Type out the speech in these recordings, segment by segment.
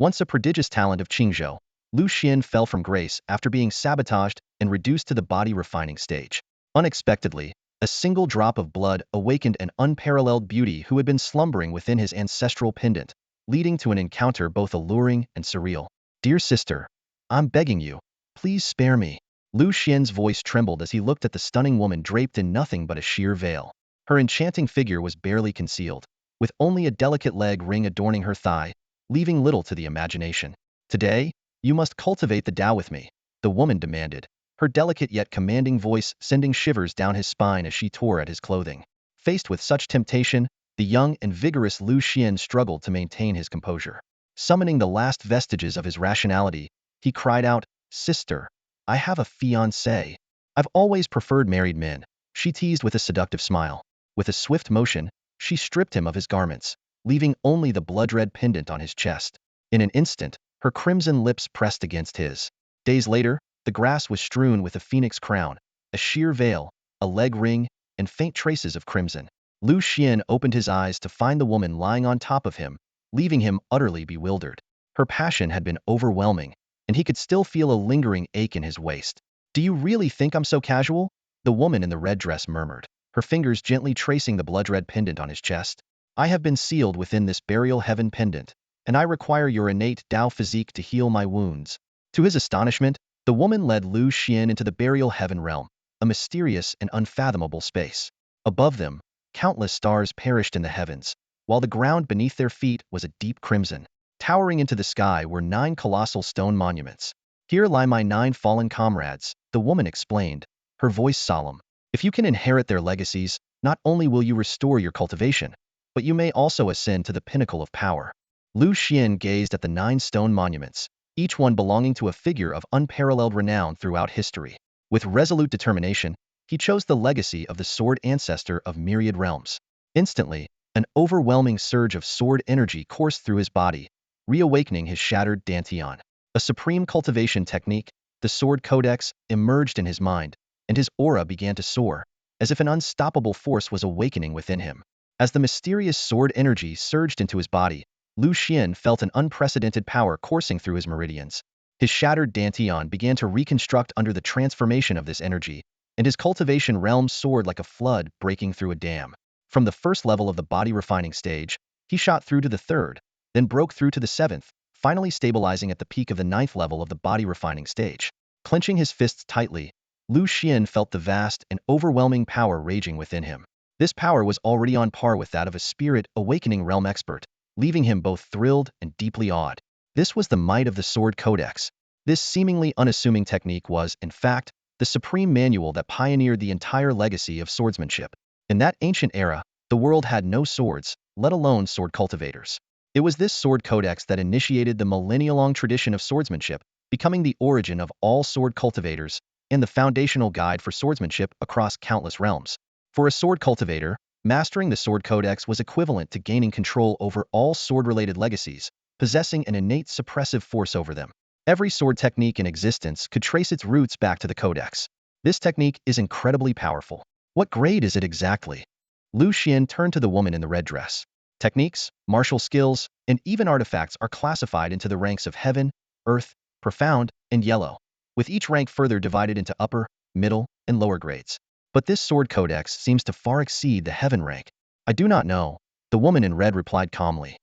Once a prodigious talent of Qingzhou, Lu Xuan fell from grace after being sabotaged and reduced to the body-refining stage. Unexpectedly, a single drop of blood awakened an unparalleled beauty who had been slumbering within his ancestral pendant, leading to an encounter both alluring and surreal. "Dear sister, I'm begging you, please spare me." Lu Xian's voice trembled as he looked at the stunning woman draped in nothing but a sheer veil. Her enchanting figure was barely concealed, with only a delicate leg ring adorning her thigh, leaving little to the imagination. "Today, you must cultivate the Tao with me," the woman demanded, her delicate yet commanding voice sending shivers down his spine as she tore at his clothing. Faced with such temptation, the young and vigorous Lu Xian struggled to maintain his composure. Summoning the last vestiges of his rationality, he cried out, "Sister, I have a fiancé." "I've always preferred married men," she teased with a seductive smile. With a swift motion, she stripped him of his garments, leaving only the blood-red pendant on his chest. In an instant, her crimson lips pressed against his. Days later, the grass was strewn with a phoenix crown, a sheer veil, a leg ring, and faint traces of crimson. Lu Xian opened his eyes to find the woman lying on top of him, leaving him utterly bewildered. Her passion had been overwhelming, and he could still feel a lingering ache in his waist. "Do you really think I'm so casual?" the woman in the red dress murmured, her fingers gently tracing the blood-red pendant on his chest. "I have been sealed within this burial heaven pendant, and I require your innate Tao physique to heal my wounds." To his astonishment, the woman led Lu Xian into the burial heaven realm, a mysterious and unfathomable space. Above them, countless stars perished in the heavens, while the ground beneath their feet was a deep crimson. Towering into the sky were 9 colossal stone monuments. "Here lie my 9 fallen comrades," the woman explained, her voice solemn. "If you can inherit their legacies, not only will you restore your cultivation, but you may also ascend to the pinnacle of power." Lu Xian gazed at the 9 stone monuments, each one belonging to a figure of unparalleled renown throughout history. With resolute determination, he chose the legacy of the sword ancestor of myriad realms. Instantly, an overwhelming surge of sword energy coursed through his body, reawakening his shattered dantian. A supreme cultivation technique, the sword codex, emerged in his mind, and his aura began to soar, as if an unstoppable force was awakening within him. As the mysterious sword energy surged into his body, Lu Xian felt an unprecedented power coursing through his meridians. His shattered dantian began to reconstruct under the transformation of this energy, and his cultivation realm soared like a flood breaking through a dam. From the first level of the body-refining stage, he shot through to the 3rd, then broke through to the 7th, finally stabilizing at the peak of the 9th level of the body-refining stage. Clenching his fists tightly, Lu Xian felt the vast and overwhelming power raging within him. This power was already on par with that of a spirit awakening realm expert, leaving him both thrilled and deeply awed. This was the might of the sword codex. This seemingly unassuming technique was, in fact, the supreme manual that pioneered the entire legacy of swordsmanship. In that ancient era, the world had no swords, let alone sword cultivators. It was this sword codex that initiated the millennia-long tradition of swordsmanship, becoming the origin of all sword cultivators and the foundational guide for swordsmanship across countless realms. For a sword cultivator, mastering the sword codex was equivalent to gaining control over all sword-related legacies, possessing an innate suppressive force over them. Every sword technique in existence could trace its roots back to the codex. This technique is incredibly powerful. What grade is it exactly? Lu Xian turned to the woman in the red dress. Techniques, martial skills, and even artifacts are classified into the ranks of heaven, earth, profound, and yellow, with each rank further divided into upper, middle, and lower grades. But this sword codex seems to far exceed the heaven rank. "I do not know," the woman in red replied calmly.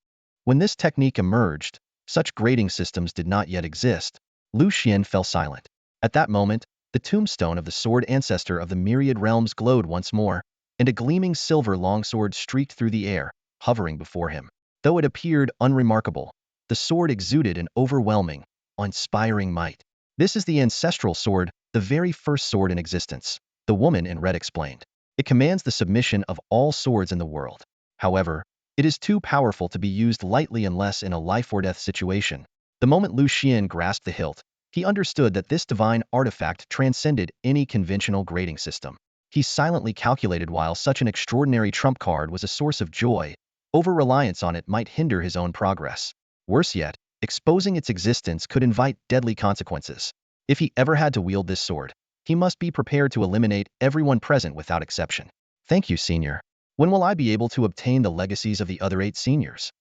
When this technique emerged, such grading systems did not yet exist. Lu Xian fell silent. At that moment, the tombstone of the sword ancestor of the myriad realms glowed once more, and a gleaming silver longsword streaked through the air, hovering before him. Though it appeared unremarkable, the sword exuded an overwhelming, inspiring might. "This is the ancestral sword, the very first sword in existence," the woman in red explained. "It commands the submission of all swords in the world. However, it is too powerful to be used lightly unless in a life-or-death situation." The moment Lu Xian grasped the hilt, he understood that this divine artifact transcended any conventional grading system. He silently calculated while such an extraordinary trump card was a source of joy, over-reliance on it might hinder his own progress. Worse yet, exposing its existence could invite deadly consequences. If he ever had to wield this sword, he must be prepared to eliminate everyone present without exception. "Thank you, senior. When will I be able to obtain the legacies of the other 8 seniors?"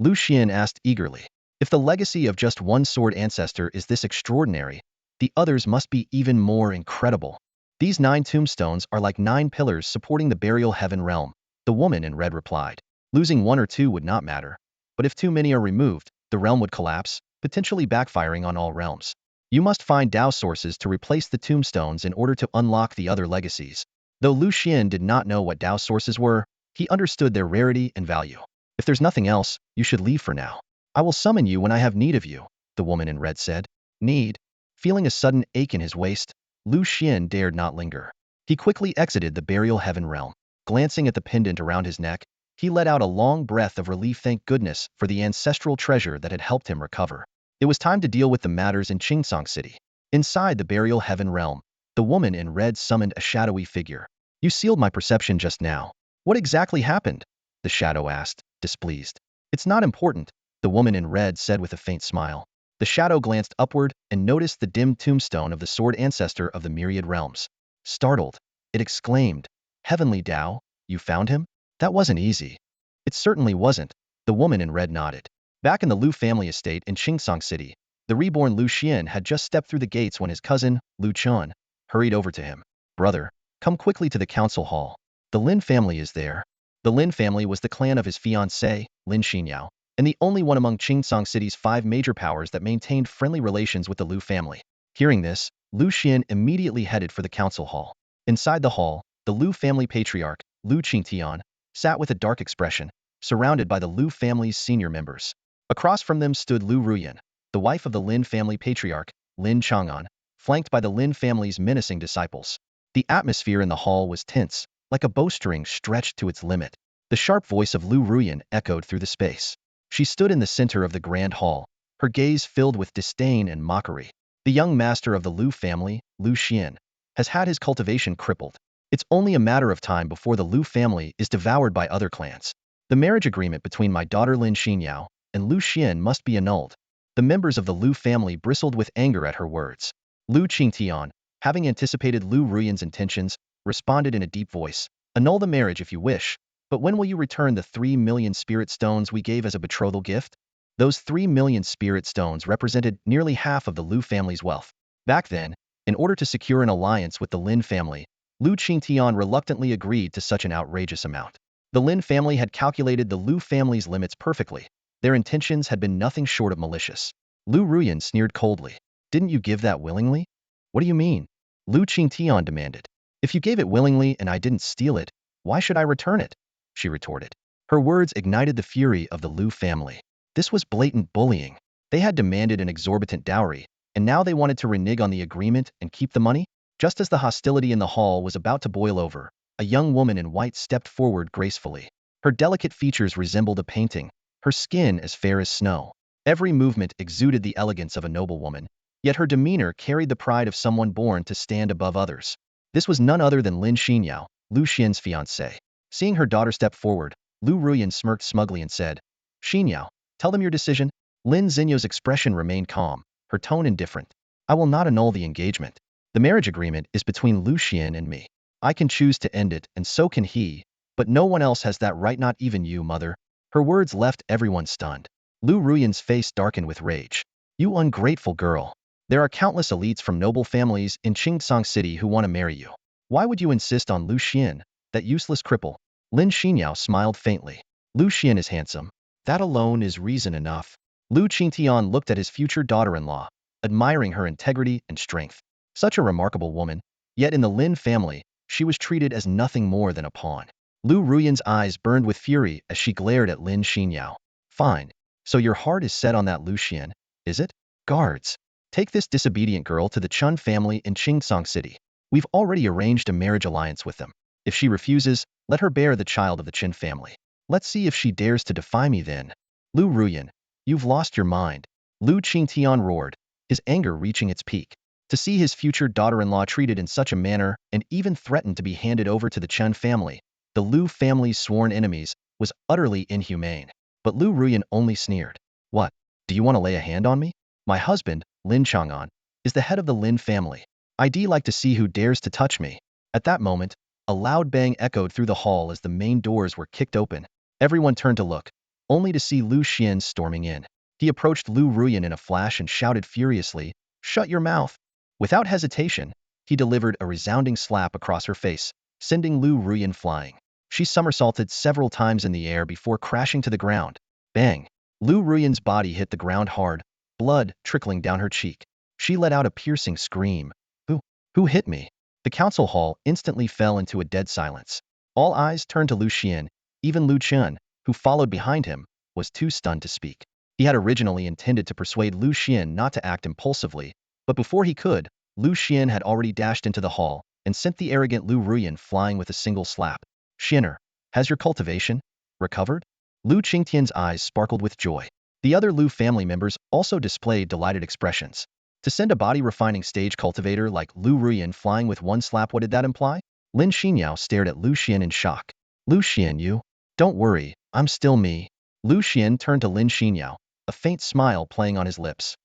Lu Xian asked eagerly. If the legacy of just one sword ancestor is this extraordinary, the others must be even more incredible. These 9 tombstones are like 9 pillars supporting the burial heaven realm, the woman in red replied. Losing 1 or 2 would not matter, but if too many are removed, the realm would collapse, potentially backfiring on all realms. You must find Tao sources to replace the tombstones in order to unlock the other legacies. Though Lu Xuan did not know what Tao sources were, he understood their rarity and value. If there's nothing else, you should leave for now. I will summon you when I have need of you, the woman in red said. Need? Feeling a sudden ache in his waist, Lu Xuan dared not linger. He quickly exited the burial heaven realm. Glancing at the pendant around his neck, he let out a long breath of relief. Thank goodness for the ancestral treasure that had helped him recover. It was time to deal with the matters in Qingsong City. Inside the burial heaven realm, the woman in red summoned a shadowy figure. You sealed my perception just now. What exactly happened? The shadow asked, displeased. It's not important, the woman in red said with a faint smile. The shadow glanced upward and noticed the dim tombstone of the sword ancestor of the myriad realms. Startled, it exclaimed, Heavenly Tao, you found him? That wasn't easy. It certainly wasn't, the woman in red nodded. Back in the Lu family estate in Qingsong City, the reborn Lu Xuan had just stepped through the gates when his cousin, Lu Xuan, hurried over to him. Brother, come quickly to the council hall. The Lin family is there. The Lin family was the clan of his fiancée, Lin Xinyao, and the only one among Qingsong City's 5 major powers that maintained friendly relations with the Lu family. Hearing this, Lu Xuan immediately headed for the council hall. Inside the hall, the Lu family patriarch, Lu Qingtian, sat with a dark expression, surrounded by the Lu family's senior members. Across from them stood Lu Ruyan, the wife of the Lin family patriarch, Lin Chang'an, flanked by the Lin family's menacing disciples. The atmosphere in the hall was tense, like a bowstring stretched to its limit. The sharp voice of Lu Ruyan echoed through the space. She stood in the center of the grand hall, her gaze filled with disdain and mockery. The young master of the Lu family, Lu Xuan, has had his cultivation crippled. It's only a matter of time before the Lu family is devoured by other clans. The marriage agreement between my daughter Lin Xinyao and Lu Xuan must be annulled. The members of the Lu family bristled with anger at her words. Lu Qingtian, having anticipated Lu Ruyan's intentions, responded in a deep voice, annul the marriage if you wish, but when will you return the 3 million spirit stones we gave as a betrothal gift? Those 3 million spirit stones represented nearly half of the Lu family's wealth. Back then, in order to secure an alliance with the Lin family, Lu Qingtian reluctantly agreed to such an outrageous amount. The Lin family had calculated the Lu family's limits perfectly. Their intentions had been nothing short of malicious. Lu Ruyan sneered coldly. Didn't you give that willingly? What do you mean? Lu Qingtian demanded. If you gave it willingly and I didn't steal it, why should I return it? She retorted. Her words ignited the fury of the Lu family. This was blatant bullying. They had demanded an exorbitant dowry, and now they wanted to renege on the agreement and keep the money? Just as the hostility in the hall was about to boil over, a young woman in white stepped forward gracefully. Her delicate features resembled a painting, her skin as fair as snow. Every movement exuded the elegance of a noblewoman, yet her demeanor carried the pride of someone born to stand above others. This was none other than Lin Xinyao, Lu Xian's fiancée. Seeing her daughter step forward, Lu Ruyan smirked smugly and said, Xinyao, tell them your decision. Lin Xinyo's expression remained calm, her tone indifferent. I will not annul the engagement. The marriage agreement is between Lu Xuan and me. I can choose to end it, and so can he, but no one else has that right, not even you, mother. Her words left everyone stunned. Lu Ruyan's face darkened with rage. You ungrateful girl. There are countless elites from noble families in Qingsong City who want to marry you. Why would you insist on Lu Xuan, that useless cripple? Lin Xinyao smiled faintly. Lu Xuan is handsome. That alone is reason enough. Lu Qingtian looked at his future daughter-in-law, admiring her integrity and strength. Such a remarkable woman, yet in the Lin family, she was treated as nothing more than a pawn. Lu Ruyan's eyes burned with fury as she glared at Lin Xinyao. Fine. So your heart is set on that Lu Xuan, is it? Guards, take this disobedient girl to the Chun family in Qingsong City. We've already arranged a marriage alliance with them. If she refuses, let her bear the child of the Qin family. Let's see if she dares to defy me then. Lu Ruyan, you've lost your mind. Lu Qingtian roared, his anger reaching its peak. To see his future daughter-in-law treated in such a manner and even threatened to be handed over to the Chen family, the Lu family's sworn enemies, was utterly inhumane. But Lu Ruyan only sneered. What? Do you want to lay a hand on me? My husband, Lin Chang'an, is the head of the Lin family. I'd like to see who dares to touch me. At that moment, a loud bang echoed through the hall as the main doors were kicked open. Everyone turned to look, only to see Lu Xuan storming in. He approached Lu Ruyan in a flash and shouted furiously, "Shut your mouth!" Without hesitation, he delivered a resounding slap across her face, sending Lu Ruyan flying. She somersaulted several times in the air before crashing to the ground. Bang! Lu Ruyan's body hit the ground hard, blood trickling down her cheek. She let out a piercing scream. Who? Who hit me? The council hall instantly fell into a dead silence. All eyes turned to Lu Xuan. Even Lu Xuan, who followed behind him, was too stunned to speak. He had originally intended to persuade Lu Xuan not to act impulsively, but before he could, Lu Xuan had already dashed into the hall and sent the arrogant Lu Ruyan flying with a single slap. "Xuaner, has your cultivation recovered?" Lu Qingtian's eyes sparkled with joy. The other Lu family members also displayed delighted expressions. To send a body-refining stage cultivator like Lu Ruyan flying with one slap, what did that imply? Lin Xinyao stared at Lu Xuan in shock. "Lu Xuan, you? Don't worry, I'm still me." Lu Xuan turned to Lin Xinyao, a faint smile playing on his lips.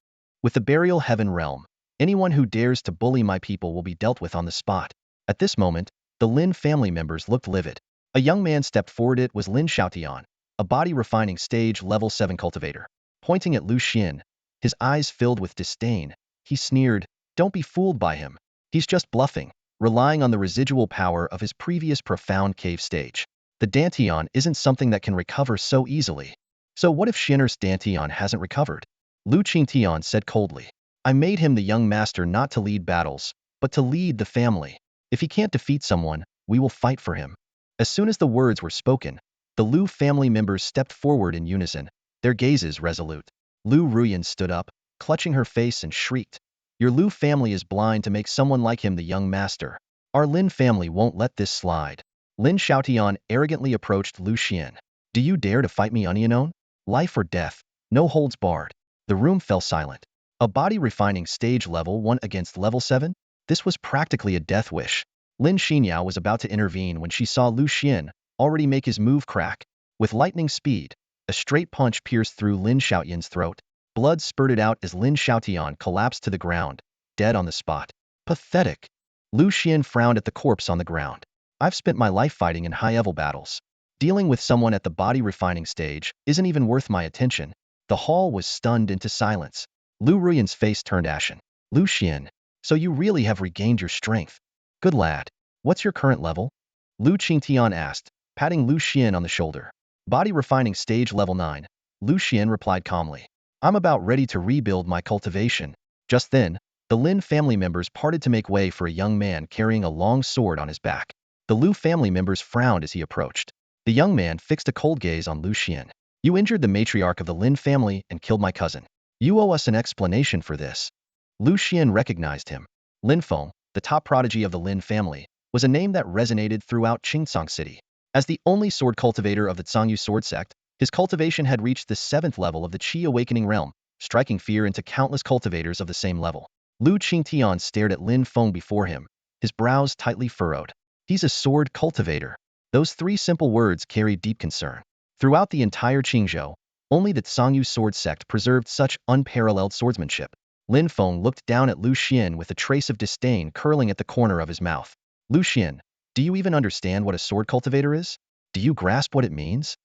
"With the burial heaven realm, anyone who dares to bully my people will be dealt with on the spot." At this moment, the Lin family members looked livid. A young man stepped forward. It was Lin Xiaotian, a body-refining stage level 7 cultivator. Pointing at Lu Xuan, his eyes filled with disdain, he sneered, "Don't be fooled by him. He's just bluffing, relying on the residual power of his previous profound cave stage. The Dantian isn't something that can recover so easily." "So what if Xuaner's Dantian hasn't recovered?" Lu Qingtian said coldly. "I made him the young master not to lead battles, but to lead the family. If he can't defeat someone, we will fight for him." As soon as the words were spoken, the Lu family members stepped forward in unison, their gazes resolute. Lu Ruyan stood up, clutching her face, and shrieked, "Your Lu family is blind to make someone like him the young master. Our Lin family won't let this slide." Lin Xiaotian arrogantly approached Lu Xuan. "Do you dare to fight me, unknown? Life or death, no holds barred." The room fell silent. A body-refining stage level 1 against level 7? This was practically a death wish. Lin Xinyao was about to intervene when she saw Lu Xuan already make his move crack. With lightning speed, a straight punch pierced through Lin Xiaotian's throat. Blood spurted out as Lin Xiaotian collapsed to the ground, dead on the spot. Pathetic. Lu Xuan frowned at the corpse on the ground. "I've spent my life fighting in high-level battles. Dealing with someone at the body-refining stage isn't even worth my attention." The hall was stunned into silence. Lu Ruyan's face turned ashen. "Lu Xuan, so you really have regained your strength. Good lad. What's your current level?" Lu Qingtian asked, patting Lu Xuan on the shoulder. "Body-refining stage level 9. Lu Xuan replied calmly. "I'm about ready to rebuild my cultivation." Just then, the Lin family members parted to make way for a young man carrying a long sword on his back. The Lu family members frowned as he approached. The young man fixed a cold gaze on Lu Xuan. "You injured the matriarch of the Lin family and killed my cousin. You owe us an explanation for this." Lu Xuan recognized him. Lin Feng, the top prodigy of the Lin family, was a name that resonated throughout Qingcang City. As the only sword cultivator of the Zhangyu sword sect, his cultivation had reached the 7th level of the Qi awakening realm, striking fear into countless cultivators of the same level. Lu Qingtian stared at Lin Feng before him, his brows tightly furrowed. He's a sword cultivator. Those 3 simple words carried deep concern. Throughout the entire Qingzhou, only the Zhangyu sword sect preserved such unparalleled swordsmanship. Lin Feng looked down at Lu Xuan with a trace of disdain curling at the corner of his mouth. "Lu Xuan, do you even understand what a sword cultivator is? Do you grasp what it means?"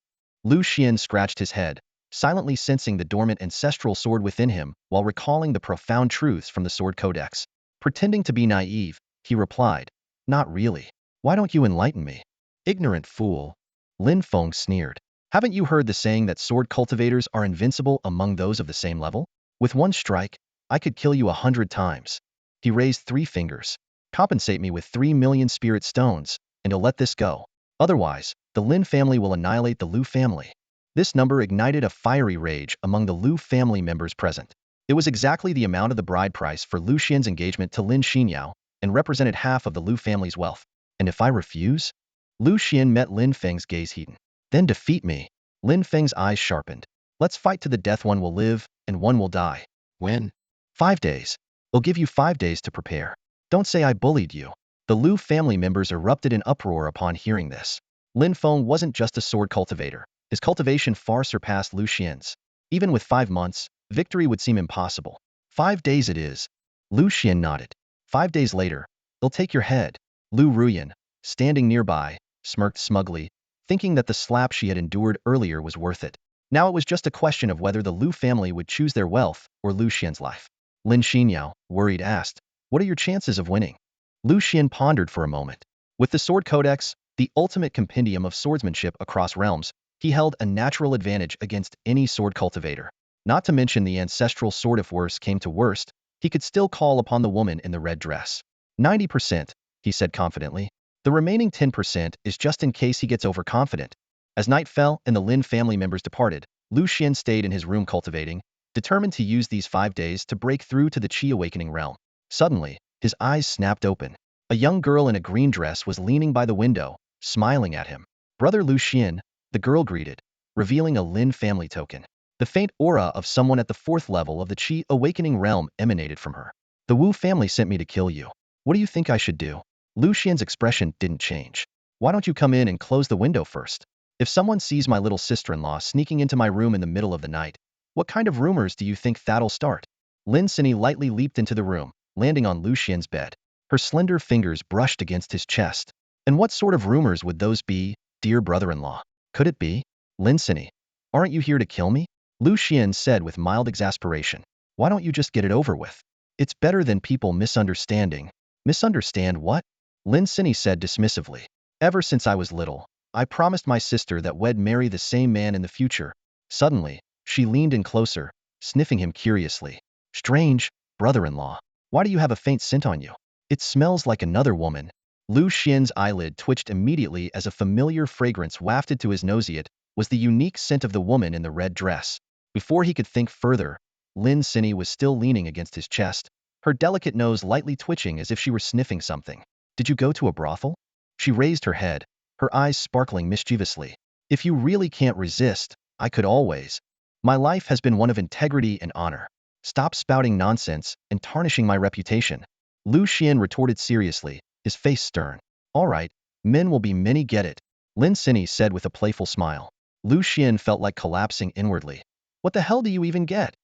Lu Xuan scratched his head, silently sensing the dormant ancestral sword within him while recalling the profound truths from the Sword Codex. Pretending to be naive, he replied, "Not really. Why don't you enlighten me?" "Ignorant fool." Lin Feng sneered. "Haven't you heard the saying that sword cultivators are invincible among those of the same level? With one strike, I could kill you 100 times." He raised 3 fingers. "Compensate me with 3 million spirit stones, and I'll let this go. Otherwise, the Lin family will annihilate the Lu family." This number ignited a fiery rage among the Lu family members present. It was exactly the amount of the bride price for Lu Xian's engagement to Lin Xinyao, and represented half of the Lu family's wealth. "And if I refuse?" Lu Xuan met Lin Feng's gaze heaten. "Then defeat me." Lin Feng's eyes sharpened. "Let's fight to the death. One will live, and one will die." "When?" 5 days. I'll give you 5 days to prepare. Don't say I bullied you." The Lu family members erupted in uproar upon hearing this. Lin Feng wasn't just a sword cultivator. His cultivation far surpassed Lu Xian's. Even with 5 months, victory would seem impossible. 5 days it is. Lu Xuan nodded. 5 days later, they'll take your head. Lu Ruyan, standing nearby, smirked smugly, thinking that the slap she had endured earlier was worth it. Now it was just a question of whether the Lu family would choose their wealth or Lu Xian's life. Lin Xinyao, worried, asked, "What are your chances of winning?" Lu Xian pondered for a moment. With the Sword Codex, the ultimate compendium of swordsmanship across realms, he held a natural advantage against any sword cultivator. Not to mention the ancestral sword. If worse came to worst, he could still call upon the woman in the red dress. 90%, he said confidently. The remaining 10% is just in case he gets overconfident. As night fell and the Lin family members departed, Lu Xian stayed in his room cultivating, determined to use these 5 days to break through to the Qi awakening realm. Suddenly, his eyes snapped open. A young girl in a green dress was leaning by the window, smiling at him. "Brother Lu Xian," the girl greeted, revealing a Lin family token. The faint aura of someone at the 4th level of the Qi awakening realm emanated from her. "The Wu family sent me to kill you. What do you think I should do?" Lu Xian's expression didn't change. "Why don't you come in and close the window first? If someone sees my little sister-in-law sneaking into my room in the middle of the night, what kind of rumors do you think that'll start?" Lin Sini lightly leaped into the room, landing on Lu Xian's bed. Her slender fingers brushed against his chest. "And what sort of rumors would those be, dear brother-in-law? Could it be? Lin Sini, aren't you here to kill me?" Lu Xian said with mild exasperation. "Why don't you just get it over with? It's better than people misunderstanding." "Misunderstand what?" Lin Sini said dismissively. "Ever since I was little, I promised my sister that we'd marry the same man in the future." Suddenly, she leaned in closer, sniffing him curiously. "Strange, brother-in-law. Why do you have a faint scent on you? It smells like another woman." Lu Xian's eyelid twitched immediately as a familiar fragrance wafted to his nose. It was the unique scent of the woman in the red dress. Before he could think further, Lin Sini was still leaning against his chest, her delicate nose lightly twitching as if she were sniffing something. "Did you go to a brothel?" She raised her head, her eyes sparkling mischievously. "If you really can't resist, I could always. My life has been one of integrity and honor. Stop spouting nonsense and tarnishing my reputation." Lu Xian retorted seriously, his face stern. "All right, men will be many, get it," Lin Sini said with a playful smile. Lu Xian felt like collapsing inwardly. "What the hell do you even get?"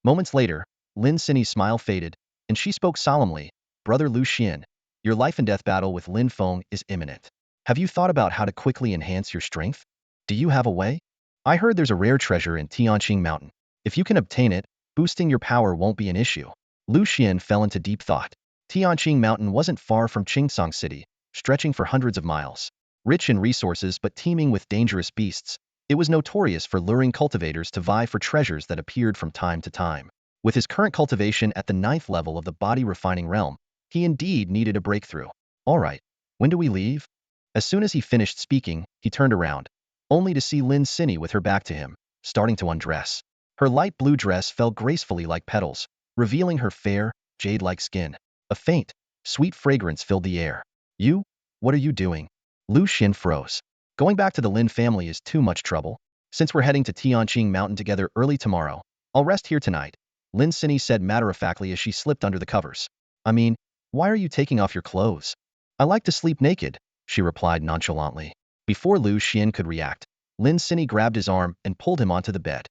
Moments later, Lin Sini's smile faded, and she spoke solemnly. "Brother Lu Xian, your life and death battle with Lin Feng is imminent. Have you thought about how to quickly enhance your strength? Do you have a way? I heard there's a rare treasure in Tianqing Mountain. If you can obtain it, boosting your power won't be an issue." Lu Xian fell into deep thought. Tianqing Mountain wasn't far from Qingsong City, stretching for hundreds of miles. Rich in resources but teeming with dangerous beasts, it was notorious for luring cultivators to vie for treasures that appeared from time to time. With his current cultivation at the 9th level of the body refining realm, he indeed needed a breakthrough. "All right, when do we leave?" As soon as he finished speaking, he turned around, only to see Lin Sini with her back to him, starting to undress. Her light blue dress fell gracefully like petals, revealing her fair, jade-like skin. A faint, sweet fragrance filled the air. "You? What are you doing?" Lu Xian froze. "Going back to the Lin family is too much trouble. Since we're heading to Tianqing Mountain together early tomorrow, I'll rest here tonight," Lin Sini said matter-of-factly as she slipped under the covers. "I mean, why are you taking off your clothes?" "I like to sleep naked," she replied nonchalantly. Before Lu Xian could react, Lin Sini grabbed his arm and pulled him onto the bed.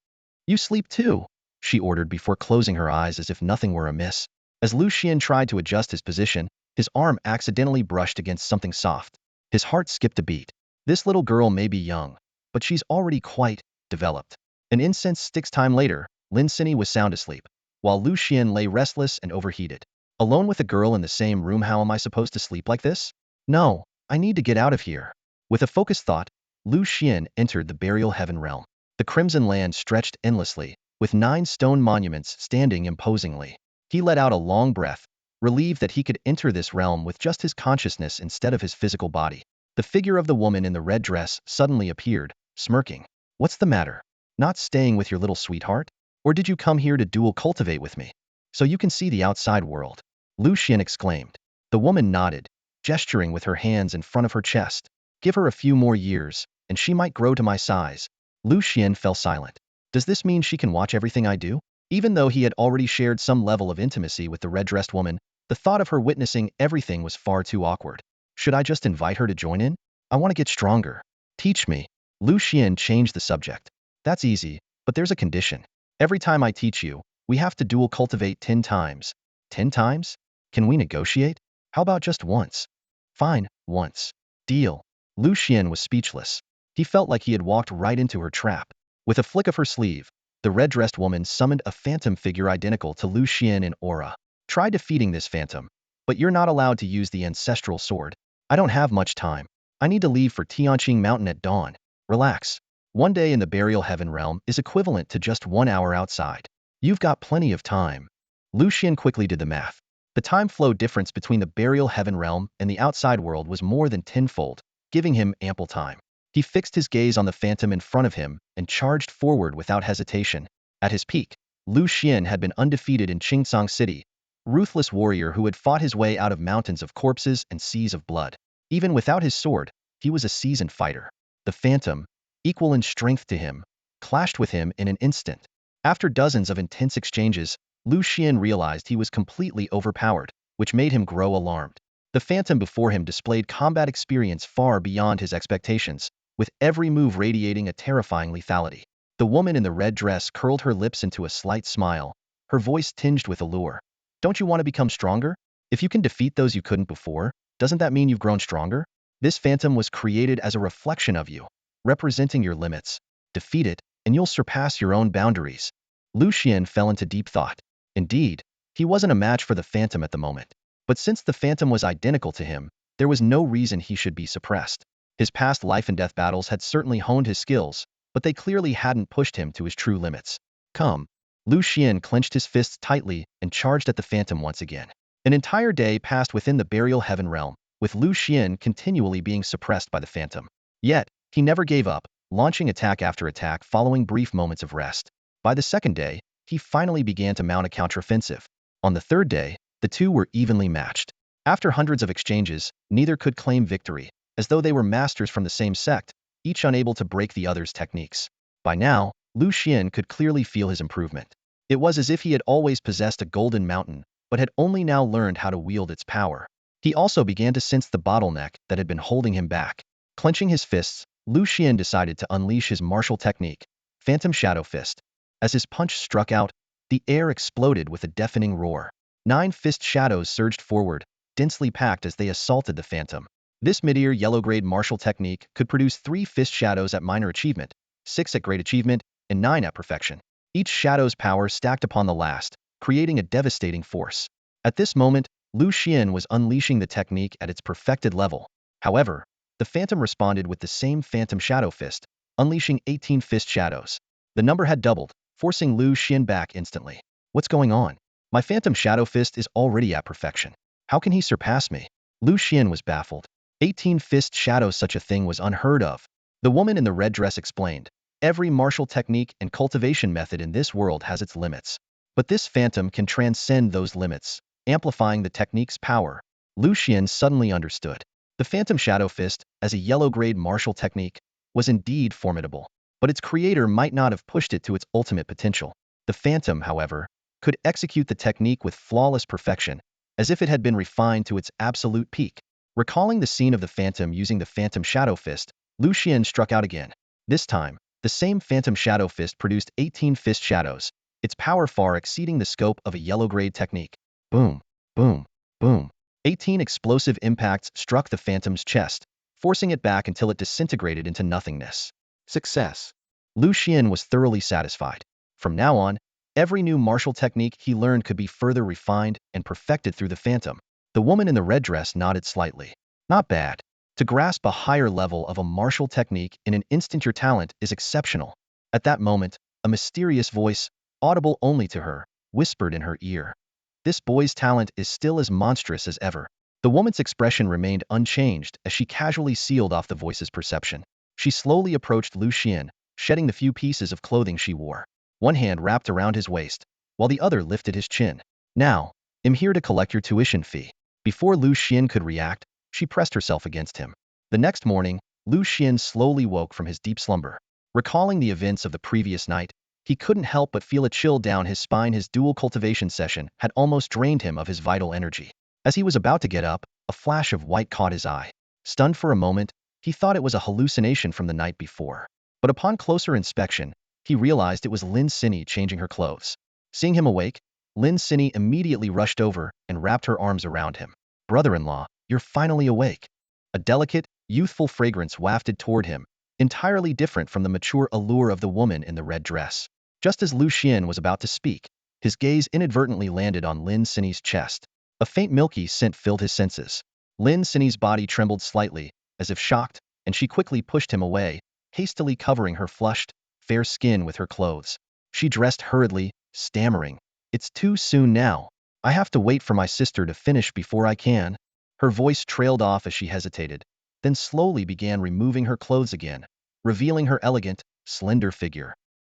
"You sleep too," she ordered before closing her eyes as if nothing were amiss. As Lu Xian tried to adjust his position, his arm accidentally brushed against something soft. His heart skipped a beat. This little girl may be young, but she's already quite developed. An incense stick's time later, Lin Sini was sound asleep, while Lu Xian lay restless and overheated. Alone with a girl in the same room, how am I supposed to sleep like this? No, I need to get out of here. With a focused thought, Lu Xian entered the burial heaven realm. The crimson land stretched endlessly, with 9 stone monuments standing imposingly. He let out a long breath, relieved that he could enter this realm with just his consciousness instead of his physical body. The figure of the woman in the red dress suddenly appeared, smirking. "What's the matter? Not staying with your little sweetheart? Or did you come here to dual cultivate with me? So you can see the outside world?" Lu Xian exclaimed. The woman nodded, gesturing with her hands in front of her chest. "Give her a few more years, and she might grow to my size." Lu Xian fell silent. Does this mean she can watch everything I do? Even though he had already shared some level of intimacy with the red-dressed woman, the thought of her witnessing everything was far too awkward. Should I just invite her to join in? I want to get stronger. Teach me. Lu Xian changed the subject. "That's easy, but there's a condition. Every time I teach you, we have to dual cultivate 10 times. 10 times? Can we negotiate? How about just once?" "Fine, once. Deal." Lu Xian was speechless. He felt like he had walked right into her trap. With a flick of her sleeve, the red-dressed woman summoned a phantom figure identical to Lu Xuan in aura. Try defeating this phantom, but you're not allowed to use the ancestral sword. I don't have much time. I need to leave for Tianqing Mountain at dawn. Relax. One day in the burial heaven realm is equivalent to just 1 hour outside. You've got plenty of time. Lu Xuan quickly did the math. The time flow difference between the burial heaven realm and the outside world was more than tenfold, giving him ample time. He fixed his gaze on the phantom in front of him and charged forward without hesitation. At his peak, Lu Xuan had been undefeated in Qingcang City, ruthless warrior who had fought his way out of mountains of corpses and seas of blood. Even without his sword, he was a seasoned fighter. The phantom, equal in strength to him, clashed with him in an instant. After dozens of intense exchanges, Lu Xuan realized he was completely overpowered, which made him grow alarmed. The phantom before him displayed combat experience far beyond his expectations, with every move radiating a terrifying lethality. The woman in the red dress curled her lips into a slight smile, her voice tinged with allure. Don't you want to become stronger? If you can defeat those you couldn't before, doesn't that mean you've grown stronger? This phantom was created as a reflection of you, representing your limits. Defeat it, and you'll surpass your own boundaries. Lu Xuan fell into deep thought. Indeed, he wasn't a match for the phantom at the moment. But since the phantom was identical to him, there was no reason he should be suppressed. His past life and death battles had certainly honed his skills, but they clearly hadn't pushed him to his true limits. Come. Lu Xuan clenched his fists tightly and charged at the phantom once again. An entire day passed within the burial heaven realm, with Lu Xuan continually being suppressed by the phantom. Yet, he never gave up, launching attack after attack following brief moments of rest. By the second day, he finally began to mount a counteroffensive. On the third day, the two were evenly matched. After hundreds of exchanges, neither could claim victory, as though they were masters from the same sect, each unable to break the other's techniques. By now, Lu Xuan could clearly feel his improvement. It was as if he had always possessed a golden mountain, but had only now learned how to wield its power. He also began to sense the bottleneck that had been holding him back. Clenching his fists, Lu Xuan decided to unleash his martial technique, Phantom Shadow Fist. As his punch struck out, the air exploded with a deafening roar. 9 fist shadows surged forward, densely packed as they assaulted the phantom. This mid-ear yellow-grade martial technique could produce 3 fist shadows at minor achievement, 6 at great achievement, and 9 at perfection. Each shadow's power stacked upon the last, creating a devastating force. At this moment, Lu Xuan was unleashing the technique at its perfected level. However, the phantom responded with the same Phantom Shadow Fist, unleashing 18 fist shadows. The number had doubled, forcing Lu Xuan back instantly. What's going on? My Phantom Shadow Fist is already at perfection. How can he surpass me? Lu Xuan was baffled. 18 fist shadows, such a thing was unheard of. The woman in the red dress explained. Every martial technique and cultivation method in this world has its limits. But this phantom can transcend those limits, amplifying the technique's power. Lu Xuan suddenly understood. The Phantom Shadow Fist, as a yellow-grade martial technique, was indeed formidable. But its creator might not have pushed it to its ultimate potential. The phantom, however, could execute the technique with flawless perfection, as if it had been refined to its absolute peak. Recalling the scene of the phantom using the Phantom Shadow Fist, Lu Xuan struck out again. This time, the same Phantom Shadow Fist produced 18 fist shadows, its power far exceeding the scope of a yellow-grade technique. Boom, boom, boom. 18 explosive impacts struck the phantom's chest, forcing it back until it disintegrated into nothingness. Success. Lu Xuan was thoroughly satisfied. From now on, every new martial technique he learned could be further refined and perfected through the phantom. The woman in the red dress nodded slightly. Not bad. To grasp a higher level of a martial technique in an instant, your talent is exceptional. At that moment, a mysterious voice, audible only to her, whispered in her ear. This boy's talent is still as monstrous as ever. The woman's expression remained unchanged as she casually sealed off the voice's perception. She slowly approached Lu Xuan, shedding the few pieces of clothing she wore. One hand wrapped around his waist, while the other lifted his chin. Now, I'm here to collect your tuition fee. Before Lu Xuan could react, she pressed herself against him. The next morning, Lu Xuan slowly woke from his deep slumber. Recalling the events of the previous night, he couldn't help but feel a chill down his spine. His dual cultivation session had almost drained him of his vital energy. As he was about to get up, a flash of white caught his eye. Stunned for a moment, he thought it was a hallucination from the night before. But upon closer inspection, he realized it was Lin Sinyi changing her clothes. Seeing him awake, Lin Sinyi immediately rushed over and wrapped her arms around him. Brother-in-law, you're finally awake. A delicate, youthful fragrance wafted toward him, entirely different from the mature allure of the woman in the red dress. Just as Lu Xuan was about to speak, his gaze inadvertently landed on Lin Sinyi's chest. A faint milky scent filled his senses. Lin Sinyi's body trembled slightly, as if shocked, and she quickly pushed him away, hastily covering her flushed, fair skin with her clothes. She dressed hurriedly, stammering, "It's too soon now. I have to wait for my sister to finish before I can." Her voice trailed off as she hesitated, then slowly began removing her clothes again, revealing her elegant, slender figure.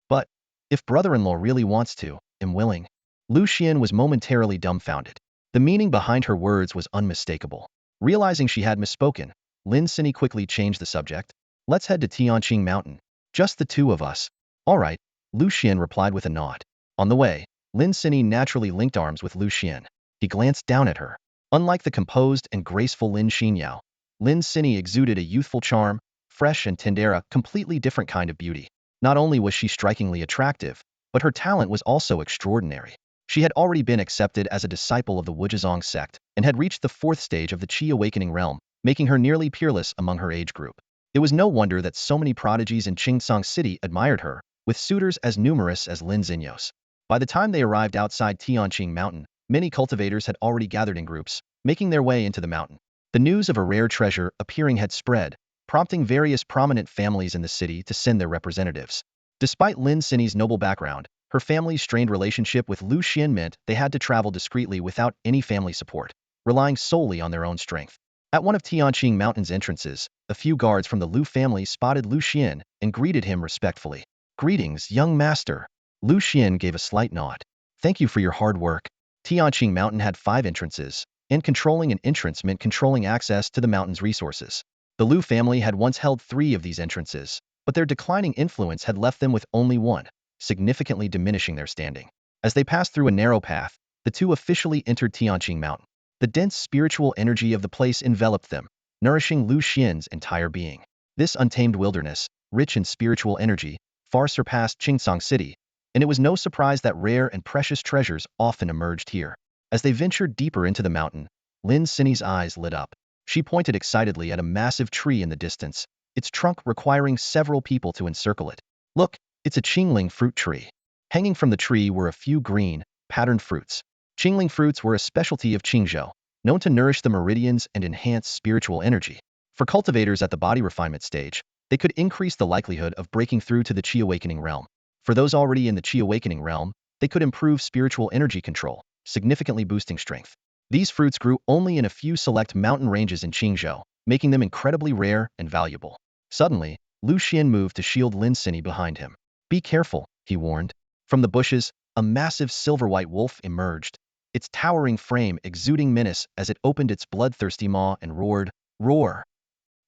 "But if brother-in-law really wants to, I'm willing." Lu Xuan was momentarily dumbfounded. The meaning behind her words was unmistakable. Realizing she had misspoken, Lin Sinyi quickly changed the subject. "Let's head to Tianqing Mountain. Just the two of us." "All right," Lu Xuan replied with a nod. On the way, Lin Sinyi naturally linked arms with Lu Xuan. He glanced down at her. Unlike the composed and graceful Lin Xinyao, Lin Sinyi exuded a youthful charm, fresh and tender, a completely different kind of beauty. Not only was she strikingly attractive, but her talent was also extraordinary. She had already been accepted as a disciple of the Wuzhizong sect and had reached the 4th stage of the Qi awakening realm, making her nearly peerless among her age group. It was no wonder that so many prodigies in Qingsong City admired her, with suitors as numerous as Lin Xinyos. By the time they arrived outside Tianqing Mountain, many cultivators had already gathered in groups, making their way into the mountain. The news of a rare treasure appearing had spread, prompting various prominent families in the city to send their representatives. Despite Lin Sinyi's noble background, her family's strained relationship with Lu Xuan meant they had to travel discreetly without any family support, relying solely on their own strength. At one of Tianqing Mountain's entrances, a few guards from the Lu family spotted Lu Xuan and greeted him respectfully. "Greetings, young master." Lu Xuan gave a slight nod. "Thank you for your hard work." Tianqing Mountain had 5 entrances, and controlling an entrance meant controlling access to the mountain's resources. The Lu family had once held 3 of these entrances, but their declining influence had left them with only one, significantly diminishing their standing. As they passed through a narrow path, the two officially entered Tianqing Mountain. The dense spiritual energy of the place enveloped them, nourishing Lu Xian's entire being. This untamed wilderness, rich in spiritual energy, far surpassed Qingsong City, and it was no surprise that rare and precious treasures often emerged here. As they ventured deeper into the mountain, Lin Sinyi's eyes lit up. She pointed excitedly at a massive tree in the distance, its trunk requiring several people to encircle it. "Look, it's a qingling fruit tree." Hanging from the tree were a few green, patterned fruits. Qingling fruits were a specialty of Qingzhou, known to nourish the meridians and enhance spiritual energy. For cultivators at the body refinement stage, they could increase the likelihood of breaking through to the Qi awakening realm. For those already in the Qi awakening realm, they could improve spiritual energy control, significantly boosting strength. These fruits grew only in a few select mountain ranges in Qingzhou, making them incredibly rare and valuable. Suddenly, Lu Xuan moved to shield Lin Sinyi behind him. "Be careful," he warned. From the bushes, a massive silver-white wolf emerged, its towering frame exuding menace as it opened its bloodthirsty maw and roared, "Roar!"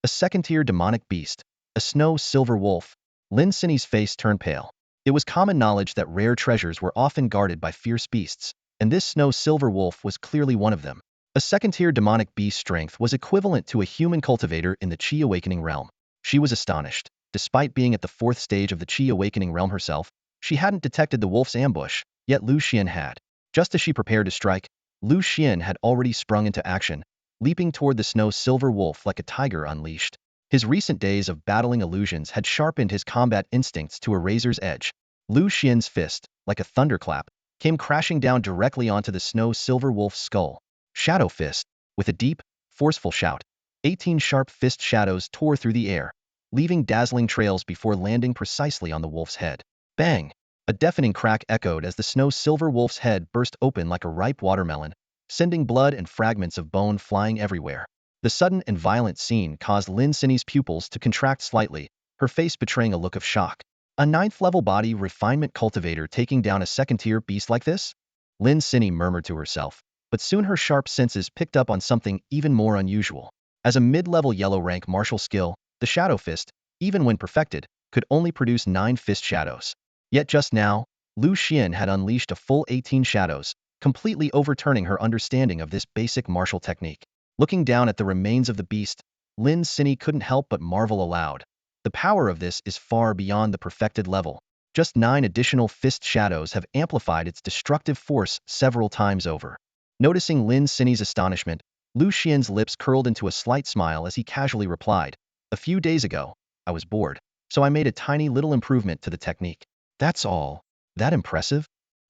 A second-tier demonic beast, a snow-silver wolf. Lin Sinyi's face turned pale. It was common knowledge that rare treasures were often guarded by fierce beasts, and this snow-silver wolf was clearly one of them. A second-tier demonic beast's strength was equivalent to a human cultivator in the Qi awakening realm. She was astonished. Despite being at the 4th stage of the Qi awakening realm herself, she hadn't detected the wolf's ambush, yet Lu Xuan had. Just as she prepared to strike, Lu Xuan had already sprung into action, leaping toward the snow-silver wolf like a tiger unleashed. His recent days of battling illusions had sharpened his combat instincts to a razor's edge. Lu Xuan's fist, like a thunderclap, came crashing down directly onto the snow-silver wolf's skull. Shadow Fist. With a deep, forceful shout, 18 sharp fist shadows tore through the air, leaving dazzling trails before landing precisely on the wolf's head. Bang! A deafening crack echoed as the snow-silver wolf's head burst open like a ripe watermelon, sending blood and fragments of bone flying everywhere. The sudden and violent scene caused Lin Sinyi's pupils to contract slightly, her face betraying a look of shock. A 9th-level body refinement cultivator taking down a second-tier beast like this? Lin Sinyi murmured to herself, but soon her sharp senses picked up on something even more unusual. As a mid-level yellow-rank martial skill, the Shadow Fist, even when perfected, could only produce 9 fist shadows. Yet just now, Lu Xuan had unleashed a full 18 shadows, completely overturning her understanding of this basic martial technique. Looking down at the remains of the beast, Lin Sinyi couldn't help but marvel aloud. The power of this is far beyond the perfected level. Just 9 additional fist shadows have amplified its destructive force several times over. Noticing Lin Sinyi's astonishment, Lu Xian's lips curled into a slight smile as he casually replied, "A few days ago, I was bored, so I made a tiny little improvement to the technique. That's all. That impressive?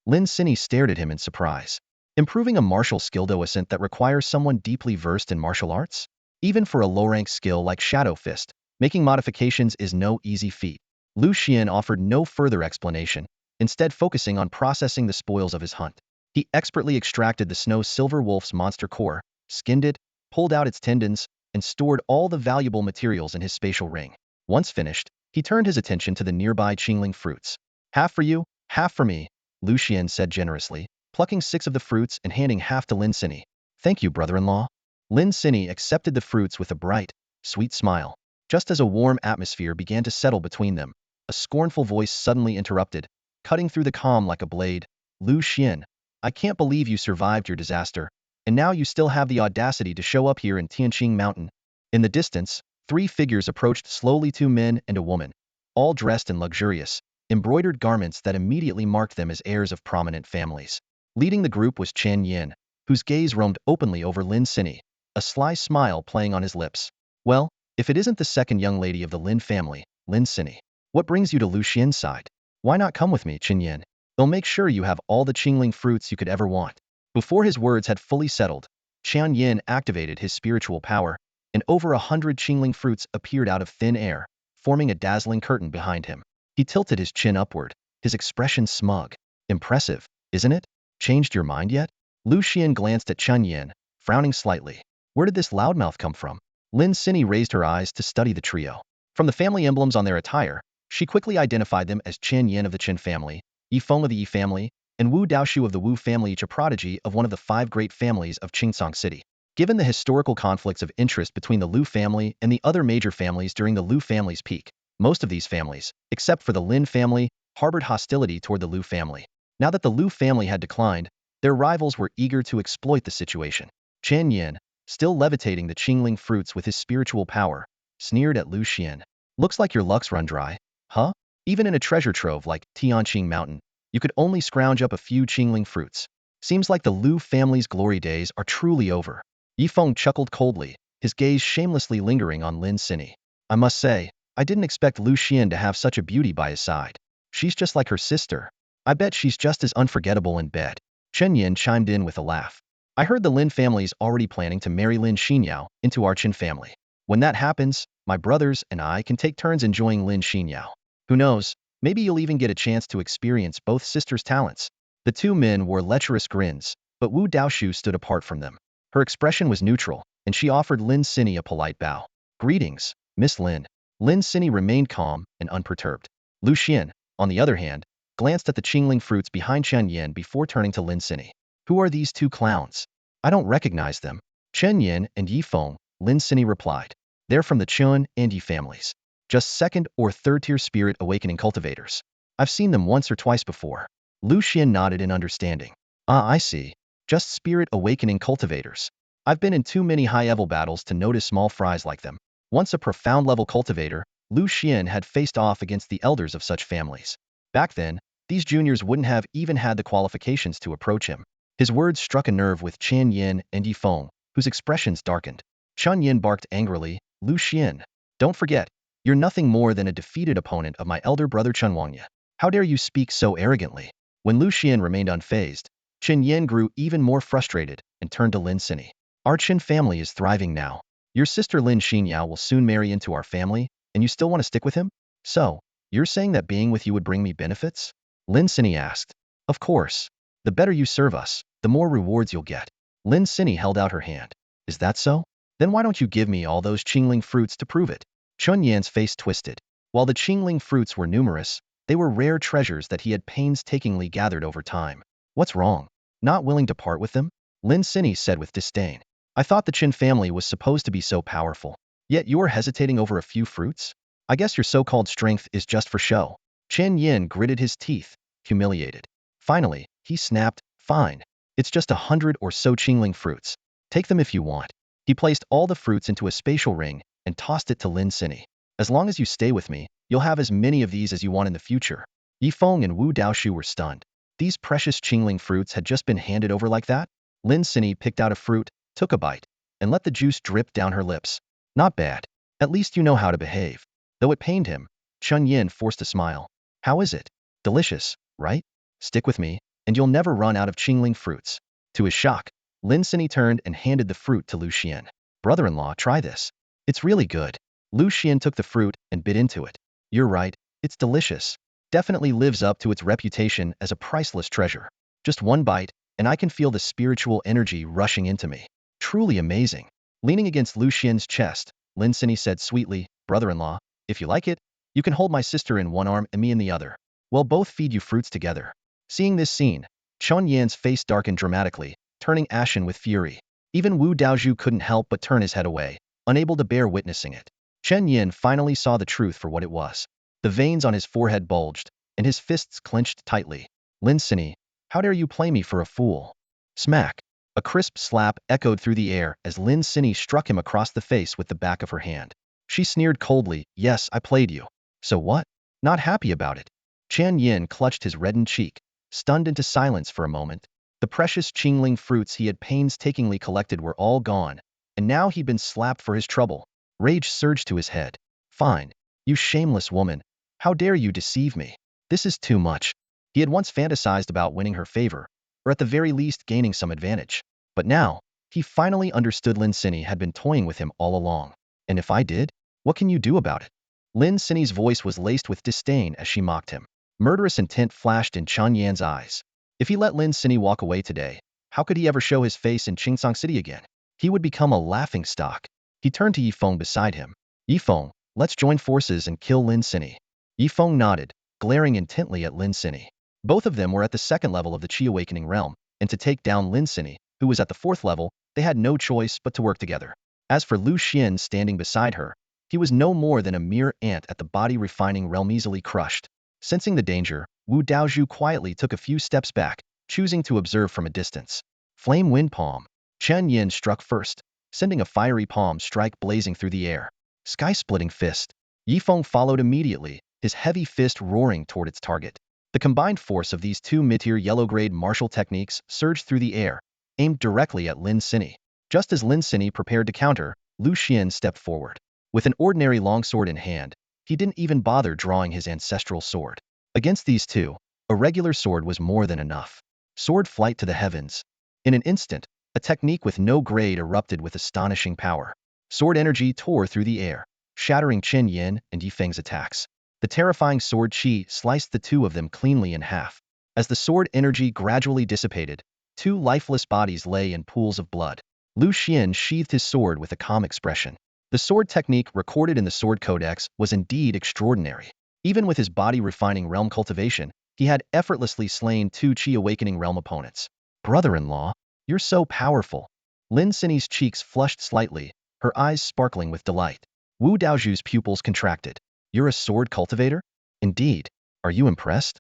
Lin Sinny stared at him in surprise. Improving a martial skill isn't that requires someone deeply versed in martial arts? Even for a low-rank skill like Shadow Fist, making modifications is no easy feat. Lu Xuan offered no further explanation, instead focusing on processing the spoils of his hunt. He expertly extracted the snow silver wolf's monster core, skinned it, pulled out its tendons, and stored all the valuable materials in his spatial ring. Once finished, he turned his attention to the nearby Qingling fruits. Half for you, half for me, Lu Xuan said generously, plucking 6 of the fruits and handing half to Lin Sinny. Thank you, brother-in-law. Lin Sinny accepted the fruits with a bright, sweet smile. Just as a warm atmosphere began to settle between them, a scornful voice suddenly interrupted, cutting through the calm like a blade. Lu Xuan, I can't believe you survived your disaster, and now you still have the audacity to show up here in Tianqing Mountain. In the distance, 3 figures approached slowly, 2 men and a woman, all dressed in luxurious, embroidered garments that immediately marked them as heirs of prominent families. Leading the group was Chen Yin, whose gaze roamed openly over Lin Sinny, a sly smile playing on his lips. Well, if it isn't the second young lady of the Lin family, Lin Sinny. What brings you to Lu Xian's side? Why not come with me, Chen Yin? They'll make sure you have all the Qingling fruits you could ever want. Before his words had fully settled, Chen Yin activated his spiritual power, and over 100 Qingling fruits appeared out of thin air, forming a dazzling curtain behind him. He tilted his chin upward, his expression smug. Impressive, isn't it? Changed your mind yet? Lu Xian glanced at Chen Yin, frowning slightly. Where did this loudmouth come from? Lin Sinny raised her eyes to study the trio. From the family emblems on their attire, she quickly identified them as Chen Yin of the Chen family, Yifeng of the Yi family, and Wu Daoshu of the Wu family, each a prodigy of one of the 5 great families of Qingsong City. Given the historical conflicts of interest between the Lu family and the other major families during the Lu family's peak, most of these families, except for the Lin family, harbored hostility toward the Lu family. Now that the Lu family had declined, their rivals were eager to exploit the situation. Chen Yin, still levitating the Qingling fruits with his spiritual power, sneered at Lu Xian. Looks like your luck's run dry, huh? Even in a treasure trove like Tianqing Mountain, you could only scrounge up a few Qingling fruits. Seems like the Lu family's glory days are truly over. Yifeng chuckled coldly, his gaze shamelessly lingering on Lin Sinny. I must say, I didn't expect Lu Xian to have such a beauty by his side. She's just like her sister. I bet she's just as unforgettable in bed. Chen Yin chimed in with a laugh. I heard the Lin family's already planning to marry Lin Xinyao into our Qin family. When that happens, my brothers and I can take turns enjoying Lin Xinyao. Who knows, maybe you'll even get a chance to experience both sisters' talents. The 2 men wore lecherous grins, but Wu Daoshu stood apart from them. Her expression was neutral, and she offered Lin Sinny a polite bow. Greetings, Miss Lin. Lin Sinny remained calm and unperturbed. Lu Xian, on the other hand, glanced at the Qingling fruits behind Chen Yin before turning to Lin Sinny. Who are these 2 clowns? I don't recognize them. Chen Yin and Yifeng, Lin Sinny replied. They're from the Chun and Yi families. Just 2nd or 3rd tier spirit awakening cultivators. I've seen them once or twice before. Lu Xian nodded in understanding. Ah, I see. Just spirit awakening cultivators. I've been in too many high-level battles to notice small fries like them. Once a profound-level cultivator, Lu Xian had faced off against the elders of such families. Back then, these juniors wouldn't have even had the qualifications to approach him. His words struck a nerve with Chen Yin and Yifeng, whose expressions darkened. Chen Yin barked angrily, Lu Xian, don't forget, you're nothing more than a defeated opponent of my elder brother Chen Wangya. How dare you speak so arrogantly? When Lu Xian remained unfazed, Chen Yin grew even more frustrated and turned to Lin Sinny. Our Qin family is thriving now. Your sister Lin Xinyao will soon marry into our family, and you still want to stick with him? So, you're saying that being with you would bring me benefits? Lin Sinny asked. Of course. The better you serve us, the more rewards you'll get. Lin Sinny held out her hand. Is that so? Then why don't you give me all those Qingling fruits to prove it? Chun Yan's face twisted. While the Qingling fruits were numerous, they were rare treasures that he had painstakingly gathered over time. What's wrong? Not willing to part with them? Lin Sinny said with disdain. I thought the Qin family was supposed to be so powerful. Yet you're hesitating over a few fruits? I guess your so-called strength is just for show. Chen Yin gritted his teeth, humiliated. Finally, he snapped, fine. It's just 100 or so Qingling fruits. Take them if you want. He placed all the fruits into a spatial ring and tossed it to Lin Sinny. As long as you stay with me, you'll have as many of these as you want in the future. Yifeng and Wu Daoshu were stunned. These precious Qingling fruits had just been handed over like that? Lin Sinny picked out a fruit, took a bite, and let the juice drip down her lips. Not bad. At least you know how to behave. Though it pained him, Chun Yin forced a smile. How is it? Delicious, right? Stick with me, and you'll never run out of Qingling fruits. To his shock, Lin Sini turned and handed the fruit to Lu Xuan. Brother-in-law, try this. It's really good. Lu Xuan took the fruit and bit into it. You're right, it's delicious. Definitely lives up to its reputation as a priceless treasure. Just one bite, and I can feel the spiritual energy rushing into me. Truly amazing. Leaning against Lu Xian's chest, Lin Sini said sweetly, Brother-in-law, if you like it, you can hold my sister in one arm and me in the other. We'll both feed you fruits together. Seeing this scene, Chun Yan's face darkened dramatically, turning ashen with fury. Even Wu Daozhu couldn't help but turn his head away, unable to bear witnessing it. Chen Yin finally saw the truth for what it was. The veins on his forehead bulged, and his fists clenched tightly. Lin Sini, how dare you play me for a fool? Smack. A crisp slap echoed through the air as Lin Sini struck him across the face with the back of her hand. She sneered coldly, yes, I played you. So what? Not happy about it. Chan Yin clutched his reddened cheek, stunned into silence for a moment. The precious Qingling fruits he had painstakingly collected were all gone, and now he'd been slapped for his trouble. Rage surged to his head. Fine. You shameless woman. How dare you deceive me? This is too much. He had once fantasized about winning her favor, or at the very least gaining some advantage. But now, he finally understood Lin Sini had been toying with him all along. And if I did, what can you do about it? Lin Sini's voice was laced with disdain as she mocked him. Murderous intent flashed in Chun Yan's eyes. If he let Lin Sini walk away today, how could he ever show his face in Qingsong City again? He would become a laughingstock. He turned to Yifeng beside him. Yifeng, let's join forces and kill Lin Sini. Yifeng nodded, glaring intently at Lin Sini. Both of them were at the second level of the Qi Awakening realm, and to take down Lin Sini, who was at the fourth level, they had no choice but to work together. As for Lu Xuan standing beside her, he was no more than a mere ant at the body-refining realm easily crushed. Sensing the danger, Wu Daozhu quietly took a few steps back, choosing to observe from a distance. Flame Wind Palm. Chen Yin struck first, sending a fiery palm strike blazing through the air. Sky-splitting fist. Yifeng followed immediately, his heavy fist roaring toward its target. The combined force of these two mid-tier yellow-grade martial techniques surged through the air, aimed directly at Lin Sini. Just as Lin Sini prepared to counter, Lu Xuan stepped forward. With an ordinary longsword in hand, he didn't even bother drawing his ancestral sword. Against these two, a regular sword was more than enough. Sword flight to the heavens. In an instant, a technique with no grade erupted with astonishing power. Sword energy tore through the air, shattering Chen Yin and Yifeng's attacks. The terrifying sword qi sliced the two of them cleanly in half. As the sword energy gradually dissipated, two lifeless bodies lay in pools of blood. Lu Xuan sheathed his sword with a calm expression. The sword technique recorded in the Sword Codex was indeed extraordinary. Even with his body-refining realm cultivation, he had effortlessly slain two Qi Awakening realm opponents. Brother-in-law, you're so powerful. Lin Sini's cheeks flushed slightly, her eyes sparkling with delight. Wu Daozhu's pupils contracted. You're a sword cultivator? Indeed. Are you impressed?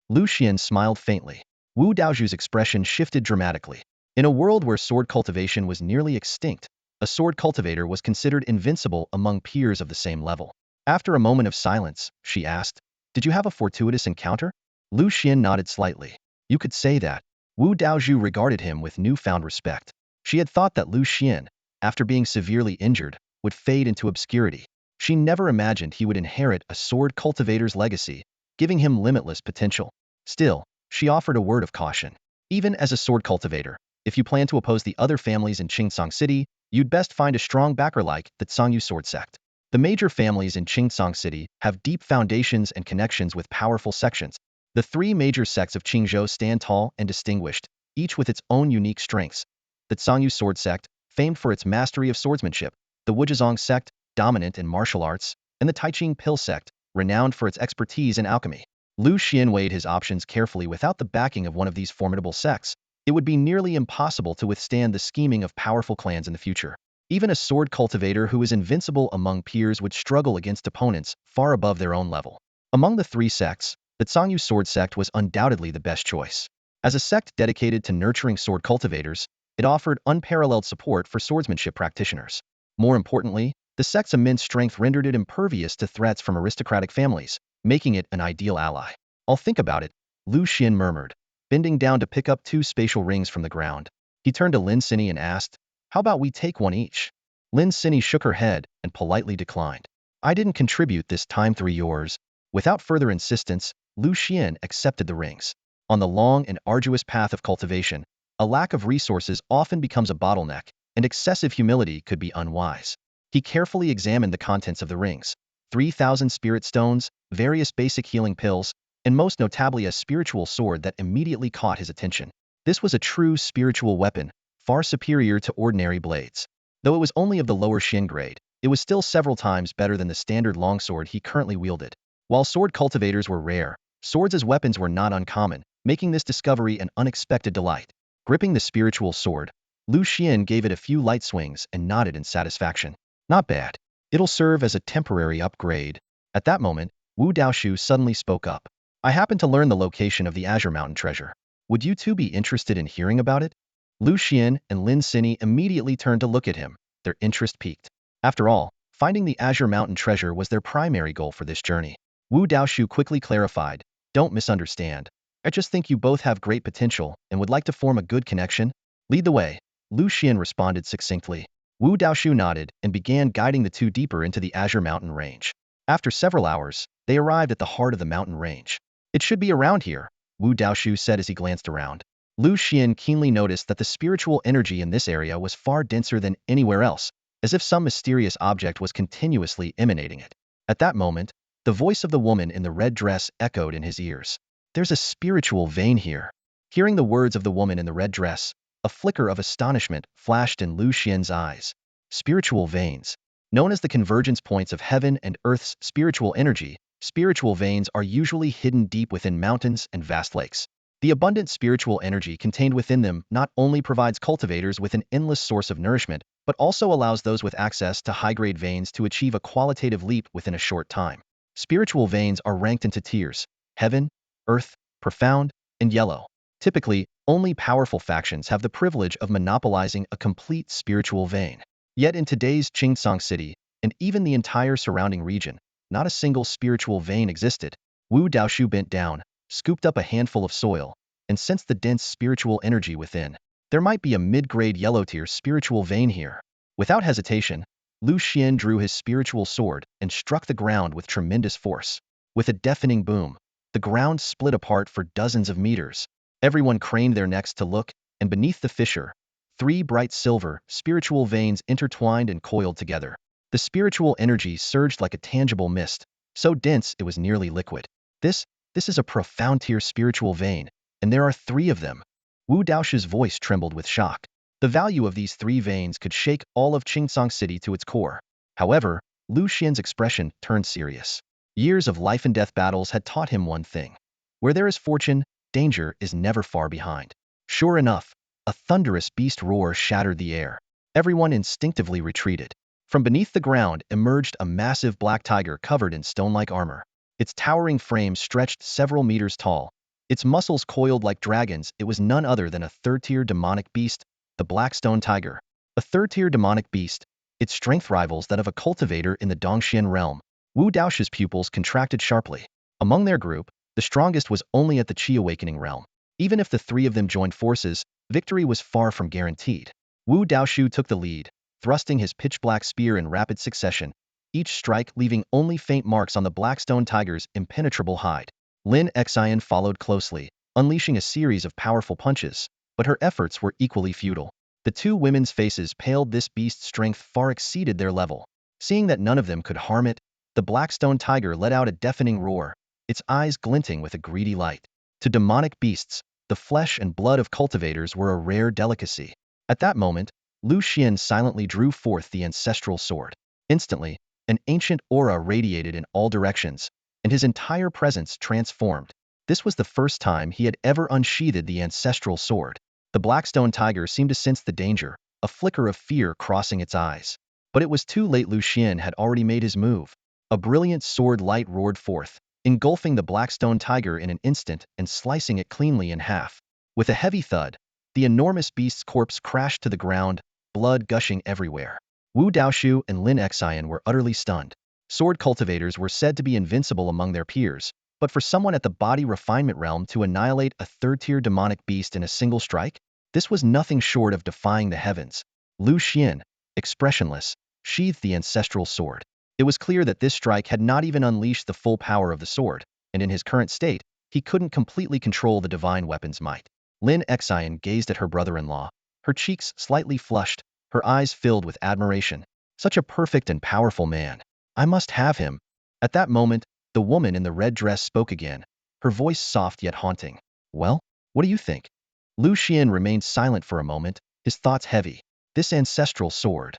Lu Xuan smiled faintly. Wu Daozhu's expression shifted dramatically. In a world where sword cultivation was nearly extinct, a sword cultivator was considered invincible among peers of the same level. After a moment of silence, she asked, did you have a fortuitous encounter? Lu Xuan nodded slightly. You could say that. Wu Daozhu regarded him with newfound respect. She had thought that Lu Xuan, after being severely injured, would fade into obscurity. She never imagined he would inherit a sword cultivator's legacy, giving him limitless potential. Still, she offered a word of caution. Even as a sword cultivator, if you plan to oppose the other families in Qingsong City, you'd best find a strong backer like the Zhongyu sword sect. The major families in Qingsong City have deep foundations and connections with powerful sections. The three major sects of Qingzhou stand tall and distinguished, each with its own unique strengths. The Zhongyu sword sect, famed for its mastery of swordsmanship, the Wuzhizong sect, dominant in martial arts, and the Taiqing Pil sect, renowned for its expertise in alchemy. Lu Xuan weighed his options carefully. Without the backing of one of these formidable sects, it would be nearly impossible to withstand the scheming of powerful clans in the future. Even a sword cultivator who is invincible among peers would struggle against opponents far above their own level. Among the three sects, the Zhongyu sword sect was undoubtedly the best choice. As a sect dedicated to nurturing sword cultivators, it offered unparalleled support for swordsmanship practitioners. More importantly, the sect's immense strength rendered it impervious to threats from aristocratic families, making it an ideal ally. I'll think about it, Lu Xuan murmured, bending down to pick up two spatial rings from the ground. He turned to Lin Sini and asked, how about we take one each? Lin Sini shook her head and politely declined. I didn't contribute this time, 3 yours. Without further insistence, Lu Xuan accepted the rings. On the long and arduous path of cultivation, a lack of resources often becomes a bottleneck, and excessive humility could be unwise. He carefully examined the contents of the rings: 3,000 spirit stones, various basic healing pills, and most notably a spiritual sword that immediately caught his attention. This was a true spiritual weapon, far superior to ordinary blades. Though it was only of the lower Xin grade, it was still several times better than the standard longsword he currently wielded. While sword cultivators were rare, swords as weapons were not uncommon, making this discovery an unexpected delight. Gripping the spiritual sword, Lu Xuan gave it a few light swings and nodded in satisfaction. Not bad. It'll serve as a temporary upgrade. At that moment, Wu Daoshu suddenly spoke up. I happen to learn the location of the Azure Mountain treasure. Would you two be interested in hearing about it? Lu Xuan and Lin Sini immediately turned to look at him, their interest piqued. After all, finding the Azure Mountain treasure was their primary goal for this journey. Wu Daoshu quickly clarified, don't misunderstand. I just think you both have great potential and would like to form a good connection. Lead the way. Lu Xuan responded succinctly. Wu Daoshu nodded and began guiding the two deeper into the Azure Mountain range. After several hours, they arrived at the heart of the mountain range. It should be around here, Wu Daoshu said as he glanced around. Lu Xuan keenly noticed that the spiritual energy in this area was far denser than anywhere else, as if some mysterious object was continuously emanating it. At that moment, the voice of the woman in the red dress echoed in his ears. There's a spiritual vein here. Hearing the words of the woman in the red dress, a flicker of astonishment flashed in Lu Xuan's eyes. Spiritual veins. Known as the convergence points of heaven and earth's spiritual energy, spiritual veins are usually hidden deep within mountains and vast lakes. The abundant spiritual energy contained within them not only provides cultivators with an endless source of nourishment, but also allows those with access to high-grade veins to achieve a qualitative leap within a short time. Spiritual veins are ranked into tiers: heaven, earth, profound, and yellow. Typically, only powerful factions have the privilege of monopolizing a complete spiritual vein. Yet in today's Qingsong city, and even the entire surrounding region, not a single spiritual vein existed. Wu Daoshu bent down, scooped up a handful of soil, and sensed the dense spiritual energy within. There might be a mid-grade yellow-tier spiritual vein here. Without hesitation, Lu Xuan drew his spiritual sword and struck the ground with tremendous force. With a deafening boom, the ground split apart for dozens of meters. Everyone craned their necks to look, and beneath the fissure, 3 bright silver, spiritual veins intertwined and coiled together. The spiritual energy surged like a tangible mist, so dense it was nearly liquid. This is a profound tier spiritual vein, and there are 3 of them. Wu Daoshu's voice trembled with shock. The value of these 3 veins could shake all of Qingsong City to its core. However, Lu Xuan's expression turned serious. Years of life-and-death battles had taught him one thing. Where there is fortune, danger is never far behind. Sure enough, a thunderous beast roar shattered the air. Everyone instinctively retreated. From beneath the ground emerged a massive black tiger covered in stone-like armor. Its towering frame stretched several meters tall. Its muscles coiled like dragons. It was none other than a third-tier demonic beast, the Black Stone Tiger. A third-tier demonic beast, its strength rivals that of a cultivator in the Dongxian realm. Wu Daoshu's pupils contracted sharply. Among their group, the strongest was only at the Qi Awakening realm. Even if the 3 of them joined forces, victory was far from guaranteed. Wu Daoshu took the lead, thrusting his pitch-black spear in rapid succession, each strike leaving only faint marks on the Blackstone Tiger's impenetrable hide. Lin Xian followed closely, unleashing a series of powerful punches, but her efforts were equally futile. The 2 women's faces paled. This beast's strength far exceeded their level. Seeing that none of them could harm it, the Blackstone Tiger let out a deafening roar, its eyes glinting with a greedy light. To demonic beasts, the flesh and blood of cultivators were a rare delicacy. At that moment, Lu Xuan silently drew forth the ancestral sword. Instantly, an ancient aura radiated in all directions, and his entire presence transformed. This was the first time he had ever unsheathed the ancestral sword. The Blackstone Tiger seemed to sense the danger, a flicker of fear crossing its eyes. But it was too late. Lu Xuan had already made his move. A brilliant sword light roared forth, engulfing the Blackstone Tiger in an instant and slicing it cleanly in half. With a heavy thud, the enormous beast's corpse crashed to the ground, blood gushing everywhere. Wu Daoshu and Lin Xian were utterly stunned. Sword cultivators were said to be invincible among their peers, but for someone at the body refinement realm to annihilate a third-tier demonic beast in a single strike, this was nothing short of defying the heavens. Lu Xuan, expressionless, sheathed the ancestral sword. It was clear that this strike had not even unleashed the full power of the sword, and in his current state, he couldn't completely control the divine weapon's might. Lin Xian gazed at her brother-in-law, her cheeks slightly flushed, her eyes filled with admiration. Such a perfect and powerful man. I must have him. At that moment, the woman in the red dress spoke again, her voice soft yet haunting. Well, what do you think? Lu Xuan remained silent for a moment, his thoughts heavy. This ancestral sword.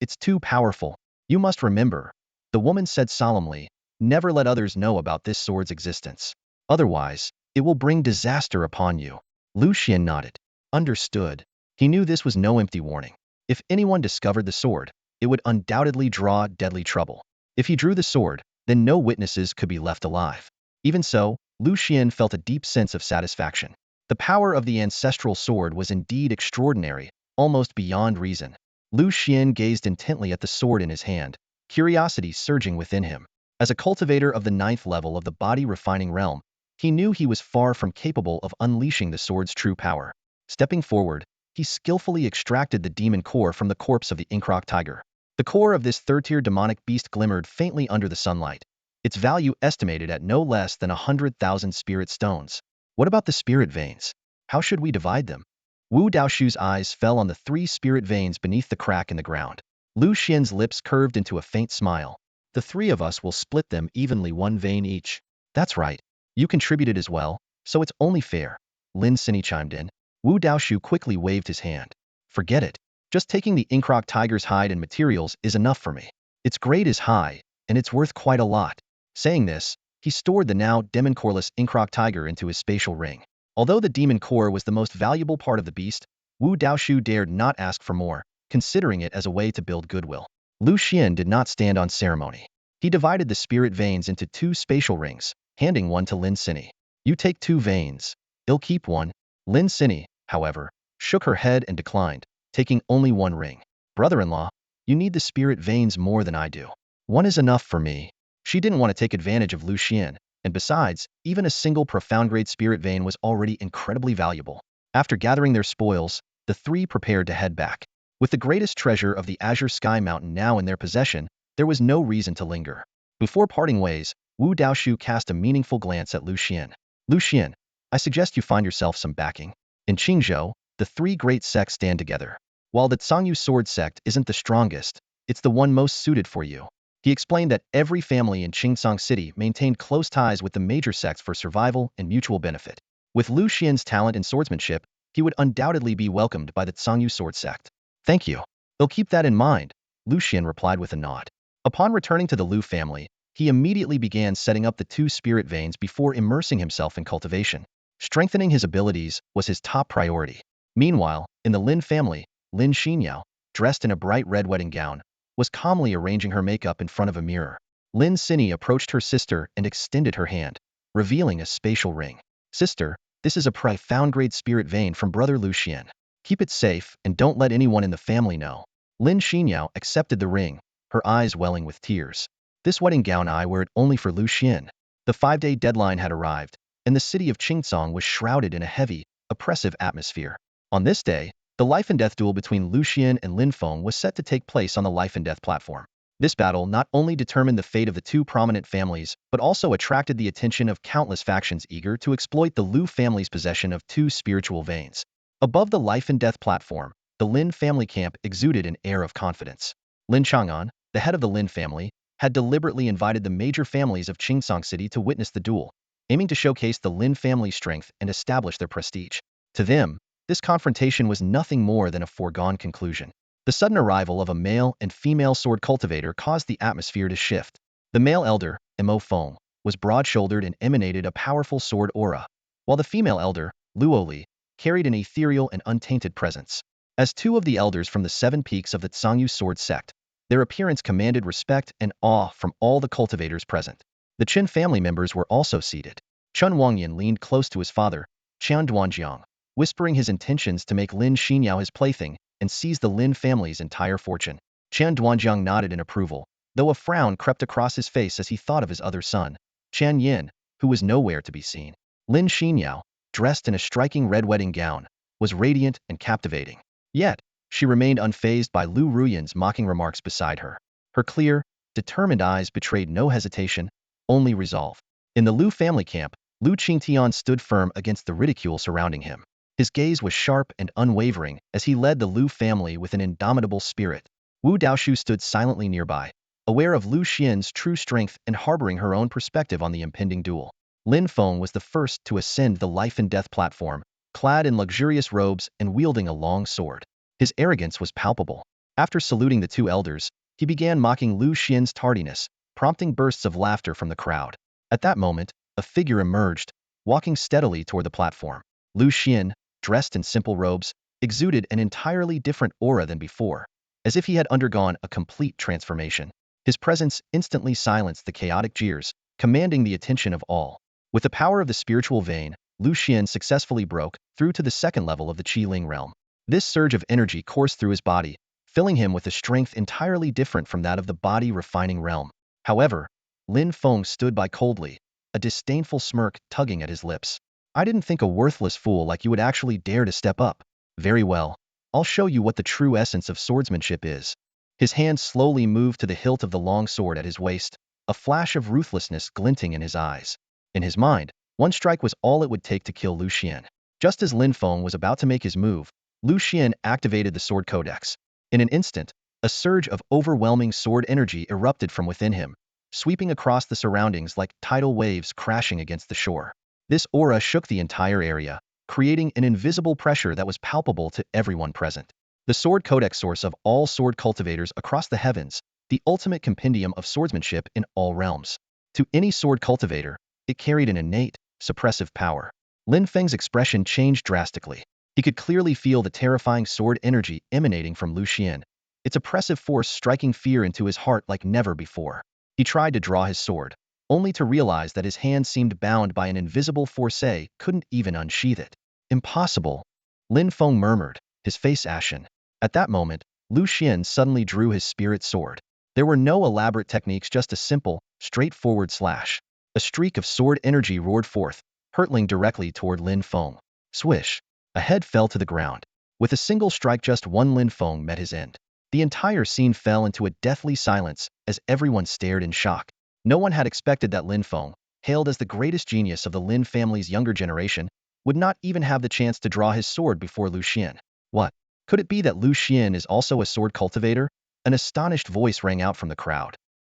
It's too powerful. You must remember, the woman said solemnly, never let others know about this sword's existence. Otherwise, it will bring disaster upon you. Lu Xuan nodded. Understood. He knew this was no empty warning. If anyone discovered the sword, it would undoubtedly draw deadly trouble. If he drew the sword, then no witnesses could be left alive. Even so, Lu Xuan felt a deep sense of satisfaction. The power of the ancestral sword was indeed extraordinary, almost beyond reason. Lu Xuan gazed intently at the sword in his hand, curiosity surging within him. As a cultivator of the 9th level of the body-refining realm, he knew he was far from capable of unleashing the sword's true power. Stepping forward, he skillfully extracted the demon core from the corpse of the Inkrock tiger. The core of this third-tier demonic beast glimmered faintly under the sunlight, its value estimated at no less than 100,000 spirit stones. What about the spirit veins? How should we divide them? Wu Daoshu's eyes fell on the 3 spirit veins beneath the crack in the ground. Lu Xian's lips curved into a faint smile. The 3 of us will split them evenly, 1 vein each. That's right. You contributed as well, so it's only fair. Lin Sini chimed in. Wu Daoshu quickly waved his hand. Forget it. Just taking the Inkrock tiger's hide and materials is enough for me. Its grade is high, and it's worth quite a lot. Saying this, he stored the now demon-coreless Inkrock tiger into his spatial ring. Although the demon core was the most valuable part of the beast, Wu Daoshu dared not ask for more, considering it as a way to build goodwill. Lu Xuan did not stand on ceremony. He divided the spirit veins into 2 spatial rings, handing one to Lin Sini. You take 2 veins. I'll keep one. Lin Sini, however, shook her head and declined, taking only 1 ring. Brother-in-law, you need the spirit veins more than I do. 1 is enough for me. She didn't want to take advantage of Lu Xuan, and besides, even a single profound-grade spirit vein was already incredibly valuable. After gathering their spoils, the 3 prepared to head back. With the greatest treasure of the Azure Sky Mountain now in their possession, there was no reason to linger. Before parting ways, Wu Daoshu cast a meaningful glance at Lu Xuan. Lu Xuan, I suggest you find yourself some backing. In Qingzhou, the 3 great sects stand together. While the Cangyu sword sect isn't the strongest, it's the one most suited for you. He explained that every family in Qingsong City maintained close ties with the major sects for survival and mutual benefit. With Lu Xian's talent in swordsmanship, he would undoubtedly be welcomed by the Cangyu sword sect. Thank you. I'll keep that in mind, Lu Xuan replied with a nod. Upon returning to the Lu family, he immediately began setting up the 2 spirit veins before immersing himself in cultivation. Strengthening his abilities was his top priority. Meanwhile, in the Lin family, Lin Xinyao, dressed in a bright red wedding gown, was calmly arranging her makeup in front of a mirror. Lin Sini approached her sister and extended her hand, revealing a spatial ring. Sister, this is a profound-grade spirit vein from brother Lu Xuan. Keep it safe and don't let anyone in the family know. Lin Xinyao accepted the ring, her eyes welling with tears. This wedding gown I wear it only for Lu Xuan. The 5-day deadline had arrived, and the city of Qingsong was shrouded in a heavy, oppressive atmosphere. On this day, the life and death duel between Lu Xuan and Lin Feng was set to take place on the life and death platform. This battle not only determined the fate of the 2 prominent families, but also attracted the attention of countless factions eager to exploit the Lu family's possession of 2 spiritual veins. Above the life and death platform, the Lin family camp exuded an air of confidence. Lin Chang'an, the head of the Lin family, had deliberately invited the major families of Qingsong City to witness the duel, aiming to showcase the Lin family's strength and establish their prestige. To them, this confrontation was nothing more than a foregone conclusion. The sudden arrival of a male and female sword cultivator caused the atmosphere to shift. The male elder, Mo Feng, was broad-shouldered and emanated a powerful sword aura, while the female elder, Lu Oli, carried an ethereal and untainted presence. As 2 of the elders from the 7 peaks of the Cangyu sword sect, their appearance commanded respect and awe from all the cultivators present. The Chen family members were also seated. Chun Wangyan leaned close to his father, Qian Duanjiang, whispering his intentions to make Lin Xinyao his plaything and seize the Lin family's entire fortune. Qian Duanjiang nodded in approval, though a frown crept across his face as he thought of his other son, Qian Yin, who was nowhere to be seen. Lin Xinyao, dressed in a striking red wedding gown, was radiant and captivating. Yet, she remained unfazed by Lu Ruyan's mocking remarks beside her. Her clear, determined eyes betrayed no hesitation, only resolve. In the Lu family camp, Lu Qingtian stood firm against the ridicule surrounding him. His gaze was sharp and unwavering as he led the Lu family with an indomitable spirit. Wu Daoshu stood silently nearby, aware of Lu Xian's true strength and harboring her own perspective on the impending duel. Lin Feng was the first to ascend the life and death platform, clad in luxurious robes and wielding a long sword. His arrogance was palpable. After saluting the two elders, he began mocking Lu Xian's tardiness, prompting bursts of laughter from the crowd. At that moment, a figure emerged, walking steadily toward the platform. Lu Xian, dressed in simple robes, exuded an entirely different aura than before, as if he had undergone a complete transformation. His presence instantly silenced the chaotic jeers, commanding the attention of all. With the power of the spiritual vein, Lu Xian successfully broke through to the second level of the Qi-Ling realm. This surge of energy coursed through his body, filling him with a strength entirely different from that of the body-refining realm. However, Lin Feng stood by coldly, a disdainful smirk tugging at his lips. I didn't think a worthless fool like you would actually dare to step up. Very well. I'll show you what the true essence of swordsmanship is. His hand slowly moved to the hilt of the long sword at his waist, a flash of ruthlessness glinting in his eyes. In his mind, one strike was all it would take to kill Lu Xian. Just as Lin Feng was about to make his move, Lu Xian activated the sword codex. In an instant, a surge of overwhelming sword energy erupted from within him, sweeping across the surroundings like tidal waves crashing against the shore. This aura shook the entire area, creating an invisible pressure that was palpable to everyone present. The sword codex, source of all sword cultivators across the heavens, the ultimate compendium of swordsmanship in all realms. To any sword cultivator, it carried an innate, suppressive power. Lin Feng's expression changed drastically. He could clearly feel the terrifying sword energy emanating from Lu Xian, its oppressive force striking fear into his heart like never before. He tried to draw his sword, only to realize that his hand seemed bound by an invisible force, couldn't even unsheath it. Impossible, Lin Feng murmured, his face ashen. At that moment, Lu Xian suddenly drew his spirit sword. There were no elaborate techniques, just a simple, straightforward slash. A streak of sword energy roared forth, hurtling directly toward Lin Feng. Swish! A head fell to the ground. With a single strike, just one, Lin Feng met his end. The entire scene fell into a deathly silence as everyone stared in shock. No one had expected that Lin Feng, hailed as the greatest genius of the Lin family's younger generation, would not even have the chance to draw his sword before Lu Xian. What? Could it be that Lu Xian is also a sword cultivator? An astonished voice rang out from the crowd.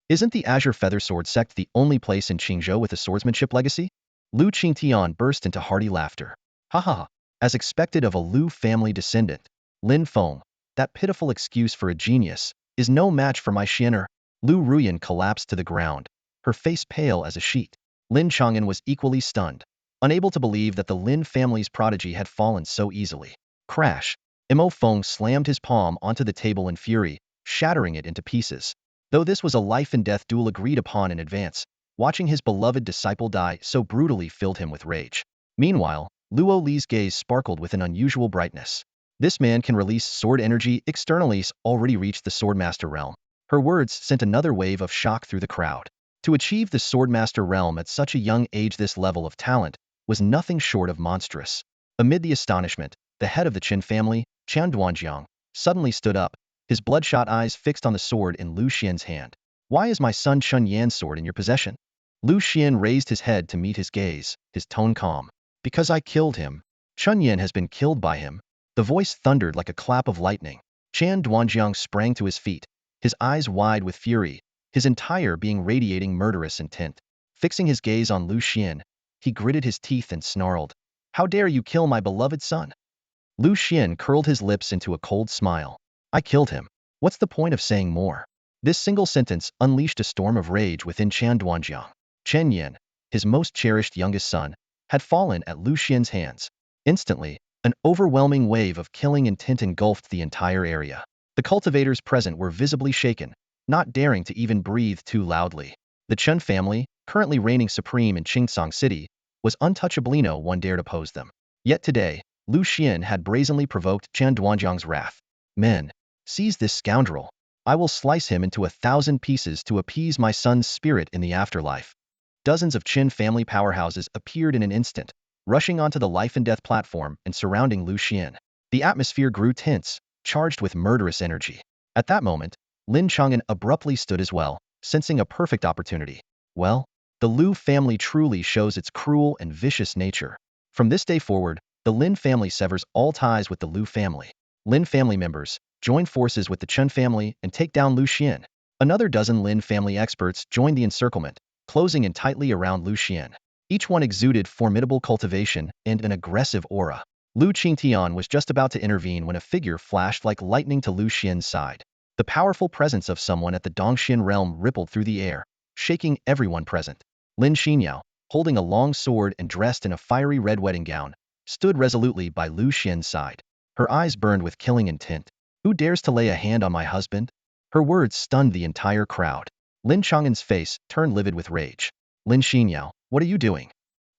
Isn't the Azure Feather Sword sect the only place in Qingzhou with a swordsmanship legacy? Lu Qingtian burst into hearty laughter. Ha ha ha. As expected of a Lu family descendant, Lin Feng, that pitiful excuse for a genius, is no match for my Xianer. Lu Ruyan collapsed to the ground, her face pale as a sheet. Lin Chang'an was equally stunned, unable to believe that the Lin family's prodigy had fallen so easily. Crash! Mo Feng slammed his palm onto the table in fury, shattering it into pieces. Though this was a life-and-death duel agreed upon in advance, watching his beloved disciple die so brutally filled him with rage. Meanwhile, Luo Li's gaze sparkled with an unusual brightness. This man can release sword energy externally. Already reached the Swordmaster realm. Her words sent another wave of shock through the crowd. To achieve the Swordmaster realm at such a young age, this level of talent was nothing short of monstrous. Amid the astonishment, the head of the Qin family, Qian Duanjiang, suddenly stood up, his bloodshot eyes fixed on the sword in Lu Xian's hand. Why is my son Chun Yan's sword in your possession? Lu Xian raised his head to meet his gaze, his tone calm. Because I killed him. Chun Yan has been killed by him. The voice thundered like a clap of lightning. Qian Duanjiang sprang to his feet, his eyes wide with fury, his entire being radiating murderous intent. Fixing his gaze on Lu Xian, he gritted his teeth and snarled. How dare you kill my beloved son? Lu Xian curled his lips into a cold smile. I killed him. What's the point of saying more? This single sentence unleashed a storm of rage within Qian Duanjiang. Chen Yan, his most cherished youngest son, had fallen at Lu Xian's hands. Instantly, an overwhelming wave of killing intent engulfed the entire area. The cultivators present were visibly shaken, not daring to even breathe too loudly. The Chen family, currently reigning supreme in Qingsong City, was untouchable. No one dared oppose them. Yet today, Lu Xian had brazenly provoked Qian Duanjiang's wrath. Men, seize this scoundrel. I will slice him into 1,000 pieces to appease my son's spirit in the afterlife. Dozens of Qin family powerhouses appeared in an instant, rushing onto the life and death platform and surrounding Lu Xian. The atmosphere grew tense, charged with murderous energy. At that moment, Lin Chang'an abruptly stood as well, sensing a perfect opportunity. Well, the Lu family truly shows its cruel and vicious nature. From this day forward, the Lin family severs all ties with the Lu family. Lin family members join forces with the Chen family and take down Lu Xuan. Another dozen Lin family experts joined the encirclement, closing in tightly around Lu Xuan. Each one exuded formidable cultivation and an aggressive aura. Lu Qingtian was just about to intervene when a figure flashed like lightning to Lu Xian's side. The powerful presence of someone at the Dongxian realm rippled through the air, shaking everyone present. Lin Xinyao, holding a long sword and dressed in a fiery red wedding gown, stood resolutely by Lu Xian's side. Her eyes burned with killing intent. Who dares to lay a hand on my husband? Her words stunned the entire crowd. Lin Chang'an's face turned livid with rage. Lin Xinyao, what are you doing?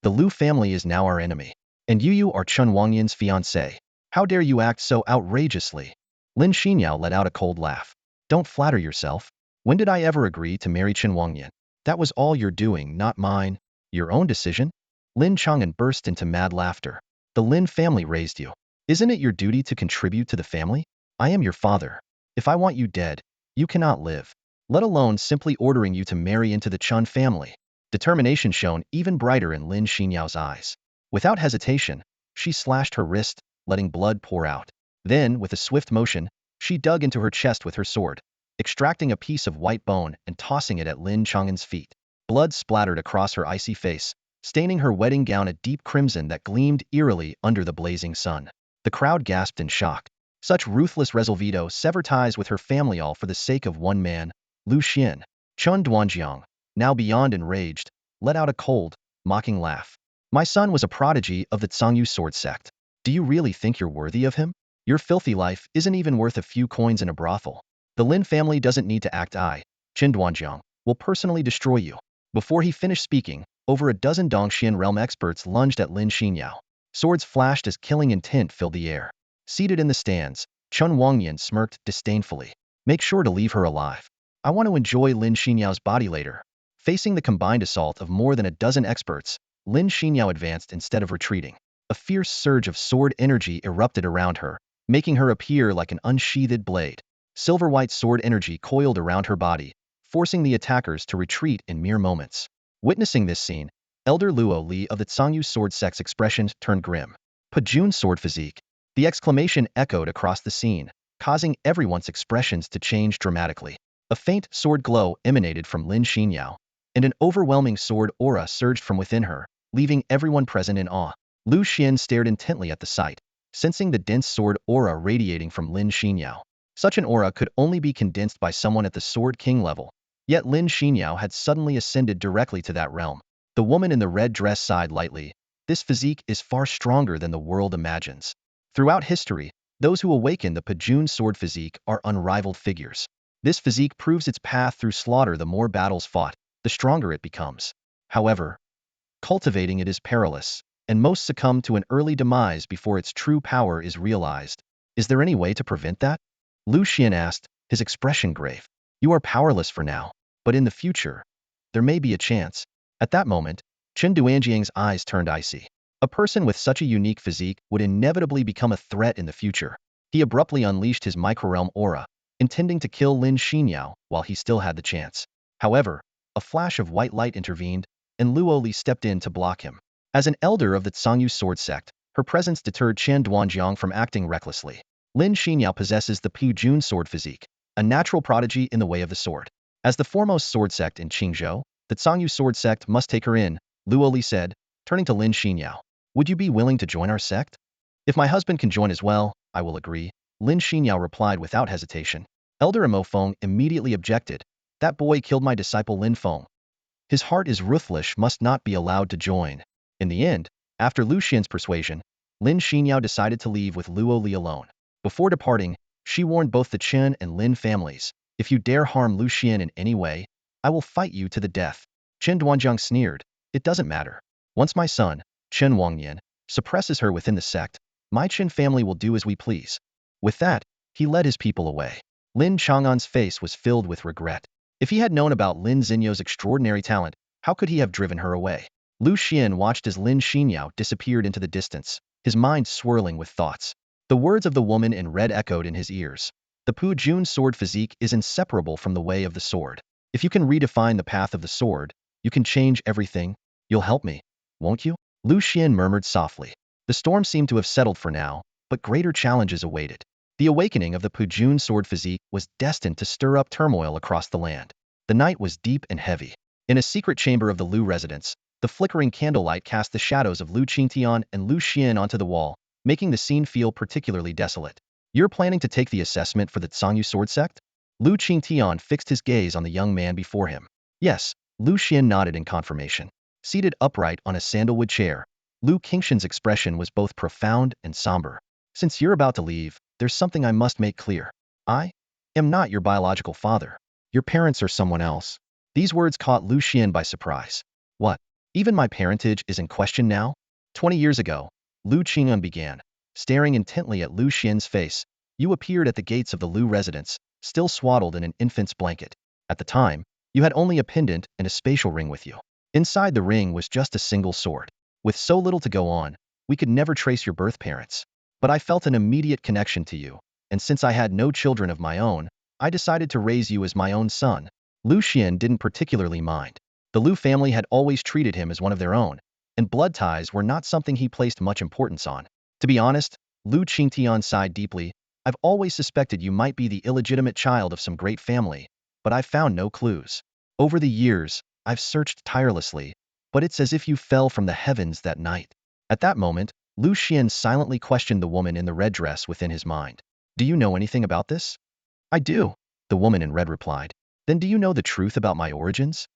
The Lu family is now our enemy. And you are Chen Wangyan's fiancé. How dare you act so outrageously? Lin Xinyao let out a cold laugh. Don't flatter yourself. When did I ever agree to marry Chen Wangyan? That was all your doing, not mine. Your own decision? Lin Chang'an burst into mad laughter. The Lin family raised you. Isn't it your duty to contribute to the family? I am your father. If I want you dead, you cannot live. Let alone simply ordering you to marry into the Chen family. Determination shone even brighter in Lin Xinyao's eyes. Without hesitation, she slashed her wrist, letting blood pour out. Then, with a swift motion, she dug into her chest with her sword, extracting a piece of white bone and tossing it at Lin Chang'an's feet. Blood splattered across her icy face, staining her wedding gown a deep crimson that gleamed eerily under the blazing sun. The crowd gasped in shock. Such ruthless resolvedo sever ties with her family all for the sake of one man, Lu Xian. Chun Duanjiang, now beyond enraged, let out a cold, mocking laugh. My son was a prodigy of the Zhangyu sword sect. Do you really think you're worthy of him? Your filthy life isn't even worth a few coins in a brothel. The Lin family doesn't need to act. Qin Duanjiang, will personally destroy you. Before he finished speaking, over a dozen Dongxian realm experts lunged at Lin Xinyao. Swords flashed as killing intent filled the air. Seated in the stands, Chen Wangyan smirked disdainfully. Make sure to leave her alive. I want to enjoy Lin Xinyao's body later. Facing the combined assault of more than a dozen experts, Lin Xinyao advanced instead of retreating. A fierce surge of sword energy erupted around her, making her appear like an unsheathed blade. Silver-white sword energy coiled around her body, forcing the attackers to retreat in mere moments. Witnessing this scene, Elder Luo Li of the Zhangyu sword sect's expression turned grim. Pajun sword physique. The exclamation echoed across the scene, causing everyone's expressions to change dramatically. A faint sword glow emanated from Lin Xinyao, and an overwhelming sword aura surged from within her, leaving everyone present in awe. Lu Xian stared intently at the sight, sensing the dense sword aura radiating from Lin Xinyao. Such an aura could only be condensed by someone at the Sword King level, yet Lin Xinyao had suddenly ascended directly to that realm. The woman in the red dress sighed lightly. This physique is far stronger than the world imagines. Throughout history, those who awaken the Pajun sword physique are unrivaled figures. This physique proves its path through slaughter. The more battles fought, the stronger it becomes. However, cultivating it is perilous, and most succumb to an early demise before its true power is realized. Is there any way to prevent that? Lu Xian asked, his expression grave. You are powerless for now, but in the future, there may be a chance. At that moment, Chen Duanjiang's eyes turned icy. A person with such a unique physique would inevitably become a threat in the future. He abruptly unleashed his microrealm aura, intending to kill Lin Xinyao while he still had the chance. However, a flash of white light intervened, and Luo Li stepped in to block him. As an elder of the Zhangyu sword sect, her presence deterred Chen Duanjiang from acting recklessly. Lin Xinyao possesses the Pujun sword physique, a natural prodigy in the way of the sword. As the foremost sword sect in Qingzhou, the Zhangyu sword sect must take her in, Luo Li said, turning to Lin Xinyao. Would you be willing to join our sect? If my husband can join as well, I will agree, Lin Xinyao replied without hesitation. Elder Mo Feng immediately objected. That boy killed my disciple Lin Feng. His heart is ruthless, must not be allowed to join. In the end, after Lu Xian's persuasion, Lin Xinyao decided to leave with Luo Li alone. Before departing, she warned both the Chen and Lin families, if you dare harm Lu Xian in any way, I will fight you to the death. Chen Duanjiang sneered, it doesn't matter. Once my son, Chen Wangyan, suppresses her within the sect, my Chen family will do as we please. With that, he led his people away. Lin Chang'an's face was filled with regret. If he had known about Lin Xinyo's extraordinary talent, how could he have driven her away? Lu Xian watched as Lin Xinyao disappeared into the distance, his mind swirling with thoughts. The words of the woman in red echoed in his ears. The Pujun sword physique is inseparable from the way of the sword. If you can redefine the path of the sword, you can change everything. You'll help me, won't you? Lu Xuan murmured softly. The storm seemed to have settled for now, but greater challenges awaited. The awakening of the Pujun sword physique was destined to stir up turmoil across the land. The night was deep and heavy. In a secret chamber of the Lu residence, the flickering candlelight cast the shadows of Lu Qingtian and Lu Xian onto the wall, making the scene feel particularly desolate. You're planning to take the assessment for the Tsangyu sword sect? Lu Qingtian fixed his gaze on the young man before him. Yes, Lu Xian nodded in confirmation. Seated upright on a sandalwood chair, Lu Qingshan's expression was both profound and somber. Since you're about to leave, there's something I must make clear. I am not your biological father. Your parents are someone else. These words caught Lu Xian by surprise. What? Even my parentage is in question now? 20 years ago, Lu Qingyun began, staring intently at Lu Xian's face. You appeared at the gates of the Lu residence, still swaddled in an infant's blanket. At the time, you had only a pendant and a spatial ring with you. Inside the ring was just a single sword. With so little to go on, we could never trace your birth parents. But I felt an immediate connection to you, and since I had no children of my own, I decided to raise you as my own son. Lu Xian didn't particularly mind. The Lu family had always treated him as one of their own, and blood ties were not something he placed much importance on. To be honest, Lu Qingtian sighed deeply. I've always suspected you might be the illegitimate child of some great family, but I've found no clues. Over the years, I've searched tirelessly, but it's as if you fell from the heavens that night. At that moment, Lu Xian silently questioned the woman in the red dress within his mind. Do you know anything about this? I do, the woman in red replied. Then do you know the truth about my origins?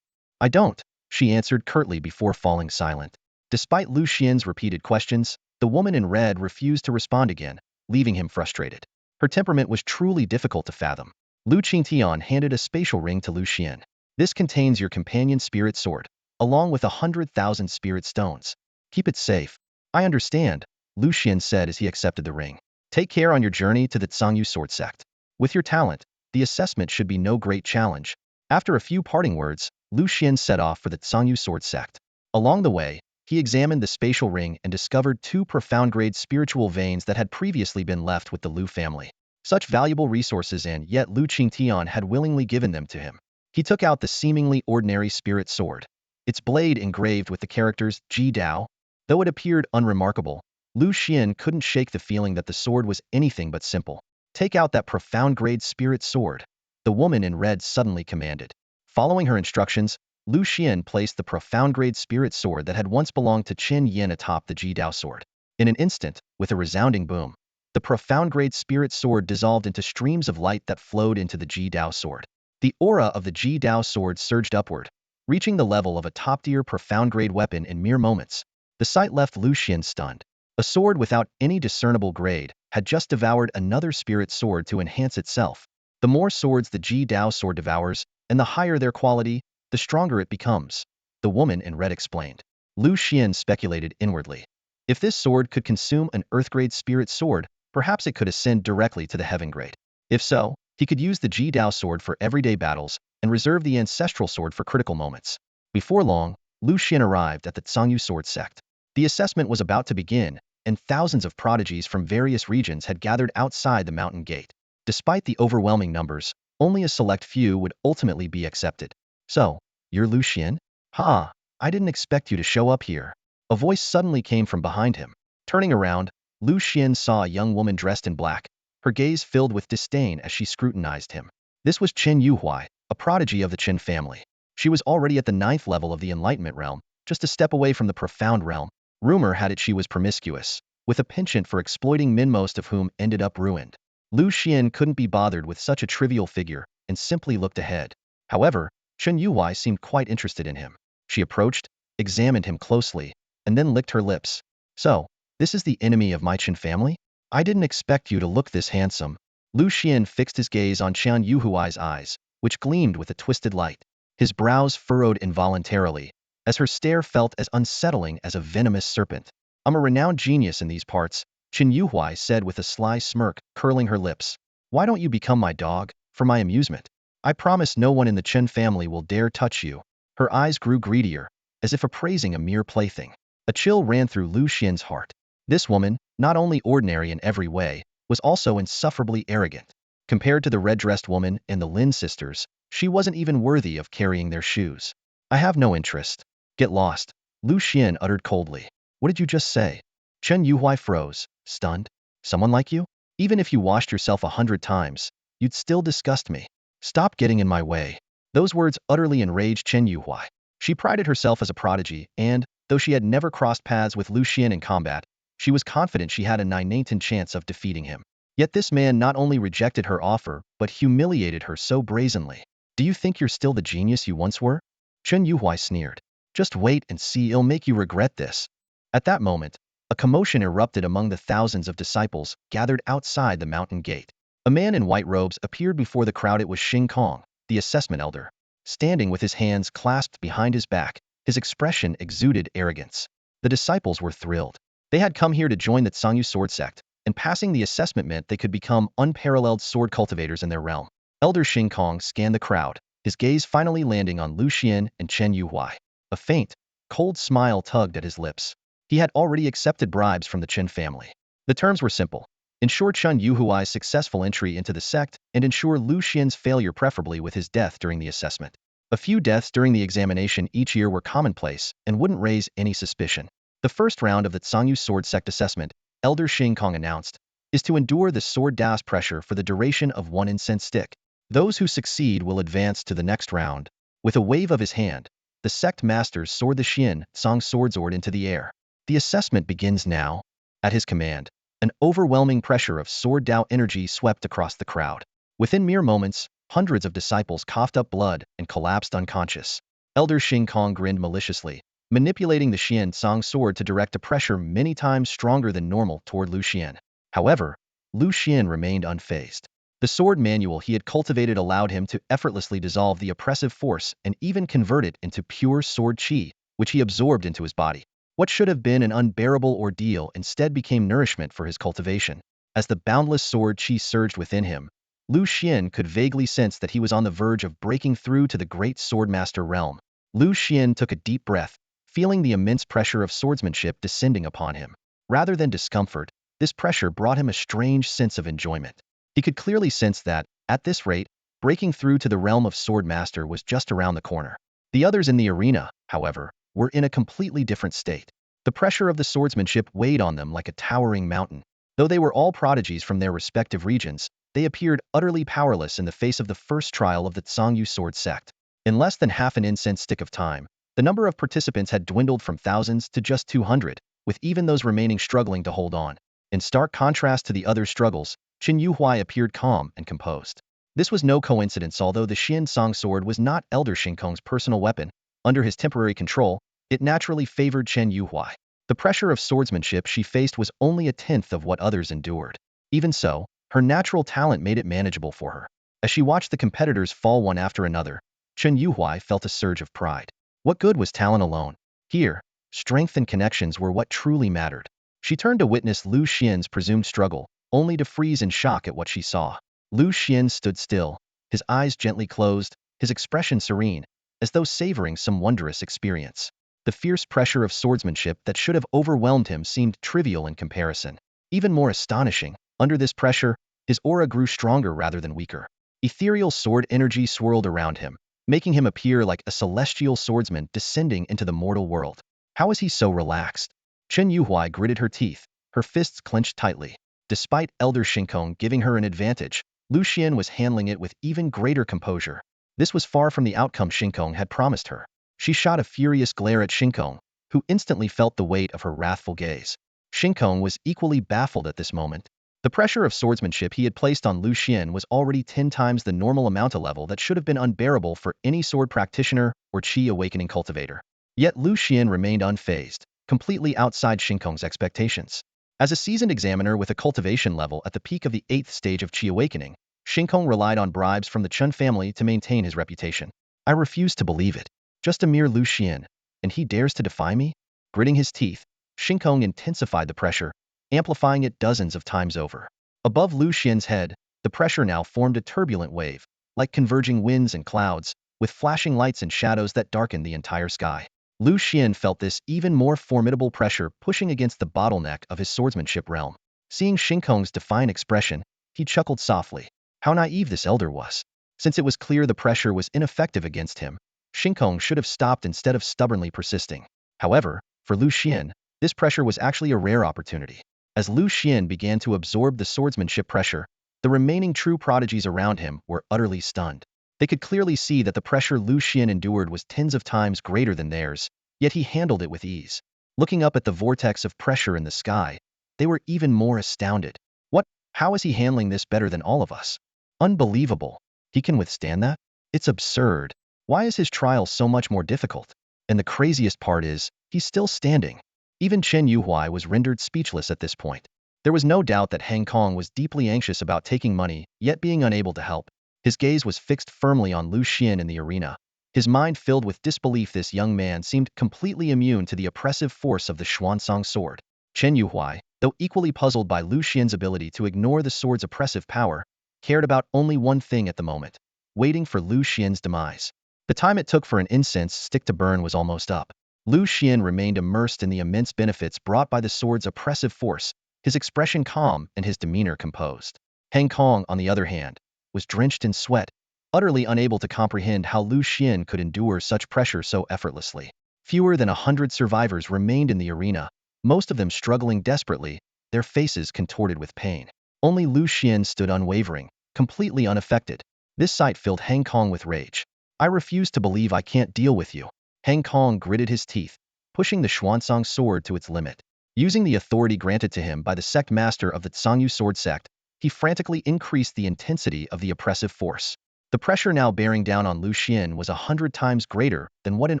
I don't, she answered curtly before falling silent. Despite Lu Xian's repeated questions, the woman in red refused to respond again, leaving him frustrated. Her temperament was truly difficult to fathom. Lu Qingtian handed a spatial ring to Lu Xian. This contains your companion spirit sword, along with 100,000 spirit stones. Keep it safe. I understand, Lu Xian said as he accepted the ring. Take care on your journey to the Tsangyu sword sect. With your talent, the assessment should be no great challenge. After a few parting words, Lu Xian set off for the Tsangyu sword sect. Along the way, he examined the spatial ring and discovered 2 profound-grade spiritual veins that had previously been left with the Lu family. Such valuable resources, and yet Lu Qingtian had willingly given them to him. He took out the seemingly ordinary spirit sword, its blade engraved with the characters Ji Dao. Though it appeared unremarkable, Lu Xian couldn't shake the feeling that the sword was anything but simple. Take out that profound-grade spirit sword, the woman in red suddenly commanded. Following her instructions, Lu Xian placed the profound-grade spirit sword that had once belonged to Qin Yin atop the Ji Dao sword. In an instant, with a resounding boom, the profound-grade spirit sword dissolved into streams of light that flowed into the Ji Dao sword. The aura of the Ji Dao sword surged upward, reaching the level of a top-tier profound-grade weapon in mere moments. The sight left Lu Xian stunned. A sword without any discernible grade had just devoured another spirit sword to enhance itself. The more swords the Ji Dao sword devours, and the higher their quality, the stronger it becomes, the woman in red explained. Lu Xian speculated inwardly. If this sword could consume an earth-grade spirit sword, perhaps it could ascend directly to the heaven grade. If so, he could use the Ji Dao sword for everyday battles and reserve the ancestral sword for critical moments. Before long, Lu Xian arrived at the Tsangyu sword sect. The assessment was about to begin, and thousands of prodigies from various regions had gathered outside the mountain gate. Despite the overwhelming numbers, only a select few would ultimately be accepted. So, you're Lu Xian? Ha! I didn't expect you to show up here. A voice suddenly came from behind him. Turning around, Lu Xian saw a young woman dressed in black, her gaze filled with disdain as she scrutinized him. This was Chen Yuhuai, a prodigy of the Qin family. She was already at the 9th level of the enlightenment realm, just a step away from the profound realm. Rumor had it she was promiscuous, with a penchant for exploiting men, most of whom ended up ruined. Lu Xian couldn't be bothered with such a trivial figure and simply looked ahead. However, Chen Yuhuai seemed quite interested in him. She approached, examined him closely, and then licked her lips. So, this is the enemy of my Qin family? I didn't expect you to look this handsome. Lu Xian fixed his gaze on Chen Yuhuai's eyes, which gleamed with a twisted light. His brows furrowed involuntarily, as her stare felt as unsettling as a venomous serpent. I'm a renowned genius in these parts, Chen Yuhuai said with a sly smirk, curling her lips. Why don't you become my dog, for my amusement? I promise no one in the Chen family will dare touch you. Her eyes grew greedier, as if appraising a mere plaything. A chill ran through Lu Xian's heart. This woman, not only ordinary in every way, was also insufferably arrogant. Compared to the red-dressed woman and the Lin sisters, She wasn't even worthy of carrying their shoes. I have no interest. Get lost. Lu Xuan uttered coldly. What did you just say? Chen Yuhui froze, stunned. Someone like you? Even if you washed yourself 100 times, you'd still disgust me. Stop getting in my way. Those words utterly enraged Chen Yuhui. She prided herself as a prodigy, and, though she had never crossed paths with Lu Xuan in combat, she was confident she had a 9/10 chance of defeating him. Yet this man not only rejected her offer, but humiliated her so brazenly. Do you think you're still the genius you once were? Chen Yuhui sneered. Just wait and see, it'll make you regret this. At that moment, a commotion erupted among the thousands of disciples gathered outside the mountain gate. A man in white robes appeared before the crowd. It was Xing Kong, the assessment elder. Standing with his hands clasped behind his back, his expression exuded arrogance. The disciples were thrilled. They had come here to join the Tsangyu sword sect, and passing the assessment meant they could become unparalleled sword cultivators in their realm. Elder Xing Kong scanned the crowd, his gaze finally landing on Lu Xuan and Chen Yuhui. A faint, cold smile tugged at his lips. He had already accepted bribes from the Chen family. The terms were simple. Ensure Chen Yuhui's successful entry into the sect, and ensure Lu Xian's failure, preferably with his death during the assessment. A few deaths during the examination each year were commonplace and wouldn't raise any suspicion. The first round of the Tsangyu sword sect assessment, Elder Xing Kong announced, is to endure the sword dance pressure for the duration of one incense stick. Those who succeed will advance to the next round. With a wave of his hand, the sect masters soared the Xian Tsang swordsword into the air. The assessment begins now. At his command, an overwhelming pressure of sword Dao energy swept across the crowd. Within mere moments, hundreds of disciples coughed up blood and collapsed unconscious. Elder Xing Kong grinned maliciously, manipulating the Xian Tsang sword to direct a pressure many times stronger than normal toward Lu Xuan. However, Lu Xuan remained unfazed. The sword manual he had cultivated allowed him to effortlessly dissolve the oppressive force and even convert it into pure sword qi, which he absorbed into his body. What should have been an unbearable ordeal instead became nourishment for his cultivation. As the boundless sword qi surged within him, Lu Xuan could vaguely sense that he was on the verge of breaking through to the great swordmaster realm. Lu Xuan took a deep breath, feeling the immense pressure of swordsmanship descending upon him. Rather than discomfort, this pressure brought him a strange sense of enjoyment. He could clearly sense that, at this rate, breaking through to the realm of swordmaster was just around the corner. The others in the arena, however, were in a completely different state. The pressure of the swordsmanship weighed on them like a towering mountain. Though they were all prodigies from their respective regions, they appeared utterly powerless in the face of the first trial of the Tsangyu sword sect. In less than half an incense stick of time, the number of participants had dwindled from thousands to just 200, with even those remaining struggling to hold on. In stark contrast to the other struggles, Chen Yuhui appeared calm and composed. This was no coincidence. Although the Xian Tsang sword was not Elder Xing Kong's personal weapon, under his temporary control, it naturally favored Chen Yuhui. The pressure of swordsmanship she faced was only a tenth of what others endured. Even so, her natural talent made it manageable for her. As she watched the competitors fall one after another, Chen Yuhui felt a surge of pride. What good was talent alone? Here, strength and connections were what truly mattered. She turned to witness Lu Xian's presumed struggle, only to freeze in shock at what she saw. Lu Xuan stood still, his eyes gently closed, his expression serene, as though savoring some wondrous experience. The fierce pressure of swordsmanship that should have overwhelmed him seemed trivial in comparison. Even more astonishing, under this pressure, his aura grew stronger rather than weaker. Ethereal sword energy swirled around him, making him appear like a celestial swordsman descending into the mortal world. How was he so relaxed? Chen Yuhui gritted her teeth, her fists clenched tightly. Despite Elder Xing Kong giving her an advantage, Lu Xuan was handling it with even greater composure. This was far from the outcome Xing Kong had promised her. She shot a furious glare at Xing Kong, who instantly felt the weight of her wrathful gaze. Xing Kong was equally baffled at this moment. The pressure of swordsmanship he had placed on Lu Xuan was already 10 times the normal amount, a level that should have been unbearable for any sword practitioner or qi awakening cultivator. Yet Lu Xuan remained unfazed, completely outside Xing Kong's expectations. As a seasoned examiner with a cultivation level at the peak of the 8th stage of qi awakening, Xing Kong relied on bribes from the Chen family to maintain his reputation. I refuse to believe it. Just a mere Lu Xuan, and he dares to defy me? Gritting his teeth, Xing Kong intensified the pressure, amplifying it dozens of times over. Above Lu Xian's head, the pressure now formed a turbulent wave, like converging winds and clouds, with flashing lights and shadows that darkened the entire sky. Lu Xuan felt this even more formidable pressure pushing against the bottleneck of his swordsmanship realm. Seeing Xing Kong's defiant expression, he chuckled softly. How naive this elder was. Since it was clear the pressure was ineffective against him, Xingkong should have stopped instead of stubbornly persisting. However, for Lu Xuan, this pressure was actually a rare opportunity. As Lu Xuan began to absorb the swordsmanship pressure, the remaining true prodigies around him were utterly stunned. They could clearly see that the pressure Lu Xuan endured was tens of times greater than theirs, yet he handled it with ease. Looking up at the vortex of pressure in the sky, they were even more astounded. What? How is he handling this better than all of us? Unbelievable. He can withstand that? It's absurd. Why is his trial so much more difficult? And the craziest part is, he's still standing. Even Chen Yuhuai was rendered speechless at this point. There was no doubt that Hang Kong was deeply anxious about taking money, yet being unable to help. His gaze was fixed firmly on Lu Xuan in the arena. His mind filled with disbelief. This young man seemed completely immune to the oppressive force of the Xuansong sword. Chen Yuhuai, though equally puzzled by Lu Xuan's ability to ignore the sword's oppressive power, cared about only one thing at the moment: waiting for Lu Xuan's demise. The time it took for an incense stick to burn was almost up. Lu Xuan remained immersed in the immense benefits brought by the sword's oppressive force, his expression calm and his demeanor composed. Hang Kong, on the other hand, was drenched in sweat, utterly unable to comprehend how Lu Xuan could endure such pressure so effortlessly. Fewer than 100 survivors remained in the arena, most of them struggling desperately, their faces contorted with pain. Only Lu Xuan stood unwavering, completely unaffected. This sight filled Hang Kong with rage. I refuse to believe I can't deal with you. Hang Kong gritted his teeth, pushing the Xuansong sword to its limit. Using the authority granted to him by the sect master of the Tsangyu sword sect, he frantically increased the intensity of the oppressive force. The pressure now bearing down on Lu Xuan was 100 times greater than what an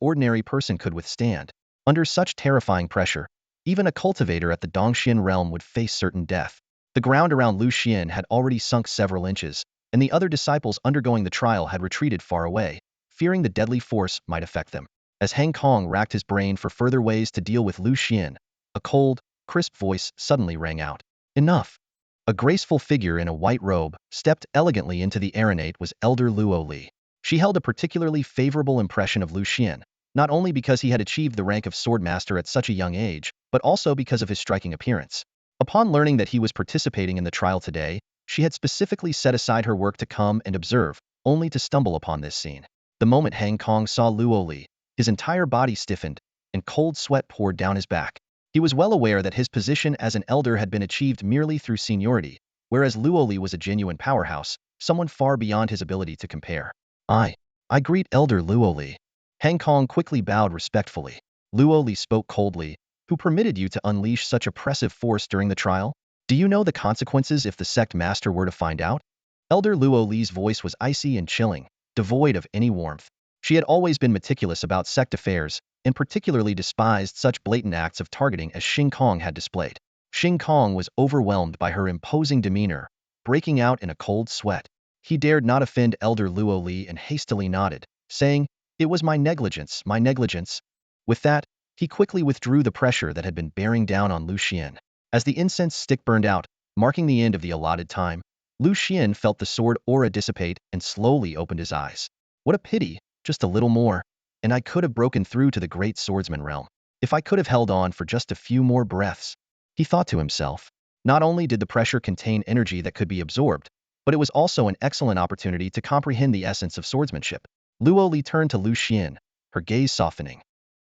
ordinary person could withstand. Under such terrifying pressure, even a cultivator at the Dongxian realm would face certain death. The ground around Lu Xuan had already sunk several inches, and the other disciples undergoing the trial had retreated far away, fearing the deadly force might affect them. As Hang Kong racked his brain for further ways to deal with Lu Xuan, a cold, crisp voice suddenly rang out. Enough! A graceful figure in a white robe stepped elegantly into the arenate was Elder Luo Li. She held a particularly favorable impression of Lu Xuan, not only because he had achieved the rank of swordmaster at such a young age, but also because of his striking appearance. Upon learning that he was participating in the trial today, she had specifically set aside her work to come and observe, only to stumble upon this scene. The moment Hang Kong saw Luo Li, his entire body stiffened, and cold sweat poured down his back. He was well aware that his position as an elder had been achieved merely through seniority, whereas Luo Li was a genuine powerhouse, someone far beyond his ability to compare. I greet Elder Luo Li. Hang Kong quickly bowed respectfully. Luo Li spoke coldly. Who permitted you to unleash such oppressive force during the trial? Do you know the consequences if the sect master were to find out? Elder Luo Li's voice was icy and chilling, devoid of any warmth. She had always been meticulous about sect affairs, and particularly despised such blatant acts of targeting as Xing Kong had displayed. Xing Kong was overwhelmed by her imposing demeanor, breaking out in a cold sweat. He dared not offend Elder Luo Li and hastily nodded, saying, "It was my negligence, my negligence." With that, he quickly withdrew the pressure that had been bearing down on Lu Xuan. As the incense stick burned out, marking the end of the allotted time, Lu Xuan felt the sword aura dissipate and slowly opened his eyes. What a pity, just a little more, and I could have broken through to the great swordsman realm. If I could have held on for just a few more breaths, he thought to himself. Not only did the pressure contain energy that could be absorbed, but it was also an excellent opportunity to comprehend the essence of swordsmanship. Luo Li turned to Lu Xuan, her gaze softening.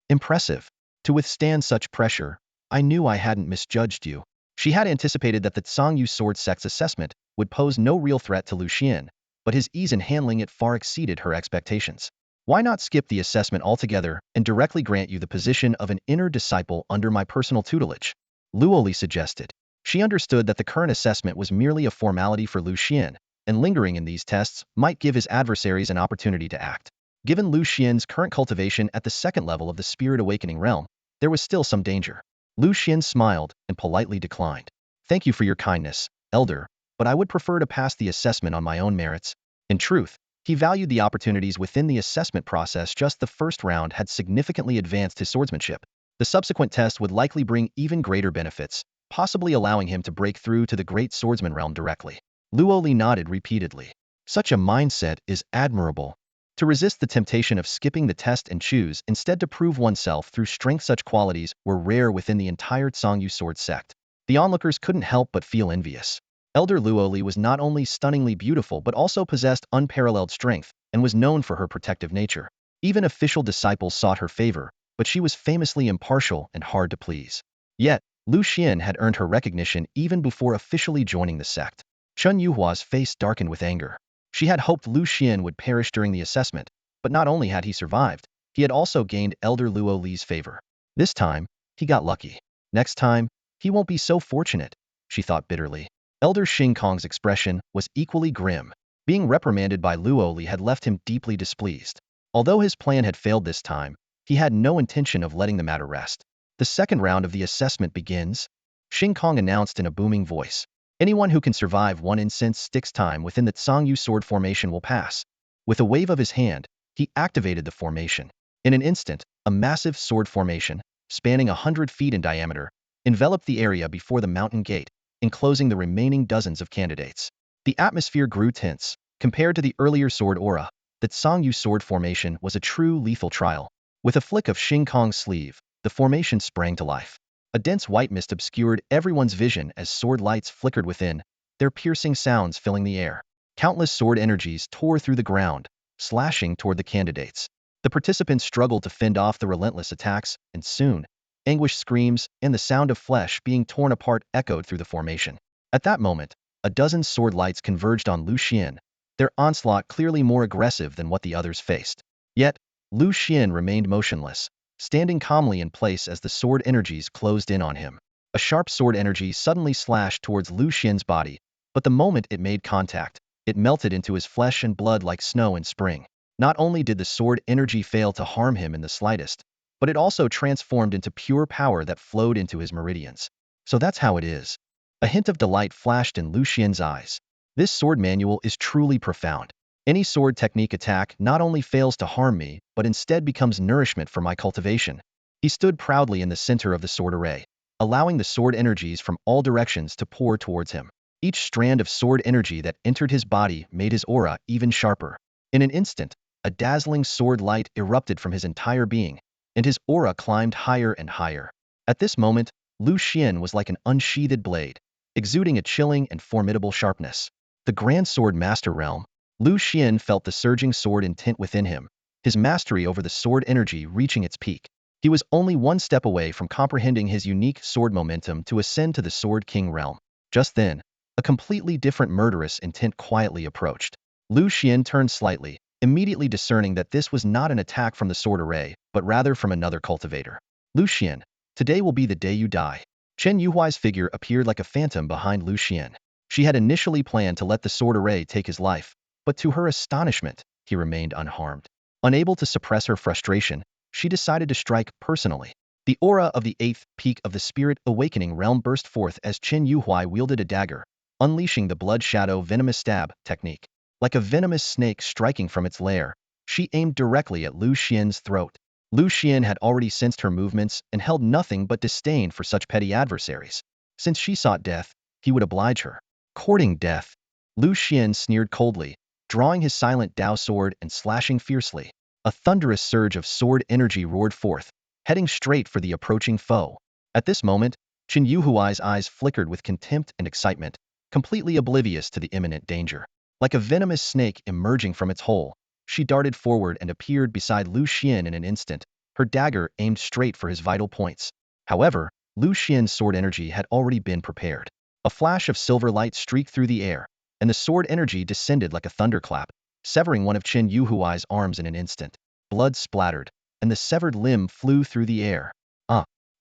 Impressive. To withstand such pressure, I knew I hadn't misjudged you. She had anticipated that the Tsangyu sword sect's assessment would pose no real threat to Lu Xuan, but his ease in handling it far exceeded her expectations. Why not skip the assessment altogether and directly grant you the position of an inner disciple under my personal tutelage? Luo Li suggested. She understood that the current assessment was merely a formality for Lu Xuan, and lingering in these tests might give his adversaries an opportunity to act. Given Lu Xuan's current cultivation at the second level of the Spirit Awakening realm, there was still some danger. Lu Xuan smiled and politely declined. Thank you for your kindness, Elder, but I would prefer to pass the assessment on my own merits. In truth, he valued the opportunities within the assessment process. Just the first round had significantly advanced his swordsmanship. The subsequent test would likely bring even greater benefits, possibly allowing him to break through to the great swordsman realm directly. Luo Li nodded repeatedly. Such a mindset is admirable. To resist the temptation of skipping the test and choose instead to prove oneself through strength, such qualities were rare within the entire Tsangyu sword sect. The onlookers couldn't help but feel envious. Elder Luoli was not only stunningly beautiful but also possessed unparalleled strength and was known for her protective nature. Even official disciples sought her favor, but she was famously impartial and hard to please. Yet, Lu Xuan had earned her recognition even before officially joining the sect. Chen Yuhua's face darkened with anger. She had hoped Lu Xuan would perish during the assessment, but not only had he survived, he had also gained Elder Luo Li's favor. This time, he got lucky. Next time, he won't be so fortunate, she thought bitterly. Elder Xing Kong's expression was equally grim. Being reprimanded by Luo Li had left him deeply displeased. Although his plan had failed this time, he had no intention of letting the matter rest. The second round of the assessment begins, Xing Kong announced in a booming voice. Anyone who can survive one incense stick's time within the Tsangyu sword formation will pass. With a wave of his hand, he activated the formation. In an instant, a massive sword formation, spanning 100 feet in diameter, enveloped the area before the mountain gate, enclosing the remaining dozens of candidates. The atmosphere grew tense. Compared to the earlier sword aura, the Tsangyu sword formation was a true lethal trial. With a flick of Xing Kong's sleeve, the formation sprang to life. A dense white mist obscured everyone's vision as sword lights flickered within, their piercing sounds filling the air. Countless sword energies tore through the ground, slashing toward the candidates. The participants struggled to fend off the relentless attacks, and soon, anguished screams and the sound of flesh being torn apart echoed through the formation. At that moment, a dozen sword lights converged on Lu Xuan, their onslaught clearly more aggressive than what the others faced. Yet, Lu Xuan remained motionless, standing calmly in place as the sword energies closed in on him. A sharp sword energy suddenly slashed towards Lu Xuan's body, but the moment it made contact, it melted into his flesh and blood like snow in spring. Not only did the sword energy fail to harm him in the slightest, but it also transformed into pure power that flowed into his meridians. So that's how it is. A hint of delight flashed in Lu Xuan's eyes. This sword manual is truly profound. Any sword technique attack not only fails to harm me, but instead becomes nourishment for my cultivation. He stood proudly in the center of the sword array, allowing the sword energies from all directions to pour towards him. Each strand of sword energy that entered his body made his aura even sharper. In an instant, a dazzling sword light erupted from his entire being, and his aura climbed higher and higher. At this moment, Lu Xuan was like an unsheathed blade, exuding a chilling and formidable sharpness. The Grand Sword Master realm, Lu Xuan felt the surging sword intent within him, his mastery over the sword energy reaching its peak. He was only one step away from comprehending his unique sword momentum to ascend to the Sword King realm. Just then, a completely different murderous intent quietly approached. Lu Xuan turned slightly, immediately discerning that this was not an attack from the sword array, but rather from another cultivator. Lu Xuan, today will be the day you die. Chen Yuhuai's figure appeared like a phantom behind Lu Xuan. She had initially planned to let the sword array take his life, but to her astonishment, he remained unharmed. Unable to suppress her frustration, she decided to strike personally. The aura of the eighth peak of the Spirit Awakening realm burst forth as Chen Yuhuai wielded a dagger, unleashing the Blood Shadow Venomous Stab technique. Like a venomous snake striking from its lair, she aimed directly at Lu Xuan's throat. Lu Xuan had already sensed her movements and held nothing but disdain for such petty adversaries. Since she sought death, he would oblige her. Courting death, Lu Xuan sneered coldly, drawing his silent Dao sword and slashing fiercely. A thunderous surge of sword energy roared forth, heading straight for the approaching foe. At this moment, Chen Yuhuai's eyes flickered with contempt and excitement, completely oblivious to the imminent danger. Like a venomous snake emerging from its hole, she darted forward and appeared beside Lu Xuan in an instant, her dagger aimed straight for his vital points. However, Lu Xuan's sword energy had already been prepared. A flash of silver light streaked through the air, and the sword energy descended like a thunderclap, severing one of Chen Yuhuai's arms in an instant. Blood splattered, and the severed limb flew through the air.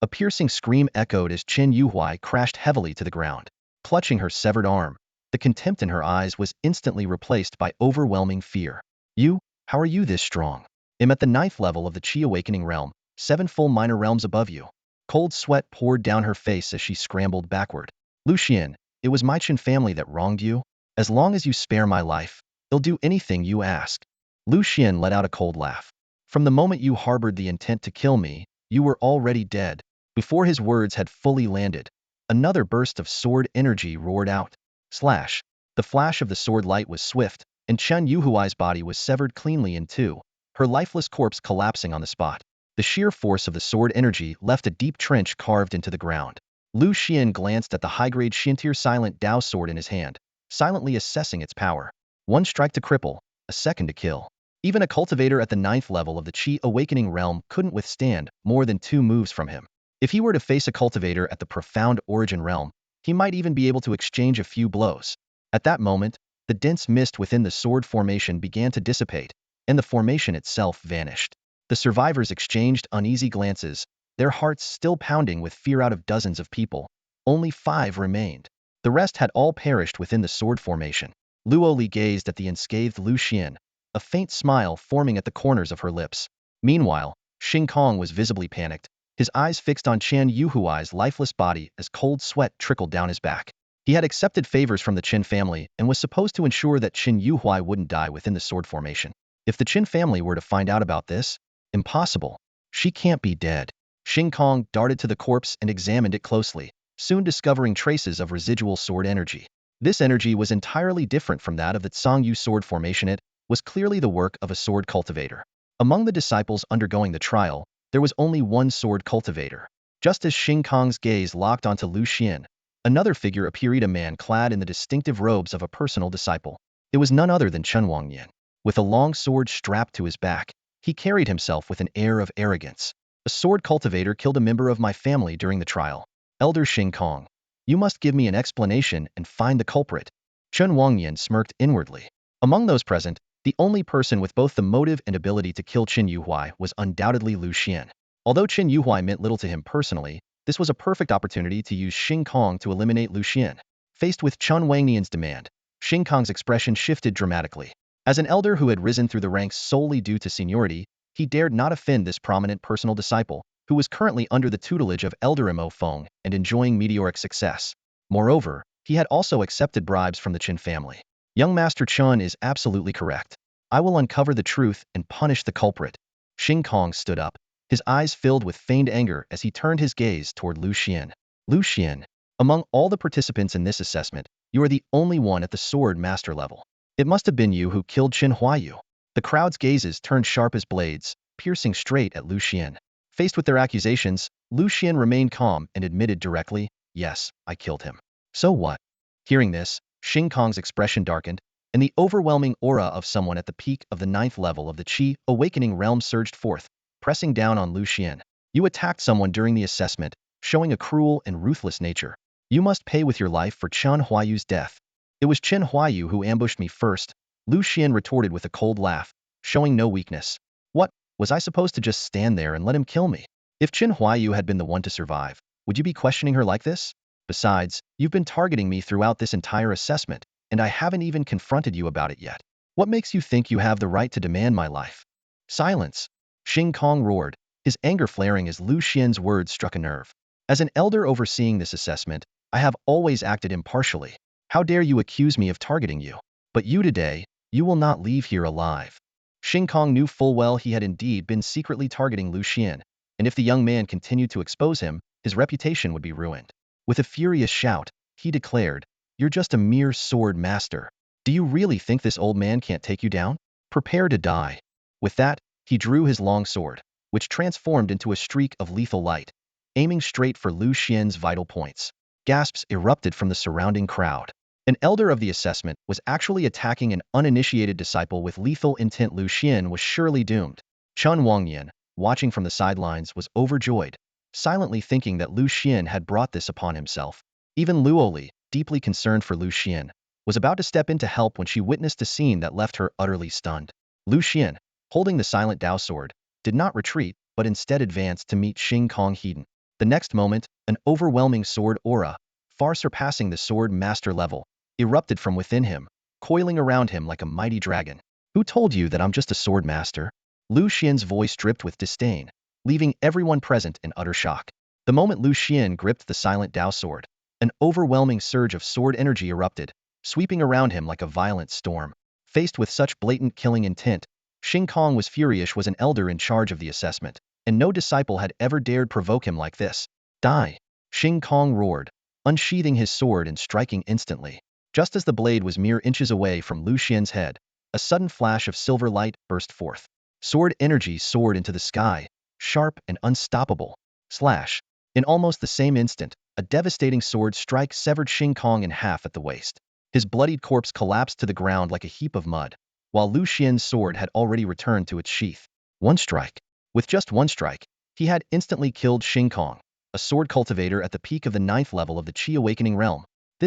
A piercing scream echoed as Chen Yuhuai crashed heavily to the ground. Clutching her severed arm, the contempt in her eyes was instantly replaced by overwhelming fear. How are you this strong? I'm at the 9th level of the Qi Awakening realm, 7 full minor realms above you. Cold sweat poured down her face as she scrambled backward. Lu Xuan, it was my Qin family that wronged you. As long as you spare my life, I'll do anything you ask. Lu Xuan let out a cold laugh. From the moment you harbored the intent to kill me, you were already dead. Before his words had fully landed, another burst of sword energy roared out. Slash. The flash of the sword light was swift, and Chen Yuhuai's body was severed cleanly in two, her lifeless corpse collapsing on the spot. The sheer force of the sword energy left a deep trench carved into the ground. Lu Xuan glanced at the high-grade Shintir silent Dao sword in his hand, silently assessing its power. One strike to cripple, a second to kill. Even a cultivator at the 9th level of the Qi Awakening realm couldn't withstand more than 2 moves from him. If he were to face a cultivator at the profound origin realm, he might even be able to exchange a few blows. At that moment, the dense mist within the sword formation began to dissipate, and the formation itself vanished. The survivors exchanged uneasy glances, their hearts still pounding with fear. Out of dozens of people, only 5 remained. The rest had all perished within the sword formation. Luoli gazed at the unscathed Lu Xuan, a faint smile forming at the corners of her lips. Meanwhile, Xing Kong was visibly panicked, his eyes fixed on Chen Yuhuai's lifeless body as cold sweat trickled down his back. He had accepted favors from the Qin family and was supposed to ensure that Chen Yuhuai wouldn't die within the sword formation. If the Qin family were to find out about this, impossible. She can't be dead. Xing Kong darted to the corpse and examined it closely, soon discovering traces of residual sword energy. This energy was entirely different from that of the Tsangyu sword formation. It was clearly the work of a sword cultivator. Among the disciples undergoing the trial, there was only one sword cultivator. Just as Xing Kong's gaze locked onto Lu Xuan, another figure appeared, a man clad in the distinctive robes of a personal disciple. It was none other than Chen Wangyan. With a long sword strapped to his back, he carried himself with an air of arrogance. A sword cultivator killed a member of my family during the trial. Elder Xing Kong, you must give me an explanation and find the culprit. Chen Wangyan smirked inwardly. Among those present, the only person with both the motive and ability to kill Qin Yuhuai was undoubtedly Lu Xuan. Although Qin Yuhuai meant little to him personally, this was a perfect opportunity to use Xing Kong to eliminate Lu Xuan. Faced with Chen Wangnian's demand, Xing Kong's expression shifted dramatically. As an elder who had risen through the ranks solely due to seniority, he dared not offend this prominent personal disciple, who was currently under the tutelage of Elder Mo Feng and enjoying meteoric success. Moreover, he had also accepted bribes from the Qin family. Young Master Chen is absolutely correct. I will uncover the truth and punish the culprit. Xing Kong stood up, his eyes filled with feigned anger as he turned his gaze toward Lu Xuan. Lu Xuan, among all the participants in this assessment, you are the only one at the sword master level. It must have been you who killed Qin Huayu. The crowd's gazes turned sharp as blades, piercing straight at Lu Xuan. Faced with their accusations, Lu Xuan remained calm and admitted directly, yes, I killed him. So what? Hearing this, Xing Kong's expression darkened, and the overwhelming aura of someone at the peak of the 9th level of the Qi Awakening realm surged forth, pressing down on Lu Xuan. You attacked someone during the assessment, showing a cruel and ruthless nature. You must pay with your life for Chen Huayu's death. It was Chen Huayu who ambushed me first, Lu Xuan retorted with a cold laugh, showing no weakness. What, was I supposed to just stand there and let him kill me? If Chen Huayu had been the one to survive, would you be questioning her like this? Besides, you've been targeting me throughout this entire assessment, and I haven't even confronted you about it yet. What makes you think you have the right to demand my life? Silence! Xing Kong roared, his anger flaring as Lu Xuan's words struck a nerve. As an elder overseeing this assessment, I have always acted impartially. How dare you accuse me of targeting you? But you today, you will not leave here alive. Xing Kong knew full well he had indeed been secretly targeting Lu Xuan, and if the young man continued to expose him, his reputation would be ruined. With a furious shout, he declared, "You're just a mere sword master. Do you really think this old man can't take you down? Prepare to die." With that, he drew his long sword, which transformed into a streak of lethal light, aiming straight for Lu Xuan's vital points. Gasps erupted from the surrounding crowd. An elder of the assessment was actually attacking an uninitiated disciple with lethal intent. Lu Xuan was surely doomed. Chen Wangyan, watching from the sidelines, was overjoyed, silently thinking that Lu Xuan had brought this upon himself. Even Luoli, deeply concerned for Lu Xuan, was about to step in to help when she witnessed a scene that left her utterly stunned. Lu Xuan, holding the silent Dao sword, did not retreat, but instead advanced to meet Xing Kong Heden. The next moment, an overwhelming sword aura, far surpassing the sword master level, erupted from within him, coiling around him like a mighty dragon. Who told you that I'm just a sword master? Lu Xuan's voice dripped with disdain, leaving everyone present in utter shock. The moment Lu Xuan gripped the silent Dao sword, an overwhelming surge of sword energy erupted, sweeping around him like a violent storm. Faced with such blatant killing intent, Xing Kong was furious. Was an elder in charge of the assessment, and no disciple had ever dared provoke him like this. Die! Xing Kong roared, unsheathing his sword and striking instantly. Just as the blade was mere inches away from Lu Xuan's head, a sudden flash of silver light burst forth. Sword energy soared into the sky, sharp and unstoppable. Slash! In almost the same instant, a devastating sword strike severed Xing Kong in half at the waist. His bloodied corpse collapsed to the ground like a heap of mud, while Lu Xian's sword had already returned to its sheath. One strike. With just one strike, he had instantly killed Xing Kong, a sword cultivator at the peak of the 9th level of the Qi Awakening realm.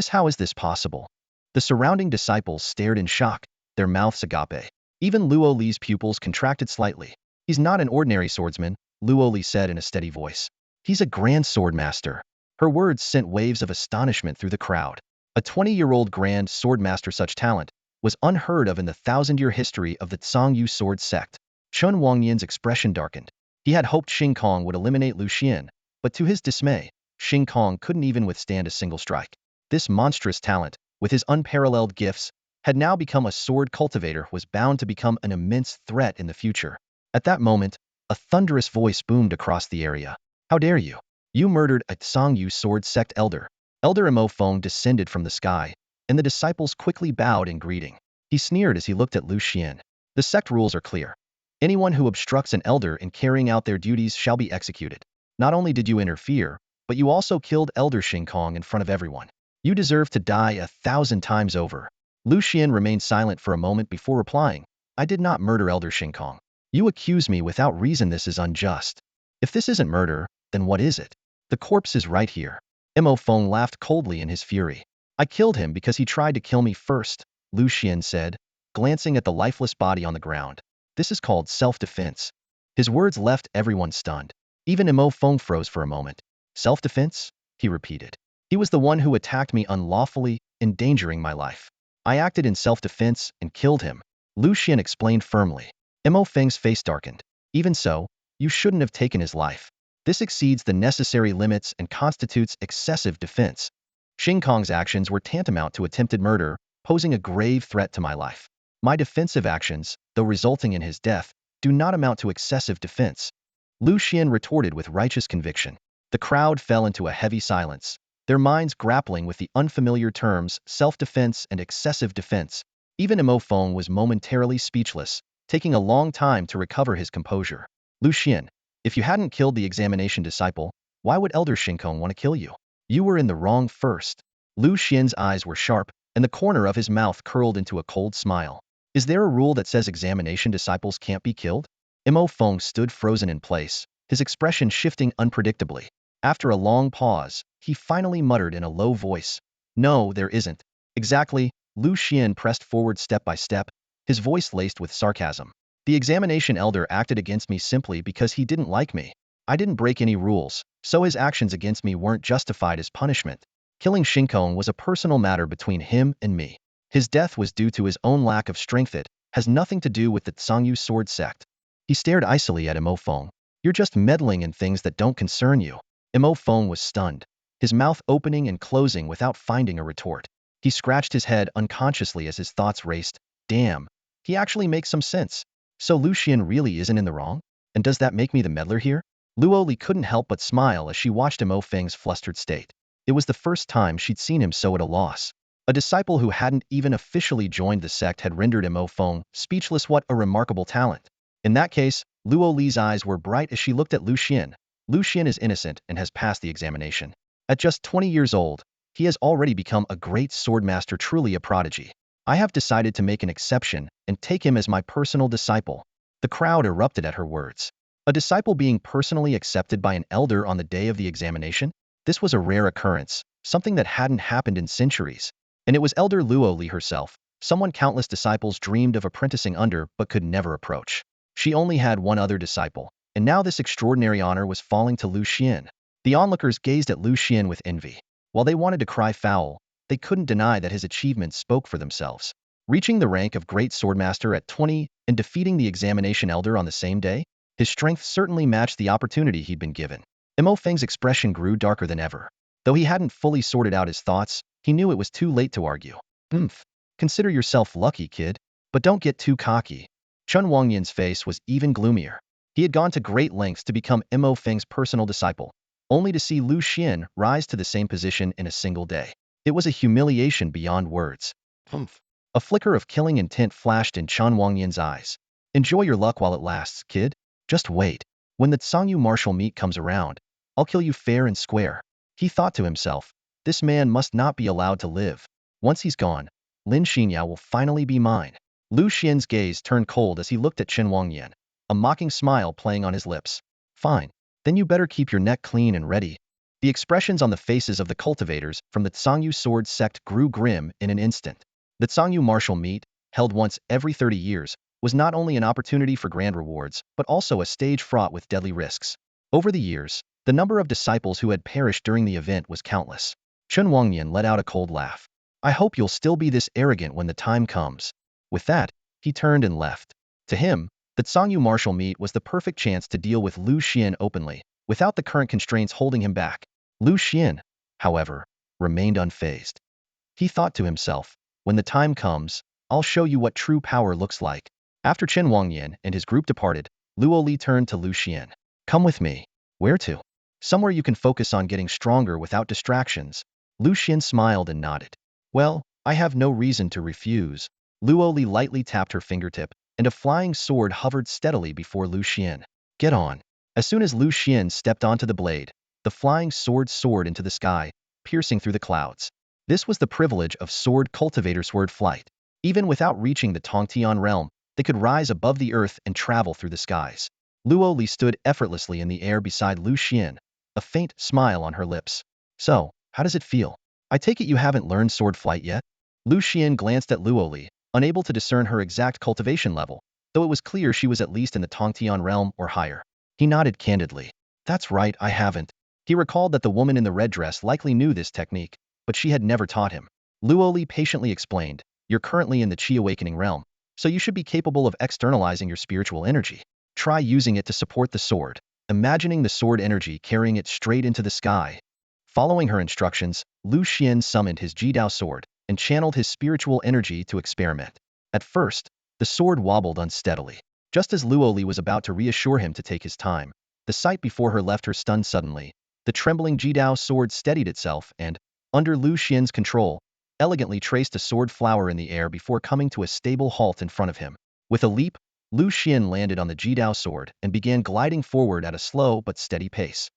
How is this possible? The surrounding disciples stared in shock, their mouths agape. Even Luo Li's pupils contracted slightly. He's not an ordinary swordsman, Luo Li said in a steady voice. He's a grand sword master. Her words sent waves of astonishment through the crowd. A 20-year-old grand sword master such talent was unheard of in the 1,000-year history of the Zhongyu sword sect. Chun Wangyan's expression darkened. He had hoped Xing Kong would eliminate Lu Xian, but to his dismay, Xing Kong couldn't even withstand a single strike. This monstrous talent, with his unparalleled gifts, had now become a sword cultivator was bound to become an immense threat in the future. At that moment, a thunderous voice boomed across the area. How dare you? You murdered a Zhongyu sword sect elder. Elder Imo Feng descended from the sky, and the disciples quickly bowed in greeting. He sneered as he looked at Lu Xian. The sect rules are clear. Anyone who obstructs an elder in carrying out their duties shall be executed. Not only did you interfere, but you also killed Elder Xing Kong in front of everyone. You deserve to die 1,000 times over. Lu Xian remained silent for a moment before replying. I did not murder Elder Xing Kong. You accuse me without reason. This is unjust. If this isn't murder, then what is it? The corpse is right here. Imo Feng laughed coldly in his fury. I killed him because he tried to kill me first, Lu Xian said, glancing at the lifeless body on the ground. This is called self-defense. His words left everyone stunned. Even Imo Feng froze for a moment. Self-defense? He repeated. He was the one who attacked me unlawfully, endangering my life. I acted in self-defense and killed him, Lu Xian explained firmly. Imo Feng's face darkened. Even so, you shouldn't have taken his life. This exceeds the necessary limits and constitutes excessive defense. Xing Kong's actions were tantamount to attempted murder, posing a grave threat to my life. My defensive actions, though resulting in his death, do not amount to excessive defense. Lu Xian retorted with righteous conviction. The crowd fell into a heavy silence, their minds grappling with the unfamiliar terms self-defense and excessive defense. Even Imo Feng was momentarily speechless, taking a long time to recover his composure. Lu Xian, if you hadn't killed the examination disciple, why would Elder Xing Kong want to kill you? You were in the wrong first. Lu Xian's eyes were sharp, and the corner of his mouth curled into a cold smile. Is there a rule that says examination disciples can't be killed? Imo Feng stood frozen in place, his expression shifting unpredictably. After a long pause, he finally muttered in a low voice. No, there isn't. Exactly, Lu Xian pressed forward step by step, his voice laced with sarcasm. The examination elder acted against me simply because he didn't like me. I didn't break any rules, so his actions against me weren't justified as punishment. Killing Xing Kong was a personal matter between him and me. His death was due to his own lack of strength. It has nothing to do with the Zhongyu sword sect. He stared icily at Imo Feng. You're just meddling in things that don't concern you. Imo Feng was stunned, his mouth opening and closing without finding a retort. He scratched his head unconsciously as his thoughts raced. Damn, he actually makes some sense. So Lu Xian really isn't in the wrong? And does that make me the meddler here? Luo Li couldn't help but smile as she watched Imo Feng's flustered state. It was the first time she'd seen him so at a loss. A disciple who hadn't even officially joined the sect had rendered Imo Feng speechless. What a remarkable talent. In that case, Luo Li's eyes were bright as she looked at Lu Xian. Lu Xian is innocent and has passed the examination. At just 20 years old, he has already become a great swordmaster, truly a prodigy. I have decided to make an exception and take him as my personal disciple. The crowd erupted at her words. A disciple being personally accepted by an elder on the day of the examination? This was a rare occurrence, something that hadn't happened in centuries. And it was Elder Luo Li herself, someone countless disciples dreamed of apprenticing under but could never approach. She only had one other disciple, and now this extraordinary honor was falling to Lu Xian. The onlookers gazed at Lu Xian with envy. While they wanted to cry foul, they couldn't deny that his achievements spoke for themselves. Reaching the rank of great swordmaster at 20 and defeating the examination elder on the same day, his strength certainly matched the opportunity he'd been given. Imo Feng's expression grew darker than ever. Though he hadn't fully sorted out his thoughts, he knew it was too late to argue. Consider yourself lucky, kid. But don't get too cocky. Chun Wangyan's face was even gloomier. He had gone to great lengths to become Imo Feng's personal disciple, only to see Lu Xian rise to the same position in a single day. It was a humiliation beyond words. A flicker of killing intent flashed in Chun Wangyan's eyes. Enjoy your luck while it lasts, kid. Just wait. When the Zhongyu martial meet comes around, I'll kill you fair and square. He thought to himself, this man must not be allowed to live. Once he's gone, Lin Xinyao will finally be mine. Lu Xian's gaze turned cold as he looked at Chen Wangyan, a mocking smile playing on his lips. Fine. Then you better keep your neck clean and ready. The expressions on the faces of the cultivators from the Tsangyu sword sect grew grim in an instant. The Tsangyu martial meet, held once every 30 years, was not only an opportunity for grand rewards, but also a stage fraught with deadly risks. Over the years, the number of disciples who had perished during the event was countless. Chen Wangyan let out a cold laugh. I hope you'll still be this arrogant when the time comes. With that, he turned and left. To him, the Tsangyu martial meet was the perfect chance to deal with Lu Xian openly, without the current constraints holding him back. Lu Xian, however, remained unfazed. He thought to himself, when the time comes, I'll show you what true power looks like. After Chen Wangyan and his group departed, Luo Li turned to Lu Xian. Come with me. Where to? Somewhere you can focus on getting stronger without distractions. Lu Xian smiled and nodded. Well, I have no reason to refuse. Luo Li lightly tapped her fingertip, and a flying sword hovered steadily before Lu Xian. Get on. As soon as Lu Xian stepped onto the blade, the flying sword soared into the sky, piercing through the clouds. This was the privilege of sword cultivator sword flight. Even without reaching the Tongtian realm, they could rise above the earth and travel through the skies. Luo Li stood effortlessly in the air beside Lu Xian, a faint smile on her lips. So, how does it feel? I take it you haven't learned sword flight yet? Lu Xian glanced at Luo Li, unable to discern her exact cultivation level, though it was clear she was at least in the Tongtian realm or higher. He nodded candidly. That's right, I haven't. He recalled that the woman in the red dress likely knew this technique, but she had never taught him. Luo Li patiently explained, you're currently in the Qi awakening realm, so you should be capable of externalizing your spiritual energy. Try using it to support the sword, imagining the sword energy carrying it straight into the sky. Following her instructions, Lu Xian summoned his Jidao sword and channeled his spiritual energy to experiment. At first, the sword wobbled unsteadily. Just as Luo Li was about to reassure him to take his time, the sight before her left her stunned suddenly. The trembling Jidao sword steadied itself and, under Lu Xian's control, elegantly traced a sword flower in the air before coming to a stable halt in front of him. With a leap, Lu Xian landed on the Jidao sword and began gliding forward at a slow but steady pace.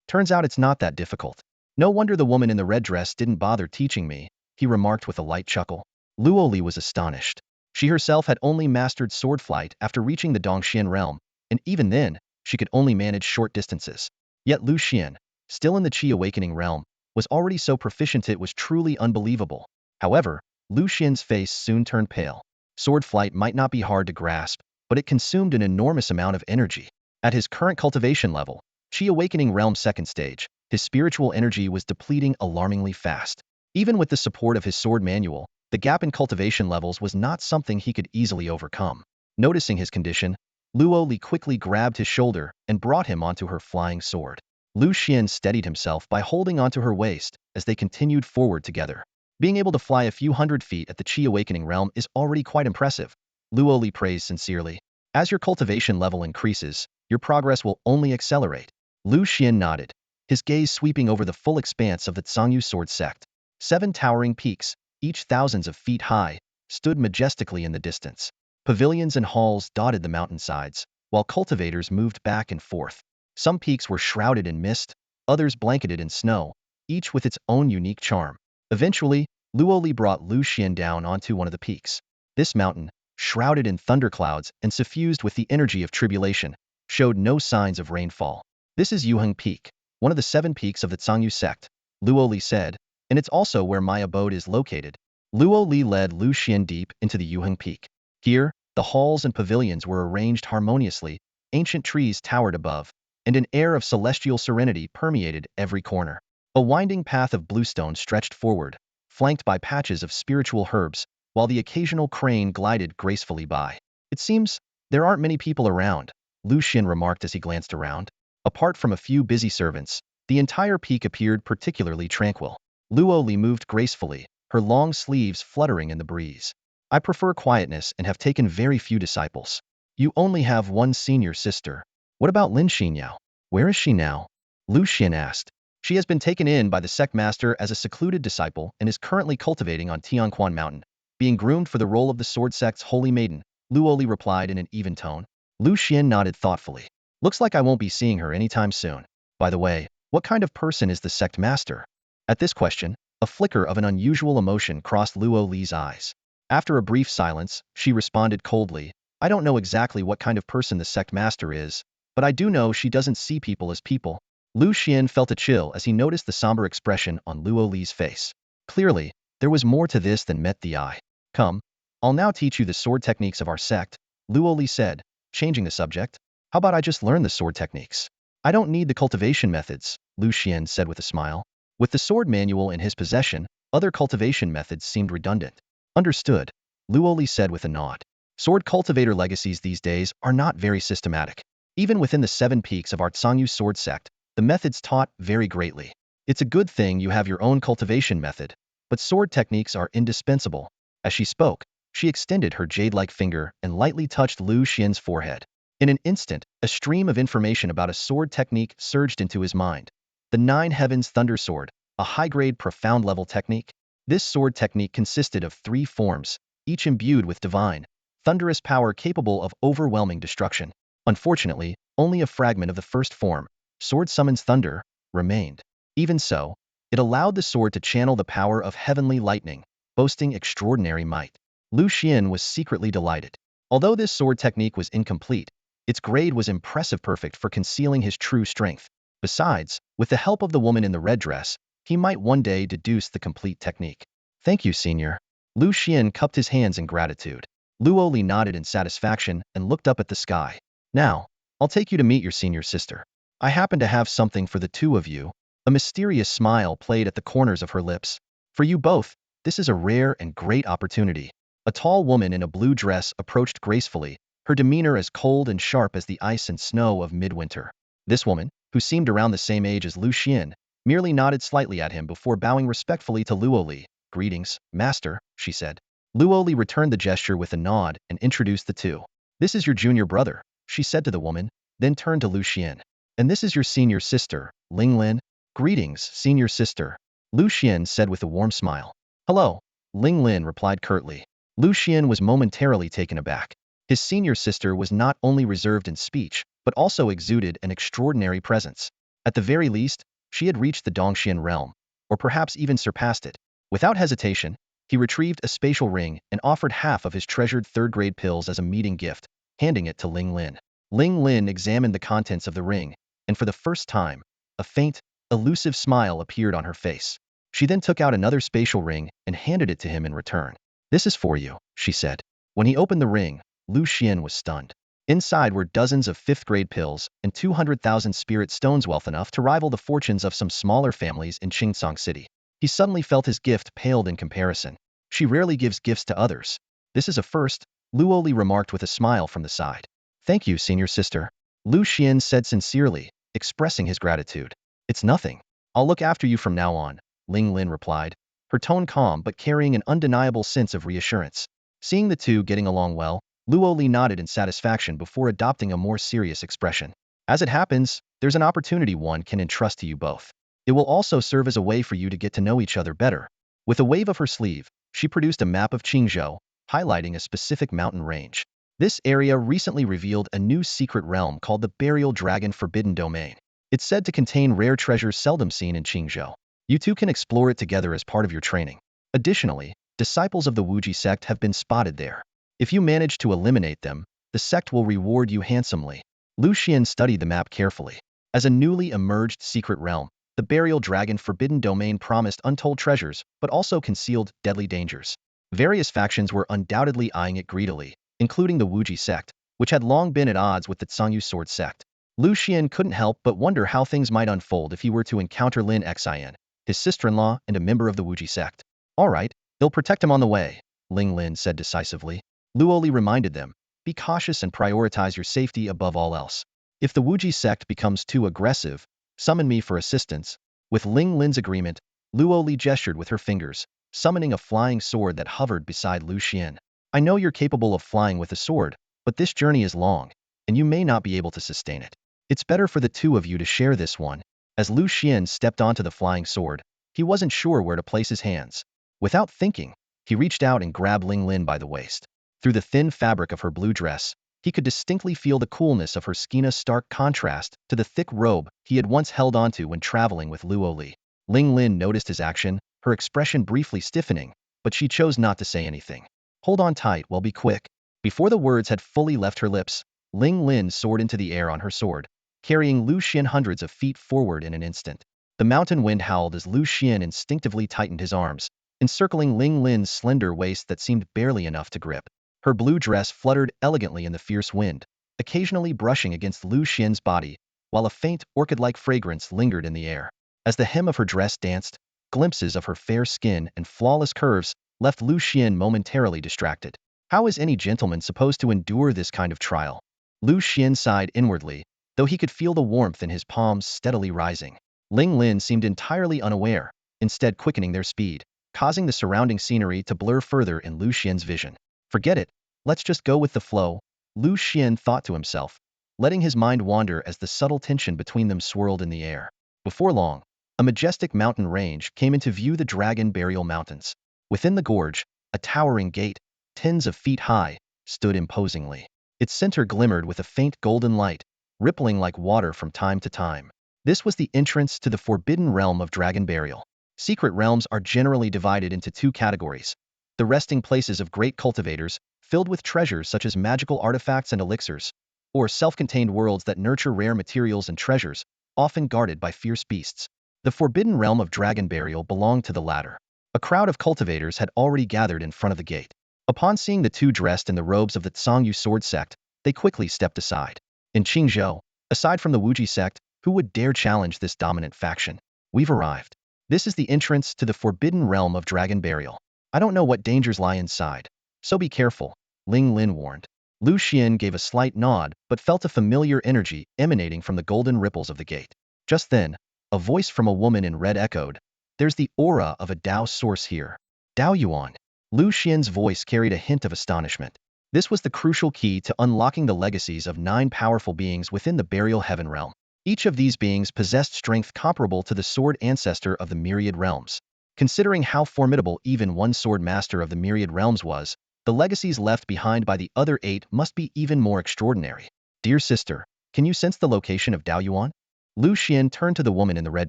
Turns out it's not that difficult. No wonder the woman in the red dress didn't bother teaching me, he remarked with a light chuckle. Luo Li was astonished. She herself had only mastered sword flight after reaching the Dongxian realm, and even then, she could only manage short distances. Yet Lu Xian, still in the Qi awakening realm, was already so proficient it was truly unbelievable. However, Lu Xian's face soon turned pale. Sword flight might not be hard to grasp, but it consumed an enormous amount of energy. At his current cultivation level, Qi awakening realm second stage, his spiritual energy was depleting alarmingly fast. Even with the support of his sword manual, the gap in cultivation levels was not something he could easily overcome. Noticing his condition, Luo Li quickly grabbed his shoulder and brought him onto her flying sword. Lu Xian steadied himself by holding onto her waist as they continued forward together. Being able to fly a few hundred feet at the Qi awakening realm is already quite impressive, Luo Li praised sincerely. As your cultivation level increases, your progress will only accelerate. Lu Xian nodded, his gaze sweeping over the full expanse of the Tsangyu sword sect. 7 towering peaks, each thousands of feet high, stood majestically in the distance. Pavilions and halls dotted the mountainsides, while cultivators moved back and forth. Some peaks were shrouded in mist, others blanketed in snow, each with its own unique charm. Eventually, Luo Li brought Lu Xian down onto one of the peaks. This mountain, shrouded in thunderclouds and suffused with the energy of tribulation, showed no signs of rainfall. This is Yuheng Peak, one of the 7 peaks of the Tsangyu sect, Luo Li said, and it's also where my abode is located. Luo Li led Lu Xian deep into the Yuheng Peak. Here, the halls and pavilions were arranged harmoniously, ancient trees towered above, and an air of celestial serenity permeated every corner. A winding path of bluestone stretched forward, flanked by patches of spiritual herbs, while the occasional crane glided gracefully by. It seems there aren't many people around, Lu Xian remarked as he glanced around. Apart from a few busy servants, the entire peak appeared particularly tranquil. Luo Li moved gracefully, her long sleeves fluttering in the breeze. I prefer quietness and have taken very few disciples. You only have one senior sister. What about Lin Xinyao? Where is she now? Lu Xian asked. She has been taken in by the sect master as a secluded disciple and is currently cultivating on Tianquan Mountain, being groomed for the role of the sword sect's holy maiden, Luo Li replied in an even tone. Lu Xian nodded thoughtfully. Looks like I won't be seeing her anytime soon. By the way, What kind of person is the sect master? At this question, a flicker of an unusual emotion crossed Luo Li's eyes. After a brief silence, she responded coldly, I don't know exactly what kind of person the sect master is, but I do know she doesn't see people as people. Lu Xuan felt a chill as he noticed the somber expression on Luo Li's face. Clearly, there was more to this than met the eye. Come, I'll now teach you the sword techniques of our sect, Luo Li said, changing the subject. How about I just learn the sword techniques? I don't need the cultivation methods, Lu Xuan said with a smile. With the sword manual in his possession, other cultivation methods seemed redundant. Understood, Luo Li said with a nod. Sword cultivator legacies these days are not very systematic. Even within the 7 peaks of our Tsangyu sword sect, the methods taught vary greatly. It's a good thing you have your own cultivation method, but sword techniques are indispensable. As she spoke, she extended her jade-like finger and lightly touched Lu Xian's forehead. In an instant, a stream of information about a sword technique surged into his mind. The 9 Heavens Thunder Sword, a high-grade profound-level technique. This sword technique consisted of 3 forms, each imbued with divine, thunderous power capable of overwhelming destruction. Unfortunately, only a fragment of the first form, Sword Summons Thunder, remained. Even so, it allowed the sword to channel the power of heavenly lightning, boasting extraordinary might. Lu Xian was secretly delighted. Although this sword technique was incomplete, its grade was impressive perfect for concealing his true strength. Besides, with the help of the woman in the red dress, he might one day deduce the complete technique. Thank you, senior. Lu Xian cupped his hands in gratitude. Luo Li nodded in satisfaction and looked up at the sky. Now, I'll take you to meet your senior sister. I happen to have something for the 2 of you. A mysterious smile played at the corners of her lips. For you both, this is a rare and great opportunity. A tall woman in a blue dress approached gracefully, her demeanor as cold and sharp as the ice and snow of midwinter. This woman, who seemed around the same age as Lu Xian, merely nodded slightly at him before bowing respectfully to Luo Li. Greetings, master, she said. Luo Li returned the gesture with a nod and introduced the 2. This is your junior brother, she said to the woman, then turned to Lu Xian. And this is your senior sister, Ling Lin. Greetings, senior sister, Lu Xian said with a warm smile. Hello, Ling Lin replied curtly. Lu Xian was momentarily taken aback. His senior sister was not only reserved in speech, but also exuded an extraordinary presence. At the very least, she had reached the Dongxian realm, or perhaps even surpassed it. Without hesitation, he retrieved a spatial ring and offered half of his treasured 3rd-grade pills as a meeting gift, handing it to Ling Lin. Ling Lin examined the contents of the ring, and for the first time, a faint, elusive smile appeared on her face. She then took out another spatial ring and handed it to him in return. This is for you, she said. When he opened the ring, Lu Xian was stunned. Inside were dozens of 5th-grade pills and 200,000 spirit stones, wealth enough to rival the fortunes of some smaller families in Qingsong City. He suddenly felt his gift paled in comparison. She rarely gives gifts to others. This is a first, Luo Li remarked with a smile from the side. Thank you, senior sister, Lu Xian said sincerely, expressing his gratitude. It's nothing. I'll look after you from now on, Ling Lin replied, her tone calm but carrying an undeniable sense of reassurance. Seeing the 2 getting along well, Luo Li nodded in satisfaction before adopting a more serious expression. As it happens, there's an opportunity one can entrust to you both. It will also serve as a way for you to get to know each other better. With a wave of her sleeve, she produced a map of Qingzhou, highlighting a specific mountain range. This area recently revealed a new secret realm called the Burial Dragon Forbidden Domain. It's said to contain rare treasures seldom seen in Qingzhou. You 2 can explore it together as part of your training. Additionally, disciples of the Wuji sect have been spotted there. If you manage to eliminate them, the sect will reward you handsomely. Lu Xian studied the map carefully. As a newly emerged secret realm, the Burial Dragon Forbidden Domain promised untold treasures, but also concealed deadly dangers. Various factions were undoubtedly eyeing it greedily, including the Wuji sect, which had long been at odds with the Tsangyu sword sect. Lu Xian couldn't help but wonder how things might unfold if he were to encounter Lin Xian, his sister-in-law and a member of the Wuji sect. All right, they'll protect him on the way, Ling Lin said decisively. Luo Li reminded them, be cautious and prioritize your safety above all else. If the Wuji sect becomes too aggressive, summon me for assistance. With Ling Lin's agreement, Luo Li gestured with her fingers, summoning a flying sword that hovered beside Lu Xian. I know you're capable of flying with a sword, but this journey is long, and you may not be able to sustain it. It's better for the 2 of you to share this one. As Lu Xian stepped onto the flying sword, he wasn't sure where to place his hands. Without thinking, he reached out and grabbed Ling Lin by the waist. Through the thin fabric of her blue dress, he He could distinctly feel the coolness of her skin's stark contrast to the thick robe he had once held onto when traveling with Luo Li. Ling Lin noticed his action, her expression briefly stiffening, but she chose not to say anything. Hold on tight, well, be quick. Before the words had fully left her lips, Ling Lin soared into the air on her sword, carrying Lu Xuan hundreds of feet forward in an instant. The mountain wind howled as Lu Xuan instinctively tightened his arms, encircling Ling Lin's slender waist that seemed barely enough to grip. Her blue dress fluttered elegantly in the fierce wind, occasionally brushing against Lu Xuan's body, while a faint, orchid-like fragrance lingered in the air. As the hem of her dress danced, glimpses of her fair skin and flawless curves left Lu Xuan momentarily distracted. How is any gentleman supposed to endure this kind of trial? Lu Xuan sighed inwardly, though he could feel the warmth in his palms steadily rising. Ling Lin seemed entirely unaware, instead quickening their speed, causing the surrounding scenery to blur further in Lu Xuan's vision. Forget it, let's just go with the flow, Lu Xuan thought to himself, letting his mind wander as the subtle tension between them swirled in the air. Before long, a majestic mountain range came into view, the Dragon Burial Mountains. Within the gorge, a towering gate, tens of feet high, stood imposingly. Its center glimmered with a faint golden light, rippling like water from time to time. This was the entrance to the forbidden realm of dragon burial. Secret realms are generally divided into two categories: the resting places of great cultivators, filled with treasures such as magical artifacts and elixirs, or self-contained worlds that nurture rare materials and treasures, often guarded by fierce beasts. The forbidden realm of dragon burial belonged to the latter. A crowd of cultivators had already gathered in front of the gate. Upon seeing the two dressed in the robes of the Tsangyu sword sect, they quickly stepped aside. In Qingzhou, aside from the Wuji sect, who would dare challenge this dominant faction? We've arrived. This is the entrance to the forbidden realm of dragon burial. I don't know what dangers lie inside, so be careful, Ling Lin warned. Lu Xuan gave a slight nod but felt a familiar energy emanating from the golden ripples of the gate. Just then, a voice from a woman in red echoed, "There's the aura of a Dao source here." Dao Yuan. Lu Xuan's voice carried a hint of astonishment. This was the crucial key to unlocking the legacies of 9 powerful beings within the burial heaven realm. Each of these beings possessed strength comparable to the sword ancestor of the myriad realms. Considering how formidable even one sword master of the myriad realms was, the legacies left behind by the other 8 must be even more extraordinary. Dear sister, can you sense the location of Dao Yuan? Lu Xuan turned to the woman in the red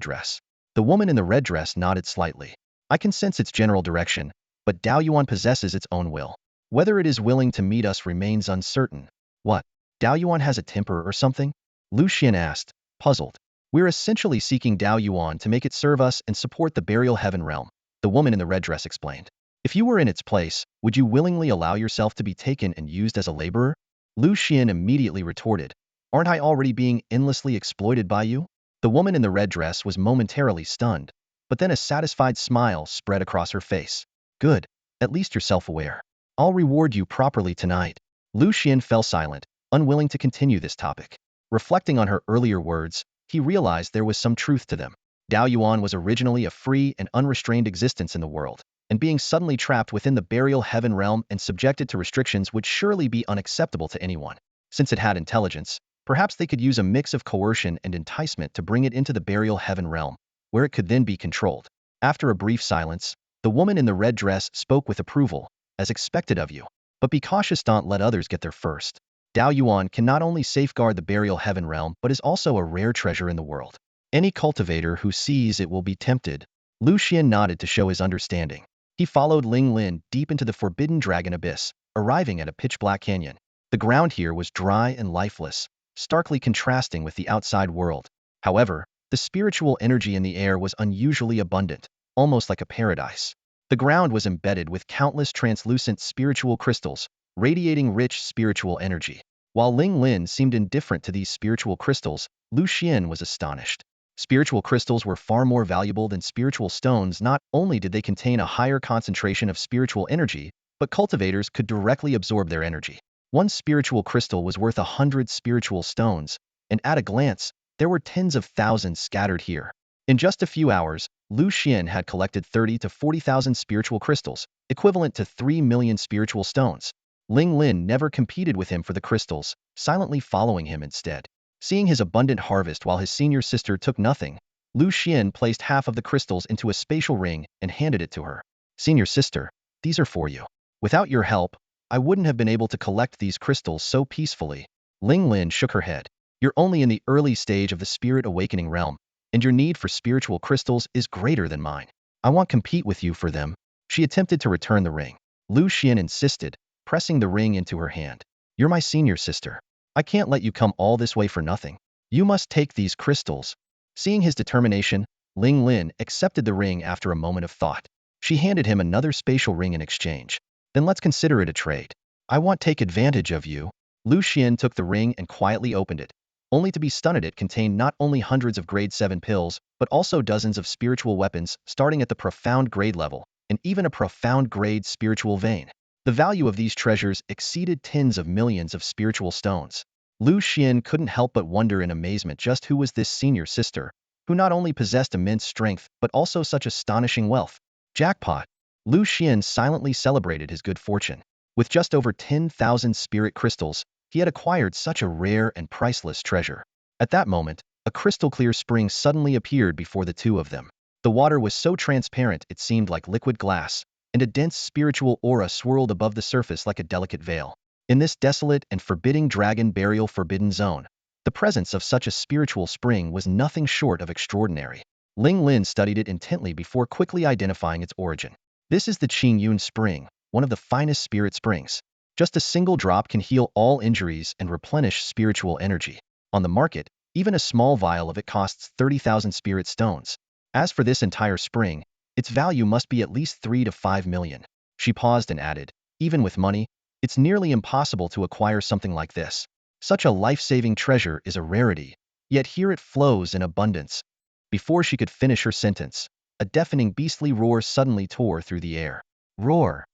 dress. The woman in the red dress nodded slightly. I can sense its general direction, but Dao Yuan possesses its own will. Whether it is willing to meet us remains uncertain. What? Dao Yuan has a temper or something? Lu Xuan asked, puzzled. We're essentially seeking Dao Yuan to make it serve us and support the burial heaven realm, the woman in the red dress explained. If you were in its place, would you willingly allow yourself to be taken and used as a laborer? Lu Xuan immediately retorted, aren't I already being endlessly exploited by you? The woman in the red dress was momentarily stunned, but then a satisfied smile spread across her face. Good, at least you're self-aware. I'll reward you properly tonight. Lu Xuan fell silent, unwilling to continue this topic. Reflecting on her earlier words, he realized there was some truth to them. Dao Yuan was originally a free and unrestrained existence in the world, and being suddenly trapped within the burial heaven realm and subjected to restrictions would surely be unacceptable to anyone. Since it had intelligence, perhaps they could use a mix of coercion and enticement to bring it into the burial heaven realm, where it could then be controlled. After a brief silence, the woman in the red dress spoke with approval, as expected of you. But be cautious, don't let others get there first. Dao Yuan can not only safeguard the burial heaven realm but is also a rare treasure in the world. Any cultivator who sees it will be tempted. Lu Xuan nodded to show his understanding. He followed Ling Lin deep into the forbidden dragon abyss, arriving at a pitch-black canyon. The ground here was dry and lifeless, starkly contrasting with the outside world. However, the spiritual energy in the air was unusually abundant, almost like a paradise. The ground was embedded with countless translucent spiritual crystals, radiating rich spiritual energy. While Ling Lin seemed indifferent to these spiritual crystals, Lu Xuan was astonished. Spiritual crystals were far more valuable than spiritual stones. Not only did they contain a higher concentration of spiritual energy, but cultivators could directly absorb their energy. One spiritual crystal was worth 100 spiritual stones, and at a glance, there were tens of thousands scattered here. In just a few hours, Lu Xuan had collected 30 to 40,000 spiritual crystals, equivalent to 3 million spiritual stones. Ling Lin never competed with him for the crystals, silently following him instead. Seeing his abundant harvest while his senior sister took nothing, Lu Xuan placed half of the crystals into a spatial ring and handed it to her. Senior sister, these are for you. Without your help, I wouldn't have been able to collect these crystals so peacefully. Ling Lin shook her head. You're only in the early stage of the spirit awakening realm, and your need for spiritual crystals is greater than mine. I won't compete with you for them. She attempted to return the ring. Lu Xuan insisted, pressing the ring into her hand. You're my senior sister. I can't let you come all this way for nothing. You must take these crystals. Seeing his determination, Ling Lin accepted the ring after a moment of thought. She handed him another spatial ring in exchange. Then let's consider it a trade. I won't take advantage of you. Lu Xuan took the ring and quietly opened it, only to be stunned it contained not only hundreds of grade 7 pills, but also dozens of spiritual weapons starting at the profound grade level, and even a profound grade spiritual vein. The value of these treasures exceeded tens of millions of spiritual stones. Lu Xuan couldn't help but wonder in amazement just who was this senior sister, who not only possessed immense strength but also such astonishing wealth. Jackpot! Lu Xuan silently celebrated his good fortune. With just over 10,000 spirit crystals, he had acquired such a rare and priceless treasure. At that moment, a crystal-clear spring suddenly appeared before the two of them. The water was so transparent it seemed like liquid glass, and a dense spiritual aura swirled above the surface like a delicate veil. In this desolate and forbidding dragon burial forbidden zone, the presence of such a spiritual spring was nothing short of extraordinary. Ling Lin studied it intently before quickly identifying its origin. This is the Qingyun spring, one of the finest spirit springs. Just a single drop can heal all injuries and replenish spiritual energy. On the market, even a small vial of it costs 30,000 spirit stones. As for this entire spring, its value must be at least 3 to 5 million. She paused and added, even with money, it's nearly impossible to acquire something like this. Such a life-saving treasure is a rarity, yet here it flows in abundance. Before she could finish her sentence, a deafening beastly roar suddenly tore through the air. Roar!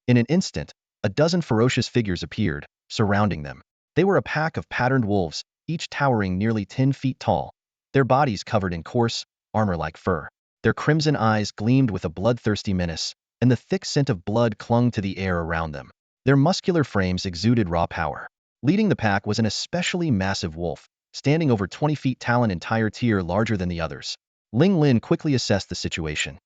In an instant, a dozen ferocious figures appeared, surrounding them. They were a pack of patterned wolves, each towering nearly 10 feet tall, their bodies covered in coarse, armor-like fur. Their crimson eyes gleamed with a bloodthirsty menace, and the thick scent of blood clung to the air around them. Their muscular frames exuded raw power. Leading the pack was an especially massive wolf, standing over 20 feet tall, an entire tier larger than the others. Ling Lin quickly assessed the situation.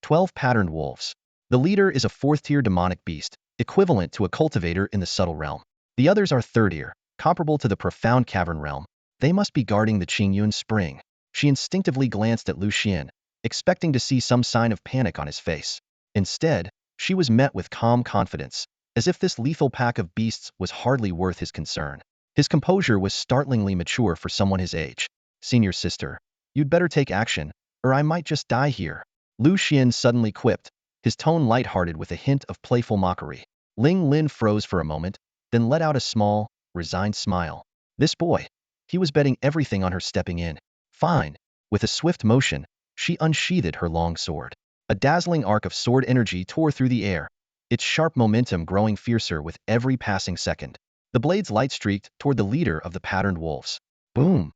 12 patterned wolves. The leader is a 4th-tier demonic beast, equivalent to a cultivator in the subtle realm. The others are 3rd-tier, comparable to the profound cavern realm. They must be guarding the Qingyun spring. She instinctively glanced at Lu Xuan, expecting to see some sign of panic on his face. Instead, she was met with calm confidence, as if this lethal pack of beasts was hardly worth his concern. His composure was startlingly mature for someone his age. Senior sister, you'd better take action, or I might just die here. Lu Xuan suddenly quipped, his tone lighthearted with a hint of playful mockery. Ling Lin froze for a moment, then let out a small, resigned smile. This boy. He was betting everything on her stepping in. Fine. With a swift motion, she unsheathed her long sword. A dazzling arc of sword energy tore through the air, its sharp momentum growing fiercer with every passing second. The blade's light streaked toward the leader of the patterned wolves. Boom!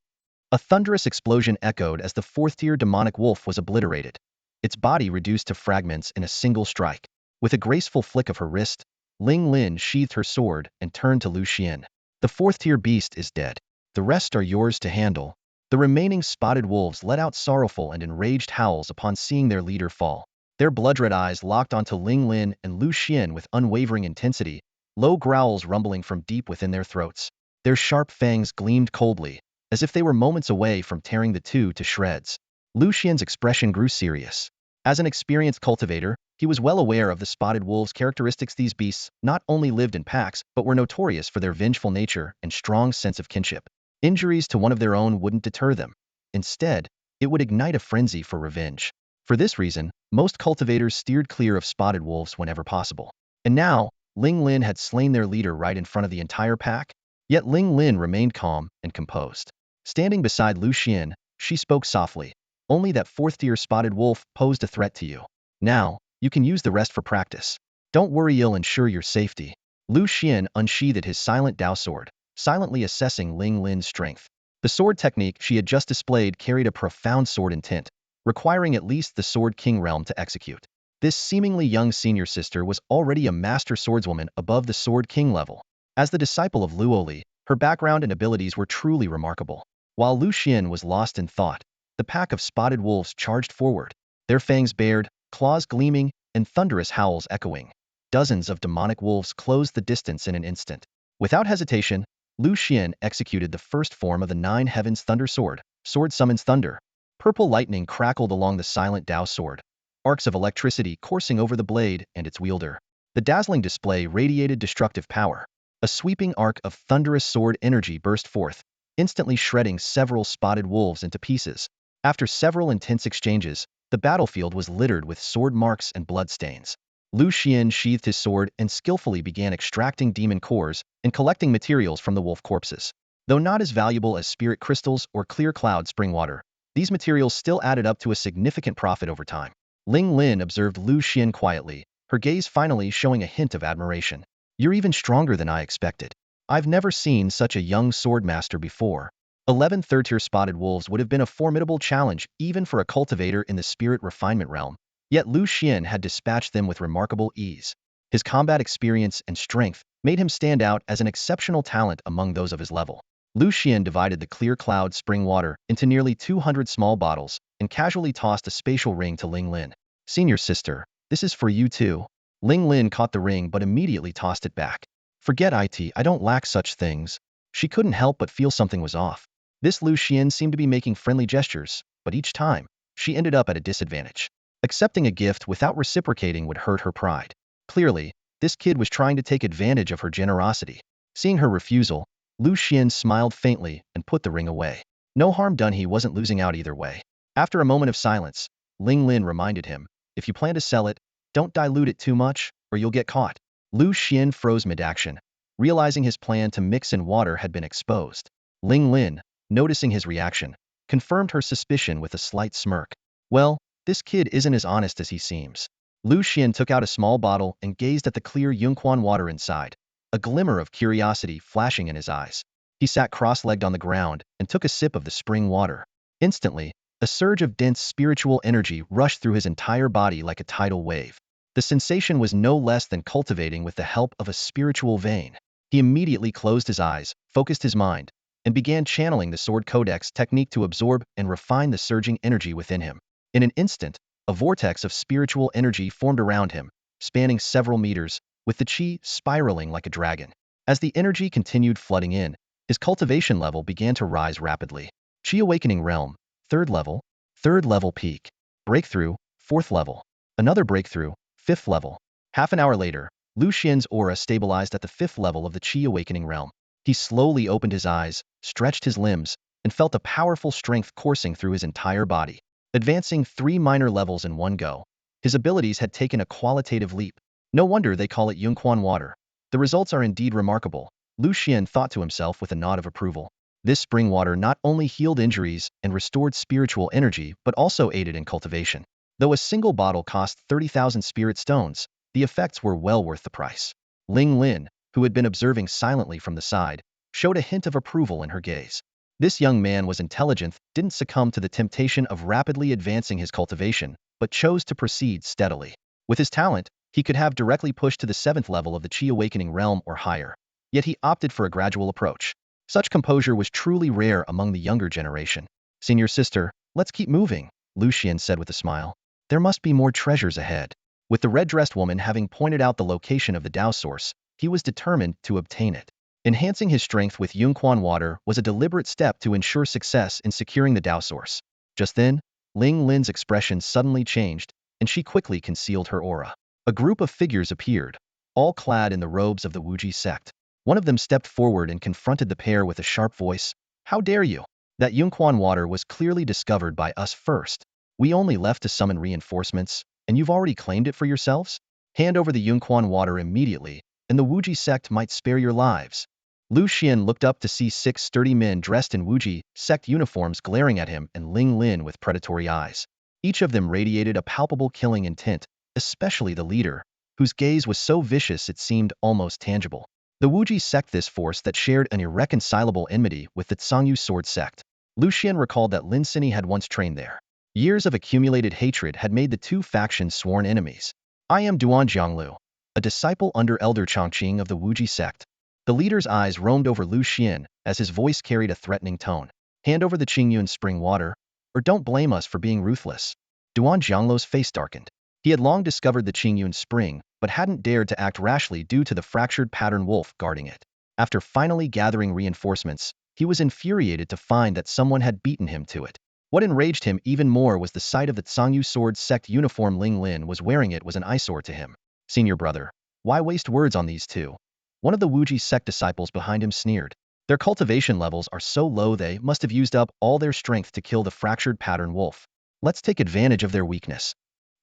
A thunderous explosion echoed as the 4th-tier demonic wolf was obliterated, its body reduced to fragments in a single strike. With a graceful flick of her wrist, Ling Lin sheathed her sword and turned to Lu Xuan. The 4th-tier beast is dead. The rest are yours to handle. The remaining spotted wolves let out sorrowful and enraged howls upon seeing their leader fall. Their blood-red eyes locked onto Ling Lin and Lu Xuan with unwavering intensity, low growls rumbling from deep within their throats. Their sharp fangs gleamed coldly, as if they were moments away from tearing the two to shreds. Lu Xuan's expression grew serious. As an experienced cultivator, he was well aware of the spotted wolves' characteristics. These beasts not only lived in packs, but were notorious for their vengeful nature and strong sense of kinship. Injuries to one of their own wouldn't deter them. Instead, it would ignite a frenzy for revenge. For this reason, most cultivators steered clear of spotted wolves whenever possible. And now, Ling Lin had slain their leader right in front of the entire pack. Yet Ling Lin remained calm and composed. Standing beside Lu Xuan, she spoke softly. Only that 4th-tier spotted wolf posed a threat to you. Now, you can use the rest for practice. Don't worry, I'll ensure your safety. Lu Xuan unsheathed his silent Dao sword, silently assessing Ling Lin's strength. The sword technique she had just displayed carried a profound sword intent, requiring at least the Sword King realm to execute. This seemingly young senior sister was already a master swordswoman above the Sword King level. As the disciple of Luoli, her background and abilities were truly remarkable. While Lu Xuan was lost in thought, the pack of spotted wolves charged forward, their fangs bared, claws gleaming, and thunderous howls echoing. dozens of demonic wolves closed the distance in an instant. Without hesitation, Lu Xuan executed the first form of the Nine Heavens Thunder Sword. Sword summons thunder. Purple lightning crackled along the silent Dao sword, arcs of electricity coursing over the blade and its wielder. The dazzling display radiated destructive power. A sweeping arc of thunderous sword energy burst forth, instantly shredding several spotted wolves into pieces. After several intense exchanges, the battlefield was littered with sword marks and bloodstains. Lu Xuan sheathed his sword and skillfully began extracting demon cores and collecting materials from the wolf corpses. Though not as valuable as spirit crystals or clear cloud spring water, these materials still added up to a significant profit over time. Ling Lin observed Lu Xuan quietly, her gaze finally showing a hint of admiration. "You're even stronger than I expected. I've never seen such a young sword master before." 11 third-tier spotted wolves would have been a formidable challenge even for a cultivator in the spirit refinement realm, yet Lu Xuan had dispatched them with remarkable ease. His combat experience and strength made him stand out as an exceptional talent among those of his level. Lu Xuan divided the clear cloud spring water into nearly 200 small bottles and casually tossed a spatial ring to Ling Lin. "Senior sister, this is for you too." Ling Lin caught the ring but immediately tossed it back. "Forget it, I don't lack such things." She couldn't help but feel something was off. This Lu Xuan seemed to be making friendly gestures, but each time, she ended up at a disadvantage. Accepting a gift without reciprocating would hurt her pride. Clearly, this kid was trying to take advantage of her generosity. Seeing her refusal, Lu Xuan smiled faintly and put the ring away. No harm done, he wasn't losing out either way. After a moment of silence, Ling Lin reminded him, "If you plan to sell it, don't dilute it too much, or you'll get caught." Lu Xuan froze mid-action, realizing his plan to mix in water had been exposed. Ling Lin, noticing his reaction, confirmed her suspicion with a slight smirk. "Well, this kid isn't as honest as he seems." Lu Xuan took out a small bottle and gazed at the clear Yunquan water inside, a glimmer of curiosity flashing in his eyes. He sat cross-legged on the ground and took a sip of the spring water. Instantly, a surge of dense spiritual energy rushed through his entire body like a tidal wave. The sensation was no less than cultivating with the help of a spiritual vein. He immediately closed his eyes, focused his mind, and began channeling the Sword Codex technique to absorb and refine the surging energy within him. In an instant, a vortex of spiritual energy formed around him, spanning several meters, with the qi spiraling like a dragon. As the energy continued flooding in, his cultivation level began to rise rapidly. Qi Awakening Realm, 3rd level, 3rd level peak. Breakthrough, 4th level. Another breakthrough, 5th level. Half an hour later, Lu Xuan's aura stabilized at the 5th level of the Qi Awakening Realm. He slowly opened his eyes, stretched his limbs, and felt a powerful strength coursing through his entire body. Advancing 3 minor levels in one go, his abilities had taken a qualitative leap. No wonder they call it Yunquan water. The results are indeed remarkable, Lu Xuan thought to himself with a nod of approval. This spring water not only healed injuries and restored spiritual energy but also aided in cultivation. Though a single bottle cost 30,000 spirit stones, the effects were well worth the price. Ling Lin, who had been observing silently from the side, showed a hint of approval in her gaze. This young man was intelligent, didn't succumb to the temptation of rapidly advancing his cultivation, but chose to proceed steadily. With his talent, he could have directly pushed to the 7th level of the Qi Awakening Realm or higher. Yet he opted for a gradual approach. Such composure was truly rare among the younger generation. "Senior sister, let's keep moving," Lu Xuan said with a smile. "There must be more treasures ahead." With the red-dressed woman having pointed out the location of the Dao source, he was determined to obtain it. Enhancing his strength with Yunquan water was a deliberate step to ensure success in securing the Dao source. Just then, Ling Lin's expression suddenly changed, and she quickly concealed her aura. A group of figures appeared, all clad in the robes of the Wuji sect. One of them stepped forward and confronted the pair with a sharp voice. "How dare you? That Yunquan water was clearly discovered by us first. We only left to summon reinforcements, and you've already claimed it for yourselves? Hand over the Yunquan water immediately, and the Wuji sect might spare your lives." Lu Xuan looked up to see 6 sturdy men dressed in Wuji sect uniforms glaring at him and Ling Lin with predatory eyes. Each of them radiated a palpable killing intent, especially the leader, whose gaze was so vicious it seemed almost tangible. The Wuji sect, this force that shared an irreconcilable enmity with the Zhangyu sword sect. Lu Xuan recalled that Lin Sini had once trained there. Years of accumulated hatred had made the two factions sworn enemies. "I am Duan Jianglu, a disciple under Elder Chongqing of the Wuji sect." The leader's eyes roamed over Lu Xuan as his voice carried a threatening tone. "Hand over the Qingyun spring water, or don't blame us for being ruthless." Duan Jianglu's face darkened. He had long discovered the Qingyun spring, but hadn't dared to act rashly due to the fractured pattern wolf guarding it. After finally gathering reinforcements, he was infuriated to find that someone had beaten him to it. What enraged him even more was the sight of the Zhangyu sword sect uniform Ling Lin was wearing. It was an eyesore to him. Senior brother, why waste words on these two? One of the Wuji sect disciples behind him sneered. Their cultivation levels are so low they must have used up all their strength to kill the fractured pattern wolf. Let's take advantage of their weakness.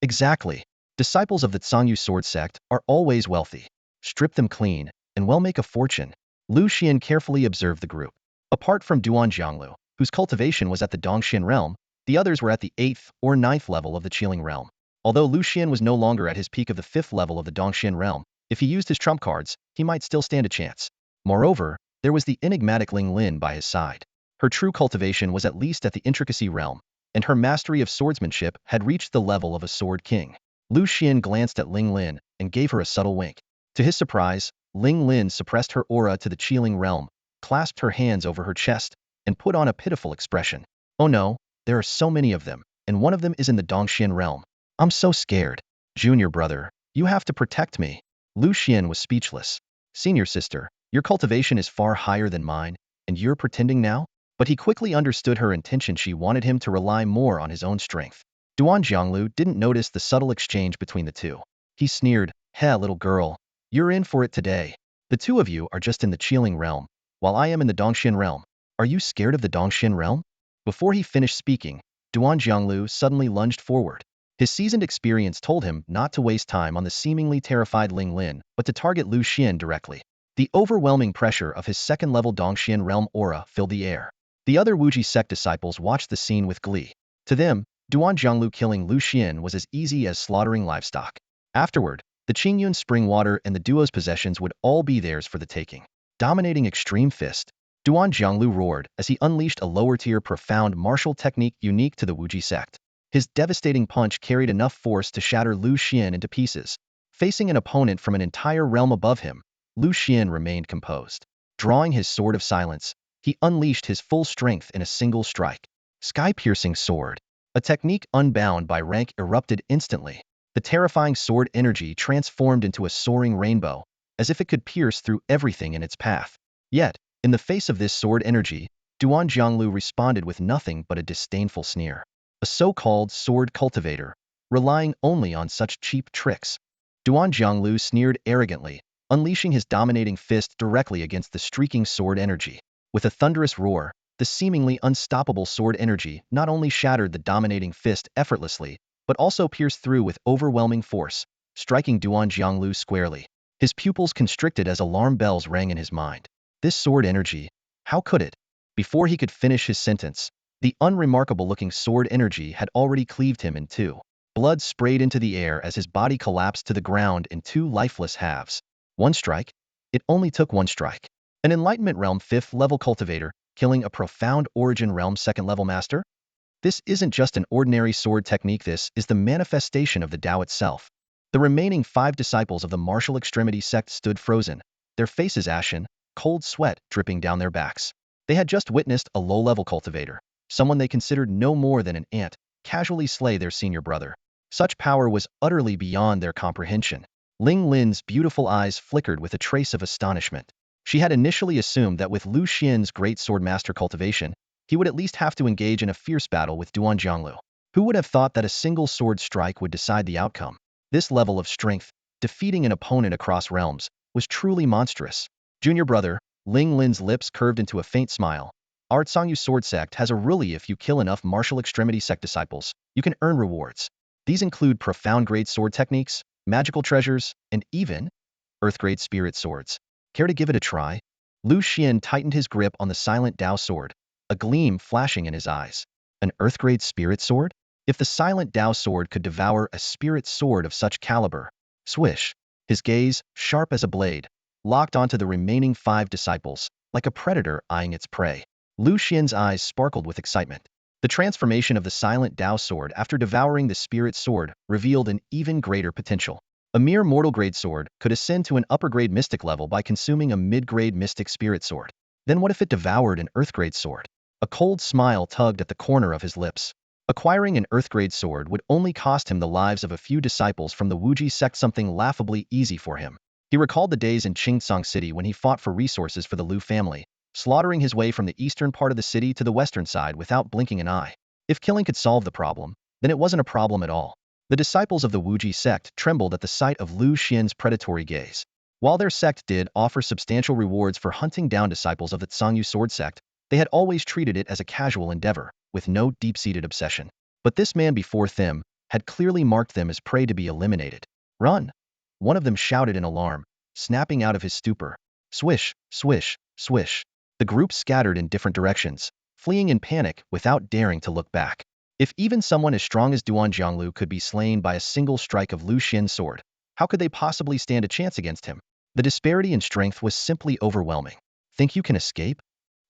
Exactly. Disciples of the Zhangyu sword sect are always wealthy. Strip them clean, and we'll make a fortune. Lu Xuan carefully observed the group. Apart from Duan Jianglu, whose cultivation was at the Dongxian realm, the others were at the 8th or 9th level of the Qiling realm. Although Lu Xuan was no longer at his peak of the 5th level of the Dongxian realm, if he used his trump cards, he might still stand a chance. Moreover, there was the enigmatic Ling Lin by his side. Her true cultivation was at least at the intricacy realm, and her mastery of swordsmanship had reached the level of a sword king. Lu Xuan glanced at Ling Lin and gave her a subtle wink. To his surprise, Ling Lin suppressed her aura to the Qiling realm, clasped her hands over her chest, and put on a pitiful expression. Oh no, there are so many of them, and one of them is in the Dongxian realm. I'm so scared. Junior brother, you have to protect me. Lu Xuan was speechless. Senior sister, your cultivation is far higher than mine, and you're pretending now? But he quickly understood her intention. She wanted him to rely more on his own strength. Duan Jianglu didn't notice the subtle exchange between the two. He sneered, "Heh, little girl, you're in for it today. The two of you are just in the Qiling realm, while I am in the Dongxian realm. Are you scared of the Dongxian realm?" Before he finished speaking, Duan Jianglu suddenly lunged forward. His seasoned experience told him not to waste time on the seemingly terrified Ling Lin, but to target Lu Xuan directly. The overwhelming pressure of his second-level Dongxian realm aura filled the air. The other Wuji sect disciples watched the scene with glee. To them, Duan Jianglu killing Lu Xuan was as easy as slaughtering livestock. Afterward, the Qingyun spring water and the duo's possessions would all be theirs for the taking. Dominating extreme fist, Duan Jianglu roared as he unleashed a lower-tier profound martial technique unique to the Wuji sect. His devastating punch carried enough force to shatter Lu Xuan into pieces. Facing an opponent from an entire realm above him, Lu Xuan remained composed. Drawing his sword of silence, he unleashed his full strength in a single strike. Sky-piercing sword. A technique unbound by rank erupted instantly. The terrifying sword energy transformed into a soaring rainbow, as if it could pierce through everything in its path. Yet, in the face of this sword energy, Duan Jianglu responded with nothing but a disdainful sneer. A so-called sword cultivator, relying only on such cheap tricks. Duan Jianglu sneered arrogantly, unleashing his dominating fist directly against the streaking sword energy. With a thunderous roar, the seemingly unstoppable sword energy not only shattered the dominating fist effortlessly, but also pierced through with overwhelming force, striking Duan Jianglu squarely. His pupils constricted as alarm bells rang in his mind. This sword energy, how could it? Before he could finish his sentence, the unremarkable-looking sword energy had already cleaved him in two. Blood sprayed into the air as his body collapsed to the ground in two lifeless halves. One strike? It only took one strike. An Enlightenment Realm 5th level cultivator, killing a profound Origin Realm 2nd level master? This isn't just an ordinary sword technique, this is the manifestation of the Tao itself. The remaining 5 disciples of the martial extremity sect stood frozen, their faces ashen, cold sweat dripping down their backs. They had just witnessed a low-level cultivator, someone they considered no more than an ant, casually slay their senior brother. Such power was utterly beyond their comprehension. Ling Lin's beautiful eyes flickered with a trace of astonishment. She had initially assumed that with Lu Xuan's great swordmaster cultivation, he would at least have to engage in a fierce battle with Duan Jianglu. Who would have thought that a single sword strike would decide the outcome? This level of strength, defeating an opponent across realms, was truly monstrous. Junior brother, Ling Lin's lips curved into a faint smile. Our Zhangyu sword sect has a rule: if you kill enough martial extremity sect disciples, you can earn rewards. These include profound-grade sword techniques, magical treasures, and even earth-grade spirit swords. Care to give it a try? Lu Xuan tightened his grip on the silent Dao sword, a gleam flashing in his eyes. An earth-grade spirit sword? If the silent Dao sword could devour a spirit sword of such caliber. Swish. His gaze, sharp as a blade, locked onto the remaining 5 disciples, like a predator eyeing its prey. Lu Xuan's eyes sparkled with excitement. The transformation of the silent Dao sword after devouring the spirit sword revealed an even greater potential. A mere mortal-grade sword could ascend to an upper-grade mystic level by consuming a mid-grade mystic spirit sword. Then what if it devoured an earth-grade sword? A cold smile tugged at the corner of his lips. Acquiring an Earth-grade sword would only cost him the lives of a few disciples from the Wuji sect, something laughably easy for him. He recalled the days in Qingsong City when he fought for resources for the Lu family, slaughtering his way from the eastern part of the city to the western side without blinking an eye. If killing could solve the problem, then it wasn't a problem at all. The disciples of the Wuji sect trembled at the sight of Lu Xuan's predatory gaze. While their sect did offer substantial rewards for hunting down disciples of the Tsangyu sword sect, they had always treated it as a casual endeavor, with no deep-seated obsession. But this man before them had clearly marked them as prey to be eliminated. Run! One of them shouted in alarm, snapping out of his stupor. Swish, swish, swish. The group scattered in different directions, fleeing in panic without daring to look back. If even someone as strong as Duan Jianglu could be slain by a single strike of Lu Xian's sword, how could they possibly stand a chance against him? The disparity in strength was simply overwhelming. Think you can escape?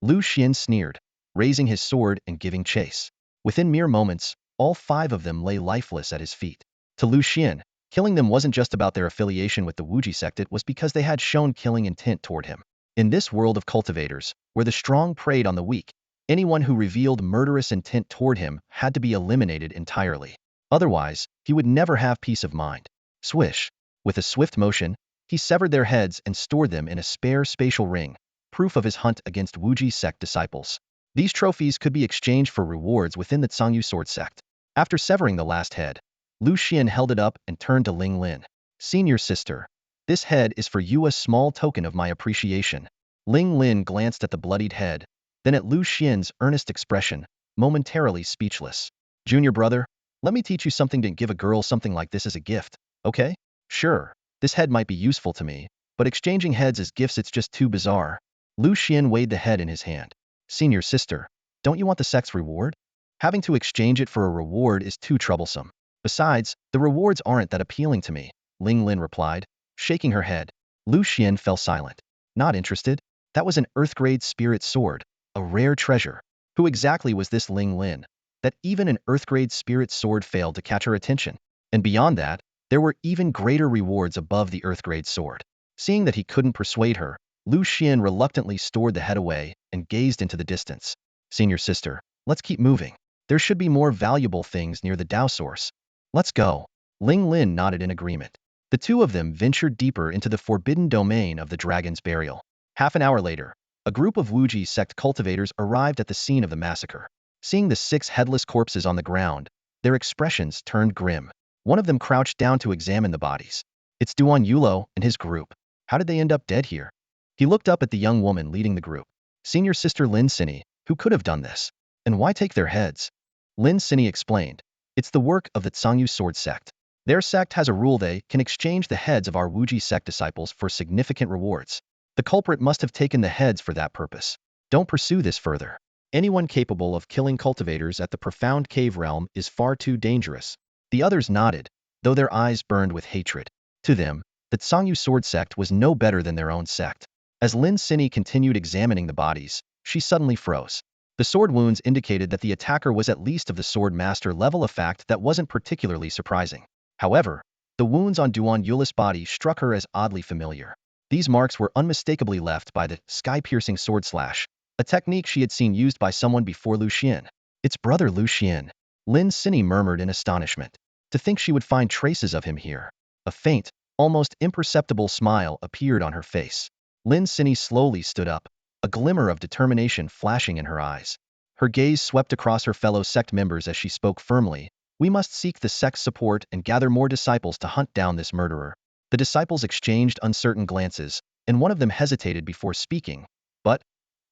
Lu Xian sneered, raising his sword and giving chase. Within mere moments, all 5 of them lay lifeless at his feet. To Lu Xian, killing them wasn't just about their affiliation with the Wuji sect, it was because they had shown killing intent toward him. In this world of cultivators, where the strong preyed on the weak, anyone who revealed murderous intent toward him had to be eliminated entirely. Otherwise, he would never have peace of mind. Swish! With a swift motion, he severed their heads and stored them in a spare spatial ring, proof of his hunt against Wuji sect disciples. These trophies could be exchanged for rewards within the Tsangyu sword sect. After severing the last head, Lu Xian held it up and turned to Ling Lin. Senior sister, this head is for you, a small token of my appreciation. Ling Lin glanced at the bloodied head, then at Lu Xian's earnest expression, momentarily speechless. Junior brother, let me teach you something. Don't give a girl something like this as a gift, okay? Sure, this head might be useful to me, but exchanging heads as gifts, it's just too bizarre. Lu Xian weighed the head in his hand. Senior sister, don't you want the sect's reward? Having to exchange it for a reward is too troublesome. Besides, the rewards aren't that appealing to me, Ling Lin replied, shaking her head. Lu Xian fell silent. Not interested? That was an Earth-grade spirit sword, a rare treasure. Who exactly was this Ling Lin, that even an Earth-grade spirit sword failed to catch her attention? And beyond that, there were even greater rewards above the Earth-grade sword. Seeing that he couldn't persuade her, Lu Xian reluctantly stored the head away and gazed into the distance. Senior sister, let's keep moving. There should be more valuable things near the Dao source. Let's go. Ling Lin nodded in agreement. The 2 of them ventured deeper into the forbidden domain of the dragon's burial. Half an hour later, a group of Wuji sect cultivators arrived at the scene of the massacre. Seeing the 6 headless corpses on the ground, their expressions turned grim. One of them crouched down to examine the bodies. It's Duan Yulo and his group. How did they end up dead here? He looked up at the young woman leading the group. Senior sister Lin Sini, who could have done this? And why take their heads? Lin Sini explained. It's the work of the Tsangyu sword sect. Their sect has a rule: they can exchange the heads of our Wuji sect disciples for significant rewards. The culprit must have taken the heads for that purpose. Don't pursue this further. Anyone capable of killing cultivators at the profound cave realm is far too dangerous. The others nodded, though their eyes burned with hatred. To them, the Tsangyu sword sect was no better than their own sect. As Lin Sini continued examining the bodies, she suddenly froze. The sword wounds indicated that the attacker was at least of the sword master level, a fact that wasn't particularly surprising. However, the wounds on Duan Yuli's body struck her as oddly familiar. These marks were unmistakably left by the sky-piercing sword slash, a technique she had seen used by someone before Lu Xian. It's brother Lu Xian, Lin Sini murmured in astonishment. To think she would find traces of him here. A faint, almost imperceptible smile appeared on her face. Lin Sini slowly stood up, a glimmer of determination flashing in her eyes. Her gaze swept across her fellow sect members as she spoke firmly. We must seek the sect's support and gather more disciples to hunt down this murderer. The disciples exchanged uncertain glances, and one of them hesitated before speaking. But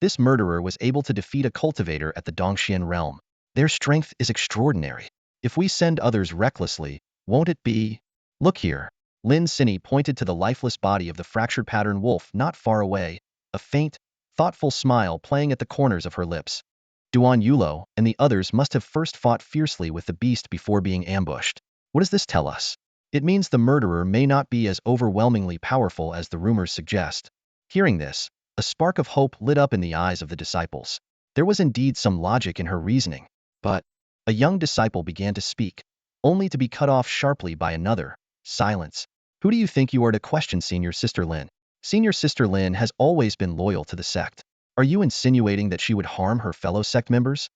this murderer was able to defeat a cultivator at the Dongxian realm. Their strength is extraordinary. If we send others recklessly, won't it be? Look here. Lin Sini pointed to the lifeless body of the fractured pattern wolf not far away, a faint, thoughtful smile playing at the corners of her lips. Duan Yulo and the others must have first fought fiercely with the beast before being ambushed. What does this tell us? It means the murderer may not be as overwhelmingly powerful as the rumors suggest. Hearing this, a spark of hope lit up in the eyes of the disciples. There was indeed some logic in her reasoning. But a young disciple began to speak, only to be cut off sharply by another. Silence. Who do you think you are to question Senior Sister Lin? Senior Sister Lin has always been loyal to the sect. Are you insinuating that she would harm her fellow sect members?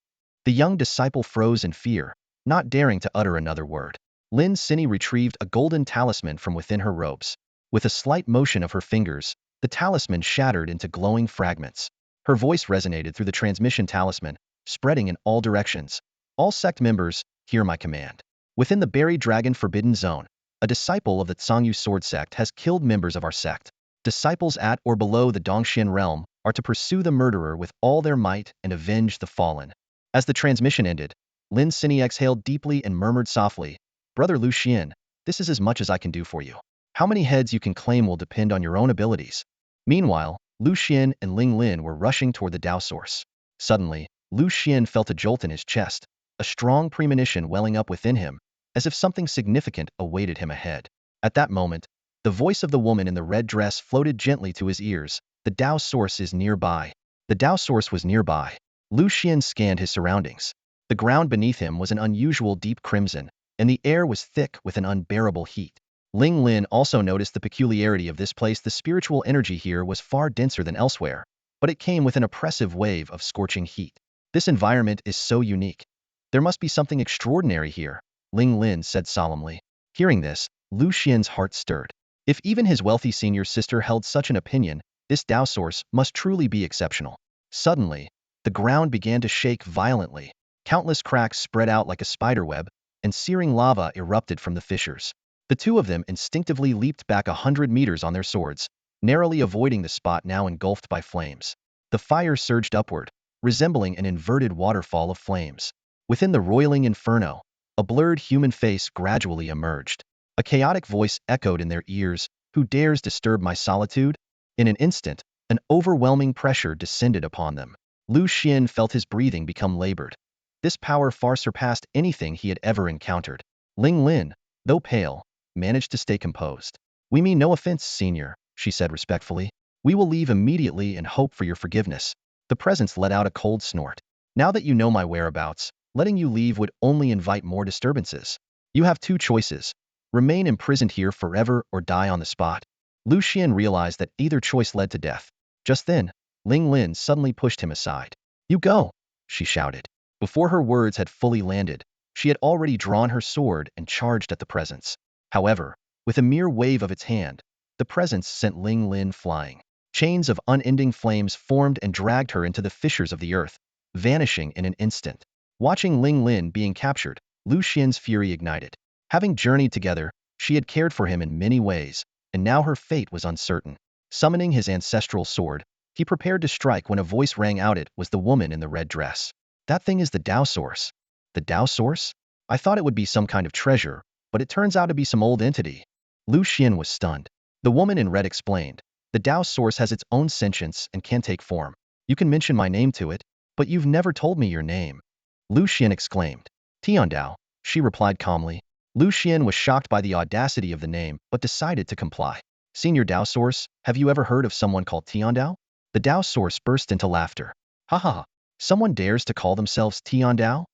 The young disciple froze in fear, not daring to utter another word. Lin Sini retrieved a golden talisman from within her robes. With a slight motion of her fingers, the talisman shattered into glowing fragments. Her voice resonated through the transmission talisman, spreading in all directions. All sect members, hear my command. Within the buried dragon forbidden zone, a disciple of the Tsangyu sword sect has killed members of our sect. Disciples at or below the Dongxian realm are to pursue the murderer with all their might and avenge the fallen. As the transmission ended, Lin Sini exhaled deeply and murmured softly, Brother Lu Xuan, this is as much as I can do for you. How many heads you can claim will depend on your own abilities. Meanwhile, Lu Xuan and Ling Lin were rushing toward the Dao source. Suddenly, Lu Xuan felt a jolt in his chest, a strong premonition welling up within him, as if something significant awaited him ahead. At that moment, the voice of the woman in the red dress floated gently to his ears. The Dao source is nearby. The Dao source was nearby. Lu Xuan scanned his surroundings. The ground beneath him was an unusual deep crimson, and the air was thick with an unbearable heat. Ling Lin also noticed the peculiarity of this place. The spiritual energy here was far denser than elsewhere, but it came with an oppressive wave of scorching heat. This environment is so unique. There must be something extraordinary here, Ling Lin said solemnly. Hearing this, Lu Xuan's heart stirred. If even his wealthy senior sister held such an opinion, this Dao source must truly be exceptional. Suddenly, the ground began to shake violently. Countless cracks spread out like a spiderweb, and searing lava erupted from the fissures. The two of them instinctively leaped back 100 meters on their swords, narrowly avoiding the spot now engulfed by flames. The fire surged upward, resembling an inverted waterfall of flames. Within the roiling inferno, a blurred human face gradually emerged. A chaotic voice echoed in their ears, "Who dares disturb my solitude?" In an instant, an overwhelming pressure descended upon them. Lu Xuan felt his breathing become labored. This power far surpassed anything he had ever encountered. Ling Lin, though pale, managed to stay composed. "We mean no offense, senior," she said respectfully. "We will leave immediately and hope for your forgiveness." The presence let out a cold snort. "Now that you know my whereabouts, letting you leave would only invite more disturbances. You have two choices. Remain imprisoned here forever or die on the spot." Lu Xuan realized that either choice led to death. Just then, Ling Lin suddenly pushed him aside. "You go!" she shouted. Before her words had fully landed, she had already drawn her sword and charged at the presence. However, with a mere wave of its hand, the presence sent Ling Lin flying. Chains of unending flames formed and dragged her into the fissures of the earth, vanishing in an instant. Watching Ling Lin being captured, Lu Xuan's fury ignited. Having journeyed together, she had cared for him in many ways, and now her fate was uncertain. Summoning his ancestral sword, he prepared to strike when a voice rang out. It was the woman in the red dress. "That thing is the Dao source." "The Dao source? I thought it would be some kind of treasure, but it turns out to be some old entity." Lu Xuan was stunned. The woman in red explained, "The Dao source has its own sentience and can take form. You can mention my name to it, but you've never told me your name." Lu Xuan exclaimed. "Tiandao," she replied calmly. Lu Xuan was shocked by the audacity of the name, but decided to comply. "Senior Dao source, have you ever heard of someone called Tiandao?" The Dao source burst into laughter. "Ha ha! Someone dares to call themselves Tiandao?"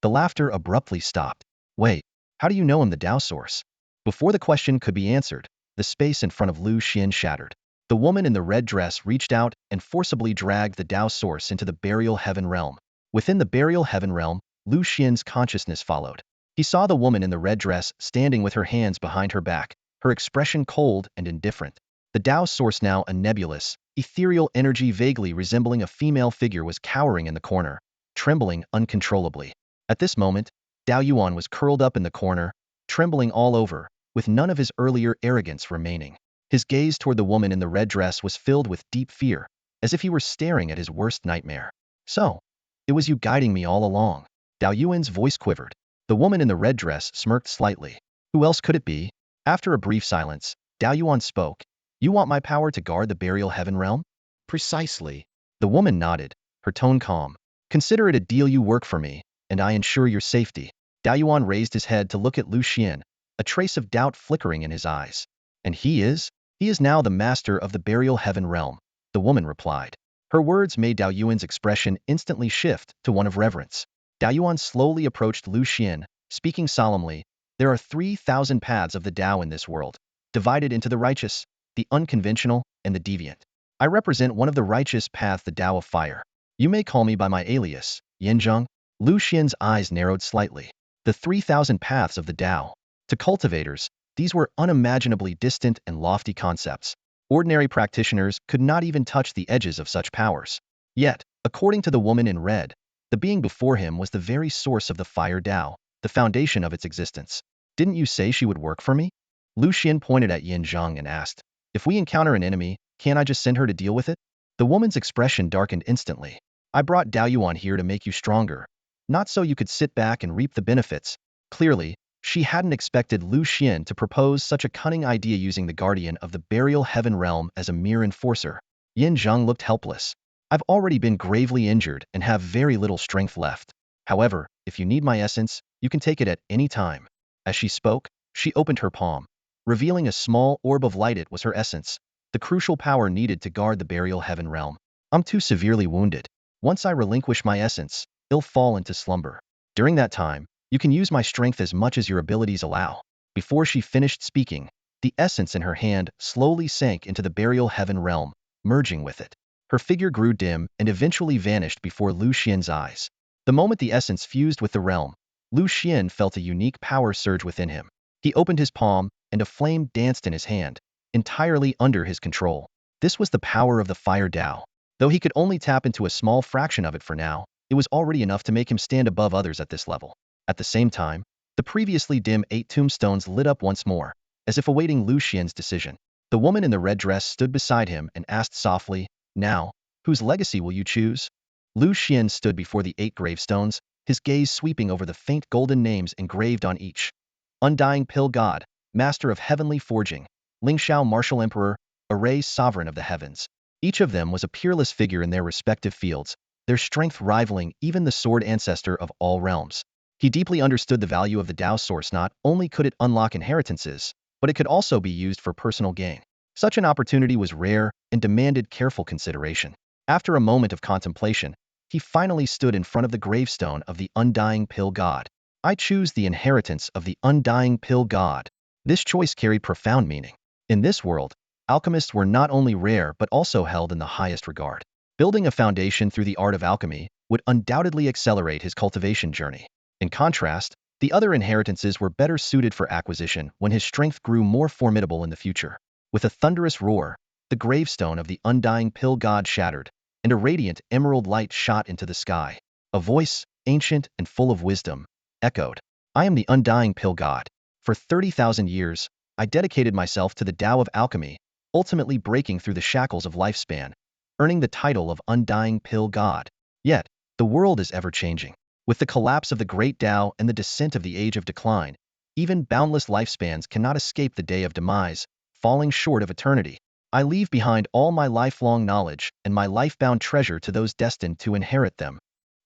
The laughter abruptly stopped. "Wait, how do you know I'm the Dao source?" Before the question could be answered, the space in front of Lu Xuan shattered. The woman in the red dress reached out and forcibly dragged the Dao source into the burial heaven realm. Within the burial heaven realm, Lu Xuan's consciousness followed. He saw the woman in the red dress standing with her hands behind her back, her expression cold and indifferent. The Dao source, now a nebulous, ethereal energy vaguely resembling a female figure, was cowering in the corner, trembling uncontrollably. At this moment, Dao Yuan was curled up in the corner, trembling all over, with none of his earlier arrogance remaining. His gaze toward the woman in the red dress was filled with deep fear, as if he were staring at his worst nightmare. "So, it was you guiding me all along." Dao Yuan's voice quivered. The woman in the red dress smirked slightly. "Who else could it be?" After a brief silence, Dao Yuan spoke. "You want my power to guard the burial heaven realm?" "Precisely." The woman nodded, her tone calm. "Consider it a deal. You work for me, and I ensure your safety." Dao Yuan raised his head to look at Lu Xuan, a trace of doubt flickering in his eyes. "And he is?" "He is now the master of the burial heaven realm," the woman replied. Her words made Dao Yuan's expression instantly shift to one of reverence. Dao Yuan slowly approached Lu Xuan, speaking solemnly, "There are 3,000 paths of the Dao in this world, divided into the righteous, the unconventional, and the deviant. I represent one of the righteous path, the Dao of fire. You may call me by my alias, Yanzheng." Lu Xian's eyes narrowed slightly. The 3,000 paths of the Tao. To cultivators, these were unimaginably distant and lofty concepts. Ordinary practitioners could not even touch the edges of such powers. Yet, according to the woman in red, the being before him was the very source of the fire Tao, the foundation of its existence. Didn't you say she would work for me? Lu Xian pointed at Yin Zhang and asked, if we encounter an enemy, can't I just send her to deal with it? The woman's expression darkened instantly. I brought Dao Yuan here to make you stronger, not so you could sit back and reap the benefits. Clearly, she hadn't expected Lu Xian to propose such a cunning idea using the guardian of the burial heaven realm as a mere enforcer. Yin Zhang looked helpless. I've already been gravely injured and have very little strength left. However, if you need my essence, you can take it at any time. As she spoke, she opened her palm, revealing a small orb of light. It was her essence, the crucial power needed to guard the burial heaven realm. I'm too severely wounded. Once I relinquish my essence, I'll fall into slumber. During that time, you can use my strength as much as your abilities allow. Before she finished speaking, the essence in her hand slowly sank into the burial heaven realm, merging with it. Her figure grew dim and eventually vanished before Lu Xian's eyes. The moment the essence fused with the realm, Lu Xian felt a unique power surge within him. He opened his palm, and a flame danced in his hand, entirely under his control. This was the power of the fire Tao. Though he could only tap into a small fraction of it for now, it was already enough to make him stand above others at this level. At the same time, the previously dim 8 tombstones lit up once more, as if awaiting Lu Xian's decision. The woman in the red dress stood beside him and asked softly, now, whose legacy will you choose? Lu Xian stood before the 8 gravestones, his gaze sweeping over the faint golden names engraved on each. Undying Pill God, Master of Heavenly Forging, Lingxiao Martial Emperor, Array Sovereign of the Heavens. Each of them was a peerless figure in their respective fields, their strength rivaling even the sword ancestor of all realms. He deeply understood the value of the Tao source. Not only could it unlock inheritances, but it could also be used for personal gain. Such an opportunity was rare and demanded careful consideration. After a moment of contemplation, he finally stood in front of the gravestone of the Undying Pill God. I choose the inheritance of the Undying Pill God. This choice carried profound meaning. In this world, alchemists were not only rare but also held in the highest regard. Building a foundation through the art of alchemy would undoubtedly accelerate his cultivation journey. In contrast, the other inheritances were better suited for acquisition when his strength grew more formidable in the future. With a thunderous roar, the gravestone of the Undying Pill God shattered, and a radiant emerald light shot into the sky. A voice, ancient and full of wisdom, echoed, I am the Undying Pill God. For 30,000 years, I dedicated myself to the Tao of alchemy, ultimately breaking through the shackles of lifespan, earning the title of Undying Pill God. Yet, the world is ever-changing. With the collapse of the Great Tao and the descent of the Age of Decline, even boundless lifespans cannot escape the day of demise, falling short of eternity. I leave behind all my lifelong knowledge and my life-bound treasure to those destined to inherit them.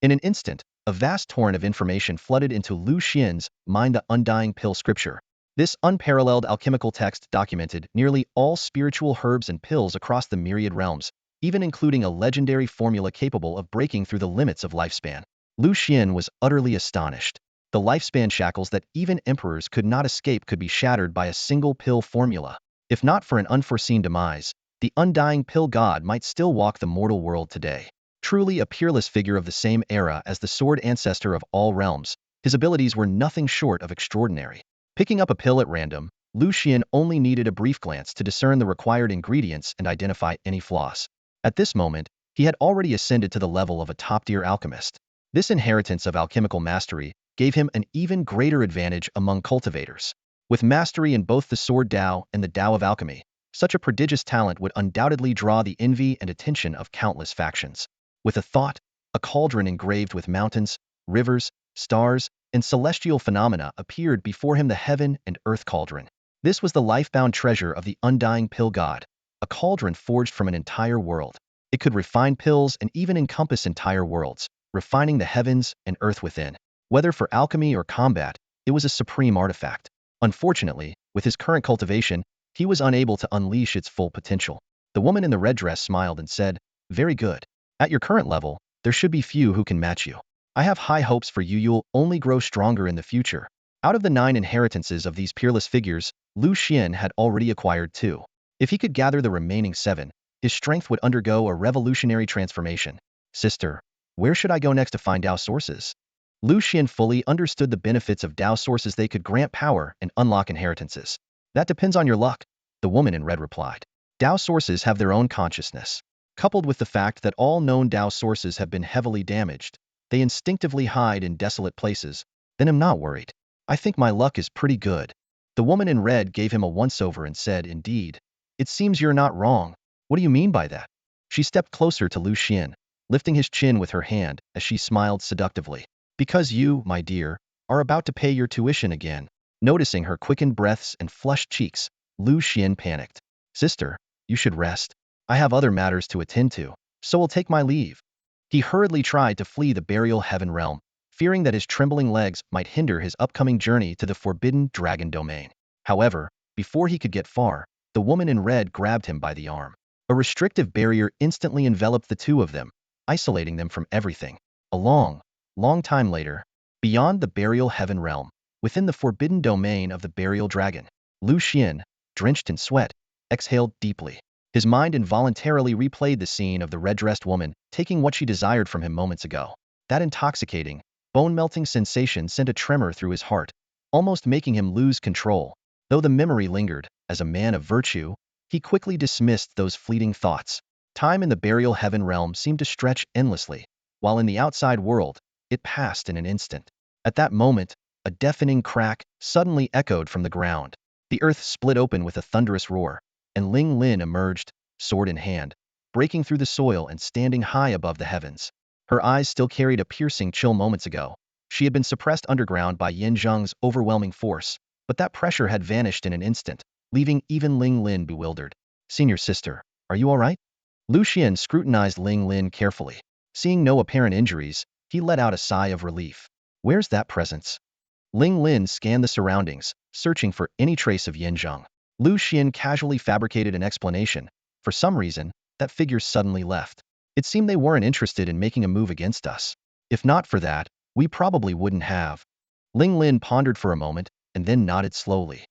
In an instant, a vast torrent of information flooded into Lu Xian's mind. The Undying Pill Scripture. This unparalleled alchemical text documented nearly all spiritual herbs and pills across the myriad realms, even including a legendary formula capable of breaking through the limits of lifespan. Lu Xian was utterly astonished. The lifespan shackles that even emperors could not escape could be shattered by a single pill formula. If not for an unforeseen demise, the Undying Pill God might still walk the mortal world today. Truly a peerless figure of the same era as the sword ancestor of all realms, his abilities were nothing short of extraordinary. Picking up a pill at random, Lu Xian only needed a brief glance to discern the required ingredients and identify any flaws. At this moment, he had already ascended to the level of a top-tier alchemist. This inheritance of alchemical mastery gave him an even greater advantage among cultivators. With mastery in both the sword Tao and the Tao of alchemy, such a prodigious talent would undoubtedly draw the envy and attention of countless factions. With a thought, a cauldron engraved with mountains, rivers, stars, and celestial phenomena appeared before him. The heaven and earth cauldron. This was the life-bound treasure of the Undying Pill God, a cauldron forged from an entire world. It could refine pills and even encompass entire worlds, refining the heavens and earth within. Whether for alchemy or combat, it was a supreme artifact. Unfortunately, with his current cultivation, he was unable to unleash its full potential. The woman in the red dress smiled and said, very good. At your current level, there should be few who can match you. I have high hopes for you. You'll only grow stronger in the future. Out of the 9 inheritances of these peerless figures, Lu Xian had already acquired 2. If he could gather the remaining 7, his strength would undergo a revolutionary transformation. Sister, where should I go next to find out sources? Lu Xuan fully understood the benefits of Dao sources. They could grant power and unlock inheritances. That depends on your luck, the woman in red replied. Dao sources have their own consciousness. Coupled with the fact that all known Dao sources have been heavily damaged, they instinctively hide in desolate places. Then I'm not worried. I think my luck is pretty good. The woman in red gave him a once-over and said, indeed. It seems you're not wrong. What do you mean by that? She stepped closer to Lu Xuan, lifting his chin with her hand as she smiled seductively. Because you, my dear, are about to pay your tuition again. Noticing her quickened breaths and flushed cheeks, Lu Xuan panicked. Sister, you should rest. I have other matters to attend to, so I'll take my leave. He hurriedly tried to flee the burial heaven realm, fearing that his trembling legs might hinder his upcoming journey to the forbidden dragon domain. However, before he could get far, the woman in red grabbed him by the arm. A restrictive barrier instantly enveloped the two of them, isolating them from everything. A long time later, beyond the burial heaven realm, within the forbidden domain of the burial dragon, Lu Xuan, drenched in sweat, exhaled deeply. His mind involuntarily replayed the scene of the red-dressed woman taking what she desired from him moments ago. That intoxicating, bone-melting sensation sent a tremor through his heart, almost making him lose control. Though the memory lingered, as a man of virtue, he quickly dismissed those fleeting thoughts. Time in the burial heaven realm seemed to stretch endlessly, while in the outside world, it passed in an instant. At that moment, a deafening crack suddenly echoed from the ground. The earth split open with a thunderous roar, and Ling Lin emerged, sword in hand, breaking through the soil and standing high above the heavens. Her eyes still carried a piercing chill moments ago. She had been suppressed underground by Yin Zheng's overwhelming force, but that pressure had vanished in an instant, leaving even Ling Lin bewildered. Senior sister, are you all right? Lu Xuan scrutinized Ling Lin carefully. Seeing no apparent injuries, he let out a sigh of relief. Where's that presence? Ling Lin scanned the surroundings, searching for any trace of Yin Zheng. Lu Xuan casually fabricated an explanation. For some reason, that figure suddenly left. It seemed they weren't interested in making a move against us. If not for that, we probably wouldn't have. Ling Lin pondered for a moment, and then nodded slowly.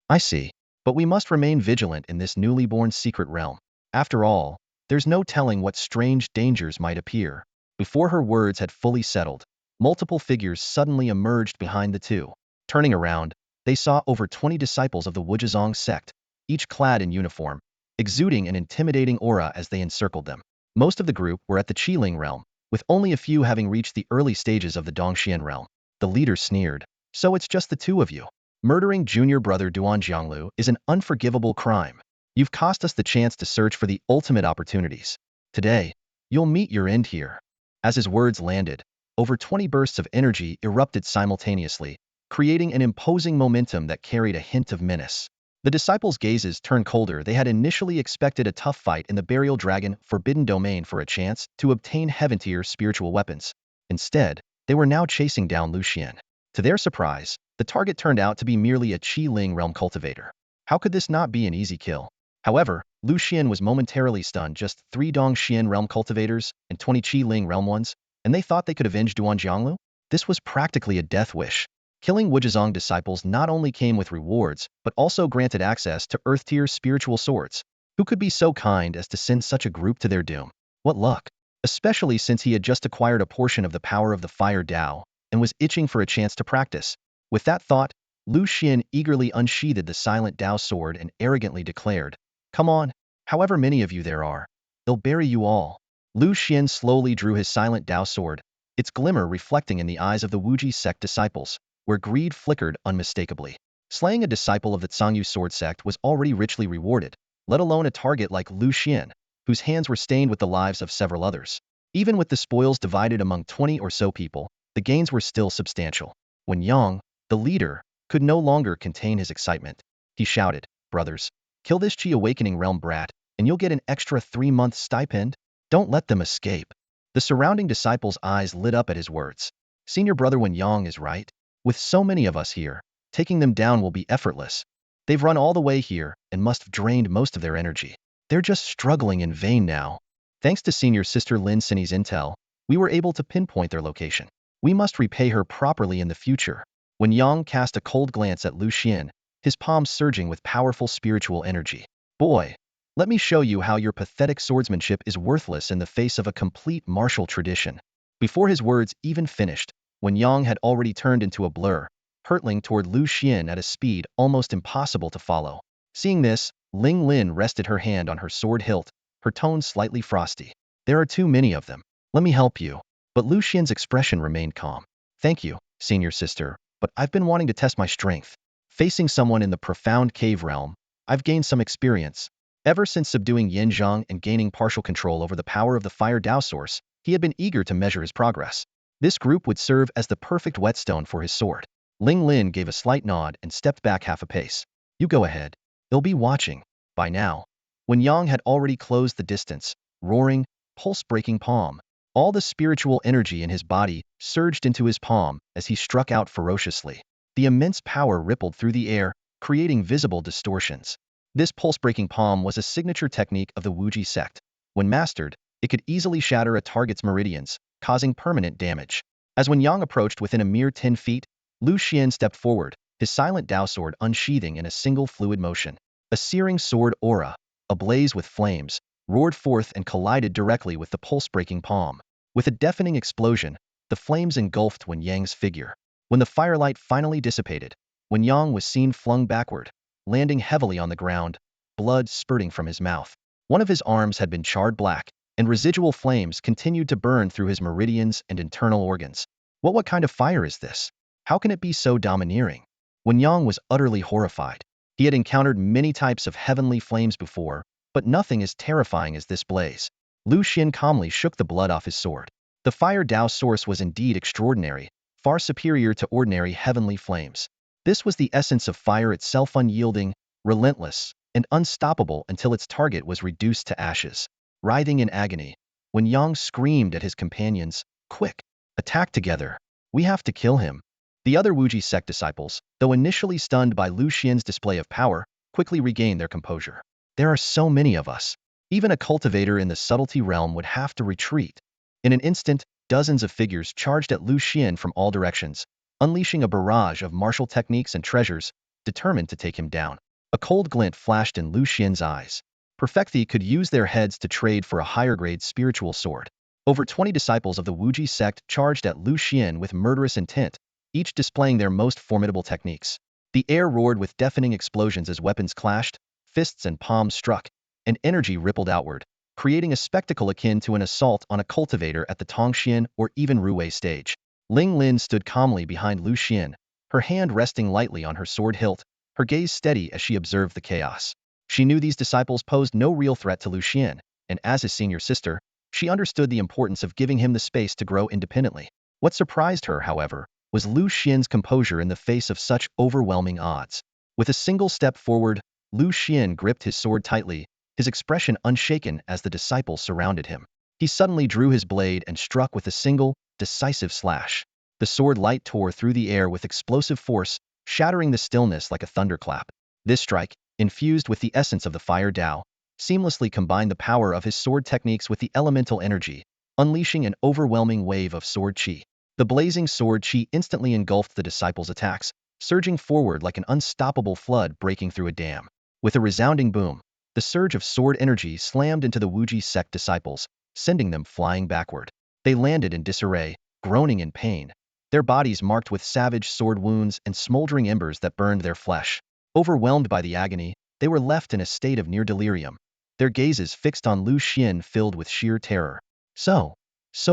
I see. But we must remain vigilant in this newly born secret realm. After all, there's no telling what strange dangers might appear. Before her words had fully settled, multiple figures suddenly emerged behind the two. Turning around, they saw over 20 disciples of the Wuzhizong sect, each clad in uniform, exuding an intimidating aura as they encircled them. Most of the group were at the Qiling realm, with only a few having reached the early stages of the Dongxian realm. The leader sneered. So it's just the two of you. Murdering junior brother Duan Jianglu is an unforgivable crime. You've cost us the chance to search for the ultimate opportunities. Today, you'll meet your end here. As his words landed, over 20 bursts of energy erupted simultaneously, creating an imposing momentum that carried a hint of menace. The disciples' gazes turned colder. They had initially expected a tough fight in the burial dragon forbidden domain for a chance to obtain heaven-tier spiritual weapons. Instead, they were now chasing down Lu Xuan. To their surprise, the target turned out to be merely a Qiling realm cultivator. How could this not be an easy kill? However, Lu Xuan was momentarily stunned. Just 3 Dongxian realm cultivators and 20 Qiling realm ones, and they thought they could avenge Duan Jianglu? This was practically a death wish. Killing Wuzhizong disciples not only came with rewards, but also granted access to Earth-tier spiritual swords. Who could be so kind as to send such a group to their doom? What luck! Especially since he had just acquired a portion of the power of the Fire Dao, and was itching for a chance to practice. With that thought, Lu Xuan eagerly unsheathed the silent Dao sword and arrogantly declared, Come on, however many of you there are, they'll bury you all. Lu Xuan slowly drew his silent Dao sword, its glimmer reflecting in the eyes of the Wuji sect disciples, where greed flickered unmistakably. Slaying a disciple of the Zhangyu sword sect was already richly rewarded, let alone a target like Lu Xuan, whose hands were stained with the lives of several others. Even with the spoils divided among 20 or so people, the gains were still substantial. When Yang, the leader, could no longer contain his excitement, he shouted, Brothers, kill this Qi Awakening Realm brat, and you'll get an extra 3-month stipend. Don't let them escape. The surrounding disciples' eyes lit up at his words. Senior brother Wen Yang is right. With so many of us here, taking them down will be effortless. They've run all the way here and must have drained most of their energy. They're just struggling in vain now. Thanks to senior sister Lin Sinny's intel, we were able to pinpoint their location. We must repay her properly in the future. When Yang cast a cold glance at Lu Xuan, his palms surging with powerful spiritual energy. Boy, let me show you how your pathetic swordsmanship is worthless in the face of a complete martial tradition. Before his words even finished, Wen Yang had already turned into a blur, hurtling toward Lu Xuan at a speed almost impossible to follow. Seeing this, Ling Lin rested her hand on her sword hilt, her tone slightly frosty. There are too many of them. Let me help you. But Lu Xian's expression remained calm. Thank you, senior sister, but I've been wanting to test my strength. Facing someone in the profound cave realm, I've gained some experience. Ever since subduing Yin Zhang and gaining partial control over the power of the fire Dao source, he had been eager to measure his progress. This group would serve as the perfect whetstone for his sword. Ling Lin gave a slight nod and stepped back half a pace. You go ahead. They'll be watching. By now, Wen Yang had already closed the distance, roaring, pulse-breaking palm. All the spiritual energy in his body surged into his palm as he struck out ferociously. The immense power rippled through the air, creating visible distortions. This pulse-breaking palm was a signature technique of the Wuji sect. When mastered, it could easily shatter a target's meridians, causing permanent damage. As Wen Yang approached within a mere 10 feet, Lu Xuan stepped forward, his silent Dao sword unsheathing in a single fluid motion. A searing sword aura, ablaze with flames, roared forth and collided directly with the pulse-breaking palm. With a deafening explosion, the flames engulfed Wen Yang's figure. When the firelight finally dissipated, Wen Yang was seen flung backward, landing heavily on the ground, blood spurting from his mouth. One of his arms had been charred black, and residual flames continued to burn through his meridians and internal organs. What kind of fire is this? How can it be so domineering? Wen Yang was utterly horrified. He had encountered many types of heavenly flames before, but nothing as terrifying as this blaze. Lu Xuan calmly shook the blood off his sword. The fire Dao source was indeed extraordinary, far superior to ordinary heavenly flames. This was the essence of fire itself, unyielding, relentless, and unstoppable until its target was reduced to ashes. Writhing in agony, Wen Yang screamed at his companions, "Quick! Attack together! We have to kill him!" The other Wuji sect disciples, though initially stunned by Lu Xian's display of power, quickly regained their composure. There are so many of us. Even a cultivator in the subtlety realm would have to retreat. In an instant, dozens of figures charged at Lu Xuan from all directions, unleashing a barrage of martial techniques and treasures, determined to take him down. A cold glint flashed in Lu Xian's eyes. Perfecti could use their heads to trade for a higher-grade spiritual sword. Over 20 disciples of the Wuji sect charged at Lu Xuan with murderous intent, each displaying their most formidable techniques. The air roared with deafening explosions as weapons clashed, fists and palms struck, and energy rippled outward, creating a spectacle akin to an assault on a cultivator at the Tongxian or even Ruwei stage. Ling Lin stood calmly behind Lu Xuan, her hand resting lightly on her sword hilt, her gaze steady as she observed the chaos. She knew these disciples posed no real threat to Lu Xuan, and as his senior sister, she understood the importance of giving him the space to grow independently. What surprised her, however, was Lu Xian's composure in the face of such overwhelming odds. With a single step forward, Lu Xuan gripped his sword tightly, his expression unshaken as the disciples surrounded him. He suddenly drew his blade and struck with a single, decisive slash. The sword light tore through the air with explosive force, shattering the stillness like a thunderclap. This strike, infused with the essence of the fire Dao, seamlessly combined the power of his sword techniques with the elemental energy, unleashing an overwhelming wave of sword qi. The blazing sword qi instantly engulfed the disciples' attacks, surging forward like an unstoppable flood breaking through a dam. With a resounding boom, the surge of sword energy slammed into the Wuji sect disciples, sending them flying backward. They landed in disarray, groaning in pain, their bodies marked with savage sword wounds and smoldering embers that burned their flesh. Overwhelmed by the agony, they were left in a state of near delirium, their gazes fixed on Lu Xuan filled with sheer terror. So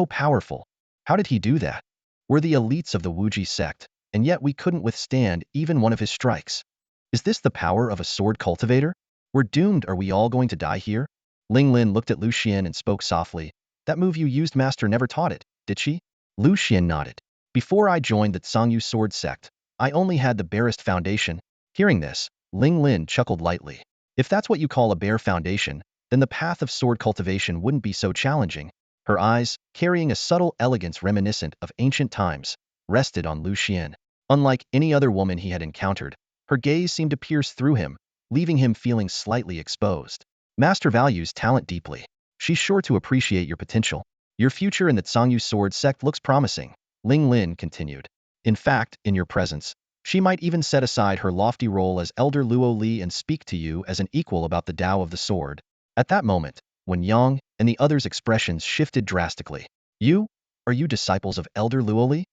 powerful. How did he do that? We're the elites of the Wuji sect, and yet we couldn't withstand even one of his strikes. Is this the power of a sword cultivator? We're doomed. Are we all going to die here? Ling Lin looked at Lu Xuan and spoke softly. That move you used, Master never taught it, did she? Lu Xuan nodded. Before I joined the Tsangyu sword sect, I only had the barest foundation. Hearing this, Ling Lin chuckled lightly. If that's what you call a bare foundation, then the path of sword cultivation wouldn't be so challenging. Her eyes, carrying a subtle elegance reminiscent of ancient times, rested on Lu Xuan. Unlike any other woman he had encountered, her gaze seemed to pierce through him, leaving him feeling slightly exposed. Master values talent deeply. She's sure to appreciate your potential. Your future in the Tsangyu sword sect looks promising, Ling Lin continued. In fact, in your presence, she might even set aside her lofty role as Elder Luo Li and speak to you as an equal about the Tao of the sword. At that moment, Wen Yang and the others' expressions shifted drastically. Are you disciples of Elder Luo Li?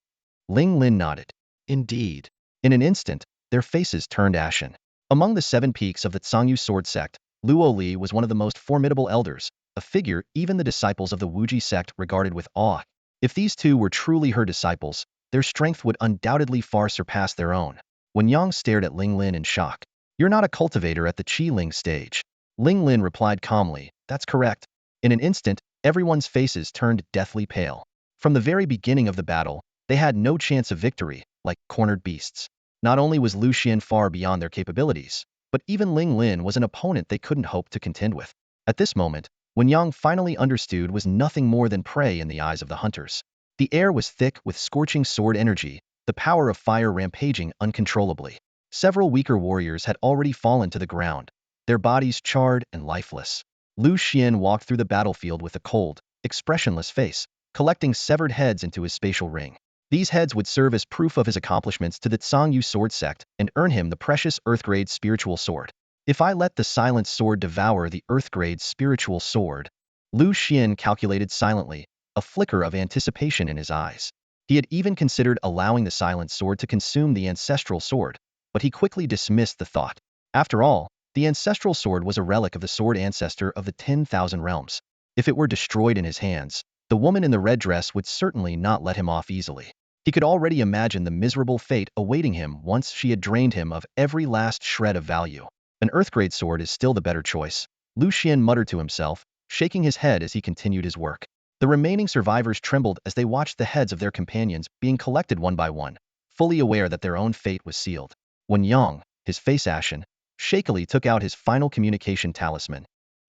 Ling Lin nodded. Indeed. In an instant, their faces turned ashen. Among the 7 peaks of the Tsangyu sword sect, Luo Li was one of the most formidable elders, a figure even the disciples of the Wuji sect regarded with awe. If these two were truly her disciples, their strength would undoubtedly far surpass their own. When Yang stared at Ling Lin in shock. You're not a cultivator at the Qi Ling stage. Ling Lin replied calmly, that's correct. In an instant, everyone's faces turned deathly pale. From the very beginning of the battle, they had no chance of victory, like cornered beasts. Not only was Lu Xuan far beyond their capabilities, but even Ling Lin was an opponent they couldn't hope to contend with. At this moment, when Yang finally understood was nothing more than prey in the eyes of the hunters. The air was thick with scorching sword energy, the power of fire rampaging uncontrollably. Several weaker warriors had already fallen to the ground, their bodies charred and lifeless. Lu Xuan walked through the battlefield with a cold, expressionless face, collecting severed heads into his spatial ring. These heads would serve as proof of his accomplishments to the Tsangyu sword sect and earn him the precious Earth-grade spiritual sword. If I let the silent sword devour the Earth-grade spiritual sword, Lu Xuan calculated silently, a flicker of anticipation in his eyes. He had even considered allowing the silent sword to consume the ancestral sword, but he quickly dismissed the thought. After all, the ancestral sword was a relic of the sword ancestor of the 10,000 realms. If it were destroyed in his hands, the woman in the red dress would certainly not let him off easily. He could already imagine the miserable fate awaiting him once she had drained him of every last shred of value. An Earth-grade sword is still the better choice, Lu Xuan muttered to himself, shaking his head as he continued his work. The remaining survivors trembled as they watched the heads of their companions being collected one by one, fully aware that their own fate was sealed. When Yang, his face ashen, shakily took out his final communication talisman.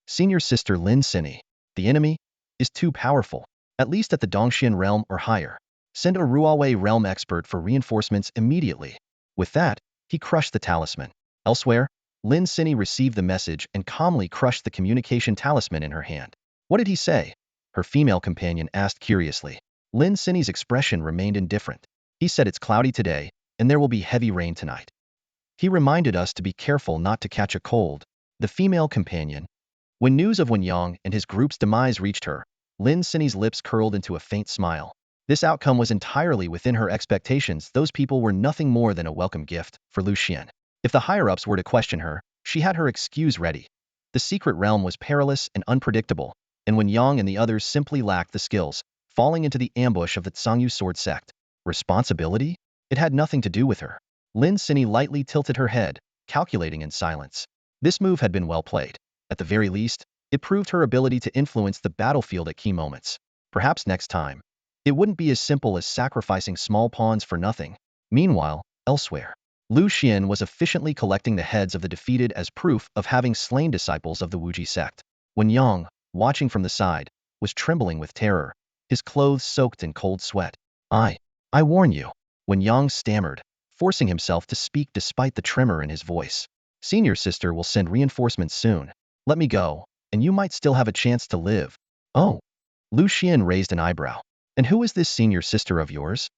Senior Sister Lin Sini, the enemy, is too powerful, at least at the Dongxian realm or higher. Send a Ruawei realm expert for reinforcements immediately. With that, he crushed the talisman. Elsewhere, Lin Sini received the message and calmly crushed the communication talisman in her hand. What did he say? Her female companion asked curiously. Lin Sini's expression remained indifferent. He said it's cloudy today, and there will be heavy rain tonight. He reminded us to be careful not to catch a cold. The female companion. When news of Wen Yang and his group's demise reached her, Lin Sini's lips curled into a faint smile. This outcome was entirely within her expectations. Those people were nothing more than a welcome gift for Lu Xuan. If the higher-ups were to question her, she had her excuse ready. The secret realm was perilous and unpredictable, and Wen Yang and the others simply lacked the skills, falling into the ambush of the Tsangyu sword sect. Responsibility? It had nothing to do with her. Lin Sini lightly tilted her head, calculating in silence. This move had been well played. At the very least, it proved her ability to influence the battlefield at key moments. Perhaps next time, it wouldn't be as simple as sacrificing small pawns for nothing. Meanwhile, elsewhere, Lu Xuan was efficiently collecting the heads of the defeated as proof of having slain disciples of the Wuji sect. When Yang, watching from the side, was trembling with terror, his clothes soaked in cold sweat. I warn you. When Yang stammered, forcing himself to speak despite the tremor in his voice. Senior Sister will send reinforcements soon. Let me go, and you might still have a chance to live. Oh. Lu Xuan raised an eyebrow. And who is this senior sister of yours?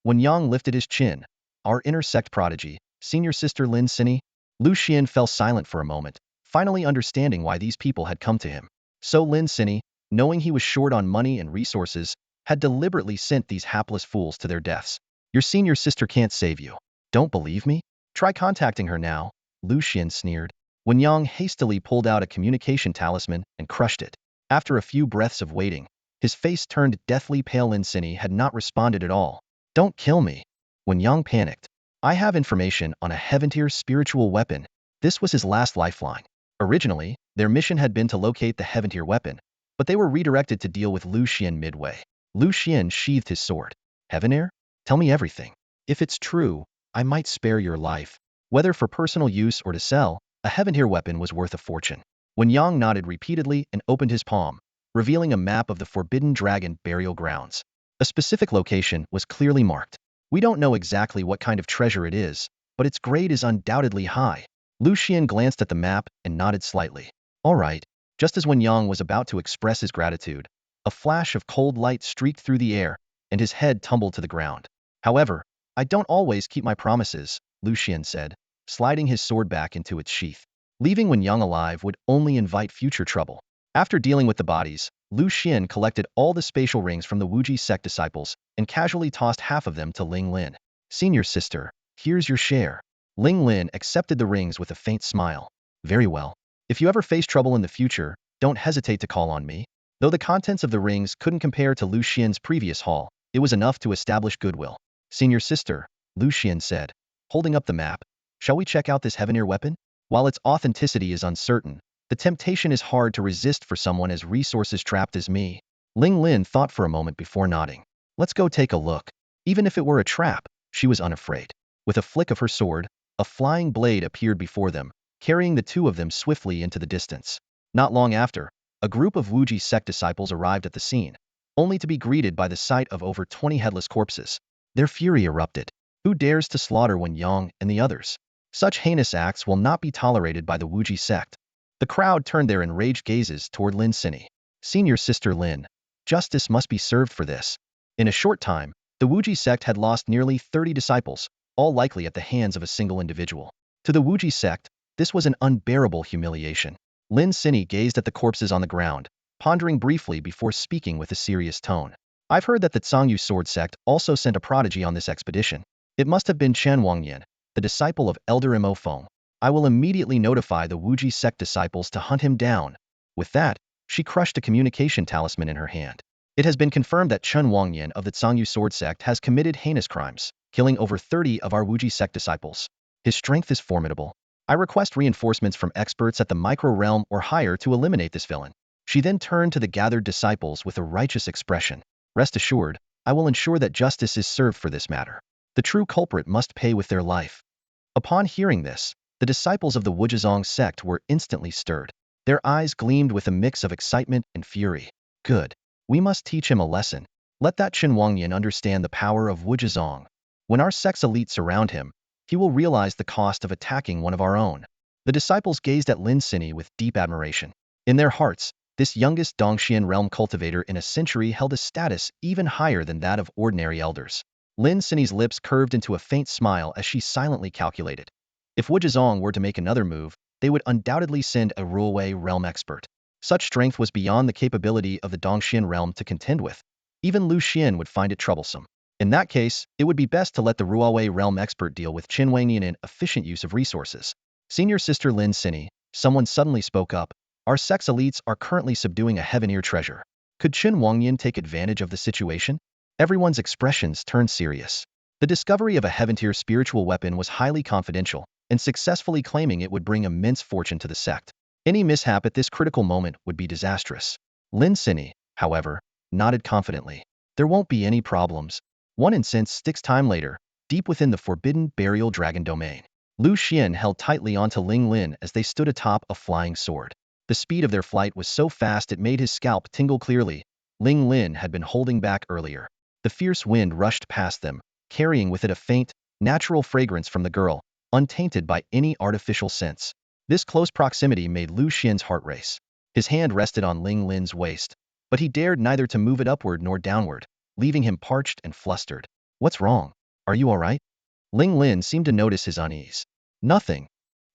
When Yang lifted his chin. Our intersect prodigy, Senior Sister Lin Sini. Lu Xuan fell silent for a moment, finally understanding why these people had come to him. So Lin Sini, knowing he was short on money and resources, had deliberately sent these hapless fools to their deaths. Your senior sister can't save you. Don't believe me? Try contacting her now, Lu Xuan sneered. When Yang hastily pulled out a communication talisman and crushed it. After a few breaths of waiting, his face turned deathly pale. Lin Sini had not responded at all. Don't kill me. When Yang panicked. I have information on a heaven-tier spiritual weapon. This was his last lifeline. Originally, their mission had been to locate the heaven-tier weapon, but they were redirected to deal with Lu Xuan midway. Lu Xuan sheathed his sword. Heaven-tier? Tell me everything. If it's true, I might spare your life. Whether for personal use or to sell, a heaven-tier weapon was worth a fortune. When Yang nodded repeatedly and opened his palm, revealing a map of the Forbidden Dragon burial grounds. A specific location was clearly marked. We don't know exactly what kind of treasure it is, but its grade is undoubtedly high. Lu Xuan glanced at the map and nodded slightly. All right. Just as Wen Yang was about to express his gratitude, a flash of cold light streaked through the air, and his head tumbled to the ground. However, I don't always keep my promises, Lu Xuan said, sliding his sword back into its sheath. Leaving Wen Yang alive would only invite future trouble. After dealing with the bodies, Lu Xuan collected all the spatial rings from the Wuji sect disciples and casually tossed half of them to Ling Lin. Senior sister, here's your share. Ling Lin accepted the rings with a faint smile. Very well. If you ever face trouble in the future, don't hesitate to call on me. Though the contents of the rings couldn't compare to Lu Xian's previous haul, it was enough to establish goodwill. Senior sister, Lu Xuan said, holding up the map, shall we check out this heaveneer weapon? While its authenticity is uncertain, the temptation is hard to resist for someone as resources-trapped as me. Ling Lin thought for a moment before nodding. Let's go take a look. Even if it were a trap, she was unafraid. With a flick of her sword, a flying blade appeared before them, carrying the two of them swiftly into the distance. Not long after, a group of Wuji sect disciples arrived at the scene, only to be greeted by the sight of over 20 headless corpses. Their fury erupted. Who dares to slaughter Wen Yang and the others? Such heinous acts will not be tolerated by the Wuji sect. The crowd turned their enraged gazes toward Lin Sini. Senior sister Lin, justice must be served for this. In a short time, the Wuji sect had lost nearly 30 disciples, all likely at the hands of a single individual. To the Wuji sect, this was an unbearable humiliation. Lin Sini gazed at the corpses on the ground, pondering briefly before speaking with a serious tone. I've heard that the Zhangyu sword sect also sent a prodigy on this expedition. It must have been Chen Wangyan, the disciple of Elder Mo Feng. I will immediately notify the Wuji sect disciples to hunt him down. With that, she crushed a communication talisman in her hand. It has been confirmed that Chen Wangyan of the Zhangyu sword sect has committed heinous crimes, killing over 30 of our Wuji sect disciples. His strength is formidable. I request reinforcements from experts at the micro-realm or higher to eliminate this villain. She then turned to the gathered disciples with a righteous expression. Rest assured, I will ensure that justice is served for this matter. The true culprit must pay with their life. Upon hearing this, the disciples of the Wujizong sect were instantly stirred. Their eyes gleamed with a mix of excitement and fury. Good. We must teach him a lesson. Let that Chen Wangyan understand the power of Wujizong. When our sect's elite surround him, he will realize the cost of attacking one of our own. The disciples gazed at Lin Sini with deep admiration. In their hearts, this youngest Dongxian realm cultivator in a century held a status even higher than that of ordinary elders. Lin Sini's lips curved into a faint smile as she silently calculated. If Wujizong were to make another move, they would undoubtedly send a Ruowei realm expert. Such strength was beyond the capability of the Dongxian realm to contend with. Even Lu Xuan would find it troublesome. In that case, it would be best to let the Ruowei realm expert deal with Qin Wangyan in efficient use of resources. Senior sister Lin Sini, someone suddenly spoke up. Our sect's elites are currently subduing a heaveneer treasure. Could Qin Wangyan take advantage of the situation? Everyone's expressions turned serious. The discovery of a heaven-tier spiritual weapon was highly confidential, and successfully claiming it would bring immense fortune to the sect. Any mishap at this critical moment would be disastrous. Lin Sini, however, nodded confidently. There won't be any problems. One incense sticks time later, deep within the forbidden burial dragon domain. Lu Xuan held tightly onto Ling Lin as they stood atop a flying sword. The speed of their flight was so fast it made his scalp tingle clearly. Ling Lin had been holding back earlier. The fierce wind rushed past them, carrying with it a faint, natural fragrance from the girl, untainted by any artificial scents. This close proximity made Lu Xian's heart race. His hand rested on Ling Lin's waist, but he dared neither to move it upward nor downward, leaving him parched and flustered. What's wrong? Are you all right? Ling Lin seemed to notice his unease. Nothing.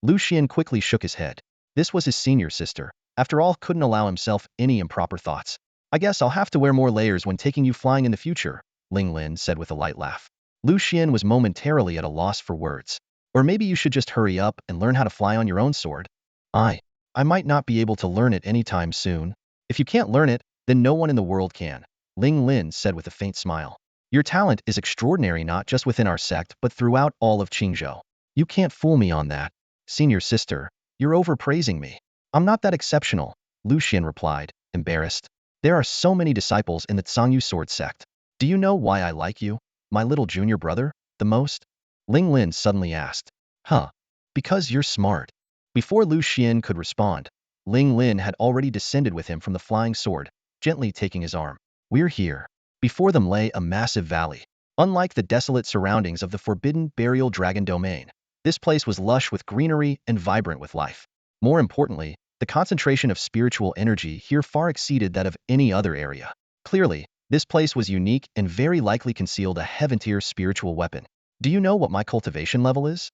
Lu Xuan quickly shook his head. This was his senior sister. After all, couldn't allow himself any improper thoughts. I guess I'll have to wear more layers when taking you flying in the future, Ling Lin said with a light laugh. Lu Xuan was momentarily at a loss for words. Or maybe you should just hurry up and learn how to fly on your own sword. I might not be able to learn it anytime soon. If you can't learn it, then no one in the world can, Ling Lin said with a faint smile. Your talent is extraordinary not just within our sect but throughout all of Qingzhou. You can't fool me on that. Senior sister, you're overpraising me. I'm not that exceptional, Lu Xuan replied, embarrassed. There are so many disciples in the Zhangyu sword sect. Do you know why I like you, my little junior brother, the most? Ling Lin suddenly asked. Huh. Because you're smart. Before Lu Xuan could respond, Ling Lin had already descended with him from the flying sword, gently taking his arm. We're here. Before them lay a massive valley. Unlike the desolate surroundings of the forbidden burial dragon domain, this place was lush with greenery and vibrant with life. More importantly, the concentration of spiritual energy here far exceeded that of any other area. Clearly, this place was unique and very likely concealed a heaven-tier spiritual weapon. Do you know what my cultivation level is?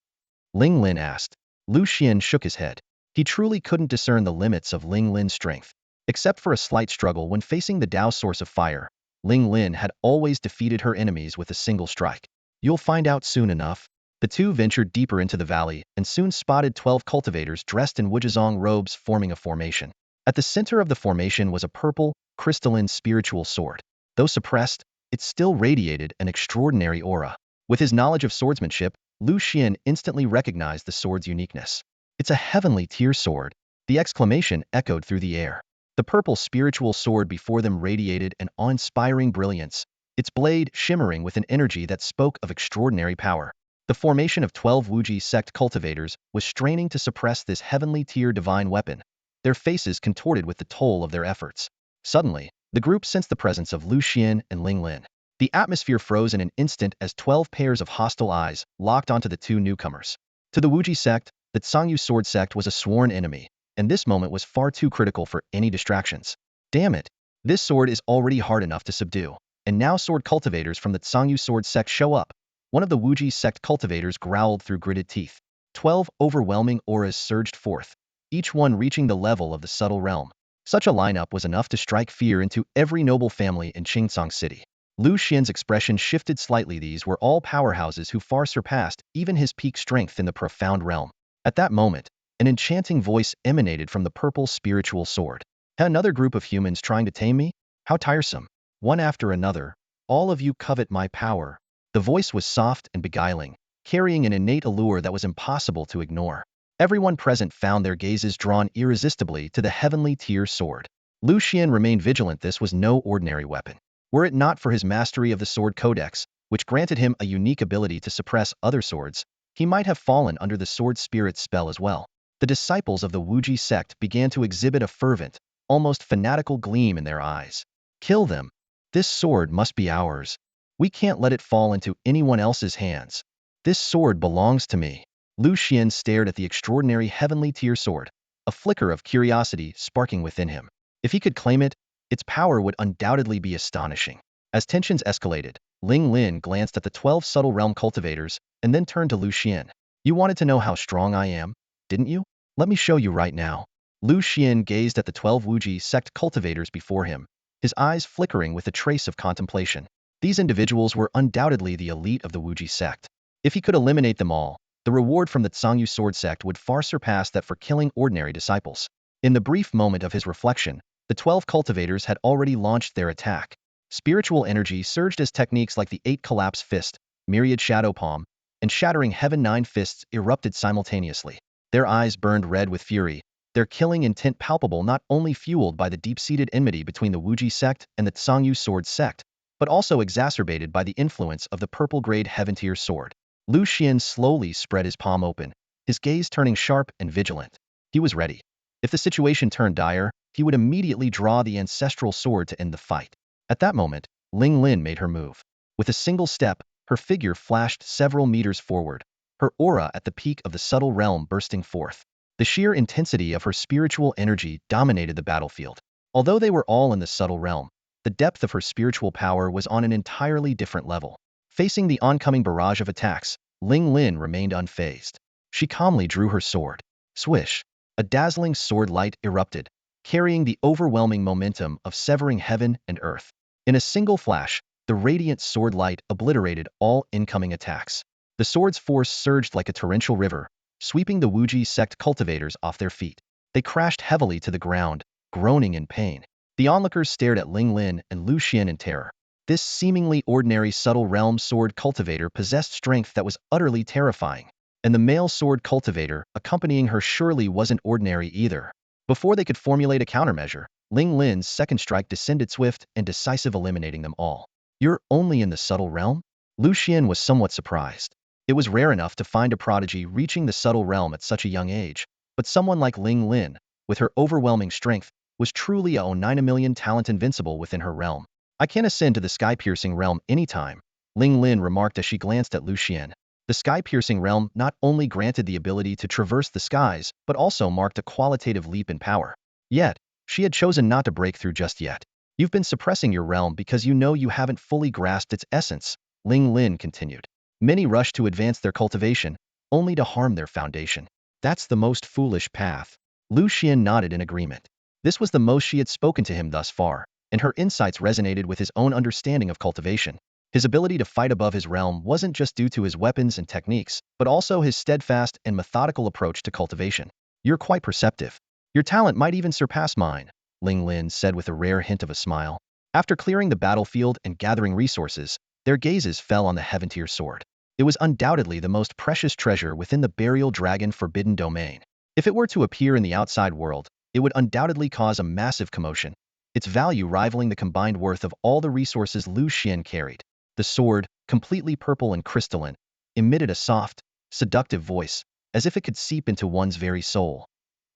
Ling Lin asked. Lu Xuan shook his head. He truly couldn't discern the limits of Ling Lin's strength. Except for a slight struggle when facing the Tao source of fire, Ling Lin had always defeated her enemies with a single strike. You'll find out soon enough. The two ventured deeper into the valley and soon spotted 12 cultivators dressed in Wuzhezong robes forming a formation. At the center of the formation was a purple, crystalline spiritual sword. Though suppressed, it still radiated an extraordinary aura. With his knowledge of swordsmanship, Lu Xuan instantly recognized the sword's uniqueness. It's a heavenly tier sword. The exclamation echoed through the air. The purple spiritual sword before them radiated an awe-inspiring brilliance, its blade shimmering with an energy that spoke of extraordinary power. The formation of 12 Wuji sect cultivators was straining to suppress this heavenly tier divine weapon, their faces contorted with the toll of their efforts. Suddenly, the group sensed the presence of Lu Xuan and Ling Lin. The atmosphere froze in an instant as 12 pairs of hostile eyes locked onto the two newcomers. To the Wuji sect, the Tsangyu sword sect was a sworn enemy, and this moment was far too critical for any distractions. Damn it! This sword is already hard enough to subdue, and now sword cultivators from the Tsangyu sword sect show up. One of the Wuji sect cultivators growled through gritted teeth. 12 overwhelming auras surged forth, each one reaching the level of the subtle realm. Such a lineup was enough to strike fear into every noble family in Qingsong City. Lu Xian's expression shifted slightly. These were all powerhouses who far surpassed even his peak strength in the profound realm. At that moment, an enchanting voice emanated from the purple spiritual sword. Another group of humans trying to tame me? How tiresome. One after another, all of you covet my power. The voice was soft and beguiling, carrying an innate allure that was impossible to ignore. Everyone present found their gazes drawn irresistibly to the heavenly tier sword. Lu Xuan remained vigilant. This was no ordinary weapon. Were it not for his mastery of the sword codex, which granted him a unique ability to suppress other swords, he might have fallen under the sword spirit's spell as well. The disciples of the Wuji sect began to exhibit a fervent, almost fanatical gleam in their eyes. Kill them. This sword must be ours. We can't let it fall into anyone else's hands. This sword belongs to me. Lu Xuan stared at the extraordinary heavenly tier sword, a flicker of curiosity sparking within him. If he could claim it, its power would undoubtedly be astonishing. As tensions escalated, Ling Lin glanced at the 12 subtle realm cultivators and then turned to Lu Xuan. You wanted to know how strong I am, didn't you? Let me show you right now. Lu Xuan gazed at the 12 Wuji sect cultivators before him, his eyes flickering with a trace of contemplation. These individuals were undoubtedly the elite of the Wuji sect. If he could eliminate them all, the reward from the Tsangyu sword sect would far surpass that for killing ordinary disciples. In the brief moment of his reflection, the 12 cultivators had already launched their attack. Spiritual energy surged as techniques like the 8 collapse fist, myriad shadow palm, and shattering heaven 9 fists erupted simultaneously. Their eyes burned red with fury, their killing intent palpable, not only fueled by the deep-seated enmity between the Wuji sect and the Tsangyu sword sect, but also exacerbated by the influence of the purple-grade heaven tier sword. Lu Xuan slowly spread his palm open, his gaze turning sharp and vigilant. He was ready. If the situation turned dire, he would immediately draw the ancestral sword to end the fight. At that moment, Ling Lin made her move. With a single step, her figure flashed several meters forward, her aura at the peak of the subtle realm bursting forth. The sheer intensity of her spiritual energy dominated the battlefield. Although they were all in the subtle realm, the depth of her spiritual power was on an entirely different level. Facing the oncoming barrage of attacks, Ling Lin remained unfazed. She calmly drew her sword. Swish! A dazzling sword light erupted, carrying the overwhelming momentum of severing heaven and earth. In a single flash, the radiant sword light obliterated all incoming attacks. The sword's force surged like a torrential river, sweeping the Wuji sect cultivators off their feet. They crashed heavily to the ground, groaning in pain. The onlookers stared at Ling Lin and Lu Xuan in terror. This seemingly ordinary subtle realm sword cultivator possessed strength that was utterly terrifying, and the male sword cultivator accompanying her surely wasn't ordinary either. Before they could formulate a countermeasure, Ling Lin's second strike descended swift and decisive, eliminating them all. You're only in the subtle realm? Lu Xuan was somewhat surprised. It was rare enough to find a prodigy reaching the subtle realm at such a young age, but someone like Ling Lin, with her overwhelming strength, was truly a 9 million talent invincible within her realm. I can ascend to the sky-piercing realm anytime, Ling Lin remarked as she glanced at Lu Xuan. The sky-piercing realm not only granted the ability to traverse the skies, but also marked a qualitative leap in power. Yet, she had chosen not to break through just yet. You've been suppressing your realm because you know you haven't fully grasped its essence, Ling Lin continued. Many rush to advance their cultivation, only to harm their foundation. That's the most foolish path. Lu Xuan nodded in agreement. This was the most she had spoken to him thus far, and her insights resonated with his own understanding of cultivation. His ability to fight above his realm wasn't just due to his weapons and techniques, but also his steadfast and methodical approach to cultivation. You're quite perceptive. Your talent might even surpass mine, Ling Lin said with a rare hint of a smile. After clearing the battlefield and gathering resources, their gazes fell on the Heaven-tier sword. It was undoubtedly the most precious treasure within the burial dragon forbidden domain. If it were to appear in the outside world, it would undoubtedly cause a massive commotion, its value rivaling the combined worth of all the resources Lu Xuan carried. The sword, completely purple and crystalline, emitted a soft, seductive voice, as if it could seep into one's very soul.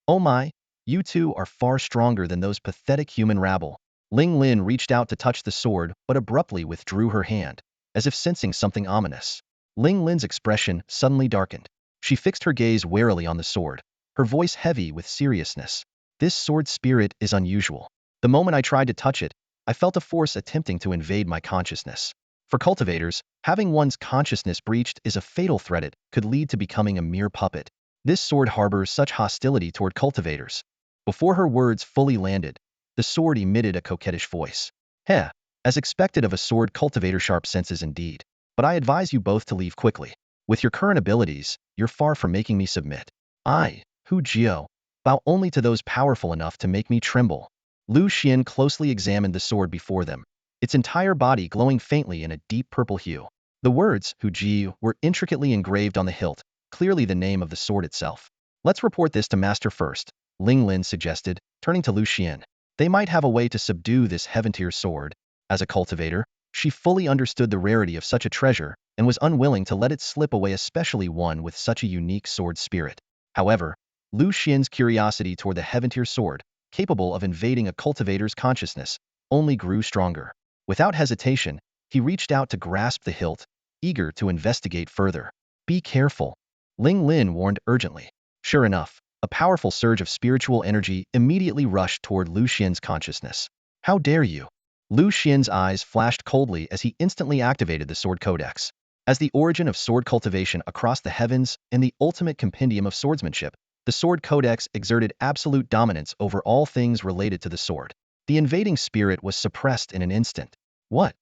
Oh my, you two are far stronger than those pathetic human rabble. Ling Lin reached out to touch the sword, but abruptly withdrew her hand, as if sensing something ominous. Ling Lin's expression suddenly darkened. She fixed her gaze warily on the sword, her voice heavy with seriousness. This sword spirit is unusual. The moment I tried to touch it, I felt a force attempting to invade my consciousness. For cultivators, having one's consciousness breached is a fatal threat. It could lead to becoming a mere puppet. This sword harbors such hostility toward cultivators. Before her words fully landed, the sword emitted a coquettish voice. Heh, as expected of a sword cultivator, sharp senses indeed. But I advise you both to leave quickly. With your current abilities, you're far from making me submit. I, Hu Jiao, bow only to those powerful enough to make me tremble. Lu Xuan closely examined the sword before them, its entire body glowing faintly in a deep purple hue. The words, Hu Ji, were intricately engraved on the hilt, clearly the name of the sword itself. Let's report this to Master first, Ling Lin suggested, turning to Lu Xuan. They might have a way to subdue this heaven-tier sword. As a cultivator, she fully understood the rarity of such a treasure and was unwilling to let it slip away, especially one with such a unique sword spirit. However, Lu Xuan's curiosity toward the heaven-tier sword, capable of invading a cultivator's consciousness, only grew stronger. Without hesitation, he reached out to grasp the hilt, eager to investigate further. Be careful, Ling Lin warned urgently. Sure enough, a powerful surge of spiritual energy immediately rushed toward Lu Xuan's consciousness. How dare you? Lu Xuan's eyes flashed coldly as he instantly activated the Sword Codex. As the origin of sword cultivation across the heavens and the ultimate compendium of swordsmanship, the Sword Codex exerted absolute dominance over all things related to the sword. The invading spirit was suppressed in an instant. What?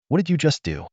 What did you just do?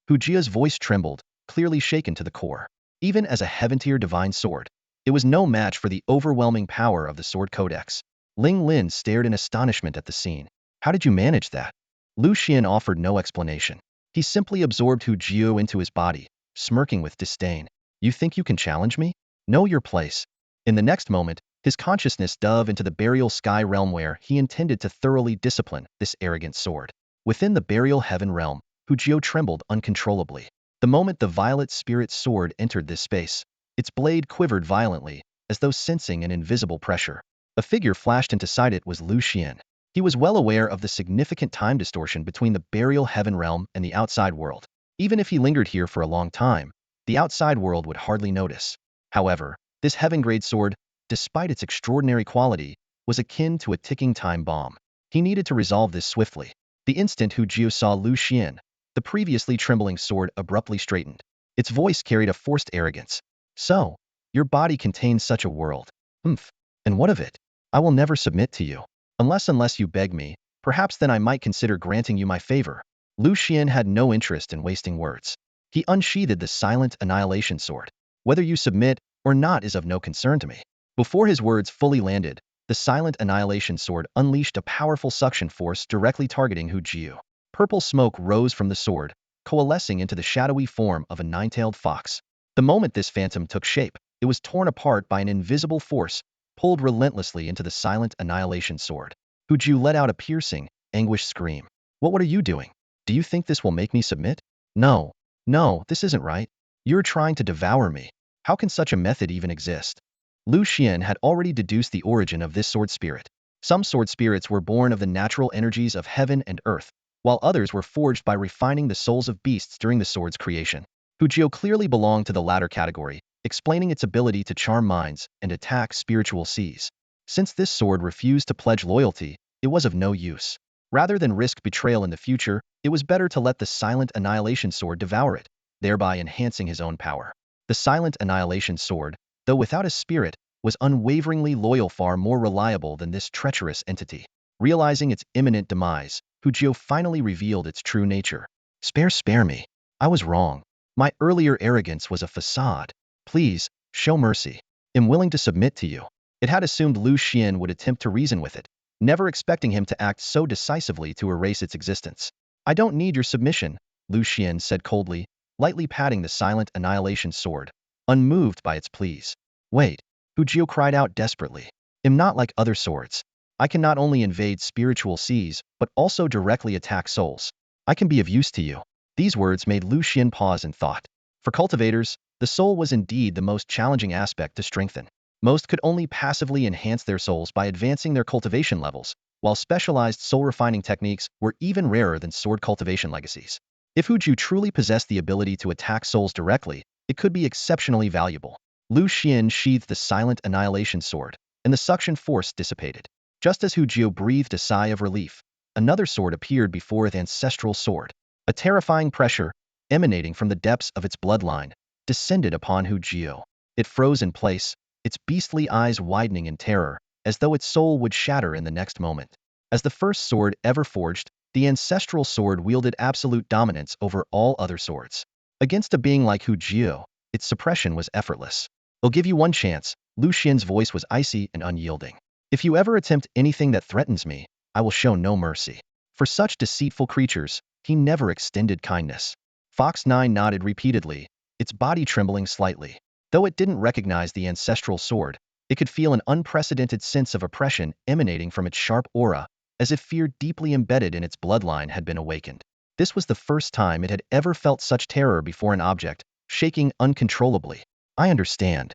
Hu Jia's voice trembled, clearly shaken to the core. Even as a heaven-tier divine sword, it was no match for the overwhelming power of the Sword Codex. Ling Lin stared in astonishment at the scene. How did you manage that? Lu Xuan offered no explanation. He simply absorbed Hu Jia into his body, smirking with disdain. You think you can challenge me? Know your place. In the next moment, his consciousness dove into the burial sky realm where he intended to thoroughly discipline this arrogant sword. Within the burial heaven realm, Hu Jia trembled uncontrollably. The moment the violet spirit sword entered this space, its blade quivered violently, as though sensing an invisible pressure. A figure flashed into sight. It was Lu Xuan. He was well aware of the significant time distortion between the burial heaven realm and the outside world. Even if he lingered here for a long time, the outside world would hardly notice. However, this heaven-grade sword, despite its extraordinary quality, was akin to a ticking time bomb. He needed to resolve this swiftly. The instant Hu Jia saw Lu Xuan, the previously trembling sword abruptly straightened. Its voice carried a forced arrogance. So, your body contains such a world. Humph. And what of it? I will never submit to you. Unless you beg me, perhaps then I might consider granting you my favor. Lu Xuan had no interest in wasting words. He unsheathed the silent annihilation sword. Whether you submit or not is of no concern to me. Before his words fully landed, the silent annihilation sword unleashed a powerful suction force directly targeting Hu Jia. Purple smoke rose from the sword, coalescing into the shadowy form of a nine-tailed fox. The moment this phantom took shape, it was torn apart by an invisible force, pulled relentlessly into the silent annihilation sword. Hu Jia let out a piercing, anguished scream. What are you doing? Do you think this will make me submit? No, this isn't right. You're trying to devour me. How can such a method even exist? Lu Xuan had already deduced the origin of this sword spirit. Some sword spirits were born of the natural energies of heaven and earth, while others were forged by refining the souls of beasts during the sword's creation. Hu Jia clearly belonged to the latter category, explaining its ability to charm minds and attack spiritual seas. Since this sword refused to pledge loyalty, it was of no use. Rather than risk betrayal in the future, it was better to let the silent annihilation sword devour it, thereby enhancing his own power. The silent annihilation sword, though without a spirit, was unwaveringly loyal, far more reliable than this treacherous entity. Realizing its imminent demise, Hu Jio finally revealed its true nature. Spare me. I was wrong. My earlier arrogance was a facade. Please, show mercy. I'm willing to submit to you. It had assumed Lu Xuan would attempt to reason with it, never expecting him to act so decisively to erase its existence. I don't need your submission, Lu Xuan said coldly, lightly patting the silent annihilation sword, unmoved by its pleas. Wait, Hu Jio cried out desperately. I'm not like other swords. I can not only invade spiritual seas, but also directly attack souls. I can be of use to you. These words made Lu Xuan pause in thought. For cultivators, the soul was indeed the most challenging aspect to strengthen. Most could only passively enhance their souls by advancing their cultivation levels, while specialized soul-refining techniques were even rarer than sword cultivation legacies. If Hu Jio truly possessed the ability to attack souls directly, it could be exceptionally valuable. Lu Xuan sheathed the silent annihilation sword, and the suction force dissipated. Just as Hu Jio breathed a sigh of relief, another sword appeared before its ancestral sword. A terrifying pressure, emanating from the depths of its bloodline, descended upon Hu Jio. It froze in place, its beastly eyes widening in terror, as though its soul would shatter in the next moment. As the first sword ever forged, the ancestral sword wielded absolute dominance over all other swords. Against a being like Hu Jio, its suppression was effortless. I'll give you one chance, Lu Xian's voice was icy and unyielding. If you ever attempt anything that threatens me, I will show no mercy. For such deceitful creatures, he never extended kindness. Fox 9 nodded repeatedly, its body trembling slightly. Though it didn't recognize the ancestral sword, it could feel an unprecedented sense of oppression emanating from its sharp aura, as if fear deeply embedded in its bloodline had been awakened. This was the first time it had ever felt such terror before an object, shaking uncontrollably. I understand.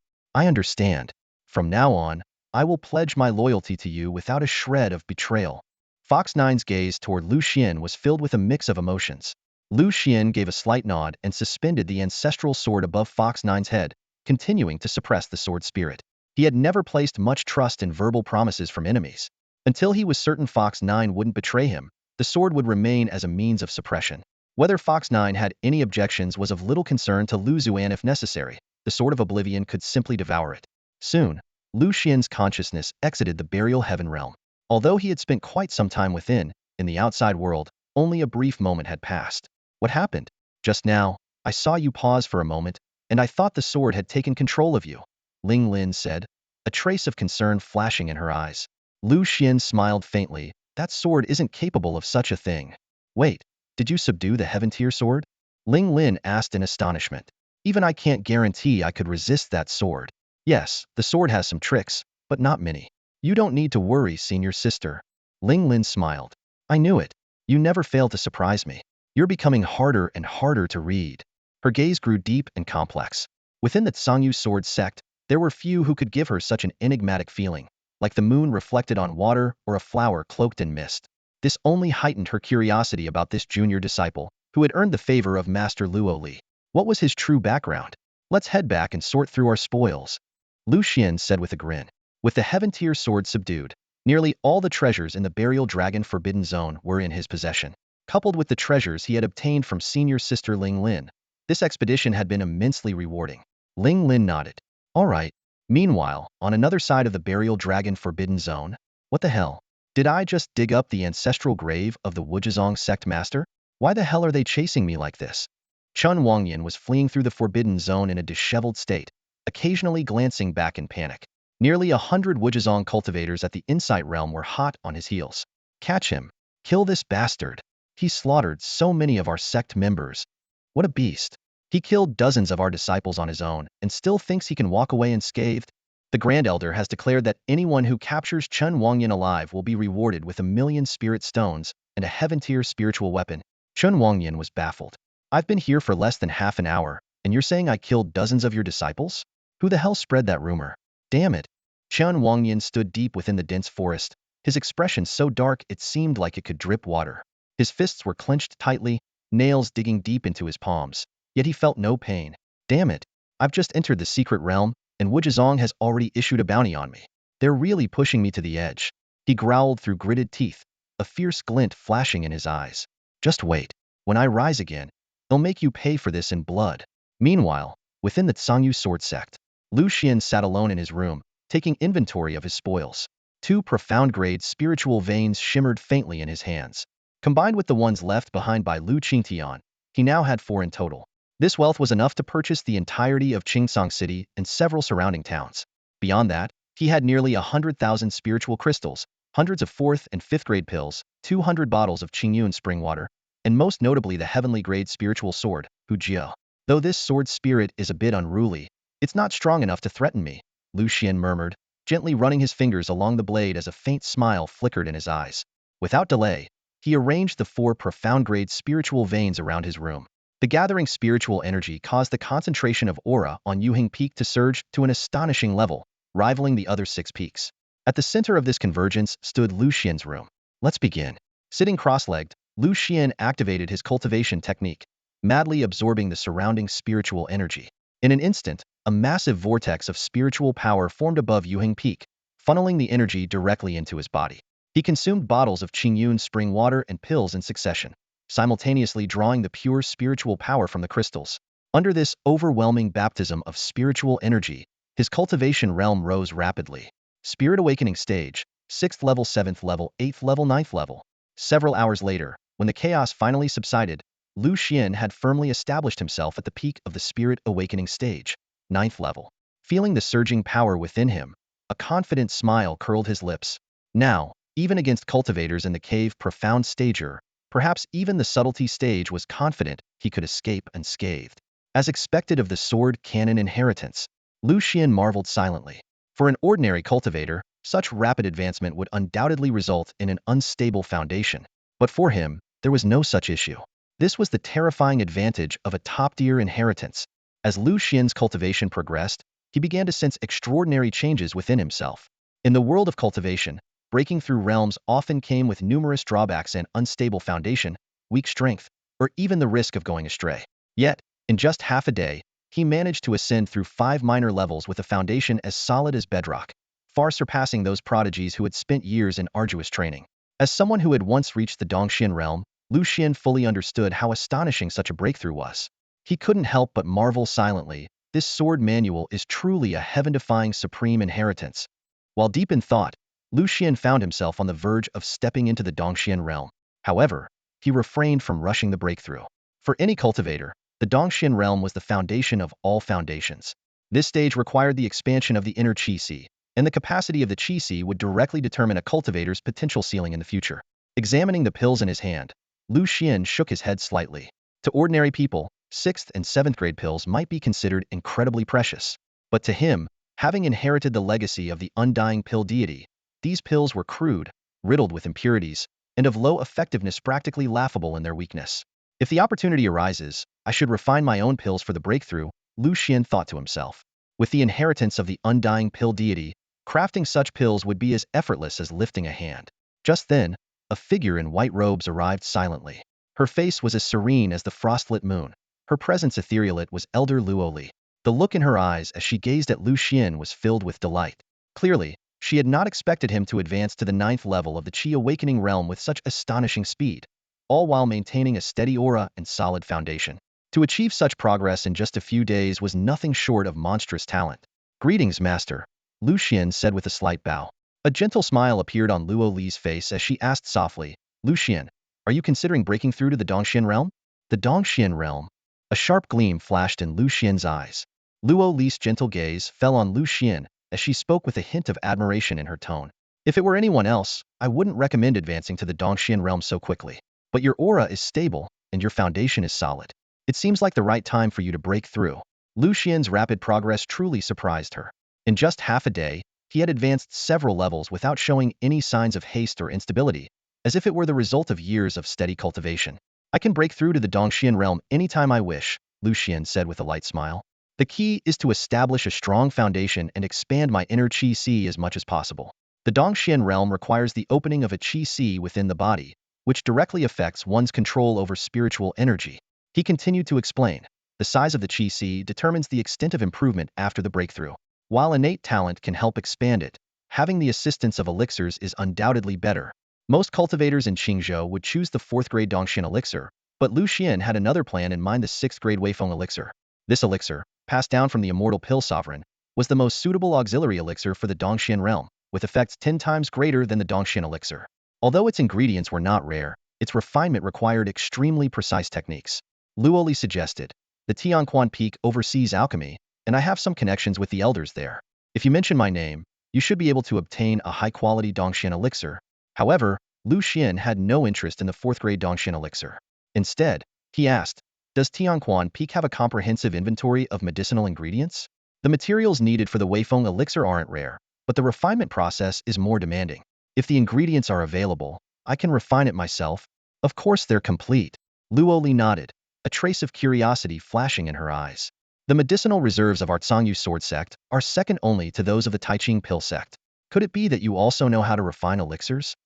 From now on, I will pledge my loyalty to you without a shred of betrayal. Fox 9's gaze toward Lu Xuan was filled with a mix of emotions. Lu Xuan gave a slight nod and suspended the ancestral sword above Fox 9's head, continuing to suppress the sword spirit. He had never placed much trust in verbal promises from enemies. Until he was certain Fox 9 wouldn't betray him, the sword would remain as a means of suppression. Whether Fox 9 had any objections was of little concern to Lu Xuan. If necessary, the sword of oblivion could simply devour it. Soon, Lu Xian's consciousness exited the burial heaven realm. Although he had spent quite some time within, in the outside world, only a brief moment had passed. What happened? Just now, I saw you pause for a moment, and I thought the sword had taken control of you, Ling Lin said, a trace of concern flashing in her eyes. Lu Xuan smiled faintly. That sword isn't capable of such a thing. Wait, did you subdue the Heaven Tier sword? Ling Lin asked in astonishment. Even I can't guarantee I could resist that sword. Yes, the sword has some tricks, but not many. You don't need to worry, senior sister. Ling Lin smiled. I knew it. You never fail to surprise me. You're becoming harder and harder to read. Her gaze grew deep and complex. Within the Sangyu sword sect, there were few who could give her such an enigmatic feeling, like the moon reflected on water or a flower cloaked in mist. This only heightened her curiosity about this junior disciple, who had earned the favor of Master Luo Li. What was his true background? Let's head back and sort through our spoils, Lu Xuan said with a grin. With the Heaven Tier sword subdued, nearly all the treasures in the Burial Dragon Forbidden Zone were in his possession. Coupled with the treasures he had obtained from senior sister Ling Lin, this expedition had been immensely rewarding. Ling Lin nodded. All right. Meanwhile, on another side of the Burial Dragon Forbidden Zone, what the hell? Did I just dig up the ancestral grave of the Wuzhizong sect master? Why the hell are they chasing me like this? Chun Wangyan was fleeing through the Forbidden Zone in a disheveled state, occasionally glancing back in panic. Nearly 100 Wuzhizong cultivators at the Insight Realm were hot on his heels. Catch him. Kill this bastard. He slaughtered so many of our sect members. What a beast. He killed dozens of our disciples on his own and still thinks he can walk away unscathed. The Grand Elder has declared that anyone who captures Chun Wangyan alive will be rewarded with 1,000,000 spirit stones and a Heaven-tier spiritual weapon. Chun Wangyan was baffled. I've been here for less than half an hour, and you're saying I killed dozens of your disciples? Who the hell spread that rumor? Damn it. Chun Wangyan stood deep within the dense forest, his expression so dark it seemed like it could drip water. His fists were clenched tightly, nails digging deep into his palms, yet he felt no pain. Damn it. I've just entered the secret realm, and Wuzhizong has already issued a bounty on me. They're really pushing me to the edge. He growled through gritted teeth, a fierce glint flashing in his eyes. Just wait. When I rise again, they'll make you pay for this in blood. Meanwhile, within the Sangyu sword sect, Lu Xuan sat alone in his room, taking inventory of his spoils. Two profound-grade spiritual veins shimmered faintly in his hands. Combined with the ones left behind by Lu Xingtian, he now had 4 in total. This wealth was enough to purchase the entirety of Qingsong City and several surrounding towns. Beyond that, he had nearly 100,000 spiritual crystals, hundreds of 4th and 5th grade pills, 200 bottles of Qingyun spring water, and most notably the heavenly grade spiritual sword, Hu Jiao. Though this sword spirit is a bit unruly, it's not strong enough to threaten me, Lu Xuan murmured, gently running his fingers along the blade as a faint smile flickered in his eyes. Without delay, he arranged the 4 profound-grade spiritual veins around his room. The gathering spiritual energy caused the concentration of aura on Yuhing Peak to surge to an astonishing level, rivaling the other 6 peaks. At the center of this convergence stood Lu Xian's room. Let's begin. Sitting cross-legged, Lu Xuan activated his cultivation technique, madly absorbing the surrounding spiritual energy. In an instant, a massive vortex of spiritual power formed above Yuhing Peak, funneling the energy directly into his body. He consumed bottles of Qingyun spring water and pills in succession, simultaneously drawing the pure spiritual power from the crystals. Under this overwhelming baptism of spiritual energy, his cultivation realm rose rapidly. Spirit awakening stage, 6th level, 7th level, 8th level, 9th level. Several hours later, when the chaos finally subsided, Lu Xuan had firmly established himself at the peak of the spirit awakening stage, 9th level. Feeling the surging power within him, a confident smile curled his lips. Now, even against cultivators in the cave profound stager, perhaps even the subtlety stage was confident he could escape unscathed. As expected of the sword cannon inheritance, Lu Xuan marveled silently. For an ordinary cultivator, such rapid advancement would undoubtedly result in an unstable foundation. But for him, there was no such issue. This was the terrifying advantage of a top-tier inheritance. As Lu Xian's cultivation progressed, he began to sense extraordinary changes within himself. In the world of cultivation, breaking through realms often came with numerous drawbacks: an unstable foundation, weak strength, or even the risk of going astray. Yet, in just half a day, he managed to ascend through 5 minor levels with a foundation as solid as bedrock, far surpassing those prodigies who had spent years in arduous training. As someone who had once reached the Dongxian realm, Lu Xuan fully understood how astonishing such a breakthrough was. He couldn't help but marvel silently. This sword manual is truly a heaven-defying supreme inheritance. While deep in thought, Lu Xuan found himself on the verge of stepping into the Dongxian realm. However, he refrained from rushing the breakthrough. For any cultivator, the Dongxian realm was the foundation of all foundations. This stage required the expansion of the inner qi, and the capacity of the qi would directly determine a cultivator's potential ceiling in the future. Examining the pills in his hand, Lu Xuan shook his head slightly. To ordinary people, 6th and 7th grade pills might be considered incredibly precious. But to him, having inherited the legacy of the undying pill deity, these pills were crude, riddled with impurities, and of low effectiveness, practically laughable in their weakness. If the opportunity arises, I should refine my own pills for the breakthrough, Lu Xuan thought to himself. With the inheritance of the undying pill deity, crafting such pills would be as effortless as lifting a hand. Just then, a figure in white robes arrived silently. Her face was as serene as the frostlit moon. Her presence ethereal. It was Elder Luoli. The look in her eyes as she gazed at Lu Xuan was filled with delight. Clearly, she had not expected him to advance to the 9th level of the Qi awakening realm with such astonishing speed, all while maintaining a steady aura and solid foundation. To achieve such progress in just a few days was nothing short of monstrous talent. "Greetings, Master," Lu Xuan said with a slight bow. A gentle smile appeared on Luo Li's face as she asked softly, "Lu Xuan, are you considering breaking through to the Dongxian realm?" The Dongxian realm? A sharp gleam flashed in Lu Xian's eyes. Luo Li's gentle gaze fell on Lu Xuan as she spoke with a hint of admiration in her tone. "If it were anyone else, I wouldn't recommend advancing to the Dongxian realm so quickly. But your aura is stable, and your foundation is solid. It seems like the right time for you to break through." Lu Xian's rapid progress truly surprised her. In just half a day, he had advanced several levels without showing any signs of haste or instability, as if it were the result of years of steady cultivation. "I can break through to the Dongxian realm anytime I wish," Lu Xuan said with a light smile. "The key is to establish a strong foundation and expand my inner qi as much as possible. The Dongxian realm requires the opening of a qi within the body, which directly affects one's control over spiritual energy." He continued to explain. "The size of the qi determines the extent of improvement after the breakthrough. While innate talent can help expand it, having the assistance of elixirs is undoubtedly better. Most cultivators in Qingzhou would choose the 4th grade Dongxian elixir, but Lu Xuan had another plan in mind: the 6th grade Weifeng elixir. This elixir, passed down from the immortal pill sovereign, was the most suitable auxiliary elixir for the Dongxian realm, with effects 10 times greater than the Dongxian elixir. Although its ingredients were not rare, its refinement required extremely precise techniques. Luoli suggested, the Tianquan Peak oversees alchemy, and I have some connections with the elders there. If you mention my name, you should be able to obtain a high-quality Dongxian elixir. However, Lu Xuan had no interest in the 4th-grade Dongxian elixir. Instead, he asked, does Tianquan Peak have a comprehensive inventory of medicinal ingredients? The materials needed for the Weifeng elixir aren't rare, but the refinement process is more demanding. If the ingredients are available, I can refine it myself. Of course they're complete. Luoli nodded, a trace of curiosity flashing in her eyes. The medicinal reserves of our Tsangyu sword sect are second only to those of the Taiching pill sect. Could it be that you also know how to refine elixirs?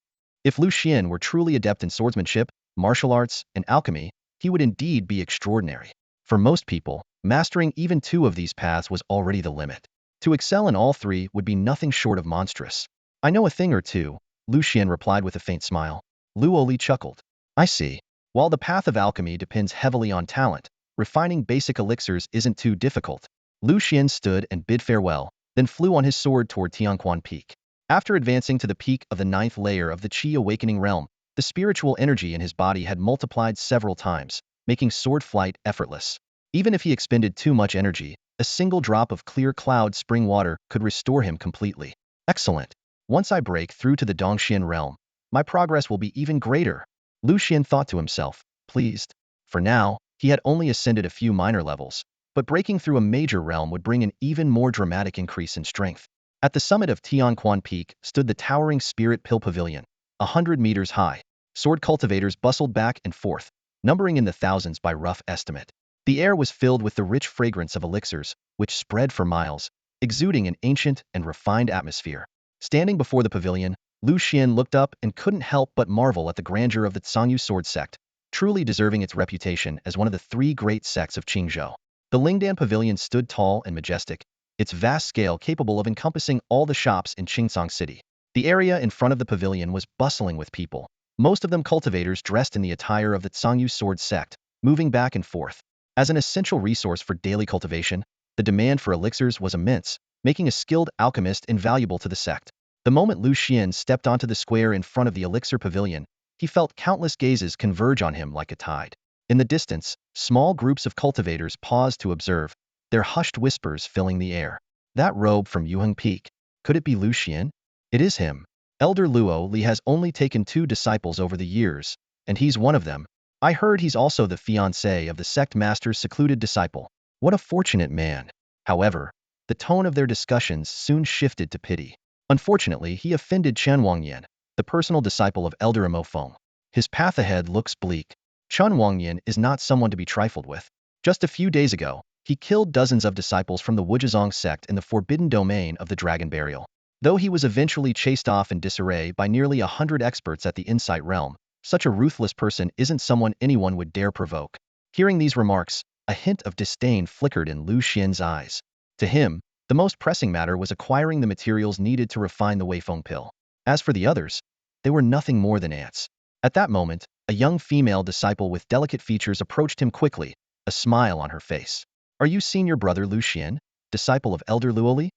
If Lu Xuan were truly adept in swordsmanship, martial arts, and alchemy, he would indeed be extraordinary. For most people, mastering even 2 of these paths was already the limit. To excel in all 3 would be nothing short of monstrous. I know a thing or two, Lu Xuan replied with a faint smile. Luoli chuckled. I see. While the path of alchemy depends heavily on talent, refining basic elixirs isn't too difficult. Lu Xuan stood and bid farewell, then flew on his sword toward Tianquan Peak. After advancing to the peak of the 9th layer of the Qi awakening realm, the spiritual energy in his body had multiplied several times, making sword flight effortless. Even if he expended too much energy, a single drop of clear cloud spring water could restore him completely. Excellent. Once I break through to the Dongxian realm, my progress will be even greater. Lu Xuan thought to himself, pleased. For now, he had only ascended a few minor levels, but breaking through a major realm would bring an even more dramatic increase in strength. At the summit of Tianquan Peak stood the towering Spirit Pill Pavilion, 100 meters high. Sword cultivators bustled back and forth, numbering in the thousands by rough estimate. The air was filled with the rich fragrance of elixirs, which spread for miles, exuding an ancient and refined atmosphere. Standing before the pavilion, Lu Xuan looked up and couldn't help but marvel at the grandeur of the Tsangyu sword sect, truly deserving its reputation as one of the 3 great sects of Qingzhou. The Lingdan Pavilion stood tall and majestic, its vast scale capable of encompassing all the shops in Qingsong City. The area in front of the pavilion was bustling with people, most of them cultivators dressed in the attire of the Tsangyu sword sect, moving back and forth. As an essential resource for daily cultivation, the demand for elixirs was immense, making a skilled alchemist invaluable to the sect. The moment Lu Xuan stepped onto the square in front of the elixir pavilion, he felt countless gazes converge on him like a tide. In the distance, small groups of cultivators paused to observe, their hushed whispers filling the air. That robe from Yuheng Peak. Could it be Lu Xuan? It is him. Elder Luo Li has only taken 2 disciples over the years, and he's one of them. I heard he's also the fiancé of the sect master's secluded disciple. What a fortunate man. However, the tone of their discussions soon shifted to pity. Unfortunately, he offended Chen Wangyan, the personal disciple of Elder Imofeng. His path ahead looks bleak. Chen Wangyan is not someone to be trifled with. Just a few days ago, he killed dozens of disciples from the Wuzhizong sect in the forbidden domain of the Dragon Burial. Though he was eventually chased off in disarray by nearly 100 experts at the Insight Realm, such a ruthless person isn't someone anyone would dare provoke. Hearing these remarks, a hint of disdain flickered in Lu Xuan's eyes. To him, the most pressing matter was acquiring the materials needed to refine the Weifeng pill. As for the others, they were nothing more than ants. At that moment, a young female disciple with delicate features approached him quickly, a smile on her face. Are you senior brother Lu Xuan, disciple of Elder Luoli?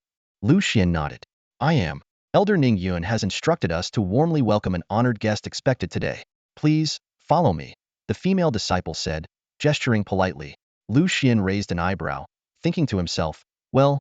Lu Xuan nodded. I am. Elder Ning Yun has instructed us to warmly welcome an honored guest expected today. Please, follow me, the female disciple said, gesturing politely. Lu Xuan raised an eyebrow, thinking to himself, well,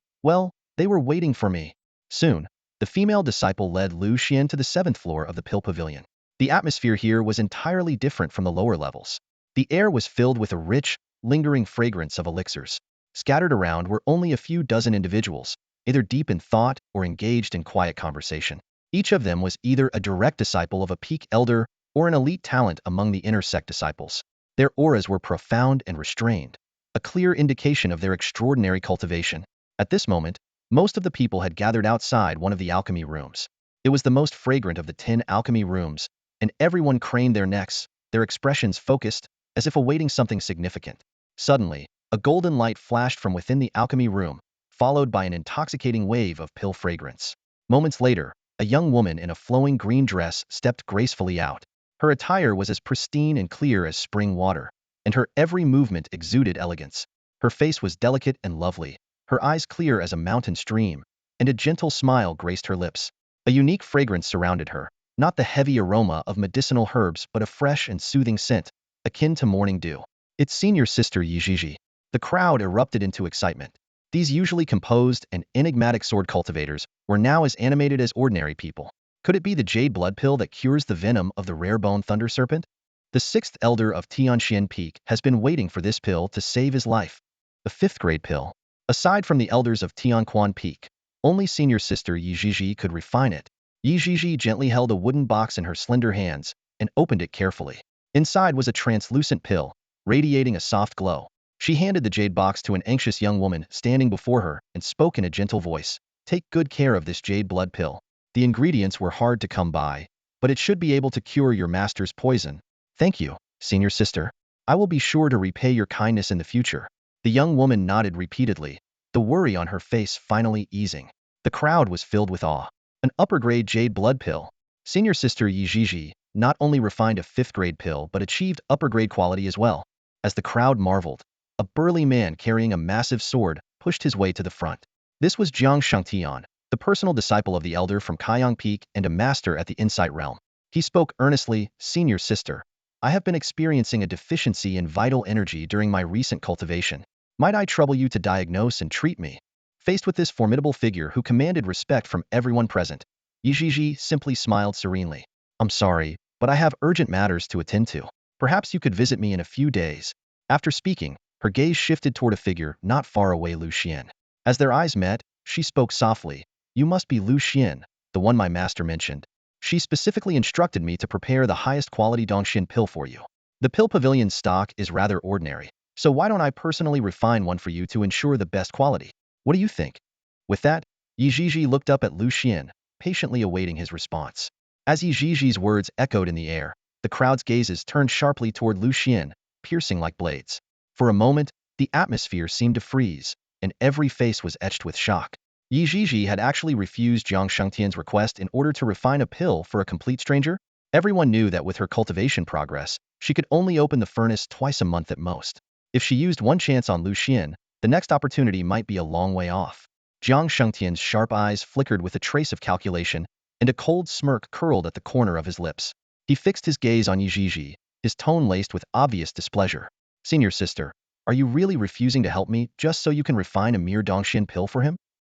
they were waiting for me. Soon, the female disciple led Lu Xuan to the 7th floor of the Pill Pavilion. The atmosphere here was entirely different from the lower levels. The air was filled with a rich, lingering fragrance of elixirs. Scattered around were only a few dozen individuals, either deep in thought or engaged in quiet conversation. Each of them was either a direct disciple of a peak elder or an elite talent among the inner sect disciples. Their auras were profound and restrained, a clear indication of their extraordinary cultivation. At this moment, most of the people had gathered outside one of the alchemy rooms. It was the most fragrant of the 10 alchemy rooms, and everyone craned their necks, their expressions focused, as if awaiting something significant. Suddenly, a golden light flashed from within the alchemy room, followed by an intoxicating wave of pill fragrance. Moments later, a young woman in a flowing green dress stepped gracefully out. Her attire was as pristine and clear as spring water, and her every movement exuded elegance. Her face was delicate and lovely, her eyes clear as a mountain stream, and a gentle smile graced her lips. A unique fragrance surrounded her, not the heavy aroma of medicinal herbs but a fresh and soothing scent, akin to morning dew. It's senior sister Yijiji. The crowd erupted into excitement. These usually composed and enigmatic sword cultivators were now as animated as ordinary people. Could it be the jade blood pill that cures the venom of the rare bone thunder serpent? The sixth elder of Tianxian Peak has been waiting for this pill to save his life. The fifth grade pill. Aside from the elders of Tianquan Peak, only senior sister Yijiji could refine it. Yijiji gently held a wooden box in her slender hands and opened it carefully. Inside was a translucent pill, radiating a soft glow. She handed the jade box to an anxious young woman standing before her and spoke in a gentle voice. Take good care of this jade blood pill. The ingredients were hard to come by, but it should be able to cure your master's poison. Thank you, senior sister. I will be sure to repay your kindness in the future. The young woman nodded repeatedly, the worry on her face finally easing. The crowd was filled with awe. An upper-grade jade blood pill. Senior sister Yijiji not only refined a fifth-grade pill but achieved upper-grade quality as well. As the crowd marveled, a burly man carrying a massive sword pushed his way to the front. This was Jiang Shangtian, the personal disciple of the elder from Kaiyang Peak and a master at the Insight Realm. He spoke earnestly, Senior sister, I have been experiencing a deficiency in vital energy during my recent cultivation. Might I trouble you to diagnose and treat me? Faced with this formidable figure who commanded respect from everyone present, Yijiji simply smiled serenely. I'm sorry, but I have urgent matters to attend to. Perhaps you could visit me in a few days. After speaking, her gaze shifted toward a figure not far away, Lu Xuan. As their eyes met, she spoke softly. You must be Lu Xuan, the one my master mentioned. She specifically instructed me to prepare the highest quality Dongxian pill for you. The pill pavilion's stock is rather ordinary, so why don't I personally refine one for you to ensure the best quality? What do you think? With that, Yijiji looked up at Lu Xuan, patiently awaiting his response. As Yijiji's words echoed in the air, the crowd's gazes turned sharply toward Lu Xuan, piercing like blades. For a moment, the atmosphere seemed to freeze, and every face was etched with shock. Yijiji had actually refused Jiang Shengtian's request in order to refine a pill for a complete stranger? Everyone knew that with her cultivation progress, she could only open the furnace twice a month at most. If she used one chance on Lu Xuan, the next opportunity might be a long way off. Jiang Shengtian's sharp eyes flickered with a trace of calculation, and a cold smirk curled at the corner of his lips. He fixed his gaze on Yijiji, his tone laced with obvious displeasure. Senior sister, are you really refusing to help me just so you can refine a mere Dongxian pill for him?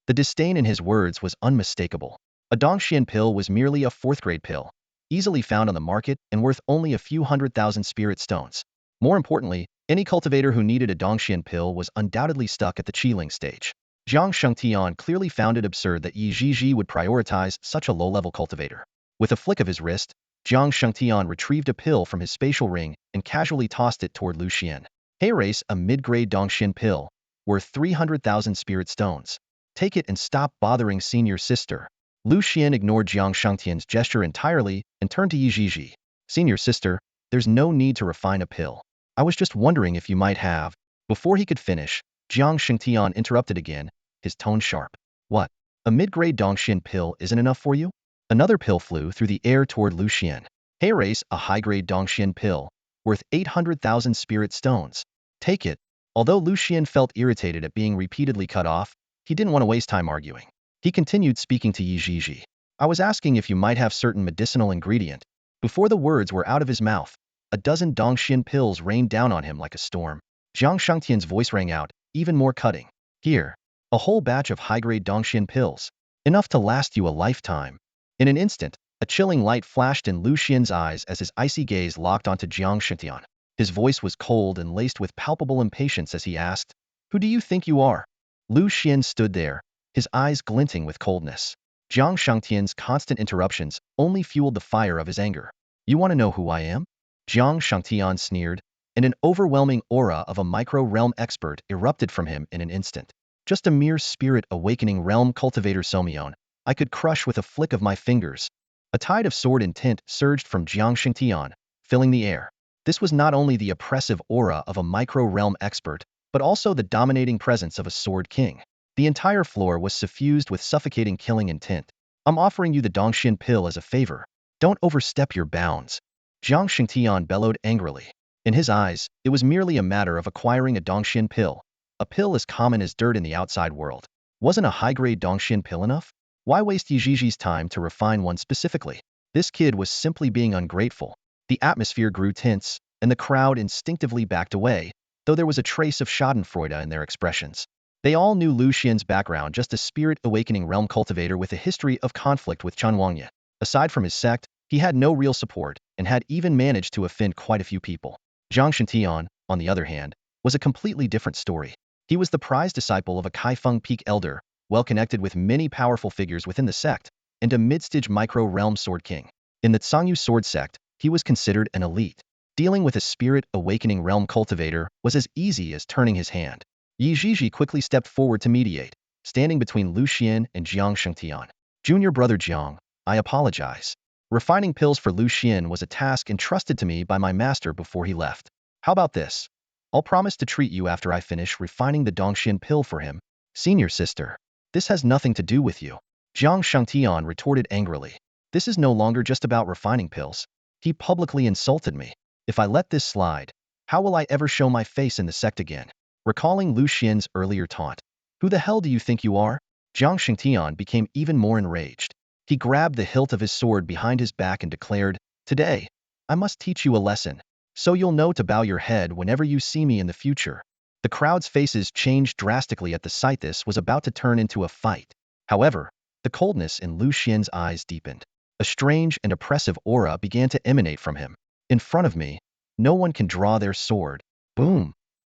The disdain in his words was unmistakable. A Dongxian pill was merely a fourth-grade pill, easily found on the market and worth only a few 100,000 spirit stones. More importantly, any cultivator who needed a Dongxian pill was undoubtedly stuck at the Qiling stage. Jiang Shengtian clearly found it absurd that Yijiji would prioritize such a low-level cultivator. With a flick of his wrist, Jiang Shengtian retrieved a pill from his spatial ring and casually tossed it toward Lu Xuan. Hey race, a mid-grade Dongxian pill, worth 300,000 spirit stones. Take it and stop bothering senior sister. Lu Xuan ignored Jiang Shengtian's gesture entirely and turned to Yijiji. Senior sister, there's no need to refine a pill. I was just wondering if you might have. Before he could finish, Jiang Shengtian interrupted again, his tone sharp. What? A mid-grade Dongxian pill isn't enough for you? Another pill flew through the air toward Lu Xuan. Hey race, a high-grade Dongxian pill, worth 800,000 spirit stones. Take it. Although Lu Xuan felt irritated at being repeatedly cut off, he didn't want to waste time arguing. He continued speaking to Yijiji. I was asking if you might have certain medicinal ingredient. Before the words were out of his mouth, a dozen Dongxian pills rained down on him like a storm. Jiang Shengtian's voice rang out, even more cutting. Here, a whole batch of high-grade Dongxian pills. Enough to last you a lifetime. In an instant, a chilling light flashed in Lu Xuan's eyes as his icy gaze locked onto Jiang Shengtian. His voice was cold and laced with palpable impatience as he asked, Who do you think you are? Lu Xuan stood there, his eyes glinting with coldness. Jiang Shengtian's constant interruptions only fueled the fire of his anger. You want to know who I am? Jiang Shengtian sneered, and an overwhelming aura of a micro-realm expert erupted from him in an instant. Just a mere spirit-awakening realm cultivator Somion, I could crush with a flick of my fingers. A tide of sword intent surged from Jiang Shengtian, filling the air. This was not only the oppressive aura of a micro-realm expert, but also the dominating presence of a sword king. The entire floor was suffused with suffocating killing intent. I'm offering you the Dongxian pill as a favor. Don't overstep your bounds. Jiang Shengtian bellowed angrily. In his eyes, it was merely a matter of acquiring a Dongxian pill. a pill as common as dirt in the outside world. Wasn't a high-grade Dongxian pill enough? Why waste Yi Ziji's time to refine one specifically? This kid was simply being ungrateful. The atmosphere grew tense, and the crowd instinctively backed away, though there was a trace of schadenfreude in their expressions. They all knew Lu Xuan's background, just a spirit-awakening realm cultivator with a history of conflict with Chanwangya. Aside from his sect, he had no real support, and had even managed to offend quite a few people. Zhang Shantian, on the other hand, was a completely different story. He was the prized disciple of a Kaifeng Peak elder, well connected with many powerful figures within the sect, and a mid-stage micro-realm sword king. In the Tsangyu sword sect, he was considered an elite. Dealing with a spirit-awakening realm cultivator was as easy as turning his hand. Yi Ziji quickly stepped forward to mediate, standing between Lu Xuan and Jiang Shengtian. Junior brother Jiang, I apologize. Refining pills for Lu Xuan was a task entrusted to me by my master before he left. How about this? I'll promise to treat you after I finish refining the Dongxian pill for him. Senior sister, this has nothing to do with you. Jiang Shengtian retorted angrily. This is no longer just about refining pills. He publicly insulted me. If I let this slide, how will I ever show my face in the sect again? Recalling Lu Xian's earlier taunt. Who the hell do you think you are? Jiang Shengtian became even more enraged. He grabbed the hilt of his sword behind his back and declared, Today, I must teach you a lesson, so you'll know to bow your head whenever you see me in the future. The crowd's faces changed drastically at the sight. This was about to turn into a fight. However, the coldness in Lu Xian's eyes deepened. A strange and oppressive aura began to emanate from him. In front of me, no one can draw their sword. Boom!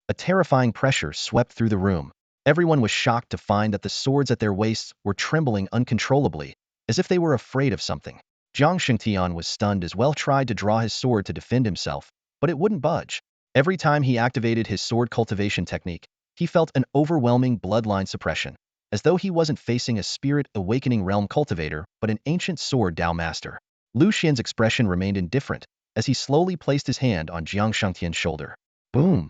A terrifying pressure swept through the room. Everyone was shocked to find that the swords at their waists were trembling uncontrollably, as if they were afraid of something. Jiang Shengtian was stunned as well, tried to draw his sword to defend himself, but it wouldn't budge. Every time he activated his sword cultivation technique, he felt an overwhelming bloodline suppression, as though he wasn't facing a spirit-awakening realm cultivator, but an ancient sword Dao master. Lu Xian's expression remained indifferent, as he slowly placed his hand on Jiang Shengtian's shoulder. Boom!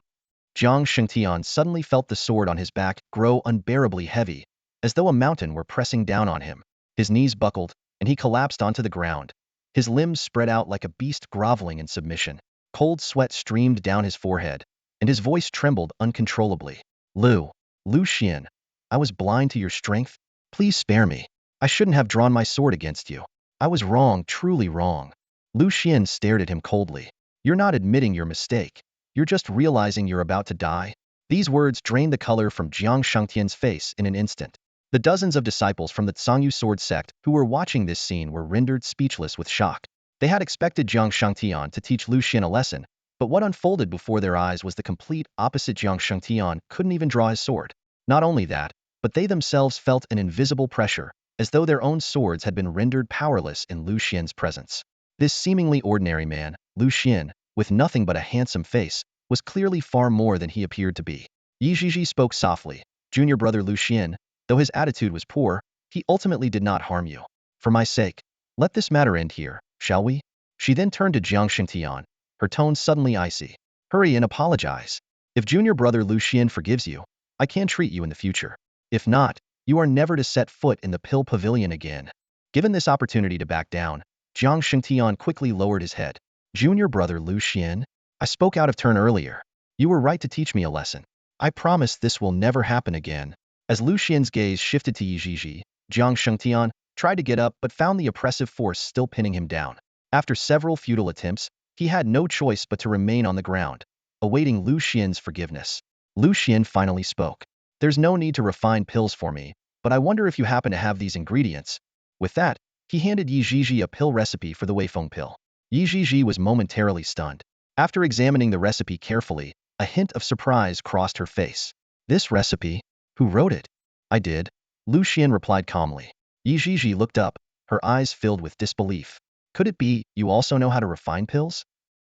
Jiang Shengtian suddenly felt the sword on his back grow unbearably heavy, as though a mountain were pressing down on him. His knees buckled, and he collapsed onto the ground. His limbs spread out like a beast groveling in submission. Cold sweat streamed down his forehead, and his voice trembled uncontrollably. Lu Xuan, I was blind to your strength. Please spare me. I shouldn't have drawn my sword against you. I was wrong, truly wrong. Lu Xuan stared at him coldly. You're not admitting your mistake. You're just realizing you're about to die. These words drained the color from Jiang Shengtian's face in an instant. The dozens of disciples from the Tsangyu sword sect who were watching this scene were rendered speechless with shock. They had expected Jiang Shengtian to teach Lu Xuan a lesson, but what unfolded before their eyes was the complete opposite. Jiang Shengtian couldn't even draw his sword. Not only that, but they themselves felt an invisible pressure, as though their own swords had been rendered powerless in Lu Xuan's presence. This seemingly ordinary man, Lu Xuan, with nothing but a handsome face, was clearly far more than he appeared to be. Yi Ziji spoke softly. Junior brother Lu Xuan, though his attitude was poor, he ultimately did not harm you. For my sake, let this matter end here, shall we? She then turned to Jiang Shengtian, her tone suddenly icy. Hurry and apologize. If junior brother Lu Xuan forgives you, I can treat you in the future. If not, you are never to set foot in the pill pavilion again. Given this opportunity to back down, Jiang Shengtian quickly lowered his head. Junior brother Lu Xuan, I spoke out of turn earlier. You were right to teach me a lesson. I promise this will never happen again. As Lu Xian's gaze shifted to Yi Ziji, Jiang Shengtian tried to get up but found the oppressive force still pinning him down. After several futile attempts, he had no choice but to remain on the ground, awaiting Lu Xian's forgiveness. Lu Xuan finally spoke. There's no need to refine pills for me, but I wonder if you happen to have these ingredients. With that, he handed Yi Ziji a pill recipe for the Weifeng pill. Yi Ziji was momentarily stunned. After examining the recipe carefully, a hint of surprise crossed her face. This recipe? Who wrote it? I did. Lu Xuan replied calmly. Yi Ziji looked up, her eyes filled with disbelief. Could it be you also know how to refine pills?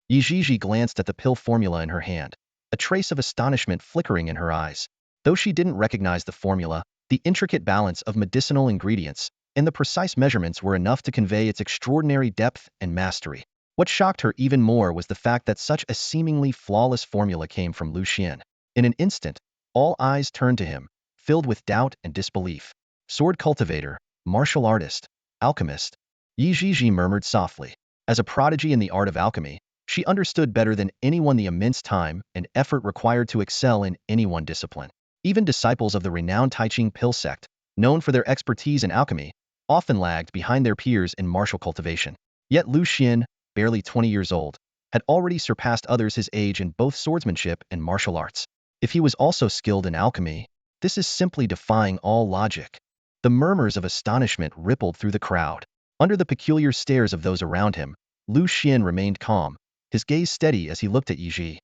Yi Ziji glanced at the pill formula in her hand, a trace of astonishment flickering in her eyes. Though she didn't recognize the formula, the intricate balance of medicinal ingredients and the precise measurements were enough to convey its extraordinary depth and mastery. What shocked her even more was the fact that such a seemingly flawless formula came from Lu Xuan. In an instant, all eyes turned to him, filled with doubt and disbelief. Sword cultivator, martial artist, alchemist. Yi Ziji murmured softly. As a prodigy in the art of alchemy, she understood better than anyone the immense time and effort required to excel in any one discipline. Even disciples of the renowned Taiching pill sect, known for their expertise in alchemy, often lagged behind their peers in martial cultivation. Yet Lu Xuan, barely 20 years old, had already surpassed others his age in both swordsmanship and martial arts. If he was also skilled in alchemy, this is simply defying all logic. The murmurs of astonishment rippled through the crowd. Under the peculiar stares of those around him, Lu Xuan remained calm, his gaze steady as he looked at Yizhi.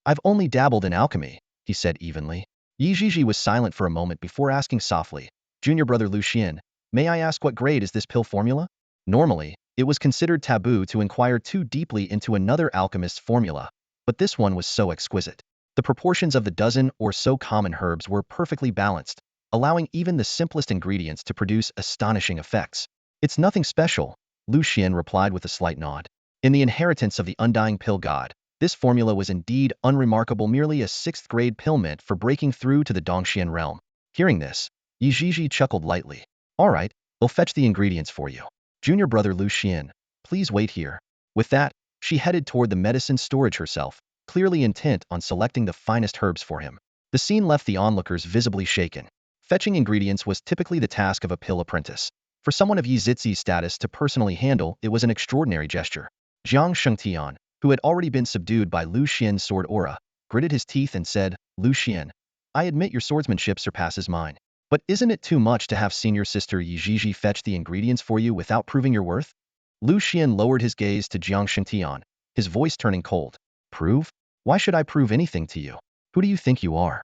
"I've only dabbled in alchemy," he said evenly. Yizhi was silent for a moment before asking softly, "Junior brother Lu Xuan, may I ask what grade is this pill formula?" Normally, it was considered taboo to inquire too deeply into another alchemist's formula, but this one was so exquisite. The proportions of the dozen or so common herbs were perfectly balanced, allowing even the simplest ingredients to produce astonishing effects. "It's nothing special," Lu Xuan replied with a slight nod. In the inheritance of the undying pill god, this formula was indeed unremarkable, merely a sixth-grade pill meant for breaking through to the Dongxian realm. Hearing this, Yizhi chuckled lightly. "All right, I'll fetch the ingredients for you. Junior brother Lu Xuan, please wait here." With that, she headed toward the medicine storage herself, clearly intent on selecting the finest herbs for him. The scene left the onlookers visibly shaken. Fetching ingredients was typically the task of a pill apprentice. For someone of Yi Zizi's status to personally handle, it was an extraordinary gesture. Jiang Shengtian, who had already been subdued by Lu Xian's sword aura, gritted his teeth and said, "Lu Xian, I admit your swordsmanship surpasses mine. But isn't it too much to have senior sister Yi fetch the ingredients for you without proving your worth?" Lu Xian lowered his gaze to Jiang Shengtian, his voice turning cold. "Prove? Why should I prove anything to you? Who do you think you are?"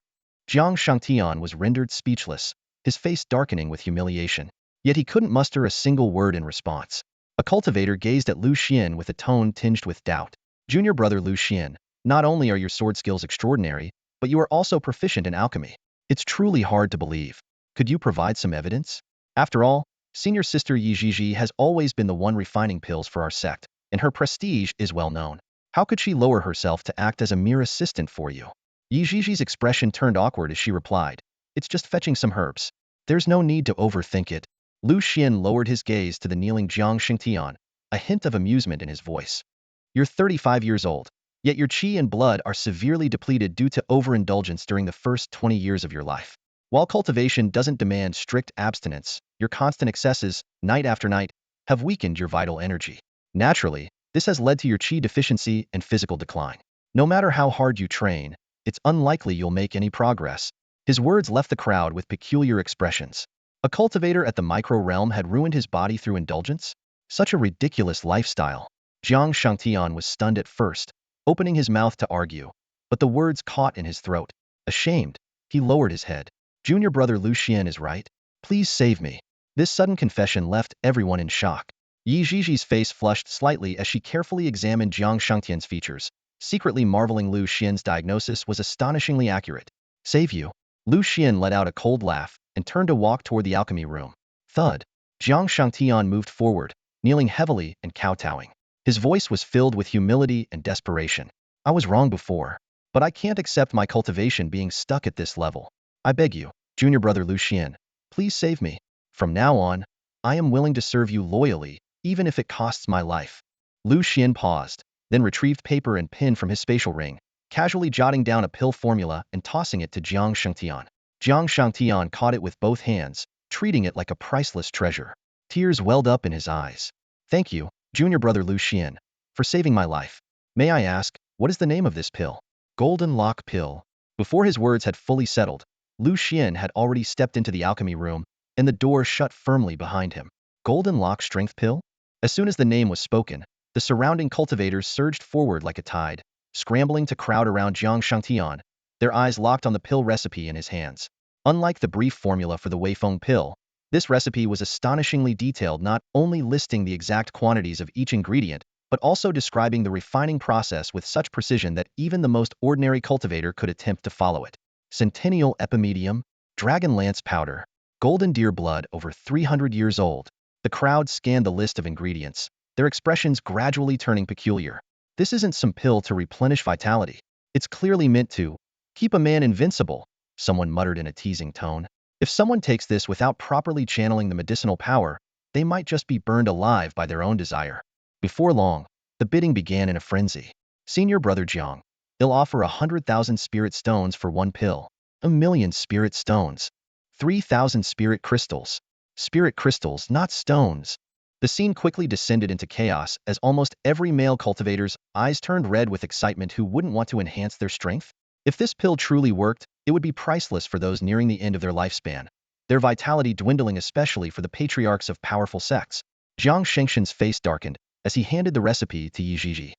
Jiang Shengtian was rendered speechless, his face darkening with humiliation. Yet he couldn't muster a single word in response. A cultivator gazed at Lu Xian with a tone tinged with doubt. "Junior brother Lu Xian, not only are your sword skills extraordinary, but you are also proficient in alchemy. It's truly hard to believe. Could you provide some evidence?" After all, senior sister Yi has always been the one refining pills for our sect, and her prestige is well known. How could she lower herself to act as a mere assistant for you? Yi expression turned awkward as she replied, "It's just fetching some herbs. There's no need to overthink it." Lu Xian lowered his gaze to the kneeling Jiang Shengtian, a hint of amusement in his voice. "You're 35 years old, yet your qi and blood are severely depleted due to overindulgence during the first 20 years of your life. While cultivation doesn't demand strict abstinence, your constant excesses, night after night, have weakened your vital energy. Naturally, this has led to your qi deficiency and physical decline. No matter how hard you train, it's unlikely you'll make any progress." His words left the crowd with peculiar expressions. A cultivator at the micro-realm had ruined his body through indulgence? Such a ridiculous lifestyle. Jiang Shangtian was stunned at first, opening his mouth to argue, but the words caught in his throat. Ashamed, he lowered his head. "Junior brother Lu Xuan is right. Please save me." This sudden confession left everyone in shock. Yi Zizi's face flushed slightly as she carefully examined Jiang Shangtian's features, secretly marveling Lu Xian's diagnosis was astonishingly accurate. "Save you?" Lu Xian let out a cold laugh and turned to walk toward the alchemy room. Thud. Jiang Shangtian moved forward, kneeling heavily and kowtowing. His voice was filled with humility and desperation. "I was wrong before, but I can't accept my cultivation being stuck at this level. I beg you, junior brother Lu Xuan, please save me. From now on, I am willing to serve you loyally, even if it costs my life." Lu Xuan paused, then retrieved paper and pen from his spatial ring, casually jotting down a pill formula and tossing it to Jiang Shengtian. Jiang Shengtian caught it with both hands, treating it like a priceless treasure. Tears welled up in his eyes. "Thank you, junior brother Lu Xuan, for saving my life. May I ask, what is the name of this pill?" "Golden Lock Pill." Before his words had fully settled, Lu Xuan had already stepped into the alchemy room, and the door shut firmly behind him. "Golden Lock Strength Pill?" As soon as the name was spoken, the surrounding cultivators surged forward like a tide, scrambling to crowd around Jiang Shangtian, their eyes locked on the pill recipe in his hands. Unlike the brief formula for the Weifeng pill, this recipe was astonishingly detailed, not only listing the exact quantities of each ingredient, but also describing the refining process with such precision that even the most ordinary cultivator could attempt to follow it. Centennial Epimedium, Dragon Lance Powder, Golden Deer Blood over 300 years old. The crowd scanned the list of ingredients, their expressions gradually turning peculiar. "This isn't some pill to replenish vitality. It's clearly meant to keep a man invincible," someone muttered in a teasing tone. "If someone takes this without properly channeling the medicinal power, they might just be burned alive by their own desire." Before long, the bidding began in a frenzy. "Senior brother Jiang, they'll offer 100,000 spirit stones for one pill." 1,000,000 spirit stones. 3,000 spirit crystals. Spirit crystals, not stones. The scene quickly descended into chaos as almost every male cultivator's eyes turned red with excitement who wouldn't want to enhance their strength. If this pill truly worked, it would be priceless for those nearing the end of their lifespan, their vitality dwindling especially for the patriarchs of powerful sects. Jiang Shengshan's face darkened as he handed the recipe to Yi Zhizhi.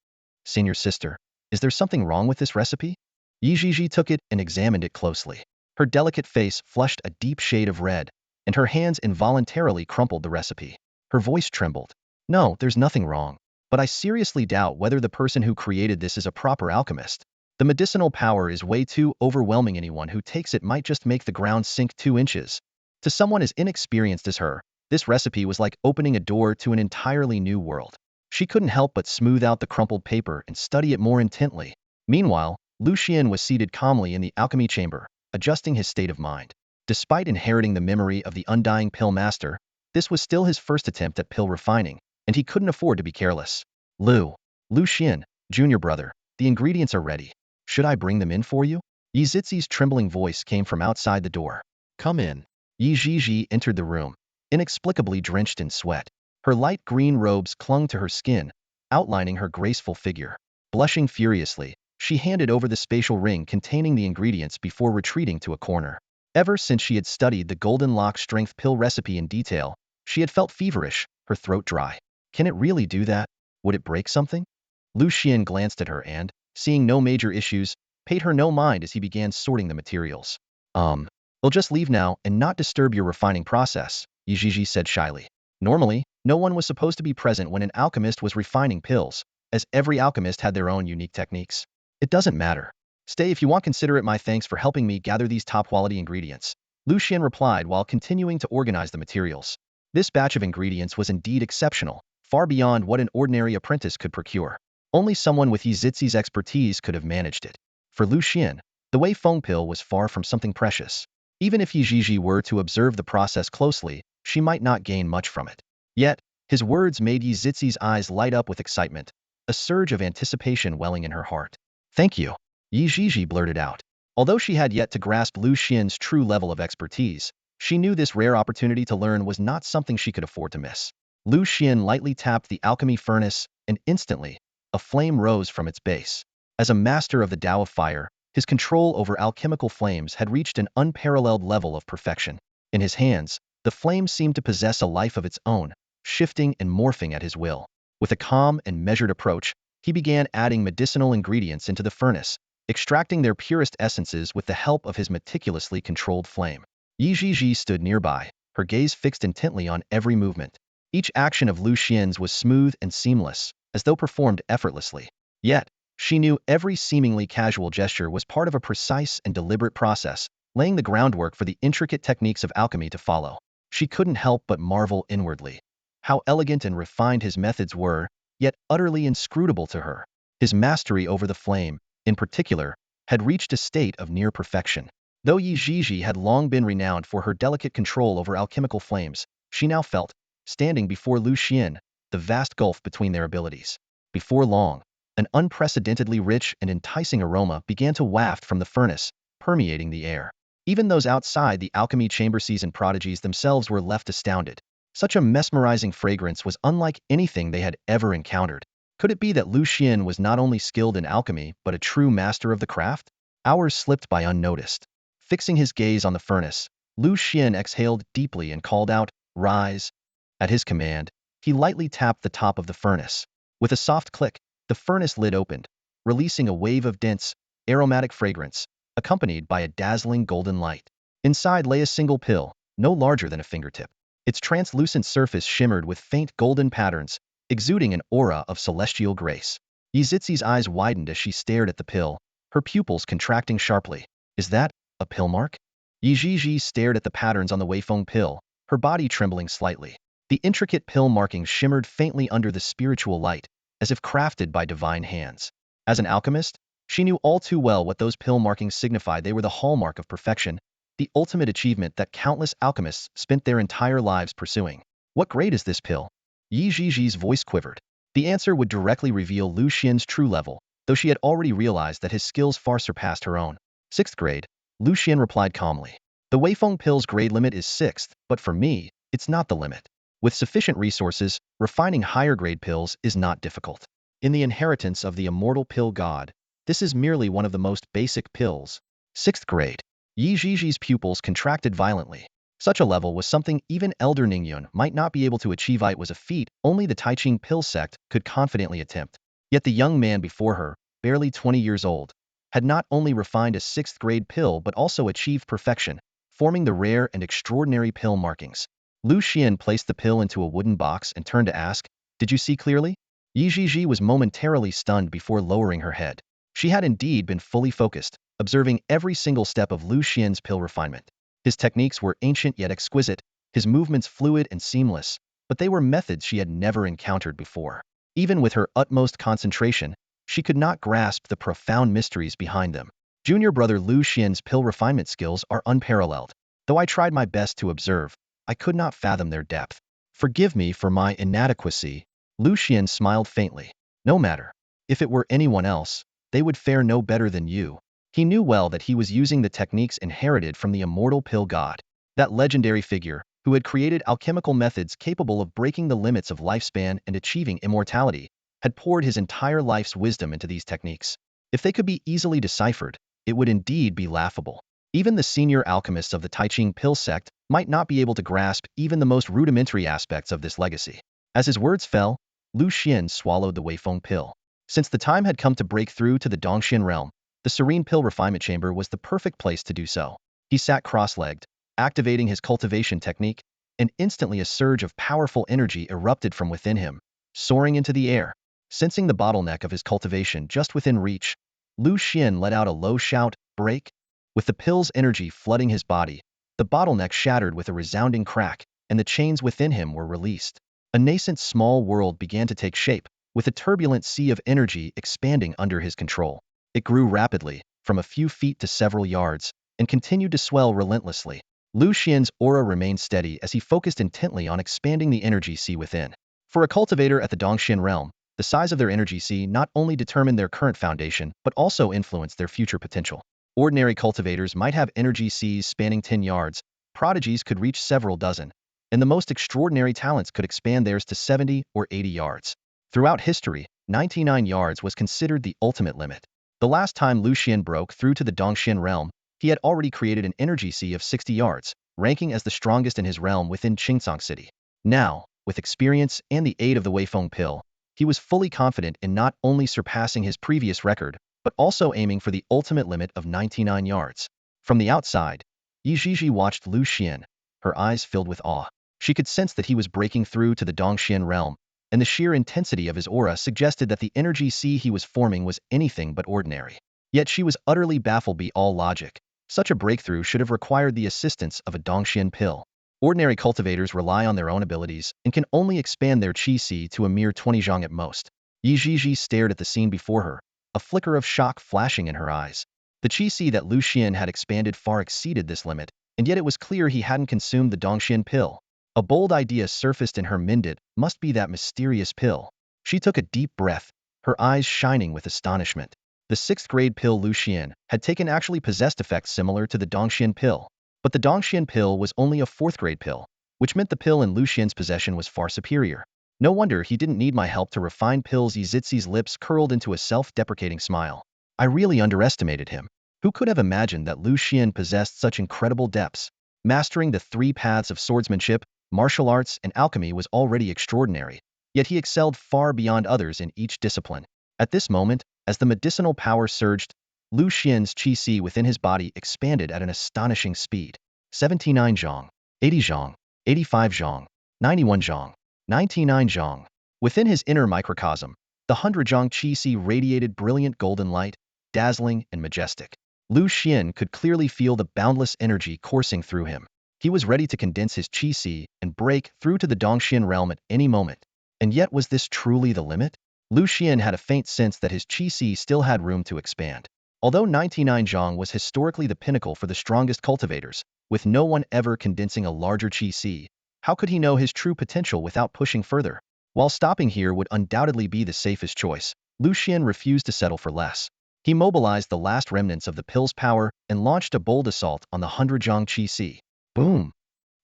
Senior sister, is there something wrong with this recipe? Yi Zhizhi took it and examined it closely. Her delicate face flushed a deep shade of red, and her hands involuntarily crumpled the recipe. Her voice trembled. No, there's nothing wrong. But I seriously doubt whether the person who created this is a proper alchemist. The medicinal power is way too overwhelming. Anyone who takes it might just make the ground sink 2 inches. To someone as inexperienced as her, this recipe was like opening a door to an entirely new world. She couldn't help but smooth out the crumpled paper and study it more intently. Meanwhile, Lu Xuan was seated calmly in the alchemy chamber, adjusting his state of mind. Despite inheriting the memory of the undying pill master, this was still his first attempt at pill refining, and he couldn't afford to be careless. Lu Xuan, junior brother, the ingredients are ready. Should I bring them in for you? Yi Zhizi's trembling voice came from outside the door. Come in. Yi Zhizhi entered the room, inexplicably drenched in sweat. Her light green robes clung to her skin, outlining her graceful figure. Blushing furiously, she handed over the spatial ring containing the ingredients before retreating to a corner. Ever since she had studied the Golden Lock Strength pill recipe in detail, she had felt feverish, her throat dry. Can it really do that? Would it break something? Lu Xuan glanced at her and, seeing no major issues, paid her no mind as he began sorting the materials. We'll just leave now and not disturb your refining process, Yi Zhizhi said shyly. Normally, no one was supposed to be present when an alchemist was refining pills, as every alchemist had their own unique techniques. It doesn't matter. Stay if you want. Consider it my thanks for helping me gather these top-quality ingredients, Lu Xuan replied while continuing to organize the materials. This batch of ingredients was indeed exceptional, far beyond what an ordinary apprentice could procure. Only someone with Yi Zhizi's expertise could have managed it. For Lu Xuan, the Wei Feng pill was far from something precious. Even if Yi Zhizhi were to observe the process closely, she might not gain much from it. Yet, his words made Yi Zhizi's eyes light up with excitement, a surge of anticipation welling in her heart. Thank you, Yi Zhizhi blurted out. Although she had yet to grasp Lu Xuan's true level of expertise, she knew this rare opportunity to learn was not something she could afford to miss. Lu Xuan lightly tapped the alchemy furnace, and instantly, a flame rose from its base. As a master of the Tao of Fire, his control over alchemical flames had reached an unparalleled level of perfection. In his hands, the flame seemed to possess a life of its own, shifting and morphing at his will. With a calm and measured approach, he began adding medicinal ingredients into the furnace, extracting their purest essences with the help of his meticulously controlled flame. Yi Zhizhi stood nearby, her gaze fixed intently on every movement. Each action of Lu Xuan's was smooth and seamless, as though performed effortlessly. Yet, she knew every seemingly casual gesture was part of a precise and deliberate process, laying the groundwork for the intricate techniques of alchemy to follow. She couldn't help but marvel inwardly. How elegant and refined his methods were, yet utterly inscrutable to her. His mastery over the flame, in particular, had reached a state of near perfection. Though Yi Zhizhi had long been renowned for her delicate control over alchemical flames, she now felt, standing before Lu Xuan, the vast gulf between their abilities. Before long, an unprecedentedly rich and enticing aroma began to waft from the furnace, permeating the air. Even those outside the alchemy chamber seasoned prodigies themselves were left astounded. Such a mesmerizing fragrance was unlike anything they had ever encountered. Could it be that Lu Xuan was not only skilled in alchemy but a true master of the craft? Hours slipped by unnoticed. Fixing his gaze on the furnace, Lu Xuan exhaled deeply and called out, "Rise." At his command, he lightly tapped the top of the furnace. With a soft click, the furnace lid opened, releasing a wave of dense, aromatic fragrance, accompanied by a dazzling golden light. Inside lay a single pill, no larger than a fingertip. Its translucent surface shimmered with faint golden patterns, exuding an aura of celestial grace. Yi Zhizi's eyes widened as she stared at the pill, her pupils contracting sharply. Is that a pill mark? Yi Zhizhi stared at the patterns on the Wei Feng pill, her body trembling slightly. The intricate pill markings shimmered faintly under the spiritual light, as if crafted by divine hands. As an alchemist, she knew all too well what those pill markings signified. They were the hallmark of perfection, the ultimate achievement that countless alchemists spent their entire lives pursuing. What grade is this pill? Yi Zhizhi's voice quivered. The answer would directly reveal Lu Xuan's true level, though she had already realized that his skills far surpassed her own. 6th grade, Lu Xuan replied calmly. The Weifeng pill's grade limit is 6th, but for me, it's not the limit. With sufficient resources, refining higher grade pills is not difficult. In the inheritance of the immortal pill god, this is merely one of the most basic pills. 6th grade. Yi Zhiji's pupils contracted violently. Such a level was something even Elder Ningyun might not be able to achieve. It was a feat only the Taiching pill sect could confidently attempt. Yet the young man before her, barely 20 years old, had not only refined a 6th grade pill but also achieved perfection, forming the rare and extraordinary pill markings. Lu Xuan placed the pill into a wooden box and turned to ask, "Did you see clearly?" Yi Zhiji was momentarily stunned before lowering her head. She had indeed been fully focused, observing every single step of Lu Xuan's pill refinement. His techniques were ancient yet exquisite, his movements fluid and seamless, but they were methods she had never encountered before. Even with her utmost concentration, she could not grasp the profound mysteries behind them. Junior brother Lu Xuan's pill refinement skills are unparalleled. Though I tried my best to observe, I could not fathom their depth. Forgive me for my inadequacy. Lu Xuan smiled faintly. No matter. If it were anyone else, they would fare no better than you. He knew well that he was using the techniques inherited from the immortal pill god. That legendary figure, who had created alchemical methods capable of breaking the limits of lifespan and achieving immortality, had poured his entire life's wisdom into these techniques. If they could be easily deciphered, it would indeed be laughable. Even the senior alchemists of the Taiching pill sect might not be able to grasp even the most rudimentary aspects of this legacy. As his words fell, Lu Xuan swallowed the Weifeng pill. Since the time had come to break through to the Dongxian realm, the serene pill refinement chamber was the perfect place to do so. He sat cross-legged, activating his cultivation technique, and instantly a surge of powerful energy erupted from within him, soaring into the air. Sensing the bottleneck of his cultivation just within reach, Lu Xuan let out a low shout, "Break!" With the pill's energy flooding his body, the bottleneck shattered with a resounding crack, and the chains within him were released. A nascent small world began to take shape, with a turbulent sea of energy expanding under his control. It grew rapidly, from a few feet to several yards, and continued to swell relentlessly. Lu Xuan's aura remained steady as he focused intently on expanding the energy sea within. For a cultivator at the Dongxian realm, the size of their energy sea not only determined their current foundation but also influenced their future potential. Ordinary cultivators might have energy seas spanning 10 yards, prodigies could reach several dozen, and the most extraordinary talents could expand theirs to 70 or 80 yards. Throughout history, 99 yards was considered the ultimate limit. The last time Lu Xuan broke through to the Dongxian realm, he had already created an energy sea of 60 yards, ranking as the strongest in his realm within Qingcang City. Now, with experience and the aid of the Weifeng pill, he was fully confident in not only surpassing his previous record, but also aiming for the ultimate limit of 99 yards. From the outside, Yi Zhiji watched Lu Xuan, her eyes filled with awe. She could sense that he was breaking through to the Dongxian realm, and the sheer intensity of his aura suggested that the energy sea he was forming was anything but ordinary. Yet she was utterly baffled by all logic. Such a breakthrough should have required the assistance of a Dongxian pill. Ordinary cultivators rely on their own abilities and can only expand their qi si to a mere 20 zhang at most. Yi Zhiji stared at the scene before her, a flicker of shock flashing in her eyes. The qi si that Lu Xuan had expanded far exceeded this limit, and yet it was clear he hadn't consumed the Dongxian pill. A bold idea surfaced in her mind. It must be that mysterious pill. She took a deep breath, her eyes shining with astonishment. The 6th grade pill Lu Xuan had taken actually possessed effects similar to the Dongxian pill. But the Dongxian pill was only a 4th grade pill, which meant the pill in Lu Xuan's possession was far superior. No wonder he didn't need my help to refine pills. Yizizi's lips curled into a self-deprecating smile. I really underestimated him. Who could have imagined that Lu Xuan possessed such incredible depths? Mastering the 3 paths of swordsmanship, martial arts, and alchemy was already extraordinary, yet he excelled far beyond others in each discipline. At this moment, as the medicinal power surged, Lu Xuan's qi si within his body expanded at an astonishing speed. 79 zhang, 80 zhang, 85 zhang, 91 zhang, 99 zhang. Within his inner microcosm, the 100 zhang qi si radiated brilliant golden light, dazzling and majestic. Lu Xuan could clearly feel the boundless energy coursing through him. He was ready to condense his qi si and break through to the Dongxian realm at any moment. And yet, was this truly the limit? Lu Xuan had a faint sense that his qi si still had room to expand. Although 99 zhang was historically the pinnacle for the strongest cultivators, with no one ever condensing a larger qi si, how could he know his true potential without pushing further? While stopping here would undoubtedly be the safest choice, Lu Xuan refused to settle for less. He mobilized the last remnants of the pill's power and launched a bold assault on the 100 Qi Si. Boom!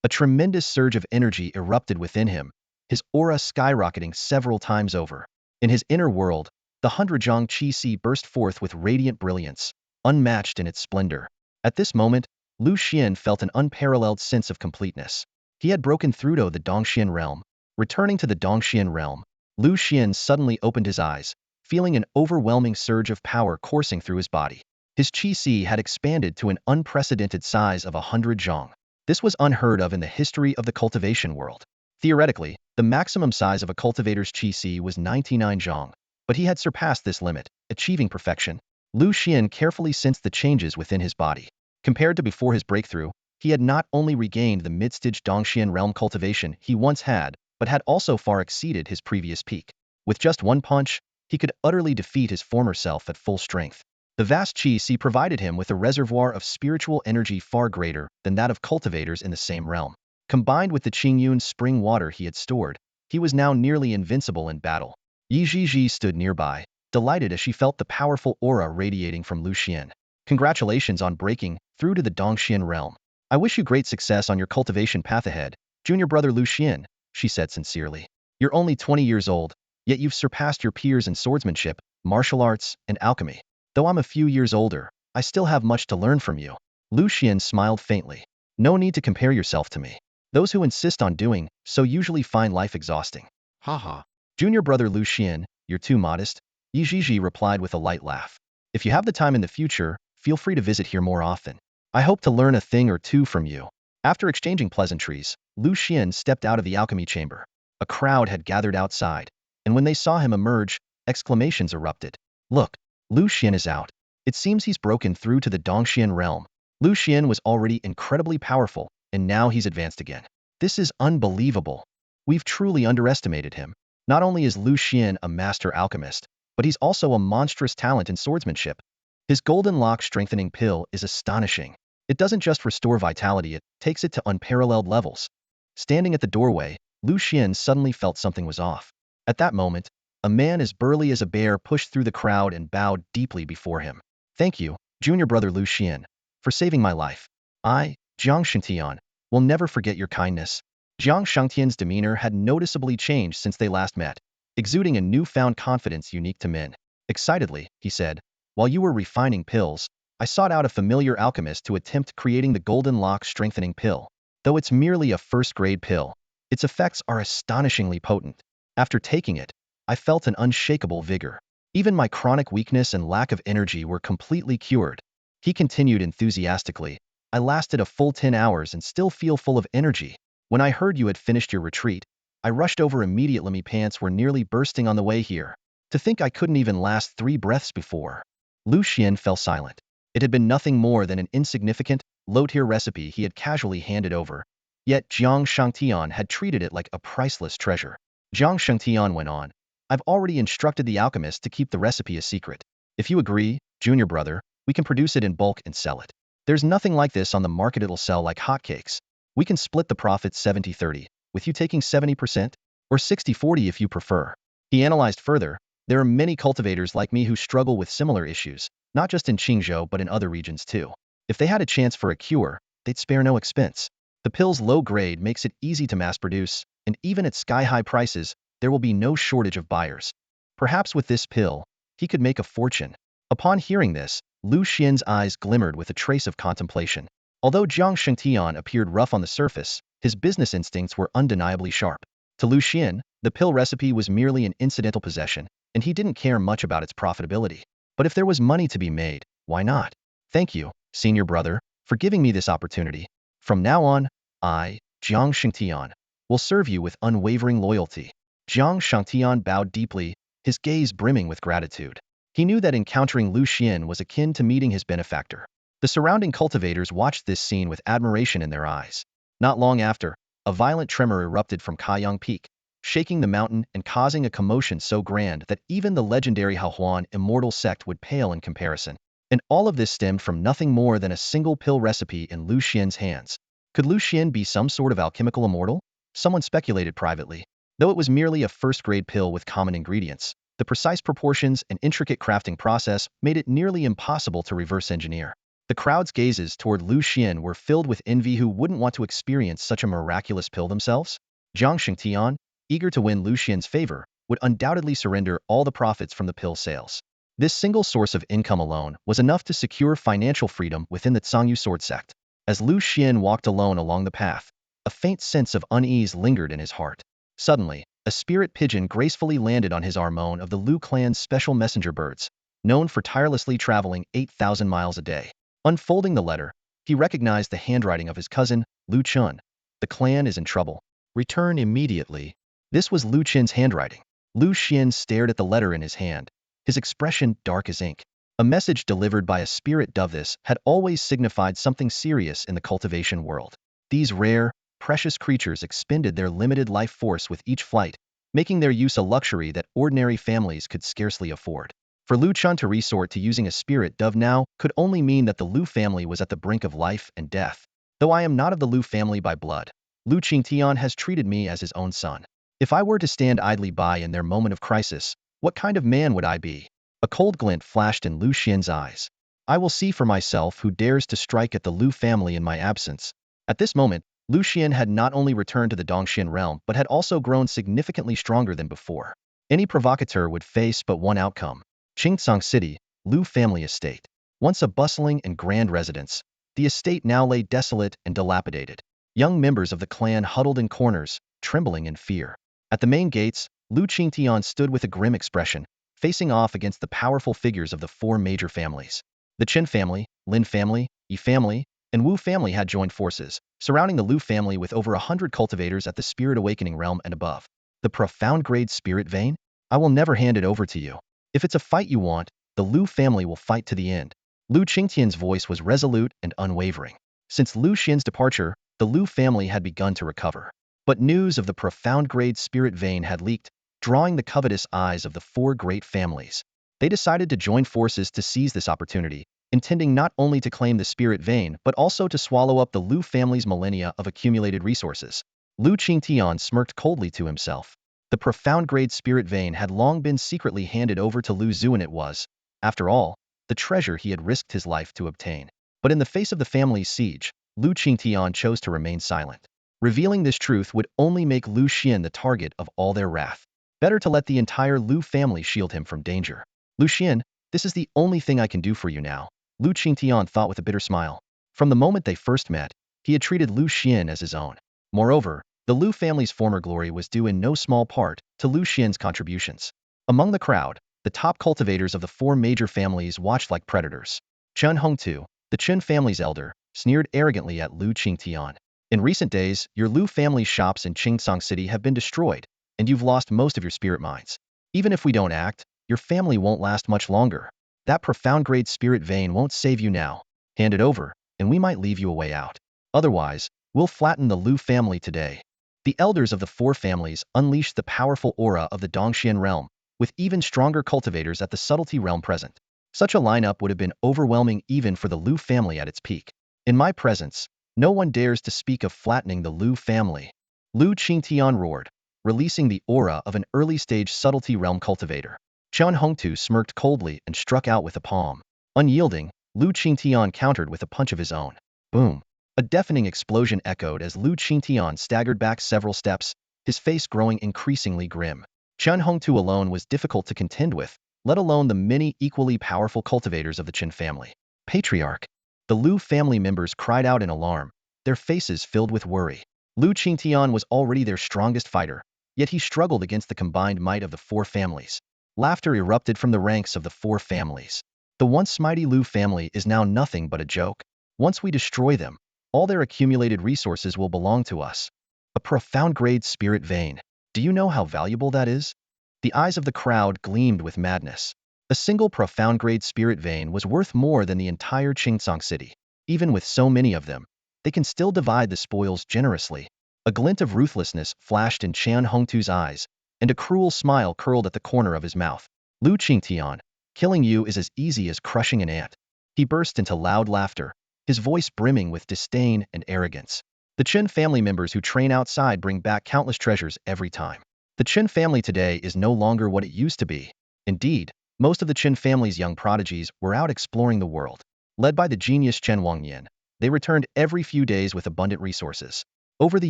A tremendous surge of energy erupted within him, his aura skyrocketing several times over. In his inner world, the 100 Qi Si burst forth with radiant brilliance, unmatched in its splendor. At this moment, Lu Xuan felt an unparalleled sense of completeness. He had broken through to the Dongxian realm. Returning to the Dongxian realm, Lu Xuan suddenly opened his eyes, feeling an overwhelming surge of power coursing through his body. His Qi Si had expanded to an unprecedented size of 100 zhong. This was unheard of in the history of the cultivation world. Theoretically, the maximum size of a cultivator's Qi Si was 99 zhong, but he had surpassed this limit, achieving perfection. Lu Xuan carefully sensed the changes within his body. Compared to before his breakthrough, he had not only regained the mid-stage Dongxian realm cultivation he once had, but had also far exceeded his previous peak. With just one punch, he could utterly defeat his former self at full strength. The vast Qi Si provided him with a reservoir of spiritual energy far greater than that of cultivators in the same realm. Combined with the Qingyun spring water he had stored, he was now nearly invincible in battle. Yi Zhizhi stood nearby, delighted as she felt the powerful aura radiating from Lu Xuan. Congratulations on breaking through to the Dongxian realm. I wish you great success on your cultivation path ahead, junior brother Lu Xuan, she said sincerely. You're only 20 years old, yet you've surpassed your peers in swordsmanship, martial arts, and alchemy. Though I'm a few years older, I still have much to learn from you. Lu Xuan smiled faintly. No need to compare yourself to me. Those who insist on doing so usually find life exhausting. Haha. Junior brother Lu Xuan, you're too modest, Yi Zhizhi replied with a light laugh. If you have the time in the future, feel free to visit here more often. I hope to learn a thing or two from you. After exchanging pleasantries, Lu Xuan stepped out of the alchemy chamber. A crowd had gathered outside, and when they saw him emerge, exclamations erupted. Look, Lu Xuan is out. It seems he's broken through to the Dongxian realm. Lu Xuan was already incredibly powerful, and now he's advanced again. This is unbelievable. We've truly underestimated him. Not only is Lu Xuan a master alchemist, but he's also a monstrous talent in swordsmanship. His golden lock strengthening pill is astonishing. It doesn't just restore vitality, it takes it to unparalleled levels. Standing at the doorway, Lu Xuan suddenly felt something was off. At that moment, a man as burly as a bear pushed through the crowd and bowed deeply before him. Thank you, junior brother Lu Xuan, for saving my life. I, Jiang Shengtian, will never forget your kindness. Jiang Shengtian's demeanor had noticeably changed since they last met, exuding a newfound confidence unique to men. Excitedly, he said, while you were refining pills, I sought out a familiar alchemist to attempt creating the golden lock strengthening pill. Though it's merely a first-grade pill, its effects are astonishingly potent. After taking it, I felt an unshakable vigor. Even my chronic weakness and lack of energy were completely cured. He continued enthusiastically. I lasted a full 10 hours and still feel full of energy. When I heard you had finished your retreat, I rushed over immediately. My pants were nearly bursting on the way here. To think I couldn't even last 3 breaths before. Lu Xuan fell silent. It had been nothing more than an insignificant, low-tier recipe he had casually handed over. Yet Jiang Shengtian had treated it like a priceless treasure. Jiang Shengtian went on. I've already instructed the alchemist to keep the recipe a secret. If you agree, junior brother, we can produce it in bulk and sell it. There's nothing like this on the market. It'll sell like hotcakes. We can split the profits 70-30, with you taking 70%, or 60-40 if you prefer. He analyzed further. There are many cultivators like me who struggle with similar issues, not just in Qingzhou but in other regions too. If they had a chance for a cure, they'd spare no expense. The pill's low grade makes it easy to mass produce, and even at sky-high prices, there will be no shortage of buyers. Perhaps with this pill, he could make a fortune. Upon hearing this, Lu Xuan's eyes glimmered with a trace of contemplation. Although Jiang Shengtian appeared rough on the surface, his business instincts were undeniably sharp. To Lu Xuan, the pill recipe was merely an incidental possession, and he didn't care much about its profitability. But if there was money to be made, why not? Thank you, senior brother, for giving me this opportunity. From now on, I, Jiang Shengtian, will serve you with unwavering loyalty. Jiang Shengtian bowed deeply, his gaze brimming with gratitude. He knew that encountering Lu Xuan was akin to meeting his benefactor. The surrounding cultivators watched this scene with admiration in their eyes. Not long after, a violent tremor erupted from Kaiyang Peak, shaking the mountain and causing a commotion so grand that even the legendary Haohuan immortal sect would pale in comparison. And all of this stemmed from nothing more than a single pill recipe in Lu Xuan's hands. Could Lu Xuan be some sort of alchemical immortal? Someone speculated privately. Though it was merely a first-grade pill with common ingredients, The precise proportions and intricate crafting process made it nearly impossible to reverse engineer. The crowd's gazes toward Lu Xuan were filled with envy. Who wouldn't want to experience such a miraculous pill themselves? Jiang Shengtian, eager to win Lu Xian's favor, would undoubtedly surrender all the profits from the pill sales. This single source of income alone was enough to secure financial freedom within the Zhangyu sword sect. As Lu Xuan walked alone along the path, a faint sense of unease lingered in his heart. Suddenly, a spirit pigeon gracefully landed on his arm. Of the Lu clan's special messenger birds, known for tirelessly traveling 8,000 miles a day. Unfolding the letter, he recognized the handwriting of his cousin, Lu Xuan. The clan is in trouble. Return immediately. This was Lu Xuan's handwriting. Lu Xuan stared at the letter in his hand, his expression dark as ink. A message delivered by a spirit dove. This had always signified something serious in the cultivation world. These rare, precious creatures expended their limited life force with each flight, making their use a luxury that ordinary families could scarcely afford. For Lu Xuan to resort to using a spirit dove now could only mean that the Lu family was at the brink of life and death. Though I am not of the Lu family by blood, Lu Qingtian has treated me as his own son. If I were to stand idly by in their moment of crisis, what kind of man would I be? A cold glint flashed in Lu Xian's eyes. I will see for myself who dares to strike at the Lu family in my absence. At this moment, Lu Xuan had not only returned to the Dongxian realm but had also grown significantly stronger than before. Any provocateur would face but one outcome. Qingcang City, Lu family estate. Once a bustling and grand residence, the estate now lay desolate and dilapidated. Young members of the clan huddled in corners, trembling in fear. At the main gates, Lu Qingtian stood with a grim expression, facing off against the powerful figures of the four major families. The Qin family, Lin family, Yi family, and Wu family had joined forces, surrounding the Lu family with over 100 cultivators at the Spirit Awakening realm and above. The profound grade spirit vein? I will never hand it over to you. If it's a fight you want, the Lu family will fight to the end. Lu Qingtian's voice was resolute and unwavering. Since Lu Xian's departure, the Lu family had begun to recover. But news of the profound grade spirit vein had leaked, drawing the covetous eyes of the four great families. They decided to join forces to seize this opportunity, intending not only to claim the spirit vein but also to swallow up the Lu family's millennia of accumulated resources. Lu Qingtian smirked coldly to himself. The profound grade spirit vein had long been secretly handed over to Lu Xuan. It was, after all, the treasure he had risked his life to obtain. But in the face of the family's siege, Lu Qingtian chose to remain silent. Revealing this truth would only make Lu Xuan the target of all their wrath. Better to let the entire Lu family shield him from danger. Lu Xuan, this is the only thing I can do for you now, Lu Qingtian thought with a bitter smile. From the moment they first met, he had treated Lu Xuan as his own. Moreover, the Lu family's former glory was due in no small part to Lu Xian's contributions. Among the crowd, the top cultivators of the four major families watched like predators. Chen Hongtu, the Chen family's elder, sneered arrogantly at Lu Qingtian. In recent days, your Lu family shops in Qingcang City have been destroyed, and you've lost most of your spirit mines. Even if we don't act, your family won't last much longer. That profound grade spirit vein won't save you now. Hand it over, and we might leave you a way out. Otherwise, we'll flatten the Lu family today. The elders of the four families unleashed the powerful aura of the Dongxian realm, with even stronger cultivators at the subtlety realm present. Such a lineup would have been overwhelming even for the Lu family at its peak. In my presence, no one dares to speak of flattening the Lu family. Lu Qingtian roared, releasing the aura of an early-stage subtlety realm cultivator. Chen Hongtu smirked coldly and struck out with a palm. Unyielding, Lu Qingtian countered with a punch of his own. Boom! A deafening explosion echoed as Lu Qingtian staggered back several steps, his face growing increasingly grim. Chen Hongtu alone was difficult to contend with, let alone the many equally powerful cultivators of the Qin family. Patriarch! The Lu family members cried out in alarm, their faces filled with worry. Lu Qingtian was already their strongest fighter, yet he struggled against the combined might of the four families. Laughter erupted from the ranks of the four families. The once mighty Lu family is now nothing but a joke. Once we destroy them, all their accumulated resources will belong to us. A profound grade spirit vein. Do you know how valuable that is? The eyes of the crowd gleamed with madness. A single profound grade spirit vein was worth more than the entire Qingcang City. Even with so many of them, they can still divide the spoils generously. A glint of ruthlessness flashed in Chen Hongtu's eyes, and a cruel smile curled at the corner of his mouth. Lu Qingtian, killing you is as easy as crushing an ant. He burst into loud laughter, his voice brimming with disdain and arrogance. The Chen family members who train outside bring back countless treasures every time. The Chen family today is no longer what it used to be. Indeed, most of the Qin family's young prodigies were out exploring the world. Led by the genius Chen Wangyan, they returned every few days with abundant resources. Over the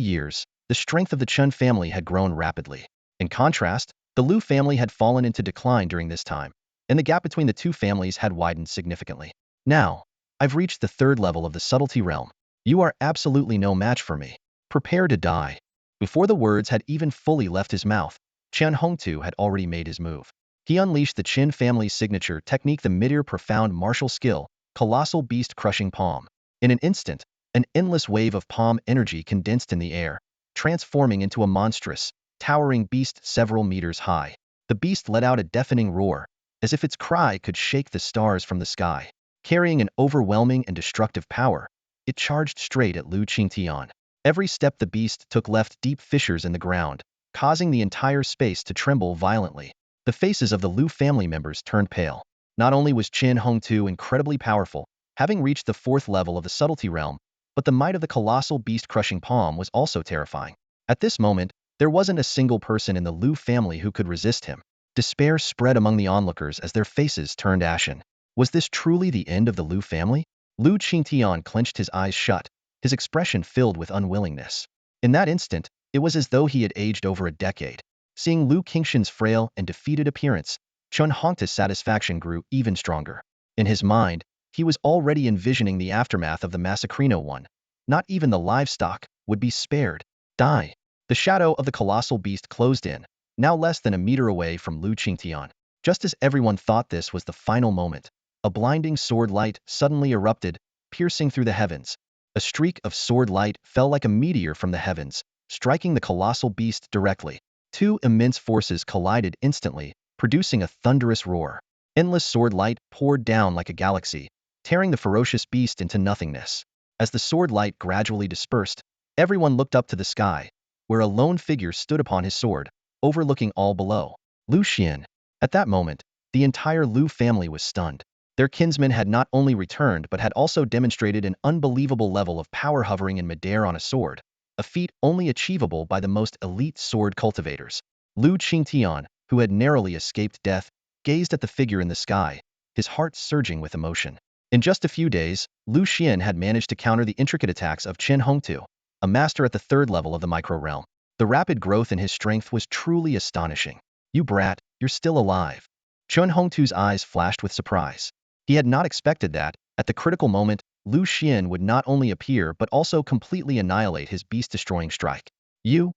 years, the strength of the Chen family had grown rapidly. In contrast, the Lu family had fallen into decline during this time, and the gap between the two families had widened significantly. Now, I've reached the third level of the subtlety realm. You are absolutely no match for me. Prepare to die. Before the words had even fully left his mouth, Chen Hongtu had already made his move. He unleashed the Qin family's signature technique, the mid-air profound martial skill, colossal beast-crushing palm. In an instant, an endless wave of palm energy condensed in the air, transforming into a monstrous, towering beast several meters high. The beast let out a deafening roar, as if its cry could shake the stars from the sky. Carrying an overwhelming and destructive power, it charged straight at Lu Xingtian. Every step the beast took left deep fissures in the ground, causing the entire space to tremble violently. The faces of the Lu family members turned pale. Not only was Qin Hongtu incredibly powerful, having reached the fourth level of the subtlety realm, but the might of the colossal beast-crushing palm was also terrifying. At this moment, there wasn't a single person in the Lu family who could resist him. Despair spread among the onlookers as their faces turned ashen. Was this truly the end of the Lu family? Lu Qingtian clenched his eyes shut, his expression filled with unwillingness. In that instant, it was as though he had aged over a decade. Seeing Lu Qingshan's frail and defeated appearance, Chen Hongta's satisfaction grew even stronger. In his mind, he was already envisioning the aftermath of the Massacrino one. Not even the livestock would be spared. Die. The shadow of the colossal beast closed in, now less than a meter away from Lu Qingtian. Just as everyone thought this was the final moment, a blinding sword light suddenly erupted, piercing through the heavens. A streak of sword light fell like a meteor from the heavens, striking the colossal beast directly. Two immense forces collided instantly, producing a thunderous roar. Endless sword light poured down like a galaxy, tearing the ferocious beast into nothingness. As the sword light gradually dispersed, everyone looked up to the sky, where a lone figure stood upon his sword, overlooking all below. Lu Xuan. At that moment, the entire Lu family was stunned. Their kinsman had not only returned but had also demonstrated an unbelievable level of power hovering in midair on a sword, a feat only achievable by the most elite sword cultivators. Lu Qingtian, who had narrowly escaped death, gazed at the figure in the sky, his heart surging with emotion. In just a few days, Lu Xuan had managed to counter the intricate attacks of Qin Hongtu, a master at the third level of the micro-realm. The rapid growth in his strength was truly astonishing. You brat, you're still alive. Qin Hongtu's eyes flashed with surprise. He had not expected that, at the critical moment, Lu Xuan would not only appear but also completely annihilate his beast-destroying strike. You've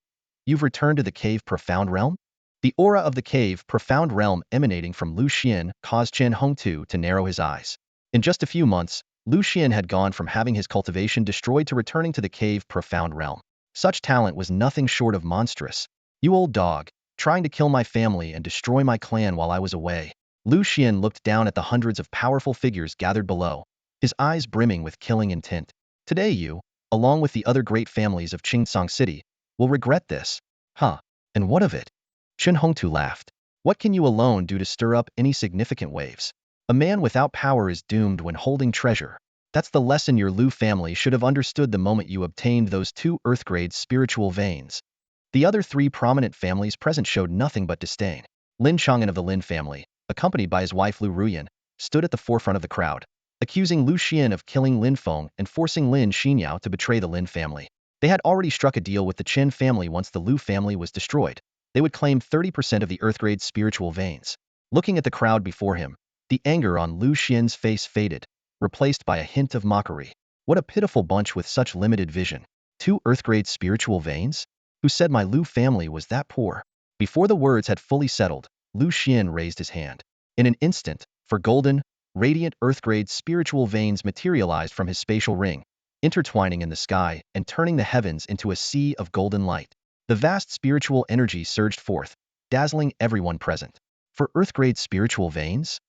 returned to the cave profound realm? The aura of the cave profound realm emanating from Lu Xuan caused Qin Hongtu to narrow his eyes. In just a few months, Lu Xuan had gone from having his cultivation destroyed to returning to the cave profound realm. Such talent was nothing short of monstrous. You old dog, trying to kill my family and destroy my clan while I was away. Lu Xuan looked down at the hundreds of powerful figures gathered below, his eyes brimming with killing intent. Today you, along with the other great families of Qingsong City, will regret this. Huh, and what of it? Qin Hongtu laughed. What can you alone do to stir up any significant waves? A man without power is doomed when holding treasure. That's the lesson your Lu family should have understood the moment you obtained those 2 Earth-grade spiritual veins. The other 3 prominent families present showed nothing but disdain. Lin Chang'an of the Lin family, accompanied by his wife Lu Ruyan, stood at the forefront of the crowd, accusing Lu Xian of killing Lin Feng and forcing Lin Xinyao to betray the Lin family. They had already struck a deal with the Qin family. Once the Lu family was destroyed, they would claim 30% of the Earth-grade spiritual veins. Looking at the crowd before him, the anger on Lu Xian's face faded, replaced by a hint of mockery. What a pitiful bunch with such limited vision. 2 Earth-grade spiritual veins? Who said my Lu family was that poor? Before the words had fully settled, Lu Xian raised his hand. In an instant, for golden, radiant Earth-grade spiritual veins materialized from his spatial ring, intertwining in the sky and turning the heavens into a sea of golden light. The vast spiritual energy surged forth, dazzling everyone present. For Earth-grade spiritual veins?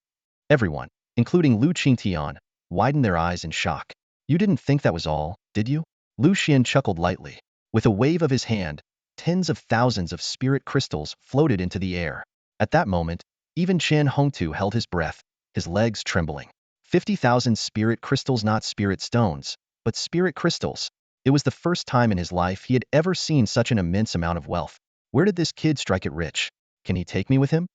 Everyone, including Lu Qingtian, widened their eyes in shock. You didn't think that was all, did you? Lu Xian chuckled lightly. With a wave of his hand, tens of thousands of spirit crystals floated into the air. At that moment, even Qin Hongtu held his breath, his legs trembling. 50,000 spirit crystals, not spirit stones, but spirit crystals. It was the first time in his life he had ever seen such an immense amount of wealth. Where did this kid strike it rich? Can he take me with him?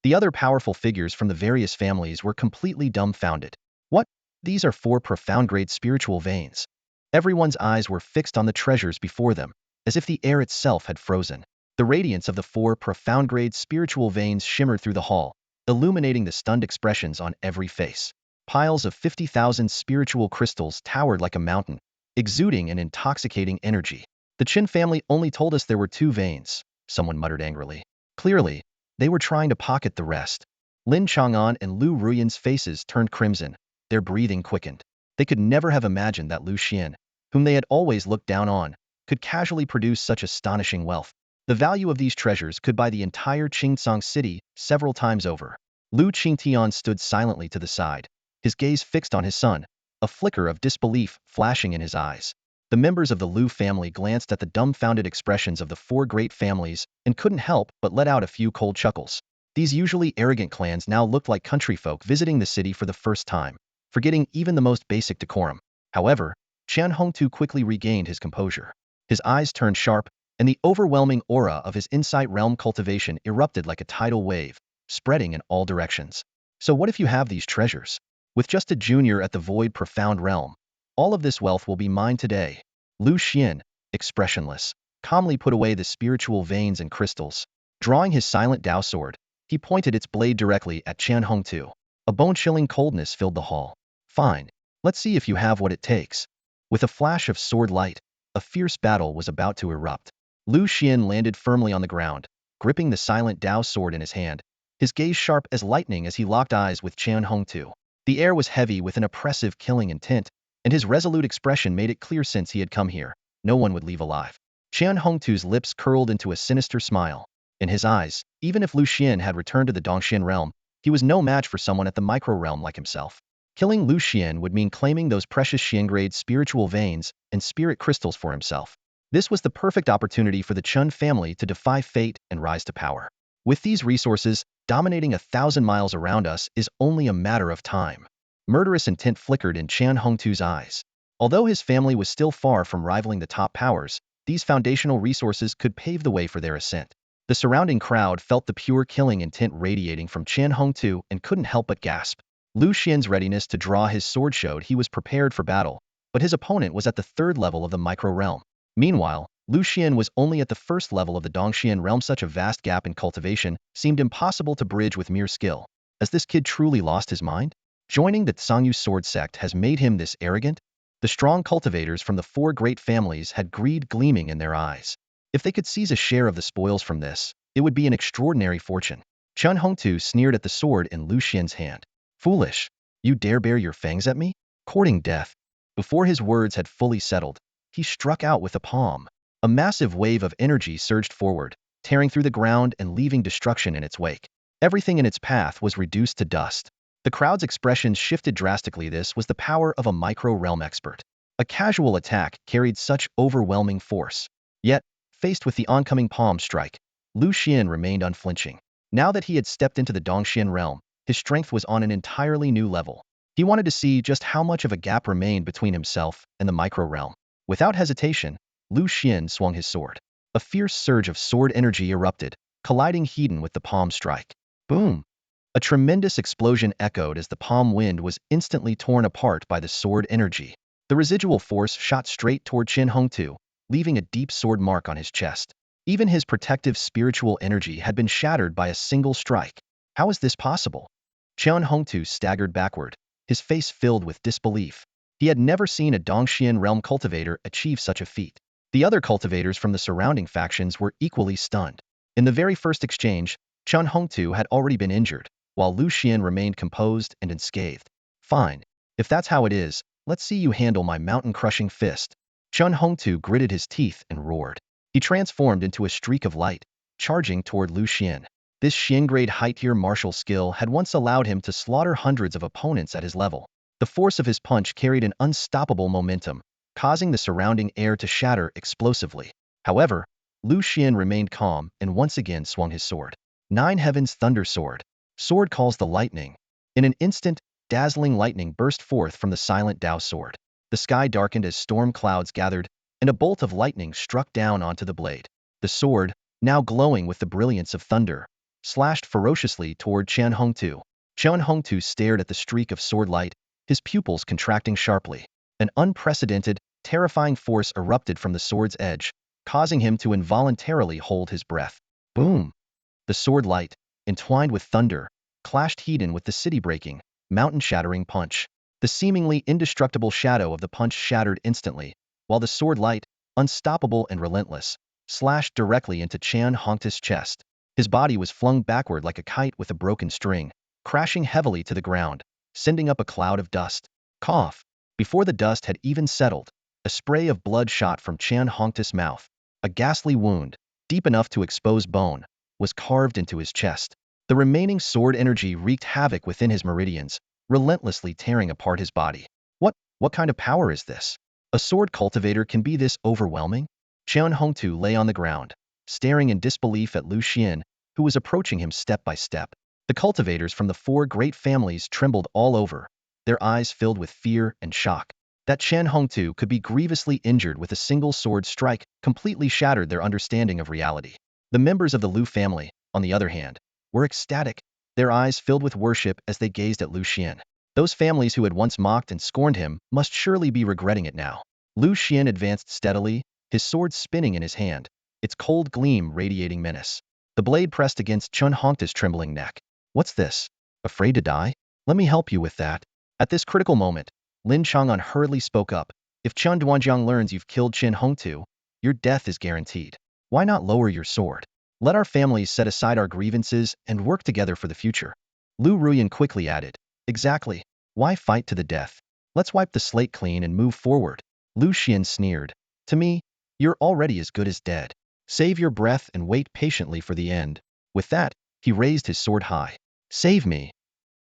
The other powerful figures from the various families were completely dumbfounded. What? These are 4 profound-grade spiritual veins. Everyone's eyes were fixed on the treasures before them, as if the air itself had frozen. The radiance of the 4 profound-grade spiritual veins shimmered through the hall, illuminating the stunned expressions on every face. Piles of 50,000 spiritual crystals towered like a mountain, exuding an intoxicating energy. The Qin family only told us there were 2 veins, someone muttered angrily. Clearly, they were trying to pocket the rest. Lin Chang'an and Lu Ruyan's faces turned crimson, their breathing quickened. They could never have imagined that Lu Xuan, whom they had always looked down on, could casually produce such astonishing wealth. The value of these treasures could buy the entire Qingcang city several times over. Lu Qingtian stood silently to the side, his gaze fixed on his son, a flicker of disbelief flashing in his eyes. The members of the Lu family glanced at the dumbfounded expressions of the 4 great families and couldn't help but let out a few cold chuckles. These usually arrogant clans now looked like country folk visiting the city for the first time, forgetting even the most basic decorum. However, Qian Hongtu quickly regained his composure. His eyes turned sharp, and the overwhelming aura of his insight realm cultivation erupted like a tidal wave, spreading in all directions. So what if you have these treasures? With just a junior at the void profound realm, all of this wealth will be mine today. Lu Xuan, expressionless, calmly put away the spiritual veins and crystals. Drawing his silent Dao sword, he pointed its blade directly at Qian Hongtu. A bone-chilling coldness filled the hall. Fine. Let's see if you have what it takes. With a flash of sword light, a fierce battle was about to erupt. Lu Xuan landed firmly on the ground, gripping the silent Dao sword in his hand, his gaze sharp as lightning as he locked eyes with Qian Hongtu. The air was heavy with an oppressive killing intent, and his resolute expression made it clear since he had come here, no one would leave alive. Qian Hongtu's lips curled into a sinister smile. In his eyes, even if Lu Xuan had returned to the Dongxian realm, he was no match for someone at the micro-realm like himself. Killing Lu Xuan would mean claiming those precious Xian-grade spiritual veins and spirit crystals for himself. This was the perfect opportunity for the Chun family to defy fate and rise to power. With these resources, dominating 1,000 miles around us is only a matter of time. Murderous intent flickered in Qian Hongtu's eyes. Although his family was still far from rivaling the top powers, these foundational resources could pave the way for their ascent. The surrounding crowd felt the pure killing intent radiating from Qian Hongtu and couldn't help but gasp. Lu Xuan's readiness to draw his sword showed he was prepared for battle, but his opponent was at the 3rd level of the micro-realm. Meanwhile, Lu Xuan was only at the 1st level of the Dongxian realm. Such a vast gap in cultivation seemed impossible to bridge with mere skill. Has this kid truly lost his mind? Joining the Tsangyu sword sect has made him this arrogant? The strong cultivators from the 4 great families had greed gleaming in their eyes. If they could seize a share of the spoils from this, it would be an extraordinary fortune. Qian Hongtu sneered at the sword in Lu Xuan's hand. Foolish! You dare bare your fangs at me? Courting death. Before his words had fully settled, he struck out with a palm. A massive wave of energy surged forward, tearing through the ground and leaving destruction in its wake. Everything in its path was reduced to dust. The crowd's expressions shifted drastically. This was the power of a micro-realm expert. A casual attack carried such overwhelming force. Yet, faced with the oncoming palm strike, Lu Xuan remained unflinching. Now that he had stepped into the Dongxian realm, his strength was on an entirely new level. He wanted to see just how much of a gap remained between himself and the micro-realm. Without hesitation, Lu Xuan swung his sword. A fierce surge of sword energy erupted, colliding head-on with the palm strike. Boom! A tremendous explosion echoed as the palm wind was instantly torn apart by the sword energy. The residual force shot straight toward Qian Hongtu, leaving a deep sword mark on his chest. Even his protective spiritual energy had been shattered by a single strike. How is this possible? Qian Hongtu staggered backward, his face filled with disbelief. He had never seen a Dongxian realm cultivator achieve such a feat. The other cultivators from the surrounding factions were equally stunned. In the very first exchange, Qian Hongtu had already been injured, while Lu Xuan remained composed and unscathed. Fine. If that's how it is, let's see you handle my mountain-crushing fist. Qian Hongtu gritted his teeth and roared. He transformed into a streak of light, charging toward Lu Xuan. This Xian-grade high-tier martial skill had once allowed him to slaughter hundreds of opponents at his level. The force of his punch carried an unstoppable momentum, causing the surrounding air to shatter explosively. However, Lu Xuan remained calm and once again swung his sword. Nine Heavens Thunder Sword. Sword calls the lightning. In an instant, dazzling lightning burst forth from the silent Dao sword. The sky darkened as storm clouds gathered, and a bolt of lightning struck down onto the blade. The sword, now glowing with the brilliance of thunder, slashed ferociously toward Chen Hongtu. Chen Hongtu stared at the streak of sword light, his pupils contracting sharply. An unprecedented, terrifying force erupted from the sword's edge, causing him to involuntarily hold his breath. Boom! The sword light, entwined with thunder, clashed head-on with the city-breaking, mountain-shattering punch. The seemingly indestructible shadow of the punch shattered instantly, while the sword light, unstoppable and relentless, slashed directly into Chen Hongtu's chest. His body was flung backward like a kite with a broken string, crashing heavily to the ground, sending up a cloud of dust. Cough! Before the dust had even settled, a spray of blood shot from Chen Hongtu's mouth. A ghastly wound, deep enough to expose bone, was carved into his chest. The remaining sword energy wreaked havoc within his meridians, relentlessly tearing apart his body. What kind of power is this? A sword cultivator can be this overwhelming? Chen Hongtu lay on the ground, staring in disbelief at Lu Xuan, who was approaching him step by step. The cultivators from the four great families trembled all over, their eyes filled with fear and shock. That Chen Hongtu could be grievously injured with a single sword strike completely shattered their understanding of reality. The members of the Lu family, on the other hand, were ecstatic, their eyes filled with worship as they gazed at Lu Xuan. Those families who had once mocked and scorned him must surely be regretting it now. Lu Xuan advanced steadily, his sword spinning in his hand, its cold gleam radiating menace. The blade pressed against Chen Hongtu's trembling neck. What's this? Afraid to die? Let me help you with that. At this critical moment, Lin Chang'an hurriedly spoke up. If Chen Duanjiang learns you've killed Chen Hongtu, your death is guaranteed. Why not lower your sword? Let our families set aside our grievances and work together for the future. Lu Ruyan quickly added. Exactly. Why fight to the death? Let's wipe the slate clean and move forward. Lu Xuan sneered. To me, you're already as good as dead. Save your breath and wait patiently for the end. With that, he raised his sword high. Save me!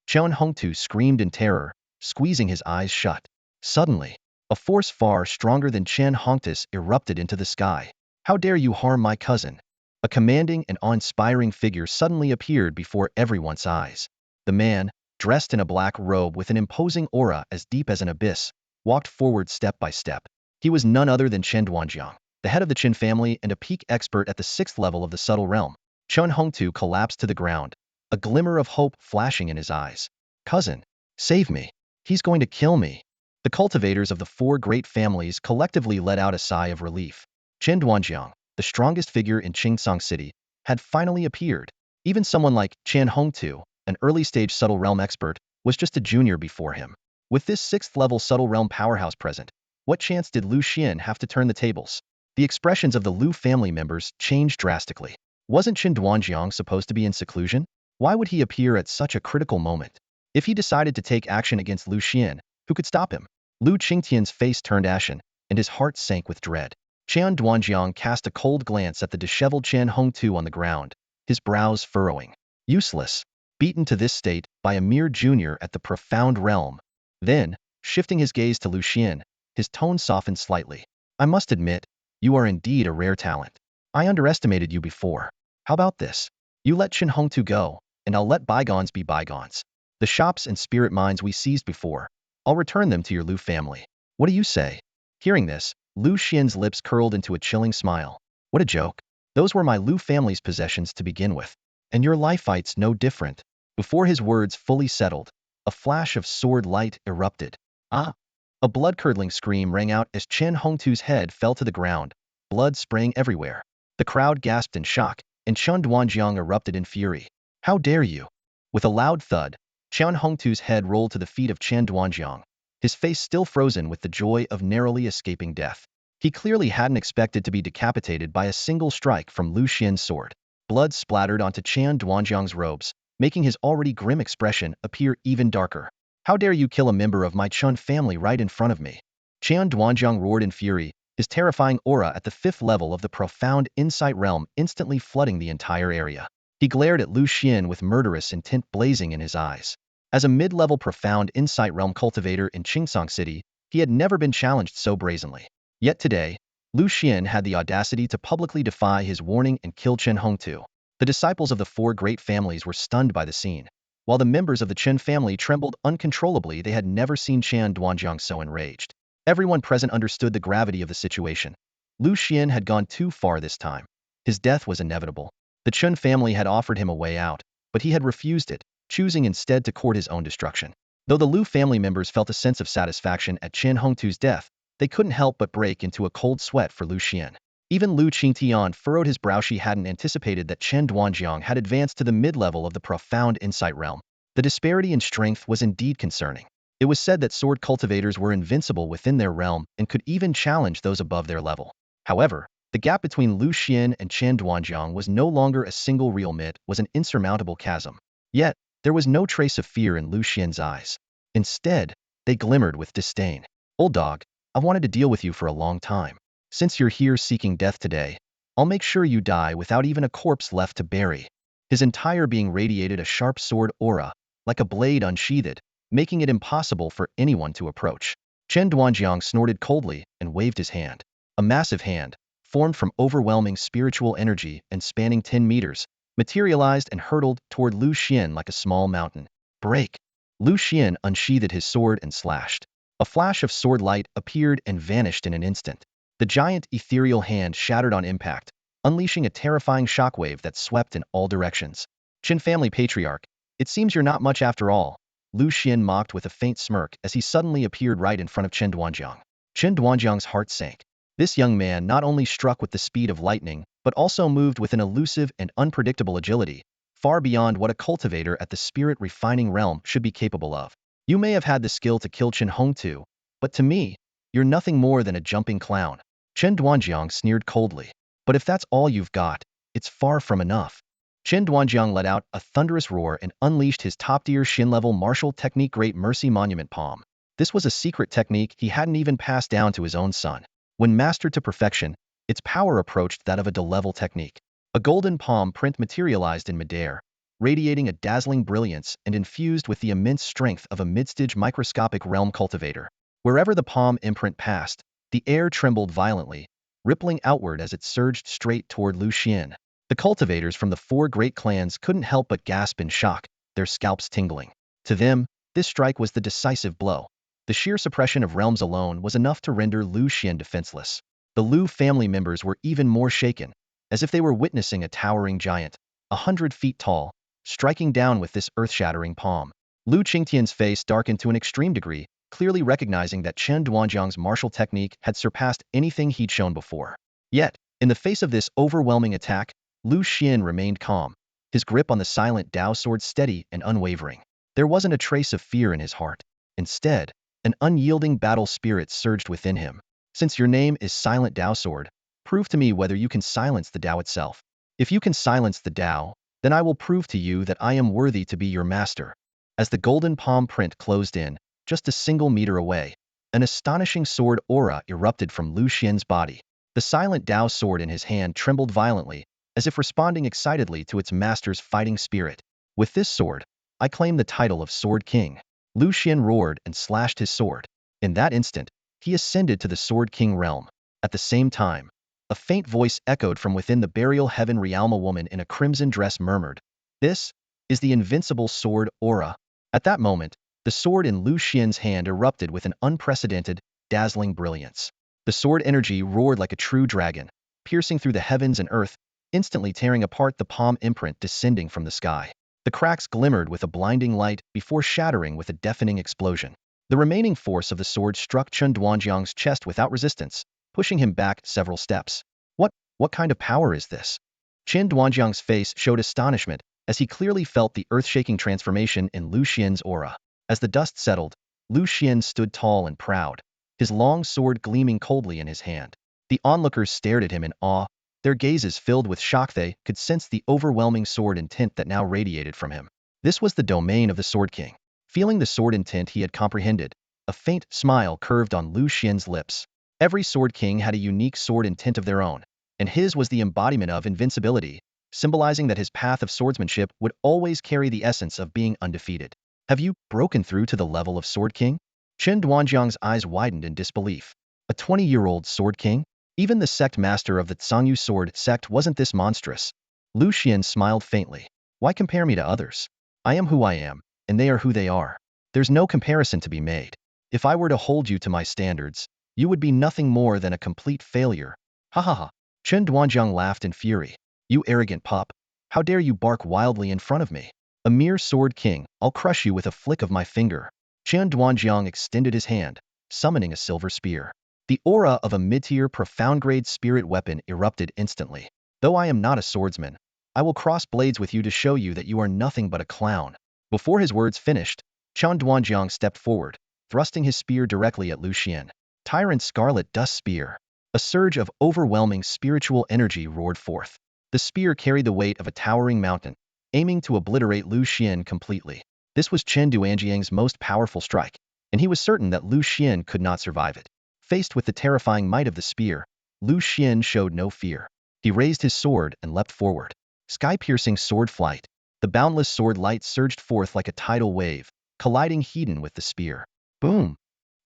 Chen Hongtu screamed in terror, squeezing his eyes shut. Suddenly, a force far stronger than Chen Hongtu's erupted into the sky. How dare you harm my cousin? A commanding and awe-inspiring figure suddenly appeared before everyone's eyes. The man, dressed in a black robe with an imposing aura as deep as an abyss, walked forward step by step. He was none other than Chen Duanjiang, the head of the Qin family and a peak expert at the 6th level of the subtle realm. Chen Hongtu collapsed to the ground, a glimmer of hope flashing in his eyes. Cousin, save me. He's going to kill me. The cultivators of the four great families collectively let out a sigh of relief. Chen Duanjiang, the strongest figure in Qingsong City, had finally appeared. Even someone like Chen Hongtu, an early-stage subtle realm expert, was just a junior before him. With this 6th-level subtle realm powerhouse present, what chance did Lu Xuan have to turn the tables? The expressions of the Lu family members changed drastically. Wasn't Chen Duanjiang supposed to be in seclusion? Why would he appear at such a critical moment? If he decided to take action against Lu Xuan, who could stop him? Lu Qingtian's face turned ashen, and his heart sank with dread. Chen Duanjiang cast a cold glance at the disheveled Chen Hongtu on the ground, his brows furrowing. Useless. Beaten to this state by a mere junior at the profound realm. Then, shifting his gaze to Lu Xuan, his tone softened slightly. I must admit, you are indeed a rare talent. I underestimated you before. How about this? You let Chen Hongtu go, and I'll let bygones be bygones. The shops and spirit mines we seized before, I'll return them to your Lu family. What do you say? Hearing this, Lu Xuan's lips curled into a chilling smile. What a joke. Those were my Lu family's possessions to begin with. And your life fight's no different. Before his words fully settled, a flash of sword light erupted. Ah! A blood-curdling scream rang out as Chen Hongtu's head fell to the ground, blood spraying everywhere. The crowd gasped in shock, and Chen Duanjiang erupted in fury. How dare you? With a loud thud, Chen Hongtu's head rolled to the feet of Chen Duanjiang, his face still frozen with the joy of narrowly escaping death. He clearly hadn't expected to be decapitated by a single strike from Lu Xuan's sword. Blood splattered onto Chen Duanjiang's robes, making his already grim expression appear even darker. How dare you kill a member of my Chun family right in front of me? Chen Duanjiang roared in fury, his terrifying aura at the 5th level of the profound insight realm instantly flooding the entire area. He glared at Lu Xuan with murderous intent blazing in his eyes. As a mid-level profound insight realm cultivator in Qingsong City, he had never been challenged so brazenly. Yet today, Lu Xuan had the audacity to publicly defy his warning and kill Chen Hongtu. The disciples of the four great families were stunned by the scene. While the members of the Chen family trembled uncontrollably, they had never seen Chen Duanjiang so enraged. Everyone present understood the gravity of the situation. Lu Xuan had gone too far this time. His death was inevitable. The Chun family had offered him a way out, but he had refused it, choosing instead to court his own destruction. Though the Lu family members felt a sense of satisfaction at Chen Hongtu's death, they couldn't help but break into a cold sweat for Lu Xuan. Even Lu Qingtian furrowed his brow. She hadn't anticipated that Chen Duanjiang had advanced to the mid-level of the profound insight realm. The disparity in strength was indeed concerning. It was said that sword cultivators were invincible within their realm and could even challenge those above their level. However, the gap between Lu Xuan and Chen Duanjiang was no longer a single real myth, was an insurmountable chasm. Yet, there was no trace of fear in Lu Xuan's eyes. Instead, they glimmered with disdain. Old dog, I've wanted to deal with you for a long time. Since you're here seeking death today, I'll make sure you die without even a corpse left to bury. His entire being radiated a sharp sword aura, like a blade unsheathed, making it impossible for anyone to approach. Chen Duanjiang snorted coldly and waved his hand. A massive hand, formed from overwhelming spiritual energy and spanning 10 meters, materialized and hurtled toward Lu Xuan like a small mountain. Break! Lu Xuan unsheathed his sword and slashed. A flash of sword light appeared and vanished in an instant. The giant ethereal hand shattered on impact, unleashing a terrifying shockwave that swept in all directions. Qin family patriarch, it seems you're not much after all, Lu Xuan mocked with a faint smirk as he suddenly appeared right in front of Chen Duanjiang. Chen Duanjiang's heart sank. This young man not only struck with the speed of lightning, but also moved with an elusive and unpredictable agility, far beyond what a cultivator at the spirit refining realm should be capable of. You may have had the skill to kill Chen Hongtu, but to me, you're nothing more than a jumping clown. Chen Duanjiang sneered coldly. But if that's all you've got, it's far from enough. Chen Duanjiang let out a thunderous roar and unleashed his top-tier Shin-level martial technique Great Mercy Monument Palm. This was a secret technique he hadn't even passed down to his own son. When mastered to perfection, its power approached that of a D-level technique. A golden palm print materialized in midair, radiating a dazzling brilliance and infused with the immense strength of a mid-stage microscopic realm cultivator. Wherever the palm imprint passed, the air trembled violently, rippling outward as it surged straight toward Lu Xuan. The cultivators from the 4 great clans couldn't help but gasp in shock, their scalps tingling. To them, this strike was the decisive blow. The sheer suppression of realms alone was enough to render Lu Xuan defenseless. The Lu family members were even more shaken, as if they were witnessing a towering giant, 100 feet tall, striking down with this earth-shattering palm. Lu Qingtian's face darkened to an extreme degree, clearly recognizing that Chen Duanjiang's martial technique had surpassed anything he'd shown before. Yet, in the face of this overwhelming attack, Lu Xuan remained calm, his grip on the silent Dao sword steady and unwavering. There wasn't a trace of fear in his heart. Instead, an unyielding battle spirit surged within him. Since your name is Silent Dao Sword, prove to me whether you can silence the Dao itself. If you can silence the Dao, then I will prove to you that I am worthy to be your master. As the golden palm print closed in, just a single meter away, an astonishing sword aura erupted from Lu Xuan's body. The silent Dao sword in his hand trembled violently, as if responding excitedly to its master's fighting spirit. With this sword, I claim the title of Sword King. Lu Xuan roared and slashed his sword. In that instant, he ascended to the Sword King realm. At the same time, a faint voice echoed from within the burial heaven realm. A woman in a crimson dress murmured, "This is the invincible sword aura." At that moment, the sword in Lu Xuan's hand erupted with an unprecedented, dazzling brilliance. The sword energy roared like a true dragon, piercing through the heavens and earth, instantly tearing apart the palm imprint descending from the sky. The cracks glimmered with a blinding light before shattering with a deafening explosion. The remaining force of the sword struck Chen Duanjiang's chest without resistance, pushing him back several steps. What kind of power is this? Chen Duanjiang's face showed astonishment, as he clearly felt the earth-shaking transformation in Lu Xuan's aura. As the dust settled, Lu Xuan stood tall and proud, his long sword gleaming coldly in his hand. The onlookers stared at him in awe, their gazes filled with shock. They could sense the overwhelming sword intent that now radiated from him. This was the domain of the Sword King. Feeling the sword intent he had comprehended, a faint smile curved on Lu Xuan's lips. Every Sword King had a unique sword intent of their own, and his was the embodiment of invincibility, symbolizing that his path of swordsmanship would always carry the essence of being undefeated. Have you broken through to the level of Sword King? Chen Duanjiang's eyes widened in disbelief. A 20-year-old Sword King? Even the sect master of the Tsangyu sword sect wasn't this monstrous. Lu Xuan smiled faintly. Why compare me to others? I am who I am, and they are who they are. There's no comparison to be made. If I were to hold you to my standards, you would be nothing more than a complete failure. Ha ha ha. Chen Duanjiang laughed in fury. You arrogant pup. How dare you bark wildly in front of me? A mere sword king, I'll crush you with a flick of my finger. Qian Duanjiang extended his hand, summoning a silver spear. The aura of a mid-tier profound-grade spirit weapon erupted instantly. Though I am not a swordsman, I will cross blades with you to show you that you are nothing but a clown. Before his words finished, Qian Duanjiang stepped forward, thrusting his spear directly at Lu Xuan. Tyrant Scarlet Dust Spear. A surge of overwhelming spiritual energy roared forth. The spear carried the weight of a towering mountain, aiming to obliterate Lu Xuan completely. This was Chen Duanjiang's most powerful strike, and he was certain that Lu Xuan could not survive it. Faced with the terrifying might of the spear, Lu Xuan showed no fear. He raised his sword and leapt forward. Sky-piercing sword flight. The boundless sword light surged forth like a tidal wave, colliding heedin with the spear. Boom!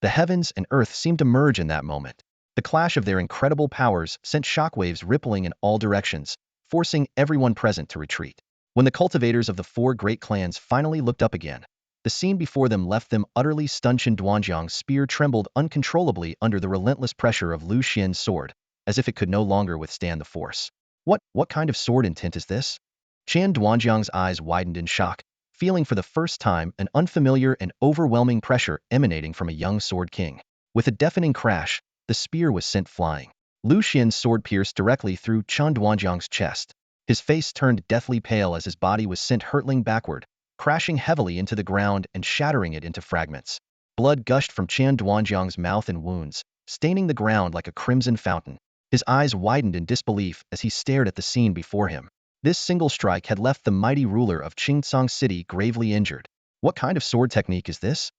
The heavens and earth seemed to merge in that moment. The clash of their incredible powers sent shockwaves rippling in all directions, forcing everyone present to retreat. When the cultivators of the four great clans finally looked up again, the scene before them left them utterly stunned. Chen Duanjiang's spear trembled uncontrollably under the relentless pressure of Lu Xuan's sword, as if it could no longer withstand the force. What kind of sword intent is this? Chen Duanjiang's eyes widened in shock, feeling for the first time an unfamiliar and overwhelming pressure emanating from a young sword king. With a deafening crash, the spear was sent flying. Lu Xuan's sword pierced directly through Chen Duanjiang's chest. His face turned deathly pale as his body was sent hurtling backward, crashing heavily into the ground and shattering it into fragments. Blood gushed from Chen Duanjiang's mouth and wounds, staining the ground like a crimson fountain. His eyes widened in disbelief as he stared at the scene before him. This single strike had left the mighty ruler of Qingcang City gravely injured. What kind of sword technique is this?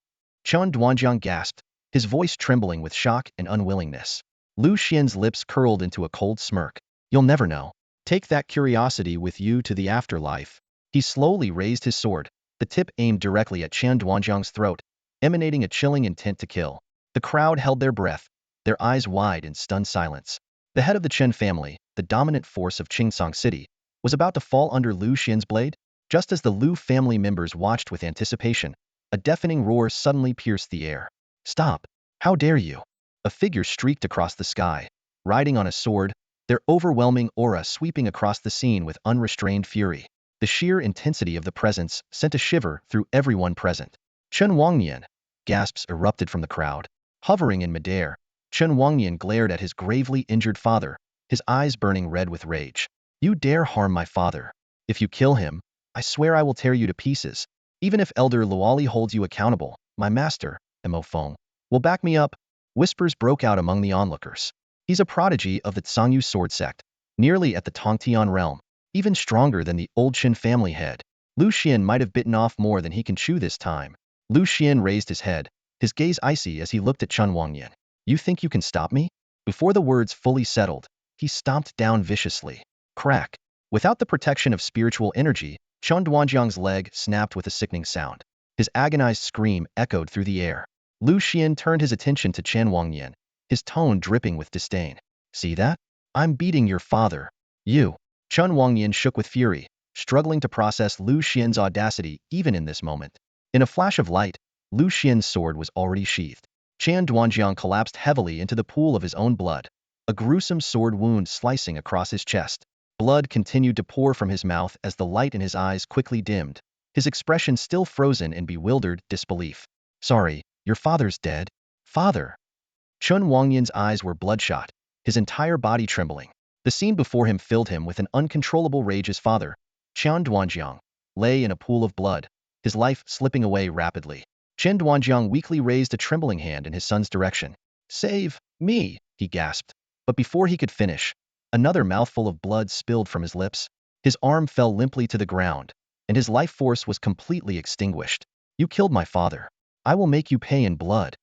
Chen Duanjiang gasped, his voice trembling with shock and unwillingness. Lu Xuan's lips curled into a cold smirk. You'll never know. Take that curiosity with you to the afterlife. He slowly raised his sword, the tip aimed directly at Chen Duanjiang's throat, emanating a chilling intent to kill. The crowd held their breath, their eyes wide in stunned silence. The head of the Chen family, the dominant force of Qingcang City, was about to fall under Lu Xuan's blade. Just as the Lu family members watched with anticipation, a deafening roar suddenly pierced the air. Stop! How dare you! A figure streaked across the sky, riding on a sword, their overwhelming aura sweeping across the scene with unrestrained fury. The sheer intensity of the presence sent a shiver through everyone present. Chen Wangnian! Gasps erupted from the crowd. Hovering in midair, Chen Wangnian glared at his gravely injured father, his eyes burning red with rage. You dare harm my father. If you kill him, I swear I will tear you to pieces. Even if Elder Luoli holds you accountable, my master, Mo Feng, will back me up. Whispers broke out among the onlookers. He's a prodigy of the Zhangyu sword sect, nearly at the Tongtian realm, even stronger than the old Qin family head. Lu Xuan might have bitten off more than he can chew this time. Lu Xuan raised his head, his gaze icy as he looked at Chen Wangnian. You think you can stop me? Before the words fully settled, he stomped down viciously. Crack. Without the protection of spiritual energy, Chen Duanjiang's leg snapped with a sickening sound. His agonized scream echoed through the air. Lu Xuan turned his attention to Chen Wangnian, his tone dripping with disdain. See that? I'm beating your father. You. Chen Wangnian shook with fury, struggling to process Lu Xuan's audacity even in this moment. In a flash of light, Lu Xuan's sword was already sheathed. Chen Duanjiang collapsed heavily into the pool of his own blood, a gruesome sword wound slicing across his chest. Blood continued to pour from his mouth as the light in his eyes quickly dimmed, his expression still frozen in bewildered disbelief. Sorry, your father's dead? Father! Chen Wangnian's eyes were bloodshot, his entire body trembling. The scene before him filled him with an uncontrollable rage. His father, Chen Duanjiang, lay in a pool of blood, his life slipping away rapidly. Chen Duanjiang weakly raised a trembling hand in his son's direction. Save me, he gasped. But before he could finish, another mouthful of blood spilled from his lips. His arm fell limply to the ground, and his life force was completely extinguished. You killed my father. I will make you pay in blood.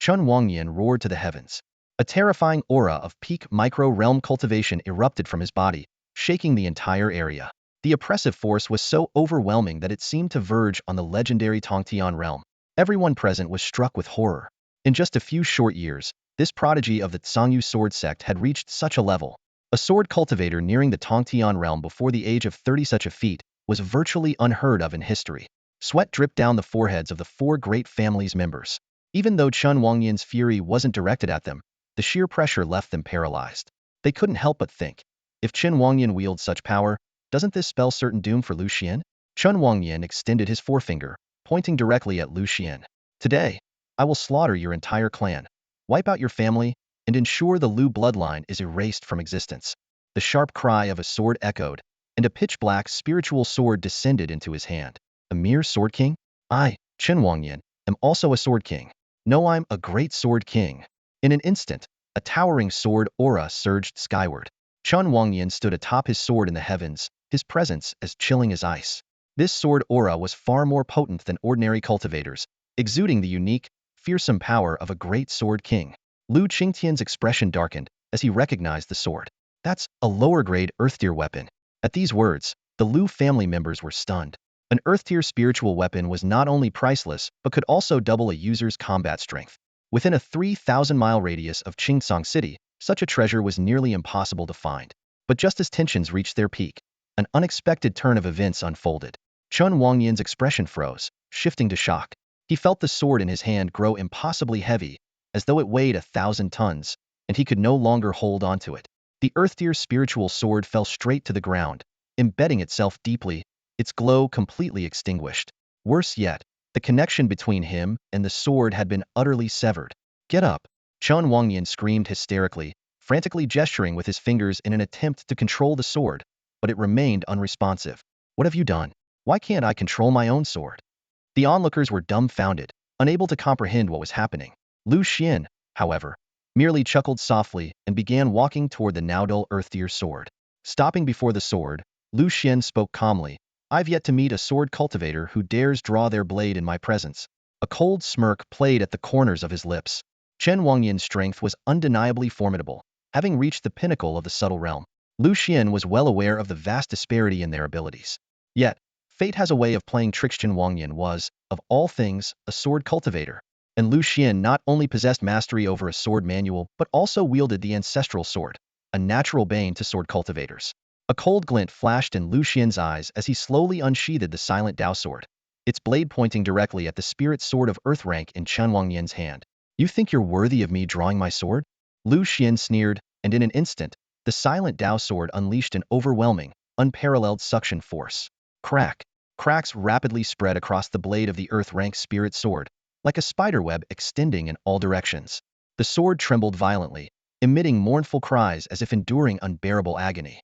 Chen Wangnian roared to the heavens. A terrifying aura of peak micro-realm cultivation erupted from his body, shaking the entire area. The oppressive force was so overwhelming that it seemed to verge on the legendary Tongtian realm. Everyone present was struck with horror. In just a few short years, this prodigy of the Zhangyu sword sect had reached such a level. A sword cultivator nearing the Tongtian realm before the age of 30. Such a feat was virtually unheard of in history. Sweat dripped down the foreheads of the four great family's members. Even though Chen Wangnian's fury wasn't directed at them, the sheer pressure left them paralyzed. They couldn't help but think, if Chen Wangnian wielded such power, Doesn't this spell certain doom for Lu Xuan? Chun Wangyan extended his forefinger, pointing directly at Lu Xuan. Today, I will slaughter your entire clan, wipe out your family, and ensure the Lu bloodline is erased from existence. The sharp cry of a sword echoed, and a pitch-black spiritual sword descended into his hand. A mere sword king? I, Chen Wangyan, am also a sword king. No, I'm a great sword king. In an instant, a towering sword aura surged skyward. Chun Wangyan stood atop his sword in the heavens, his presence as chilling as ice. This sword aura was far more potent than ordinary cultivators, exuding the unique, fearsome power of a great sword king. Lu Qingtian's expression darkened as he recognized the sword. That's a lower-grade earth-tier weapon. At these words, the Lu family members were stunned. An earth-tier spiritual weapon was not only priceless, but could also double a user's combat strength. Within a 3,000-mile radius of Qingsong City, such a treasure was nearly impossible to find. But just as tensions reached their peak, an unexpected turn of events unfolded. Chun Wangyan's expression froze, shifting to shock. He felt the sword in his hand grow impossibly heavy, as though it weighed 1,000 tons, and he could no longer hold onto it. The earth-tier spiritual sword fell straight to the ground, embedding itself deeply, its glow completely extinguished. Worse yet, the connection between him and the sword had been utterly severed. Get up! Chun Wangyan screamed hysterically, frantically gesturing with his fingers in an attempt to control the sword, but it remained unresponsive. What have you done? Why can't I control my own sword? The onlookers were dumbfounded, unable to comprehend what was happening. Lu Xuan, however, merely chuckled softly and began walking toward the now dull earth-tier sword. Stopping before the sword, Lu Xuan spoke calmly. I've yet to meet a sword cultivator who dares draw their blade in my presence. A cold smirk played at the corners of his lips. Chen Wangyan's strength was undeniably formidable, having reached the pinnacle of the subtle realm. Lu Xuan was well aware of the vast disparity in their abilities. Yet, fate has a way of playing tricks. Chen Wangyan was, of all things, a sword cultivator. And Lu Xuan not only possessed mastery over a sword manual, but also wielded the ancestral sword, a natural bane to sword cultivators. A cold glint flashed in Lu Xuan's eyes as he slowly unsheathed the silent Dao sword, its blade pointing directly at the spirit sword of earth rank in Chen Wangyan's hand. You think you're worthy of me drawing my sword? Lu Xuan sneered, and in an instant, the silent Dao sword unleashed an overwhelming, unparalleled suction force. Crack! Cracks rapidly spread across the blade of the earth rank spirit sword, like a spiderweb extending in all directions. The sword trembled violently, emitting mournful cries as if enduring unbearable agony.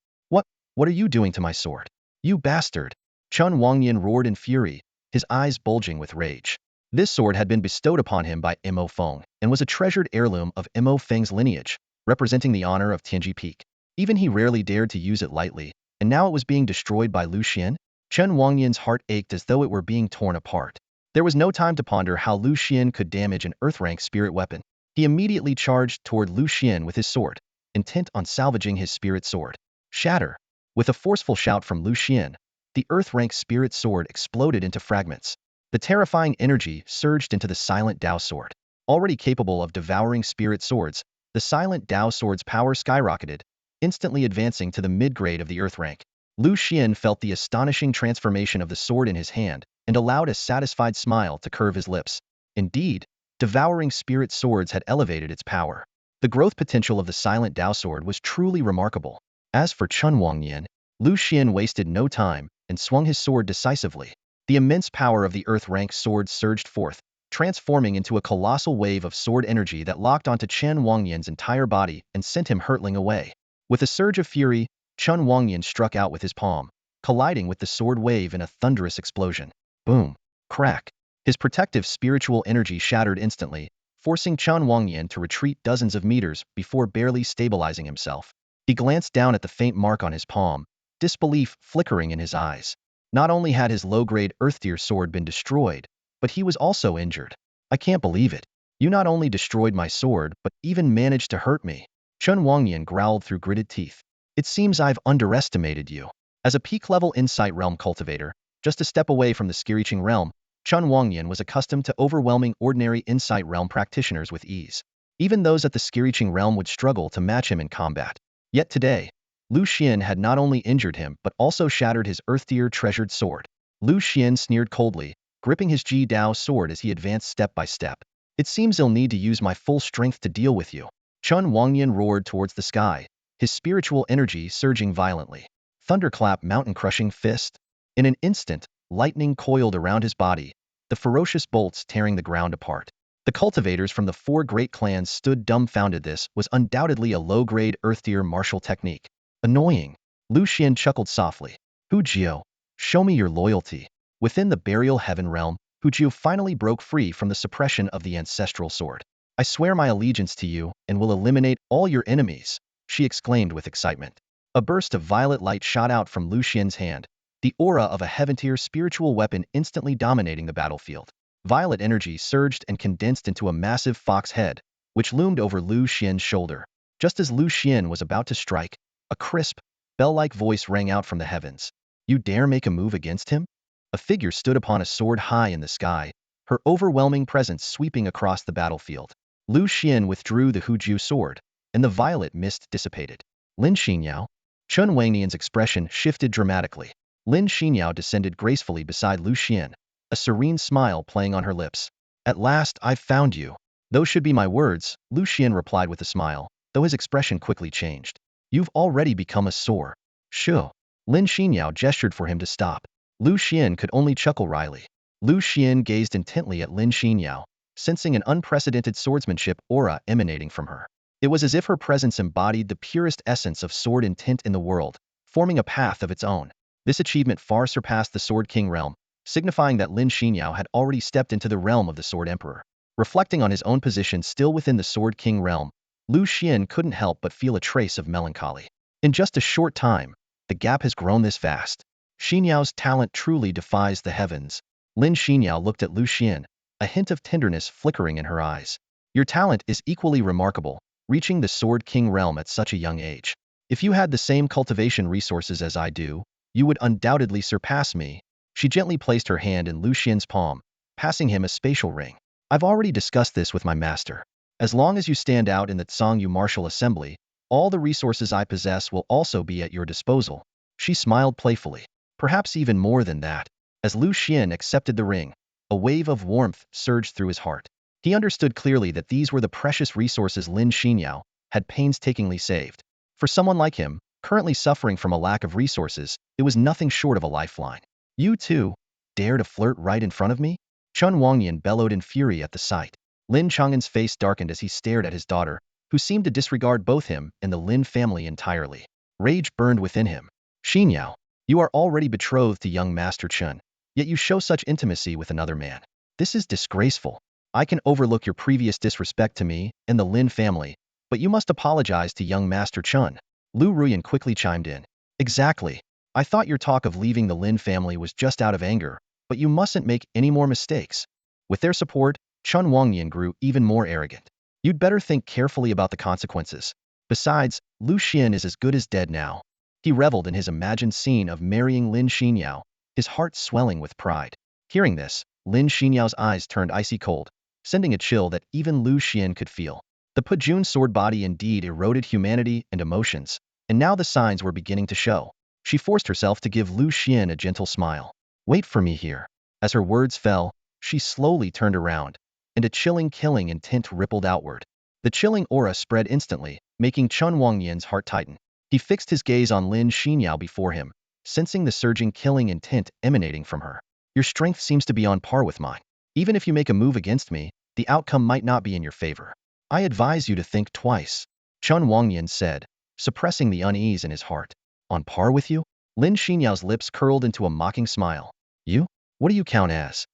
What are you doing to my sword? You bastard! Chun Wangyan roared in fury, his eyes bulging with rage. This sword had been bestowed upon him by Mo Feng, and was a treasured heirloom of Mo Feng's lineage, representing the honor of Tianji Peak. Even he rarely dared to use it lightly, and now it was being destroyed by Lu Xuan. Chen Wangyan's heart ached as though it were being torn apart. There was no time to ponder how Lu Xuan could damage an earth-rank spirit weapon. He immediately charged toward Lu Xuan with his sword, intent on salvaging his spirit sword. Shatter! With a forceful shout from Lu Xuan, the earth-rank spirit sword exploded into fragments. The terrifying energy surged into the silent Dao sword. Already capable of devouring spirit swords, the silent Dao sword's power skyrocketed, instantly advancing to the mid-grade of the earth rank. Lu Xuan felt the astonishing transformation of the sword in his hand, and allowed a satisfied smile to curve his lips. Indeed, devouring spirit swords had elevated its power. The growth potential of the silent Dao sword was truly remarkable. As for Chun Wangyan, Lu Xuan wasted no time and swung his sword decisively. The immense power of the earth-rank sword surged forth, transforming into a colossal wave of sword energy that locked onto Chen Wangyan's entire body and sent him hurtling away. With a surge of fury, Chun Wangyan struck out with his palm, colliding with the sword wave in a thunderous explosion. Boom! Crack! His protective spiritual energy shattered instantly, forcing Chun Wangyan to retreat dozens of meters before barely stabilizing himself. He glanced down at the faint mark on his palm, disbelief flickering in his eyes. Not only had his low-grade earth-tier sword been destroyed, but he was also injured. I can't believe it. You not only destroyed my sword, but even managed to hurt me. Chun Wangyan growled through gritted teeth. It seems I've underestimated you. As a peak-level Insight Realm cultivator, just a step away from the Skiriching Realm, Chun Wangyan was accustomed to overwhelming ordinary Insight Realm practitioners with ease. Even those at the Skiriching Realm would struggle to match him in combat. Yet today, Lu Xuan had not only injured him but also shattered his earth-tier treasured sword. Lu Xuan sneered coldly, gripping his Ji Dao sword as he advanced step by step. It seems I'll need to use my full strength to deal with you. Chun Wangyan roared towards the sky, his spiritual energy surging violently. thunderclap, mountain-crushing fist. In an instant, lightning coiled around his body, the ferocious bolts tearing the ground apart. The cultivators from the four great clans stood dumbfounded. This was undoubtedly a low-grade earth-tier martial technique. Annoying. Lu Xuan chuckled softly. Hu Jiu, show me your loyalty. Within the burial heaven realm, Hu Jiu finally broke free from the suppression of the ancestral sword. I swear my allegiance to you and will eliminate all your enemies, she exclaimed with excitement. A burst of violet light shot out from Lu Xuan's hand, the aura of a heaven-tier spiritual weapon instantly dominating the battlefield. Violet energy surged and condensed into a massive fox head, which loomed over Lu Xuan's shoulder. Just as Lu Xuan was about to strike, a crisp, bell-like voice rang out from the heavens. You dare make a move against him? A figure stood upon a sword high in the sky, her overwhelming presence sweeping across the battlefield. Lu Xuan withdrew the Hu Jiu sword, and the violet mist dissipated. Lin Xinyao? Chun Wangnian's expression shifted dramatically. Lin Xinyao descended gracefully beside Lu Xuan, a serene smile playing on her lips. At last, I've found you. Those should be my words, Lu Xuan replied with a smile, though his expression quickly changed. You've already become a sore. Sure. Lin Xinyao gestured for him to stop. Lu Xuan could only chuckle wryly. Lu Xuan gazed intently at Lin Xinyao, sensing an unprecedented swordsmanship aura emanating from her. It was as if her presence embodied the purest essence of sword intent in the world, forming a path of its own. This achievement far surpassed the Sword King realm, signifying that Lin Xinyao had already stepped into the realm of the Sword Emperor. Reflecting on his own position still within the Sword King realm, Lu Xuan couldn't help but feel a trace of melancholy. In just a short time, the gap has grown this vast. Xinyao's talent truly defies the heavens. Lin Xinyao looked at Lu Xuan, a hint of tenderness flickering in her eyes. Your talent is equally remarkable, reaching the Sword King realm at such a young age. If you had the same cultivation resources as I do, you would undoubtedly surpass me. She gently placed her hand in Lu Xuan's palm, passing him a spatial ring. I've already discussed this with my master. As long as you stand out in the Tsangyu martial assembly, all the resources I possess will also be at your disposal. She smiled playfully. Perhaps even more than that. As Lu Xuan accepted the ring, a wave of warmth surged through his heart. He understood clearly that these were the precious resources Lin Xinyao had painstakingly saved. For someone like him, currently suffering from a lack of resources, it was nothing short of a lifeline. You too, dare to flirt right in front of me? Chun Wangnian bellowed in fury at the sight. Lin Chang'an's face darkened as he stared at his daughter, who seemed to disregard both him and the Lin family entirely. Rage burned within him. Xinyao, you are already betrothed to young Master Chun, yet you show such intimacy with another man. This is disgraceful. I can overlook your previous disrespect to me and the Lin family, but you must apologize to young Master Chun. Lu Ruyan quickly chimed in. Exactly. I thought your talk of leaving the Lin family was just out of anger, but you mustn't make any more mistakes. With their support, Chun Wangnian grew even more arrogant. You'd better think carefully about the consequences. Besides, Lu Xuan is as good as dead now. He reveled in his imagined scene of marrying Lin Xinyao, his heart swelling with pride. Hearing this, Lin Xinyao's eyes turned icy cold, sending a chill that even Lu Xuan could feel. The Pajun sword body indeed eroded humanity and emotions, and now the signs were beginning to show. She forced herself to give Lu Xuan a gentle smile. Wait for me here. As her words fell, she slowly turned around, and a chilling killing intent rippled outward. The chilling aura spread instantly, making Chun Wangnian's heart tighten. He fixed his gaze on Lin Xinyao before him, sensing the surging killing intent emanating from her. Your strength seems to be on par with mine. Even if you make a move against me, the outcome might not be in your favor. I advise you to think twice, Chun Wangnian said, suppressing the unease in his heart. On par with you? Lin Xinyao's lips curled into a mocking smile. You? What do you count as?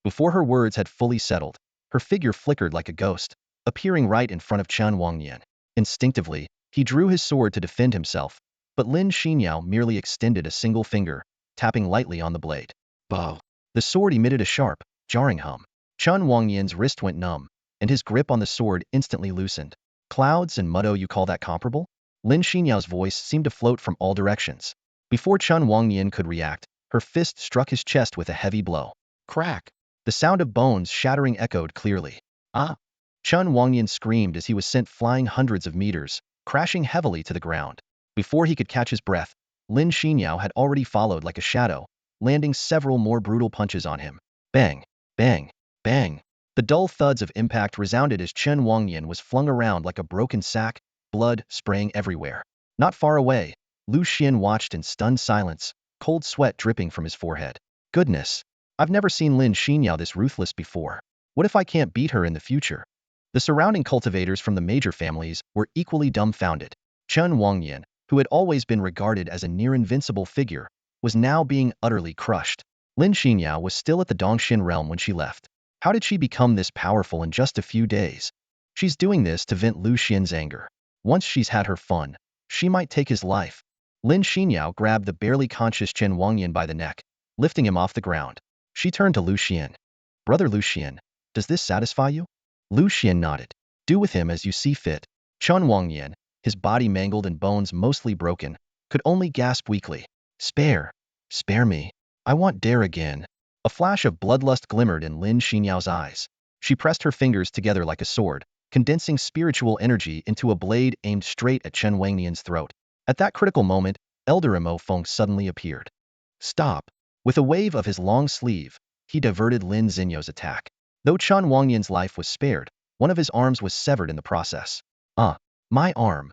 Before her words had fully settled, her figure flickered like a ghost, appearing right in front of Chun Wangnian. Instinctively, he drew his sword to defend himself, but Lin Xinyao merely extended a single finger, tapping lightly on the blade. Bow. The sword emitted a sharp, jarring hum. Chun Wangnian's wrist went numb, and his grip on the sword instantly loosened. Clouds and muddo, you call that comparable? Lin Xinyao's voice seemed to float from all directions. Before Chun Wangnian could react, her fist struck his chest with a heavy blow. Crack! The sound of bones shattering echoed clearly. Ah! Chun Wangnian screamed as he was sent flying hundreds of meters, crashing heavily to the ground. Before he could catch his breath, Lin Xinyao had already followed like a shadow, landing several more brutal punches on him. Bang! Bang! Bang! The dull thuds of impact resounded as Chun Wangnian was flung around like a broken sack, blood spraying everywhere. Not far away, Lu Xuan watched in stunned silence, cold sweat dripping from his forehead. Goodness! I've never seen Lin Xinyao this ruthless before. What if I can't beat her in the future? The surrounding cultivators from the major families were equally dumbfounded. Chen Wangyan, who had always been regarded as a near-invincible figure, was now being utterly crushed. Lin Xinyao was still at the Dongxin realm when she left. How did she become this powerful in just a few days? She's doing this to vent Lu Xian's anger. Once she's had her fun, she might take his life. Lin Xinyao grabbed the barely conscious Chen Wangyan by the neck, lifting him off the ground. She turned to Lu Xian. Brother Lu Xian, does this satisfy you? Lu Xian nodded. Do with him as you see fit. Chen Wangyan, his body mangled and bones mostly broken, could only gasp weakly. Spare me. I want dare again. A flash of bloodlust glimmered in Lin Xinyao's eyes. She pressed her fingers together like a sword, condensing spiritual energy into a blade aimed straight at Chen Wangyan's throat. At that critical moment, Elder Mo Feng suddenly appeared. Stop! With a wave of his long sleeve, he diverted Lin Xinyao's attack. Though Chen Wangyan's life was spared, one of his arms was severed in the process. My arm!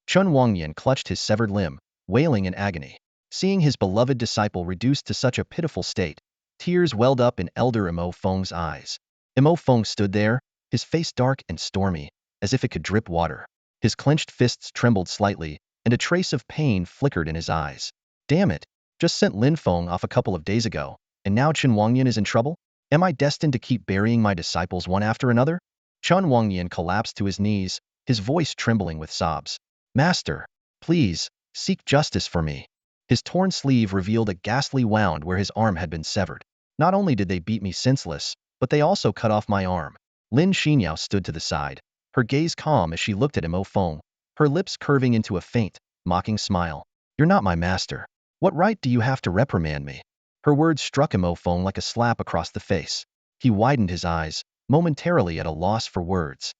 Chen Wangyan clutched his severed limb, wailing in agony. Seeing his beloved disciple reduced to such a pitiful state, tears welled up in Elder Mo Feng's eyes. Mo Feng stood there, his face dark and stormy, as if it could drip water. His clenched fists trembled slightly, and a trace of pain flickered in his eyes. Damn it! Just sent Lin Feng off a couple of days ago, and now Chen Wangyan is in trouble? Am I destined to keep burying my disciples one after another? Chen Wangyan collapsed to his knees, his voice trembling with sobs. Master, please, seek justice for me. His torn sleeve revealed a ghastly wound where his arm had been severed. Not only did they beat me senseless, but they also cut off my arm. Lin Xinyao stood to the side, her gaze calm as she looked at Mo Feng, her lips curving into a faint, mocking smile. You're not my master. What right do you have to reprimand me? Her words struck Mo Feng like a slap across the face. He widened his eyes, momentarily at a loss for words.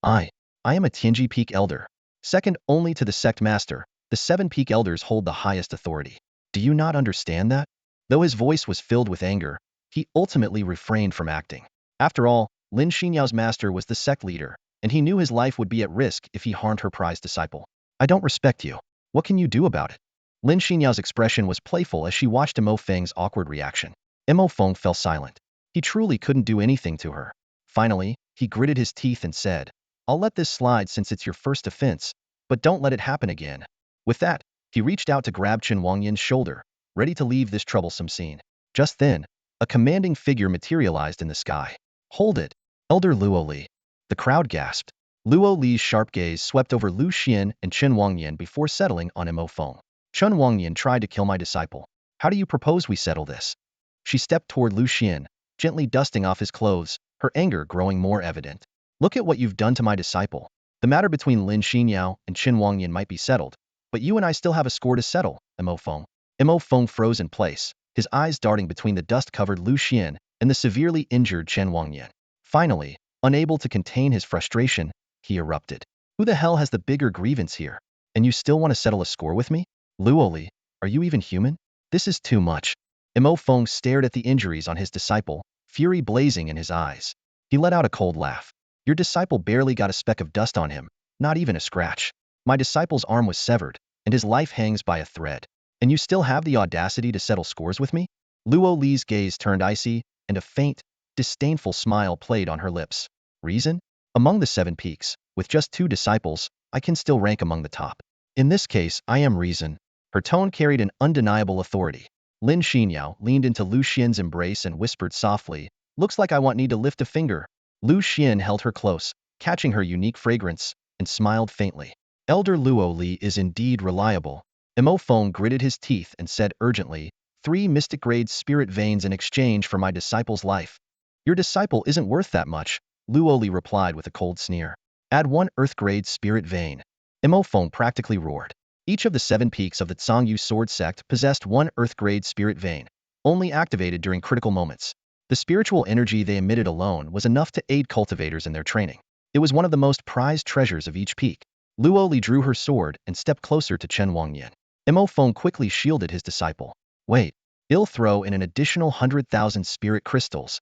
I am a Tianji Peak elder. Second only to the sect master, the 7 peak elders hold the highest authority. Do you not understand that? Though his voice was filled with anger, he ultimately refrained from acting. After all, Lin Xinyao's master was the sect leader, and he knew his life would be at risk if he harmed her prized disciple. I don't respect you. What can you do about it? Lin Xinyao's expression was playful as she watched Mo Feng's awkward reaction. Mo Feng fell silent. He truly couldn't do anything to her. Finally, he gritted his teeth and said, I'll let this slide since it's your first offense, but don't let it happen again. With that, he reached out to grab Chen Wangyan's shoulder, ready to leave this troublesome scene. Just then, a commanding figure materialized in the sky. Hold it! Elder Luo Li. The crowd gasped. Luo Li's sharp gaze swept over Lu Xian and Chen Wangyan before settling on Mo Feng. Chen Wangyan tried to kill my disciple. How do you propose we settle this? She stepped toward Lu Xian, gently dusting off his clothes, her anger growing more evident. Look at what you've done to my disciple. The matter between Lin Xinyao and Chen Wangyan might be settled, but you and I still have a score to settle, Mo Feng. Mo Feng froze in place, his eyes darting between the dust-covered Lu Xian and the severely injured Chen Wangyan. Finally, unable to contain his frustration, he erupted. Who the hell has the bigger grievance here? And you still want to settle a score with me? Luo Li, are you even human? This is too much. Mo Feng stared at the injuries on his disciple, fury blazing in his eyes. He let out a cold laugh. Your disciple barely got a speck of dust on him, not even a scratch. My disciple's arm was severed, and his life hangs by a thread. And you still have the audacity to settle scores with me? Luo Li's gaze turned icy, and a faint, disdainful smile played on her lips. Reason? Among the 7 peaks, with just 2 disciples, I can still rank among the top. In this case, I am reason. Her tone carried an undeniable authority. Lin Xinyao leaned into Lu Xian's embrace and whispered softly, looks like I won't need to lift a finger. Lu Xian held her close, catching her unique fragrance, and smiled faintly. Elder Luo Li is indeed reliable. Mo Feng gritted his teeth and said urgently, 3 mystic-grade spirit veins in exchange for my disciple's life. Your disciple isn't worth that much, Luo Li replied with a cold sneer. Add 1 earth-grade spirit vein. Mo Feng practically roared. Each of the 7 peaks of the Zhongyu sword sect possessed 1 earth-grade spirit vein, only activated during critical moments. The spiritual energy they emitted alone was enough to aid cultivators in their training. It was one of the most prized treasures of each peak. Luo Li drew her sword and stepped closer to Chen Wangyan. Mo Feng quickly shielded his disciple. Wait, I'll throw in an additional 100,000 spirit crystals.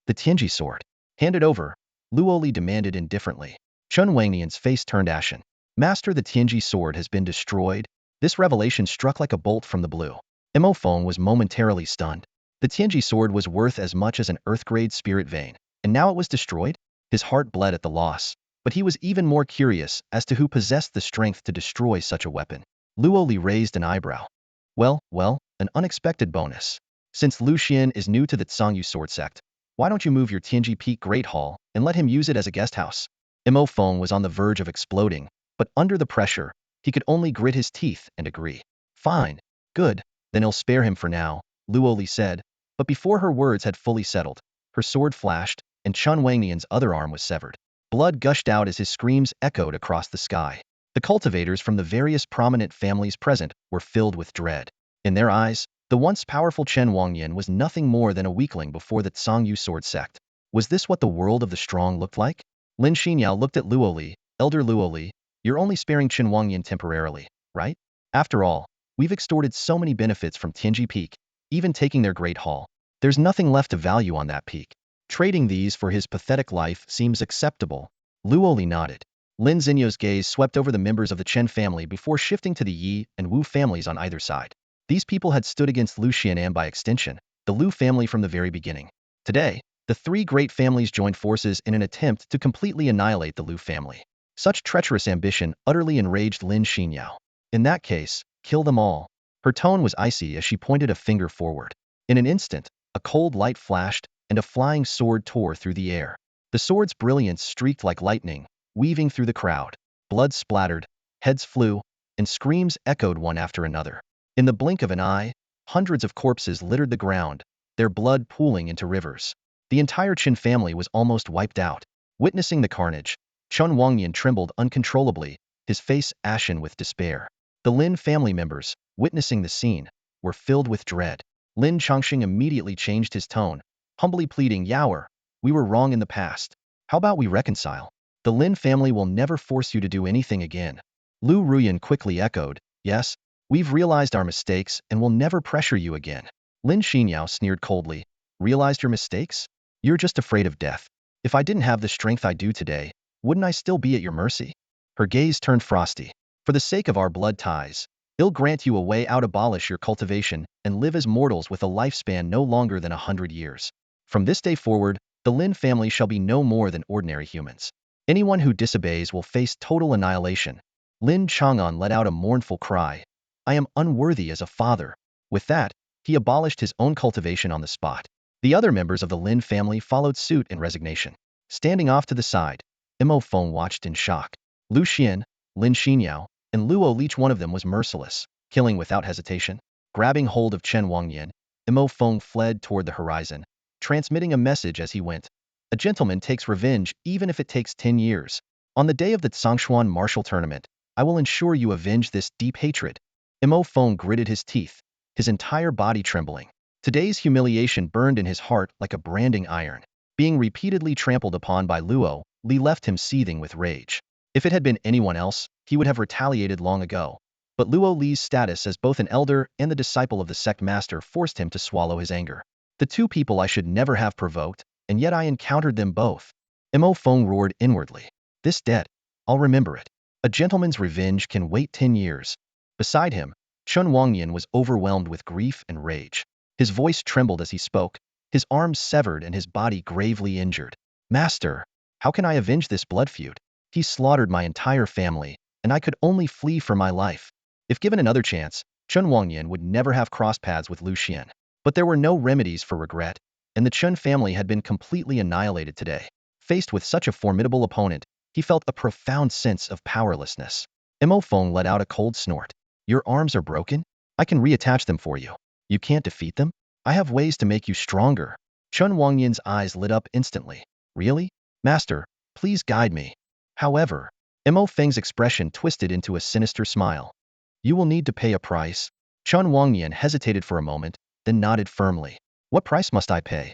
The Tianji sword. Hand it over, Luo Li demanded indifferently. Chen Wangyan's face turned ashen. Master, the Tianji sword has been destroyed. This revelation struck like a bolt from the blue. Mo Feng was momentarily stunned. The Tianji sword was worth as much as an Earth-grade spirit vein, and now it was destroyed? His heart bled at the loss, but he was even more curious as to who possessed the strength to destroy such a weapon. Luo Li raised an eyebrow. Well, an unexpected bonus. Since Lu Xuan is new to the Tsangyu sword sect, why don't you move your Tianji Peak Great Hall and let him use it as a guest house? Mo Feng was on the verge of exploding, but under the pressure, he could only grit his teeth and agree. Fine. Good. Then I'll spare him for now, Luo Li said, but before her words had fully settled, her sword flashed, and Chun Wangnian's other arm was severed. Blood gushed out as his screams echoed across the sky. The cultivators from the various prominent families present were filled with dread. In their eyes, the once powerful Chen Wangnian was nothing more than a weakling before the Tsangyu sword sect. Was this what the world of the strong looked like? Lin Xinyao looked at Luo Li. Elder Luo Li, you're only sparing Chen Wangnian temporarily, right? After all, we've extorted so many benefits from Tianji Peak, even taking their great hall. There's nothing left of value on that peak. Trading these for his pathetic life seems acceptable. Luo Li nodded. Lin Xinyo's gaze swept over the members of the Chen family before shifting to the Yi and Wu families on either side. These people had stood against Lu Xuan and by extension, the Lu family from the very beginning. Today, the three great families joined forces in an attempt to completely annihilate the Lu family. Such treacherous ambition utterly enraged Lin Xinyao. In that case, kill them all. Her tone was icy as she pointed a finger forward. In an instant, a cold light flashed, and a flying sword tore through the air. The sword's brilliance streaked like lightning, weaving through the crowd. Blood splattered, heads flew, and screams echoed one after another. In the blink of an eye, hundreds of corpses littered the ground, their blood pooling into rivers. The entire Qin family was almost wiped out. Witnessing the carnage, Chun Wangnian trembled uncontrollably, his face ashen with despair. The Lin family members, witnessing the scene, were filled with dread. Lin Chongqing immediately changed his tone, humbly pleading, Yaoer, we were wrong in the past. How about we reconcile? The Lin family will never force you to do anything again. Lu Ruyan quickly echoed, yes, we've realized our mistakes and will never pressure you again. Lin Xinyao sneered coldly, realized your mistakes? You're just afraid of death. If I didn't have the strength I do today, wouldn't I still be at your mercy? Her gaze turned frosty. For the sake of our blood ties, I'll grant you a way out. Abolish your cultivation and live as mortals with a lifespan no longer than 100 years. From this day forward, the Lin family shall be no more than ordinary humans. Anyone who disobeys will face total annihilation. Lin Chang'an let out a mournful cry. I am unworthy as a father. With that, he abolished his own cultivation on the spot. The other members of the Lin family followed suit in resignation. Standing off to the side, Mo Feng watched in shock. Lu Xuan, Lin Xinyao, and Luo Li, each one of them was merciless, killing without hesitation. Grabbing hold of Chen Wangnian, Mo Feng fled toward the horizon, transmitting a message as he went. A gentleman takes revenge even if it takes 10 years. On the day of the Tsangshuan martial tournament, I will ensure you avenge this deep hatred. Mo Feng gritted his teeth, his entire body trembling. Today's humiliation burned in his heart like a branding iron. Being repeatedly trampled upon by Luo Li left him seething with rage. If it had been anyone else, he would have retaliated long ago. But Luo Li's status as both an elder and the disciple of the sect master forced him to swallow his anger. The two people I should never have provoked, and yet I encountered them both. Mo Feng roared inwardly. This debt, I'll remember it. A gentleman's revenge can wait 10 years. Beside him, Chun Wangnian was overwhelmed with grief and rage. His voice trembled as he spoke, his arms severed and his body gravely injured. Master, how can I avenge this blood feud? He slaughtered my entire family, and I could only flee for my life. If given another chance, Chun Wangnian would never have crossed paths with Lu Xuan. But there were no remedies for regret, and the Chun family had been completely annihilated today. Faced with such a formidable opponent, he felt a profound sense of powerlessness. Mo Feng let out a cold snort. Your arms are broken? I can reattach them for you. You can't defeat them? I have ways to make you stronger. Chun Wangnian's eyes lit up instantly. Really? Master, please guide me. However, Mo Feng's expression twisted into a sinister smile. You will need to pay a price. Chun Wangnian hesitated for a moment, then nodded firmly. What price must I pay?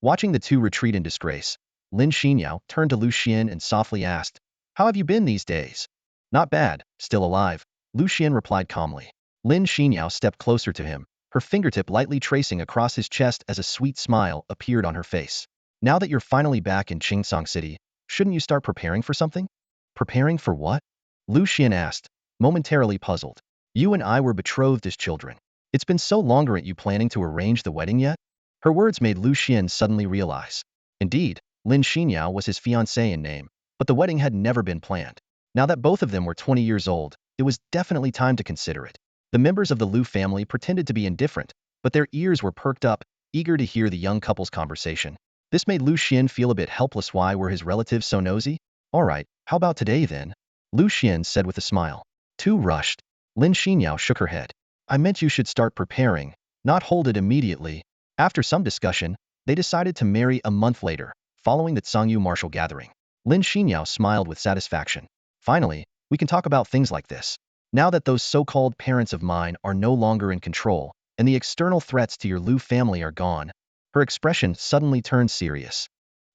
Watching the two retreat in disgrace, Lin Xinyao turned to Lu Xuan and softly asked, How have you been these days? Not bad, still alive, Lu Xuan replied calmly. Lin Xinyao stepped closer to him, her fingertip lightly tracing across his chest as a sweet smile appeared on her face. Now that you're finally back in Qingsong City, shouldn't you start preparing for something? Preparing for what? Lu Xuan asked, momentarily puzzled. You and I were betrothed as children. It's been so long, aren't you planning to arrange the wedding yet? Her words made Lu Xuan suddenly realize. Indeed, Lin Xinyao was his fiancée in name, but the wedding had never been planned. Now that both of them were 20 years old, it was definitely time to consider it. The members of the Lu family pretended to be indifferent, but their ears were perked up, eager to hear the young couple's conversation. This made Lu Xian feel a bit helpless. Why were his relatives so nosy? All right, how about today then? Lu Xian said with a smile. Too rushed. Lin Xinyao shook her head. I meant you should start preparing, not hold it immediately. After some discussion, they decided to marry a month later, following the Tsangyu martial gathering. Lin Xinyao smiled with satisfaction. Finally, we can talk about things like this. Now that those so-called parents of mine are no longer in control, and the external threats to your Lu family are gone. Her expression suddenly turned serious.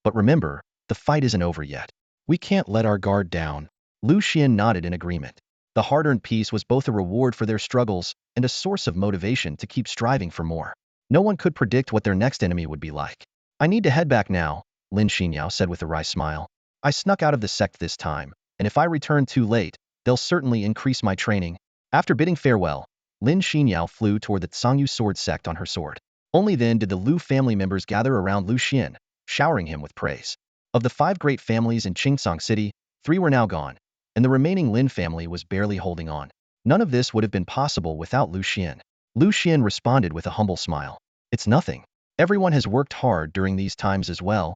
But remember, the fight isn't over yet. We can't let our guard down. Lu Xian nodded in agreement. The hard-earned peace was both a reward for their struggles and a source of motivation to keep striving for more. No one could predict what their next enemy would be like. I need to head back now, Lin Xinyao said with a wry smile. I snuck out of the sect this time, and if I return too late, they'll certainly increase my training. After bidding farewell, Lin Xinyao flew toward the Tsangyu sword sect on her sword. Only then did the Lu family members gather around Lu Xian, showering him with praise. Of the 5 great families in Qingsong City, 3 were now gone, and the remaining Lin family was barely holding on. None of this would have been possible without Lu Xian. Lu Xian responded with a humble smile. It's nothing. Everyone has worked hard during these times as well.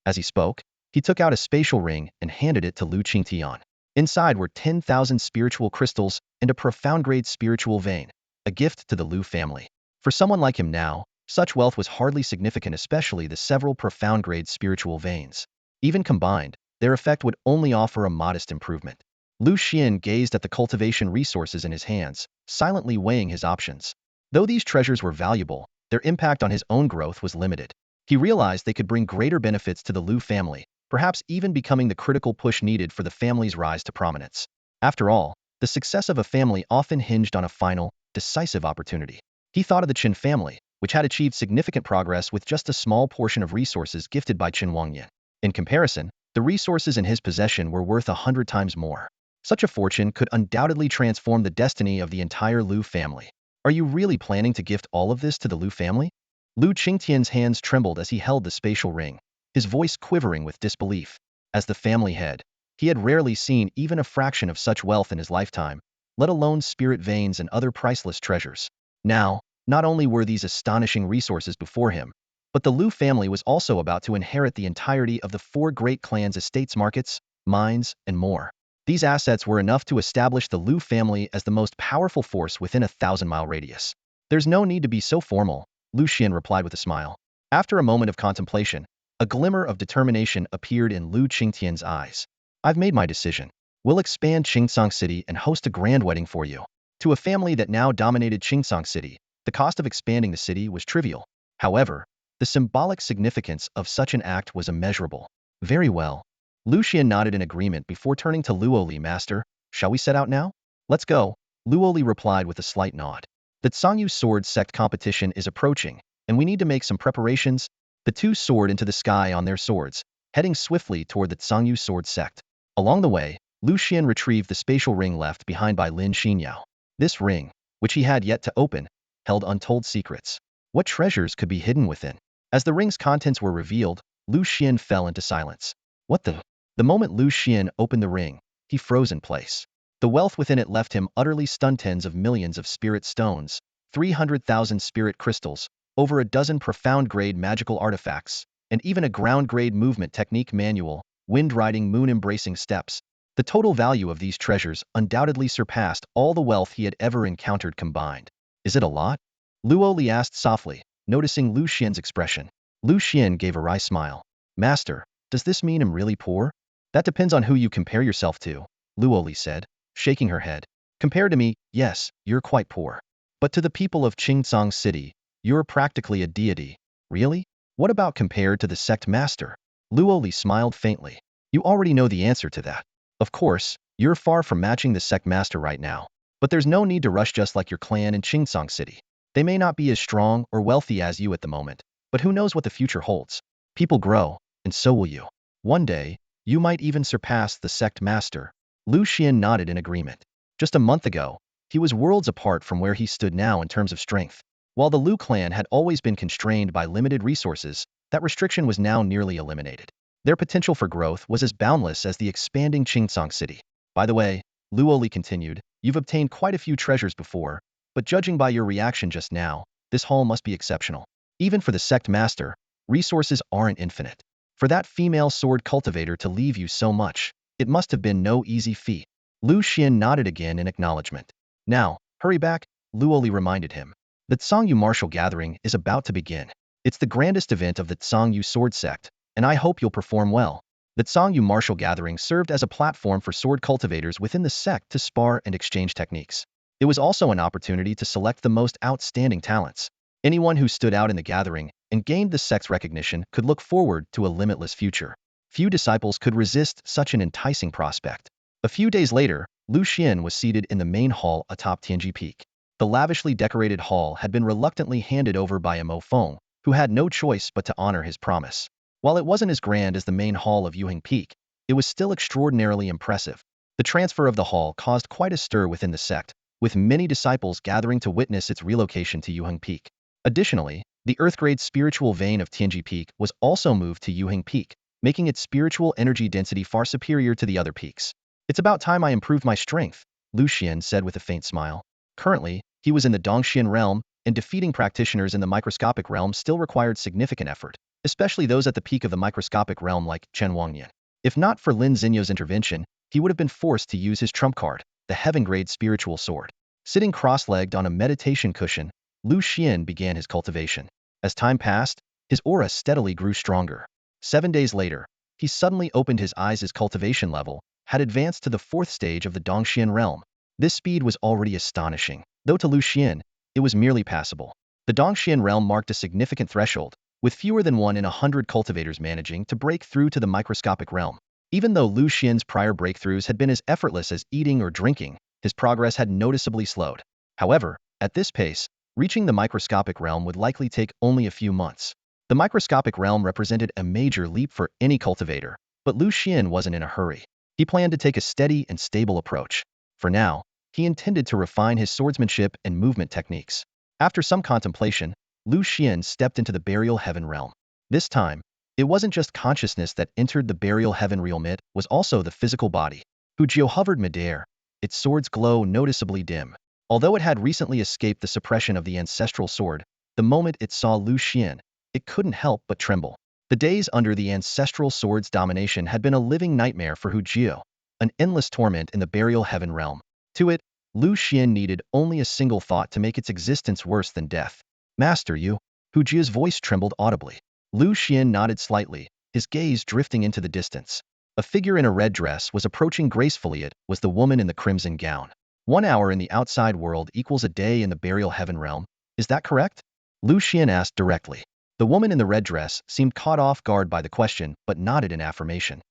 As he spoke, he took out a spatial ring and handed it to Lu Qingtian. Inside were 10,000 spiritual crystals and a profound-grade spiritual vein, a gift to the Lu family. For someone like him now, such wealth was hardly significant, especially the several profound-grade spiritual veins. Even combined, their effect would only offer a modest improvement. Lu Xian gazed at the cultivation resources in his hands, silently weighing his options. Though these treasures were valuable, their impact on his own growth was limited. He realized they could bring greater benefits to the Lu family, perhaps even becoming the critical push needed for the family's rise to prominence. After all, the success of a family often hinged on a final, decisive opportunity. He thought of the Qin family, which had achieved significant progress with just a small portion of resources gifted by Qin Wangyan. In comparison, the resources in his possession were worth 100 times more. Such a fortune could undoubtedly transform the destiny of the entire Lu family. Are you really planning to gift all of this to the Lu family? Lu Qingtian's hands trembled as he held the spatial ring, his voice quivering with disbelief. As the family head, he had rarely seen even a fraction of such wealth in his lifetime, let alone spirit veins and other priceless treasures. Now, not only were these astonishing resources before him, but the Lu family was also about to inherit the entirety of the 4 great clans' estates, markets, mines, and more. These assets were enough to establish the Lu family as the most powerful force within a 1,000-mile radius. There's no need to be so formal, Lu Xian replied with a smile. After a moment of contemplation, a glimmer of determination appeared in Lu Qingtian's eyes. I've made my decision. We'll expand Qingsong City and host a grand wedding for you. To a family that now dominated Qingsong City, the cost of expanding the city was trivial. However, the symbolic significance of such an act was immeasurable. Very well. Lu Xian nodded in agreement before turning to Luoli. Master, shall we set out now? Let's go, Luoli replied with a slight nod. The Tsangyu sword sect competition is approaching, and we need to make some preparations. The two soared into the sky on their swords, heading swiftly toward the Tsangyu sword sect. Along the way, Lu Xian retrieved the spatial ring left behind by Lin Xinyao. This ring, which he had yet to open, held untold secrets. What treasures could be hidden within? As the ring's contents were revealed, Lu Xian fell into silence. What the? The moment Lu Xian opened the ring, he froze in place. The wealth within it left him utterly stunned. Tens of millions of spirit stones, 300,000 spirit crystals, over a dozen profound-grade magical artifacts, and even a ground-grade movement technique manual, wind-riding moon-embracing steps. The total value of these treasures undoubtedly surpassed all the wealth he had ever encountered combined. Is it a lot? Luoli asked softly, noticing Lu Xian's expression. Lu Xian gave a wry smile. Master, does this mean I'm really poor? That depends on who you compare yourself to, Luoli said, shaking her head. Compared to me, yes, you're quite poor. But to the people of Qingsong City, you're practically a deity. Really? What about compared to the sect master? Luoli smiled faintly. You already know the answer to that. Of course, you're far from matching the sect master right now. But there's no need to rush, just like your clan in Qingsong City. They may not be as strong or wealthy as you at the moment, but who knows what the future holds? People grow, and so will you. One day, you might even surpass the sect master. Lu Xian nodded in agreement. Just a month ago, He was worlds apart from where he stood now in terms of strength. While the Lu clan had always been constrained by limited resources, that restriction was now nearly eliminated. Their potential for growth was as boundless as the expanding Qingsong city. By the way, Lu Oli continued, you've obtained quite a few treasures before, but judging by your reaction just now, this haul must be exceptional. Even for the sect master, resources aren't infinite. For that female sword cultivator to leave you so much, it must have been no easy feat. Lu Xuan nodded again in acknowledgement. Now, hurry back, Lu Oli reminded him. The Tsangyu martial gathering is about to begin. It's the grandest event of the Tsangyu sword sect, and I hope you'll perform well. The Tsangyu martial gathering served as a platform for sword cultivators within the sect to spar and exchange techniques. It was also an opportunity to select the most outstanding talents. Anyone who stood out in the gathering and gained the sect's recognition could look forward to a limitless future. Few disciples could resist such an enticing prospect. A few days later, Lu Xuan was seated in the main hall atop Tianji Peak. The lavishly decorated hall had been reluctantly handed over by Mo Feng, who had no choice but to honor his promise. While it wasn't as grand as the main hall of Yuheng Peak, it was still extraordinarily impressive. The transfer of the hall caused quite a stir within the sect, with many disciples gathering to witness its relocation to Yuheng Peak. Additionally, the Earthgrade spiritual vein of Tianji Peak was also moved to Yuheng Peak, making its spiritual energy density far superior to the other peaks. It's about time I improved my strength, Lu Xuan said with a faint smile. Currently, he was in the Dongxian realm, and defeating practitioners in the microscopic realm still required significant effort, especially those at the peak of the microscopic realm like Chen Wangyan. If not for Lin Xinyo's intervention, he would have been forced to use his trump card, the heaven-grade spiritual sword. Sitting cross-legged on a meditation cushion, Lu Xuan began his cultivation. As time passed, his aura steadily grew stronger. 7 days later, he suddenly opened his eyes. His cultivation level had advanced to the 4th stage of the Dongxian realm. This speed was already astonishing, though to Lu Xuan, it was merely passable. The Dongxian realm marked a significant threshold, with fewer than 1 in 100 cultivators managing to break through to the microscopic realm. Even though Lu Xuan's prior breakthroughs had been as effortless as eating or drinking, his progress had noticeably slowed. However, at this pace, reaching the microscopic realm would likely take only a few months. The microscopic realm represented a major leap for any cultivator, but Lu Xuan wasn't in a hurry. He planned to take a steady and stable approach. For now, he intended to refine his swordsmanship and movement techniques. After some contemplation, Lu Xuan stepped into the burial heaven realm. This time, it wasn't just consciousness that entered the burial heaven realm, it was also the physical body. Hujio hovered midair, its sword's glow noticeably dim. Although it had recently escaped the suppression of the ancestral sword, the moment it saw Lu Xuan, it couldn't help but tremble. The days under the ancestral sword's domination had been a living nightmare for Hujio, an endless torment in the burial heaven realm. To it, Lu Xuan needed only a single thought to make its existence worse than death. Master, you. Hujio's voice trembled audibly. Lu Xuan nodded slightly, his gaze drifting into the distance. A figure in a red dress was approaching gracefully. It was the woman in the crimson gown. 1 hour in the outside world equals a day in the burial heaven realm. Is that correct? Lu Xuan asked directly. The woman in the red dress seemed caught off guard by the question, but nodded in affirmation.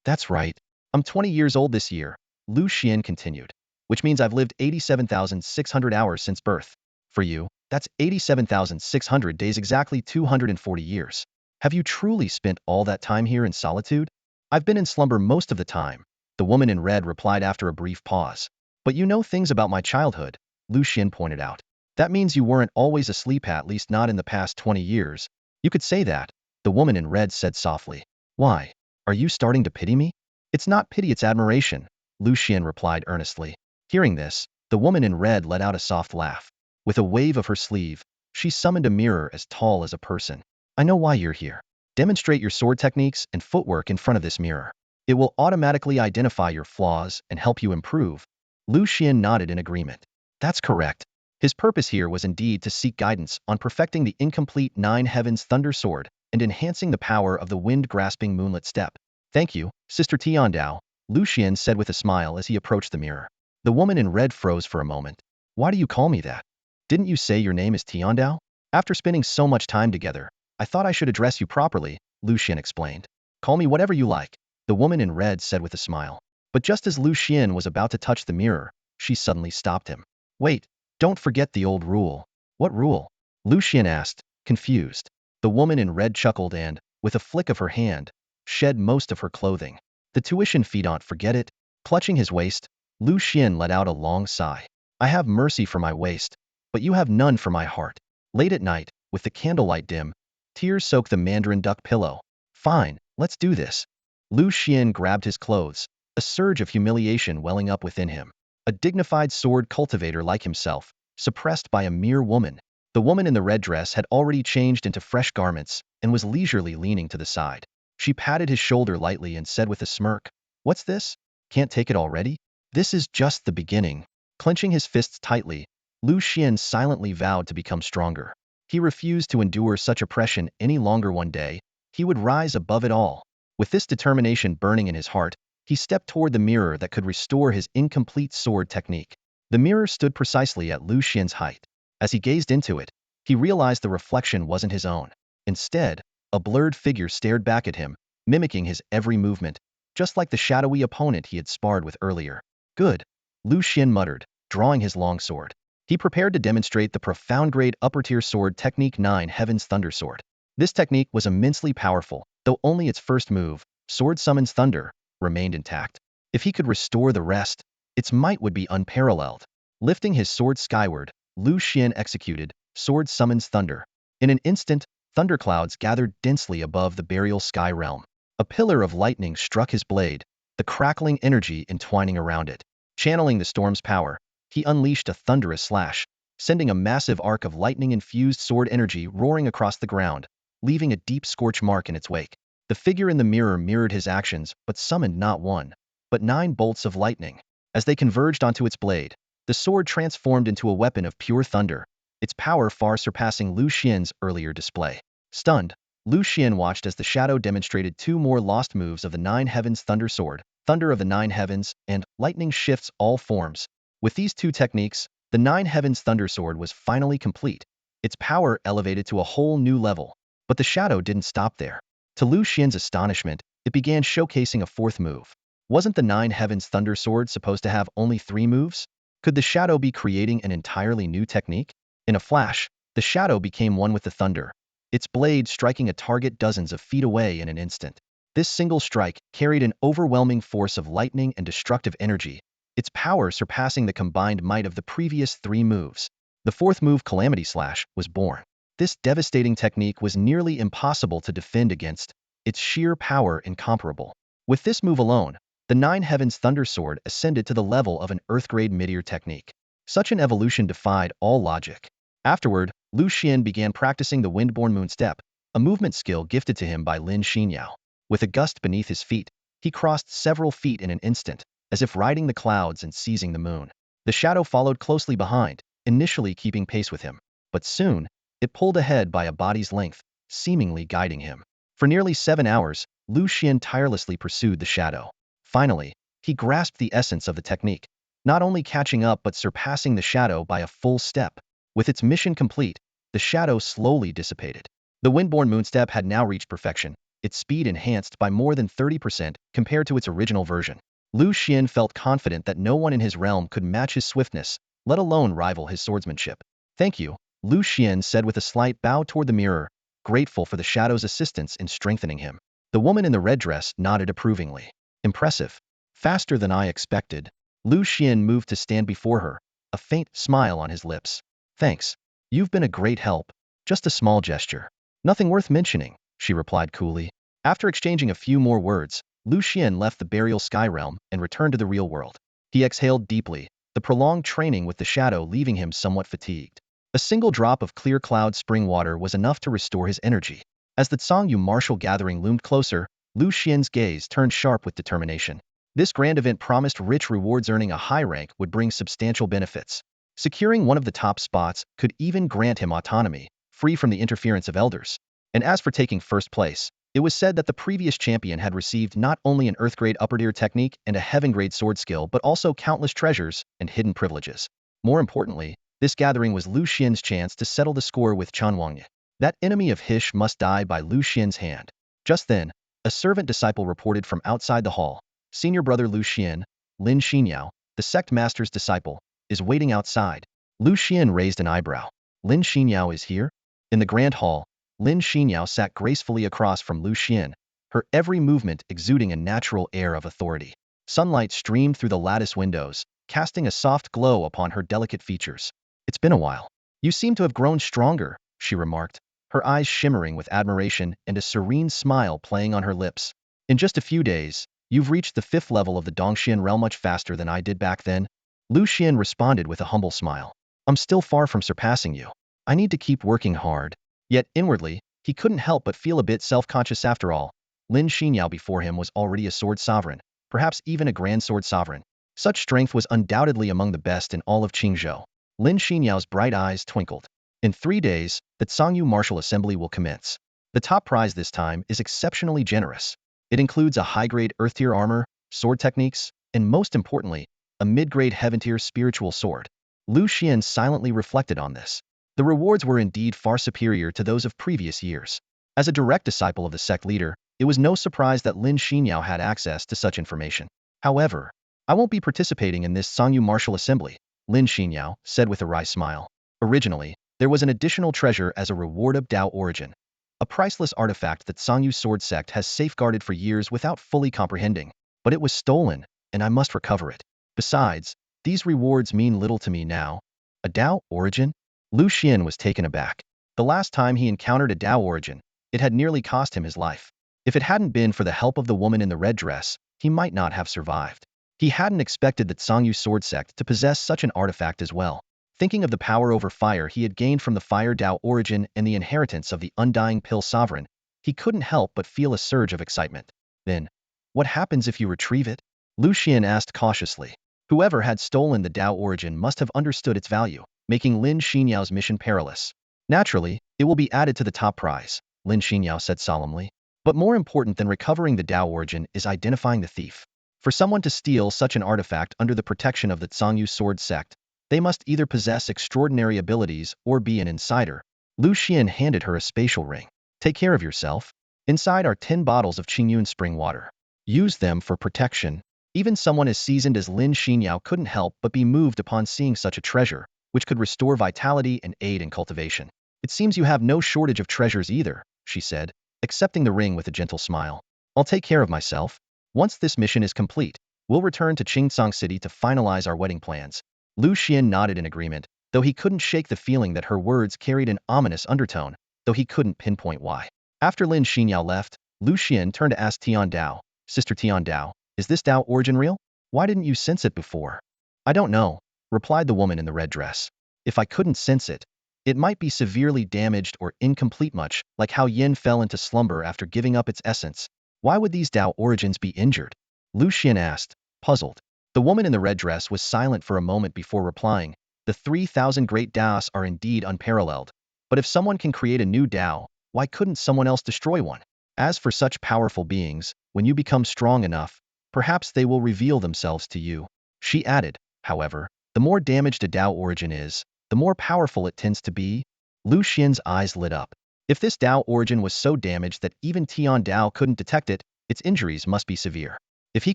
That's right. I'm 20 years old this year, Lu Xuan continued, which means I've lived 87,600 hours since birth. For you, that's 87,600 days, exactly 240 years. Have you truly spent all that time here in solitude? I've been in slumber most of the time, the woman in red replied after a brief pause. But you know things about my childhood, Lu Xuan pointed out. That means you weren't always asleep, at least not in the past 20 years. You could say that, the woman in red said softly. Why? Are you starting to pity me? It's not pity, it's admiration, Lu Xuan replied earnestly. Hearing this, the woman in red let out a soft laugh. With a wave of her sleeve, she summoned a mirror as tall as a person. I know why you're here. Demonstrate your sword techniques and footwork in front of this mirror. It will automatically identify your flaws and help you improve. Lu Xuan nodded in agreement. That's correct. His purpose here was indeed to seek guidance on perfecting the incomplete Nine Heavens Thunder Sword and enhancing the power of the wind-grasping Moonlit Step. Thank you, Sister Tiandao, Lu Xuan said with a smile as he approached the mirror. The woman in red froze for a moment. Why do you call me that? Didn't you say your name is Tiandao? After spending so much time together, I thought I should address you properly, Lu Xuan explained. Call me whatever you like, the woman in red said with a smile. But just as Lu Xuan was about to touch the mirror, she suddenly stopped him. Wait. Don't forget the old rule. What rule? Lu Xuan asked, confused. The woman in red chuckled and, with a flick of her hand, shed most of her clothing. The tuition fee, don't forget it. Clutching his waist, Lu Xuan let out a long sigh. I have mercy for my waist, but you have none for my heart. Late at night, with the candlelight dim, tears soak the mandarin duck pillow. Fine, let's do this. Lu Xuan grabbed his clothes, a surge of humiliation welling up within him. A dignified sword cultivator like himself, suppressed by a mere woman. The woman in the red dress had already changed into fresh garments and was leisurely leaning to the side. She patted his shoulder lightly and said with a smirk, "What's this? Can't take it already?" "This is just the beginning." Clenching his fists tightly, Lu Xuan silently vowed to become stronger. He refused to endure such oppression any longer. One day, he would rise above it all. With this determination burning in his heart, he stepped toward the mirror that could restore his incomplete sword technique. The mirror stood precisely at Lu Xuan's height. As he gazed into it, he realized the reflection wasn't his own. Instead, a blurred figure stared back at him, mimicking his every movement, just like the shadowy opponent he had sparred with earlier. "Good," Lu Xuan muttered, drawing his long sword. He prepared to demonstrate the profound-grade upper-tier sword technique 9 Heaven's Thunder Sword. This technique was immensely powerful, though only its first move, Sword Summons Thunder, remained intact. If he could restore the rest, its might would be unparalleled. Lifting his sword skyward, Lu Xuan executed Sword Summons Thunder. In an instant, thunderclouds gathered densely above the burial sky realm. A pillar of lightning struck his blade, the crackling energy entwining around it. Channeling the storm's power, he unleashed a thunderous slash, sending a massive arc of lightning-infused sword energy roaring across the ground, leaving a deep scorch mark in its wake. The figure in the mirror mirrored his actions, but summoned not one, but 9 bolts of lightning. As they converged onto its blade, the sword transformed into a weapon of pure thunder, its power far surpassing Lu Xuan's earlier display. Stunned, Lu Xuan watched as the shadow demonstrated 2 more lost moves of the 9 Heavens Thunder Sword, Thunder of the 9 Heavens, and Lightning Shifts All Forms. With these 2 techniques, the 9 Heavens Thunder Sword was finally complete, its power elevated to a whole new level. But the shadow didn't stop there. To Lu Xuan's astonishment, it began showcasing a 4th move. Wasn't the 9 Heavens Thunder Sword supposed to have only 3 moves? Could the shadow be creating an entirely new technique? In a flash, the shadow became one with the thunder, its blade striking a target dozens of feet away in an instant. This single strike carried an overwhelming force of lightning and destructive energy, its power surpassing the combined might of the previous 3 moves. The 4th move, Calamity Slash, was born. This devastating technique was nearly impossible to defend against, its sheer power incomparable. With this move alone, the 9 Heavens Thunder Sword ascended to the level of an Earth-grade mid-tier technique. Such an evolution defied all logic. Afterward, Lu Xuan began practicing the Windborn Moon Step, a movement skill gifted to him by Lin Xinyao. With a gust beneath his feet, he crossed several feet in an instant, as if riding the clouds and seizing the moon. The shadow followed closely behind, initially keeping pace with him. But soon, it pulled ahead by a body's length, seemingly guiding him. For nearly 7 hours, Lu Xuan tirelessly pursued the shadow. Finally, he grasped the essence of the technique, not only catching up but surpassing the shadow by a full step. With its mission complete, the shadow slowly dissipated. The Windborn Moonstep had now reached perfection, its speed enhanced by more than 30% compared to its original version. Lu Xuan felt confident that no one in his realm could match his swiftness, let alone rival his swordsmanship. "Thank you," Lu Xuan said with a slight bow toward the mirror, grateful for the shadow's assistance in strengthening him. The woman in the red dress nodded approvingly. "Impressive. Faster than I expected." Lu Xuan moved to stand before her, a faint smile on his lips. "Thanks. You've been a great help. Just a small gesture." "Nothing worth mentioning," she replied coolly. After exchanging a few more words, Lu Xuan left the burial sky realm and returned to the real world. He exhaled deeply, the prolonged training with the shadow leaving him somewhat fatigued. A single drop of clear cloud spring water was enough to restore his energy. As the Songyu martial gathering loomed closer, Lu Xian's gaze turned sharp with determination. This grand event promised rich rewards. Earning a high rank would bring substantial benefits. Securing one of the top spots could even grant him autonomy, free from the interference of elders. And as for taking first place, it was said that the previous champion had received not only an Earth-grade upper-tier technique and a Heaven-grade sword skill but also countless treasures and hidden privileges. More importantly, this gathering was Lu Xian's chance to settle the score with Chen Wangye. That enemy of Hish must die by Lu Xian's hand. Just then, a servant disciple reported from outside the hall. "Senior brother Lu Xuan, Lin Xinyao, the sect master's disciple, is waiting outside." Lu Xuan raised an eyebrow. "Lin Xinyao is here?" In the grand hall, Lin Xinyao sat gracefully across from Lu Xuan, her every movement exuding a natural air of authority. Sunlight streamed through the lattice windows, casting a soft glow upon her delicate features. It's been a while. You seem to have grown stronger, she remarked, her eyes shimmering with admiration and a serene smile playing on her lips. In just a few days, you've reached the 5th level of the Dongxian realm much faster than I did back then. Lu Xuan responded with a humble smile. I'm still far from surpassing you. I need to keep working hard. Yet inwardly, he couldn't help but feel a bit self-conscious after all. Lin Xinyao before him was already a sword sovereign, perhaps even a grand sword sovereign. Such strength was undoubtedly among the best in all of Qingzhou. Lin Xinyao's bright eyes twinkled. In 3 days, the Tsangyu Martial Assembly will commence. The top prize this time is exceptionally generous. It includes a high-grade earth-tier armor, sword techniques, and most importantly, a mid-grade heaven-tier spiritual sword. Lu Xuan silently reflected on this. The rewards were indeed far superior to those of previous years. As a direct disciple of the sect leader, it was no surprise that Lin Xinyao had access to such information. However, I won't be participating in this Tsangyu Martial Assembly, Lin Xinyao said with a wry smile. Originally, there was an additional treasure as a reward of Dao origin. A priceless artifact that Tsangyu Sword Sect has safeguarded for years without fully comprehending. But it was stolen, and I must recover it. Besides, these rewards mean little to me now. A Dao origin? Lu Xuan was taken aback. The last time he encountered a Dao origin, it had nearly cost him his life. If it hadn't been for the help of the woman in the red dress, he might not have survived. He hadn't expected the Tsangyu Sword Sect to possess such an artifact as well. Thinking of the power over fire he had gained from the Fire Dao origin and the inheritance of the Undying Pill Sovereign, he couldn't help but feel a surge of excitement. Then, what happens if you retrieve it? Lu Xuan asked cautiously. Whoever had stolen the Dao origin must have understood its value, making Lin Xinyao's mission perilous. Naturally, it will be added to the top prize, Lin Xinyao said solemnly. But more important than recovering the Dao origin is identifying the thief. For someone to steal such an artifact under the protection of the Tsangyu Sword Sect, they must either possess extraordinary abilities or be an insider. Lu Xuan handed her a spatial ring. Take care of yourself. Inside are 10 bottles of Qingyun spring water. Use them for protection. Even someone as seasoned as Lin Xinyao couldn't help but be moved upon seeing such a treasure, which could restore vitality and aid in cultivation. It seems you have no shortage of treasures either, she said, accepting the ring with a gentle smile. I'll take care of myself. Once this mission is complete, we'll return to Qingcang City to finalize our wedding plans. Lu Xuan nodded in agreement, though he couldn't shake the feeling that her words carried an ominous undertone, though he couldn't pinpoint why. After Lin Xinyao left, Lu Xuan turned to ask Tian Dao, Sister Tian Dao, is this Dao origin real? Why didn't you sense it before? I don't know, replied the woman in the red dress. If I couldn't sense it, it might be severely damaged or incomplete, much like how yin fell into slumber after giving up its essence. Why would these Dao origins be injured? Lu Xuan asked, puzzled. The woman in the red dress was silent for a moment before replying. The 3,000 great Daos are indeed unparalleled. But if someone can create a new Dao, why couldn't someone else destroy one? As for such powerful beings, when you become strong enough, perhaps they will reveal themselves to you. She added, however, the more damaged a Dao origin is, the more powerful it tends to be. Lu Xuan's eyes lit up. If this Dao origin was so damaged that even Tian Dao couldn't detect it, its injuries must be severe. If he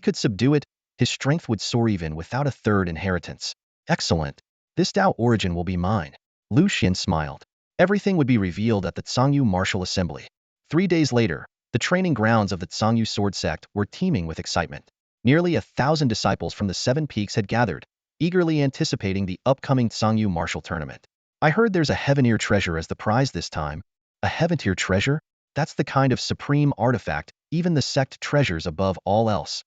could subdue it, his strength would soar even without a third inheritance. Excellent. This Dao origin will be mine. Lu Xuan smiled. Everything would be revealed at the Tsangyu Martial Assembly. 3 days later, the training grounds of the Tsangyu Sword Sect were teeming with excitement. Nearly 1,000 disciples from the 7 peaks had gathered, eagerly anticipating the upcoming Tsangyu Martial Tournament. I heard there's a heaven-tier treasure as the prize this time. A heaven-tier treasure? That's the kind of supreme artifact even the sect treasures above all else.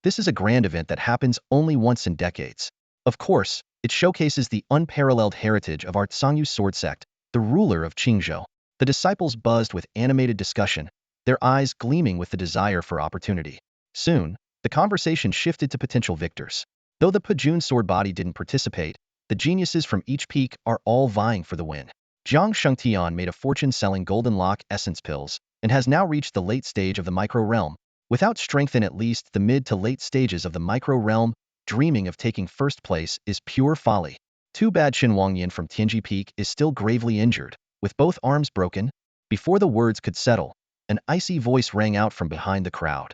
This is a grand event that happens only once in decades. Of course, it showcases the unparalleled heritage of our Tsangyu Sword Sect, the ruler of Qingzhou. The disciples buzzed with animated discussion, their eyes gleaming with the desire for opportunity. Soon, the conversation shifted to potential victors. Though the Pajun sword body didn't participate, the geniuses from each peak are all vying for the win. Jiang Shengtian made a fortune selling golden lock essence pills, and has now reached the late stage of the micro realm. Without strength in at least the mid to late stages of the micro realm, dreaming of taking first place is pure folly. Too bad Qin Wangyan from Tianji Peak is still gravely injured, with both arms broken. Before the words could settle, an icy voice rang out from behind the crowd.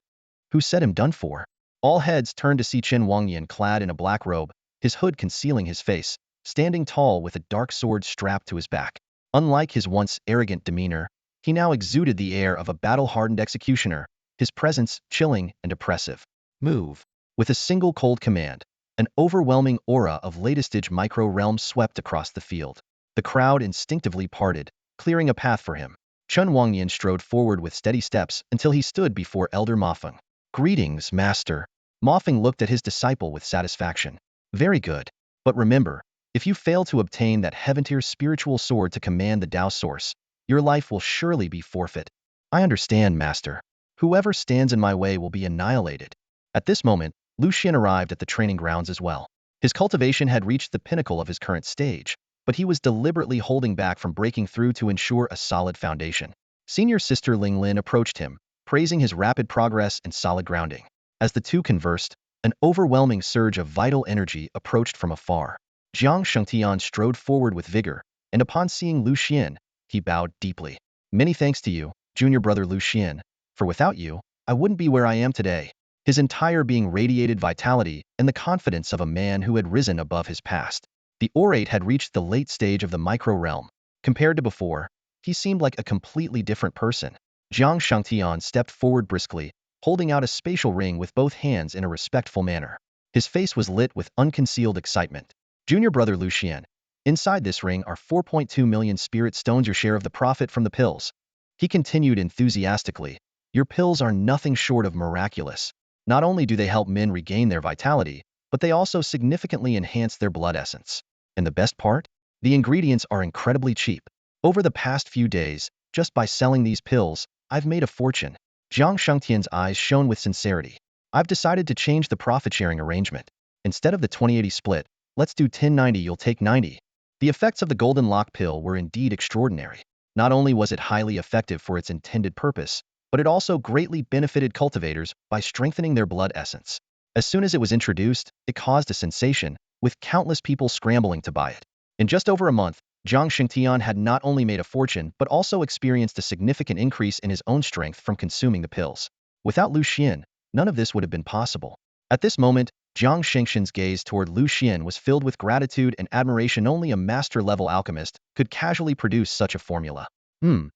Who said him done for? All heads turned to see Qin Wangyan clad in a black robe, his hood concealing his face, standing tall with a dark sword strapped to his back. Unlike his once arrogant demeanor, he now exuded the air of a battle-hardened executioner, his presence chilling and oppressive. Move. With a single cold command, An overwhelming aura of latest-age micro-realms swept across the field. The crowd instinctively parted, clearing a path for him. Chen Wangyan strode forward with steady steps until he stood before Elder Mafeng. "Greetings, Master." Mafeng looked at his disciple with satisfaction. "Very good. But remember, if you fail to obtain that heaven-tier spiritual sword to command the Tao source, your life will surely be forfeit." "I understand, Master. Whoever stands in my way will be annihilated." At this moment, Lu Xuan arrived at the training grounds as well. His cultivation had reached the pinnacle of his current stage, but he was deliberately holding back from breaking through to ensure a solid foundation. Senior Sister Ling Lin approached him, praising his rapid progress and solid grounding. As the two conversed, an overwhelming surge of vital energy approached from afar. Jiang Shengtian strode forward with vigor, and upon seeing Lu Xuan, he bowed deeply. "Many thanks to you, junior brother Lu Xuan, for without you, I wouldn't be where I am today." His entire being radiated vitality and the confidence of a man who had risen above his past. The orate had reached the late stage of the micro-realm. Compared to before, he seemed like a completely different person. Jiang Shangtian stepped forward briskly, holding out a spatial ring with both hands in a respectful manner. His face was lit with unconcealed excitement. "Junior brother Lu Xuan, inside this ring are 4.2 million spirit stones, your share of the profit from the pills." He continued enthusiastically, "Your pills are nothing short of miraculous. Not only do they help men regain their vitality, but they also significantly enhance their blood essence. And the best part? The ingredients are incredibly cheap. Over the past few days, just by selling these pills, I've made a fortune." Jiang Shengtian's eyes shone with sincerity. "I've decided to change the profit-sharing arrangement. Instead of the 20-80 split, let's do 10-90, you'll take 90. The effects of the golden lock pill were indeed extraordinary. Not only was it highly effective for its intended purpose, but it also greatly benefited cultivators by strengthening their blood essence. As soon as it was introduced, it caused a sensation, with countless people scrambling to buy it. In just over a month, Jiang Shengtian had not only made a fortune but also experienced a significant increase in his own strength from consuming the pills. Without Lu Xuan, none of this would have been possible. At this moment, Jiang Shengtian's gaze toward Lu Xuan was filled with gratitude and admiration. Only a master-level alchemist could casually produce such a formula. Ling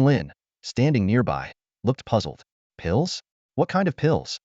Lin, standing nearby, looked puzzled. "Pills? What kind of pills?"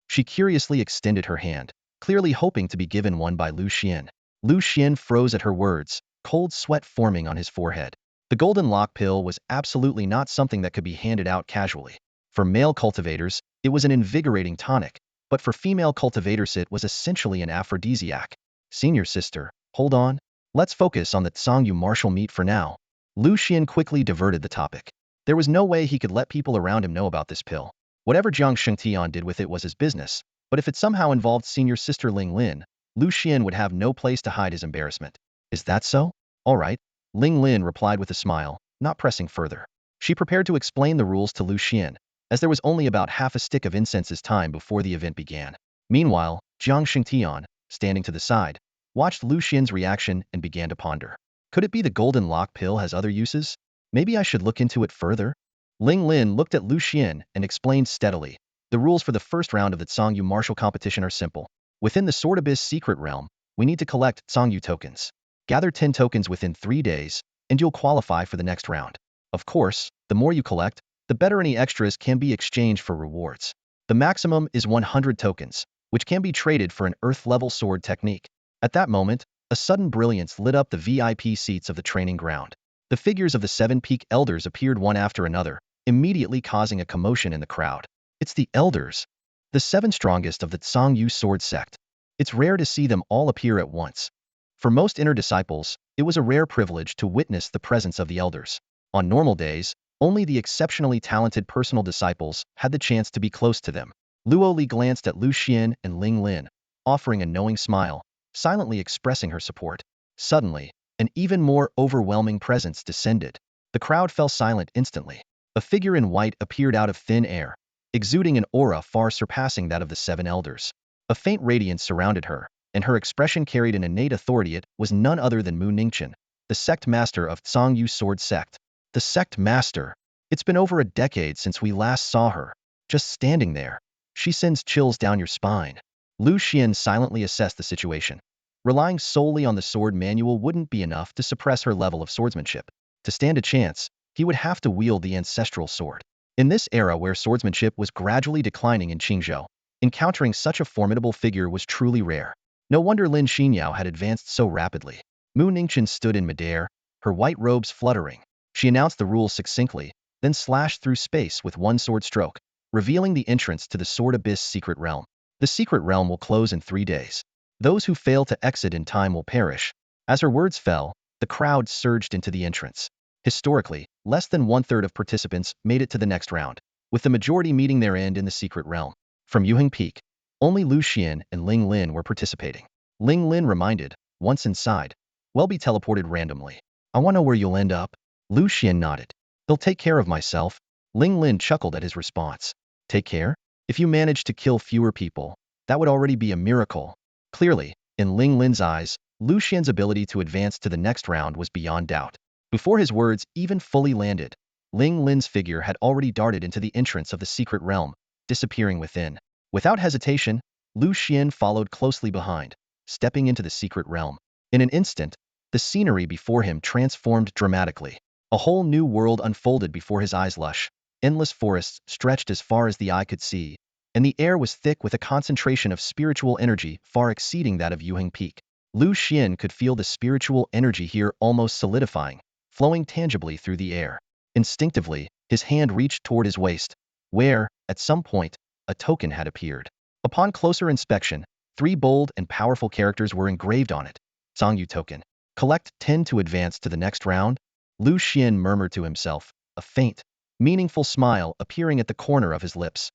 She curiously extended her hand, clearly hoping to be given one by Lu Xuan. Lu Xuan froze at her words, cold sweat forming on his forehead. The golden lock pill was absolutely not something that could be handed out casually. For male cultivators, it was an invigorating tonic, but for female cultivators it was essentially an aphrodisiac. "Senior sister, hold on. Let's focus on the Tsangyu martial meet for now." Lu Xuan quickly diverted the topic. There was no way he could let people around him know about this pill. Whatever Jiang Shengtian did with it was his business, but if it somehow involved senior sister Ling Lin, Lu Xuan would have no place to hide his embarrassment. "Is that so? All right," Ling Lin replied with a smile, not pressing further. She prepared to explain the rules to Lu Xuan, as there was only about half a stick of incense's time before the event began. Meanwhile, Jiang Shengtian, standing to the side, watched Lu Xuan's reaction and began to ponder. Could it be the golden lock pill has other uses? Maybe I should look into it further? Ling Lin looked at Lu Xuan and explained steadily. "The rules for the first round of the Tsangyu martial competition are simple. Within the Sword Abyss secret realm, we need to collect Tsangyu tokens. Gather 10 tokens within 3 days, and you'll qualify for the next round. Of course, the more you collect, the better any extras can be exchanged for rewards. The maximum is 100 tokens, which can be traded for an earth-level sword technique." At that moment, a sudden brilliance lit up the VIP seats of the training ground. The figures of the 7 peak elders appeared one after another, immediately causing a commotion in the crowd. It's the elders, the 7 strongest of the Tsangyu sword sect. It's rare to see them all appear at once. For most inner disciples, it was a rare privilege to witness the presence of the elders. On normal days, only the exceptionally talented personal disciples had the chance to be close to them. Luo Li glanced at Lu Xuan and Ling Lin, offering a knowing smile, silently expressing her support. Suddenly, an even more overwhelming presence descended. The crowd fell silent instantly. A figure in white appeared out of thin air, exuding an aura far surpassing that of the 7 elders. A faint radiance surrounded her, and her expression carried an innate authority. It was none other than Mu Ningqian, the sect master of Tsangyu sword sect. The sect master. It's been over a decade since we last saw her. Just standing there. She sends chills down your spine. Lu Xuan silently assessed the situation. Relying solely on the sword manual wouldn't be enough to suppress her level of swordsmanship. To stand a chance, he would have to wield the ancestral sword. In this era where swordsmanship was gradually declining in Qingzhou, encountering such a formidable figure was truly rare. No wonder Lin Xinyao had advanced so rapidly. Mu Ningqian stood in midair, her white robes fluttering. She announced the rules succinctly, then slashed through space with one sword stroke, revealing the entrance to the Sword Abyss secret realm. The secret realm will close in 3 days. Those who fail to exit in time will perish. As her words fell, the crowd surged into the entrance. Historically, less than 1/3 of participants made it to the next round, with the majority meeting their end in the secret realm. From Yuheng Peak, only Lu Xuan and Ling Lin were participating. Ling Lin reminded, once inside, we'll be teleported randomly. I want to know where you'll end up. Lu Xuan nodded. He'll take care of myself. Ling Lin chuckled at his response. Take care? If you manage to kill fewer people, that would already be a miracle. Clearly, in Ling Lin's eyes, Lu Xian's ability to advance to the next round was beyond doubt. Before his words even fully landed, Ling Lin's figure had already darted into the entrance of the secret realm, disappearing within. Without hesitation, Lu Xian followed closely behind, stepping into the secret realm. In an instant, the scenery before him transformed dramatically. A whole new world unfolded before his eyes. Lush, endless forests stretched as far as the eye could see, and the air was thick with a concentration of spiritual energy far exceeding that of Yuheng Peak. Lu Xian could feel the spiritual energy here almost solidifying, flowing tangibly through the air. Instinctively, his hand reached toward his waist, where, at some point, a token had appeared. Upon closer inspection, 3 bold and powerful characters were engraved on it. Sangyu token. Collect 10 to advance to the next round? Lu Xian murmured to himself, a faint, meaningful smile appearing at the corner of his lips.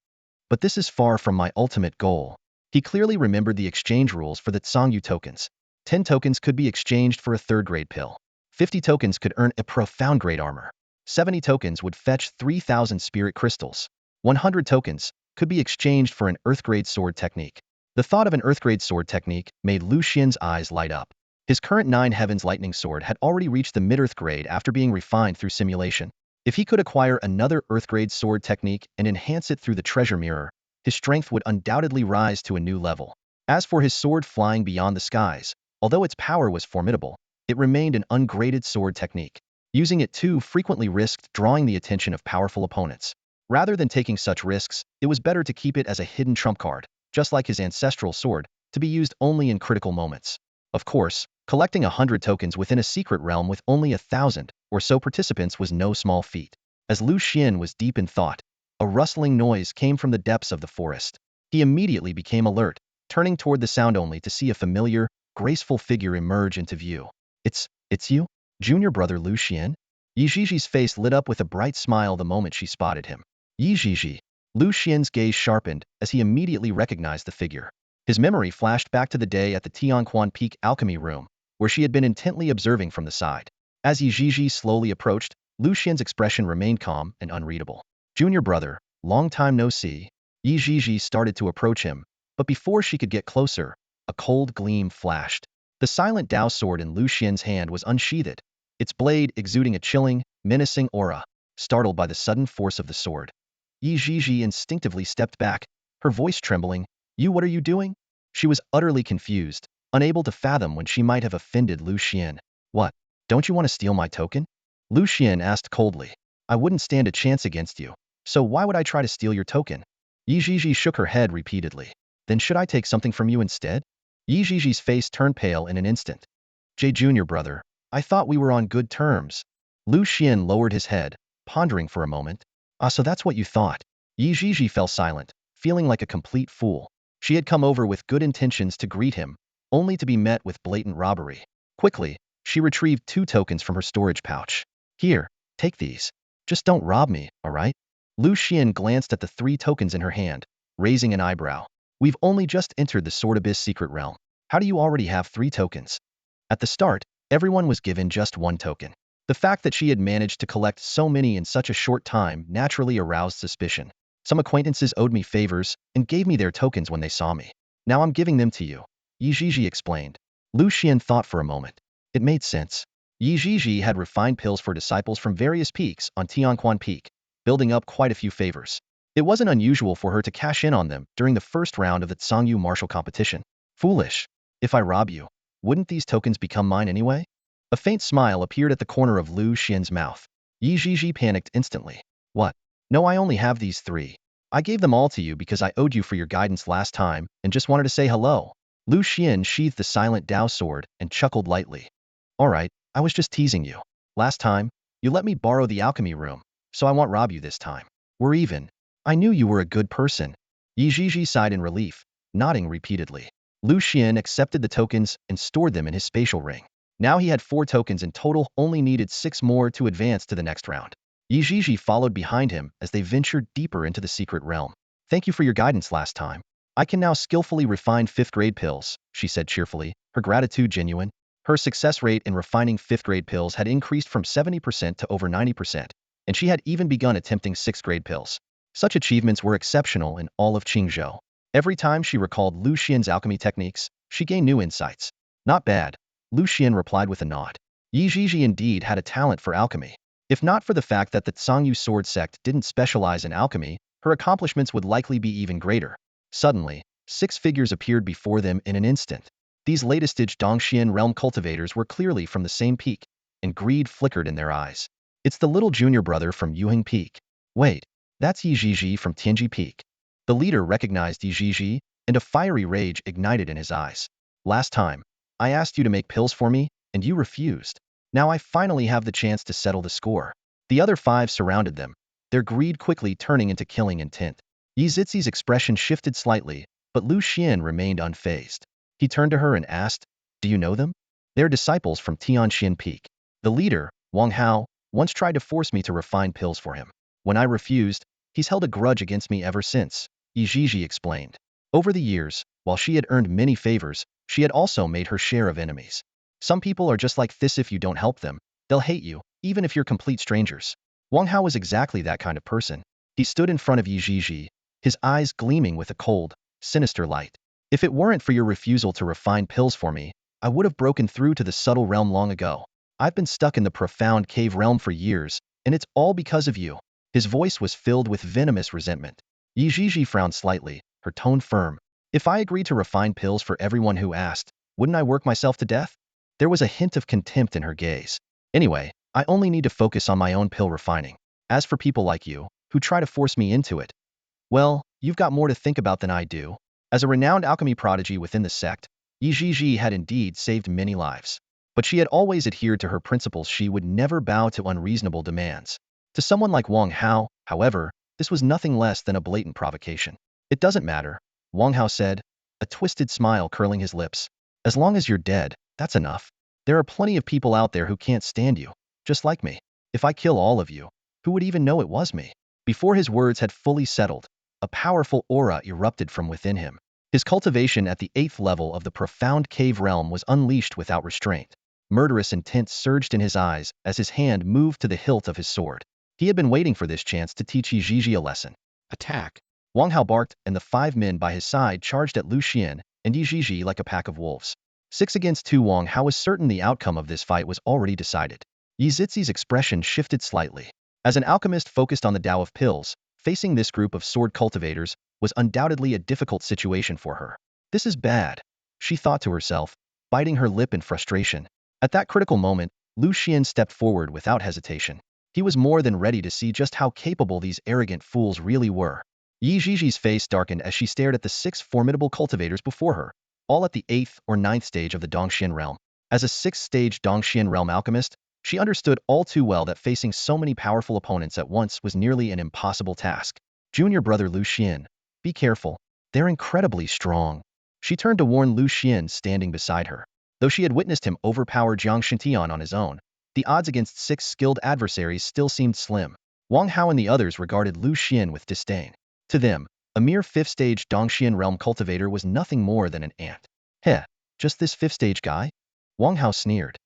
But this is far from my ultimate goal. He clearly remembered the exchange rules for the Sangyu tokens. 10 tokens could be exchanged for a 3rd-grade pill. 50 tokens could earn a profound-grade armor. 70 tokens would fetch 3,000 spirit crystals. 100 tokens could be exchanged for an Earth-grade sword technique. The thought of an Earth-grade sword technique made Lu Xian's eyes light up. His current 9 Heavens lightning sword had already reached the mid-Earth grade after being refined through simulation. If he could acquire another Earth-grade sword technique and enhance it through the treasure mirror, his strength would undoubtedly rise to a new level. As for his sword flying beyond the skies, although its power was formidable, it remained an ungraded sword technique. Using it too frequently risked drawing the attention of powerful opponents. Rather than taking such risks, it was better to keep it as a hidden trump card, just like his ancestral sword, to be used only in critical moments. Of course, collecting 100 tokens within a secret realm with only 1,000 or so participants was no small feat. As Lu Xian was deep in thought, a rustling noise came from the depths of the forest. He immediately became alert, turning toward the sound only to see a familiar, graceful figure emerge into view. It's you? Junior brother Lu Xian? Yi Ziji's face lit up with a bright smile the moment she spotted him. Yi Ziji. Lu Xian's gaze sharpened as he immediately recognized the figure. His memory flashed back to the day at the Tianquan Peak alchemy room, where she had been intently observing from the side. As Yi Ziji slowly approached, Lu Xian's expression remained calm and unreadable. Junior brother, long time no see. Yi Ziji started to approach him, but before she could get closer, a cold gleam flashed. The silent Dao sword in Lu Xian's hand was unsheathed, its blade exuding a chilling, menacing aura. Startled by the sudden force of the sword, Yi Ziji instinctively stepped back, her voice trembling. What are you doing? She was utterly confused, unable to fathom when she might have offended Lu Xian. What? Don't you want to steal my token? Lu Xian asked coldly. I wouldn't stand a chance against you, so why would I try to steal your token? Yi Ziji shook her head repeatedly. Then should I take something from you instead? Yi Ziji's face turned pale in an instant. Junior brother, I thought we were on good terms. Lu Xian lowered his head, pondering for a moment. Ah, so that's what you thought. Yi Ziji fell silent, feeling like a complete fool. She had come over with good intentions to greet him, only to be met with blatant robbery. Quickly, she retrieved 2 tokens from her storage pouch. Here, take these. Just don't rob me, alright? Lu Xian glanced at the 3 tokens in her hand, raising an eyebrow. We've only just entered the Sword Abyss secret realm. How do you already have 3 tokens? At the start, everyone was given just 1 token. The fact that she had managed to collect so many in such a short time naturally aroused suspicion. Some acquaintances owed me favors and gave me their tokens when they saw me. Now I'm giving them to you. Yi Ziji explained. Lu Xian thought for a moment. It made sense. Yi Ziji had refined pills for disciples from various peaks on Tianquan Peak, building up quite a few favors. It wasn't unusual for her to cash in on them during the first round of the Tsangyu martial competition. Foolish. If I rob you, wouldn't these tokens become mine anyway? A faint smile appeared at the corner of Lu Xian's mouth. Yi Ziji panicked instantly. What? No, I only have these 3. I gave them all to you because I owed you for your guidance last time and just wanted to say hello. Lu Xian sheathed the silent Dao sword and chuckled lightly. All right, I was just teasing you. Last time, you let me borrow the alchemy room, so I won't rob you this time. We're even. I knew you were a good person. Yi Zhizhi sighed in relief, nodding repeatedly. Lu Xian accepted the tokens and stored them in his spatial ring. Now he had 4 tokens in total, only needed 6 more to advance to the next round. Yi Zhizhi followed behind him as they ventured deeper into the secret realm. Thank you for your guidance last time. I can now skillfully refine 5th-grade pills, she said cheerfully, her gratitude genuine. Her success rate in refining 5th-grade pills had increased from 70% to over 90%, and she had even begun attempting 6th-grade pills. Such achievements were exceptional in all of Qingzhou. Every time she recalled Lu Xian's alchemy techniques, she gained new insights. Not bad, Lu Xian replied with a nod. Yi Zhizhi indeed had a talent for alchemy. If not for the fact that the Tsangyu sword sect didn't specialize in alchemy, her accomplishments would likely be even greater. Suddenly, 6 figures appeared before them in an instant. These latest-stage Dongxian realm cultivators were clearly from the same peak, and greed flickered in their eyes. It's the little junior brother from Yuheng Peak. Wait, that's Yi Zhizhi from Tianji Peak. The leader recognized Yi Zhizhi, and a fiery rage ignited in his eyes. Last time, I asked you to make pills for me, and you refused. Now I finally have the chance to settle the score. The other 5 surrounded them, their greed quickly turning into killing intent. Yi Zixi's expression shifted slightly, but Lu Xian remained unfazed. He turned to her and asked, do you know them? They're disciples from Tianxian Peak. The leader, Wang Hao, once tried to force me to refine pills for him. When I refused, he's held a grudge against me ever since, Yi Zhizhi explained. Over the years, while she had earned many favors, she had also made her share of enemies. Some people are just like this: if you don't help them, they'll hate you, even if you're complete strangers. Wang Hao was exactly that kind of person. He stood in front of Yi Zhizhi, his eyes gleaming with a cold, sinister light. If it weren't for your refusal to refine pills for me, I would have broken through to the subtle realm long ago. I've been stuck in the profound cave realm for years, and it's all because of you. His voice was filled with venomous resentment. Yi Zhizhi frowned slightly, her tone firm. If I agreed to refine pills for everyone who asked, wouldn't I work myself to death? There was a hint of contempt in her gaze. Anyway, I only need to focus on my own pill refining. As for people like you, who try to force me into it, well, you've got more to think about than I do. As a renowned alchemy prodigy within the sect, Yi Zhizhi had indeed saved many lives. But she had always adhered to her principles. She would never bow to unreasonable demands. To someone like Wang Hao, however, this was nothing less than a blatant provocation. It doesn't matter, Wang Hao said, a twisted smile curling his lips. As long as you're dead, that's enough. There are plenty of people out there who can't stand you, just like me. If I kill all of you, who would even know it was me? Before his words had fully settled, a powerful aura erupted from within him. His cultivation at the 8th level of the profound cave realm was unleashed without restraint. Murderous intent surged in his eyes as his hand moved to the hilt of his sword. He had been waiting for this chance to teach Yi Zhizhi a lesson. Attack! Wang Hao barked, and the 5 men by his side charged at Lu Xian and Yi Zhizhi like a pack of wolves. 6 against 2. Wang Hao was certain the outcome of this fight was already decided. Yi Zixi's expression shifted slightly. As an alchemist focused on the Tao of pills, facing this group of sword cultivators was undoubtedly a difficult situation for her. This is bad, she thought to herself, biting her lip in frustration. At that critical moment, Lu Xian stepped forward without hesitation. He was more than ready to see just how capable these arrogant fools really were. Yi Zhizhi's face darkened as she stared at the 6 formidable cultivators before her, all at the 8th or 9th stage of the Dongxian realm. As a 6th-stage Dongxian realm alchemist, she understood all too well that facing so many powerful opponents at once was nearly an impossible task. Junior brother Lu Xian, be careful. They're incredibly strong. She turned to warn Lu Xian standing beside her. Though she had witnessed him overpower Jiang Shintian on his own, the odds against 6 skilled adversaries still seemed slim. Wang Hao and the others regarded Lu Xian with disdain. To them, a mere 5th-stage Dongxian realm cultivator was nothing more than an ant. Heh, just this 5th-stage guy? Wang Hao sneered.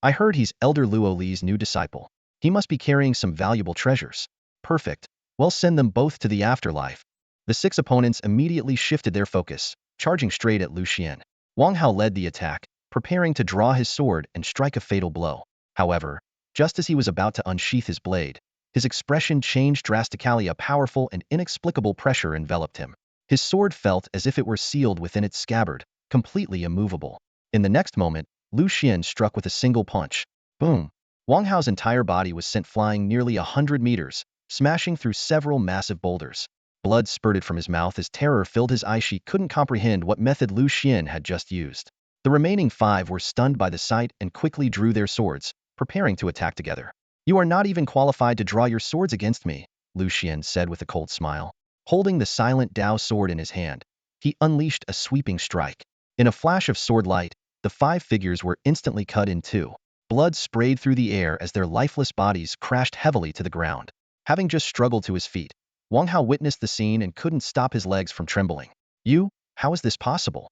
I heard he's Elder Luo Li's new disciple. He must be carrying some valuable treasures. Perfect. Well, send them both to the afterlife. The 6 opponents immediately shifted their focus, charging straight at Lu Xian. Wang Hao led the attack, preparing to draw his sword and strike a fatal blow. However, just as he was about to unsheath his blade, his expression changed drastically. A powerful and inexplicable pressure enveloped him. His sword felt as if it were sealed within its scabbard, completely immovable. In the next moment, Lu Xian struck with a single punch. Boom! Wang Hao's entire body was sent flying nearly 100 meters, smashing through several massive boulders. Blood spurted from his mouth as terror filled his eyes. She couldn't comprehend what method Lu Xuan had just used. The remaining 5 were stunned by the sight and quickly drew their swords, preparing to attack together. "You are not even qualified to draw your swords against me," Lu Xuan said with a cold smile. Holding the silent Dao sword in his hand, he unleashed a sweeping strike. In a flash of sword light, the 5 figures were instantly cut in two. Blood sprayed through the air as their lifeless bodies crashed heavily to the ground. Having just struggled to his feet, Wang Hao witnessed the scene and couldn't stop his legs from trembling. How is this possible?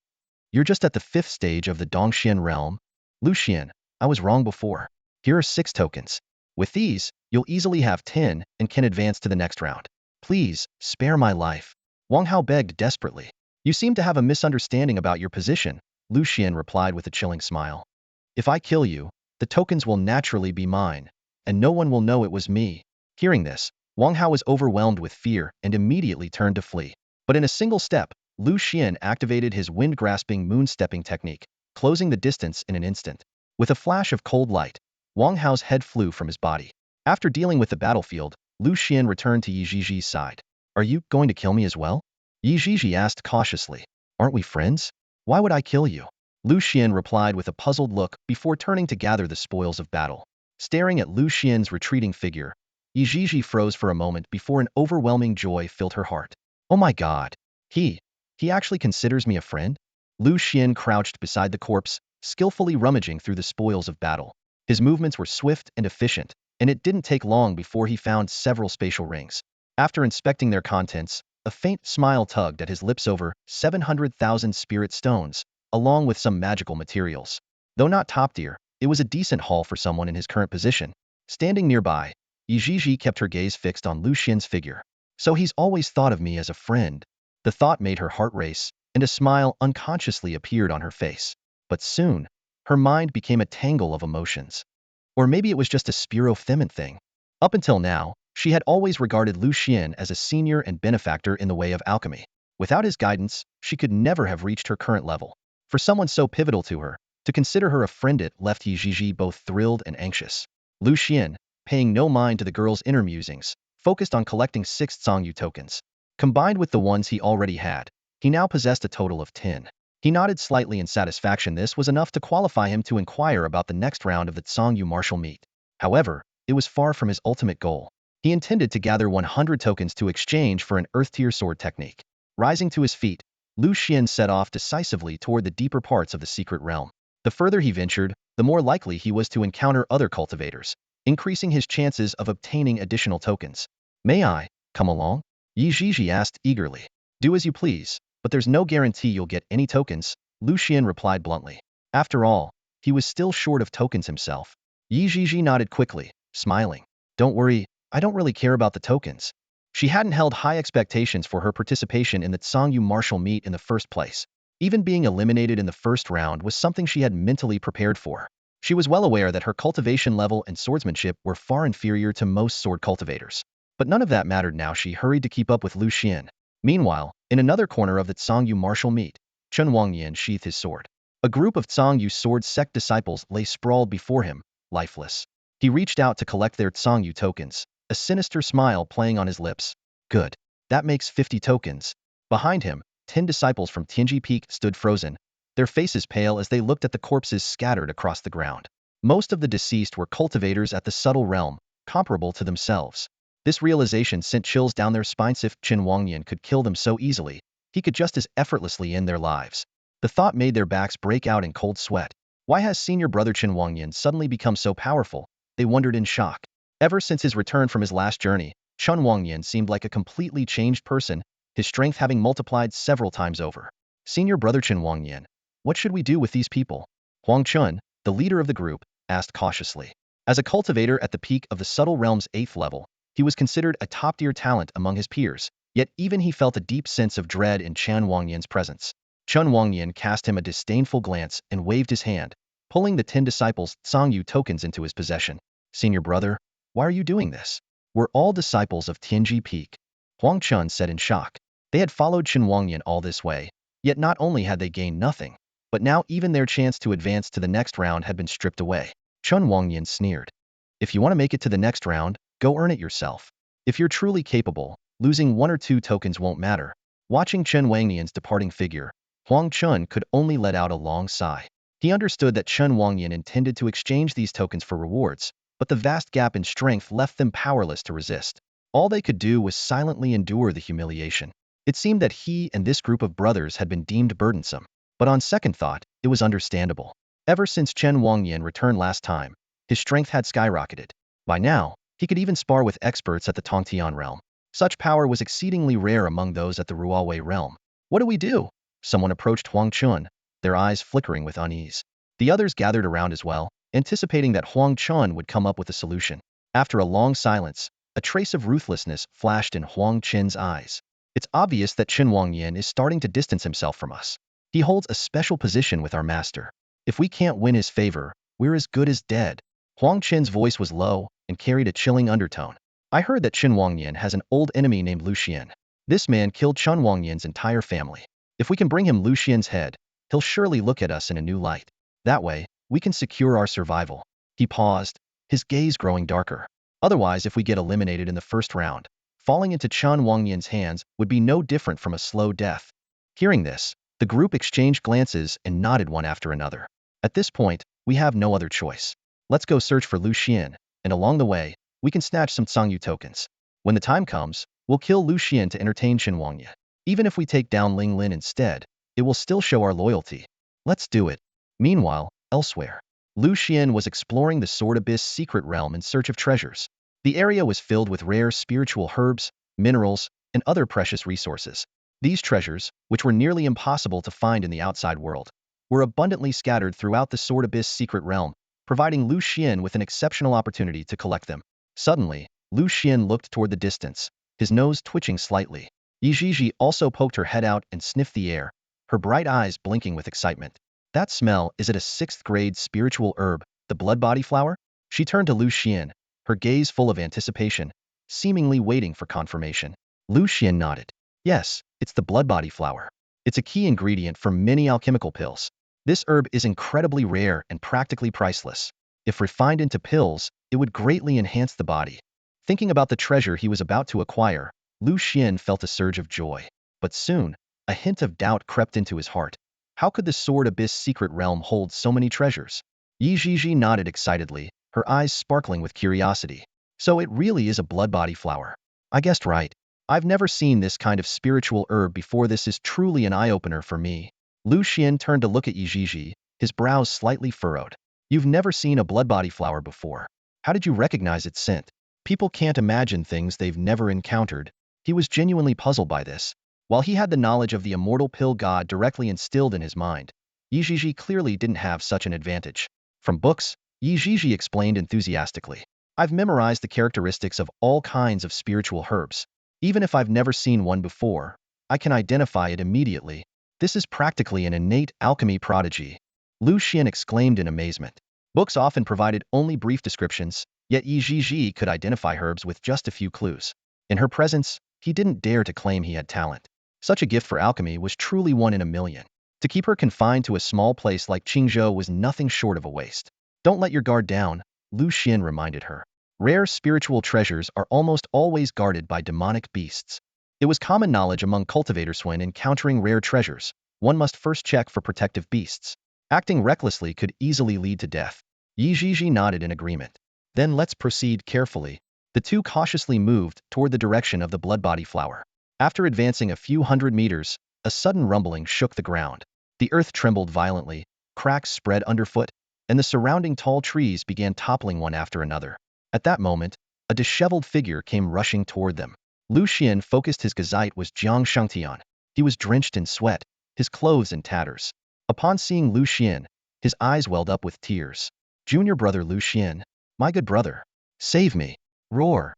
You're just at the 5th stage of the Dongxian realm? Lu Xuan, I was wrong before. Here are 6 tokens. With these, you'll easily have 10 and can advance to the next round. Please, spare my life. Wang Hao begged desperately. You seem to have a misunderstanding about your position, Lu Xuan replied with a chilling smile. If I kill you, the tokens will naturally be mine, and no one will know it was me. Hearing this, Wang Hao was overwhelmed with fear and immediately turned to flee. But in a single step, Lu Xuan activated his wind-grasping moon-stepping technique, closing the distance in an instant. With a flash of cold light, Wang Hao's head flew from his body. After dealing with the battlefield, Lu Xuan returned to Yi Zhiji's side. Are you going to kill me as well? Yi Zhiji asked cautiously. Aren't we friends? Why would I kill you? Lu Xuan replied with a puzzled look before turning to gather the spoils of battle. Staring at Lu Xuan's retreating figure, Yi Zhiji froze for a moment before an overwhelming joy filled her heart. Oh my god. He actually considers me a friend? Lu Xuan crouched beside the corpse, skillfully rummaging through the spoils of battle. His movements were swift and efficient, and it didn't take long before he found several spatial rings. After inspecting their contents, a faint smile tugged at his lips over 700,000 spirit stones, along with some magical materials. Though not top tier, it was a decent haul for someone in his current position. Standing nearby, Yi Zhiji kept her gaze fixed on Lu Xuan's figure. So he's always thought of me as a friend. The thought made her heart race, and a smile unconsciously appeared on her face. But soon, her mind became a tangle of emotions. Or maybe it was just a Spiro-Femin thing. Up until now, she had always regarded Lu Xuan as a senior and benefactor in the way of alchemy. Without his guidance, she could never have reached her current level. For someone so pivotal to her, to consider her a friend it left Yi Zhiji both thrilled and anxious. Lu Xuan, paying no mind to the girl's inner musings, focused on collecting 6 Zongyu tokens. Combined with the ones he already had, he now possessed a total of 10. He nodded slightly in satisfaction. This was enough to qualify him to inquire about the next round of the Zongyu martial meet. However, it was far from his ultimate goal. He intended to gather 100 tokens to exchange for an earth-tier sword technique. Rising to his feet, Lu Xuan set off decisively toward the deeper parts of the secret realm. The further he ventured, the more likely he was to encounter other cultivators, increasing his chances of obtaining additional tokens. May I come along? Yi Zhiji asked eagerly. Do as you please, but there's no guarantee you'll get any tokens, Lu Xuan replied bluntly. After all, he was still short of tokens himself. Yi Zhiji nodded quickly, smiling. Don't worry, I don't really care about the tokens. She hadn't held high expectations for her participation in the Zongyu martial meet in the first place. Even being eliminated in the first round was something she had mentally prepared for. She was well aware that her cultivation level and swordsmanship were far inferior to most sword cultivators. But none of that mattered now. She hurried to keep up with Lu Xuan. Meanwhile, in another corner of the Zongyu martial meet, Chen Wangyan sheathed his sword. A group of Zongyu sword sect disciples lay sprawled before him, lifeless. He reached out to collect their Zongyu tokens, a sinister smile playing on his lips. Good. That makes 50 tokens. Behind him, 10 disciples from Tianji Peak stood frozen, their faces pale as they looked at the corpses scattered across the ground. Most of the deceased were cultivators at the subtle realm, comparable to themselves. This realization sent chills down their spines. If Chen Wangyan could kill them so easily, he could just as effortlessly end their lives. The thought made their backs break out in cold sweat. Why has senior brother Chen Wangyan suddenly become so powerful? They wondered in shock. Ever since his return from his last journey, Chen Wangyan seemed like a completely changed person, his strength having multiplied several times over. Senior brother Chen Wangyan, what should we do with these people? Huang Chun, the leader of the group, asked cautiously. As a cultivator at the peak of the subtle realm's 8th level, he was considered a top-tier talent among his peers, yet even he felt a deep sense of dread in Chen Wangyan's presence. Chen Wangyan cast him a disdainful glance and waved his hand, pulling the 10 disciples' Zongyu tokens into his possession. Senior brother, why are you doing this? We're all disciples of Tianji Peak, Huang Chun said in shock. They had followed Chen Wangyan all this way, yet not only had they gained nothing, but now even their chance to advance to the next round had been stripped away. Chen Wangyan sneered. If you want to make it to the next round, go earn it yourself. If you're truly capable, Losing one or two tokens won't matter. Watching Chen Wangnian's departing figure, Huang Chun could only let out a long sigh. He understood that Chen Wangnian intended to exchange these tokens for rewards, but the vast gap in strength left them powerless to resist. All they could do was silently endure the humiliation. It seemed that he and this group of brothers had been deemed burdensome. But on second thought, it was understandable. Ever since Chen Wangnian returned last time, his strength had skyrocketed. By now, he could even spar with experts at the Tongtian realm. Such power was exceedingly rare among those at the Ruawei realm. What do we do? Someone approached Huang Chun, their eyes flickering with unease. The others gathered around as well, anticipating that Huang Chun would come up with a solution. After a long silence, a trace of ruthlessness flashed in Huang Chen's eyes. It's obvious that Chen Wangnian is starting to distance himself from us. He holds a special position with our master. If we can't win his favor, we're as good as dead. Huang Chen's voice was low and carried a chilling undertone. I heard that Chen Wangnian has an old enemy named Lu Xuan. This man killed Chen Wangnian's entire family. If we can bring him Lu Xuan's head, he'll surely look at us in a new light. That way, we can secure our survival. He paused, his gaze growing darker. Otherwise, if we get eliminated in the first round, falling into Chen Wangnian's hands would be no different from a slow death. Hearing this, the group exchanged glances and nodded one after another. At this point, we have no other choice. Let's go search for Lu Xuan, and along the way, we can snatch some Cangyu tokens. When the time comes, we'll kill Lu Xuan to entertain Chen Wangnian. Even if we take down Ling Lin instead, it will still show our loyalty. Let's do it. Meanwhile, elsewhere, Lu Xuan was exploring the Sword Abyss secret realm in search of treasures. The area was filled with rare spiritual herbs, minerals, and other precious resources. These treasures, which were nearly impossible to find in the outside world, were abundantly scattered throughout the Sword Abyss secret realm, providing Lu Xuan with an exceptional opportunity to collect them. Suddenly, Lu Xuan looked toward the distance, his nose twitching slightly. Yizhizhi also poked her head out and sniffed the air, her bright eyes blinking with excitement. That smell, is it a 6th grade spiritual herb, the blood body flower? She turned to Lu Xuan, her gaze full of anticipation, seemingly waiting for confirmation. Lu Xuan nodded. Yes, it's the blood body flower. It's a key ingredient for many alchemical pills. This herb is incredibly rare and practically priceless. If refined into pills, it would greatly enhance the body. Thinking about the treasure he was about to acquire, Lu Xuan felt a surge of joy. But soon, a hint of doubt crept into his heart. How could the Sword Abyss secret realm hold so many treasures? Yizhizhi nodded excitedly, her eyes sparkling with curiosity. So it really is a blood body flower. I guessed right. I've never seen this kind of spiritual herb before. This is truly an eye-opener for me. Lu Xuan turned to look at Yizhizhi, his brows slightly furrowed. You've never seen a blood body flower before. How did you recognize its scent? People can't imagine things they've never encountered. He was genuinely puzzled by this. While he had the knowledge of the immortal pill god directly instilled in his mind, Yizhizhi clearly didn't have such an advantage. From books, Yizhizhi explained enthusiastically. I've memorized the characteristics of all kinds of spiritual herbs. Even if I've never seen one before, I can identify it immediately. This is practically an innate alchemy prodigy. Lu Xuan exclaimed in amazement. Books often provided only brief descriptions, yet Yizhizhi could identify herbs with just a few clues. In her presence, he didn't dare to claim he had talent. Such a gift for alchemy was truly one in a million. To keep her confined to a small place like Qingzhou was nothing short of a waste. Don't let your guard down, Lu Xuan reminded her. Rare spiritual treasures are almost always guarded by demonic beasts. It was common knowledge among cultivators when encountering rare treasures, one must first check for protective beasts. Acting recklessly could easily lead to death. Yizhizhi nodded in agreement. Then let's proceed carefully. The two cautiously moved toward the direction of the blood body flower. After advancing a few hundred meters, a sudden rumbling shook the ground. The earth trembled violently, cracks spread underfoot, and the surrounding tall trees began toppling one after another. At that moment, a disheveled figure came rushing toward them. Lu Xuan focused his gazite was Jiang Shangtian. He was drenched in sweat, his clothes in tatters. Upon seeing Lu Xuan, his eyes welled up with tears. Junior brother Lu Xuan, my good brother, save me. Roar.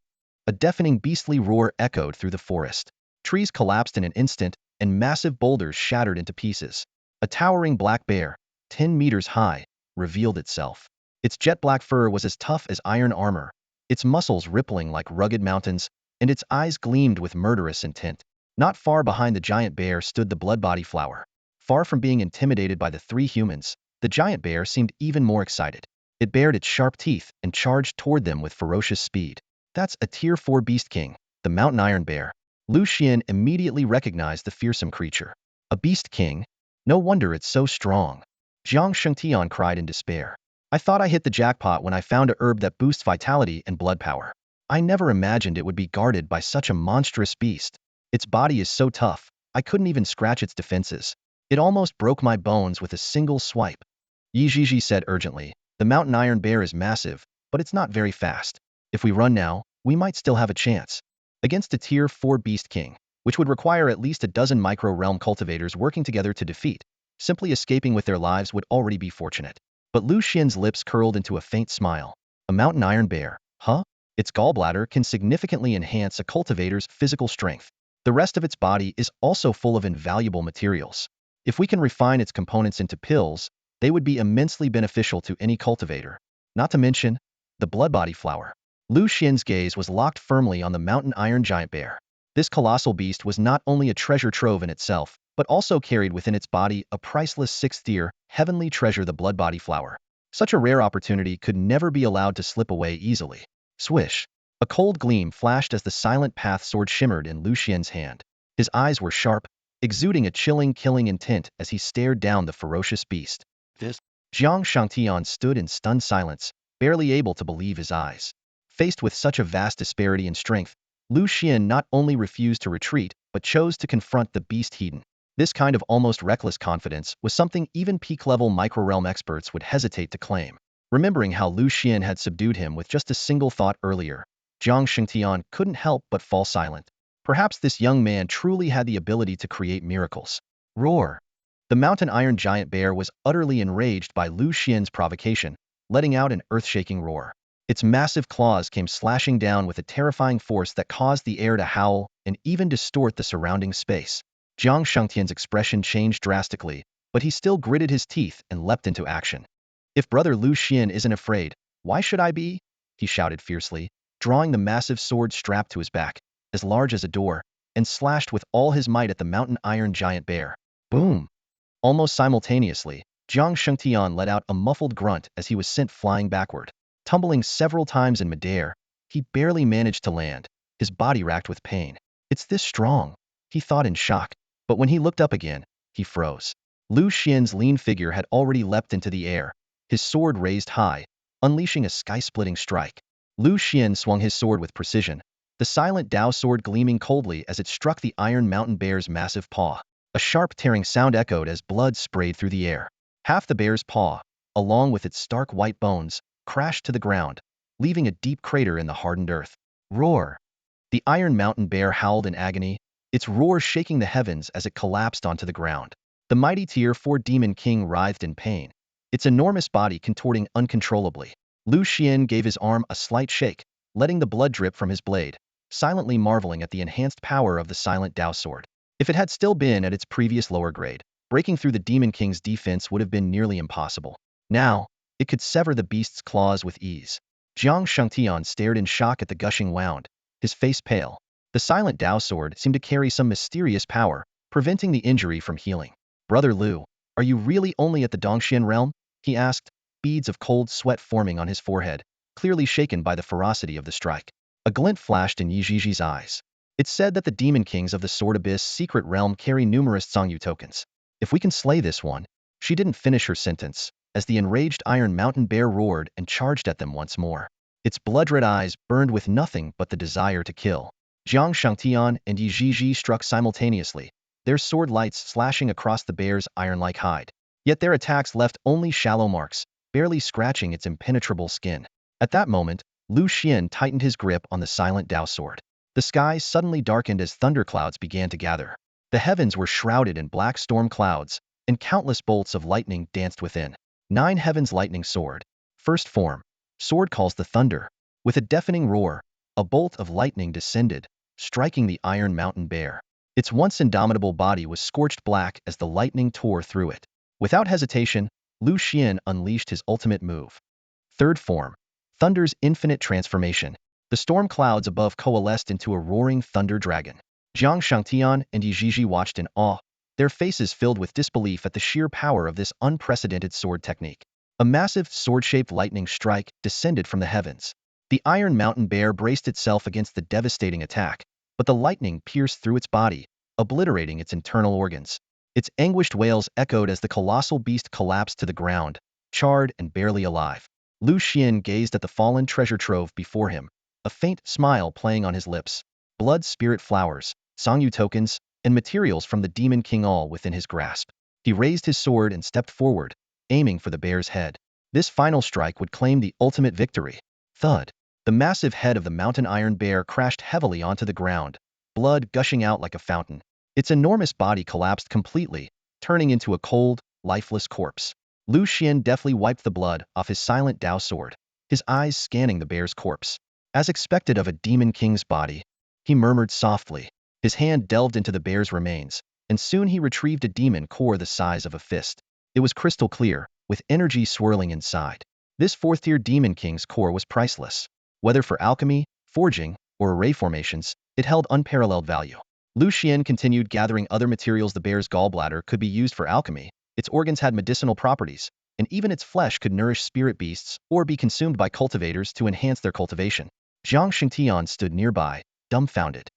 A deafening beastly roar echoed through the forest. Trees collapsed in an instant, and massive boulders shattered into pieces. A towering black bear, 10 meters high, revealed itself. Its jet-black fur was as tough as iron armor, its muscles rippling like rugged mountains, and its eyes gleamed with murderous intent. Not far behind the giant bear stood the blood body flower. Far from being intimidated by the three humans, the giant bear seemed even more excited. It bared its sharp teeth and charged toward them with ferocious speed. That's a Tier 4 beast king, the mountain iron bear. Lu Xuan immediately recognized the fearsome creature. A beast king? No wonder it's so strong. Jiang Shengtian cried in despair. I thought I hit the jackpot when I found a herb that boosts vitality and blood power. I never imagined it would be guarded by such a monstrous beast. Its body is so tough, I couldn't even scratch its defenses. It almost broke my bones with a single swipe. Yi Zhizhi said urgently. The mountain iron bear is massive, but it's not very fast. If we run now, we might still have a chance. Against a tier 4 beast king, which would require at least a dozen micro-realm cultivators working together to defeat, simply escaping with their lives would already be fortunate. But Lu Xian's lips curled into a faint smile. A mountain iron bear, huh? Its gallbladder can significantly enhance a cultivator's physical strength. The rest of its body is also full of invaluable materials. If we can refine its components into pills, they would be immensely beneficial to any cultivator. Not to mention, the bloodbody flower. Lu Xian's gaze was locked firmly on the mountain iron giant bear. This colossal beast was not only a treasure trove in itself, but also carried within its body a priceless sixth-tier, heavenly treasure, the bloodbody flower. Such a rare opportunity could never be allowed to slip away easily. Swish! A cold gleam flashed as the silent path sword shimmered in Lu Xian's hand. His eyes were sharp, exuding a chilling, killing intent as he stared down the ferocious beast. This? Jiang Shangtian stood in stunned silence, barely able to believe his eyes. Faced with such a vast disparity in strength, Lu Xian not only refused to retreat, but chose to confront the beast head-on. This kind of almost reckless confidence was something even peak-level micro-realm experts would hesitate to claim. Remembering how Lu Xian had subdued him with just a single thought earlier, Jiang Shengtian couldn't help but fall silent. Perhaps this young man truly had the ability to create miracles. Roar! The mountain iron giant bear was utterly enraged by Lu Xian's provocation, letting out an earth-shaking roar. Its massive claws came slashing down with a terrifying force that caused the air to howl and even distort the surrounding space. Jiang Shengtian's expression changed drastically, but he still gritted his teeth and leapt into action. If brother Lu Xian isn't afraid, why should I be? He shouted fiercely, drawing the massive sword strapped to his back, as large as a door, and slashed with all his might at the mountain iron giant bear. Boom! Almost simultaneously, Jiang Shengtian let out a muffled grunt as he was sent flying backward. Tumbling several times in midair, he barely managed to land, his body racked with pain. It's this strong, he thought in shock, but when he looked up again, he froze. Lu Xian's lean figure had already leapt into the air, his sword raised high, unleashing a sky-splitting strike. Lu Xian swung his sword with precision, the silent Dao sword gleaming coldly as it struck the iron mountain bear's massive paw. A sharp tearing sound echoed as blood sprayed through the air. Half the bear's paw, along with its stark white bones, crashed to the ground, leaving a deep crater in the hardened earth. Roar! The iron mountain bear howled in agony, its roar shaking the heavens as it collapsed onto the ground. The mighty tier 4 demon king writhed in pain, its enormous body contorting uncontrollably. Lu Xian gave his arm a slight shake, letting the blood drip from his blade, silently marveling at the enhanced power of the silent Dao sword. If it had still been at its previous lower grade, breaking through the demon king's defense would have been nearly impossible. Now, it could sever the beast's claws with ease. Jiang Shengtian stared in shock at the gushing wound, his face pale. The silent Dao sword seemed to carry some mysterious power, preventing the injury from healing. Brother Lu, are you really only at the Dongxian realm? He asked, beads of cold sweat forming on his forehead, clearly shaken by the ferocity of the strike. A glint flashed in Yi Zhiji's eyes. It's said that the demon kings of the Sword Abyss secret realm carry numerous Zongyu tokens. If we can slay this one. She didn't finish her sentence, as the enraged iron mountain bear roared and charged at them once more. Its blood-red eyes burned with nothing but the desire to kill. Jiang Shengtian and Yi Zhiji struck simultaneously, their sword lights slashing across the bear's iron-like hide. Yet their attacks left only shallow marks, barely scratching its impenetrable skin. At that moment, Lu Xian tightened his grip on the silent Dao sword. The sky suddenly darkened as thunderclouds began to gather. The heavens were shrouded in black storm clouds, and countless bolts of lightning danced within. 9 Heavens Lightning Sword. First form. Sword calls the thunder. With a deafening roar, a bolt of lightning descended, striking the iron mountain bear. Its once indomitable body was scorched black as the lightning tore through it. Without hesitation, Lu Xian unleashed his ultimate move. Third form. Thunder's infinite transformation. The storm clouds above coalesced into a roaring thunder dragon. Jiang Shangtian and Yi Zhiji watched in awe, their faces filled with disbelief at the sheer power of this unprecedented sword technique. A massive, sword-shaped lightning strike descended from the heavens. The iron mountain bear braced itself against the devastating attack, but the lightning pierced through its body, obliterating its internal organs. Its anguished wails echoed as the colossal beast collapsed to the ground, charred and barely alive. Lu Xuan gazed at the fallen treasure trove before him, a faint smile playing on his lips. Blood spirit flowers, Sangyu tokens, and materials from the Demon King all within his grasp. He raised his sword and stepped forward, aiming for the bear's head. This final strike would claim the ultimate victory. Thud. The massive head of the mountain iron bear crashed heavily onto the ground, blood gushing out like a fountain. Its enormous body collapsed completely, turning into a cold, lifeless corpse. Lu Xuan deftly wiped the blood off his silent Dao sword, his eyes scanning the bear's corpse. As expected of a demon king's body, he murmured softly. His hand delved into the bear's remains, and soon he retrieved a demon core the size of a fist. It was crystal clear, with energy swirling inside. This fourth-tier demon king's core was priceless. Whether for alchemy, forging, or array formations, it held unparalleled value. Lu Xuan continued gathering other materials. The bear's gallbladder could be used for alchemy, its organs had medicinal properties, and even its flesh could nourish spirit beasts or be consumed by cultivators to enhance their cultivation. Zhang Shengtian stood nearby, dumbfounded.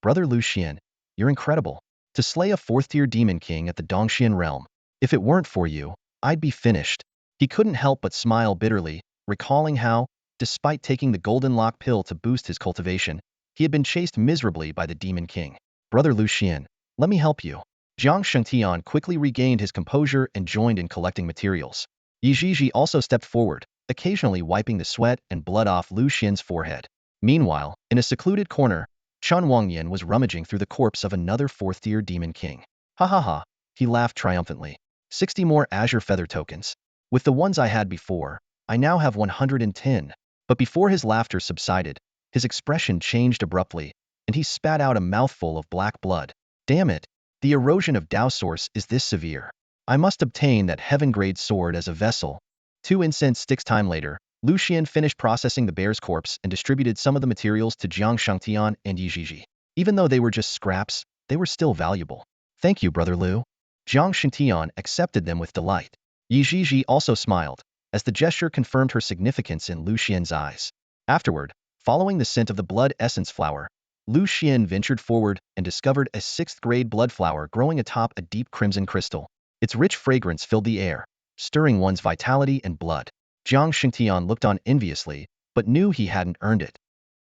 Brother Lu Xuan, you're incredible. To slay a fourth-tier demon king at the Dongxian realm. If it weren't for you, I'd be finished. He couldn't help but smile bitterly, recalling how, despite taking the golden lock pill to boost his cultivation, he had been chased miserably by the demon king. Brother Lu Xuan, let me help you. Zhang Shengtian quickly regained his composure and joined in collecting materials. Yi Zhizhi also stepped forward, occasionally wiping the sweat and blood off Lu Xian's forehead. Meanwhile, in a secluded corner, Chun Wangyan was rummaging through the corpse of another fourth-tier demon king. Ha ha ha, he laughed triumphantly. 60 more azure feather tokens. With the ones I had before, I now have 110. But before his laughter subsided, his expression changed abruptly, and he spat out a mouthful of black blood. Damn it, the erosion of Dao source is this severe. I must obtain that heaven-grade sword as a vessel. 2 incense sticks. Time later, Lu Xuan finished processing the bear's corpse and distributed some of the materials to Zhang Shengtian and Yi Zhizhi. Even though they were just scraps, they were still valuable. Thank you, Brother Lu. Zhang Shengtian accepted them with delight. Yi Zhizhi also smiled, as the gesture confirmed her significance in Lu Xian's eyes. Afterward, following the scent of the blood essence flower, Lu Xuan ventured forward and discovered a 6th-grade blood flower growing atop a deep crimson crystal. Its rich fragrance filled the air, stirring one's vitality and blood. Zhang Shengtian looked on enviously, but knew he hadn't earned it.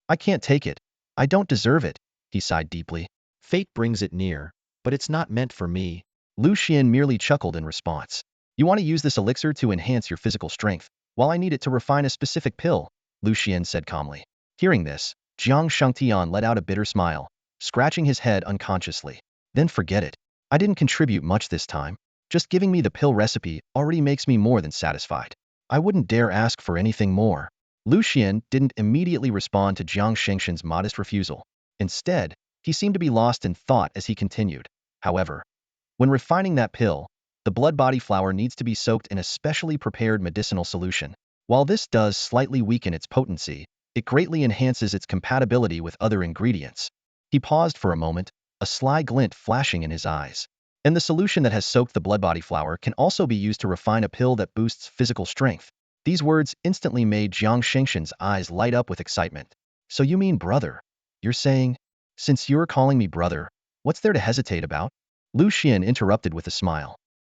I can't take it. I don't deserve it, he sighed deeply. Fate brings it near, but it's not meant for me. Lu Xuan merely chuckled in response. You want to use this elixir to enhance your physical strength, while I need it to refine a specific pill, Lu Xuan said calmly. Hearing this, Zhang Shengtian let out a bitter smile, scratching his head unconsciously. Then forget it. I didn't contribute much this time. Just giving me the pill recipe already makes me more than satisfied. I wouldn't dare ask for anything more. Lu Xuan didn't immediately respond to Zhang Shengshan's modest refusal. Instead, he seemed to be lost in thought as he continued. However, when refining that pill, the blood body flower needs to be soaked in a specially prepared medicinal solution. While this does slightly weaken its potency, it greatly enhances its compatibility with other ingredients. He paused for a moment, a sly glint flashing in his eyes. And the solution that has soaked the blood body flower can also be used to refine a pill that boosts physical strength. These words instantly made Zhang Shengshan's eyes light up with excitement. So you mean brother? You're saying, since you're calling me brother, what's there to hesitate about? Lu Xuan interrupted with a smile.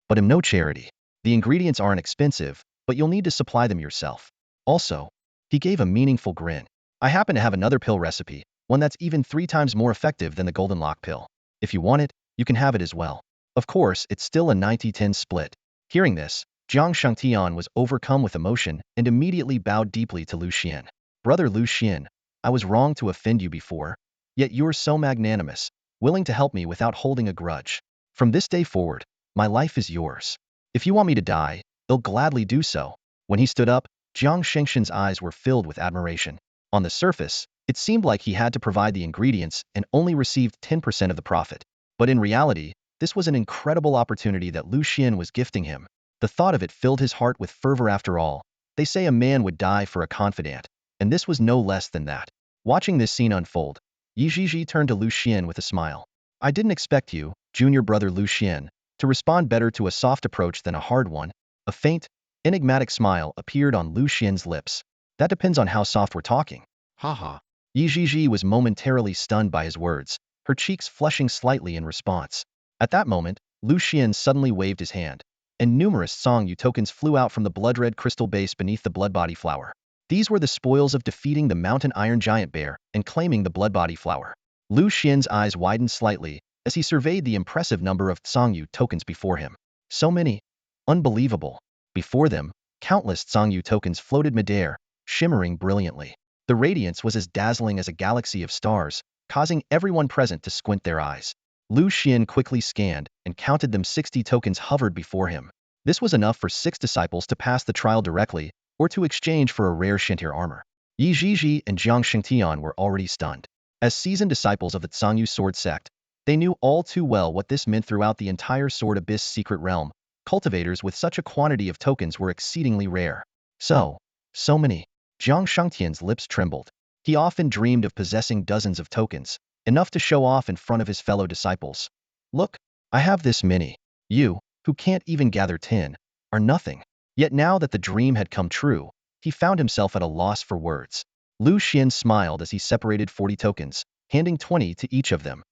But I'm no charity. The ingredients aren't expensive, but you'll need to supply them yourself. Also, he gave a meaningful grin. I happen to have another pill recipe, one that's even 3 times more effective than the golden lock pill. If you want it, you can have it as well. Of course, it's still a 90-10 split. Hearing this, Zhang Shengtian was overcome with emotion and immediately bowed deeply to Lu Xuan. Brother Lu Xuan, I was wrong to offend you before, yet you're so magnanimous, willing to help me without holding a grudge. From this day forward, my life is yours. If you want me to die, I'll gladly do so. When he stood up, Zhang Shengshan's eyes were filled with admiration. On the surface, it seemed like he had to provide the ingredients and only received 10% of the profit. But in reality, this was an incredible opportunity that Lu Xuan was gifting him. The thought of it filled his heart with fervor. After all, they say a man would die for a confidant, and this was no less than that. Watching this scene unfold, Yi Zhizhi turned to Lu Xuan with a smile. I didn't expect you, junior brother Lu Xuan, to respond better to a soft approach than a hard one. A faint, enigmatic smile appeared on Lu Xian's lips. That depends on how soft we're talking. Haha. Yi Zhizhi was momentarily stunned by his words, her cheeks flushing slightly in response. At that moment, Lu Xuan suddenly waved his hand, and numerous Songyu tokens flew out from the blood-red crystal base beneath the blood body flower. These were the spoils of defeating the mountain iron giant bear and claiming the blood body flower. Lu Xian's eyes widened slightly as he surveyed the impressive number of Songyu tokens before him. So many. Unbelievable. Before them, countless Songyu tokens floated midair, shimmering brilliantly. The radiance was as dazzling as a galaxy of stars, causing everyone present to squint their eyes. Lu Xian quickly scanned and counted them. 60 tokens hovered before him. This was enough for 6 disciples to pass the trial directly, or to exchange for a rare Shintir armor. Yi Zhizhi and Jiang Shengtian were already stunned. As seasoned disciples of the Songyu sword sect, they knew all too well what this meant throughout the entire Sword Abyss secret realm. Cultivators with such a quantity of tokens were exceedingly rare. So many. Jiang Shengtian's lips trembled. He often dreamed of possessing dozens of tokens, enough to show off in front of his fellow disciples. Look, I have this many. You, who can't even gather 10, are nothing. Yet now that the dream had come true, he found himself at a loss for words. Lu Xian smiled as he separated 40 tokens, handing 20 to each of them.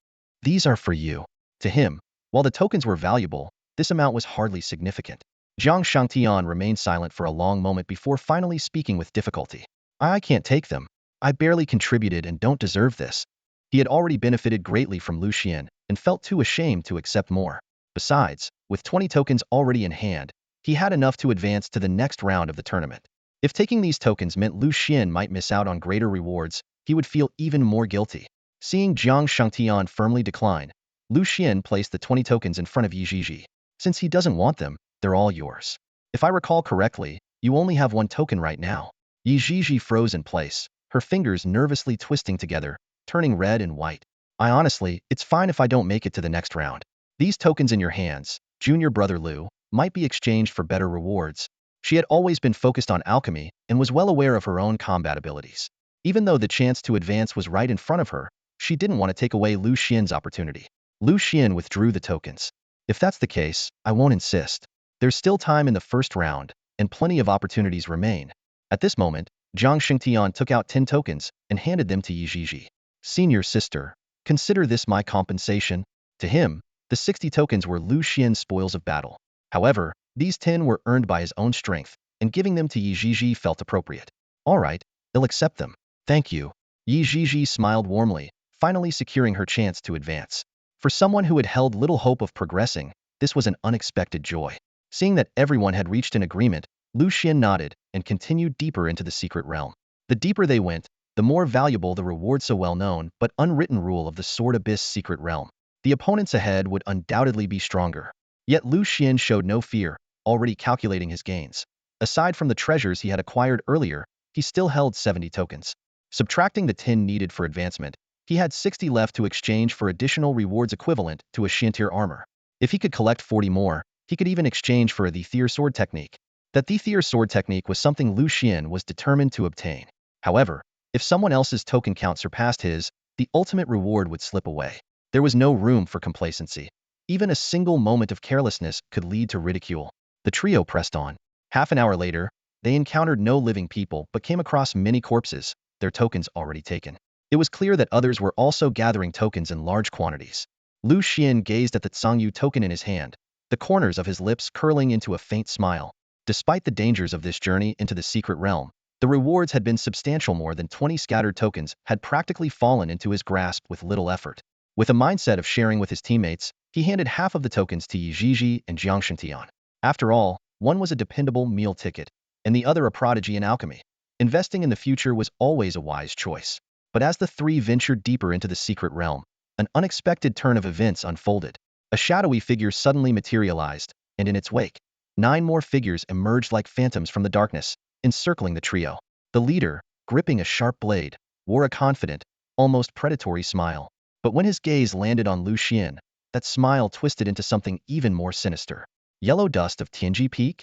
These are for you. To him, while the tokens were valuable, this amount was hardly significant. Jiang Shangtian remained silent for a long moment before finally speaking with difficulty. I can't take them. I barely contributed and don't deserve this. He had already benefited greatly from Lu Xian and felt too ashamed to accept more. Besides, with 20 tokens already in hand, he had enough to advance to the next round of the tournament. If taking these tokens meant Lu Xian might miss out on greater rewards, he would feel even more guilty. Seeing Jiang Shangtian firmly decline, Lu Xian placed the 20 tokens in front of Yi Zhizhi. Since he doesn't want them, they're all yours. If I recall correctly, you only have 1 token right now. Yi Zhizhi froze in place, her fingers nervously twisting together, turning red and white. It's fine if I don't make it to the next round. These tokens in your hands, junior brother Lu, might be exchanged for better rewards. She had always been focused on alchemy and was well aware of her own combat abilities. Even though the chance to advance was right in front of her, she didn't want to take away Lu Xian's opportunity. Lu Xian withdrew the tokens. If that's the case, I won't insist. There's still time in the first round, and plenty of opportunities remain. At this moment, Jiang Shengtian took out 10 tokens and handed them to Yi Zhizhi. Senior sister, consider this my compensation. To him, the 60 tokens were Lu Xian's spoils of battle. However, these 10 were earned by his own strength, and giving them to Yi Zhizhi felt appropriate. All right, they'll accept them. Thank you. Yi Zhizhi smiled warmly, finally securing her chance to advance. For someone who had held little hope of progressing, this was an unexpected joy. Seeing that everyone had reached an agreement, Lu Xian nodded and continued deeper into the secret realm. The deeper they went, the more valuable the reward. So well-known but unwritten rule of the Sword Abyss secret realm. The opponents ahead would undoubtedly be stronger. Yet Lu Xian showed no fear, already calculating his gains. Aside from the treasures he had acquired earlier, he still held 70 tokens. Subtracting the 10 needed for advancement, he had 60 left to exchange for additional rewards equivalent to a Shintir armor. If he could collect 40 more, he could even exchange for a Thethir sword technique. That Thethir sword technique was something Lu Xian was determined to obtain. However, if someone else's token count surpassed his, the ultimate reward would slip away. There was no room for complacency. Even a single moment of carelessness could lead to ridicule. The trio pressed on. Half an hour later, they encountered no living people but came across many corpses, their tokens already taken. It was clear that others were also gathering tokens in large quantities. Lu Xian gazed at the Songyu token in his hand, the corners of his lips curling into a faint smile. Despite the dangers of this journey into the secret realm, the rewards had been substantial. More than 20 scattered tokens had practically fallen into his grasp with little effort. With a mindset of sharing with his teammates, he handed half of the tokens to Yi Zhizhi and Jiang Shengtian. After all, one was a dependable meal ticket, and the other a prodigy in alchemy. Investing in the future was always a wise choice. But as the three ventured deeper into the secret realm, an unexpected turn of events unfolded. A shadowy figure suddenly materialized, and in its wake, 9 more figures emerged like phantoms from the darkness, encircling the trio. The leader, gripping a sharp blade, wore a confident, almost predatory smile. But when his gaze landed on Lu Xian, that smile twisted into something even more sinister. Yellow dust of Tianji Peak?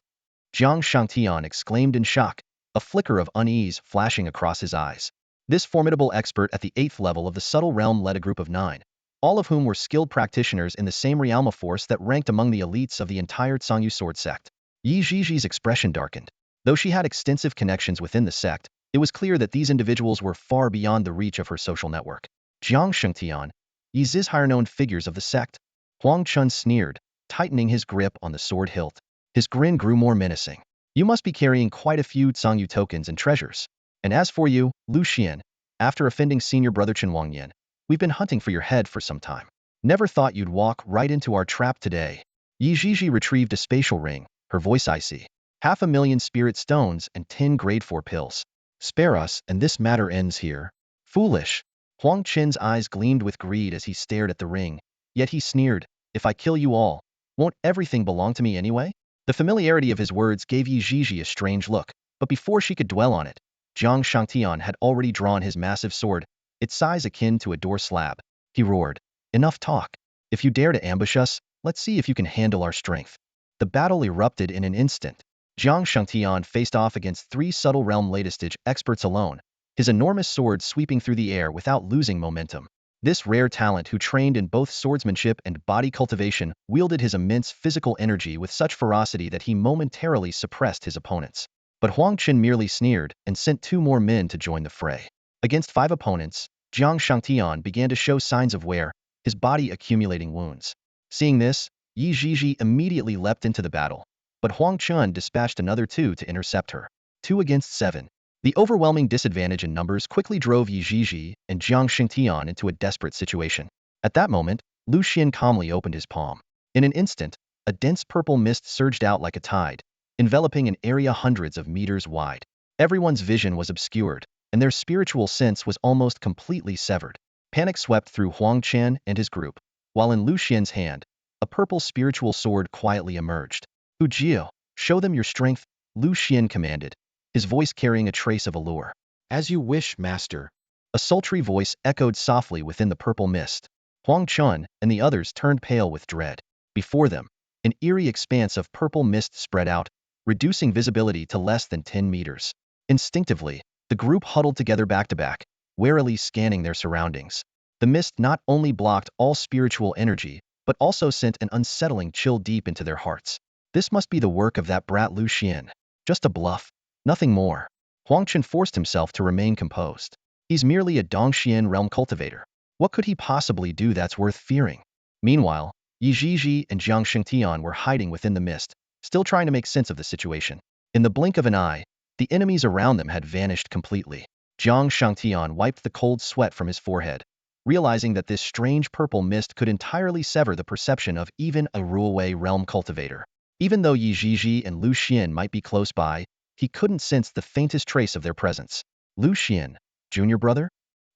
Jiang Shangtian exclaimed in shock, a flicker of unease flashing across his eyes. This formidable expert at the 8th level of the subtle realm led a group of 9, all of whom were skilled practitioners in the same realm of force that ranked among the elites of the entire Songyu sword sect. Yi Zhizhi's expression darkened. Though she had extensive connections within the sect, It was clear that these individuals were far beyond the reach of her social network. Jiang Shengtian, ye Ziz higher-known figures of the sect. Huang Chun sneered, tightening his grip on the sword hilt. His grin grew more menacing. You must be carrying quite a few Zhongyu tokens and treasures. And as for you, Lu Xuan, after offending senior brother Chen Wangyan, we've been hunting for your head for some time. Never thought you'd walk right into our trap today. Yi Zhizhi retrieved a spatial ring, her voice icy. 500,000 spirit stones and 10 grade 4 pills. Spare us, and this matter ends here. Foolish. Huang Qin's eyes gleamed with greed as he stared at the ring, yet he sneered, if I kill you all, won't everything belong to me anyway? The familiarity of his words gave Yi Zhizhi a strange look, but before she could dwell on it, Jiang Shangtian had already drawn his massive sword, its size akin to a door slab. He roared, enough talk. If you dare to ambush us, let's see if you can handle our strength. The battle erupted in an instant. Jiang Shangtian faced off against 3 subtle realm latestage experts alone, his enormous sword sweeping through the air without losing momentum. This rare talent, who trained in both swordsmanship and body cultivation, wielded his immense physical energy with such ferocity that he momentarily suppressed his opponents. But Huang Qin merely sneered and sent 2 more men to join the fray. Against 5 opponents, Jiang Shangtian began to show signs of wear, his body accumulating wounds. Seeing this, Yi Zhizhi immediately leapt into the battle, but Huang Chun dispatched another 2 to intercept her. 2 against 7. The overwhelming disadvantage in numbers quickly drove Yi Zhizhi and Jiang Shengtian into a desperate situation. At that moment, Lu Xuan calmly opened his palm. In an instant, a dense purple mist surged out like a tide, enveloping an area hundreds of meters wide. Everyone's vision was obscured, and their spiritual sense was almost completely severed. Panic swept through Huang Chen and his group, while in Lu Xian's hand, a purple spiritual sword quietly emerged. Hu Jio, show them your strength, Lu Xian commanded, his voice carrying a trace of allure. As you wish, master. A sultry voice echoed softly within the purple mist. Huang Chun and the others turned pale with dread. Before them, an eerie expanse of purple mist spread out, reducing visibility to less than 10 meters. Instinctively, the group huddled together back to back, warily scanning their surroundings. The mist not only blocked all spiritual energy, but also sent an unsettling chill deep into their hearts. This must be the work of that brat Lu Xian. Just a bluff. Nothing more. Huang Chen forced himself to remain composed. He's merely a Dongxian realm cultivator. What could he possibly do that's worth fearing? Meanwhile, Yi Zhizhi and Jiang Shengtian were hiding within the mist, still trying to make sense of the situation. In the blink of an eye, the enemies around them had vanished completely. Jiang Shengtian wiped the cold sweat from his forehead, realizing that this strange purple mist could entirely sever the perception of even a Ruowei realm cultivator. Even though Yi Zhizhi and Lu Xian might be close by, he couldn't sense the faintest trace of their presence. Lu Xian, junior brother?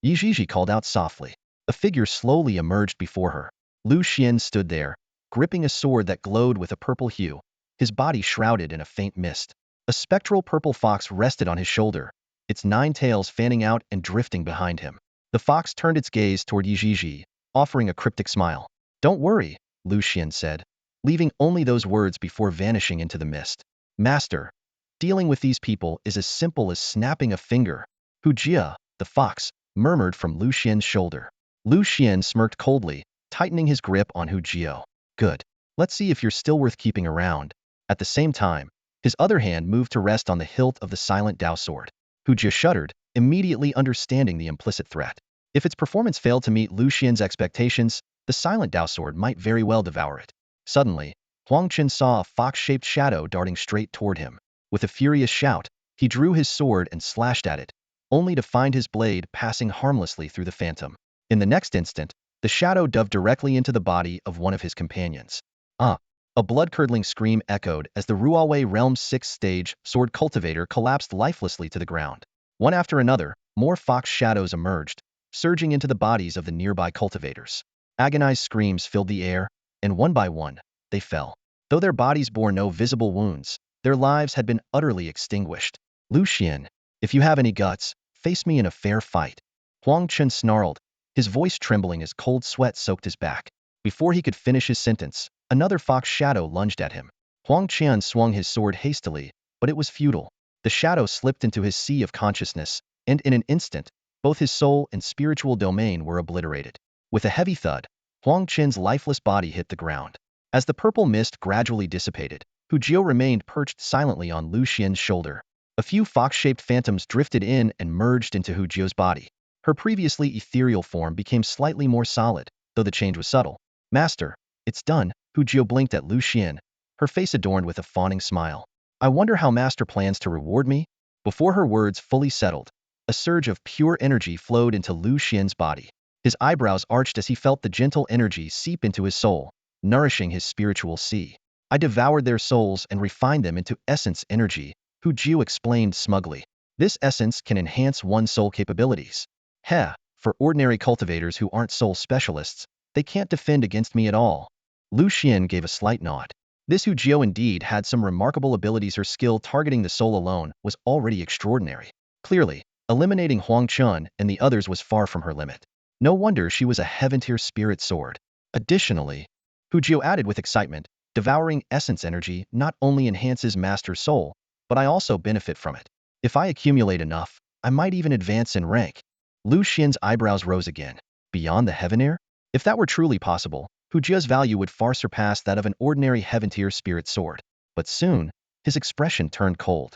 Yi Zhizhi called out softly. A figure slowly emerged before her. Lu Xian stood there, gripping a sword that glowed with a purple hue, his body shrouded in a faint mist. A spectral purple fox rested on his shoulder, its 9 tails fanning out and drifting behind him. The fox turned its gaze toward Yi Zhizhi, offering a cryptic smile. Don't worry, Lu Xian said, leaving only those words before vanishing into the mist. Master, dealing with these people is as simple as snapping a finger. Hu Jia, the fox, murmured from Lu Xian's shoulder. Lu Xian smirked coldly, tightening his grip on Hu Jio. Good. Let's see if you're still worth keeping around. At the same time, his other hand moved to rest on the hilt of the silent Dao sword. Hu Jia shuddered, immediately understanding the implicit threat. If its performance failed to meet Lu Xian's expectations, the silent Dao sword might very well devour it. Suddenly, Huang Chen saw a fox-shaped shadow darting straight toward him. With a furious shout, he drew his sword and slashed at it, only to find his blade passing harmlessly through the phantom. In the next instant, the shadow dove directly into the body of one of his companions. Ah! A blood-curdling scream echoed as the Ruowei Realm's 6th stage sword cultivator collapsed lifelessly to the ground. One after another, more fox shadows emerged, surging into the bodies of the nearby cultivators. Agonized screams filled the air, and one by one, they fell. Though their bodies bore no visible wounds, their lives had been utterly extinguished. Lu Xian, if you have any guts, face me in a fair fight. Huang Chen snarled, his voice trembling as cold sweat soaked his back. Before he could finish his sentence, another fox shadow lunged at him. Huang Qian swung his sword hastily, but it was futile. The shadow slipped into his sea of consciousness, and in an instant, both his soul and spiritual domain were obliterated. With a heavy thud, Huang Qian's lifeless body hit the ground. As the purple mist gradually dissipated, Hu Jio remained perched silently on Lu Xian's shoulder. A few fox-shaped phantoms drifted in and merged into Hu Jio's body. Her previously ethereal form became slightly more solid, though the change was subtle. Master, it's done, Hu Jio blinked at Lu Xuan, her face adorned with a fawning smile. I wonder how Master plans to reward me? Before her words fully settled, a surge of pure energy flowed into Lu Xuan's body. His eyebrows arched as he felt the gentle energy seep into his soul, nourishing his spiritual sea. I devoured their souls and refined them into essence energy, Hu Jio explained smugly. This essence can enhance one's soul capabilities. Heh, for ordinary cultivators who aren't soul specialists, they can't defend against me at all. Lu Xuan gave a slight nod. This Hu Jio indeed had some remarkable abilities. Her skill targeting the soul alone was already extraordinary. Clearly, eliminating Huang Chun and the others was far from her limit. No wonder she was a heaven-tier spirit sword. Additionally, Hu Jio added with excitement, devouring essence energy not only enhances Master's soul, but I also benefit from it. If I accumulate enough, I might even advance in rank. Lu Xuan's eyebrows rose again. Beyond the heaven-tier? If that were truly possible, Hu Jio's value would far surpass that of an ordinary heaven-tier spirit sword. But soon, his expression turned cold.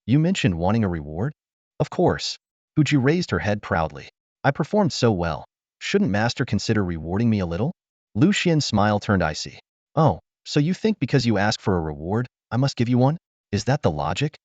You mentioned wanting a reward? Of course. Hu Jio raised her head proudly. I performed so well. Shouldn't Master consider rewarding me a little? Lu Xuan's smile turned icy. Oh, so you think because you ask for a reward, I must give you one? Is that the logic?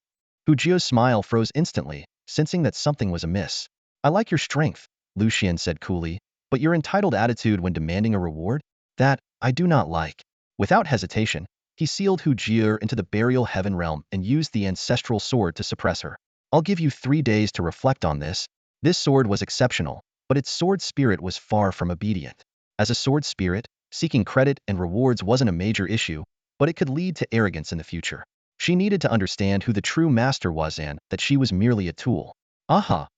Hu Jio's smile froze instantly, sensing that something was amiss. I like your strength, Lu Xuan said coolly, but your entitled attitude when demanding a reward? That, I do not like. Without hesitation, he sealed Hu Jio into the burial heaven realm and used the ancestral sword to suppress her. I'll give you 3 days to reflect on this. This sword was exceptional, but its sword spirit was far from obedient. As a sword spirit, seeking credit and rewards wasn't a major issue, but it could lead to arrogance in the future. She needed to understand who the true master was and that she was merely a tool. Aha!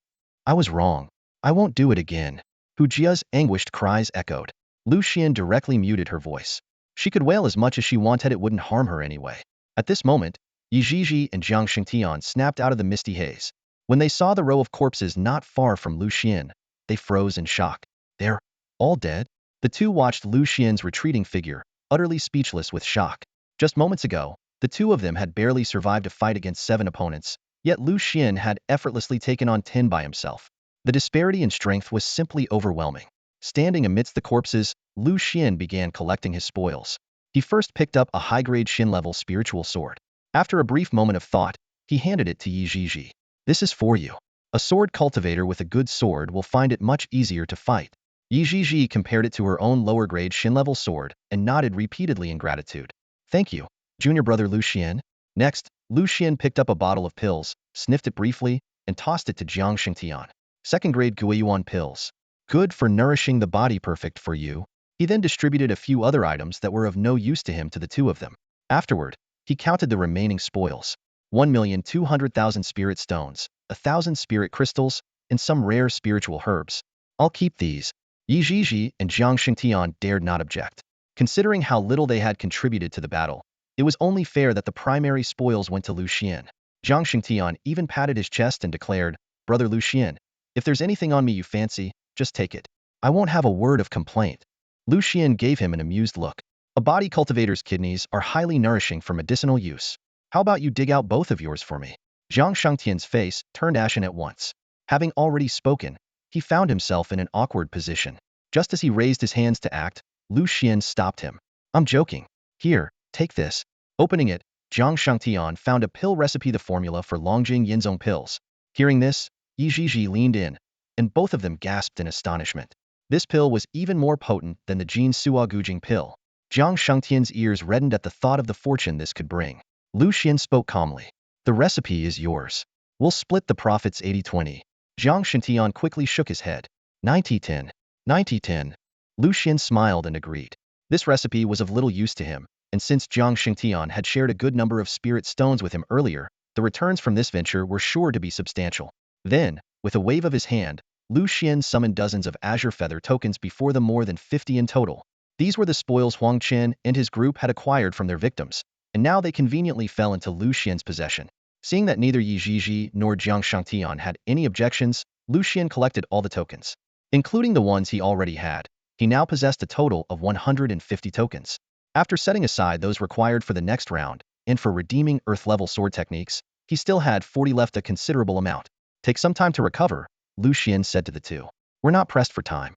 I was wrong. I won't do it again. Hu Jio's anguished cries echoed. Lu Xuan directly muted her voice. She could wail as much as she wanted, it wouldn't harm her anyway. At this moment, Yi Zhizhi and Jiang Shengtian snapped out of the misty haze. When they saw the row of corpses not far from Lu Xuan, they froze in shock. They're all dead? The two watched Lu Xuan's retreating figure, utterly speechless with shock. Just moments ago, the two of them had barely survived a fight against 7 opponents, yet Lu Xuan had effortlessly taken on 10 by himself. The disparity in strength was simply overwhelming. Standing amidst the corpses, Lu Xuan began collecting his spoils. He first picked up a high-grade Shin-level spiritual sword. After a brief moment of thought, he handed it to Yi Zhizhi. This is for you. A sword cultivator with a good sword will find it much easier to fight. Yi Zhizhi compared it to her own lower-grade Shin-level sword and nodded repeatedly in gratitude. Thank you, junior brother Lu Xuan. Next, Lu Xuan picked up a bottle of pills, sniffed it briefly, and tossed it to Jiang Shengtian. Second-grade Guiyuan pills. Good for nourishing the body, perfect for you. He then distributed a few other items that were of no use to him to the two of them. Afterward, he counted the remaining spoils. 1,200,000 spirit stones, 1,000 spirit crystals, and some rare spiritual herbs. I'll keep these. Yi Zhizhi and Jiang Shengtian dared not object. Considering how little they had contributed to the battle, it was only fair that the primary spoils went to Lu Xuan. Jiang Shengtian even patted his chest and declared, Brother Lu Xuan, if there's anything on me you fancy, just take it. I won't have a word of complaint. Lu Xuan gave him an amused look. A body cultivator's kidneys are highly nourishing for medicinal use. How about you dig out both of yours for me? Jiang Shengtian's face turned ashen at once. Having already spoken, he found himself in an awkward position. Just as he raised his hands to act, Lu Xuan stopped him. I'm joking. Here, take this. Opening it, Jiang Shengtian found a pill recipe, the formula for Longjing Yinzong pills. Hearing this, Yi Zhizhi leaned in, and both of them gasped in astonishment. This pill was even more potent than the Jin Suo Gujing pill. Jiang Shengtian's ears reddened at the thought of the fortune this could bring. Lu Xuan spoke calmly. The recipe is yours. We'll split the profits 80-20. Jiang Shengtian quickly shook his head. 90-10. 90-10. Lu Xuan smiled and agreed. This recipe was of little use to him, and since Jiang Shengtian had shared a good number of spirit stones with him earlier, the returns from this venture were sure to be substantial. Then, with a wave of his hand, Lu Xuan summoned dozens of azure feather tokens before them, more than 50 in total. These were the spoils Huang Chen and his group had acquired from their victims, and now they conveniently fell into Lu Xuan's possession. Seeing that neither Yi Zhizhi nor Jiang Shengtian had any objections, Lu Xuan collected all the tokens. Including the ones he already had, he now possessed a total of 150 tokens. After setting aside those required for the next round, and for redeeming Earth-level sword techniques, He still had 40 left, a considerable amount. Take some time to recover, Lu Xuan said to the two. We're not pressed for time.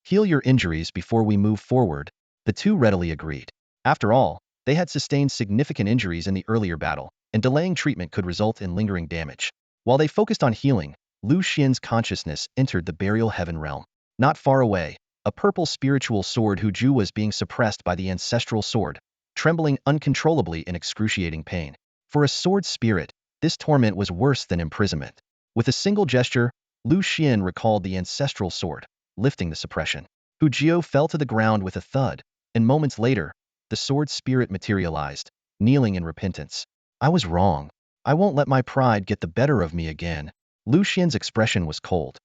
Heal your injuries before we move forward. The two readily agreed. After all, they had sustained significant injuries in the earlier battle, and delaying treatment could result in lingering damage. While they focused on healing, Lu Xian's consciousness entered the burial heaven realm. Not far away, a purple spiritual sword Hu Ju was being suppressed by the ancestral sword, trembling uncontrollably in excruciating pain. For a sword spirit, this torment was worse than imprisonment. With a single gesture, Lu Xian recalled the ancestral sword, lifting the suppression. Hu Jiu fell to the ground with a thud, and moments later, the sword spirit materialized, kneeling in repentance. I was wrong. I won't let my pride get the better of me again. Lu Xian's expression was cold.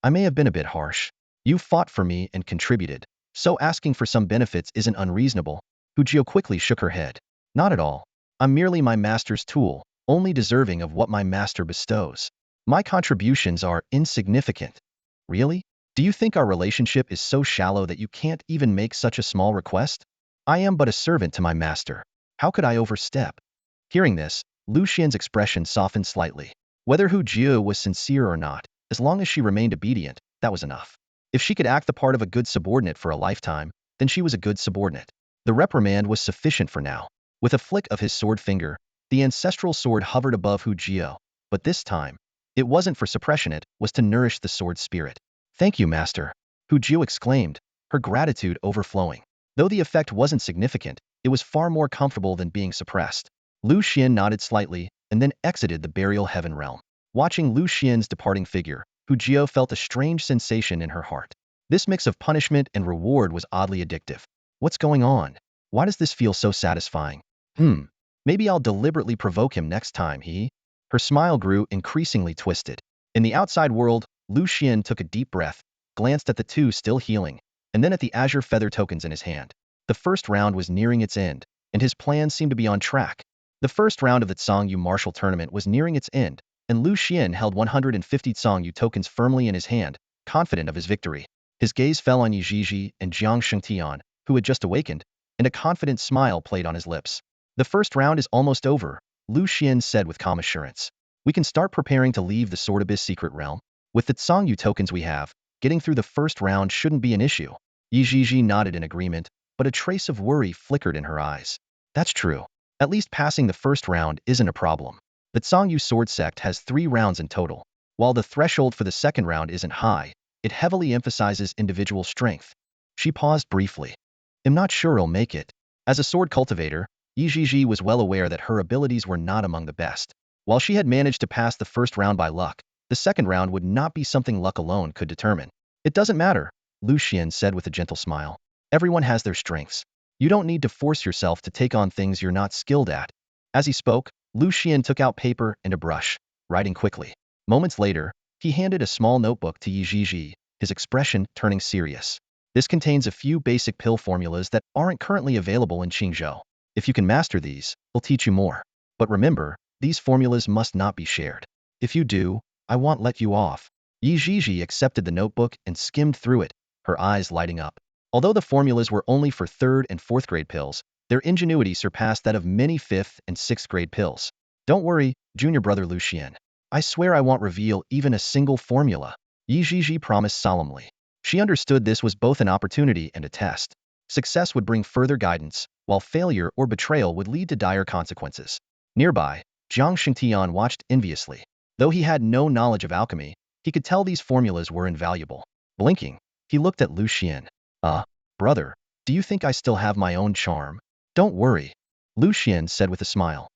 I may have been a bit harsh. You fought for me and contributed, so asking for some benefits isn't unreasonable. Hu Jiu quickly shook her head. Not at all. I'm merely my master's tool, only deserving of what my master bestows. My contributions are insignificant. Really? Do you think our relationship is so shallow that you can't even make such a small request? I am but a servant to my master. How could I overstep? Hearing this, Lu Xian's expression softened slightly. Whether Hu Jiu was sincere or not, as long as she remained obedient, that was enough. If she could act the part of a good subordinate for a lifetime, then she was a good subordinate. The reprimand was sufficient for now. With a flick of his sword finger, the ancestral sword hovered above Hu Jiu, but this time, it wasn't for suppression, it was to nourish the sword spirit. Thank you, master, Hu Jiu exclaimed, her gratitude overflowing. Though the effect wasn't significant, it was far more comfortable than being suppressed. Lu Xian nodded slightly, and then exited the burial heaven realm. Watching Lu Xian's departing figure, Hu Jiu felt a strange sensation in her heart. This mix of punishment and reward was oddly addictive. What's going on? Why does this feel so satisfying? Maybe I'll deliberately provoke him next time, Her smile grew increasingly twisted. In the outside world, Lu Xian took a deep breath, glanced at the two still healing, and then at the azure feather tokens in his hand. The first round was nearing its end, and his plan seemed to be on track. The first round of the Tsangyu martial tournament was nearing its end, and Lu Xian held 150 Tsangyu tokens firmly in his hand, confident of his victory. His gaze fell on Yizhizhi and Jiang Shengtian, who had just awakened, and a confident smile played on his lips. The first round is almost over, Lu Xian said with calm assurance. We can start preparing to leave the Sword Abyss secret realm. With the Tsangyu tokens we have, getting through the first round shouldn't be an issue. Yizhizhi nodded in agreement, but a trace of worry flickered in her eyes. That's true. At least passing the first round isn't a problem. The Tsangyu sword sect has 3 rounds in total. While the threshold for the second round isn't high, it heavily emphasizes individual strength. She paused briefly. I'm not sure I'll make it. As a sword cultivator, Yizhizhi was well aware that her abilities were not among the best. While she had managed to pass the first round by luck, the second round would not be something luck alone could determine. It doesn't matter, Lu Xian said with a gentle smile. Everyone has their strengths. You don't need to force yourself to take on things you're not skilled at. As he spoke, Lu Xian took out paper and a brush, writing quickly. Moments later, he handed a small notebook to Yizhizhi, his expression turning serious. This contains a few basic pill formulas that aren't currently available in Qingzhou. If you can master these, they'll teach you more. But remember, these formulas must not be shared. If you do, I won't let you off. Yizhizhi accepted the notebook and skimmed through it, her eyes lighting up. Although the formulas were only for 3rd and 4th grade pills, their ingenuity surpassed that of many 5th and 6th grade pills. Don't worry, junior brother Lu Xian. I swear I won't reveal even a single formula, Yizhizhi promised solemnly. She understood this was both an opportunity and a test. Success would bring further guidance, while failure or betrayal would lead to dire consequences. Nearby, Jiang Shengtian watched enviously. Though he had no knowledge of alchemy, he could tell these formulas were invaluable. Blinking, he looked at Lu Xian. Brother, do you think I still have my own charm? Don't worry, Lu Xian said with a smile.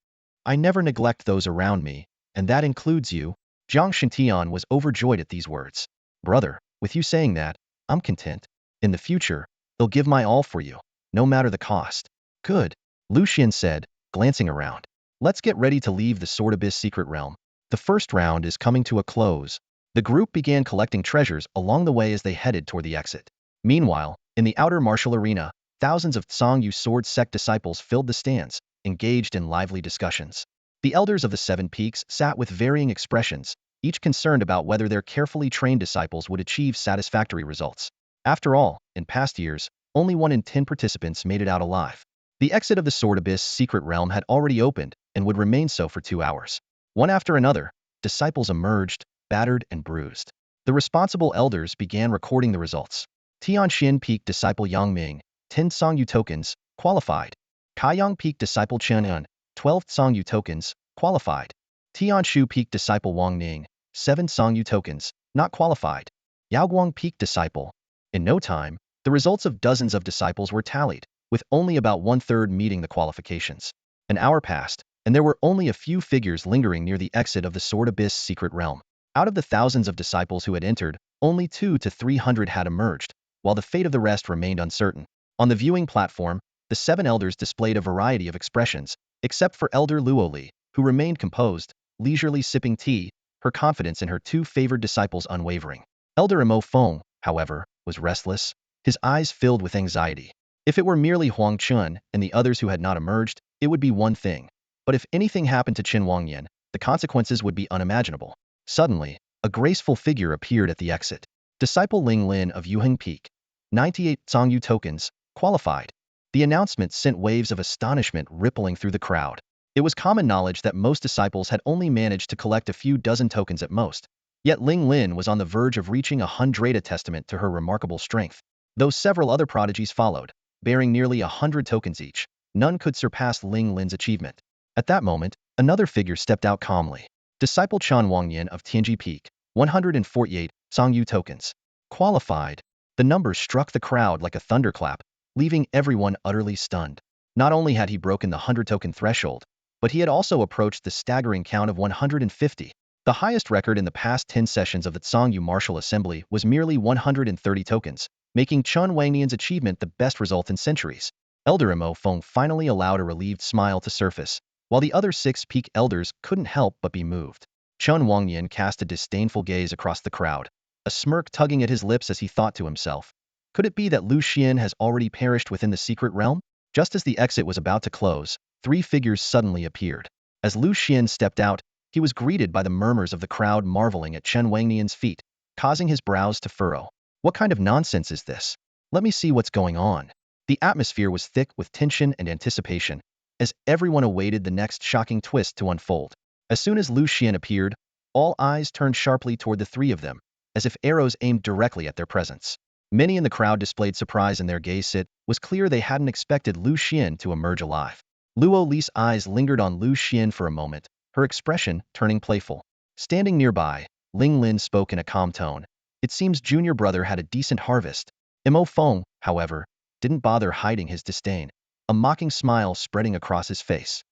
I never neglect those around me, and that includes you. Jiang Shengtian was overjoyed at these words. Brother, with you saying that, I'm content. In the future, they'll give my all for you, no matter the cost. Good, Lu Xian said, glancing around. Let's get ready to leave the Sword Abyss secret realm. The first round is coming to a close. The group began collecting treasures along the way as they headed toward the exit. Meanwhile, in the outer martial arena, thousands of Tsangyu sword sect disciples filled the stands, engaged in lively discussions. The elders of the 7 peaks sat with varying expressions, each concerned about whether their carefully trained disciples would achieve satisfactory results. After all, in past years, only 1 in 10 participants made it out alive. The exit of the Sword Abyss secret realm had already opened, and would remain so for 2 hours. One after another, disciples emerged, battered and bruised. The responsible elders began recording the results. Tianxin Peak disciple Yang Ming, 10 Songyu tokens, qualified. Kaiyang Peak disciple Chen Yun, 12 Songyu tokens, qualified. Tianshu Peak disciple Wang Ning, 7 Songyu tokens, not qualified. Yaoguang Peak disciple. In no time, the results of dozens of disciples were tallied, with only about one-third meeting the qualifications. An hour passed, and there were only a few figures lingering near the exit of the Sword Abyss secret realm. Out of the thousands of disciples who had entered, only 200 to 300 had emerged, while the fate of the rest remained uncertain. On the viewing platform, the 7 elders displayed a variety of expressions, except for Elder Luoli, who remained composed, leisurely sipping tea, her confidence in her 2 favored disciples unwavering. Elder Imo Feng, however, was restless, his eyes filled with anxiety. If it were merely Huang Chun and the others who had not emerged, it would be one thing. But if anything happened to Qin Wangyan, the consequences would be unimaginable. Suddenly, a graceful figure appeared at the exit. Disciple Ling Lin of Yuheng Peak. 98 Songyu tokens, qualified. The announcement sent waves of astonishment rippling through the crowd. It was common knowledge that most disciples had only managed to collect a few dozen tokens at most. Yet Ling Lin was on the verge of reaching 100, a testament to her remarkable strength. Though several other prodigies followed, bearing nearly 100 tokens each, none could surpass Ling Lin's achievement. At that moment, another figure stepped out calmly. Disciple Chan Wangyan of Tianji Peak, 148 Songyu tokens. Qualified. The number struck the crowd like a thunderclap, leaving everyone utterly stunned. Not only had he broken the 100-token threshold, but he had also approached the staggering count of 150. The highest record in the past 10 sessions of the Songyu Martial Assembly was merely 130 tokens, making Chun Wangnian's achievement the best result in centuries. Elder Imo Feng finally allowed a relieved smile to surface, while the other 6 peak elders couldn't help but be moved. Chun Wangnian cast a disdainful gaze across the crowd, a smirk tugging at his lips as he thought to himself, could it be that Lu Xuan has already perished within the secret realm? Just as the exit was about to close, 3 figures suddenly appeared. As Lu Xuan stepped out, he was greeted by the murmurs of the crowd marveling at Chen Wangnian's feat, causing his brows to furrow. What kind of nonsense is this? Let me see what's going on. The atmosphere was thick with tension and anticipation, as everyone awaited the next shocking twist to unfold. As soon as Lu Xuan appeared, all eyes turned sharply toward the 3 of them, as if arrows aimed directly at their presence. Many in the crowd displayed surprise in their gaze. It was clear they hadn't expected Lu Xuan to emerge alive. Luo Li's eyes lingered on Lu Xuan for a moment, her expression turning playful. Standing nearby, Ling Lin spoke in a calm tone. It seems junior brother had a decent harvest. Imo Feng, however, didn't bother hiding his disdain, a mocking smile spreading across his face.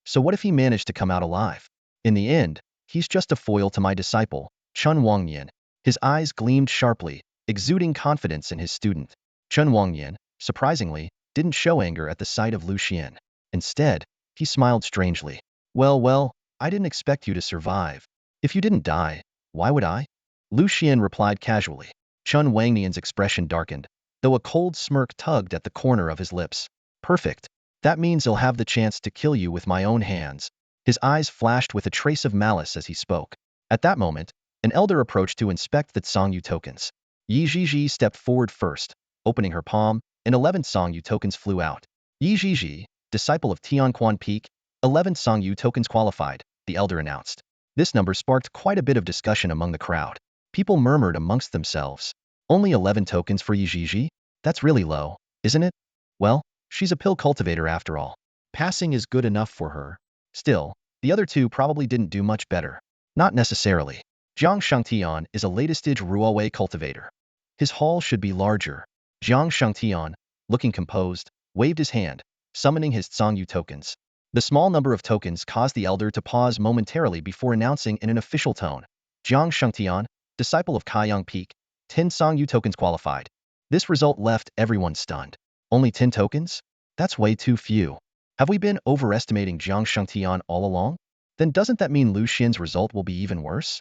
So what if he managed to come out alive? In the end, he's just a foil to my disciple, Chun Wangnian. His eyes gleamed sharply, exuding confidence in his student. Chun Wangnian, surprisingly, didn't show anger at the sight of Lu Xuan. Instead, he smiled strangely. Well, I didn't expect you to survive. If you didn't die, why would I? Lu Xuan replied casually. Chun Wangnian's expression darkened, though a cold smirk tugged at the corner of his lips. Perfect. That means I'll have the chance to kill you with my own hands. His eyes flashed with a trace of malice as he spoke. At that moment, an elder approached to inspect the Songyu tokens. Yi Zhizhi stepped forward first, opening her palm, and 11 Songyu tokens flew out. Yi Zhizhi, disciple of Tianquan Peak, 11 Songyu tokens qualified, the elder announced. This number sparked quite a bit of discussion among the crowd. People murmured amongst themselves. Only 11 tokens for Yi Zhizhi? That's really low, isn't it? Well, she's a pill cultivator after all. Passing is good enough for her. Still, the other 2 probably didn't do much better. Not necessarily. Jiang Shangtian is a latest-stage Ruowei cultivator. His haul should be larger. Jiang Shangtian, looking composed, waved his hand, summoning his Songyu tokens. The small number of tokens caused the elder to pause momentarily before announcing in an official tone. Jiang Shangtian, disciple of Kaiyang Peak, 10 Songyu tokens qualified. This result left everyone stunned. Only 10 tokens? That's way too few. Have we been overestimating Jiang Shangtian all along? Then doesn't that mean Lu Xuan's result will be even worse?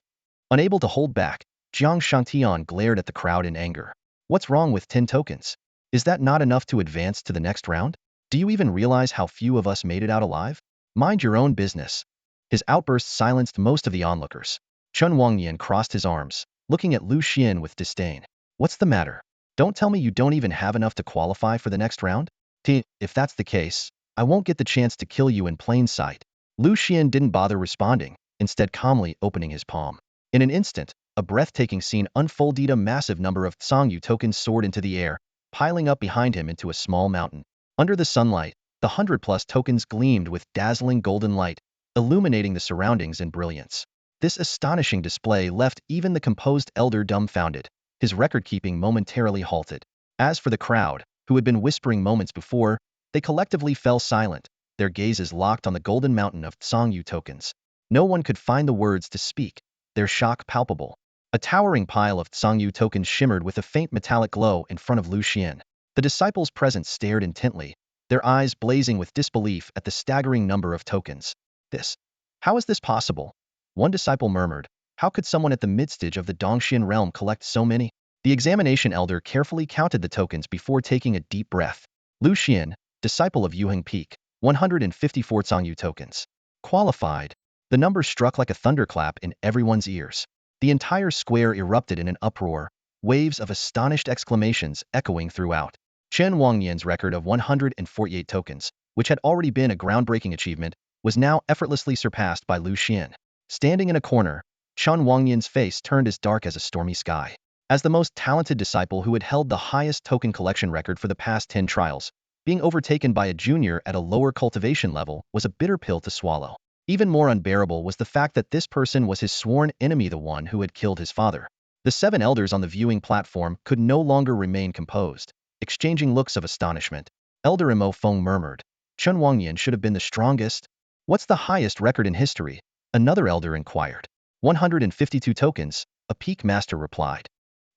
Unable to hold back, Jiang Shangtian glared at the crowd in anger. What's wrong with 10 tokens? Is that not enough to advance to the next round? Do you even realize how few of us made it out alive? Mind your own business. His outburst silenced most of the onlookers. Chun Wangnian crossed his arms, looking at Lu Xuan with disdain. What's the matter? Don't tell me you don't even have enough to qualify for the next round? If that's the case, I won't get the chance to kill you in plain sight. Lu Xuan didn't bother responding, instead calmly opening his palm. In an instant, a breathtaking scene unfolded. A massive number of Tsangyu tokens soared into the air, piling up behind him into a small mountain. Under the sunlight, the 100+ tokens gleamed with dazzling golden light, illuminating the surroundings in brilliance. This astonishing display left even the composed elder dumbfounded, his record-keeping momentarily halted. As for the crowd, who had been whispering moments before, they collectively fell silent, their gazes locked on the golden mountain of Tsangyu tokens. No one could find the words to speak, their shock palpable. A towering pile of Tsangyu tokens shimmered with a faint metallic glow in front of Lu Xuan. The disciples present stared intently, their eyes blazing with disbelief at the staggering number of tokens. How is this possible? One disciple murmured, how could someone at the midstage of the Dongxian realm collect so many? The examination elder carefully counted the tokens before taking a deep breath. Lu Xuan, disciple of Yuheng Peak, 154 Tsangyu tokens. Qualified. The number struck like a thunderclap in everyone's ears. The entire square erupted in an uproar, waves of astonished exclamations echoing throughout. Chen Wangnian's record of 148 tokens, which had already been a groundbreaking achievement, was now effortlessly surpassed by Lu Xuan. Standing in a corner, Chen Wangnian's face turned as dark as a stormy sky. As the most talented disciple who had held the highest token collection record for the past 10 trials, being overtaken by a junior at a lower cultivation level was a bitter pill to swallow. Even more unbearable was the fact that this person was his sworn enemy, the one who had killed his father. The 7 elders on the viewing platform could no longer remain composed, exchanging looks of astonishment. Elder Mo Feng murmured, Chen Wangnian should have been the strongest. What's the highest record in history? Another elder inquired. 152 tokens, a peak master replied.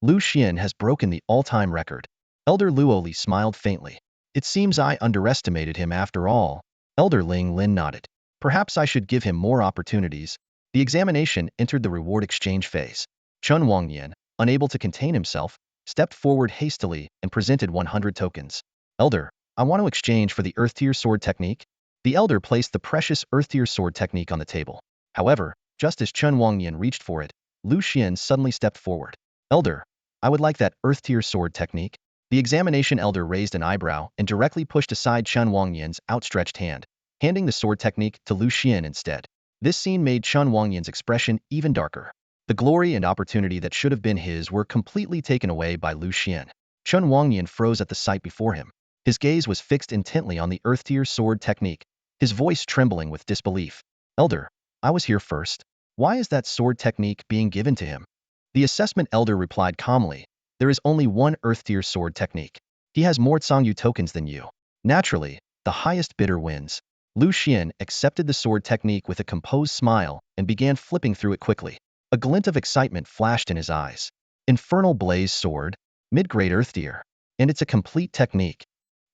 Lu Xuan has broken the all-time record. Elder Luoli smiled faintly. It seems I underestimated him after all. Elder Ling Lin nodded. Perhaps I should give him more opportunities. The examination entered the reward exchange phase. Chen Wangnian, unable to contain himself, stepped forward hastily and presented 100 tokens. Elder, I want to exchange for the Earth Tier Sword technique. The elder placed the precious Earth Tier Sword technique on the table. However, just as Chen Wangnian reached for it, Lu Xuan suddenly stepped forward. Elder, I would like that Earth Tier Sword technique. The examination elder raised an eyebrow and directly pushed aside Chen Wangnian's outstretched hand, handing the sword technique to Lu Xuan instead. This scene made Chen Wangnian's expression even darker. The glory and opportunity that should have been his were completely taken away by Lu Xuan. Chen Wangnian froze at the sight before him. His gaze was fixed intently on the Earth Tier Sword technique, his voice trembling with disbelief. Elder, I was here first. Why is that sword technique being given to him? The assessment elder replied calmly, there is only one Earth Tier Sword technique. He has more Tsangyu tokens than you. Naturally, the highest bidder wins. Lu Xuan accepted the sword technique with a composed smile and began flipping through it quickly. A glint of excitement flashed in his eyes. Infernal Blaze Sword, mid-grade Earth Tier, and it's a complete technique.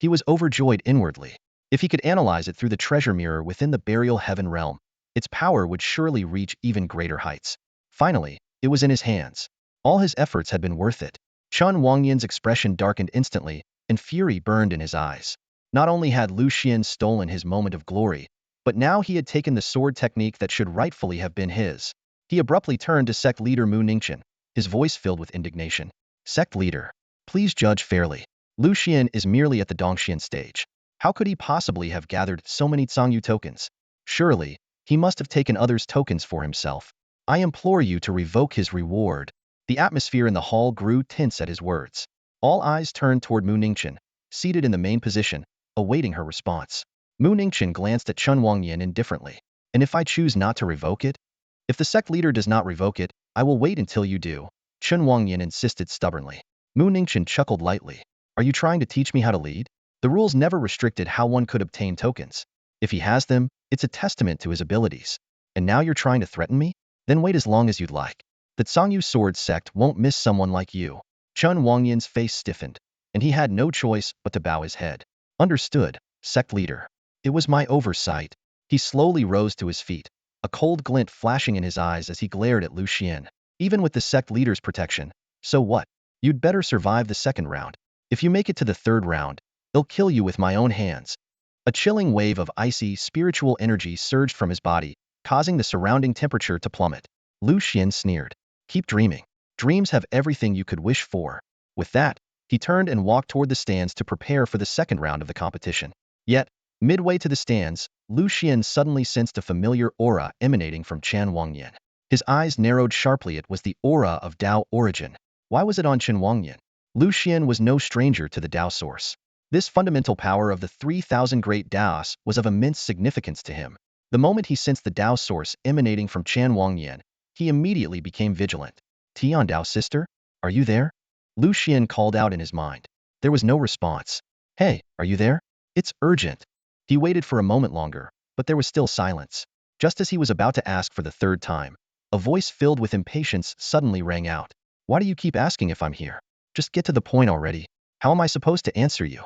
He was overjoyed inwardly. If he could analyze it through the treasure mirror within the burial heaven realm, its power would surely reach even greater heights. Finally, it was in his hands. All his efforts had been worth it. Chen Wangnian's expression darkened instantly, and fury burned in his eyes. Not only had Lu Xuan stolen his moment of glory, but now he had taken the sword technique that should rightfully have been his. He abruptly turned to sect leader Mu Ningqian, his voice filled with indignation. Sect leader, please judge fairly. Lu Xuan is merely at the Dongxian stage. How could he possibly have gathered so many Tsangyu tokens? Surely, he must have taken others' tokens for himself. I implore you to revoke his reward. The atmosphere in the hall grew tense at his words. All eyes turned toward Mu Ningqian, seated in the main position, awaiting her response. Mu Ningqian glanced at Chen Wangnian indifferently. And if I choose not to revoke it? If the sect leader does not revoke it, I will wait until you do. Chen Wangnian insisted stubbornly. Mu Ningqian chuckled lightly. Are you trying to teach me how to lead? The rules never restricted how one could obtain tokens. If he has them, it's a testament to his abilities. And now you're trying to threaten me? Then wait as long as you'd like. The Tsangyu Sword sect won't miss someone like you. Chen Wangnian's face stiffened, and he had no choice but to bow his head. Understood, sect leader. It was my oversight. He slowly rose to his feet, a cold glint flashing in his eyes as he glared at Lu Xuan. Even with the sect leader's protection, so what? You'd better survive the second round. If you make it to the third round, they'll kill you with my own hands. A chilling wave of icy, spiritual energy surged from his body, causing the surrounding temperature to plummet. Lu Xuan sneered. Keep dreaming. Dreams have everything you could wish for. With that, he turned and walked toward the stands to prepare for the second round of the competition. Yet, Midway to the stands, Lu Xuan suddenly sensed a familiar aura emanating from Chen Wangyan. His eyes narrowed sharply. It was the aura of Dao origin. Why was it on Chen Wangyan? Lu Xuan was no stranger to the Dao source. This fundamental power of the 3,000 great Daos was of immense significance to him. The moment he sensed the Dao source emanating from Chen Wangyan, he immediately became vigilant. Tian Dao sister? Are you there? Lu Xuan called out in his mind. There was no response. Hey, are you there? It's urgent. He waited for a moment longer, but there was still silence. Just as he was about to ask for the third time, a voice filled with impatience suddenly rang out. Why do you keep asking if I'm here? Just get to the point already. How am I supposed to answer you?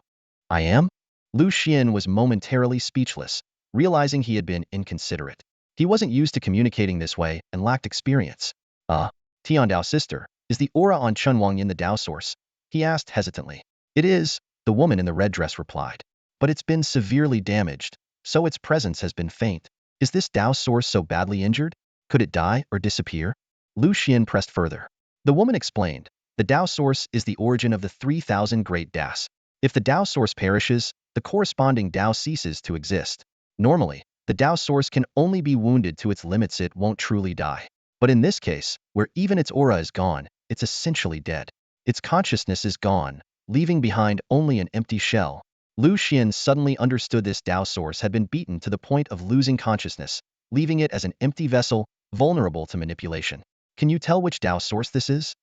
I am? Lu Xuan was momentarily speechless, realizing he had been inconsiderate. He wasn't used to communicating this way and lacked experience. Tian Dao sister, is the aura on Chen Wangyan the Dao source? He asked hesitantly. It is, the woman in the red dress replied. But it's been severely damaged, so its presence has been faint. Is this Dao source so badly injured? Could it die or disappear? Lu Xuan pressed further. The woman explained. The Dao source is the origin of the 3,000 great Das. If the Dao source perishes, the corresponding Dao ceases to exist. Normally, the Dao source can only be wounded to its limits. It won't truly die. But in this case, where even its aura is gone, it's essentially dead. Its consciousness is gone, leaving behind only an empty shell. Lu Xuan suddenly understood this Dao source had been beaten to the point of losing consciousness, leaving it as an empty vessel, vulnerable to manipulation. Can you tell which Dao source this is?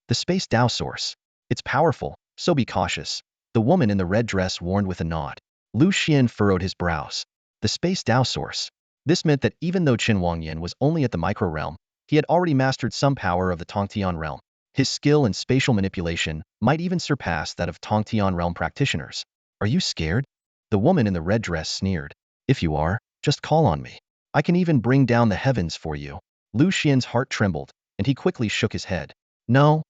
The space Dao source. It's powerful, so be cautious. The woman in the red dress warned with a nod. Lu Xuan furrowed his brows. The space Dao source. This meant that even though Chen Wangyan was only at the micro realm, he had already mastered some power of the Tongtian realm. His skill in spatial manipulation might even surpass that of Tongtian realm practitioners. Are you scared? The woman in the red dress sneered. If you are, just call on me. I can even bring down the heavens for you. Lu Xian's heart trembled, and he quickly shook his head. No.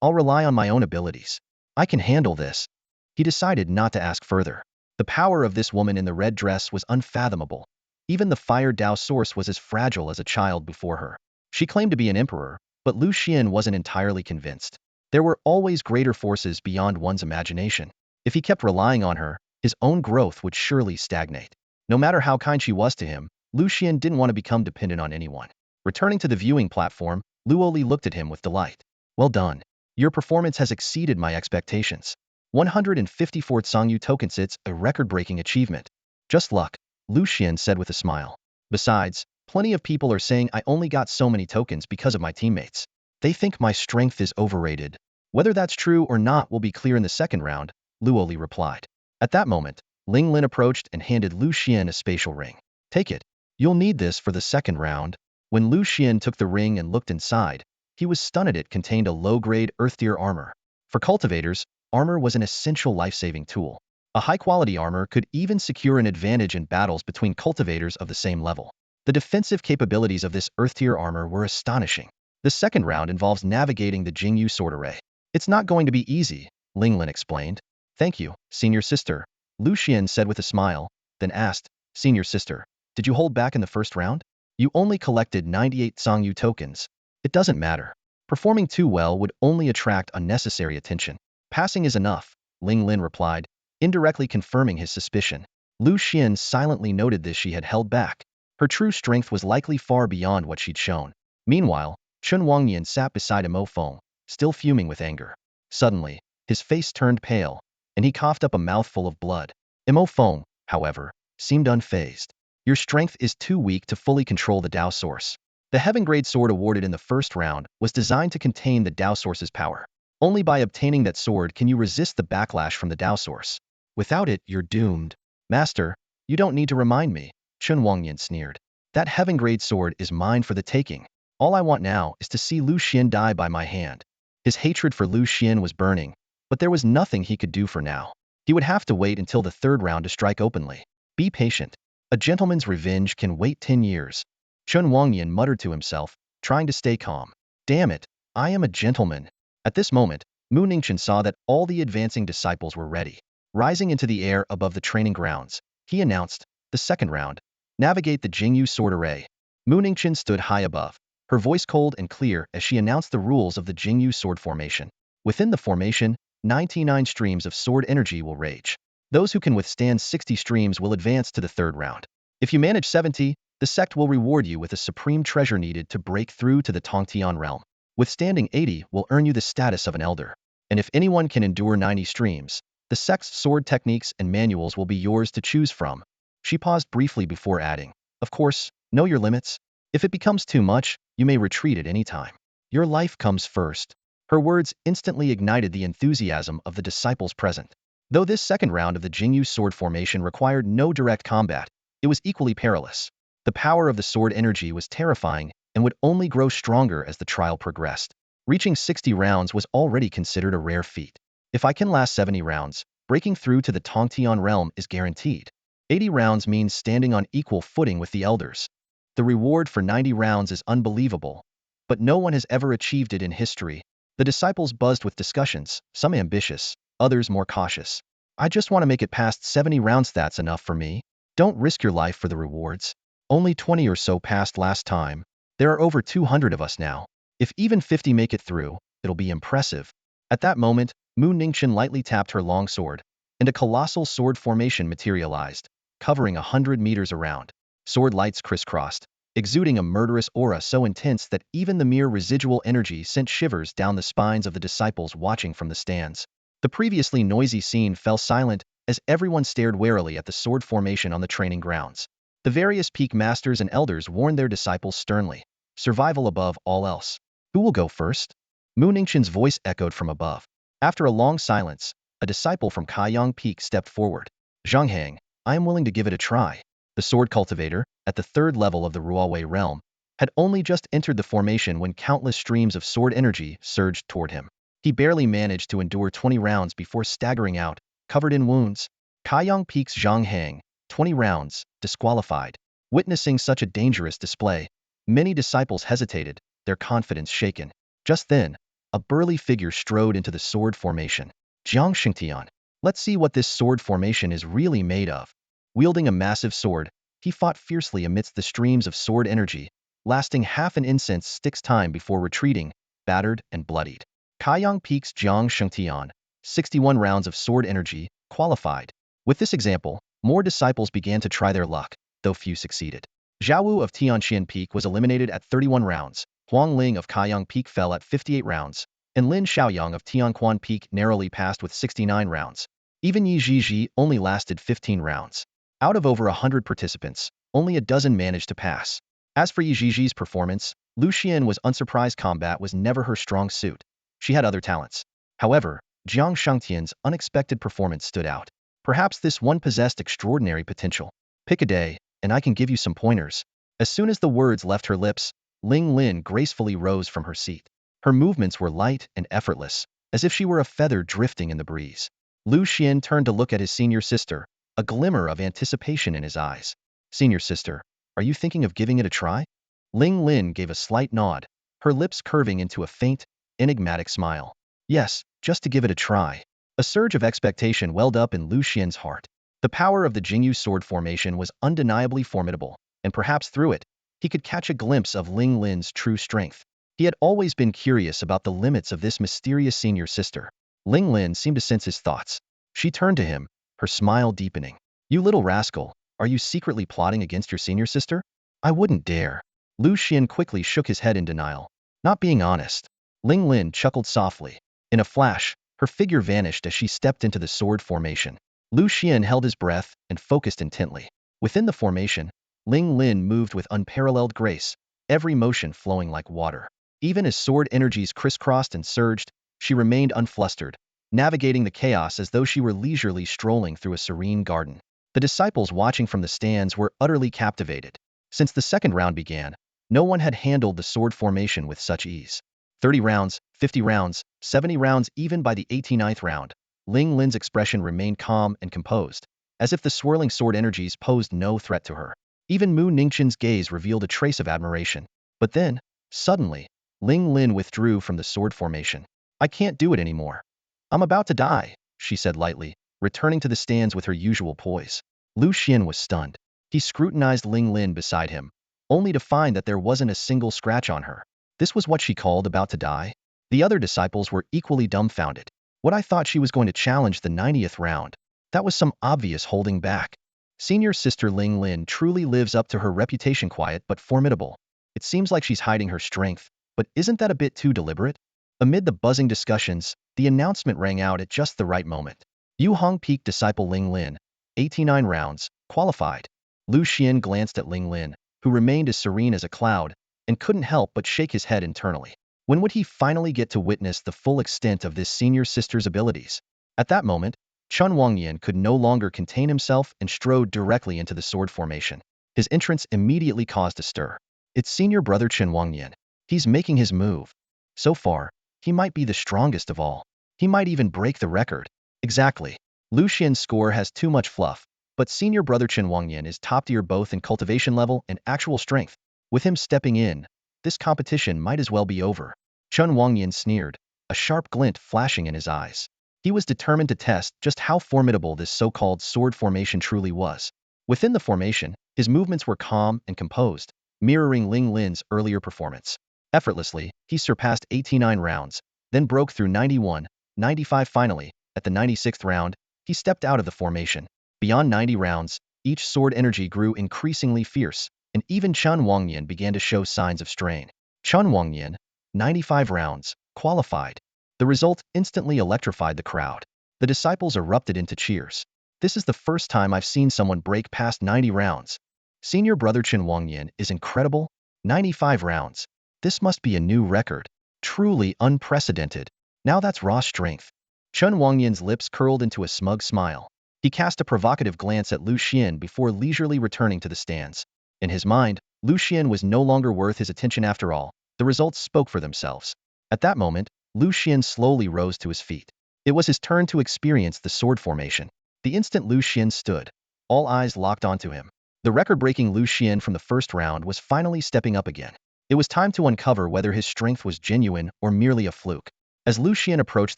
I'll rely on my own abilities. I can handle this. He decided not to ask further. The power of this woman in the red dress was unfathomable. Even the fire Dao source was as fragile as a child before her. She claimed to be an emperor, but Lu Xuan wasn't entirely convinced. There were always greater forces beyond one's imagination. If he kept relying on her, his own growth would surely stagnate. No matter how kind she was to him, Lu Xuan didn't want to become dependent on anyone. Returning to the viewing platform, Lu Oli looked at him with delight. Well done. Your performance has exceeded my expectations. 154 Tsangyu tokens, it's a record-breaking achievement. Just luck, Lu Xuan said with a smile. Besides, plenty of people are saying I only got so many tokens because of my teammates. They think my strength is overrated. Whether that's true or not will be clear in the second round, Lu Oli replied. At that moment, Ling Lin approached and handed Lu Xuan a spatial ring. Take it. You'll need this for the second round. When Lu Xuan took the ring and looked inside, he was stunned. It contained a low-grade earth-tier armor. For cultivators, armor was an essential life-saving tool. A high-quality armor could even secure an advantage in battles between cultivators of the same level. The defensive capabilities of this earth-tier armor were astonishing. The second round involves navigating the Jingyu sword array. It's not going to be easy, Ling Lin explained. Thank you, senior sister, Lu Xuan said with a smile, then asked, Senior sister, did you hold back in the first round? You only collected 98 Tsangyu tokens. It doesn't matter. Performing too well would only attract unnecessary attention. Passing is enough, Ling Lin replied, indirectly confirming his suspicion. Lu Xuan silently noted this. She had held back. Her true strength was likely far beyond what she'd shown. Meanwhile, Chen Wangyan sat beside Mo Feng, still fuming with anger. Suddenly, his face turned pale, and he coughed up a mouthful of blood. Mo Feng, however, seemed unfazed. Your strength is too weak to fully control the Dao source. The heaven-grade sword awarded in the first round was designed to contain the Dao source's power. Only by obtaining that sword can you resist the backlash from the Dao source. Without it, you're doomed. Master, you don't need to remind me, Chen Wangyan sneered. That heaven-grade sword is mine for the taking. All I want now is to see Lu Xuan die by my hand. His hatred for Lu Xuan was burning, but there was nothing he could do for now. He would have to wait until the third round to strike openly. Be patient. A gentleman's revenge can wait 10 years. Chen Wangyan muttered to himself, trying to stay calm. Damn it, I am a gentleman. At this moment, Mu Ningqian saw that all the advancing disciples were ready. Rising into the air above the training grounds, he announced, the second round. Navigate the Jingyu sword array. Mu Ningqian stood high above, her voice cold and clear as she announced the rules of the Jingyu sword formation. Within the formation, 99 streams of sword energy will rage. Those who can withstand 60 streams will advance to the third round. If you manage 70, the sect will reward you with a supreme treasure needed to break through to the Tongtian realm. Withstanding 80 will earn you the status of an elder. And if anyone can endure 90 streams, the sect's sword techniques and manuals will be yours to choose from. She paused briefly before adding, of course, know your limits. If it becomes too much, you may retreat at any time. Your life comes first. Her words instantly ignited the enthusiasm of the disciples present. Though this second round of the Jingyu sword formation required no direct combat, it was equally perilous. The power of the sword energy was terrifying and would only grow stronger as the trial progressed. Reaching 60 rounds was already considered a rare feat. If I can last 70 rounds, breaking through to the Tongtian realm is guaranteed. 80 rounds means standing on equal footing with the elders. The reward for 90 rounds is unbelievable, but no one has ever achieved it in history. The disciples buzzed with discussions, some ambitious, others more cautious. I just want to make it past 70 rounds, that's enough for me. Don't risk your life for the rewards. Only 20 or so passed last time. There are over 200 of us now. If even 50 make it through, it'll be impressive. At that moment, Mu Ningqian lightly tapped her long sword, and a colossal sword formation materialized, covering 100 meters around. Sword lights crisscrossed, exuding a murderous aura so intense that even the mere residual energy sent shivers down the spines of the disciples watching from the stands. The previously noisy scene fell silent as everyone stared warily at the sword formation on the training grounds. The various peak masters and elders warned their disciples sternly, survival above all else. Who will go first? Mu Ningqian's voice echoed from above. After a long silence, a disciple from Kaiyang Peak stepped forward. Zhanghang, I am willing to give it a try. The sword cultivator, at the third level of the Ruowei realm, had only just entered the formation when countless streams of sword energy surged toward him. He barely managed to endure 20 rounds before staggering out, covered in wounds. Kaiyang Peak's Zhanghang, 20 rounds, disqualified. Witnessing such a dangerous display, many disciples hesitated, their confidence shaken. Just then, a burly figure strode into the sword formation. Jiang Xingtian. Let's see what this sword formation is really made of. Wielding a massive sword, he fought fiercely amidst the streams of sword energy, lasting half an incense stick's time before retreating, battered and bloodied. Kaiyang Peak's Jiang Xingtian, 61 rounds of sword energy, qualified. With this example, more disciples began to try their luck, though few succeeded. Zhao Wu of Tianxian Peak was eliminated at 31 rounds, Huang Ling of Kaiyang Peak fell at 58 rounds, and Lin Xiaoyang of Tianquan Peak narrowly passed with 69 rounds. Even Yi Zhizhi only lasted 15 rounds. Out of over 100 participants, only a dozen managed to pass. As for Yi Zhizhi's performance, Lu Xuan was unsurprised. Combat was never her strong suit. She had other talents. However, Jiang Shangtian's unexpected performance stood out. Perhaps this one possessed extraordinary potential. Pick a day, and I can give you some pointers. As soon as the words left her lips, Ling Lin gracefully rose from her seat. Her movements were light and effortless, as if she were a feather drifting in the breeze. Lu Xuan turned to look at his senior sister, a glimmer of anticipation in his eyes. Senior sister, are you thinking of giving it a try? Ling Lin gave a slight nod, her lips curving into a faint, enigmatic smile. Yes, just to give it a try. A surge of expectation welled up in Lu Xuan's heart. The power of the Jingyu sword formation was undeniably formidable, and perhaps through it, he could catch a glimpse of Ling Lin's true strength. He had always been curious about the limits of this mysterious senior sister. Ling Lin seemed to sense his thoughts. She turned to him, her smile deepening. You little rascal, are you secretly plotting against your senior sister? I wouldn't dare. Lu Xuan quickly shook his head in denial. Not being honest. Ling Lin chuckled softly. In a flash, her figure vanished as she stepped into the sword formation. Lu Xuan held his breath and focused intently. Within the formation, Ling Lin moved with unparalleled grace, every motion flowing like water. Even as sword energies crisscrossed and surged, she remained unflustered, navigating the chaos as though she were leisurely strolling through a serene garden. The disciples watching from the stands were utterly captivated. Since the second round began, no one had handled the sword formation with such ease. 30 rounds, 50 rounds, 70 rounds, even by the 89th round, Ling Lin's expression remained calm and composed, as if the swirling sword energies posed no threat to her. Even Mu Ningqian's gaze revealed a trace of admiration. But then, suddenly, Ling Lin withdrew from the sword formation. I can't do it anymore. I'm about to die, she said lightly, returning to the stands with her usual poise. Lu Xuan was stunned. He scrutinized Ling Lin beside him, only to find that there wasn't a single scratch on her. This was what she called about to die? The other disciples were equally dumbfounded. What I thought she was going to challenge the 90th round. That was some obvious holding back. Senior sister Ling Lin truly lives up to her reputation, quiet but formidable. It seems like she's hiding her strength, but isn't that a bit too deliberate? Amid the buzzing discussions, the announcement rang out at just the right moment. Yu Hong peak disciple Ling Lin, 89 rounds, qualified. Lu Xuan glanced at Ling Lin, who remained as serene as a cloud, and couldn't help but shake his head internally. When would he finally get to witness the full extent of this senior sister's abilities? At that moment, Chun Wangyan could no longer contain himself and strode directly into the sword formation. His entrance immediately caused a stir. It's senior brother Chen Wangyan. He's making his move. So far, he might be the strongest of all. He might even break the record. Exactly. Lu Xian's score has too much fluff, but senior brother Chen Wangyan is top tier both in cultivation level and actual strength. With him stepping in, this competition might as well be over. Chun Wangyan sneered, a sharp glint flashing in his eyes. He was determined to test just how formidable this so-called sword formation truly was. Within the formation, his movements were calm and composed, mirroring Ling Lin's earlier performance. Effortlessly, he surpassed 89 rounds, then broke through 91, 95 finally. At the 96th round, he stepped out of the formation. Beyond 90 rounds, each sword energy grew increasingly fierce, and even Chun Wangyan began to show signs of strain. Chun Wangyan, 95 rounds, qualified. The result instantly electrified the crowd. The disciples erupted into cheers. This is the first time I've seen someone break past 90 rounds. Senior brother Chen Wangyan is incredible. 95 rounds. This must be a new record. Truly unprecedented. Now that's raw strength. Chun Wangyan's lips curled into a smug smile. He cast a provocative glance at Lu Xuan before leisurely returning to the stands. In his mind, Lu Xuan was no longer worth his attention after all. The results spoke for themselves. At that moment, Lu Xuan slowly rose to his feet. It was his turn to experience the sword formation. The instant Lu Xuan stood, all eyes locked onto him. The record-breaking Lu Xuan from the first round was finally stepping up again. It was time to uncover whether his strength was genuine or merely a fluke. As Lu Xuan approached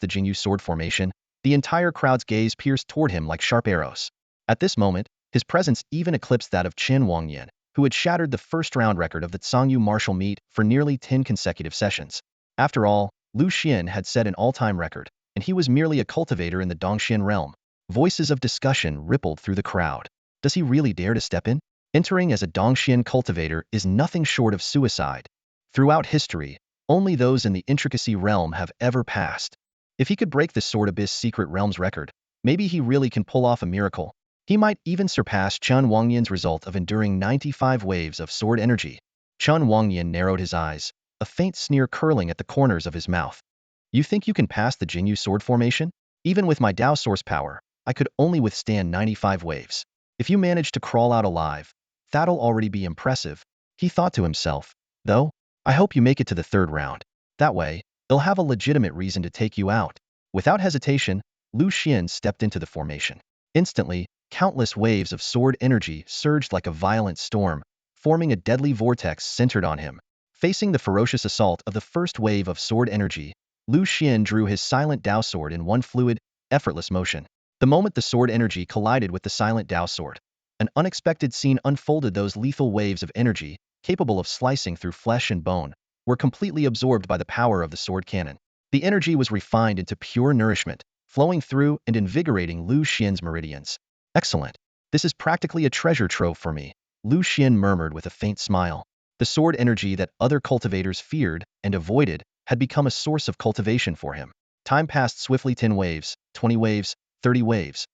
the Jingyu sword formation, the entire crowd's gaze pierced toward him like sharp arrows. At this moment, his presence even eclipsed that of Chen Wangyan, who had shattered the first-round record of the Tsangyu martial meet for nearly 10 consecutive sessions. After all, Lu Xuan had set an all-time record, and he was merely a cultivator in the Dongxian realm. Voices of discussion rippled through the crowd. Does he really dare to step in? Entering as a Dongxian cultivator is nothing short of suicide. Throughout history, only those in the intricacy realm have ever passed. If he could break the Sword Abyss Secret Realm's record, maybe he really can pull off a miracle. He might even surpass Chun Wangyan's result of enduring 95 waves of sword energy. Chun Wangyan narrowed his eyes, a faint sneer curling at the corners of his mouth. You think you can pass the Jingyu sword formation? Even with my Dao source power, I could only withstand 95 waves. If you manage to crawl out alive, that'll already be impressive, he thought to himself. Though, I hope you make it to the third round. That way, they'll have a legitimate reason to take you out. Without hesitation, Lu Xuan stepped into the formation. Instantly, countless waves of sword energy surged like a violent storm, forming a deadly vortex centered on him. Facing the ferocious assault of the first wave of sword energy, Lu Xuan drew his silent Dao sword in one fluid, effortless motion. The moment the sword energy collided with the silent Dao sword, an unexpected scene unfolded. Those lethal waves of energy, capable of slicing through flesh and bone, were completely absorbed by the power of the sword cannon. The energy was refined into pure nourishment, flowing through and invigorating Lu Xuan's meridians. Excellent. This is practically a treasure trove for me, Lu Xuan murmured with a faint smile. The sword energy that other cultivators feared and avoided had become a source of cultivation for him. Time passed swiftly. 10 waves, 20 waves, 30 waves,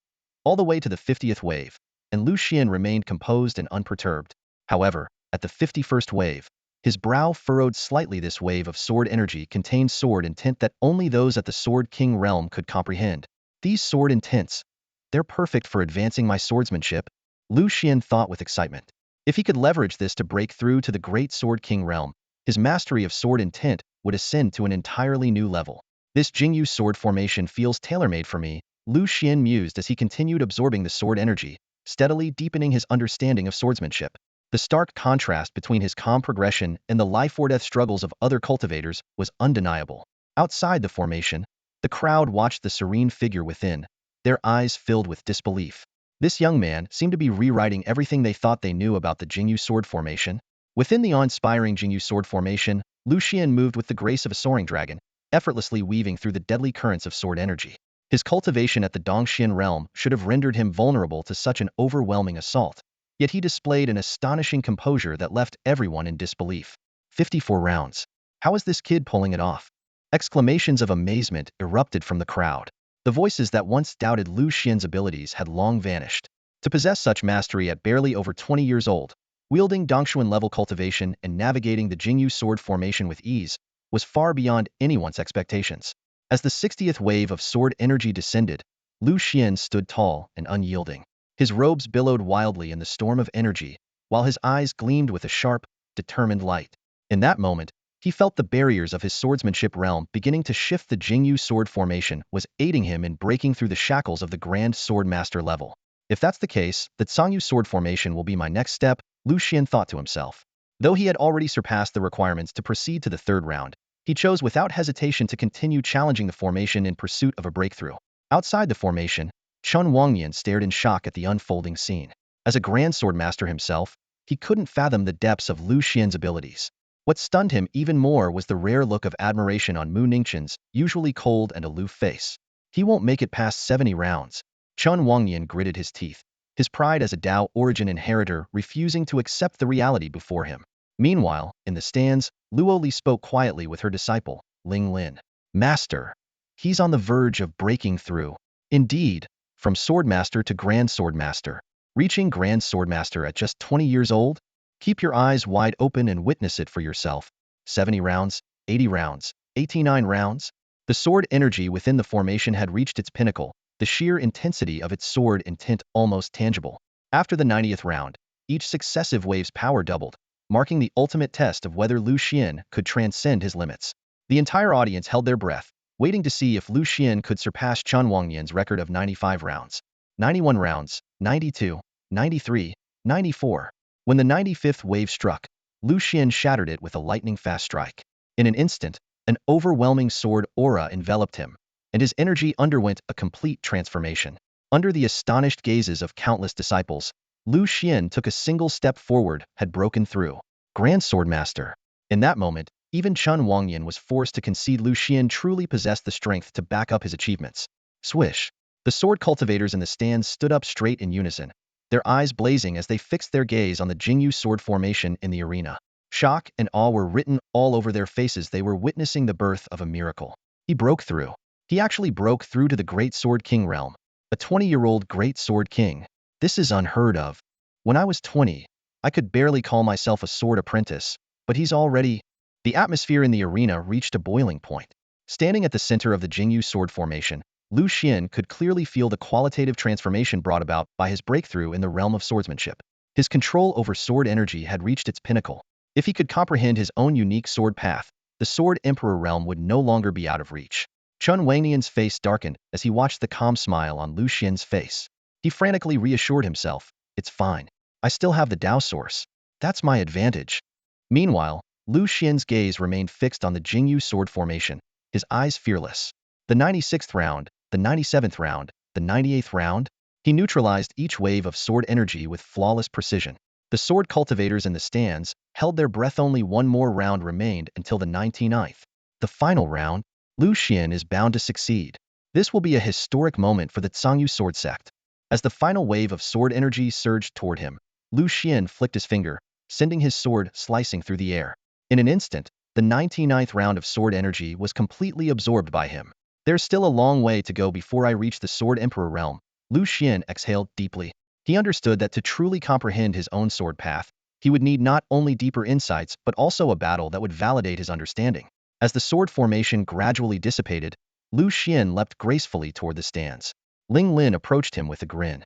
all the way to the 50th wave, and Lu Xuan remained composed and unperturbed. However, at the 51st wave, his brow furrowed slightly. This wave of sword energy contained sword intent that only those at the Sword King realm could comprehend. These sword intents, they're perfect for advancing my swordsmanship, Lu Xuan thought with excitement. If he could leverage this to break through to the great Sword King realm, his mastery of sword intent would ascend to an entirely new level. This Jingyu sword formation feels tailor-made for me, Lu Xuan mused as he continued absorbing the sword energy, steadily deepening his understanding of swordsmanship. The stark contrast between his calm progression and the life-or-death struggles of other cultivators was undeniable. Outside the formation, the crowd watched the serene figure within, their eyes filled with disbelief. This young man seemed to be rewriting everything they thought they knew about the Jingyu sword formation. Within the awe-inspiring Jingyu sword formation, Lu Xuan moved with the grace of a soaring dragon, effortlessly weaving through the deadly currents of sword energy. His cultivation at the Dongxian realm should have rendered him vulnerable to such an overwhelming assault, yet he displayed an astonishing composure that left everyone in disbelief. 54 rounds. How is this kid pulling it off? Exclamations of amazement erupted from the crowd. The voices that once doubted Lu Xuan's abilities had long vanished. To possess such mastery at barely over 20 years old, wielding Dongxuan-level cultivation and navigating the Jingyu sword formation with ease, was far beyond anyone's expectations. As the 60th wave of sword energy descended, Lu Xuan stood tall and unyielding. His robes billowed wildly in the storm of energy, while his eyes gleamed with a sharp, determined light. In that moment, he felt the barriers of his swordsmanship realm beginning to shift. The Jingyu sword formation was aiding him in breaking through the shackles of the Grand Sword Master level. If that's the case, the Sangyu sword formation will be my next step, Lu Xuan thought to himself. Though he had already surpassed the requirements to proceed to the third round, he chose without hesitation to continue challenging the formation in pursuit of a breakthrough. Outside the formation, Chun Wangnian stared in shock at the unfolding scene. As a Grand Sword Master himself, he couldn't fathom the depths of Lu Xuan's abilities. What stunned him even more was the rare look of admiration on Mu Ningqian's usually cold and aloof face. He won't make it past 70 rounds. Chun Wangnian gritted his teeth, his pride as a Dao origin inheritor refusing to accept the reality before him. Meanwhile, in the stands, Luo Li spoke quietly with her disciple, Ling Lin. Master. He's on the verge of breaking through. Indeed, from Swordmaster to Grand Swordmaster. Reaching Grand Swordmaster at just 20 years old? Keep your eyes wide open and witness it for yourself. 70 rounds, 80 rounds, 89 rounds? The sword energy within the formation had reached its pinnacle, the sheer intensity of its sword intent almost tangible. After the 90th round, each successive wave's power doubled, marking the ultimate test of whether Lu Xuan could transcend his limits. The entire audience held their breath, waiting to see if Lu Xuan could surpass Chun Wangnian's record of 95 rounds. 91 rounds, 92, 93, 94. When the 95th wave struck, Lu Xuan shattered it with a lightning-fast strike. In an instant, an overwhelming sword aura enveloped him, and his energy underwent a complete transformation. Under the astonished gazes of countless disciples, Lu Xuan took a single step forward, had broken through. Grand Swordmaster. In that moment, even Chun Wangnian was forced to concede Lu Xuan truly possessed the strength to back up his achievements. Swish. The sword cultivators in the stands stood up straight in unison, their eyes blazing as they fixed their gaze on the Jingyu sword formation in the arena. Shock and awe were written all over their faces. They were witnessing the birth of a miracle. He broke through. He actually broke through to the Great Sword King realm. A 20-year-old Great Sword King. This is unheard of. When I was 20, I could barely call myself a sword apprentice, but he's already... The atmosphere in the arena reached a boiling point. Standing at the center of the Jingyu sword formation, Lu Xuan could clearly feel the qualitative transformation brought about by his breakthrough in the realm of swordsmanship. His control over sword energy had reached its pinnacle. If he could comprehend his own unique sword path, the Sword Emperor realm would no longer be out of reach. Chun Wangnian's face darkened as he watched the calm smile on Lu Xuan's face. He frantically reassured himself, "It's fine. I still have the Dao source. That's my advantage." Meanwhile, Lu Xuan's gaze remained fixed on the Jingyu sword formation, his eyes fearless. The 96th round, the 97th round, the 98th round? He neutralized each wave of sword energy with flawless precision. The sword cultivators in the stands held their breath. Only one more round remained until the 99th. The final round? Lu Xuan is bound to succeed. This will be a historic moment for the Sangyu sword sect. As the final wave of sword energy surged toward him, Lu Xuan flicked his finger, sending his sword slicing through the air. In an instant, the 99th round of sword energy was completely absorbed by him. There's still a long way to go before I reach the Sword Emperor realm. Lu Xuan exhaled deeply. He understood that to truly comprehend his own sword path, he would need not only deeper insights but also a battle that would validate his understanding. As the sword formation gradually dissipated, Lu Xuan leapt gracefully toward the stands. Ling Lin approached him with a grin.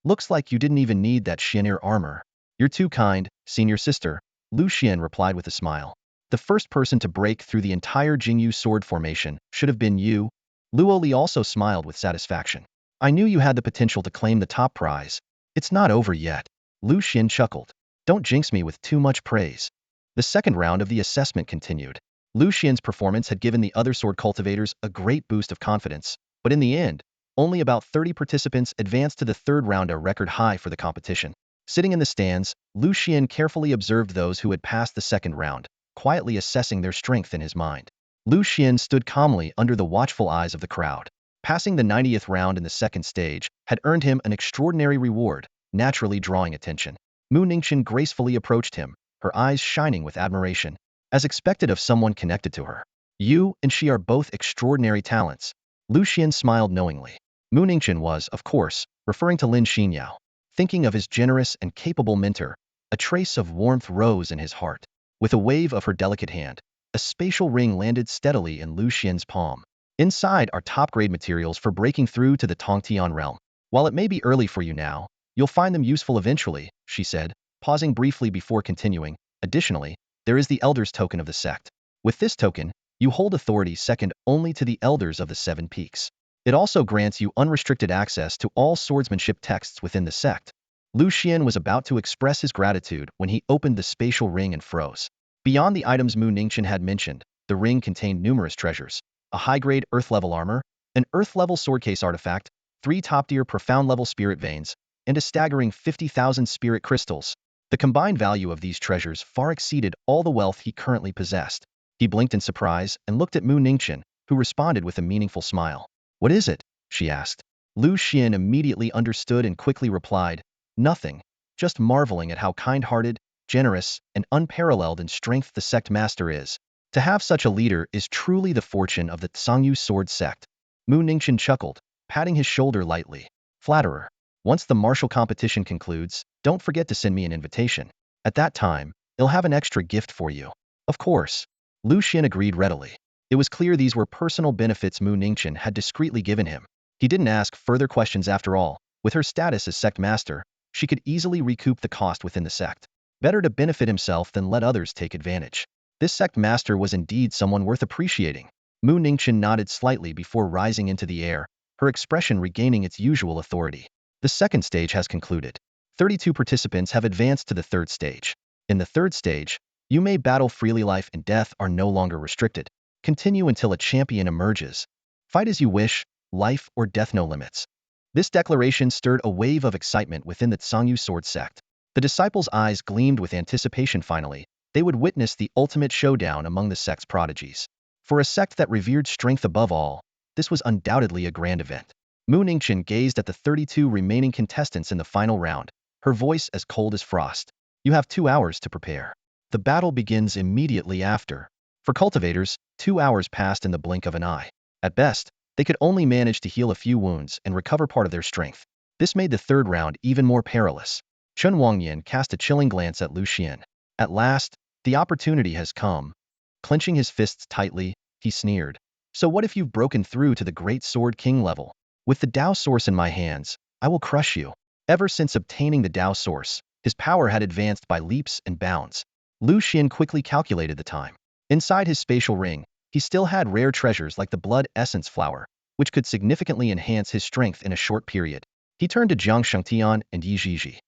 "Looks like you didn't even need that Xian'er armor. You're too kind, senior sister," Lu Xuan replied with a smile. "The first person to break through the entire Jingyu sword formation should have been you." Luo Li also smiled with satisfaction. "I knew you had the potential to claim the top prize. It's not over yet." Lu Xuan chuckled. "Don't jinx me with too much praise." The second round of the assessment continued. Lu Xuan's performance had given the other sword cultivators a great boost of confidence, but in the end, only about 30 participants advanced to the third round, a record high for the competition. Sitting in the stands, Lu Xuan carefully observed those who had passed the second round, quietly assessing their strength in his mind. Lu Xuan stood calmly under the watchful eyes of the crowd. Passing the 90th round in the second stage had earned him an extraordinary reward, naturally drawing attention. Mu Ningqian gracefully approached him, her eyes shining with admiration, as expected of someone connected to her. You and she are both extraordinary talents. Lu Xuan smiled knowingly. Mu Ningqian was, of course, referring to Lin Xinyao. Thinking of his generous and capable mentor, a trace of warmth rose in his heart. With a wave of her delicate hand, a spatial ring landed steadily in Lu Xian's palm. Inside are top-grade materials for breaking through to the Tongtian realm. While it may be early for you now, you'll find them useful eventually, she said, pausing briefly before continuing. Additionally, there is the Elder's token of the sect. With this token, you hold authority second only to the Elders of the Seven Peaks. It also grants you unrestricted access to all swordsmanship texts within the sect. Lu Xuan was about to express his gratitude when he opened the spatial ring and froze. Beyond the items Mu Ningqian had mentioned, the ring contained numerous treasures: a high-grade Earth-level armor, an Earth-level swordcase artifact, 3 top-tier profound-level spirit veins, and a staggering 50,000 spirit crystals. The combined value of these treasures far exceeded all the wealth he currently possessed. He blinked in surprise and looked at Mu Ningqian, who responded with a meaningful smile. "What is it?" she asked. Lu Xuan immediately understood and quickly replied, "Nothing, just marveling at how kind-hearted, generous, and unparalleled in strength the sect master is. To have such a leader is truly the fortune of the Tsangyu sword sect." Mu Ningqian chuckled, patting his shoulder lightly. "Flatterer. Once the martial competition concludes, don't forget to send me an invitation. At that time, I'll have an extra gift for you." "Of course." Lu Xuan agreed readily. It was clear these were personal benefits Mu Ningqian had discreetly given him. He didn't ask further questions after all. With her status as sect master, she could easily recoup the cost within the sect. Better to benefit himself than let others take advantage. This sect master was indeed someone worth appreciating. Mu Ningqian nodded slightly before rising into the air, her expression regaining its usual authority. The second stage has concluded. 32 participants have advanced to the third stage. In the third stage, you may battle freely. Life and death are no longer restricted. Continue until a champion emerges. Fight as you wish, life or death, no limits. This declaration stirred a wave of excitement within the Tsangyu sword sect. The disciples' eyes gleamed with anticipation. Finally, they would witness the ultimate showdown among the sect's prodigies. For a sect that revered strength above all, this was undoubtedly a grand event. Mu Ningqian gazed at the 32 remaining contestants in the final round, her voice as cold as frost. "You have 2 hours to prepare. The battle begins immediately after." For cultivators, 2 hours passed in the blink of an eye. At best, they could only manage to heal a few wounds and recover part of their strength. This made the third round even more perilous. Chen Wangyan cast a chilling glance at Lu Xuan. At last, the opportunity has come. Clenching his fists tightly, he sneered. "So what if you've broken through to the Great Sword King level? With the Dao Source in my hands, I will crush you." Ever since obtaining the Dao Source, his power had advanced by leaps and bounds. Lu Xuan quickly calculated the time. Inside his spatial ring, he still had rare treasures like the Blood Essence Flower, which could significantly enhance his strength in a short period. He turned to Jiang Shengtian and Yi Zhizhi.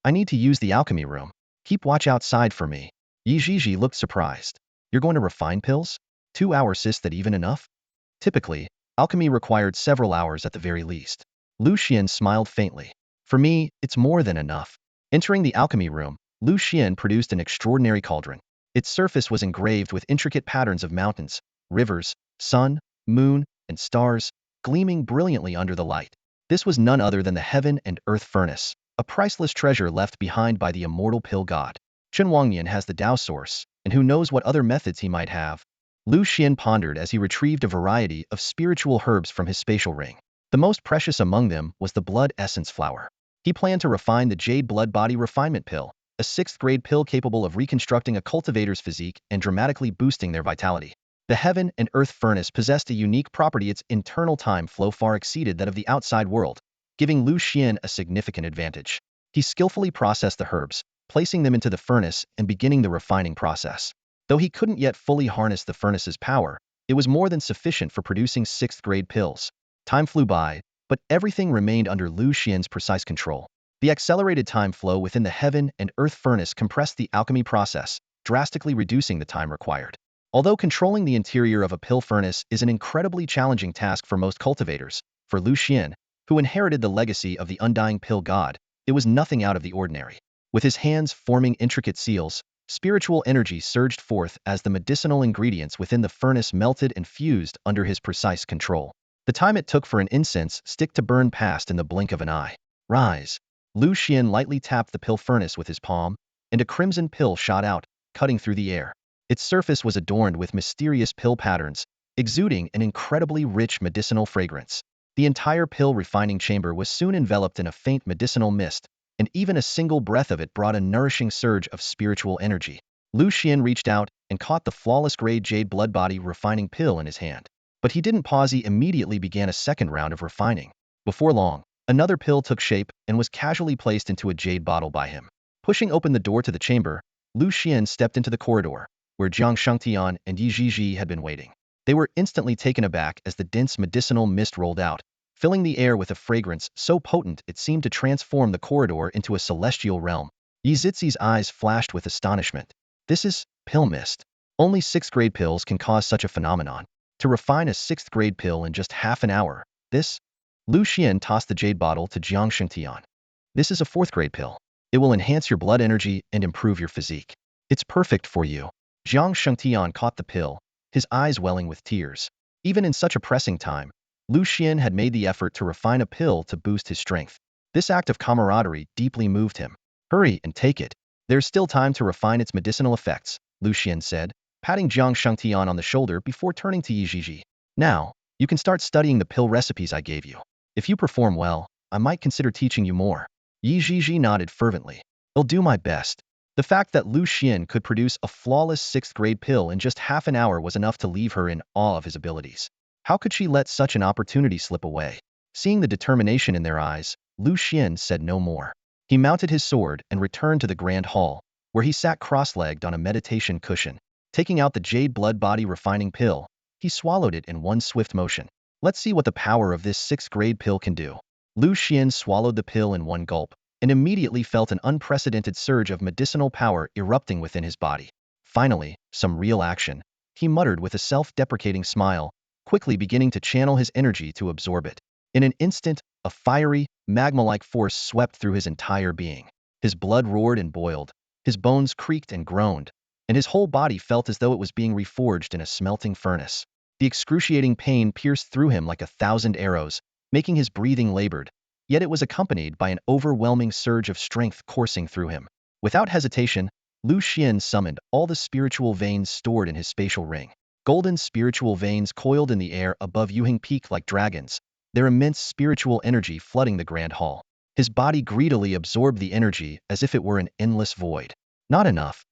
"I need to use the alchemy room. Keep watch outside for me." Yi Zhizhi looked surprised. "You're going to refine pills? 2 hours, is that even enough?" Typically, alchemy required several hours at the very least. Lu Xuan smiled faintly. "For me, it's more than enough." Entering the alchemy room, Lu Xuan produced an extraordinary cauldron. Its surface was engraved with intricate patterns of mountains, rivers, sun, moon, and stars, gleaming brilliantly under the light. This was none other than the heaven and earth furnace, a priceless treasure left behind by the immortal pill god. Chen Wangyan has the Dao Source, and who knows what other methods he might have. Lu Xuan pondered as he retrieved a variety of spiritual herbs from his spatial ring. The most precious among them was the Blood Essence Flower. He planned to refine the Jade Blood Body Refinement Pill, a 6th-grade pill capable of reconstructing a cultivator's physique and dramatically boosting their vitality. The Heaven and Earth Furnace possessed a unique property: its internal time flow far exceeded that of the outside world, giving Lu Xuan a significant advantage. He skillfully processed the herbs, placing them into the furnace and beginning the refining process. Though he couldn't yet fully harness the furnace's power, it was more than sufficient for producing 6th-grade pills. Time flew by, but everything remained under Lu Xuan's precise control. The accelerated time flow within the Heaven and Earth Furnace compressed the alchemy process, drastically reducing the time required. Although controlling the interior of a pill furnace is an incredibly challenging task for most cultivators, for Lu Xuan, who inherited the legacy of the undying pill god, it was nothing out of the ordinary. With his hands forming intricate seals, spiritual energy surged forth as the medicinal ingredients within the furnace melted and fused under his precise control. The time it took for an incense stick to burn passed in the blink of an eye. Rise. Lu Xuan lightly tapped the pill furnace with his palm, and a crimson pill shot out, cutting through the air. Its surface was adorned with mysterious pill patterns, exuding an incredibly rich medicinal fragrance. The entire pill refining chamber was soon enveloped in a faint medicinal mist, and even a single breath of it brought a nourishing surge of spiritual energy. Lu Xuan reached out and caught the flawless grade jade blood body refining pill in his hand. But he didn't pause. He immediately began a second round of refining. Before long, another pill took shape and was casually placed into a jade bottle by him. Pushing open the door to the chamber, Lu Xuan stepped into the corridor, where Jiang Shengtian and Yi Zhizhi had been waiting. They were instantly taken aback as the dense medicinal mist rolled out, filling the air with a fragrance so potent it seemed to transform the corridor into a celestial realm. Yi Zizi's eyes flashed with astonishment. This is pill mist. Only 6th grade pills can cause such a phenomenon. To refine a 6th grade pill in just half an hour, this? Lu Xuan tossed the jade bottle to Jiang Shengtian. This is a 4th grade pill. It will enhance your blood energy and improve your physique. It's perfect for you. Jiang Shengtian caught the pill, his eyes welling with tears. Even in such a pressing time, Lu Xuan had made the effort to refine a pill to boost his strength. This act of camaraderie deeply moved him. Hurry and take it. There's still time to refine its medicinal effects, Lu Xuan said, patting Jiang Shengtian on the shoulder before turning to Yi Zhizhi. Now, you can start studying the pill recipes I gave you. If you perform well, I might consider teaching you more. Yi Zhizhi nodded fervently. I'll do my best. The fact that Lu Xuan could produce a flawless 6th grade pill in just half an hour was enough to leave her in awe of his abilities. How could she let such an opportunity slip away? Seeing the determination in their eyes, Lu Xuan said no more. He mounted his sword and returned to the grand hall, where he sat cross-legged on a meditation cushion. Taking out the jade blood body refining pill, he swallowed it in one swift motion. Let's see what the power of this 6th grade pill can do. Lu Xuan swallowed the pill in one gulp, and immediately felt an unprecedented surge of medicinal power erupting within his body. Finally, some real action, he muttered with a self-deprecating smile, quickly beginning to channel his energy to absorb it. In an instant, a fiery, magma-like force swept through his entire being. His blood roared and boiled, his bones creaked and groaned, and his whole body felt as though it was being reforged in a smelting furnace. The excruciating pain pierced through him like 1,000 arrows, making his breathing labored, yet it was accompanied by an overwhelming surge of strength coursing through him. Without hesitation, Lu Xuan summoned all the spiritual veins stored in his spatial ring. Golden spiritual veins coiled in the air above Yuhing Peak like dragons, their immense spiritual energy flooding the grand hall. His body greedily absorbed the energy as if it were an endless void. Not enough.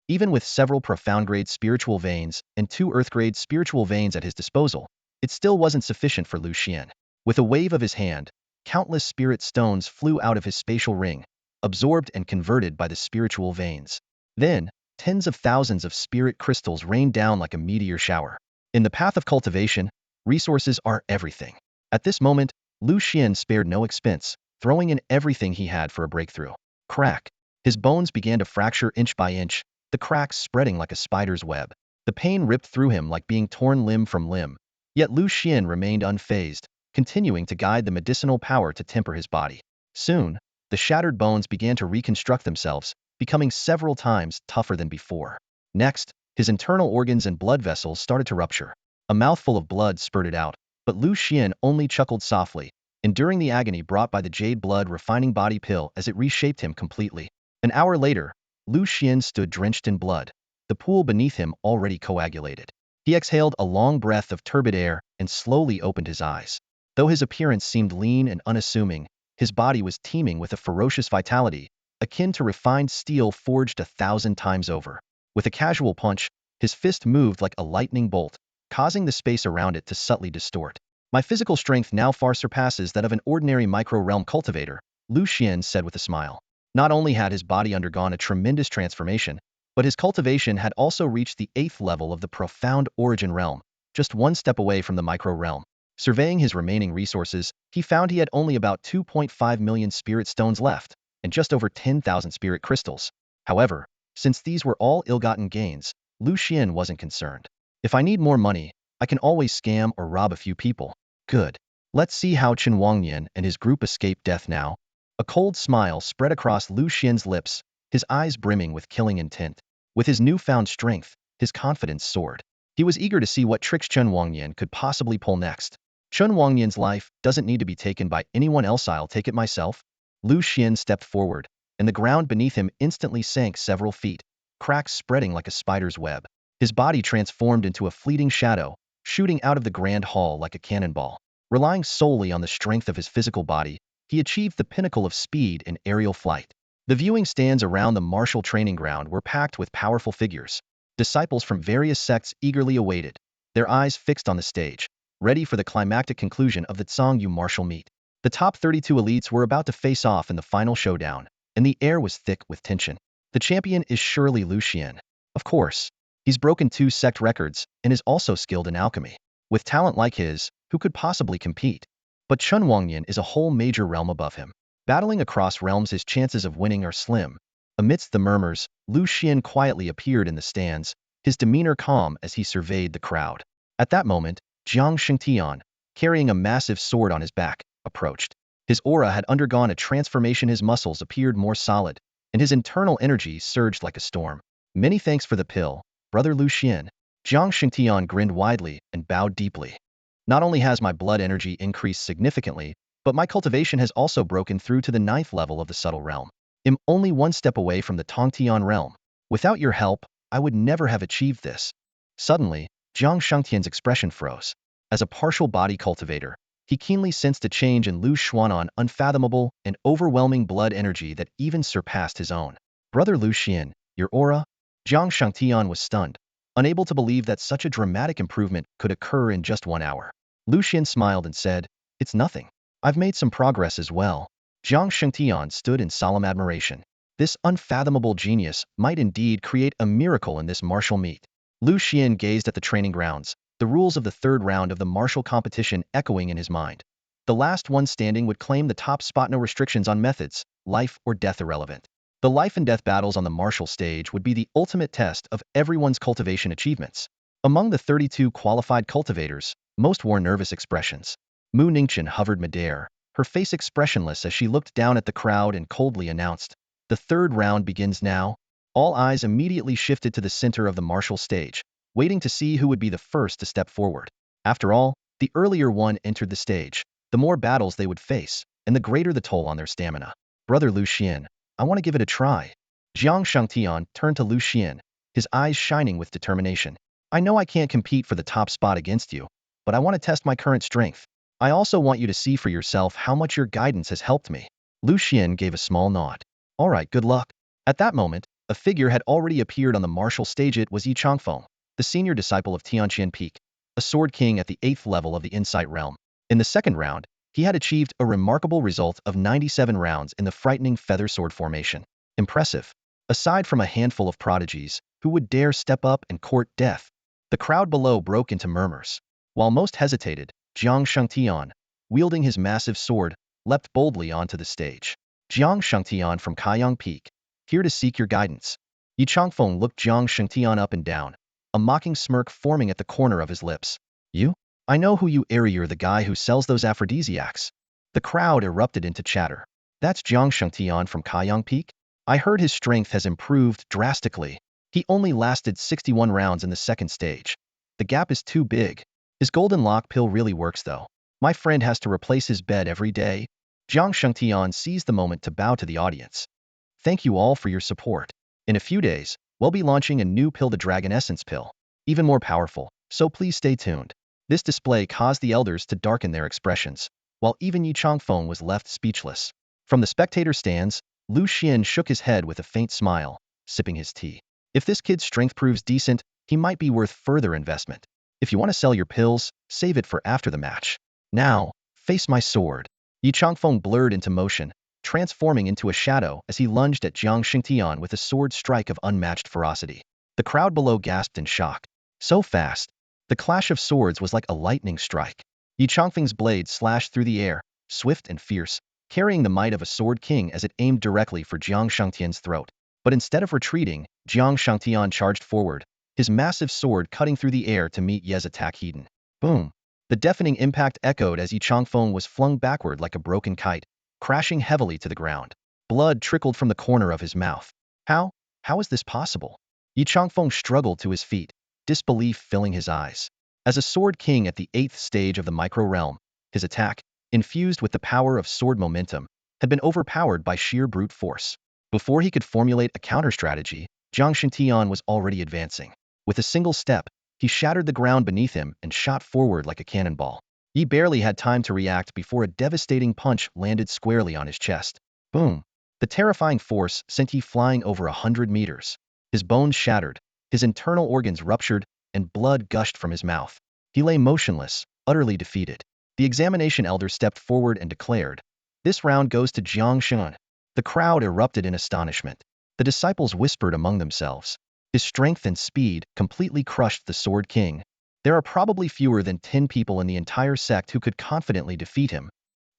Even with several profound-grade spiritual veins and 2 earth-grade spiritual veins at his disposal, it still wasn't sufficient for Lu Xuan. With a wave of his hand, countless spirit stones flew out of his spatial ring, absorbed and converted by the spiritual veins. Then, tens of thousands of spirit crystals rained down like a meteor shower. In the path of cultivation, resources are everything. At this moment, Lu Xuan spared no expense, throwing in everything he had for a breakthrough. Crack. His bones began to fracture inch by inch, the cracks spreading like a spider's web. The pain ripped through him like being torn limb from limb. Yet Lu Xuan remained unfazed, continuing to guide the medicinal power to temper his body. Soon, the shattered bones began to reconstruct themselves, becoming several times tougher than before. Next, his internal organs and blood vessels started to rupture. A mouthful of blood spurted out, but Lu Xuan only chuckled softly, enduring the agony brought by the jade blood refining body pill as it reshaped him completely. An hour later, Lu Xuan stood drenched in blood, the pool beneath him already coagulated. He exhaled a long breath of turbid air and slowly opened his eyes. Though his appearance seemed lean and unassuming, his body was teeming with a ferocious vitality, akin to refined steel forged 1,000 times over. With a casual punch, his fist moved like a lightning bolt, causing the space around it to subtly distort. My physical strength now far surpasses that of an ordinary micro-realm cultivator, Lu Xuan said with a smile. Not only had his body undergone a tremendous transformation, but his cultivation had also reached the 8th level of the profound origin realm, just one step away from the micro-realm. Surveying his remaining resources, he found he had only about 2.5 million spirit stones left, and just over 10,000 spirit crystals. However, since these were all ill-gotten gains, Lu Xuan wasn't concerned. If I need more money, I can always scam or rob a few people. Good. Let's see how Chen Wangnian and his group escape death now. A cold smile spread across Lu Xuan's lips, his eyes brimming with killing intent. With his newfound strength, his confidence soared. He was eager to see what tricks Chen Wangnian could possibly pull next. Chun Wangnian's life doesn't need to be taken by anyone else, I'll take it myself. Lu Xuan stepped forward, and the ground beneath him instantly sank several feet, cracks spreading like a spider's web. His body transformed into a fleeting shadow, shooting out of the grand hall like a cannonball. Relying solely on the strength of his physical body, he achieved the pinnacle of speed in aerial flight. The viewing stands around the martial training ground were packed with powerful figures. Disciples from various sects eagerly awaited, their eyes fixed on the stage, ready for the climactic conclusion of the Tsangyu martial meet. The top 32 elites were about to face off in the final showdown, and the air was thick with tension. The champion is surely Lu Xuan. Of course. He's broken 2 sect records and is also skilled in alchemy. With talent like his, who could possibly compete? But Chun Wangnian is a whole major realm above him. Battling across realms, his chances of winning are slim. Amidst the murmurs, Lu Xuan quietly appeared in the stands, his demeanor calm as he surveyed the crowd. At that moment, Jiang Shengtian, carrying a massive sword on his back, approached. His aura had undergone a transformation, his muscles appeared more solid, and his internal energy surged like a storm. Many thanks for the pill, Brother Lu Xuan. Jiang Shengtian grinned widely and bowed deeply. Not only has my blood energy increased significantly, but my cultivation has also broken through to the 9th level of the subtle realm. I'm only 1 step away from the Tongtian realm. Without your help, I would never have achieved this. Suddenly, Jiang Shengtian's expression froze. As a partial body cultivator, he keenly sensed a change in Lu Xuan, unfathomable and overwhelming blood energy that even surpassed his own. Brother Lu Xuan, your aura? Jiang Shengtian was stunned, unable to believe that such a dramatic improvement could occur in just 1 hour. Lu Xuan smiled and said, "It's nothing. I've made some progress as well." Jiang Shengtian stood in solemn admiration. This unfathomable genius might indeed create a miracle in this martial meet. Lu Xuan gazed at the training grounds, the rules of the 3rd round of the martial competition echoing in his mind. The last one standing would claim the top spot, no restrictions on methods, life or death irrelevant. The life and death battles on the martial stage would be the ultimate test of everyone's cultivation achievements. Among the 32 qualified cultivators, most wore nervous expressions. Mu Ningqian hovered midair, her face expressionless as she looked down at the crowd and coldly announced, "The 3rd round begins now." All eyes immediately shifted to the center of the martial stage, waiting to see who would be the first to step forward. After all, the earlier one entered the stage, the more battles they would face, and the greater the toll on their stamina. Brother Lu Xuan, I want to give it a try. Jiang Shengtian turned to Lu Xuan, his eyes shining with determination. I know I can't compete for the top spot against you, but I want to test my current strength. I also want you to see for yourself how much your guidance has helped me. Lu Xuan gave a small nod. All right, good luck. At that moment, a figure had already appeared on the martial stage. It was Yi Changfeng, the senior disciple of Tianqian Peak, a sword king at the 8th level of the Insight realm. In the 2nd round, he had achieved a remarkable result of 97 rounds in the frightening feather sword formation. Impressive. Aside from a handful of prodigies, who would dare step up and court death? The crowd below broke into murmurs. While most hesitated, Jiang Shengtian, wielding his massive sword, leapt boldly onto the stage. Jiang Shengtian from Kaiyang Peak, here to seek your guidance. Yi Changfeng looked Jiang Shengtian up and down, a mocking smirk forming at the corner of his lips. You? I know who you are. You're the guy who sells those aphrodisiacs. The crowd erupted into chatter. That's Jiang Shengtian from Kaiyang Peak? I heard his strength has improved drastically. He only lasted 61 rounds in the 2nd stage. The gap is too big. His golden lock pill really works though. My friend has to replace his bed every day. Jiang Shengtian seized the moment to bow to the audience. Thank you all for your support. In a few days, we'll be launching a new pill, the Dragon Essence pill. Even more powerful, so please stay tuned. This display caused the elders to darken their expressions, while even Yi Changfeng was left speechless. From the spectator stands, Lu Xuan shook his head with a faint smile, sipping his tea. If this kid's strength proves decent, he might be worth further investment. If you want to sell your pills, save it for after the match. Now, face my sword. Yi Changfeng blurred into motion, transforming into a shadow as he lunged at Jiang Shengtian with a sword strike of unmatched ferocity. The crowd below gasped in shock. So fast. The clash of swords was like a lightning strike. Yi Changfeng's blade slashed through the air, swift and fierce, carrying the might of a sword king as it aimed directly for Jiang Shengtian's throat. But instead of retreating, Jiang Shengtian charged forward, his massive sword cutting through the air to meet Ye's attack hidden. Boom! The deafening impact echoed as Yi Changfeng was flung backward like a broken kite, crashing heavily to the ground. Blood trickled from the corner of his mouth. How? How is this possible? Yi Changfeng struggled to his feet, disbelief filling his eyes. As a sword king at the 8th stage of the micro-realm, his attack, infused with the power of sword momentum, had been overpowered by sheer brute force. Before he could formulate a counter-strategy, Zhang Shintian was already advancing. With a single step, he shattered the ground beneath him and shot forward like a cannonball. He barely had time to react before a devastating punch landed squarely on his chest. Boom! The terrifying force sent Yi flying over 100 meters. His bones shattered, his internal organs ruptured, and blood gushed from his mouth. He lay motionless, utterly defeated. The examination elder stepped forward and declared, "This round goes to Jiang Xuan." The crowd erupted in astonishment. The disciples whispered among themselves. His strength and speed completely crushed the Sword King. There are probably fewer than 10 people in the entire sect who could confidently defeat him.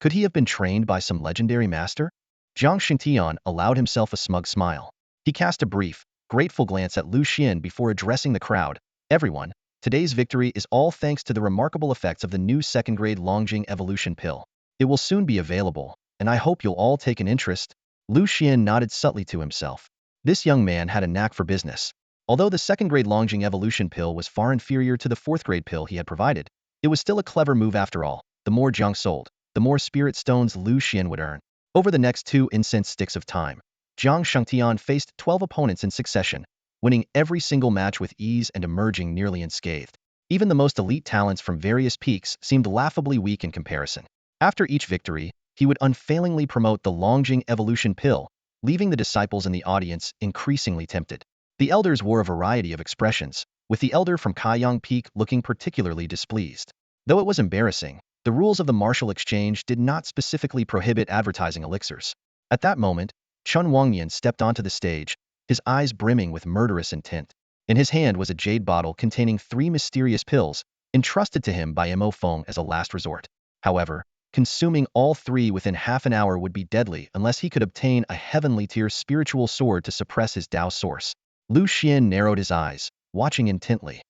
Could he have been trained by some legendary master? Zhang Shintian allowed himself a smug smile. He cast a brief, grateful glance at Lu Xuan before addressing the crowd. "Everyone, today's victory is all thanks to the remarkable effects of the new second-grade Longjing evolution pill. It will soon be available, and I hope you'll all take an interest." Lu Xuan nodded subtly to himself. This young man had a knack for business. Although the second-grade Longjing evolution pill was far inferior to the fourth-grade pill he had provided, it was still a clever move after all. The more Zhang sold, the more spirit stones Lu Xuan would earn. Over the next 2 incense sticks of time, Zhang Shengtian faced 12 opponents in succession, winning every single match with ease and emerging nearly unscathed. Even the most elite talents from various peaks seemed laughably weak in comparison. After each victory, he would unfailingly promote the Longjing evolution pill, leaving the disciples in the audience increasingly tempted. The elders wore a variety of expressions, with the elder from Kaiyang Peak looking particularly displeased. Though it was embarrassing, the rules of the martial exchange did not specifically prohibit advertising elixirs. At that moment, Chun Wangyan stepped onto the stage, his eyes brimming with murderous intent. In his hand was a jade bottle containing 3 mysterious pills, entrusted to him by Mo Feng as a last resort. However, consuming all 3 within half an hour would be deadly unless he could obtain a heavenly tier spiritual sword to suppress his Tao source. Lu Xuan narrowed his eyes, watching intently.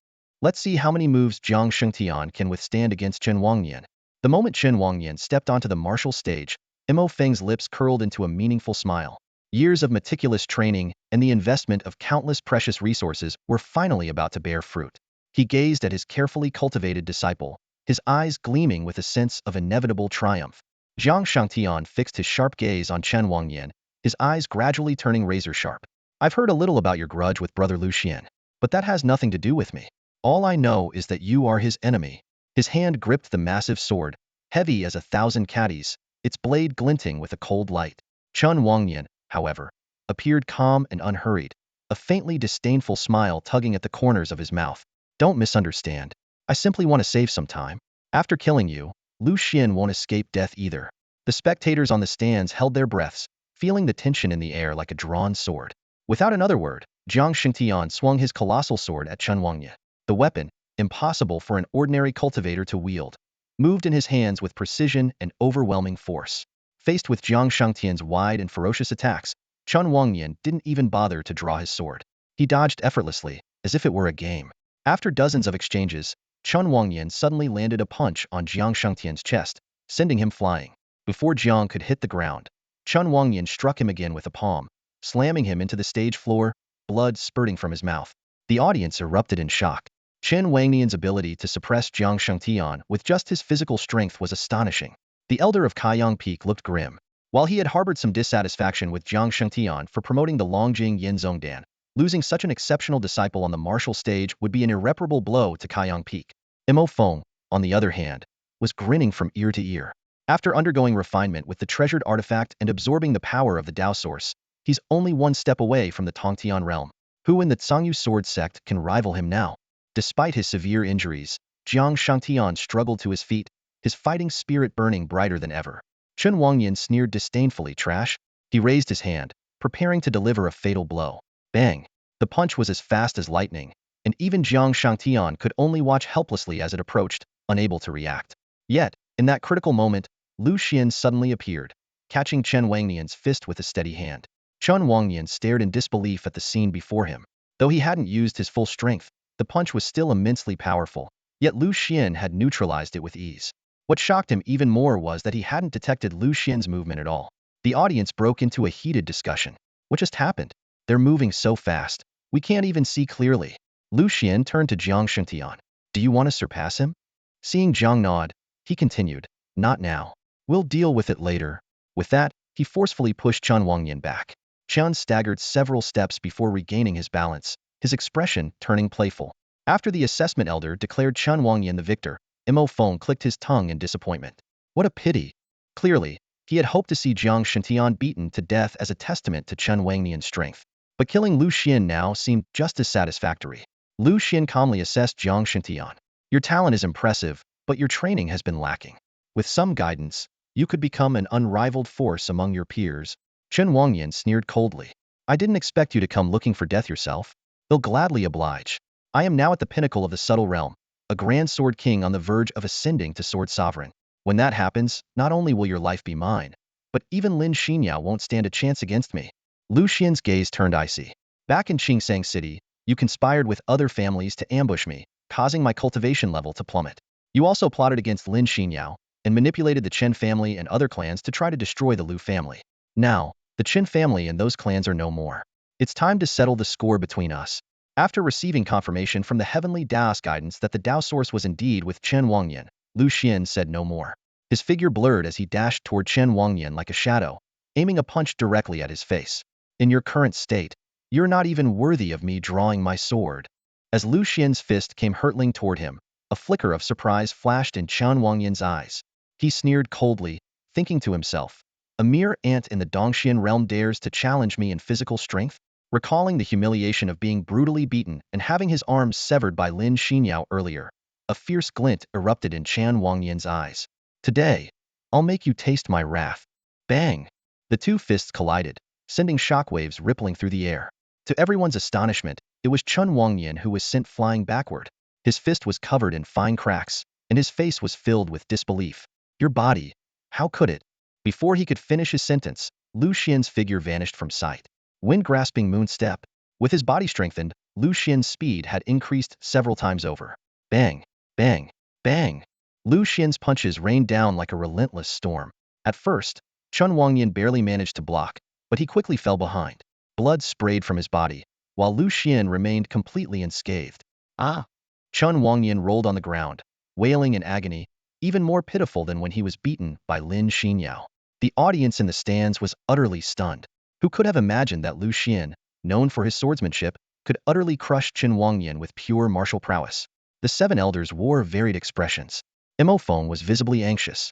Let's see how many moves Zhang Shengtian can withstand against Chen Wangyan. The moment Chen Wangyan stepped onto the martial stage, Mo Feng's lips curled into a meaningful smile. Years of meticulous training and the investment of countless precious resources were finally about to bear fruit. He gazed at his carefully cultivated disciple, his eyes gleaming with a sense of inevitable triumph. Zhang Shengtian fixed his sharp gaze on Chen Wangyan, his eyes gradually turning razor-sharp. "I've heard a little about your grudge with Brother Lu Xuan, but that has nothing to do with me. All I know is that you are his enemy." His hand gripped the massive sword, heavy as 1,000 caddies, its blade glinting with a cold light. Chun Wangyan, however, appeared calm and unhurried, a faintly disdainful smile tugging at the corners of his mouth. "Don't misunderstand. I simply want to save some time. After killing you, Lu Xuan won't escape death either." The spectators on the stands held their breaths, feeling the tension in the air like a drawn sword. Without another word, Zhang Shengtian swung his colossal sword at Chun Wangyan. The weapon, impossible for an ordinary cultivator to wield, moved in his hands with precision and overwhelming force. Faced with Zhang Shengtian's wide and ferocious attacks, Chun Wangyan didn't even bother to draw his sword. He dodged effortlessly, as if it were a game. After dozens of exchanges, Chun Wangyan suddenly landed a punch on Zhang Shengtian's chest, sending him flying. Before Jiang could hit the ground, Chun Wangyan struck him again with a palm, slamming him into the stage floor, blood spurting from his mouth. The audience erupted in shock. Chen Wangnian's ability to suppress Zhang Shengtian with just his physical strength was astonishing. The elder of Kaiyang Peak looked grim. While he had harbored some dissatisfaction with Zhang Shengtian for promoting the Longjing Yinzongdan, losing such an exceptional disciple on the martial stage would be an irreparable blow to Kaiyang Peak. Mo Feng, on the other hand, was grinning from ear to ear. After undergoing refinement with the treasured artifact and absorbing the power of the Tao source, he's only one step away from the Tongtian realm. Who in the Tsangyu sword sect can rival him now? Despite his severe injuries, Zhang Shengtian struggled to his feet, his fighting spirit burning brighter than ever. Chun Wangyan sneered disdainfully. "Trash?" He raised his hand, preparing to deliver a fatal blow. Bang! The punch was as fast as lightning, and even Zhang Shengtian could only watch helplessly as it approached, unable to react. Yet, in that critical moment, Lu Xuan suddenly appeared, catching Chen Wangnian's fist with a steady hand. Chun Wangyan stared in disbelief at the scene before him. Though he hadn't used his full strength, the punch was still immensely powerful, yet Lu Xuan had neutralized it with ease. What shocked him even more was that he hadn't detected Lu Xuan's movement at all. The audience broke into a heated discussion. "What just happened? They're moving so fast, we can't even see clearly." Lu Xuan turned to Zhang Shengtian. Do you want to surpass him? Seeing Jiang nod, he continued, not now. We'll deal with it later. With that, he forcefully pushed Chen Wangyan back. Chen staggered several steps before regaining his balance, his expression turning playful. After the assessment elder declared Chen Wangyan the victor, Mo Feng clicked his tongue in disappointment. What a pity. Clearly, he had hoped to see Jiang Shantian beaten to death as a testament to Chen Wangnian's strength. But killing Lu Xuan now seemed just as satisfactory. Lu Xuan calmly assessed Jiang Shantian. Your talent is impressive, but your training has been lacking. With some guidance, you could become an unrivaled force among your peers. Chen Wangyan sneered coldly. I didn't expect you to come looking for death yourself. They'll gladly oblige. I am now at the pinnacle of the subtle realm, a grand sword king on the verge of ascending to sword sovereign. When that happens, not only will your life be mine, but even Lin Xinyao won't stand a chance against me. Lu Xian's gaze turned icy. Back in Qingsang City, you conspired with other families to ambush me, causing my cultivation level to plummet. You also plotted against Lin Xinyao and manipulated the Chen family and other clans to try to destroy the Lu family. Now, the Chen family and those clans are no more. It's time to settle the score between us. After receiving confirmation from the heavenly Taoist guidance that the Tao source was indeed with Chen Wangyan, Lu Xian said no more. His figure blurred as he dashed toward Chen Wangyan like a shadow, aiming a punch directly at his face. In your current state, you're not even worthy of me drawing my sword. As Lu Xian's fist came hurtling toward him, a flicker of surprise flashed in Chen Wangyan's eyes. He sneered coldly, thinking to himself, a mere ant in the Dongxian realm dares to challenge me in physical strength? Recalling the humiliation of being brutally beaten and having his arms severed by Lin Xinyao earlier, a fierce glint erupted in Chen Wangyan's eyes. Today, I'll make you taste my wrath. Bang! The two fists collided, sending shockwaves rippling through the air. To everyone's astonishment, it was Chen Wangyan who was sent flying backward. His fist was covered in fine cracks, and his face was filled with disbelief. Your body, how could it? Before he could finish his sentence, Lu Xian's figure vanished from sight. Wind-grasping moon step. With his body strengthened, Lu Xian's speed had increased several times over. Bang! Bang! Bang! Lu Xian's punches rained down like a relentless storm. At first, Chen Wangyan barely managed to block, but he quickly fell behind. Blood sprayed from his body, while Lu Xian remained completely unscathed. Ah! Chen Wangyan rolled on the ground, wailing in agony, even more pitiful than when he was beaten by Lin Xinyao. The audience in the stands was utterly stunned. Who could have imagined that Lu Xian, known for his swordsmanship, could utterly crush Chen Wangyan with pure martial prowess? The seven elders wore varied expressions. Mo Feng was visibly anxious.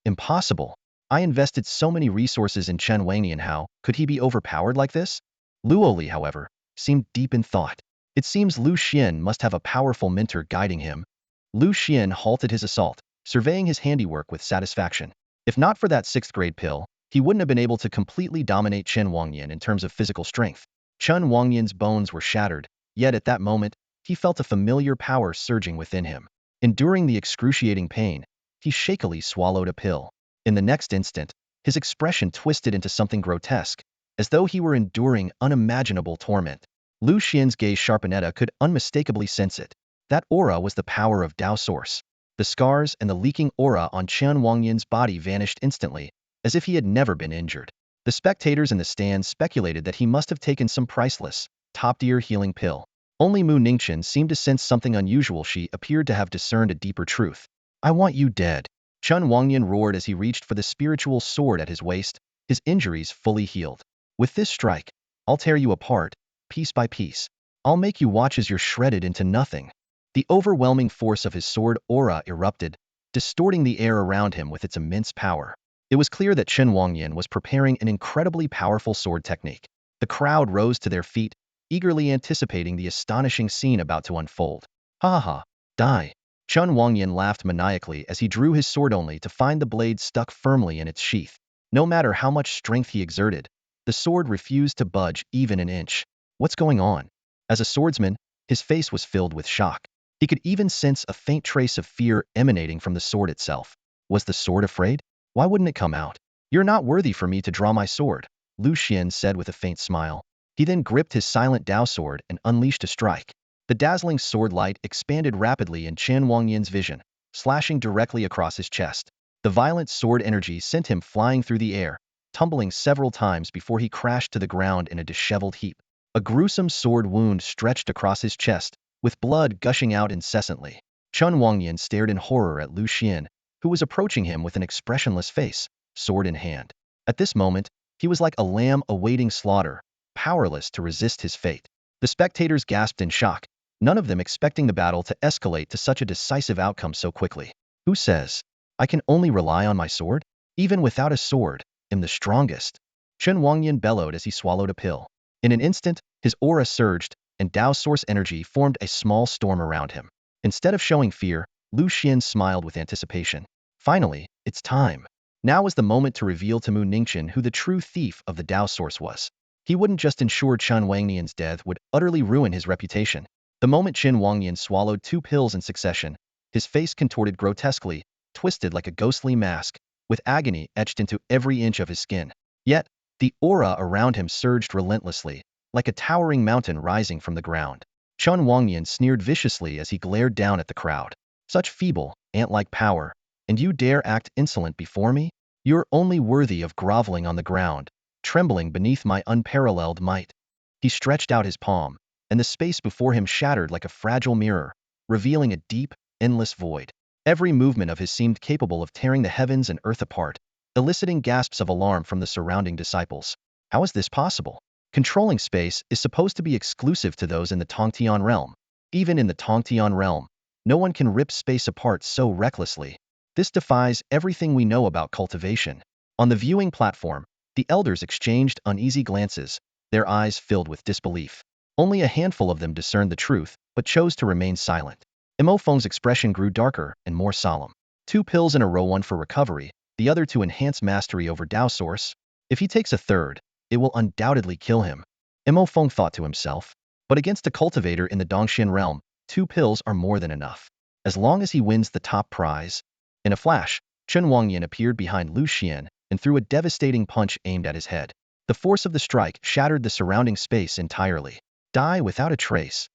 Impossible. I invested so many resources in Chen Wangyan, how could he be overpowered like this? Lu Oli, however, seemed deep in thought. It seems Lu Xian must have a powerful mentor guiding him. Lu Xian halted his assault, surveying his handiwork with satisfaction. If not for that 6th grade pill, he wouldn't have been able to completely dominate Chen Wangyan in terms of physical strength. Chen Wangyan's bones were shattered, yet at that moment, he felt a familiar power surging within him. Enduring the excruciating pain, he shakily swallowed a pill. In the next instant, his expression twisted into something grotesque, as though he were enduring unimaginable torment. Lu Xian's gaze sharpened could unmistakably sense it. That aura was the power of Tao Source. The scars and the leaking aura on Chen Wangyan's body vanished instantly, as if he had never been injured. The spectators in the stands speculated that he must have taken some priceless, top-tier healing pill. Only Mu Ningqian seemed to sense something unusual. She appeared to have discerned a deeper truth. I want you dead. Chen Wangyan roared as he reached for the spiritual sword at his waist, his injuries fully healed. With this strike, I'll tear you apart, piece by piece. I'll make you watch as you're shredded into nothing. The overwhelming force of his sword aura erupted, distorting the air around him with its immense power. It was clear that Chen Wangyan was preparing an incredibly powerful sword technique. The crowd rose to their feet, eagerly anticipating the astonishing scene about to unfold. Ha ha, die. Chen Wangyan laughed maniacally as he drew his sword only to find the blade stuck firmly in its sheath. No matter how much strength he exerted, the sword refused to budge even an inch. What's going on? As a swordsman, his face was filled with shock. He could even sense a faint trace of fear emanating from the sword itself. Was the sword afraid? Why wouldn't it come out? You're not worthy for me to draw my sword, Lu Xian said with a faint smile. He then gripped his silent Dao sword and unleashed a strike. The dazzling sword light expanded rapidly in Chen Wangyan's vision, slashing directly across his chest. The violent sword energy sent him flying through the air, tumbling several times before he crashed to the ground in a disheveled heap. A gruesome sword wound stretched across his chest, with blood gushing out incessantly. Chun Wangyan stared in horror at Lu Xuan, who was approaching him with an expressionless face, sword in hand. At this moment, he was like a lamb awaiting slaughter, powerless to resist his fate. The spectators gasped in shock, none of them expecting the battle to escalate to such a decisive outcome so quickly. Who says, I can only rely on my sword? Even without a sword, I'm the strongest. Chun Wangyan bellowed as he swallowed a pill. In an instant, his aura surged, and Tao's source energy formed a small storm around him. Instead of showing fear, Lu Xuan smiled with anticipation. Finally, it's time. Now was the moment to reveal to Mu Ningqian who the true thief of the Tao source was. He wouldn't just ensure Chun Wangnian's death would utterly ruin his reputation. The moment Chun Wangnian swallowed 2 pills in succession, his face contorted grotesquely, twisted like a ghostly mask, with agony etched into every inch of his skin. Yet, the aura around him surged relentlessly, like a towering mountain rising from the ground. Chun Wangnian sneered viciously as he glared down at the crowd. Such feeble, ant-like power, and you dare act insolent before me? You're only worthy of groveling on the ground, trembling beneath my unparalleled might. He stretched out his palm, and the space before him shattered like a fragile mirror, revealing a deep, endless void. Every movement of his seemed capable of tearing the heavens and earth apart, eliciting gasps of alarm from the surrounding disciples. How is this possible? Controlling space is supposed to be exclusive to those in the Tongtian realm. Even in the Tongtian realm, no one can rip space apart so recklessly. This defies everything we know about cultivation. On the viewing platform, the elders exchanged uneasy glances, their eyes filled with disbelief. Only a handful of them discerned the truth, but chose to remain silent. Imofeng's expression grew darker and more solemn. 2 pills in a row, one for recovery, the other to enhance mastery over Tao source. If he takes a third, it will undoubtedly kill him. Imofeng thought to himself. But against a cultivator in the Dongxian realm, 2 pills are more than enough. As long as he wins the top prize. In a flash, Chun Wangyan appeared behind Lu Xuan and threw a devastating punch aimed at his head. The force of the strike shattered the surrounding space entirely. Die without a trace.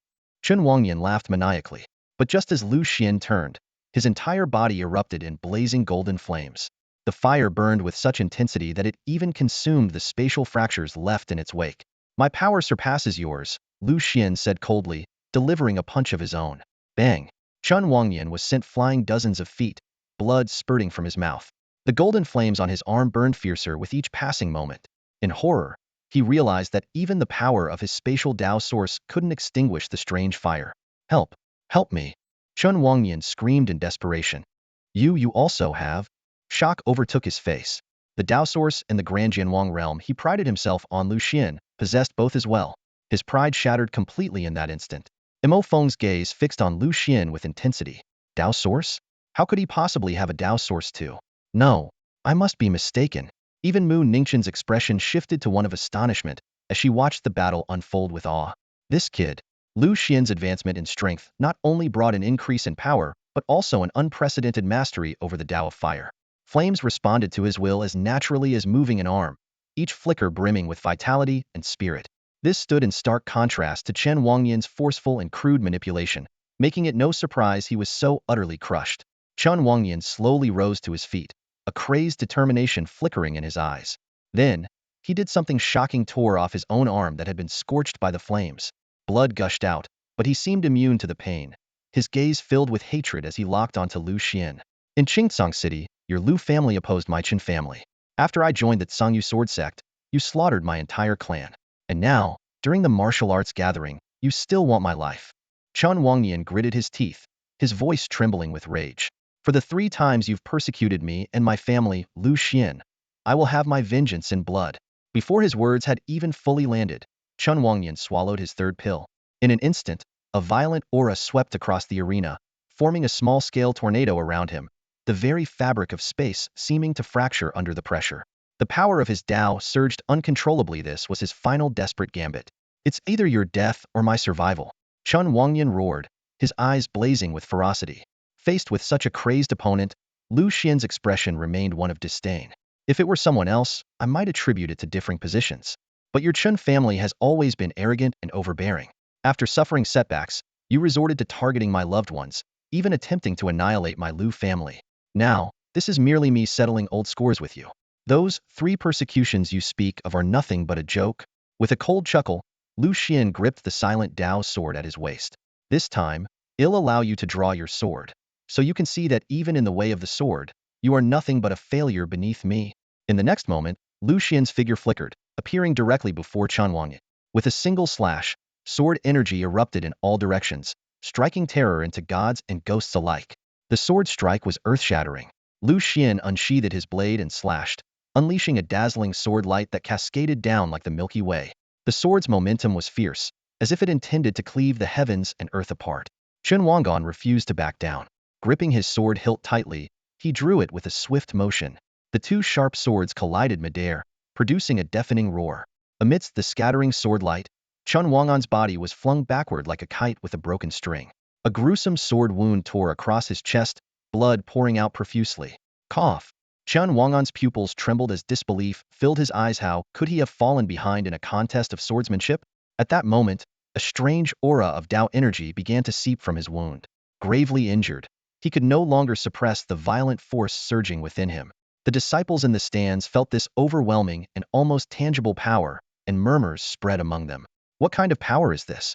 Chun Wangyan laughed maniacally. But just as Lu Xuan turned, his entire body erupted in blazing golden flames. The fire burned with such intensity that it even consumed the spatial fractures left in its wake. My power surpasses yours, Lu Xuan said coldly, delivering a punch of his own. Bang! Chun Wangyan was sent flying dozens of feet, blood spurting from his mouth. The golden flames on his arm burned fiercer with each passing moment. In horror, he realized that even the power of his spatial Tao source couldn't extinguish the strange fire. Help! Help me! Chun Wangyan screamed in desperation. You also have? Shock overtook his face. The Tao source and the Grand Jianwang realm he prided himself on Lu Xuan possessed both as well. His pride shattered completely in that instant. Imofeng's gaze fixed on Lu Xuan with intensity. Tao source? How could he possibly have a Tao source too? No, I must be mistaken. Even Mu Ningqian's expression shifted to one of astonishment as she watched the battle unfold with awe. This kid. Lu Xuan's advancement in strength not only brought an increase in power, but also an unprecedented mastery over the Tao of fire. Flames responded to his will as naturally as moving an arm, each flicker brimming with vitality and spirit. This stood in stark contrast to Chun Wangyan's forceful and crude manipulation, making it no surprise he was so utterly crushed. Chun Wangyan slowly rose to his feet, a crazed determination flickering in his eyes. Then, he did something shocking, tore off his own arm that had been scorched by the flames. Blood gushed out, but he seemed immune to the pain. His gaze filled with hatred as he locked onto Lu Xuan. In Qingcang City, your Lu family opposed my Qin family. After I joined the Tsangyu sword sect, you slaughtered my entire clan. And now, during the martial arts gathering, you still want my life. Chun Wangyan gritted his teeth, his voice trembling with rage. For the 3 times you've persecuted me and my family, Lu Xuan, I will have my vengeance in blood. Before his words had even fully landed, Chun Wangyan swallowed his 3rd pill. In an instant, a violent aura swept across the arena, forming a small-scale tornado around him, the very fabric of space seeming to fracture under the pressure. The power of his Tao surged uncontrollably. This was his final desperate gambit. It's either your death or my survival. Chun Wangyan roared, his eyes blazing with ferocity. Faced with such a crazed opponent, Lu Xuan's expression remained one of disdain. If it were someone else, I might attribute it to differing positions. But your Chun family has always been arrogant and overbearing. After suffering setbacks, you resorted to targeting my loved ones, even attempting to annihilate my Lu family. Now, this is merely me settling old scores with you. Those 3 persecutions you speak of are nothing but a joke. With a cold chuckle, Lu Xuan gripped the silent Tao sword at his waist. This time, I'll allow you to draw your sword, so you can see that even in the way of the sword, you are nothing but a failure beneath me." In the next moment, Lu Xian's figure flickered, appearing directly before Chen Wangyan. With a single slash, sword energy erupted in all directions, striking terror into gods and ghosts alike. The sword strike was earth-shattering. Lu Xian unsheathed his blade and slashed, unleashing a dazzling sword light that cascaded down like the Milky Way. The sword's momentum was fierce, as if it intended to cleave the heavens and earth apart. Chen Wangyan refused to back down. Gripping his sword hilt tightly, he drew it with a swift motion. The two sharp swords collided midair, producing a deafening roar. Amidst the scattering sword light, Chen Wangyan's body was flung backward like a kite with a broken string. A gruesome sword wound tore across his chest, blood pouring out profusely. Cough. Chen Wangyan's pupils trembled as disbelief filled his eyes. How could he have fallen behind in a contest of swordsmanship? At that moment, a strange aura of Tao energy began to seep from his wound. Gravely injured, he could no longer suppress the violent force surging within him. The disciples in the stands felt this overwhelming and almost tangible power, and murmurs spread among them. What kind of power is this?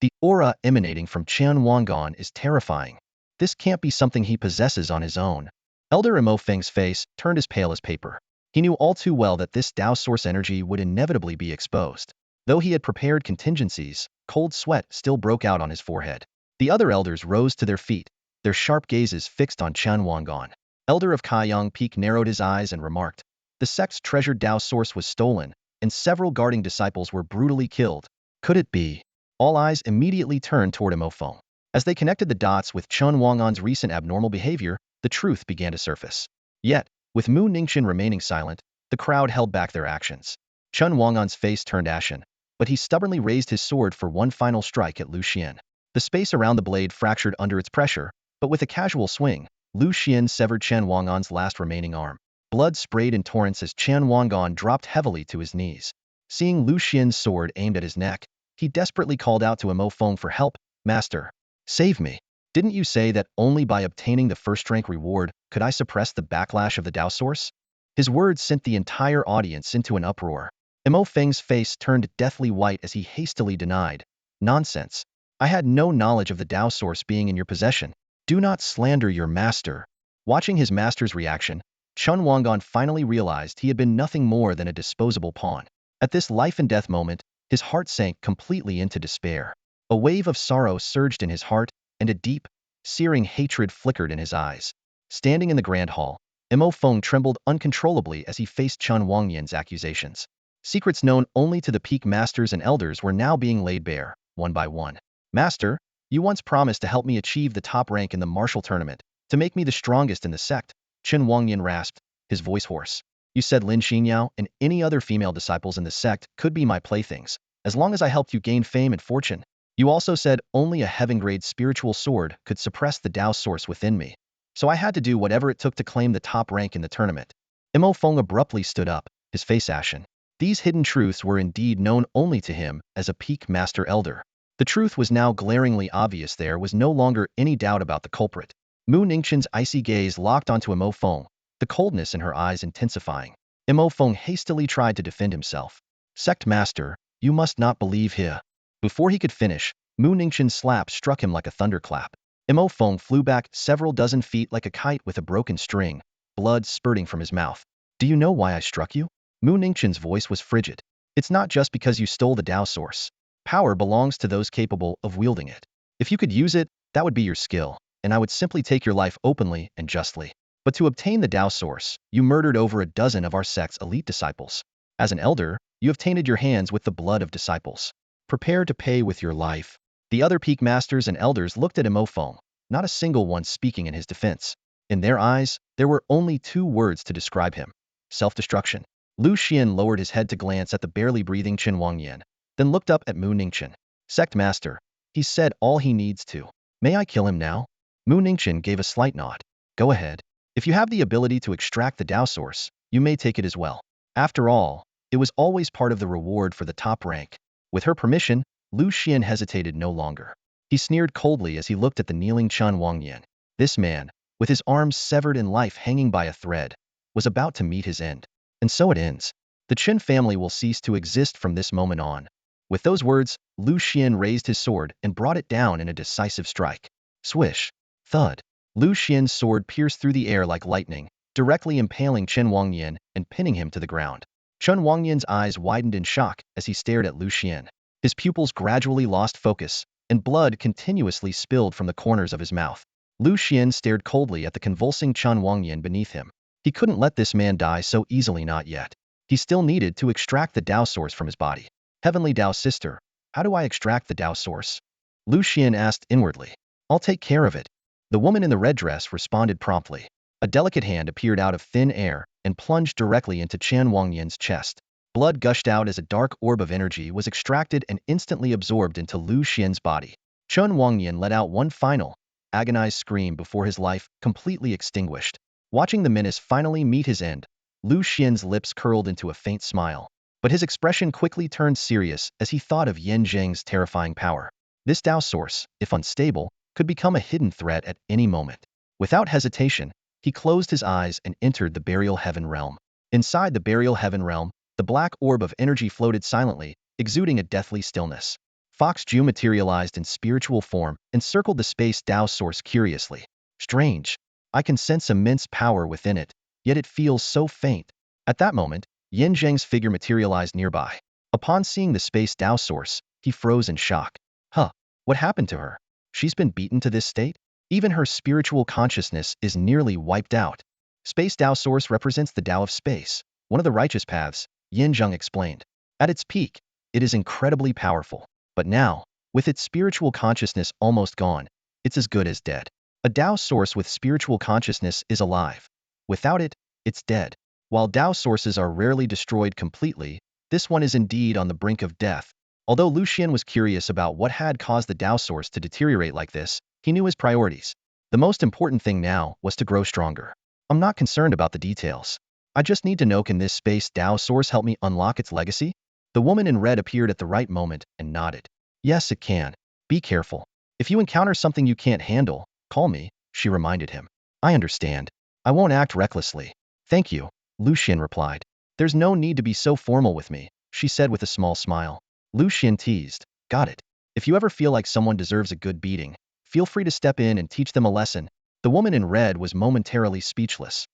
The aura emanating from Chen Wangyan is terrifying. This can't be something he possesses on his own. Elder Imo Feng's face turned as pale as paper. He knew all too well that this Tao source energy would inevitably be exposed. Though he had prepared contingencies, cold sweat still broke out on his forehead. The other elders rose to their feet, their sharp gazes fixed on Chen Wangyan. Elder of Kaiyang Peak narrowed his eyes and remarked, "The sect's treasured Tao source was stolen, and several guarding disciples were brutally killed. Could it be?" All eyes immediately turned toward Imo Feng. As they connected the dots with Chen Wangyan's recent abnormal behavior, the truth began to surface. Yet, with Mu Ningqian remaining silent, the crowd held back their actions. Chen Wangyan's face turned ashen, but he stubbornly raised his sword for one final strike at Lu Xian. The space around the blade fractured under its pressure, but with a casual swing, Lu Xian severed Chen Wangyan's last remaining arm. Blood sprayed in torrents as Chen Wangyan dropped heavily to his knees. Seeing Lu Xian's sword aimed at his neck, he desperately called out to Imo Feng for help. "Master, save me. Didn't you say that only by obtaining the first-rank reward could I suppress the backlash of the Tao source?" His words sent the entire audience into an uproar. Imo Feng's face turned deathly white as he hastily denied, "Nonsense. I had no knowledge of the Tao source being in your possession. Do not slander your master." Watching his master's reaction, Chen Wangyan finally realized he had been nothing more than a disposable pawn. At this life-and-death moment, his heart sank completely into despair. A wave of sorrow surged in his heart, and a deep, searing hatred flickered in his eyes. Standing in the grand hall, Imo Feng trembled uncontrollably as he faced Chen Wangyan's accusations. Secrets known only to the peak masters and elders were now being laid bare, one by one. "Master, you once promised to help me achieve the top rank in the martial tournament, to make me the strongest in the sect," Chen Wangyan rasped, his voice hoarse. "You said Lin Xinyao and any other female disciples in the sect could be my playthings, as long as I helped you gain fame and fortune. You also said only a heaven-grade spiritual sword could suppress the Tao source within me. So I had to do whatever it took to claim the top rank in the tournament." Imo Feng abruptly stood up, his face ashen. These hidden truths were indeed known only to him as a peak master elder. The truth was now glaringly obvious. There was no longer any doubt about the culprit. Mu Ningqian's icy gaze locked onto Imo Feng, the coldness in her eyes intensifying. Imo Feng hastily tried to defend himself. "Sect master, you must not believe here." Before he could finish, Mu Ningqian's slap struck him like a thunderclap. Imo Feng flew back several dozen feet like a kite with a broken string, blood spurting from his mouth. "Do you know why I struck you?" Mu Ningqian's voice was frigid. "It's not just because you stole the Tao source. Power belongs to those capable of wielding it. If you could use it, that would be your skill, and I would simply take your life openly and justly. But to obtain the Tao source, you murdered over a dozen of our sect's elite disciples. As an elder, you have tainted your hands with the blood of disciples. Prepare to pay with your life." The other peak masters and elders looked at Imo Feng, not a single one speaking in his defense. In their eyes, there were only two words to describe him: self-destruction. Lu Xian lowered his head to glance at the barely breathing Chen Wangyan, then looked up at Mu Ningqian. "Sect master, he said all he needs to. May I kill him now?" Mu Ningqian gave a slight nod. "Go ahead. If you have the ability to extract the Tao source, you may take it as well. After all, it was always part of the reward for the top rank." With her permission, Lu Xian hesitated no longer. He sneered coldly as he looked at the kneeling Chen Wangyan. This man, with his arms severed and life hanging by a thread, was about to meet his end. And so it ends. The Chen family will cease to exist from this moment on. With those words, Lu Xian raised his sword and brought it down in a decisive strike. Swish. Thud. Lu Xian's sword pierced through the air like lightning, directly impaling Chen Wangyan and pinning him to the ground. Chen Wangyan's eyes widened in shock as he stared at Lu Xian. His pupils gradually lost focus, and blood continuously spilled from the corners of his mouth. Lu Xian stared coldly at the convulsing Chen Wangyan beneath him. He couldn't let this man die so easily, not yet. He still needed to extract the Dao source from his body. Heavenly Dao sister, how do I extract the Dao source? Lu Xian asked inwardly. I'll take care of it. The woman in the red dress responded promptly. A delicate hand appeared out of thin air and plunged directly into Chen Wangyan's chest. Blood gushed out as a dark orb of energy was extracted and instantly absorbed into Lu Xian's body. Chen Wangyan let out one final, agonized scream before his life completely extinguished. Watching the menace finally meet his end, Lu Xian's lips curled into a faint smile. But his expression quickly turned serious as he thought of Yan Zheng's terrifying power. This Dao source, if unstable, could become a hidden threat at any moment. Without hesitation, he closed his eyes and entered the Burial Heaven realm. Inside the Burial Heaven realm, the black orb of energy floated silently, exuding a deathly stillness. Fox Ju materialized in spiritual form and circled the space Dao source curiously. Strange. I can sense immense power within it, yet it feels so faint. At that moment, Yan Zheng's figure materialized nearby. Upon seeing the space Dao source, he froze in shock. Huh, what happened to her? She's been beaten to this state? Even her spiritual consciousness is nearly wiped out. Space Dao source represents the Dao of space, one of the righteous paths, Yan Zheng explained. At its peak, it is incredibly powerful. But now, with its spiritual consciousness almost gone, it's as good as dead. A Dao source with spiritual consciousness is alive. Without it, it's dead. While Dao sources are rarely destroyed completely, this one is indeed on the brink of death. Although Lu Xian was curious about what had caused the Dao source to deteriorate like this, he knew his priorities. The most important thing now was to grow stronger. I'm not concerned about the details. I just need to know, can this space Dao source help me unlock its legacy? The woman in red appeared at the right moment and nodded. Yes, it can. Be careful. If you encounter something you can't handle, call me, she reminded him. I understand. I won't act recklessly. Thank you, Lu Xian replied. There's no need to be so formal with me, she said with a small smile. Lu Xian teased. Got it. If you ever feel like someone deserves a good beating, feel free to step in and teach them a lesson. The woman in red was momentarily speechless.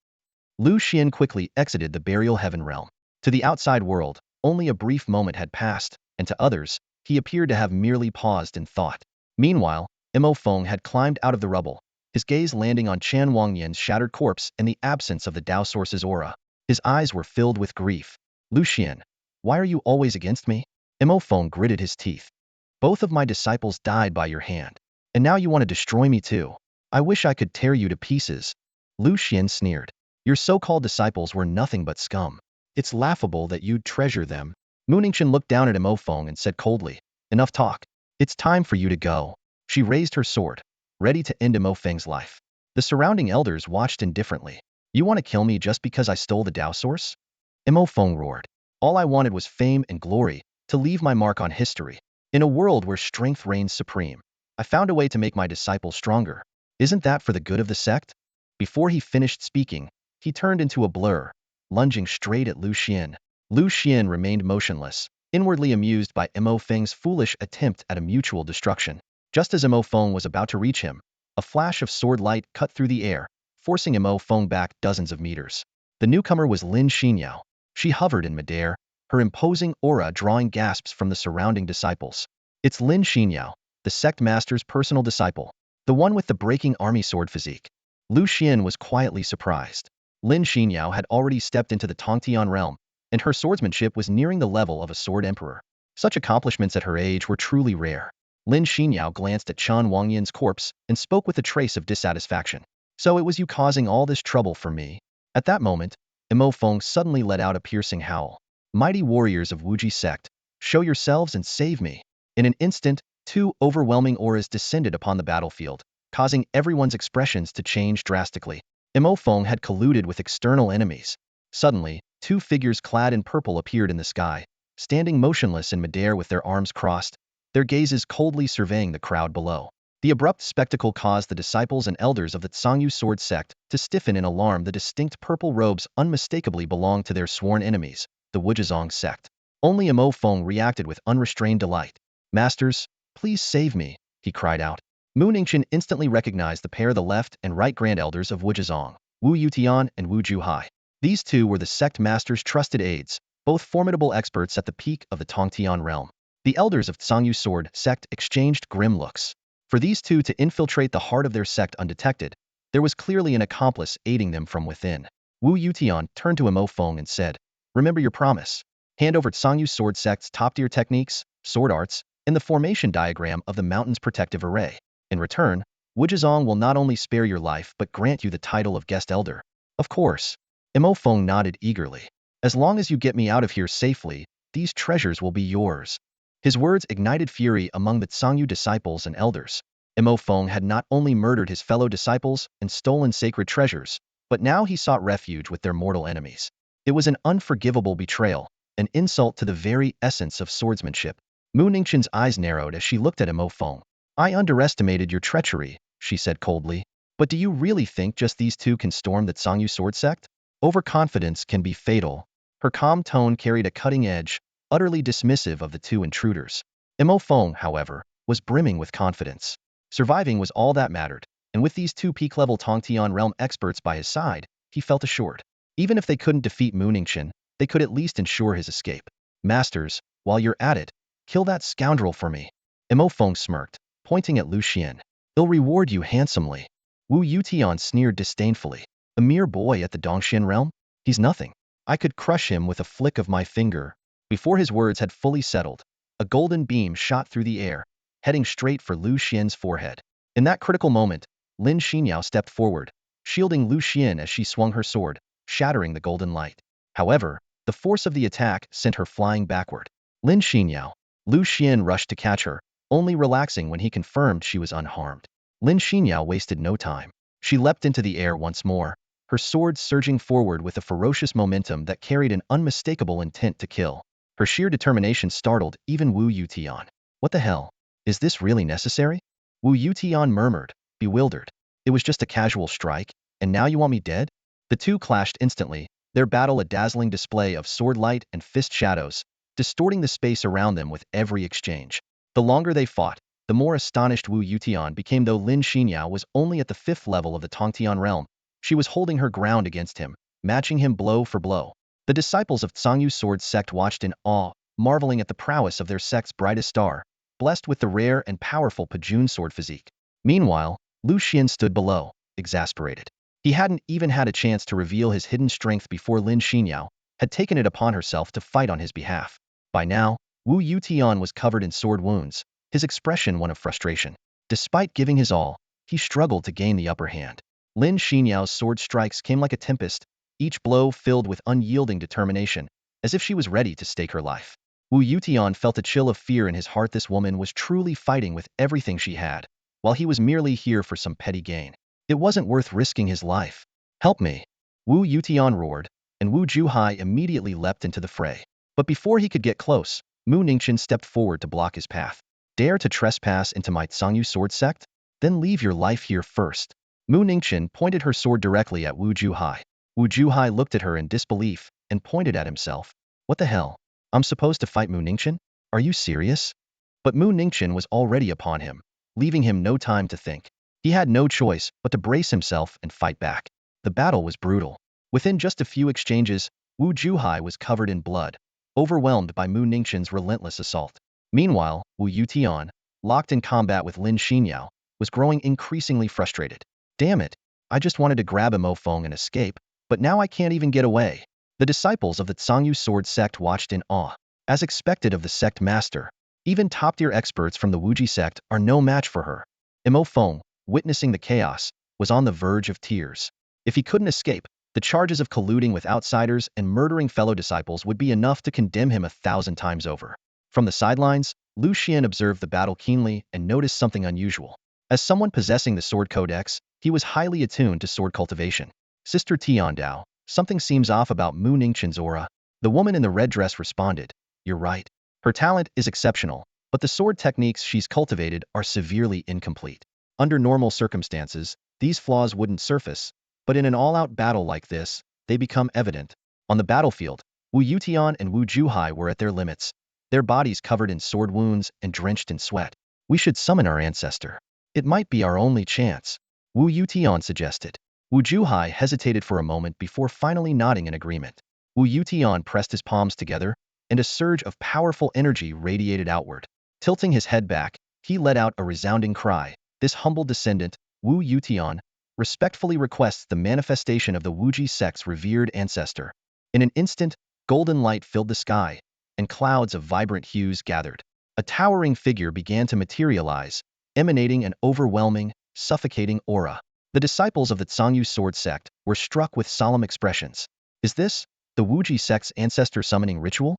Lu Xian quickly exited the Burial Heaven realm. To the outside world, only a brief moment had passed, and to others, he appeared to have merely paused in thought. Meanwhile, Mo Feng had climbed out of the rubble, his gaze landing on Chen Wangyan's shattered corpse and the absence of the Dao source's aura. His eyes were filled with grief. Lu Xian, why are you always against me? Mo Feng gritted his teeth. Both of my disciples died by your hand, and now you want to destroy me too. I wish I could tear you to pieces. Lu Xian sneered. Your so-called disciples were nothing but scum. It's laughable that you'd treasure them. Mu Ningqian looked down at Mo Feng and said coldly, enough talk. It's time for you to go. She raised her sword, ready to end Mo Feng's life. The surrounding elders watched indifferently. You want to kill me just because I stole the Dao source? Mo Feng roared. All I wanted was fame and glory, to leave my mark on history. In a world where strength reigns supreme, I found a way to make my disciples stronger. Isn't that for the good of the sect? Before he finished speaking, he turned into a blur, lunging straight at Lu Xian. Lu Xian remained motionless, inwardly amused by Mo Feng's foolish attempt at a mutual destruction. Just as Mo Feng was about to reach him, a flash of sword light cut through the air, forcing Mo Feng back dozens of meters. The newcomer was Lin Xinyao. She hovered in midair, her imposing aura drawing gasps from the surrounding disciples. It's Lin Xinyao, the sect master's personal disciple, the one with the breaking army sword physique. Lu Xian was quietly surprised. Lin Xinyao had already stepped into the Tongtian realm, and her swordsmanship was nearing the level of a sword emperor. Such accomplishments at her age were truly rare. Lin Xinyao glanced at Chen Wangyan's corpse and spoke with a trace of dissatisfaction. So it was you causing all this trouble for me? At that moment, Mo Feng suddenly let out a piercing howl. Mighty warriors of Wuji sect, show yourselves and save me. In an instant, two overwhelming auras descended upon the battlefield, causing everyone's expressions to change drastically. Mo Feng had colluded with external enemies. Suddenly, two figures clad in purple appeared in the sky, standing motionless in midair with their arms crossed, their gazes coldly surveying the crowd below. The abrupt spectacle caused the disciples and elders of the Tsangyu sword sect to stiffen in alarm. The distinct purple robes unmistakably belonged to their sworn enemies, the Wujizong sect. Only Mo Feng reacted with unrestrained delight. Masters, please save me, he cried out. Mu Ningqian instantly recognized the pair, the left and right grand elders of Wuzhizong, Wu Yutian and Wu Juhai. These two were the sect master's trusted aides, both formidable experts at the peak of the Tongtian realm. The elders of Tsangyu Sword sect exchanged grim looks. For these two to infiltrate the heart of their sect undetected, there was clearly an accomplice aiding them from within. Wu Yutian turned to Mo Feng and said, "Remember your promise. Hand over Tsangyu Sword sect's top-tier techniques, sword arts, and the formation diagram of the mountain's protective array. In return, Wuzhizong will not only spare your life but grant you the title of guest elder." "Of course." Mo Feng nodded eagerly. "As long as you get me out of here safely, these treasures will be yours." His words ignited fury among the Tsangyu disciples and elders. Mo Feng had not only murdered his fellow disciples and stolen sacred treasures, but now he sought refuge with their mortal enemies. It was an unforgivable betrayal, an insult to the very essence of swordsmanship. Mu Ningqian's eyes narrowed as she looked at Mo Feng. "I underestimated your treachery," she said coldly. "But do you really think just these two can storm the Tsangyu Sword sect? Overconfidence can be fatal." Her calm tone carried a cutting edge, utterly dismissive of the two intruders. Mo Feng, however, was brimming with confidence. Surviving was all that mattered, and with these two peak-level Tongtian realm experts by his side, he felt assured. Even if they couldn't defeat Mu Ningqian, they could at least ensure his escape. "Masters, while you're at it, kill that scoundrel for me." Mo Feng smirked, pointing at Lu Xuan. "He'll reward you handsomely." Wu Yutian sneered disdainfully. "A mere boy at the Dongxian realm? He's nothing. I could crush him with a flick of my finger." Before his words had fully settled, a golden beam shot through the air, heading straight for Lu Xian's forehead. In that critical moment, Lin Xinyao stepped forward, shielding Lu Xian as she swung her sword, shattering the golden light. However, the force of the attack sent her flying backward. "Lin Xinyao." Lu Xian rushed to catch her, only relaxing when he confirmed she was unharmed. Lin Xinyao wasted no time. She leapt into the air once more, her sword surging forward with a ferocious momentum that carried an unmistakable intent to kill. Her sheer determination startled even Wu Yutian. "What the hell? Is this really necessary?" Wu Yutian murmured, bewildered. "It was just a casual strike, and now you want me dead?" The two clashed instantly, their battle a dazzling display of sword light and fist shadows, distorting the space around them with every exchange. The longer they fought, the more astonished Wu Yutian became. Though Lin Xinyao was only at the 5th level of the Tongtian realm, she was holding her ground against him, matching him blow for blow. The disciples of Tsangyu Sword sect watched in awe, marveling at the prowess of their sect's brightest star, blessed with the rare and powerful Pajun sword physique. Meanwhile, Lu Xian stood below, exasperated. He hadn't even had a chance to reveal his hidden strength before Lin Xinyao had taken it upon herself to fight on his behalf. By now, Wu Yutian was covered in sword wounds, his expression one of frustration. Despite giving his all, he struggled to gain the upper hand. Lin Xinyao's sword strikes came like a tempest, each blow filled with unyielding determination, as if she was ready to stake her life. Wu Yutian felt a chill of fear in his heart. This woman was truly fighting with everything she had, while he was merely here for some petty gain. It wasn't worth risking his life. "Help me!" Wu Yutian roared, and Wu Juhai immediately leapt into the fray. But before he could get close, Mu Ningqian stepped forward to block his path. "Dare to trespass into my Tsangyu Sword sect? Then leave your life here first." Mu Ningqian pointed her sword directly at Wu Juhai. Wu Juhai looked at her in disbelief and pointed at himself. "What the hell? I'm supposed to fight Mu Ningqian? Are you serious?" But Mu Ningqian was already upon him, leaving him no time to think. He had no choice but to brace himself and fight back. The battle was brutal. Within just a few exchanges, Wu Juhai was covered in blood, overwhelmed by Mu Ningqian's relentless assault. Meanwhile, Wu Yutian, locked in combat with Lin Xinyao, was growing increasingly frustrated. "Damn it, I just wanted to grab Mo Feng and escape, but now I can't even get away." The disciples of the Tsangyu Sword sect watched in awe. As expected of the sect master, even top-tier experts from the Wuji sect are no match for her. Mo Feng, witnessing the chaos, was on the verge of tears. If he couldn't escape, the charges of colluding with outsiders and murdering fellow disciples would be enough to condemn him 1,000 times over. From the sidelines, Lu Xuan observed the battle keenly and noticed something unusual. As someone possessing the Sword Codex, he was highly attuned to sword cultivation. "Sister Tiandao, something seems off about Mu Ningqian's aura." The woman in the red dress responded, "You're right. Her talent is exceptional, but the sword techniques she's cultivated are severely incomplete. Under normal circumstances, these flaws wouldn't surface, but in an all-out battle like this, they become evident." On the battlefield, Wu Yutian and Wu Juhai were at their limits, their bodies covered in sword wounds and drenched in sweat. "We should summon our ancestor. It might be our only chance, Wu Yutian suggested. Wu Juhai hesitated for a moment before finally nodding in agreement. Wu Yutian pressed his palms together, and a surge of powerful energy radiated outward. Tilting his head back, he let out a resounding cry. This humble descendant, Wu Yutian, respectfully requests the manifestation of the Wuji sect's revered ancestor. In an instant, golden light filled the sky, and clouds of vibrant hues gathered. A towering figure began to materialize, emanating an overwhelming, suffocating aura. The disciples of the Tsangyu sword sect were struck with solemn expressions. Is this the Wuji sect's ancestor summoning ritual?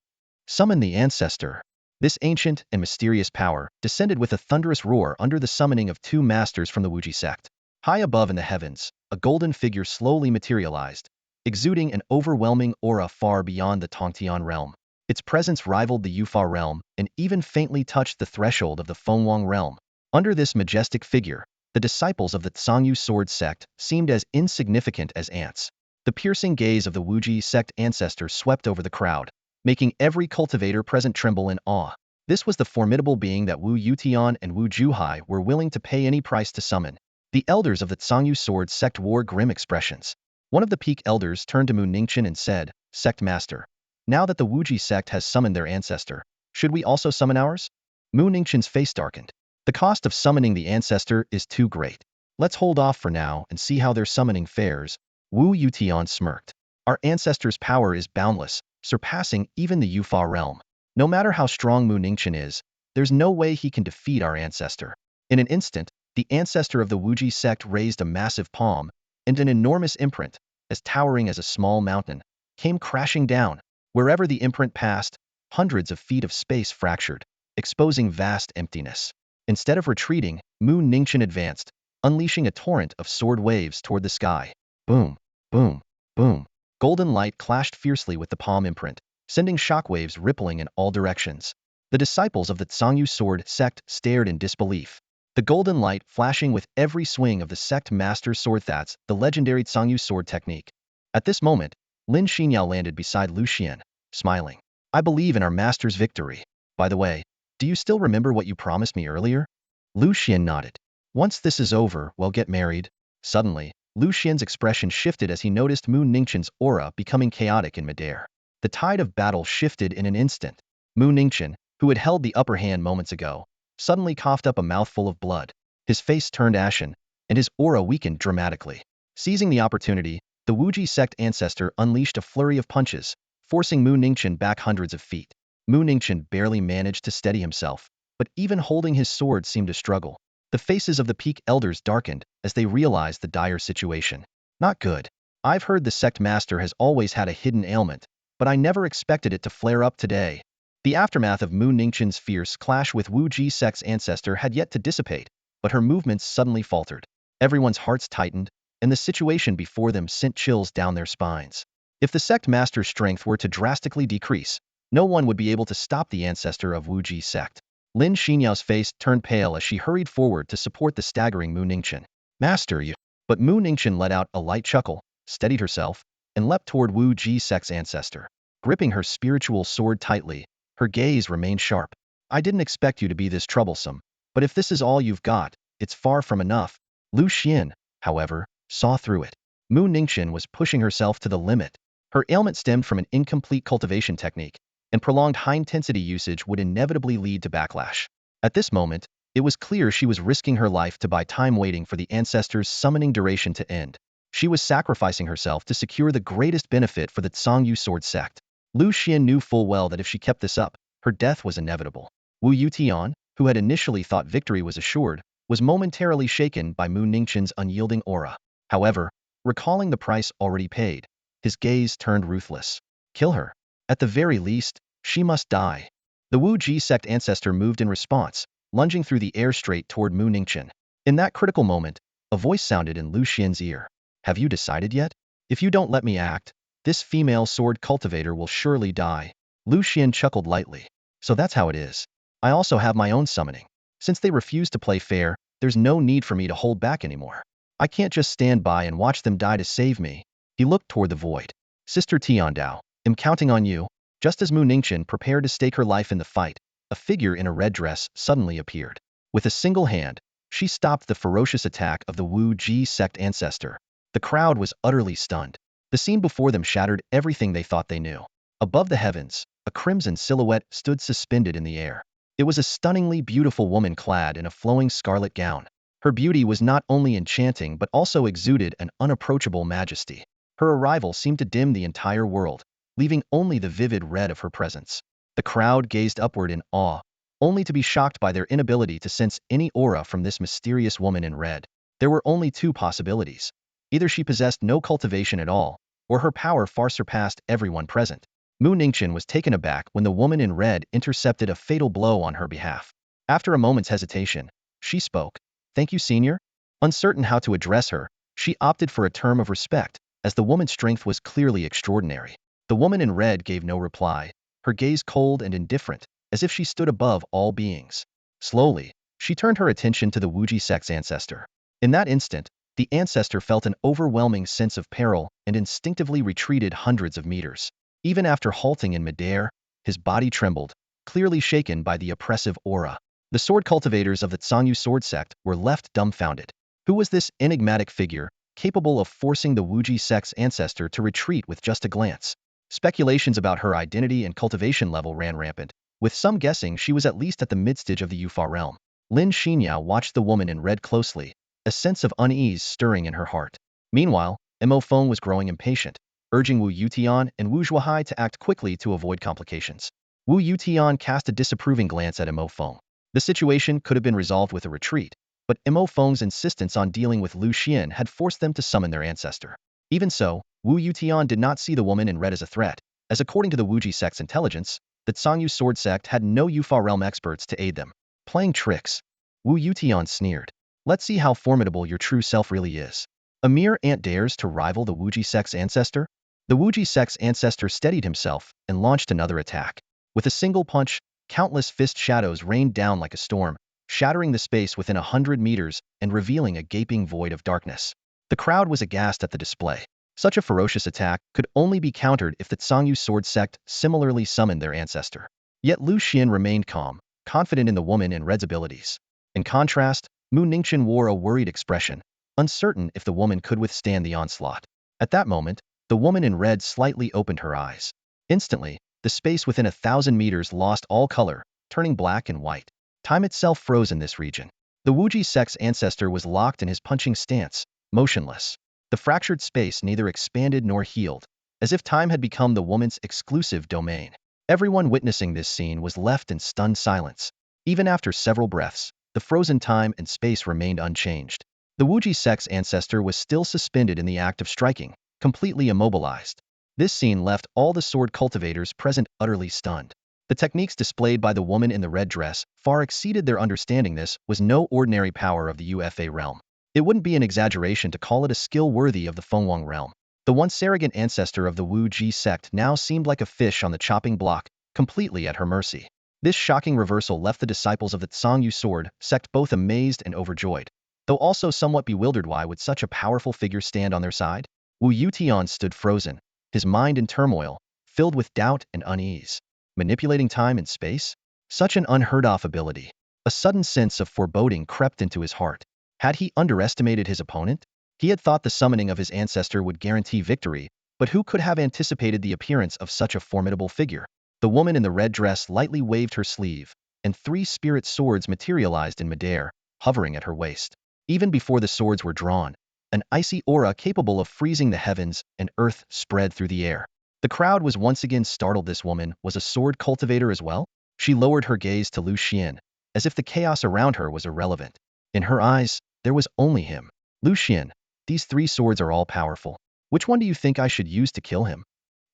Summon the ancestor. This ancient and mysterious power descended with a thunderous roar under the summoning of two masters from the Wuji sect. High above in the heavens, a golden figure slowly materialized, exuding an overwhelming aura far beyond the Tongtian realm. Its presence rivaled the Yufa realm and even faintly touched the threshold of the Fengwang realm. Under this majestic figure, the disciples of the Tsangyu sword sect seemed as insignificant as ants. The piercing gaze of the Wuji sect ancestor swept over the crowd, making every cultivator present tremble in awe. This was the formidable being that Wu Yutian and Wu Juhai were willing to pay any price to summon. The elders of the Tsangyu sword sect wore grim expressions. One of the peak elders turned to Mu Ningqian and said, "Sect master, now that the Wuji sect has summoned their ancestor, should we also summon ours?" Mu Ningqian's face darkened. The cost of summoning the ancestor is too great. Let's hold off for now and see how their summoning fares. Wu Yutian smirked. Our ancestor's power is boundless, surpassing even the Yufa realm. No matter how strong Mu Ningqian is, there's no way he can defeat our ancestor. In an instant, the ancestor of the Wuji sect raised a massive palm, and an enormous imprint, as towering as a small mountain, came crashing down. Wherever the imprint passed, hundreds of feet of space fractured, exposing vast emptiness. Instead of retreating, Mu Ningqian advanced, unleashing a torrent of sword waves toward the sky. Boom, boom, boom. Golden light clashed fiercely with the palm imprint, sending shockwaves rippling in all directions. The disciples of the Tsangyu sword sect stared in disbelief. The golden light flashing with every swing of the sect master's sword, that's the legendary Tsangyu sword technique. At this moment, Lin Xinyao landed beside Lu Xuan, smiling. I believe in our master's victory. By the way, do you still remember what you promised me earlier? Lu Xuan nodded. Once this is over, we'll get married. Suddenly, Lu Xian's expression shifted as he noticed Mu Ningqian's aura becoming chaotic in midair. The tide of battle shifted in an instant. Mu Ningqian, who had held the upper hand moments ago, suddenly coughed up a mouthful of blood. His face turned ashen, and his aura weakened dramatically. Seizing the opportunity, the Wuji sect ancestor unleashed a flurry of punches, forcing Mu Ningqian back hundreds of feet. Mu Ningqian barely managed to steady himself, but even holding his sword seemed to struggle. The faces of the peak elders darkened as they realized the dire situation. Not good. I've heard the sect master has always had a hidden ailment, but I never expected it to flare up today. The aftermath of Mu Ningqian's fierce clash with Wu Ji sect's ancestor had yet to dissipate, but her movements suddenly faltered. Everyone's hearts tightened, and the situation before them sent chills down their spines. If the sect master's strength were to drastically decrease, no one would be able to stop the ancestor of Wu Ji sect. Lin Xinyao's face turned pale as she hurried forward to support the staggering Mu Ningqian. Master, you. But Mu Ningqian let out a light chuckle, steadied herself, and leapt toward Wu Ji sect's ancestor. Gripping her spiritual sword tightly, her gaze remained sharp. I didn't expect you to be this troublesome, but if this is all you've got, it's far from enough. Lu Xuan, however, saw through it. Mu Ningqian was pushing herself to the limit. Her ailment stemmed from an incomplete cultivation technique, and prolonged high-intensity usage would inevitably lead to backlash. At this moment, it was clear she was risking her life to buy time waiting for the ancestor's summoning duration to end. She was sacrificing herself to secure the greatest benefit for the Tsangyu sword sect. Lu Xuan knew full well that if she kept this up, her death was inevitable. Wu Yutian, who had initially thought victory was assured, was momentarily shaken by Mu Ningqian's unyielding aura. However, recalling the price already paid, his gaze turned ruthless. Kill her. At the very least, she must die. The Wu Ji sect ancestor moved in response, lunging through the air straight toward Mu Ningqian. In that critical moment, a voice sounded in Lu Xian's ear. Have you decided yet? If you don't let me act, this female sword cultivator will surely die. Lu Xuan chuckled lightly. So that's how it is. I also have my own summoning. Since they refuse to play fair, there's no need for me to hold back anymore. I can't just stand by and watch them die to save me. He looked toward the void. Sister Tiandao, I'm counting on you. Just as Mu Ningqian prepared to stake her life in the fight, a figure in a red dress suddenly appeared. With a single hand, She stopped the ferocious attack of the Wu Ji sect ancestor. The crowd was utterly stunned. The scene before them shattered everything they thought they knew. Above the heavens, a crimson silhouette stood suspended in the air. It was a stunningly beautiful woman clad in a flowing scarlet gown. Her beauty was not only enchanting but also exuded an unapproachable majesty. Her arrival seemed to dim the entire world, leaving only the vivid red of her presence. The crowd gazed upward in awe, only to be shocked by their inability to sense any aura from this mysterious woman in red. There were only two possibilities. Either she possessed no cultivation at all, or her power far surpassed everyone present. Mu Ningqian was taken aback when the woman in red intercepted a fatal blow on her behalf. After a moment's hesitation, she spoke. "Thank you, senior." Uncertain how to address her, she opted for a term of respect, as the woman's strength was clearly extraordinary. The woman in red gave no reply, her gaze cold and indifferent, as if she stood above all beings. Slowly, she turned her attention to the Wuji sect's ancestor. In that instant, the ancestor felt an overwhelming sense of peril and instinctively retreated hundreds of meters. Even after halting in midair, his body trembled, clearly shaken by the oppressive aura. The sword cultivators of the Zhangyu sword sect were left dumbfounded. Who was this enigmatic figure, capable of forcing the Wuji sect's ancestor to retreat with just a glance? Speculations about her identity and cultivation level ran rampant, with some guessing she was at least at the mid-stage of the Yufa realm. Lin Xinyao watched the woman in red closely, a sense of unease stirring in her heart. Meanwhile, Mo Feng was growing impatient, urging Wu Yutian and Wu Zhuahai to act quickly to avoid complications. Wu Yutian cast a disapproving glance at Mo Feng. The situation could have been resolved with a retreat, but Mo Feng's insistence on dealing with Lu Xuan had forced them to summon their ancestor. Even so, Wu Yutian did not see the woman in red as a threat, as according to the Wuji sect's intelligence, the Zhangyu sword sect had no Yufa realm experts to aid them. Playing tricks. Wu Yutian sneered. Let's see how formidable your true self really is. A mere ant dares to rival the Wuji sect's ancestor? The Wuji sect's ancestor steadied himself and launched another attack. With a single punch, countless fist shadows rained down like a storm, shattering the space within 100 meters and revealing a gaping void of darkness. The crowd was aghast at the display. Such a ferocious attack could only be countered if the Zhangyu sword sect similarly summoned their ancestor. Yet Lu Xuan remained calm, confident in the woman in red's abilities. In contrast, Mu Ningqian wore a worried expression, uncertain if the woman could withstand the onslaught. At that moment, the woman in red slightly opened her eyes. Instantly, the space within 1,000 meters lost all color, turning black and white. Time itself froze in this region. The Wuji sect's ancestor was locked in his punching stance, motionless. The fractured space neither expanded nor healed, as if time had become the woman's exclusive domain. Everyone witnessing this scene was left in stunned silence. Even after several breaths, the frozen time and space remained unchanged. The Wuji sect's ancestor was still suspended in the act of striking, completely immobilized. This scene left all the sword cultivators present utterly stunned. The techniques displayed by the woman in the red dress far exceeded their understanding. This was no ordinary power of the UFA realm. It wouldn't be an exaggeration to call it a skill worthy of the Fengwang realm. The once arrogant ancestor of the Wu Ji sect now seemed like a fish on the chopping block, completely at her mercy. This shocking reversal left the disciples of the Zhangyu sword sect both amazed and overjoyed, though also somewhat bewildered. Why would such a powerful figure stand on their side? Wu Yutian stood frozen, his mind in turmoil, filled with doubt and unease. Manipulating time and space? Such an unheard-of ability. A sudden sense of foreboding crept into his heart. Had he underestimated his opponent? He had thought the summoning of his ancestor would guarantee victory, but who could have anticipated the appearance of such a formidable figure? The woman in the red dress lightly waved her sleeve, and 3 spirit swords materialized in midair, hovering at her waist. Even before the swords were drawn, an icy aura capable of freezing the heavens and earth spread through the air. The crowd was once again startled. This woman was a sword cultivator as well? She lowered her gaze to Lu Xuan, as if the chaos around her was irrelevant. In her eyes, there was only him. Lu Xuan, these 3 swords are all powerful. Which one do you think I should use to kill him?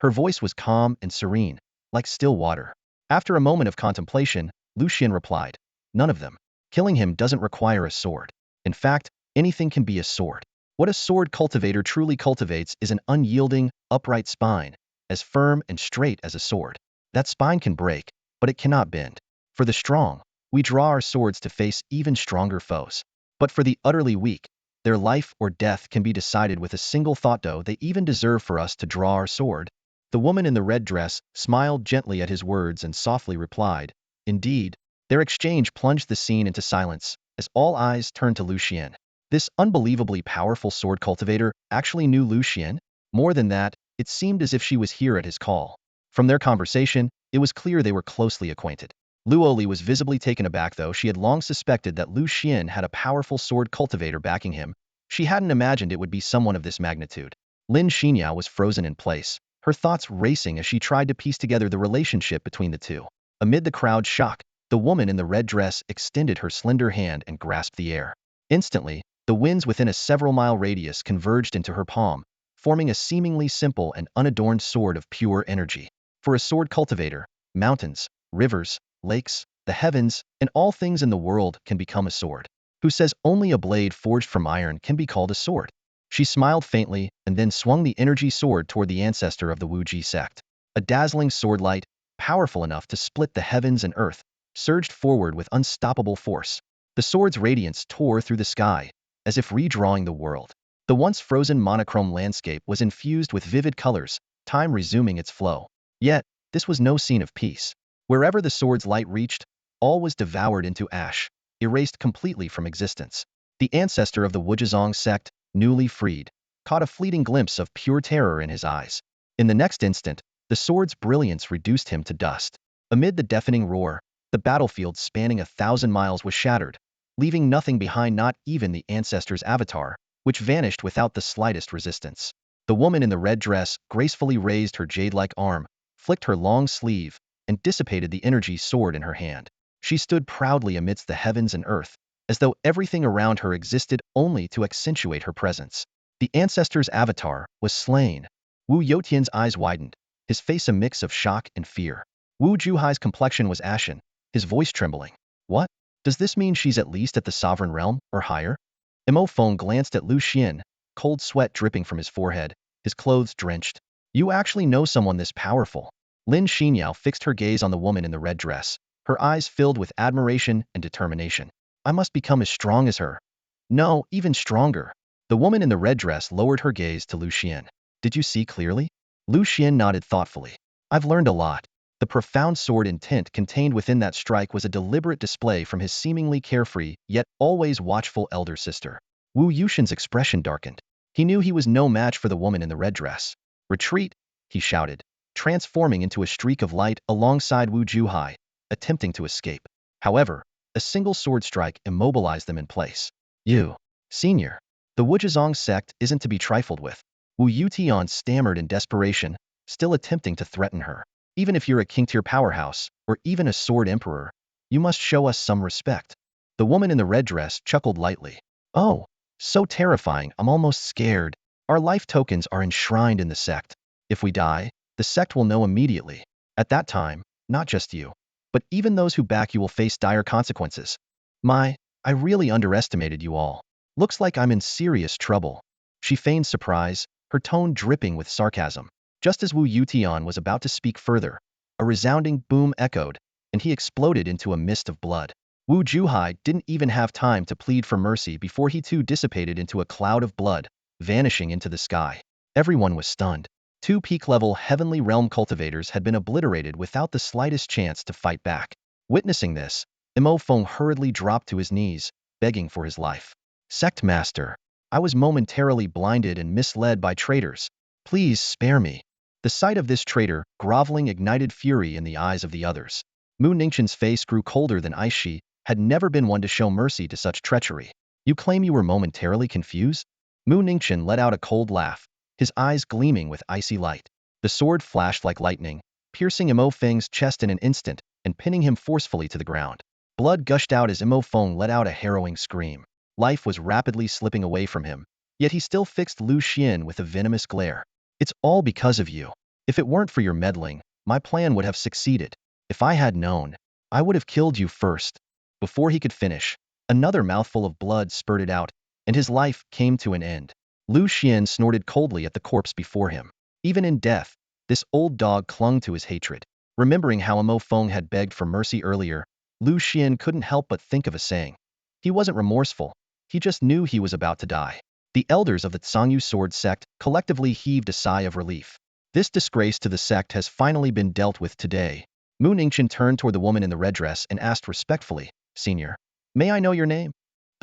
Her voice was calm and serene, like still water. After a moment of contemplation, Lu Xuan replied, none of them. Killing him doesn't require a sword. In fact, anything can be a sword. What a sword cultivator truly cultivates is an unyielding, upright spine, as firm and straight as a sword. That spine can break, but it cannot bend. For the strong, we draw our swords to face even stronger foes. But for the utterly weak, their life or death can be decided with a single thought. Do they even deserve for us to draw our sword? The woman in the red dress smiled gently at his words and softly replied, indeed. Their exchange plunged the scene into silence, as all eyes turned to Lu Xuan. This unbelievably powerful sword cultivator actually knew Lu Xuan? More than that, it seemed as if she was here at his call. From their conversation, it was clear they were closely acquainted. Lu Oli was visibly taken aback though she had long suspected that Lu Xuan had a powerful sword cultivator backing him. She hadn't imagined it would be someone of this magnitude. Lin Xinyao was frozen in place, her thoughts racing as she tried to piece together the relationship between the two. Amid the crowd's shock, the woman in the red dress extended her slender hand and grasped the air. Instantly, the winds within a several-mile radius converged into her palm, forming a seemingly simple and unadorned sword of pure energy. For a sword cultivator, mountains, rivers, lakes, the heavens, and all things in the world can become a sword. Who says only a blade forged from iron can be called a sword? She smiled faintly and then swung the energy sword toward the ancestor of the Wuji sect. A dazzling sword light, powerful enough to split the heavens and earth, surged forward with unstoppable force. The sword's radiance tore through the sky, as if redrawing the world. The once frozen monochrome landscape was infused with vivid colors, time resuming its flow. Yet, this was no scene of peace. Wherever the sword's light reached, all was devoured into ash, erased completely from existence. The ancestor of the Wujizong sect, newly freed, caught a fleeting glimpse of pure terror in his eyes. In the next instant, the sword's brilliance reduced him to dust. Amid the deafening roar, the battlefield spanning 1,000 miles was shattered, leaving nothing behind, not even the ancestor's avatar, which vanished without the slightest resistance. The woman in the red dress gracefully raised her jade-like arm, flicked her long sleeve, and dissipated the energy sword in her hand. She stood proudly amidst the heavens and earth, as though everything around her existed only to accentuate her presence. The ancestor's avatar was slain. Wu Youtian's eyes widened, his face a mix of shock and fear. Wu Juhai's complexion was ashen, his voice trembling. What? Does this mean she's at least at the sovereign realm, or higher? Imo Feng glanced at Lu Xuan, cold sweat dripping from his forehead, his clothes drenched. You actually know someone this powerful. Lin Xinyao fixed her gaze on the woman in the red dress, her eyes filled with admiration and determination. I must become as strong as her. No, even stronger. The woman in the red dress lowered her gaze to Lu Xuan. Did you see clearly? Lu Xuan nodded thoughtfully. I've learned a lot. The profound sword intent contained within that strike was a deliberate display from his seemingly carefree, yet always watchful elder sister. Wu Yushin's expression darkened. He knew he was no match for the woman in the red dress. Retreat, he shouted, transforming into a streak of light alongside Wu Juhai, attempting to escape. However, a single sword strike immobilized them in place. You, senior. The Wujizong sect isn't to be trifled with. Wu Yutian stammered in desperation, still attempting to threaten her. Even if you're a king-tier powerhouse, or even a sword emperor, you must show us some respect. The woman in the red dress chuckled lightly. Oh, so terrifying, I'm almost scared. Our life tokens are enshrined in the sect. If we die, the sect will know immediately. At that time, not just you, but even those who back you will face dire consequences. I really underestimated you all. Looks like I'm in serious trouble. She feigned surprise, her tone dripping with sarcasm. Just as Wu Yutian was about to speak further, a resounding boom echoed, and he exploded into a mist of blood. Wu Juhai didn't even have time to plead for mercy before he too dissipated into a cloud of blood, vanishing into the sky. Everyone was stunned. Two peak-level heavenly realm cultivators had been obliterated without the slightest chance to fight back. Witnessing this, Imo Feng hurriedly dropped to his knees, begging for his life. Sect Master, I was momentarily blinded and misled by traitors. Please spare me. The sight of this traitor groveling ignited fury in the eyes of the others. Mu Ningqian's face grew colder than ice. She had never been one to show mercy to such treachery. You claim you were momentarily confused? Mu Ningqian let out a cold laugh, his eyes gleaming with icy light. The sword flashed like lightning, piercing Imo Feng's chest in an instant and pinning him forcefully to the ground. Blood gushed out as Imo Feng let out a harrowing scream. Life was rapidly slipping away from him, yet he still fixed Lu Xuan with a venomous glare. It's all because of you. If it weren't for your meddling, my plan would have succeeded. If I had known, I would have killed you first. Before he could finish, another mouthful of blood spurted out, and his life came to an end. Lu Xuan snorted coldly at the corpse before him. Even in death, this old dog clung to his hatred. Remembering how Imo Feng had begged for mercy earlier, Lu Xuan couldn't help but think of a saying. He wasn't remorseful, he just knew he was about to die. The elders of the Tsangyu sword sect collectively heaved a sigh of relief. This disgrace to the sect has finally been dealt with today. Mu Ningqian turned toward the woman in the red dress and asked respectfully, Senior, may I know your name?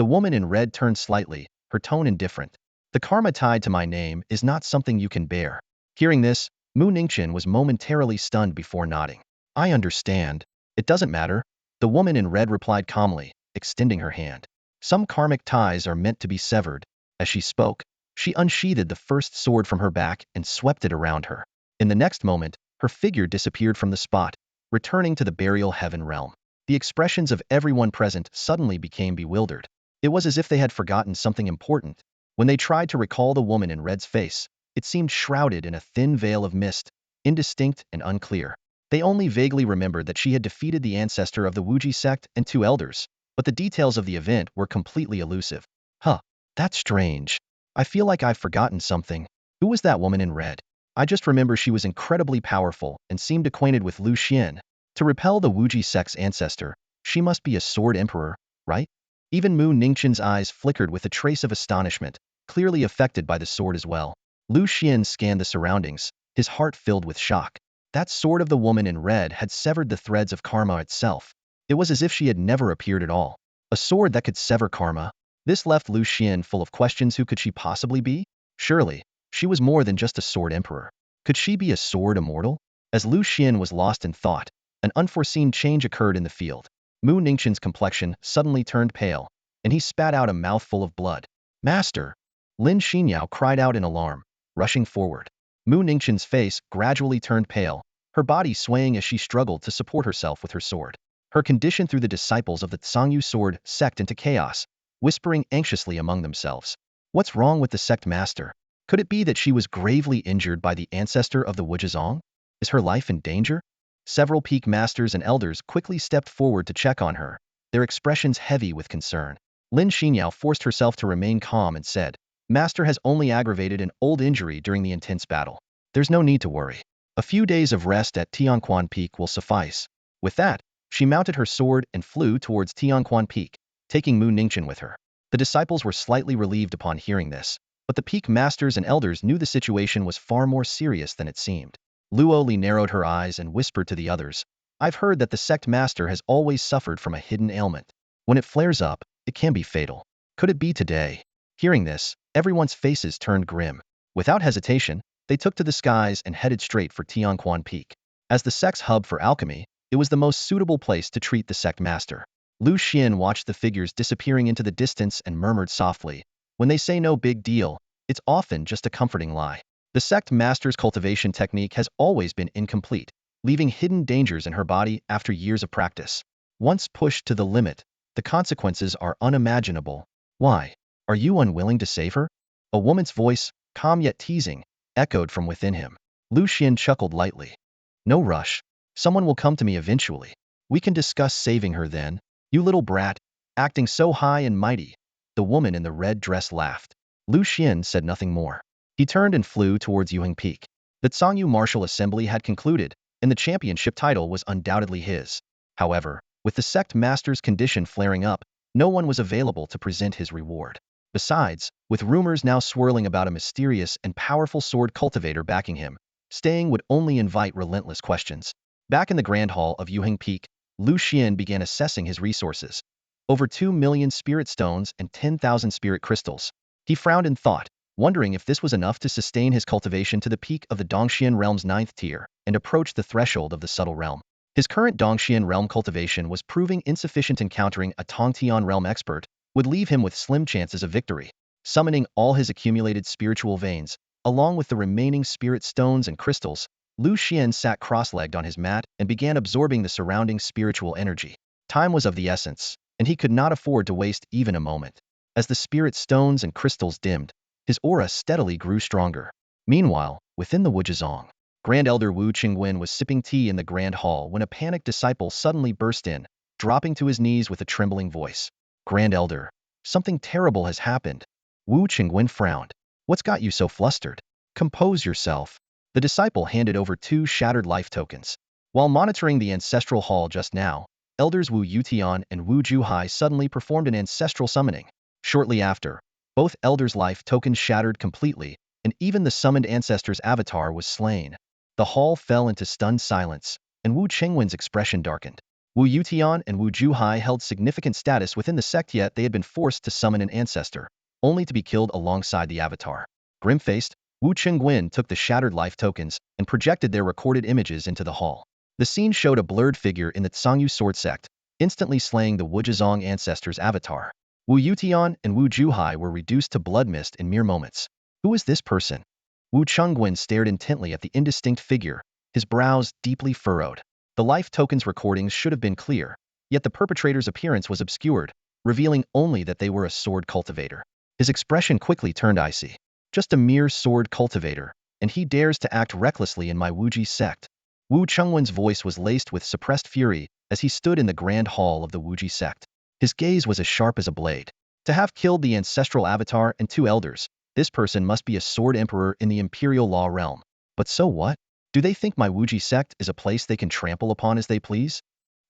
The woman in red turned slightly, her tone indifferent. The karma tied to my name is not something you can bear. Hearing this, Mu Ningqian was momentarily stunned before nodding. I understand. It doesn't matter. The woman in red replied calmly, extending her hand. Some karmic ties are meant to be severed. As she spoke, she unsheathed the first sword from her back and swept it around her. In the next moment, her figure disappeared from the spot, returning to the burial heaven realm. The expressions of everyone present suddenly became bewildered. It was as if they had forgotten something important. When they tried to recall the woman in red's face, it seemed shrouded in a thin veil of mist, indistinct and unclear. They only vaguely remembered that she had defeated the ancestor of the Wuji sect and 2 elders, but the details of the event were completely elusive. Huh, that's strange. I feel like I've forgotten something. Who was that woman in red? I just remember she was incredibly powerful and seemed acquainted with Lu Xuan. To repel the Wuji sect's ancestor, she must be a sword emperor, right? Even Mu Ningqian's eyes flickered with a trace of astonishment, clearly affected by the sword as well. Lu Xuan scanned the surroundings, his heart filled with shock. That sword of the woman in red had severed the threads of karma itself. It was as if she had never appeared at all. A sword that could sever karma? This left Lu Xuan full of questions. Who could she possibly be? Surely, she was more than just a sword emperor. Could she be a sword immortal? As Lu Xuan was lost in thought, an unforeseen change occurred in the field. Mu Ningqian's complexion suddenly turned pale, and he spat out a mouthful of blood. Master! Lin Xinyao cried out in alarm, rushing forward. Mu Ningqian's face gradually turned pale, her body swaying as she struggled to support herself with her sword. Her condition threw the disciples of the Tsangyu sword sect into chaos, whispering anxiously among themselves. What's wrong with the sect master? Could it be that she was gravely injured by the ancestor of the Wuzhizong? Is her life in danger? Several peak masters and elders quickly stepped forward to check on her, their expressions heavy with concern. Lin Xinyao forced herself to remain calm and said, Master has only aggravated an old injury during the intense battle. There's no need to worry. A few days of rest at Tianquan Peak will suffice. With that, she mounted her sword and flew towards Tianquan Peak, taking Mu Ningqian with her. The disciples were slightly relieved upon hearing this, but the peak masters and elders knew the situation was far more serious than it seemed. Luo Li narrowed her eyes and whispered to the others, I've heard that the sect master has always suffered from a hidden ailment. When it flares up, it can be fatal. Could it be today? Hearing this, everyone's faces turned grim. Without hesitation, they took to the skies and headed straight for Tianquan Peak. As the sect's hub for alchemy, it was the most suitable place to treat the sect master. Lu Xuan watched the figures disappearing into the distance and murmured softly, when they say no big deal, it's often just a comforting lie. The sect master's cultivation technique has always been incomplete, leaving hidden dangers in her body after years of practice. Once pushed to the limit, the consequences are unimaginable. Why? Are you unwilling to save her? A woman's voice, calm yet teasing, echoed from within him. Lu Xuan chuckled lightly. No rush. Someone will come to me eventually. We can discuss saving her then. You little brat, acting so high and mighty. The woman in the red dress laughed. Lu Xuan said nothing more. He turned and flew towards Yuheng Peak. The Tsangyu Martial Assembly had concluded, and the championship title was undoubtedly his. However, with the sect master's condition flaring up, no one was available to present his reward. Besides, with rumors now swirling about a mysterious and powerful sword cultivator backing him, staying would only invite relentless questions. Back in the Grand Hall of Yuheng Peak, Lu Xuan began assessing his resources. Over 2 million spirit stones and 10,000 spirit crystals. He frowned in thought, wondering if this was enough to sustain his cultivation to the peak of the Dongxian realm's 9th tier and approach the threshold of the subtle realm. His current Dongxian realm cultivation was proving insufficient. Encountering a Tongtian realm expert would leave him with slim chances of victory. Summoning all his accumulated spiritual veins, along with the remaining spirit stones and crystals, Lu Xuan sat cross-legged on his mat and began absorbing the surrounding spiritual energy. Time was of the essence, and he could not afford to waste even a moment. As the spirit stones and crystals dimmed, his aura steadily grew stronger. Meanwhile, within the Wuzhizong, Grand Elder Wu Qingwen was sipping tea in the Grand Hall when a panicked disciple suddenly burst in, dropping to his knees with a trembling voice. Grand Elder, something terrible has happened. Wu Qingwen frowned. What's got you so flustered? Compose yourself. The disciple handed over 2 shattered life tokens. While monitoring the ancestral hall just now, Elders Wu Yutian and Wu Juhai suddenly performed an ancestral summoning. Shortly after, both elders' life tokens shattered completely, and even the summoned ancestor's avatar was slain. The hall fell into stunned silence, and Wu Qingwen's expression darkened. Wu Yutian and Wu Juhai held significant status within the sect, yet they had been forced to summon an ancestor, only to be killed alongside the avatar. Grim-faced, Wu Qingguin took the shattered life tokens and projected their recorded images into the hall. The scene showed a blurred figure in the Tsangyu sword sect, instantly slaying the Wuzhezong ancestor's avatar. Wu Yutian and Wu Juhai were reduced to blood mist in mere moments. Who is this person? Wu Qingguin stared intently at the indistinct figure, his brows deeply furrowed. The life tokens recordings should have been clear, yet the perpetrator's appearance was obscured, revealing only that they were a sword cultivator. His expression quickly turned icy. Just a mere sword cultivator, and he dares to act recklessly in my Wuji sect. Wu Chengwen's voice was laced with suppressed fury as he stood in the grand hall of the Wuji sect. His gaze was as sharp as a blade. To have killed the ancestral avatar and 2 elders, this person must be a sword emperor in the imperial law realm. But so what? Do they think my Wuji sect is a place they can trample upon as they please?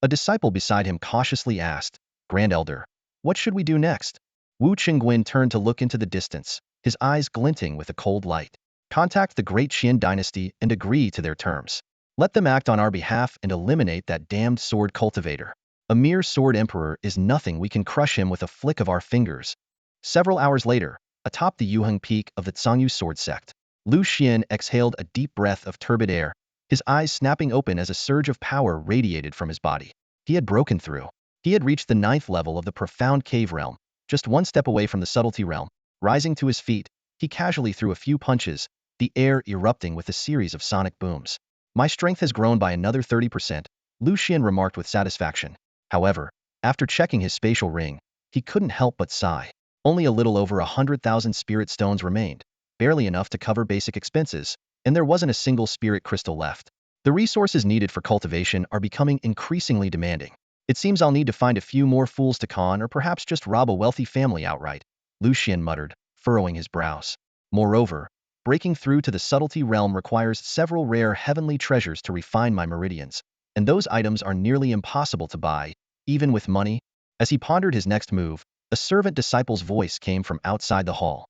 A disciple beside him cautiously asked, Grand Elder, what should we do next? Wu Qingguin turned to look into the distance, his eyes glinting with a cold light. Contact the Great Qian dynasty and agree to their terms. Let them act on our behalf and eliminate that damned sword cultivator. A mere sword emperor is nothing, we can crush him with a flick of our fingers. Several hours later, atop the Yuheng peak of the Tsangyu sword sect, Lu Xuan exhaled a deep breath of turbid air, his eyes snapping open as a surge of power radiated from his body. He had broken through. He had reached the 9th level of the profound cave realm, just one step away from the subtlety realm. Rising to his feet, he casually threw a few punches, the air erupting with a series of sonic booms. My strength has grown by another 30%, Lu Xuan remarked with satisfaction. However, after checking his spatial ring, he couldn't help but sigh. Only a little over 100,000 spirit stones remained, barely enough to cover basic expenses, and there wasn't a single spirit crystal left. The resources needed for cultivation are becoming increasingly demanding. It seems I'll need to find a few more fools to con, or perhaps just rob a wealthy family outright, Lu Xuan muttered, furrowing his brows. Moreover, breaking through to the subtlety realm requires several rare heavenly treasures to refine my meridians, and those items are nearly impossible to buy, even with money. As he pondered his next move, a servant disciple's voice came from outside the hall.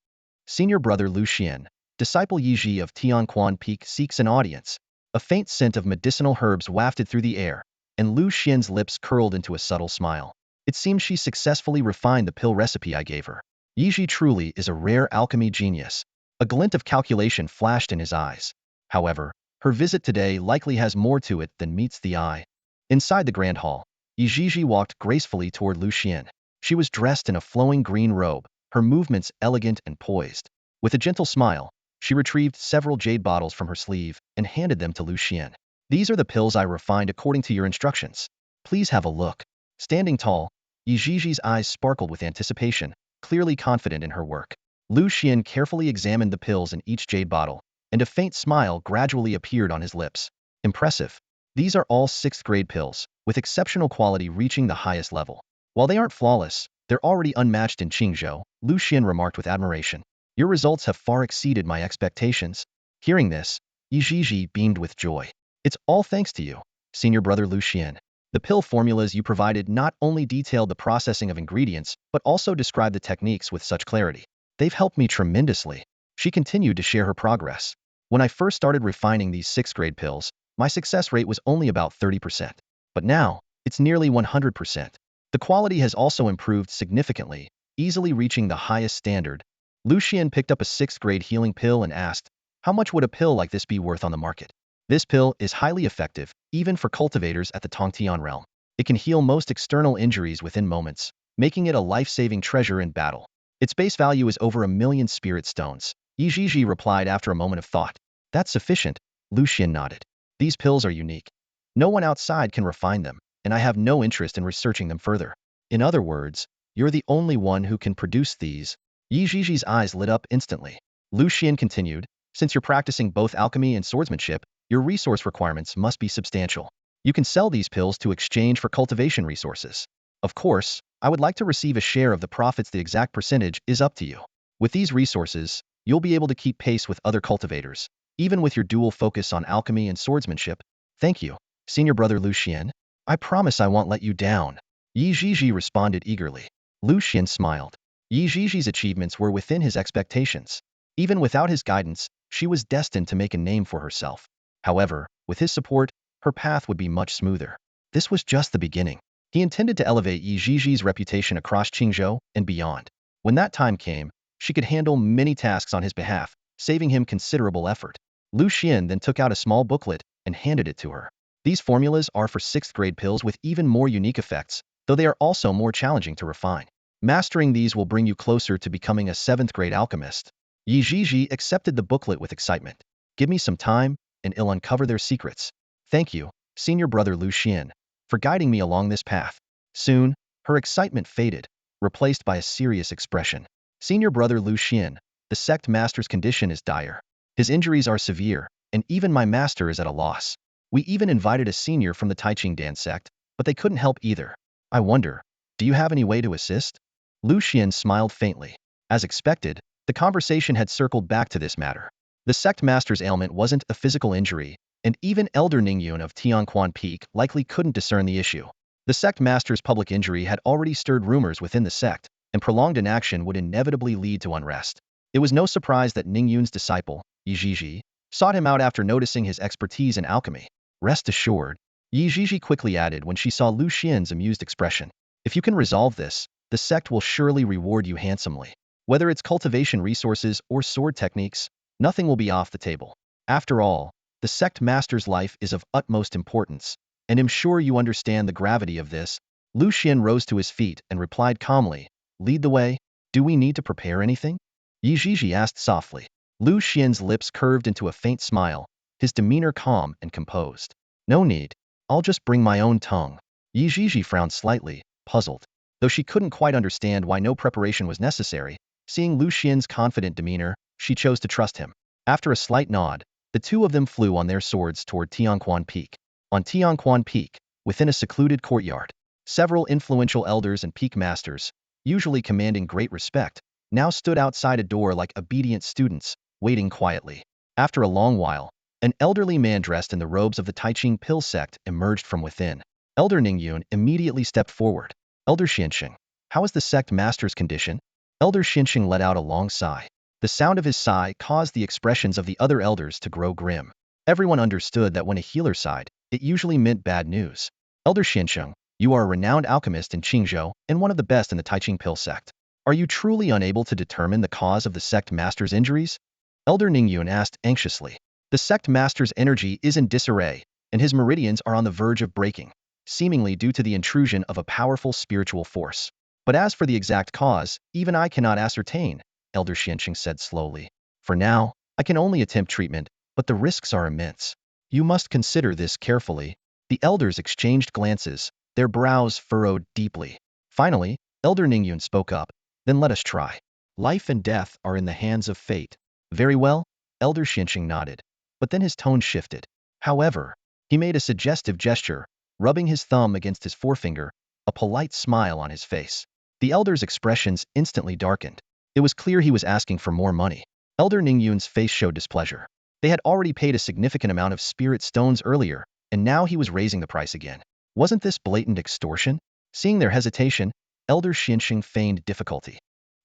Senior brother Lu Xuan, disciple Yiji of Tianquan Peak seeks an audience. A faint scent of medicinal herbs wafted through the air, and Lu Xian's lips curled into a subtle smile. It seems she successfully refined the pill recipe I gave her. Yiji truly is a rare alchemy genius. A glint of calculation flashed in his eyes. However, her visit today likely has more to it than meets the eye. Inside the grand hall, Yiji walked gracefully toward Lu Xuan. She was dressed in a flowing green robe, her movements elegant and poised. With a gentle smile, she retrieved several jade bottles from her sleeve and handed them to Lu Xuan. These are the pills I refined according to your instructions. Please have a look. Standing tall, Yijiji's eyes sparkled with anticipation, clearly confident in her work. Lu Xuan carefully examined the pills in each jade bottle, and a faint smile gradually appeared on his lips. Impressive. These are all 6th-grade pills, with exceptional quality reaching the highest level. While they aren't flawless, they're already unmatched in Qingzhou, Lu Xuan remarked with admiration. Your results have far exceeded my expectations. Hearing this, Yijiji beamed with joy. It's all thanks to you, senior brother Lu Xuan. The pill formulas you provided not only detailed the processing of ingredients, but also described the techniques with such clarity. They've helped me tremendously. She continued to share her progress. When I first started refining these 6th-grade pills, my success rate was only about 30%. But now, it's nearly 100%. The quality has also improved significantly, easily reaching the highest standard. Lu Xuan picked up a 6th-grade healing pill and asked, how much would a pill like this be worth on the market? This pill is highly effective, even for cultivators at the Tongtian realm. It can heal most external injuries within moments, making it a life-saving treasure in battle. Its base value is over 1,000,000 spirit stones. Yijiji replied after a moment of thought. That's sufficient, Lu Xuan nodded. These pills are unique. No one outside can refine them, and I have no interest in researching them further. In other words, you're the only one who can produce these. Yijiji's eyes lit up instantly. Lu Xuan continued, since you're practicing both alchemy and swordsmanship, your resource requirements must be substantial. You can sell these pills to exchange for cultivation resources. Of course, I would like to receive a share of the profits. The exact percentage is up to you. With these resources, you'll be able to keep pace with other cultivators, even with your dual focus on alchemy and swordsmanship. Thank you, senior brother Lu Xuan. I promise I won't let you down. Yijiji responded eagerly. Lu Xuan smiled. Yijiji's achievements were within his expectations. Even without his guidance, she was destined to make a name for herself. However, with his support, her path would be much smoother. This was just the beginning. He intended to elevate Yi Ziji's reputation across Qingzhou and beyond. When that time came, she could handle many tasks on his behalf, saving him considerable effort. Lu Xuan then took out a small booklet and handed it to her. These formulas are for 6th grade pills with even more unique effects, though they are also more challenging to refine. Mastering these will bring you closer to becoming a 7th grade alchemist. Yi Ziji accepted the booklet with excitement. Give me some time, and I'll uncover their secrets. Thank you, senior brother Lu Xuan, for guiding me along this path. Soon, her excitement faded, replaced by a serious expression. Senior brother Lu Xuan, the sect master's condition is dire. His injuries are severe, and even my master is at a loss. We even invited a senior from the Taiching Dan sect, but they couldn't help either. I wonder, do you have any way to assist? Lu Xuan smiled faintly. As expected, the conversation had circled back to this matter. The sect master's ailment wasn't a physical injury, and even Elder Ningyun of Tianquan Peak likely couldn't discern the issue. The sect master's public injury had already stirred rumors within the sect, and prolonged inaction would inevitably lead to unrest. It was no surprise that Ningyun's disciple, Yi Ziji, sought him out after noticing his expertise in alchemy. Rest assured, Yi Ziji quickly added when she saw Lu Xuan's amused expression. If you can resolve this, the sect will surely reward you handsomely. Whether it's cultivation resources or sword techniques, nothing will be off the table. After all, the sect master's life is of utmost importance, and I'm sure you understand the gravity of this. Lu Xuan rose to his feet and replied calmly, lead the way. Do we need to prepare anything? Yi Ziji asked softly. Lu Xuan's lips curved into a faint smile, his demeanor calm and composed. No need. I'll just bring my own tongue. Yi Ziji frowned slightly, puzzled. Though she couldn't quite understand why no preparation was necessary, seeing Lu Xuan's confident demeanor, she chose to trust him. After a slight nod, the two of them flew on their swords toward Tianquan Peak. On Tianquan Peak, within a secluded courtyard, several influential elders and peak masters, usually commanding great respect, now stood outside a door like obedient students, waiting quietly. After a long while, an elderly man dressed in the robes of the Taiching Pill sect emerged from within. Elder Ningyun immediately stepped forward. Elder Xianxing, how is the sect master's condition? Elder Xianxing let out a long sigh. The sound of his sigh caused the expressions of the other elders to grow grim. Everyone understood that when a healer sighed, it usually meant bad news. Elder Xianxing, you are a renowned alchemist in Qingzhou and one of the best in the Taiching Pill sect. Are you truly unable to determine the cause of the sect master's injuries? Elder Ningyun asked anxiously. The sect master's energy is in disarray, and his meridians are on the verge of breaking, seemingly due to the intrusion of a powerful spiritual force. But as for the exact cause, even I cannot ascertain, Elder Xianxing said slowly. For now, I can only attempt treatment, but the risks are immense. You must consider this carefully. The elders exchanged glances, their brows furrowed deeply. Finally, Elder Ningyun spoke up. Then let us try. Life and death are in the hands of fate. Very well, Elder Xianxing nodded. But then his tone shifted. However, he made a suggestive gesture, rubbing his thumb against his forefinger, a polite smile on his face. The elder's expressions instantly darkened. It was clear he was asking for more money. Elder Ningyun's face showed displeasure. They had already paid a significant amount of spirit stones earlier, and now he was raising the price again. Wasn't this blatant extortion? Seeing their hesitation, Elder Xianxing feigned difficulty.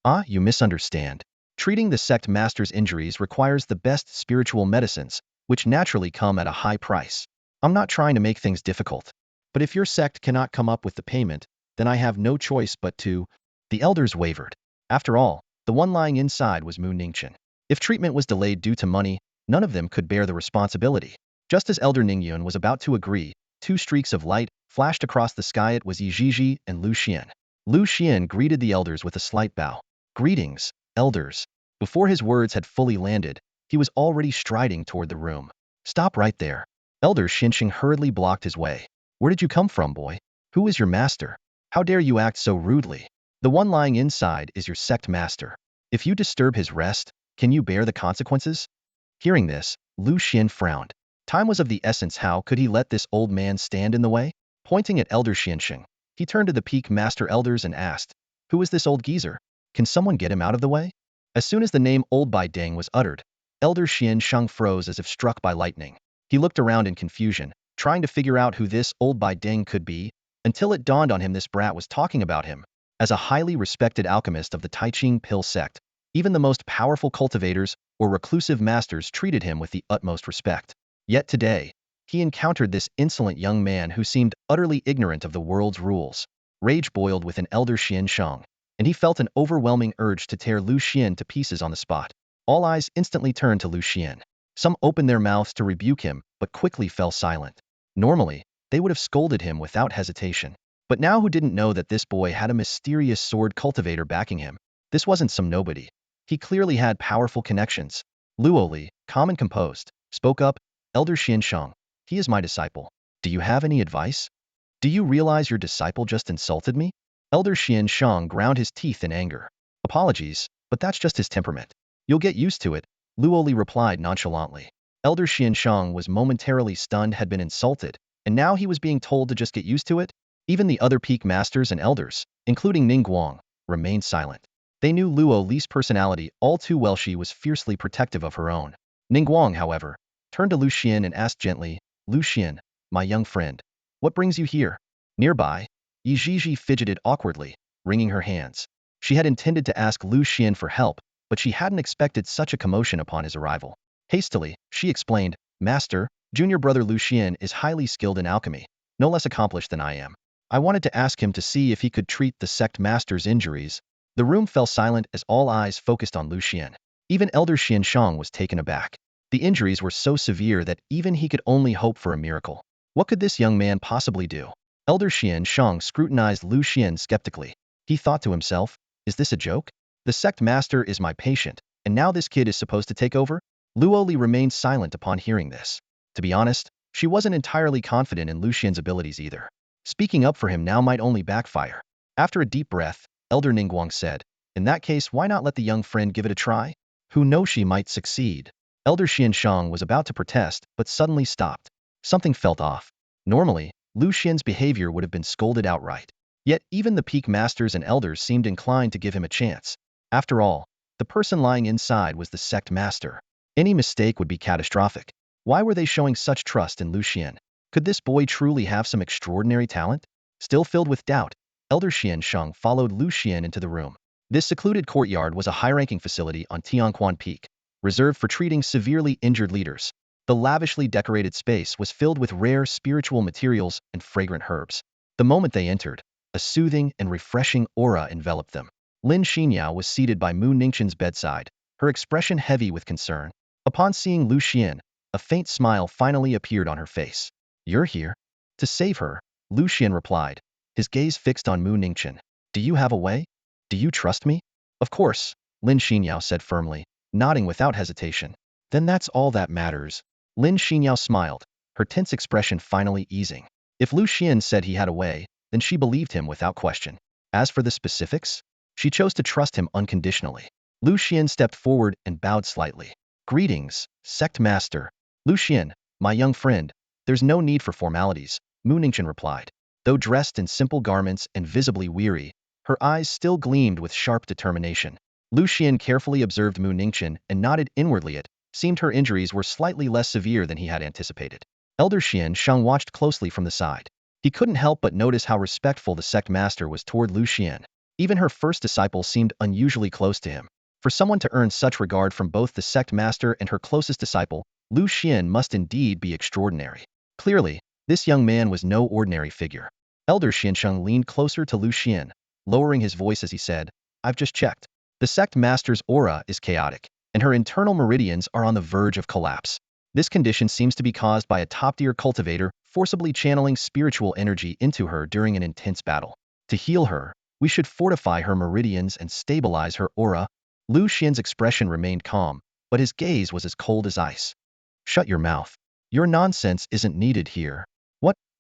Ah, you misunderstand. Treating the sect master's injuries requires the best spiritual medicines, which naturally come at a high price. I'm not trying to make things difficult. But if your sect cannot come up with the payment, then I have no choice but to. The elders wavered. After all, the one lying inside was Mu Ningchen. If treatment was delayed due to money, none of them could bear the responsibility. Just as Elder Ningyun was about to agree, two streaks of light flashed across the sky. It was Yi Ziji and Lu Xuan. Lu Xuan greeted the elders with a slight bow. Greetings, elders. Before his words had fully landed, he was already striding toward the room. Stop right there. Elder Xianxing hurriedly blocked his way. Where did you come from, boy? Who is your master? How dare you act so rudely? The one lying inside is your sect master. If you disturb his rest, can you bear the consequences? Hearing this, Lu Xuan frowned. Time was of the essence. How could he let this old man stand in the way? Pointing at Elder Xianxing, he turned to the peak master elders and asked, who is this old geezer? Can someone get him out of the way? As soon as the name Old Bai Deng was uttered, Elder Xianxing froze as if struck by lightning. He looked around in confusion, trying to figure out who this Old Bai Deng could be, until it dawned on him this brat was talking about him. As a highly respected alchemist of the Taiching Pill sect, even the most powerful cultivators or reclusive masters treated him with the utmost respect. Yet today, he encountered this insolent young man who seemed utterly ignorant of the world's rules. Rage boiled within Elder Xiansheng, and he felt an overwhelming urge to tear Lu Xuan to pieces on the spot. All eyes instantly turned to Lu Xuan. Some opened their mouths to rebuke him, but quickly fell silent. Normally, they would have scolded him without hesitation. But now who didn't know that this boy had a mysterious sword cultivator backing him? This wasn't some nobody. He clearly had powerful connections. Luoli, calm and composed, spoke up, Elder Xiansheng, he is my disciple. Do you have any advice? Do you realize your disciple just insulted me? Elder Xiansheng ground his teeth in anger. Apologies, but that's just his temperament. You'll get used to it, Luoli replied nonchalantly. Elder Xiansheng was momentarily stunned, had been insulted, and now he was being told to just get used to it? Even the other peak masters and elders, including Ning Guang, remained silent. They knew Luo Li's personality all too well. She was fiercely protective of her own. Ning Guang, however, turned to Lu Xuan and asked gently, Lu Xuan, my young friend, what brings you here? Nearby, Yi Zhizhi fidgeted awkwardly, wringing her hands. She had intended to ask Lu Xuan for help, but she hadn't expected such a commotion upon his arrival. Hastily, she explained, Master, junior brother Lu Xuan is highly skilled in alchemy, no less accomplished than I am. I wanted to ask him to see if he could treat the sect master's injuries. The room fell silent as all eyes focused on Lu Xuan. Even Elder Xiansheng was taken aback. The injuries were so severe that even he could only hope for a miracle. What could this young man possibly do? Elder Xiansheng scrutinized Lu Xuan skeptically. He thought to himself, is this a joke? The sect master is my patient, and now this kid is supposed to take over? Luoli remained silent upon hearing this. To be honest, she wasn't entirely confident in Lu Xuan's abilities either. Speaking up for him now might only backfire. After a deep breath, Elder Ningguang said, in that case, why not let the young friend give it a try? Who knows, she might succeed. Elder Xiansheng was about to protest, but suddenly stopped. Something felt off. Normally, Lu Xuan's behavior would have been scolded outright. Yet even the peak masters and elders seemed inclined to give him a chance. After all, the person lying inside was the sect master. Any mistake would be catastrophic. Why were they showing such trust in Lu Xuan? Could this boy truly have some extraordinary talent? Still filled with doubt, Elder Xiansheng followed Lu Xuan into the room. This secluded courtyard was a high-ranking facility on Tianquan Peak, reserved for treating severely injured leaders. The lavishly decorated space was filled with rare spiritual materials and fragrant herbs. The moment they entered, a soothing and refreshing aura enveloped them. Lin Xinyao was seated by Mu Ningqian's bedside, her expression heavy with concern. Upon seeing Lu Xuan, a faint smile finally appeared on her face. You're here? To save her, Lu Xuan replied, his gaze fixed on Mu Ningqian. Do you have a way? Do you trust me? Of course, Lin Xinyao said firmly, nodding without hesitation. Then that's all that matters. Lin Xinyao smiled, her tense expression finally easing. If Lu Xuan said he had a way, then she believed him without question. As for the specifics, she chose to trust him unconditionally. Lu Xuan stepped forward and bowed slightly. Greetings, sect master. Lu Xuan, my young friend, there's no need for formalities, Mu Ningqian replied. Though dressed in simple garments and visibly weary, her eyes still gleamed with sharp determination. Lu Xuan carefully observed Mu Ningqian and nodded inwardly. It seemed her injuries were slightly less severe than he had anticipated. Elder Xiansheng watched closely from the side. He couldn't help but notice how respectful the sect master was toward Lu Xuan. Even her first disciple seemed unusually close to him. For someone to earn such regard from both the sect master and her closest disciple, Lu Xuan must indeed be extraordinary. Clearly, this young man was no ordinary figure. Elder Xiansheng leaned closer to Lu Xuan, lowering his voice as he said, I've just checked. The sect master's aura is chaotic, and her internal meridians are on the verge of collapse. This condition seems to be caused by a top-tier cultivator forcibly channeling spiritual energy into her during an intense battle. To heal her, we should fortify her meridians and stabilize her aura. Lu Xuan's expression remained calm, but his gaze was as cold as ice. Shut your mouth. Your nonsense isn't needed here.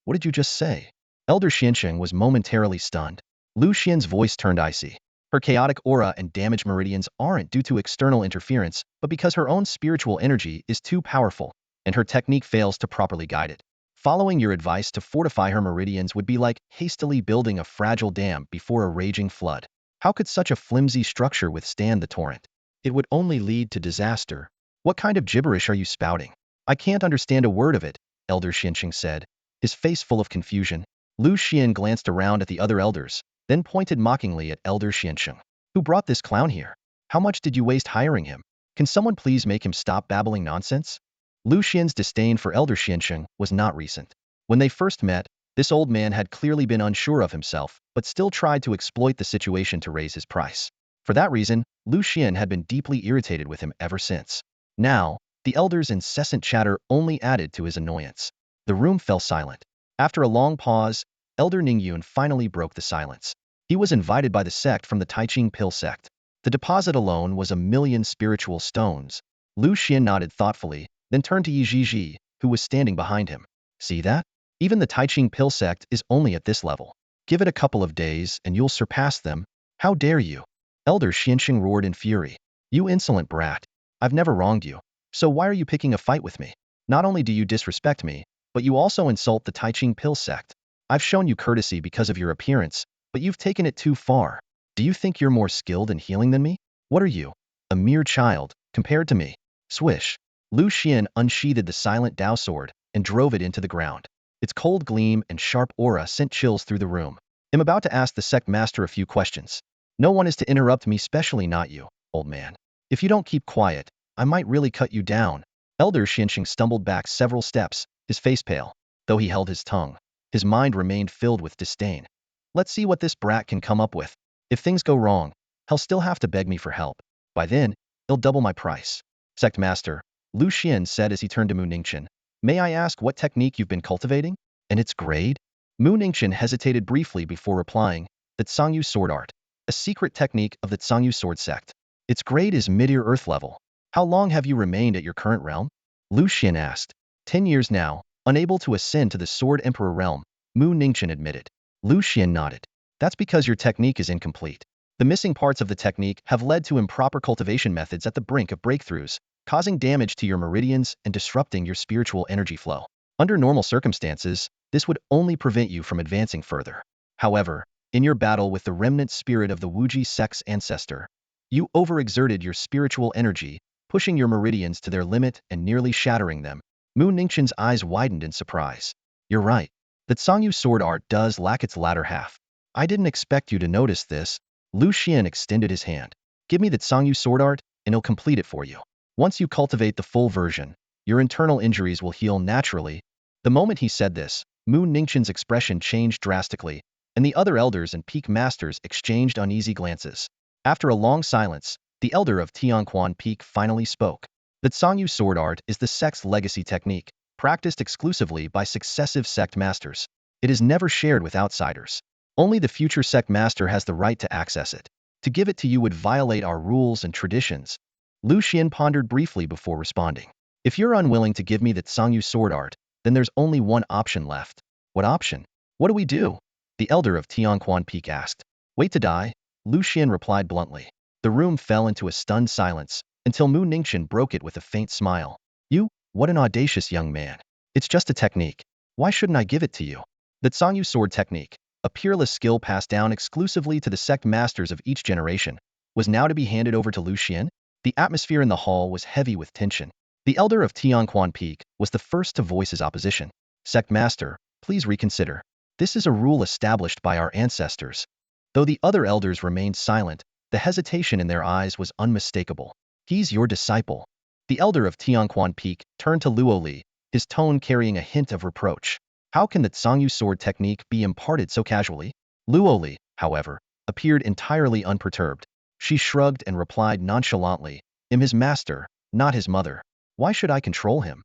What did you just say? Elder Xiansheng was momentarily stunned. Lu Xuan's voice turned icy. Her chaotic aura and damaged meridians aren't due to external interference, but because her own spiritual energy is too powerful, and her technique fails to properly guide it. Following your advice to fortify her meridians would be like hastily building a fragile dam before a raging flood. How could such a flimsy structure withstand the torrent? It would only lead to disaster. What kind of gibberish are you spouting? I can't understand a word of it, Elder Xiansheng said, his face full of confusion. Lu Xuan glanced around at the other elders, then pointed mockingly at Elder Xiansheng. Who brought this clown here? How much did you waste hiring him? Can someone please make him stop babbling nonsense? Lu Xian's disdain for Elder Xiansheng was not recent. When they first met, this old man had clearly been unsure of himself, but still tried to exploit the situation to raise his price. For that reason, Lu Xian had been deeply irritated with him ever since. Now, the elder's incessant chatter only added to his annoyance. The room fell silent. After a long pause, Elder Ningyun finally broke the silence. He was invited by the sect from the Taiching Pill sect. The deposit alone was 1,000,000 spiritual stones. Lu Xian nodded thoughtfully, then turned to Yi Zhizhi, who was standing behind him. See that? Even the Taiching Pill sect is only at this level. Give it a couple of days and you'll surpass them. How dare you? Elder Xiansheng roared in fury. You insolent brat. I've never wronged you. So why are you picking a fight with me? Not only do you disrespect me, but you also insult the Taiching Pill sect. I've shown you courtesy because of your appearance, but you've taken it too far. Do you think you're more skilled in healing than me? What are you? A mere child, compared to me. Swish. Lu Xian unsheathed the silent Dao sword and drove it into the ground. Its cold gleam and sharp aura sent chills through the room. I'm about to ask the sect master a few questions. No one is to interrupt me, especially not you, old man. If you don't keep quiet, I might really cut you down. Elder Xiansheng stumbled back several steps, his face pale. Though he held his tongue, his mind remained filled with disdain. Let's see what this brat can come up with. If things go wrong, he'll still have to beg me for help. By then, he'll double my price. Sect master, Lu Xian said as he turned to Mu Ningqian. May I ask what technique you've been cultivating? And its grade? Mu Ningqian hesitated briefly before replying, the Tsangyu sword art, a secret technique of the Tsangyu sword sect. Its grade is mid-ear earth level. How long have you remained at your current realm? Lu Xian asked. 10 years now, unable to ascend to the Sword Emperor realm, Mu Ningqian admitted. Lu Xian nodded. That's because your technique is incomplete. The missing parts of the technique have led to improper cultivation methods at the brink of breakthroughs, causing damage to your meridians and disrupting your spiritual energy flow. Under normal circumstances, this would only prevent you from advancing further. However, in your battle with the remnant spirit of the Wuji sect's ancestor, you overexerted your spiritual energy, pushing your meridians to their limit and nearly shattering them. Mu Ningqian's eyes widened in surprise. You're right. The Tsangyu sword art does lack its latter half. I didn't expect you to notice this. Lu Xian extended his hand. Give me the Tsangyu sword art, and he'll complete it for you. Once you cultivate the full version, your internal injuries will heal naturally. The moment he said this, Mu Ningqian's expression changed drastically, and the other elders and peak masters exchanged uneasy glances. After a long silence, the elder of Tianquan Peak finally spoke. The Tsangyu sword art is the sect's legacy technique, practiced exclusively by successive sect masters. It is never shared with outsiders. Only the future sect master has the right to access it. To give it to you would violate our rules and traditions. Lu Xian pondered briefly before responding. If you're unwilling to give me the Tsangyu sword art, then there's only one option left. What option? What do we do? The elder of Tianquan Peak asked. Wait to die, Lu Xian replied bluntly. The room fell into a stunned silence, until Mu Ningqian broke it with a faint smile. You? What an audacious young man. It's just a technique. Why shouldn't I give it to you? The Tsangyu sword technique, a peerless skill passed down exclusively to the sect masters of each generation, was now to be handed over to Lu Xian. The atmosphere in the hall was heavy with tension. The elder of Tianquan Peak was the first to voice his opposition. Sect master, please reconsider. This is a rule established by our ancestors. Though the other elders remained silent, the hesitation in their eyes was unmistakable. He's your disciple. The elder of Tianquan Peak turned to Luo Li, his tone carrying a hint of reproach. How can the Tsangyu sword technique be imparted so casually? Luo Li, however, appeared entirely unperturbed. She shrugged and replied nonchalantly, I'm his master, not his mother. Why should I control him?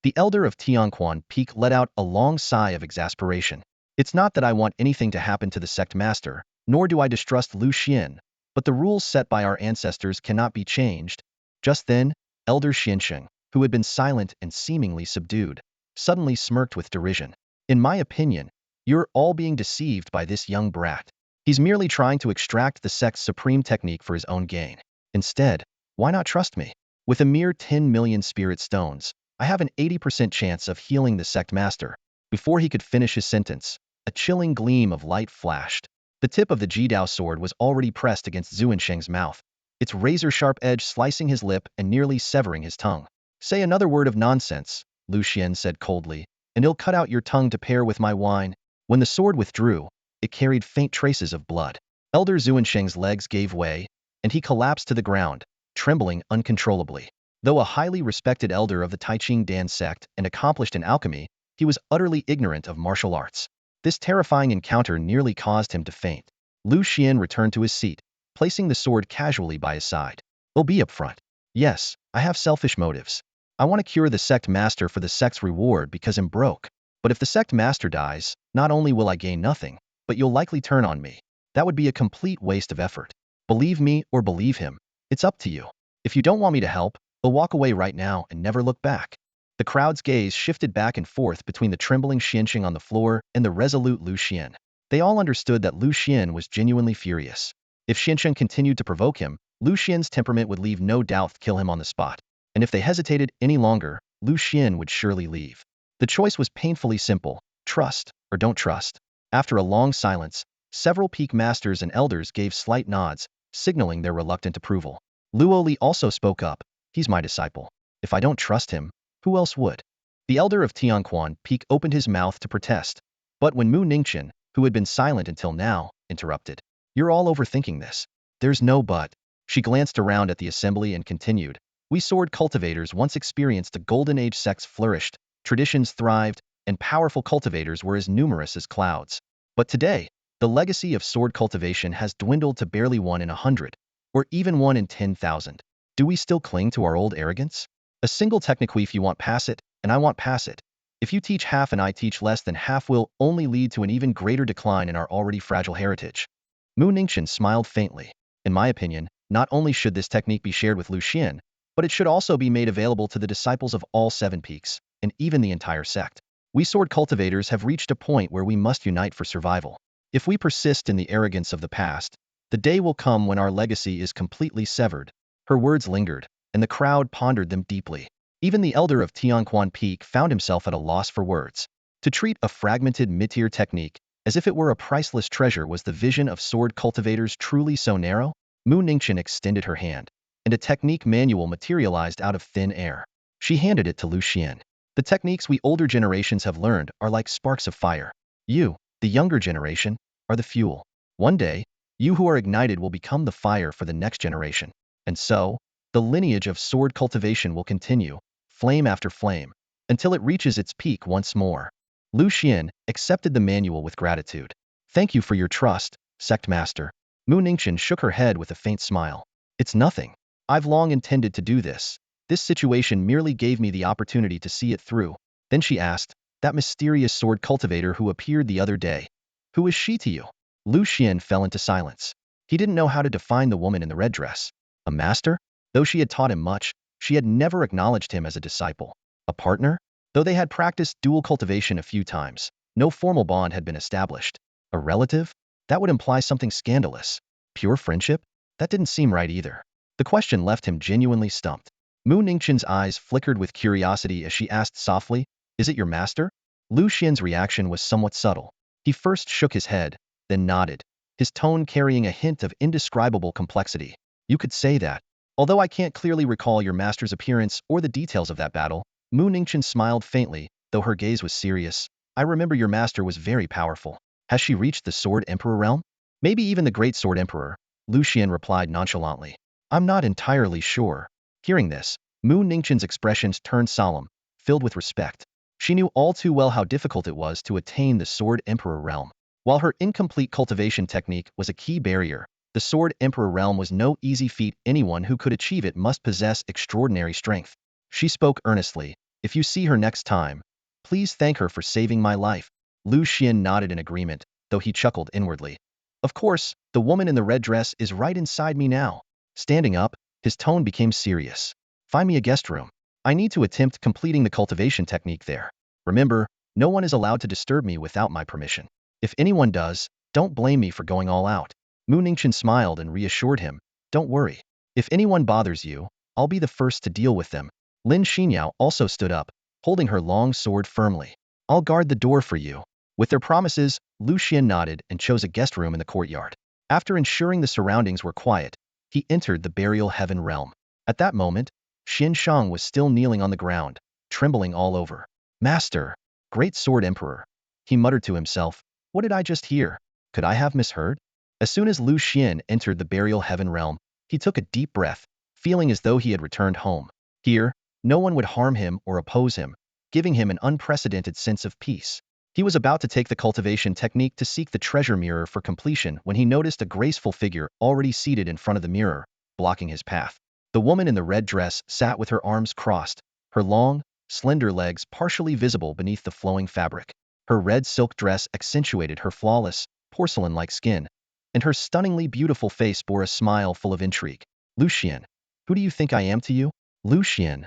The elder of Tianquan Peak let out a long sigh of exasperation. It's not that I want anything to happen to the sect master, nor do I distrust Lu Xian, but the rules set by our ancestors cannot be changed. Just then, Elder Xiansheng, who had been silent and seemingly subdued, suddenly smirked with derision. In my opinion, you're all being deceived by this young brat. He's merely trying to extract the sect's supreme technique for his own gain. Instead, why not trust me? With a mere 10 million spirit stones, I have an 80% chance of healing the sect master. Before he could finish his sentence, a chilling gleam of light flashed. The tip of the Jidao sword was already pressed against Zuansheng's mouth, its razor-sharp edge slicing his lip and nearly severing his tongue. Say another word of nonsense, Lu Xian said coldly, and he'll cut out your tongue to pair with my wine. When the sword withdrew, it carried faint traces of blood. Elder Zuansheng's legs gave way, and he collapsed to the ground, trembling uncontrollably. Though a highly respected elder of the Taiching Dan sect and accomplished in alchemy, he was utterly ignorant of martial arts. This terrifying encounter nearly caused him to faint. Lu Xuan returned to his seat, placing the sword casually by his side. "I'll be upfront. Yes, I have selfish motives. I want to cure the sect master for the sect's reward because I'm broke. But if the sect master dies, not only will I gain nothing, but you'll likely turn on me. That would be a complete waste of effort. Believe me or believe him. It's up to you. If you don't want me to help, I'll walk away right now and never look back." The crowd's gaze shifted back and forth between the trembling Xianqing on the floor and the resolute Lu Xuan. They all understood that Lu Xuan was genuinely furious. If Xianqing continued to provoke him, Lu Xuan's temperament would leave no doubt to kill him on the spot. And if they hesitated any longer, Lu Xuan would surely leave. The choice was painfully simple: trust or don't trust. After a long silence, several peak masters and elders gave slight nods, signaling their reluctant approval. Luo Li also spoke up. "He's my disciple. If I don't trust him, who else would?" The elder of Tianquan Peak opened his mouth to protest, but when Mu Ningqian, who had been silent until now, interrupted. "You're all overthinking this. There's no but." She glanced around at the assembly and continued. "We sword cultivators once experienced a golden age. Sects flourished, traditions thrived, and powerful cultivators were as numerous as clouds. But today, the legacy of sword cultivation has dwindled to barely 1 in 100, or even 1 in 10,000. Do we still cling to our old arrogance? A single technique, if you want pass it, and I want pass it. If you teach half and I teach less than half, will only lead to an even greater decline in our already fragile heritage." Mu Ningqian smiled faintly. "In my opinion, not only should this technique be shared with Lu Xuan, but it should also be made available to the disciples of all 7 peaks, and even the entire sect. We sword cultivators have reached a point where we must unite for survival. If we persist in the arrogance of the past, the day will come when our legacy is completely severed." Her words lingered, and the crowd pondered them deeply. Even the elder of Tianquan Peak found himself at a loss for words. To treat a fragmented mid-tier technique as if it were a priceless treasure, was the vision of sword cultivators truly so narrow? Mu Ningqian extended her hand, and a technique manual materialized out of thin air. She handed it to Lu Xuan. "The techniques we older generations have learned are like sparks of fire. You, the younger generation, are the fuel. One day, you who are ignited will become the fire for the next generation. And so, the lineage of sword cultivation will continue, flame after flame, until it reaches its peak once more." Lu Xuan accepted the manual with gratitude. "Thank you for your trust, sect master." Mu Ningqian shook her head with a faint smile. "It's nothing. I've long intended to do this. This situation merely gave me the opportunity to see it through." Then she asked, "That mysterious sword cultivator who appeared the other day, who is she to you?" Lu Xuan fell into silence. He didn't know how to define the woman in the red dress. A master? Though she had taught him much, she had never acknowledged him as a disciple. A partner? Though they had practiced dual cultivation a few times, no formal bond had been established. A relative? That would imply something scandalous. Pure friendship? That didn't seem right either. The question left him genuinely stumped. Mu Ningqian's eyes flickered with curiosity as she asked softly, "Is it your master?" Lu Xian's reaction was somewhat subtle. He first shook his head, then nodded, his tone carrying a hint of indescribable complexity. "You could say that. Although I can't clearly recall your master's appearance or the details of that battle." Mu Ningqian smiled faintly, though her gaze was serious. "I remember your master was very powerful. Has she reached the Sword Emperor realm?" "Maybe even the Great Sword Emperor," Lu Xuan replied nonchalantly. "I'm not entirely sure." Hearing this, Mu Ningqian's expressions turned solemn, filled with respect. She knew all too well how difficult it was to attain the Sword Emperor realm. While her incomplete cultivation technique was a key barrier, the Sword Emperor realm was no easy feat. Anyone who could achieve it must possess extraordinary strength. She spoke earnestly. "If you see her next time, please thank her for saving my life." Lu Xuan nodded in agreement, though he chuckled inwardly. "Of course, the woman in the red dress is right inside me now." Standing up, his tone became serious. "Find me a guest room. I need to attempt completing the cultivation technique there. Remember, no one is allowed to disturb me without my permission. If anyone does, don't blame me for going all out." Mu Ningqian smiled and reassured him, "Don't worry. If anyone bothers you, I'll be the first to deal with them." Lin Xinyao also stood up, holding her long sword firmly. "I'll guard the door for you." With their promises, Lu Xuan nodded and chose a guest room in the courtyard. After ensuring the surroundings were quiet, he entered the burial heaven realm. At that moment, Xin Shang was still kneeling on the ground, trembling all over. "Master, Great Sword Emperor," he muttered to himself, "what did I just hear? Could I have misheard?" As soon as Lu Xuan entered the burial heaven realm, he took a deep breath, feeling as though he had returned home. Here, no one would harm him or oppose him, giving him an unprecedented sense of peace. He was about to take the cultivation technique to seek the treasure mirror for completion when he noticed a graceful figure already seated in front of the mirror, blocking his path. The woman in the red dress sat with her arms crossed, her long, slender legs partially visible beneath the flowing fabric. Her red silk dress accentuated her flawless, porcelain-like skin, and her stunningly beautiful face bore a smile full of intrigue. Lu Xuan, who do you think I am to you? Lu Xuan.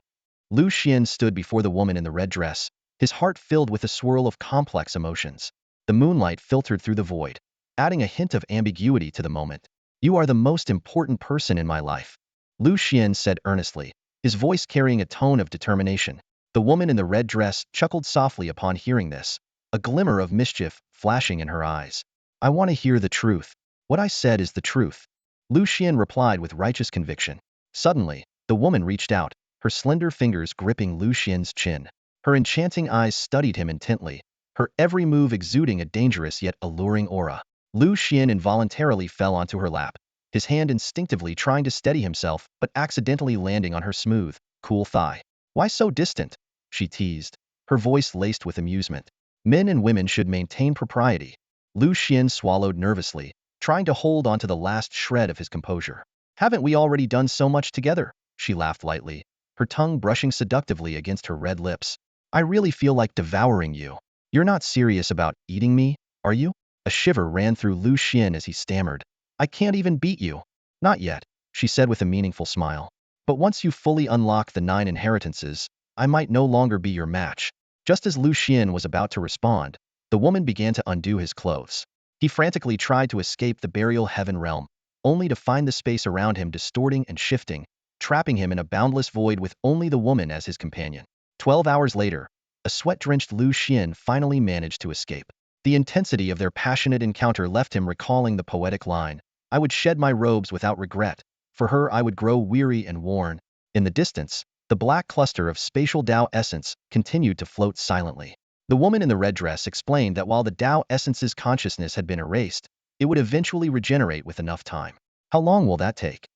Lu Xuan stood before the woman in the red dress, his heart filled with a swirl of complex emotions. The moonlight filtered through the void, adding a hint of ambiguity to the moment. You are the most important person in my life, Lu Xuan said earnestly, his voice carrying a tone of determination. The woman in the red dress chuckled softly upon hearing this, a glimmer of mischief flashing in her eyes. I want to hear the truth. What I said is the truth, Lu Xuan replied with righteous conviction. Suddenly, the woman reached out, her slender fingers gripping Lu Xuan's chin. Her enchanting eyes studied him intently, her every move exuding a dangerous yet alluring aura. Lu Xuan involuntarily fell onto her lap, his hand instinctively trying to steady himself but accidentally landing on her smooth, cool thigh. Why so distant? She teased, her voice laced with amusement. Men and women should maintain propriety. Lu Xuan swallowed nervously, trying to hold onto the last shred of his composure. Haven't we already done so much together? She laughed lightly, her tongue brushing seductively against her red lips. I really feel like devouring you. You're not serious about eating me, are you? A shiver ran through Lu Xuan as he stammered. I can't even beat you. Not yet, she said with a meaningful smile. But once you fully unlock the 9 inheritances, I might no longer be your match. Just as Lu Xuan was about to respond, the woman began to undo his clothes. He frantically tried to escape the burial heaven realm, only to find the space around him distorting and shifting, trapping him in a boundless void with only the woman as his companion. 12 hours later, a sweat-drenched Lu Xuan finally managed to escape. The intensity of their passionate encounter left him recalling the poetic line, I would shed my robes without regret, for her I would grow weary and worn. In the distance, the black cluster of spatial Tao essence continued to float silently. The woman in the red dress explained that while the Tao essence's consciousness had been erased, it would eventually regenerate with enough time. How long will that take?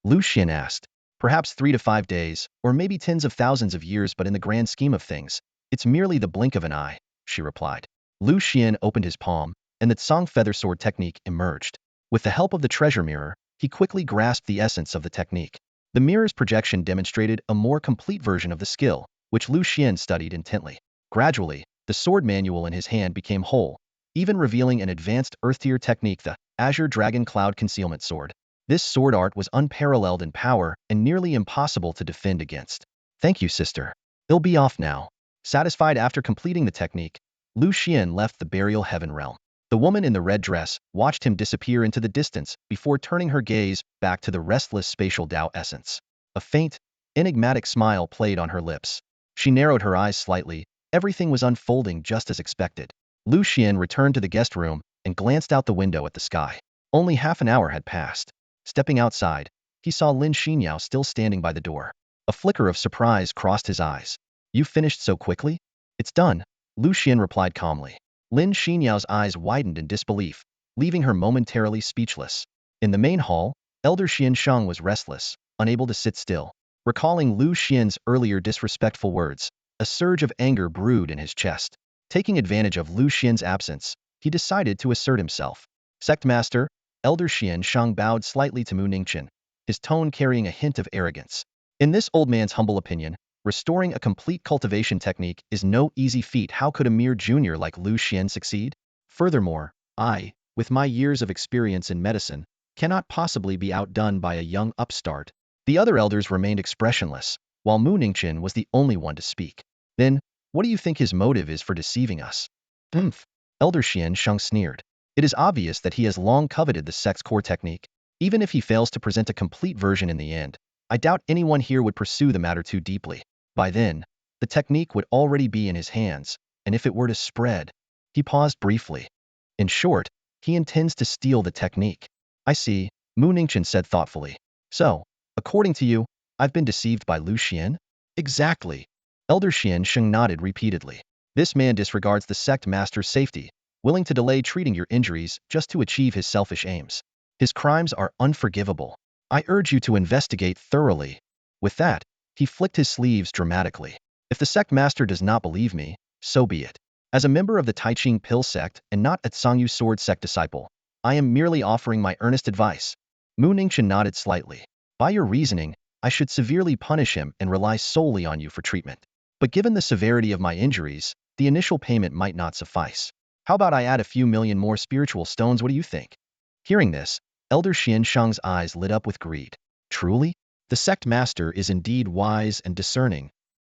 Lu Xuan asked. Perhaps 3 to 5 days, or maybe tens of thousands of years, but in the grand scheme of things, it's merely the blink of an eye, she replied. Lu Xuan opened his palm, and the Tsang feather sword technique emerged. With the help of the treasure mirror, he quickly grasped the essence of the technique. The mirror's projection demonstrated a more complete version of the skill, which Lu Xuan studied intently. Gradually, the sword manual in his hand became whole, even revealing an advanced earth-tier technique, the Azure Dragon Cloud Concealment Sword. This sword art was unparalleled in power and nearly impossible to defend against. Thank you, sister. It'll be off now. Satisfied after completing the technique, Lu Xuan left the burial heaven realm. The woman in the red dress watched him disappear into the distance before turning her gaze back to the restless spatial Tao essence. A faint, enigmatic smile played on her lips. She narrowed her eyes slightly. Everything was unfolding just as expected. Lu Xuan returned to the guest room and glanced out the window at the sky. Only half an hour had passed. Stepping outside, he saw Lin Xinyao still standing by the door. A flicker of surprise crossed his eyes. You finished so quickly? It's done, Lu Xuan replied calmly. Lin Xinyao's eyes widened in disbelief, leaving her momentarily speechless. In the main hall, Elder Xiansheng was restless, unable to sit still. Recalling Lu Xian's earlier disrespectful words, a surge of anger brewed in his chest. Taking advantage of Lu Xian's absence, he decided to assert himself. Sect Master, Elder Xiansheng bowed slightly to Mu Ningqian, his tone carrying a hint of arrogance. In this old man's humble opinion, restoring a complete cultivation technique is no easy feat. How could a mere junior like Lu Xuan succeed? Furthermore, I, with my years of experience in medicine, cannot possibly be outdone by a young upstart. The other elders remained expressionless, while Mu Ningqian was the only one to speak. Then, what do you think his motive is for deceiving us? Elder Xiansheng sneered. It is obvious that he has long coveted the sect's core technique. Even if he fails to present a complete version in the end, I doubt anyone here would pursue the matter too deeply. By then, the technique would already be in his hands, and if it were to spread... He paused briefly. In short, he intends to steal the technique. I see, Mu Ningqian said thoughtfully. So, according to you, I've been deceived by Lu Xuan? Exactly. Elder Xiansheng nodded repeatedly. This man disregards the sect master's safety, willing to delay treating your injuries just to achieve his selfish aims. His crimes are unforgivable. I urge you to investigate thoroughly. With that, He flicked his sleeves dramatically. If the sect master does not believe me, so be it. As a member of the Taiching Pill sect and not a Sangyu Sword sect disciple, I am merely offering my earnest advice. Mu Ningqian nodded slightly. By your reasoning, I should severely punish him and rely solely on you for treatment. But given the severity of my injuries, the initial payment might not suffice. How about I add a few million more spiritual stones? What do you think? Hearing this, Elder Xian Shang's eyes lit up with greed. Truly? The sect master is indeed wise and discerning.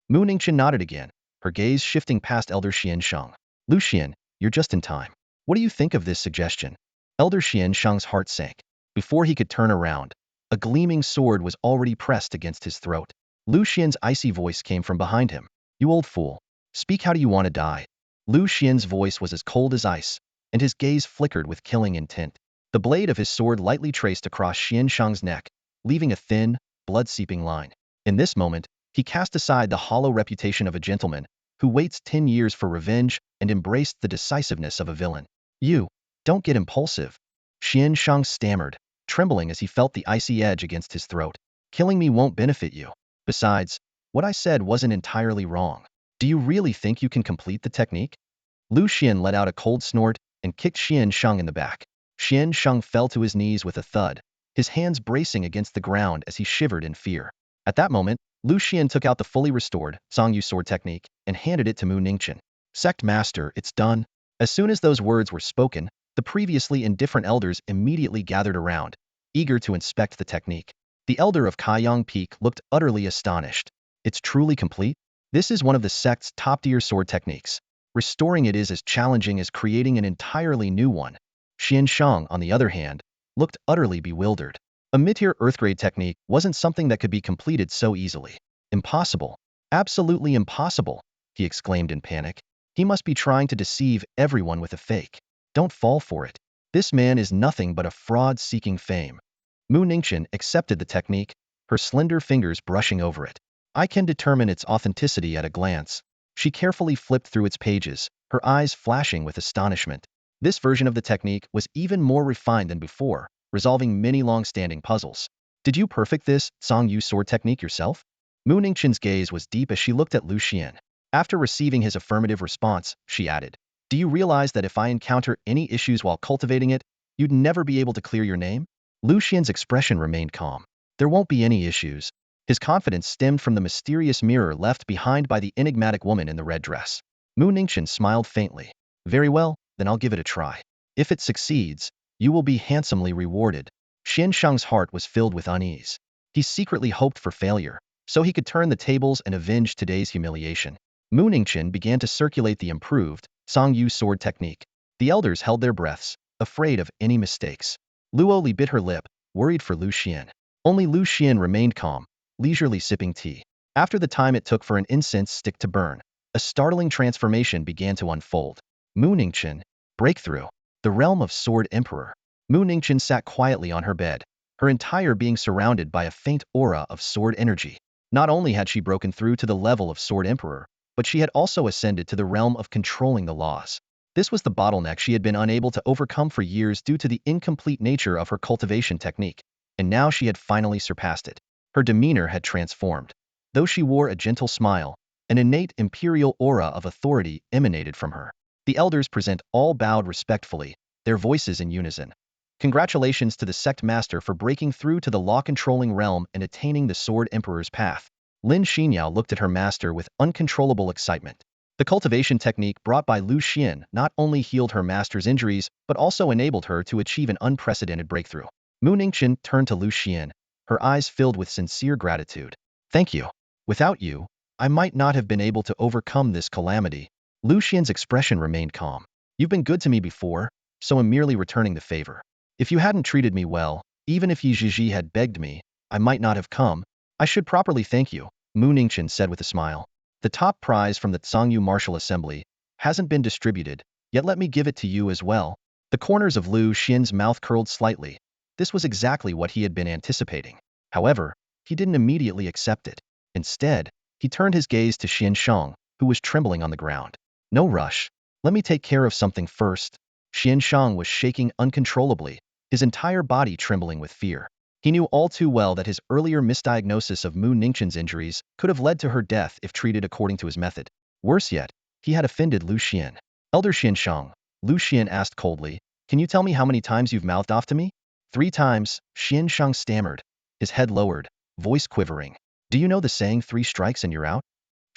Mu Ningqian nodded again, her gaze shifting past Elder Xian Shang. Lu Xuan, you're just in time. What do you think of this suggestion? Elder Xian Shang's heart sank. Before he could turn around, a gleaming sword was already pressed against his throat. Lu Xian's icy voice came from behind him. You old fool. Speak, how do you want to die? Lu Xian's voice was as cold as ice, and his gaze flickered with killing intent. The blade of his sword lightly traced across Xian Shang's neck, leaving a thin, blood-seeping line. In this moment, he cast aside the hollow reputation of a gentleman who waits 10 years for revenge and embraced the decisiveness of a villain. You, don't get impulsive. Xian Shang stammered, trembling as he felt the icy edge against his throat. Killing me won't benefit you. Besides, what I said wasn't entirely wrong. Do you really think you can complete the technique? Lu Xuan let out a cold snort and kicked Xian Shang in the back. Xian Shang fell to his knees with a thud, his hands bracing against the ground as he shivered in fear. At that moment, Lu Xuan took out the fully restored Sangyu sword technique and handed it to Mu Ningqian. Sect master, it's done. As soon as those words were spoken, the previously indifferent elders immediately gathered around, eager to inspect the technique. The elder of Kaiyang Peak looked utterly astonished. It's truly complete? This is one of the sect's top-tier sword techniques. Restoring it is as challenging as creating an entirely new one. Xian Shang, on the other hand, looked utterly bewildered. A mid-tier earthgrade technique wasn't something that could be completed so easily. Impossible. Absolutely impossible, he exclaimed in panic. He must be trying to deceive everyone with a fake. Don't fall for it. This man is nothing but a fraud seeking fame. Mu Ningqian accepted the technique, her slender fingers brushing over it. I can determine its authenticity at a glance. She carefully flipped through its pages, her eyes flashing with astonishment. This version of the technique was even more refined than before, resolving many long-standing puzzles. Did you perfect this Sangyu sword technique yourself? Mu Ningqian's gaze was deep as she looked at Lu Xuan. After receiving his affirmative response, she added, do you realize that if I encounter any issues while cultivating it, you'd never be able to clear your name? Lu Xuan's expression remained calm. There won't be any issues. His confidence stemmed from the mysterious mirror left behind by the enigmatic woman in the red dress. Mu Ningqian smiled faintly. Very well, then I'll give it a try. If it succeeds, you will be handsomely rewarded. Xian Shang's heart was filled with unease. He secretly hoped for failure, so he could turn the tables and avenge today's humiliation. Mu Ningqian began to circulate the improved Sangyu sword technique. The elders held their breaths, afraid of any mistakes. Luo Li bit her lip, worried for Lu Xuan. Only Lu Xuan remained calm, leisurely sipping tea. After the time it took for an incense stick to burn, a startling transformation began to unfold. Mu Ningqian, breakthrough. The realm of Sword Emperor. Mu Ningqian sat quietly on her bed, her entire being surrounded by a faint aura of sword energy. Not only had she broken through to the level of Sword Emperor, but she had also ascended to the realm of controlling the laws. This was the bottleneck she had been unable to overcome for years due to the incomplete nature of her cultivation technique, and now she had finally surpassed it. Her demeanor had transformed. Though she wore a gentle smile, an innate imperial aura of authority emanated from her. The elders present all bowed respectfully, their voices in unison. Congratulations to the sect master for breaking through to the law-controlling realm and attaining the Sword Emperor's path. Lin Xinyao looked at her master with uncontrollable excitement. The cultivation technique brought by Lu Xuan not only healed her master's injuries, but also enabled her to achieve an unprecedented breakthrough. Mu Ningqian turned to Lu Xuan, her eyes filled with sincere gratitude. Thank you. Without you, I might not have been able to overcome this calamity. Lu Xuan's expression remained calm. You've been good to me before, so I'm merely returning the favor. If you hadn't treated me well, even if Yi Zhizhi had begged me, I might not have come. I should properly thank you, Mu Ningqian said with a smile. The top prize from the Sangyu Martial Assembly hasn't been distributed, yet let me give it to you as well. The corners of Lu Xian's mouth curled slightly. This was exactly what he had been anticipating. However, he didn't immediately accept it. Instead, he turned his gaze to Xian Shang, who was trembling on the ground. No rush. Let me take care of something first. Xian Shang was shaking uncontrollably, his entire body trembling with fear. He knew all too well that his earlier misdiagnosis of Mu Ningqian's injuries could have led to her death if treated according to his method. Worse yet, he had offended Lu Xuan. Elder Xianshang, Lu Xuan asked coldly, can you tell me how many times you've mouthed off to me? 3 times, Xianshang stammered, his head lowered, voice quivering. Do you know the saying 3 strikes and you're out?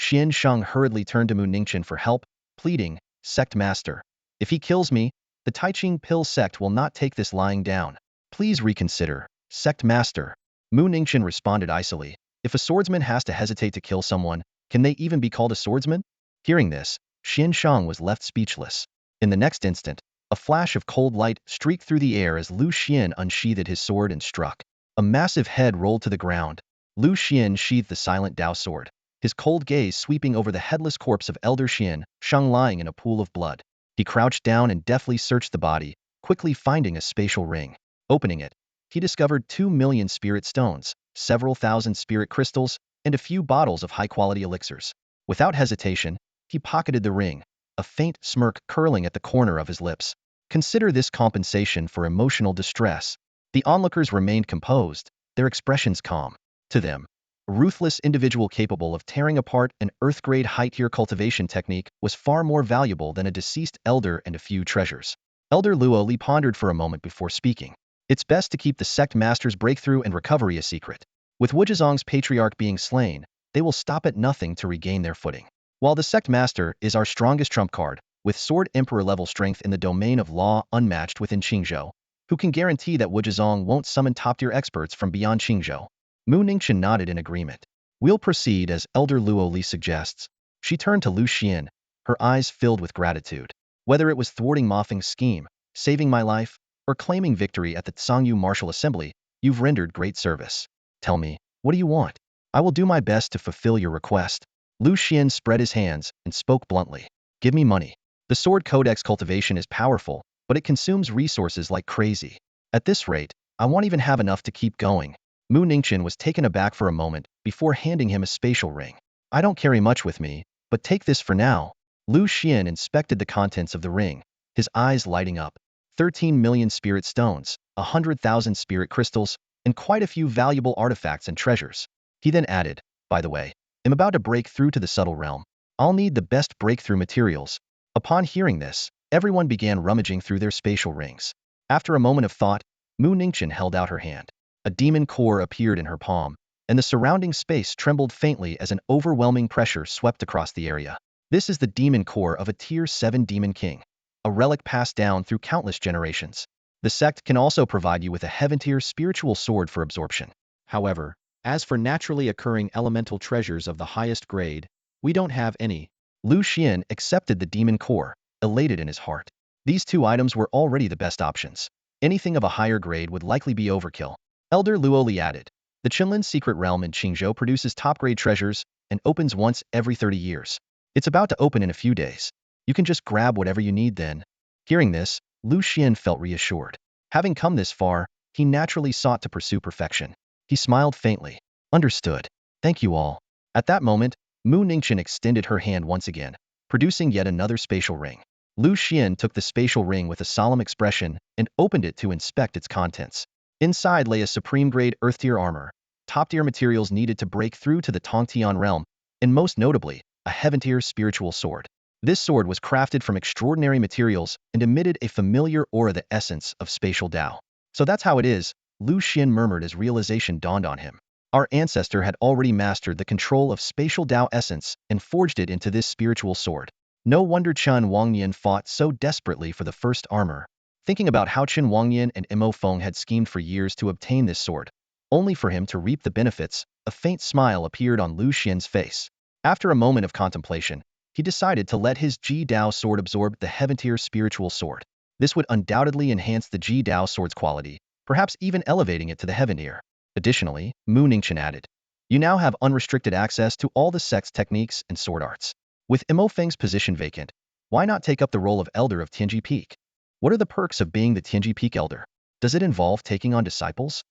Xianshang hurriedly turned to Mu Ningqian for help, pleading, Sect Master. If he kills me, the Taiching Pill sect will not take this lying down. Please reconsider, Sect Master. Mu Ningqian responded icily. If a swordsman has to hesitate to kill someone, can they even be called a swordsman? Hearing this, Xianshang was left speechless. In the next instant, a flash of cold light streaked through the air as Lu Xuan unsheathed his sword and struck. A massive head rolled to the ground. Lu Xuan sheathed the silent Dao sword, his cold gaze sweeping over the headless corpse of Elder Xianshang lying in a pool of blood. He crouched down and deftly searched the body, quickly finding a spatial ring. Opening it, he discovered 2 million spirit stones, several thousand spirit crystals, and a few bottles of high-quality elixirs. Without hesitation, he pocketed the ring, a faint smirk curling at the corner of his lips. Consider this compensation for emotional distress. The onlookers remained composed, their expressions calm. To them, a ruthless individual capable of tearing apart an Earth-grade high-tier cultivation technique was far more valuable than a deceased elder and a few treasures. Elder Luoli pondered for a moment before speaking. It's best to keep the sect master's breakthrough and recovery a secret. With Wuzhizong's patriarch being slain, they will stop at nothing to regain their footing. While the sect master is our strongest trump card, with sword emperor level strength in the domain of law unmatched within Qingzhou, who can guarantee that Wuzhizong won't summon top-tier experts from beyond Qingzhou? Mu Ningqian nodded in agreement. We'll proceed as Elder Luo Li suggests. She turned to Lu Xuan, her eyes filled with gratitude. Whether it was thwarting Ma Feng's scheme, saving my life, or claiming victory at the Tsangyu Martial Assembly, you've rendered great service. Tell me, what do you want? I will do my best to fulfill your request. Lu Xuan spread his hands and spoke bluntly. Give me money. The sword codex cultivation is powerful, but it consumes resources like crazy. At this rate, I won't even have enough to keep going. Mu Ningqian was taken aback for a moment before handing him a spatial ring. I don't carry much with me, but take this for now. Lu Xuan inspected the contents of the ring, his eyes lighting up. 13 million spirit stones, 100,000 spirit crystals, and quite a few valuable artifacts and treasures. He then added, by the way, I'm about to break through to the subtle realm. I'll need the best breakthrough materials. Upon hearing this, everyone began rummaging through their spatial rings. After a moment of thought, Mu Ningqian held out her hand. A demon core appeared in her palm, and the surrounding space trembled faintly as an overwhelming pressure swept across the area. This is the demon core of a Tier 7 Demon King, a relic passed down through countless generations. The sect can also provide you with a heaven-tier spiritual sword for absorption. However, as for naturally occurring elemental treasures of the highest grade, we don't have any. Lu Xuan accepted the demon core, elated in his heart. These 2 items were already the best options. Anything of a higher grade would likely be overkill. Elder Luoli added, the Qinlin secret realm in Qingzhou produces top-grade treasures and opens once every 30 years. It's about to open in a few days. You can just grab whatever you need then. Hearing this, Lu Xuan felt reassured. Having come this far, he naturally sought to pursue perfection. He smiled faintly. Understood. Thank you all. At that moment, Mu Ningqian extended her hand once again, producing yet another spatial ring. Lu Xuan took the spatial ring with a solemn expression and opened it to inspect its contents. Inside lay a supreme-grade earth-tier armor, top-tier materials needed to break through to the Tongtian realm, and most notably, a heaven-tier spiritual sword. This sword was crafted from extraordinary materials and emitted a familiar aura, the essence of spatial Tao. So that's how it is, Lu Xuan murmured as realization dawned on him. Our ancestor had already mastered the control of spatial Tao essence and forged it into this spiritual sword. No wonder Chen Wangnian fought so desperately for the first armor. Thinking about how Chen Wangnian and Mo Feng had schemed for years to obtain this sword, only for him to reap the benefits, a faint smile appeared on Lu Xuan's face. After a moment of contemplation, he decided to let his Ji Dao sword absorb the heaven-tier spiritual sword. This would undoubtedly enhance the Ji Dao sword's quality, perhaps even elevating it to the heaven tier. Additionally, Mu Ningqian added, you now have unrestricted access to all the sect's techniques and sword arts. With Mo Feng's position vacant, why not take up the role of Elder of Tianji Peak? What are the perks of being the Tianji Peak Elder? Does it involve taking on disciples?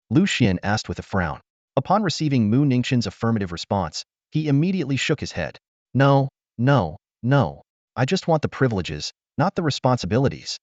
Lu Xuan asked with a frown. Upon receiving Mu Ningqian's affirmative response, he immediately shook his head. No, no, no. I just want the privileges, not the responsibilities.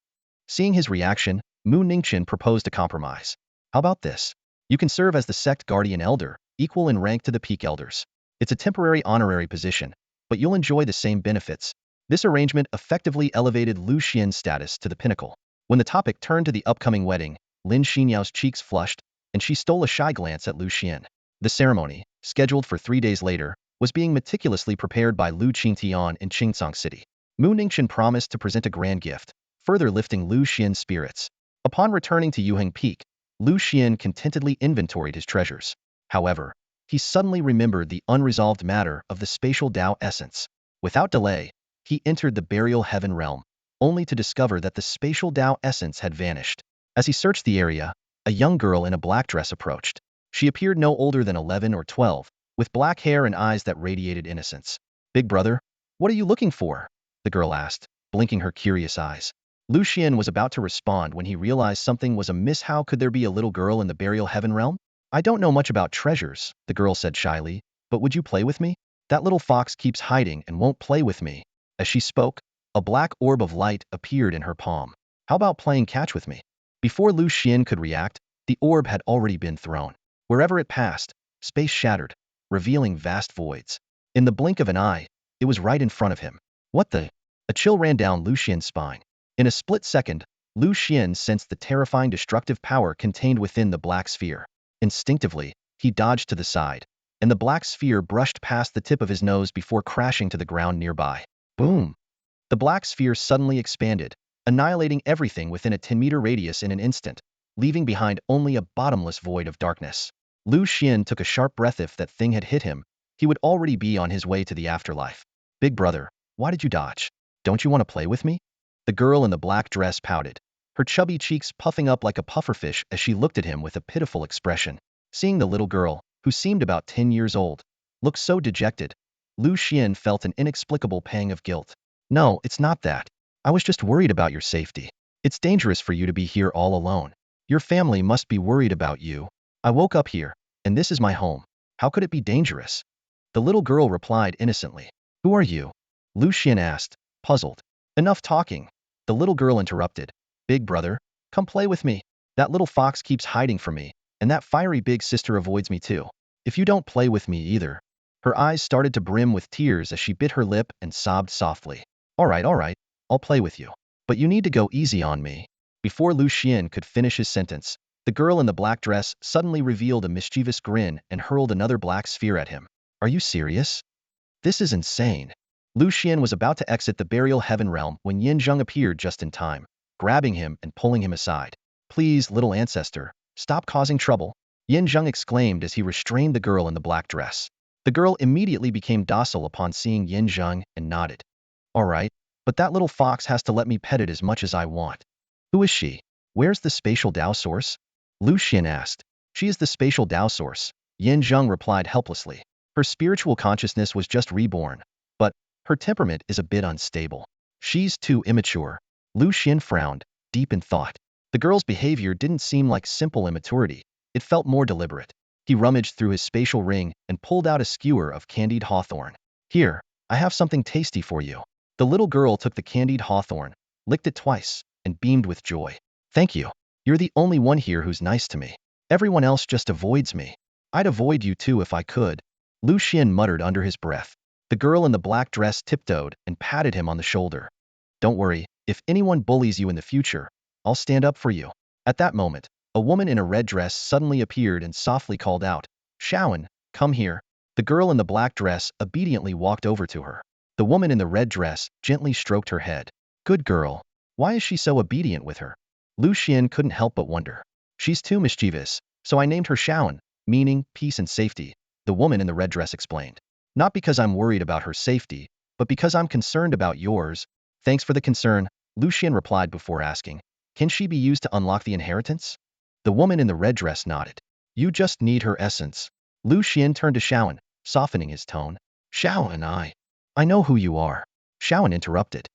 Seeing his reaction, Mu Ningqian proposed a compromise. How about this? You can serve as the sect guardian elder, equal in rank to the peak elders. It's a temporary honorary position, but you'll enjoy the same benefits. This arrangement effectively elevated Lu Xian's status to the pinnacle. When the topic turned to the upcoming wedding, Lin Xinyao's cheeks flushed, and she stole a shy glance at Lu Xian. The ceremony, scheduled for 3 days later, was being meticulously prepared by Lu Qingtian in Qingcang City. Mu Ningqian promised to present a grand gift, further lifting Lu Xian's spirits. Upon returning to Yuheng Peak, Lu Xian contentedly inventoried his treasures. However, he suddenly remembered the unresolved matter of the spatial Tao essence. Without delay, he entered the burial heaven realm, only to discover that the spatial Tao essence had vanished. As he searched the area, a young girl in a black dress approached. She appeared no older than 11 or 12, with black hair and eyes that radiated innocence. "Big brother, what are you looking for?" the girl asked, blinking her curious eyes. Lu Xian was about to respond when he realized something was amiss. How could there be a little girl in the burial heaven realm? "I don't know much about treasures," the girl said shyly, "but would you play with me? That little fox keeps hiding and won't play with me." As she spoke, a black orb of light appeared in her palm. "How about playing catch with me?" Before Lu Xian could react, the orb had already been thrown. Wherever it passed, space shattered, revealing vast voids. In the blink of an eye, it was right in front of him. What the? A chill ran down Lu Xian's spine. In a split second, Lu Xian sensed the terrifying destructive power contained within the black sphere. Instinctively, he dodged to the side, and the black sphere brushed past the tip of his nose before crashing to the ground nearby. Boom! The black sphere suddenly expanded, annihilating everything within a 10-meter radius in an instant, leaving behind only a bottomless void of darkness. Lu Xian took a sharp breath. If that thing had hit him, he would already be on his way to the afterlife. "Big brother, why did you dodge? Don't you want to play with me?" The girl in the black dress pouted, her chubby cheeks puffing up like a pufferfish as she looked at him with a pitiful expression. Seeing the little girl, who seemed about 10 years old, look so dejected, Lu Xian felt an inexplicable pang of guilt. "No, it's not that. I was just worried about your safety. It's dangerous for you to be here all alone. Your family must be worried about you. I woke up here, and this is my home. How could it be dangerous?" The little girl replied innocently. "Who are you?" Lu Xian asked, puzzled. "Enough talking," the little girl interrupted. "Big brother, come play with me. That little fox keeps hiding from me, and that fiery big sister avoids me too. If you don't play with me either." Her eyes started to brim with tears as she bit her lip and sobbed softly. All right, I'll play with you. But you need to go easy on me." Before Lu Xian could finish his sentence, the girl in the black dress suddenly revealed a mischievous grin and hurled another black sphere at him. "Are you serious? This is insane." Lu Xian was about to exit the burial heaven realm when Yin Zheng appeared just in time, grabbing him and pulling him aside. "Please, little ancestor, stop causing trouble," Yin Zheng exclaimed as he restrained the girl in the black dress. The girl immediately became docile upon seeing Yin Zheng and nodded. "All right, but that little fox has to let me pet it as much as I want." "Who is she? Where's the spatial Tao source?" Lu Xian asked. "She is the spatial Tao source," Yin Zheng replied helplessly. "Her spiritual consciousness was just reborn, but her temperament is a bit unstable. She's too immature." Lu Xian frowned, deep in thought. The girl's behavior didn't seem like simple immaturity. It felt more deliberate. He rummaged through his spatial ring and pulled out a skewer of candied hawthorn. "Here, I have something tasty for you." The little girl took the candied hawthorn, licked it twice, and beamed with joy. "Thank you. You're the only one here who's nice to me. Everyone else just avoids me." "I'd avoid you too if I could," Lu Xian muttered under his breath. The girl in the black dress tiptoed and patted him on the shoulder. "Don't worry, if anyone bullies you in the future, I'll stand up for you." At that moment, a woman in a red dress suddenly appeared and softly called out, "Xuan, come here." The girl in the black dress obediently walked over to her. The woman in the red dress gently stroked her head. "Good girl. Why is she so obedient with her?" Lu Xian couldn't help but wonder. "She's too mischievous, so I named her Xuan, meaning peace and safety," the woman in the red dress explained. "Not because I'm worried about her safety, but because I'm concerned about yours." "Thanks for the concern," Lu Xian replied before asking, "Can she be used to unlock the inheritance?" The woman in the red dress nodded. "You just need her essence." Lu Xian turned to Xuan, softening his tone. "Xuan, I know who you are." Xuan interrupted.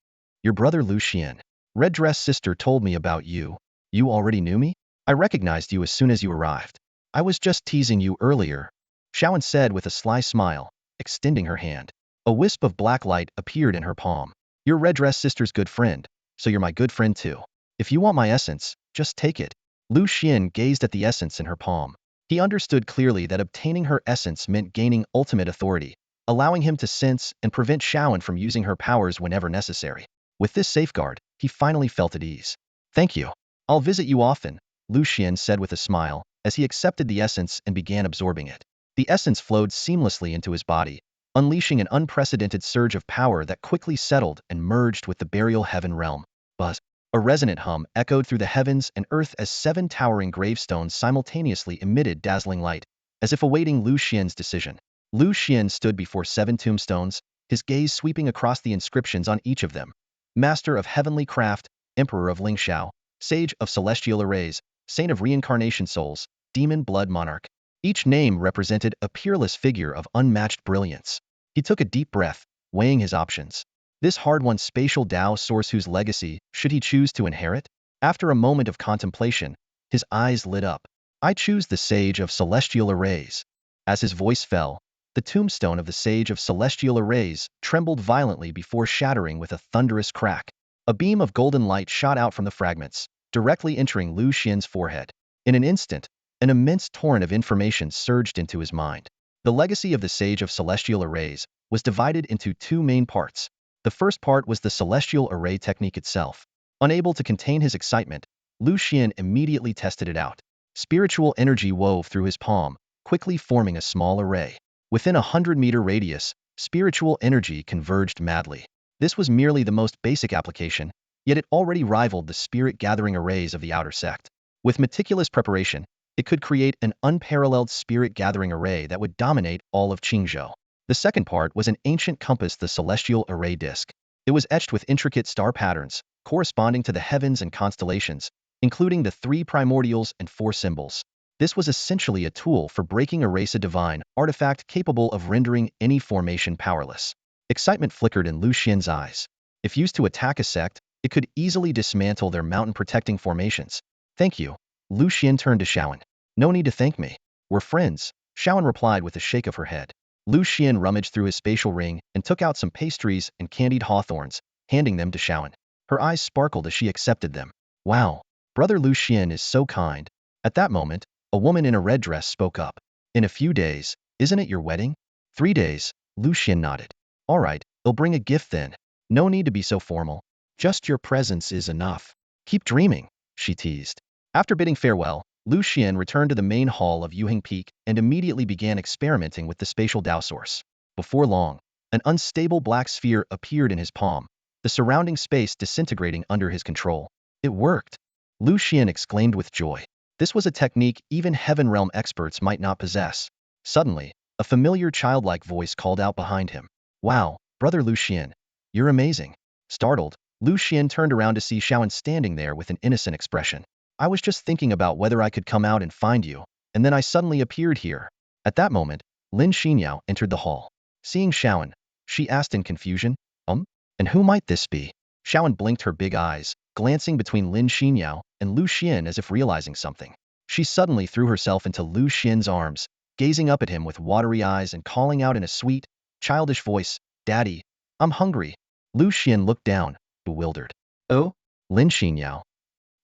"Your brother Lu Xian. Red dress sister told me about you." "You already knew me? I recognized you as soon as you arrived." "I was just teasing you earlier," Xuan said with a sly smile, extending her hand. A wisp of black light appeared in her palm. "You're red dress sister's good friend, so you're my good friend too. If you want my essence, just take it." Lu Xian gazed at the essence in her palm. He understood clearly that obtaining her essence meant gaining ultimate authority, allowing him to sense and prevent Xuan from using her powers whenever necessary. With this safeguard, he finally felt at ease. Thank you. I'll visit you often, Lu Xuan said with a smile, as he accepted the essence and began absorbing it. The essence flowed seamlessly into his body, unleashing an unprecedented surge of power that quickly settled and merged with the burial heaven realm. Buzz. A resonant hum echoed through the heavens and earth as 7 towering gravestones simultaneously emitted dazzling light, as if awaiting Lu Xian's decision. Lu Xian stood before 7 tombstones, his gaze sweeping across the inscriptions on each of them. Master of heavenly craft, Emperor of Lingxiao, Sage of celestial arrays, Saint of reincarnation souls, Demon blood monarch. Each name represented a peerless figure of unmatched brilliance. He took a deep breath, weighing his options. This hard-won spatial Tao source whose legacy should he choose to inherit? After a moment of contemplation, his eyes lit up. I choose the Sage of Celestial Arrays. As his voice fell, the tombstone of the Sage of Celestial Arrays trembled violently before shattering with a thunderous crack. A beam of golden light shot out from the fragments, directly entering Lu Xian's forehead. In an instant, an immense torrent of information surged into his mind. The legacy of the Sage of Celestial Arrays was divided into 2 main parts. The first part was the celestial array technique itself. Unable to contain his excitement, Lu Xuan immediately tested it out. Spiritual energy wove through his palm, quickly forming a small array. Within a 100-meter radius, spiritual energy converged madly. This was merely the most basic application, yet it already rivaled the spirit-gathering arrays of the outer sect. With meticulous preparation, it could create an unparalleled spirit-gathering array that would dominate all of Qingzhou. The second part was an ancient compass, the celestial array disk. It was etched with intricate star patterns, corresponding to the heavens and constellations, including the 3 primordials and 4 symbols. This was essentially a tool for breaking a race, a divine artifact capable of rendering any formation powerless. Excitement flickered in Lu Xian's eyes. If used to attack a sect, it could easily dismantle their mountain-protecting formations. Thank you. Lu Xian turned to Xuan. No need to thank me. We're friends, Xuan replied with a shake of her head. Lu Xuan rummaged through his spatial ring and took out some pastries and candied hawthorns, handing them to Xuan. Her eyes sparkled as she accepted them. Wow, brother Lu Xuan is so kind. At that moment, a woman in a red dress spoke up. In a few days, isn't it your wedding? 3 days, Lu Xuan nodded. All right, I'll bring a gift then. No need to be so formal. Just your presence is enough. Keep dreaming, she teased. After bidding farewell, Lu Xuan returned to the main hall of Yuheng Peak and immediately began experimenting with the spatial Tao source. Before long, an unstable black sphere appeared in his palm, the surrounding space disintegrating under his control. It worked! Lu Xuan exclaimed with joy. This was a technique even Heaven Realm experts might not possess. Suddenly, a familiar childlike voice called out behind him. Wow, brother Lu Xuan, you're amazing. Startled, Lu Xuan turned around to see Xuan standing there with an innocent expression. I was just thinking about whether I could come out and find you, and then I suddenly appeared here. At that moment, Lin Xinyao entered the hall. Seeing Xuan, she asked in confusion, And who might this be? Xuan blinked her big eyes, glancing between Lin Xinyao and Lu Xian as if realizing something. She suddenly threw herself into Lu Xian's arms, gazing up at him with watery eyes and calling out in a sweet, childish voice, Daddy, I'm hungry. Lu Xian looked down, bewildered. Oh? Lin Xinyao.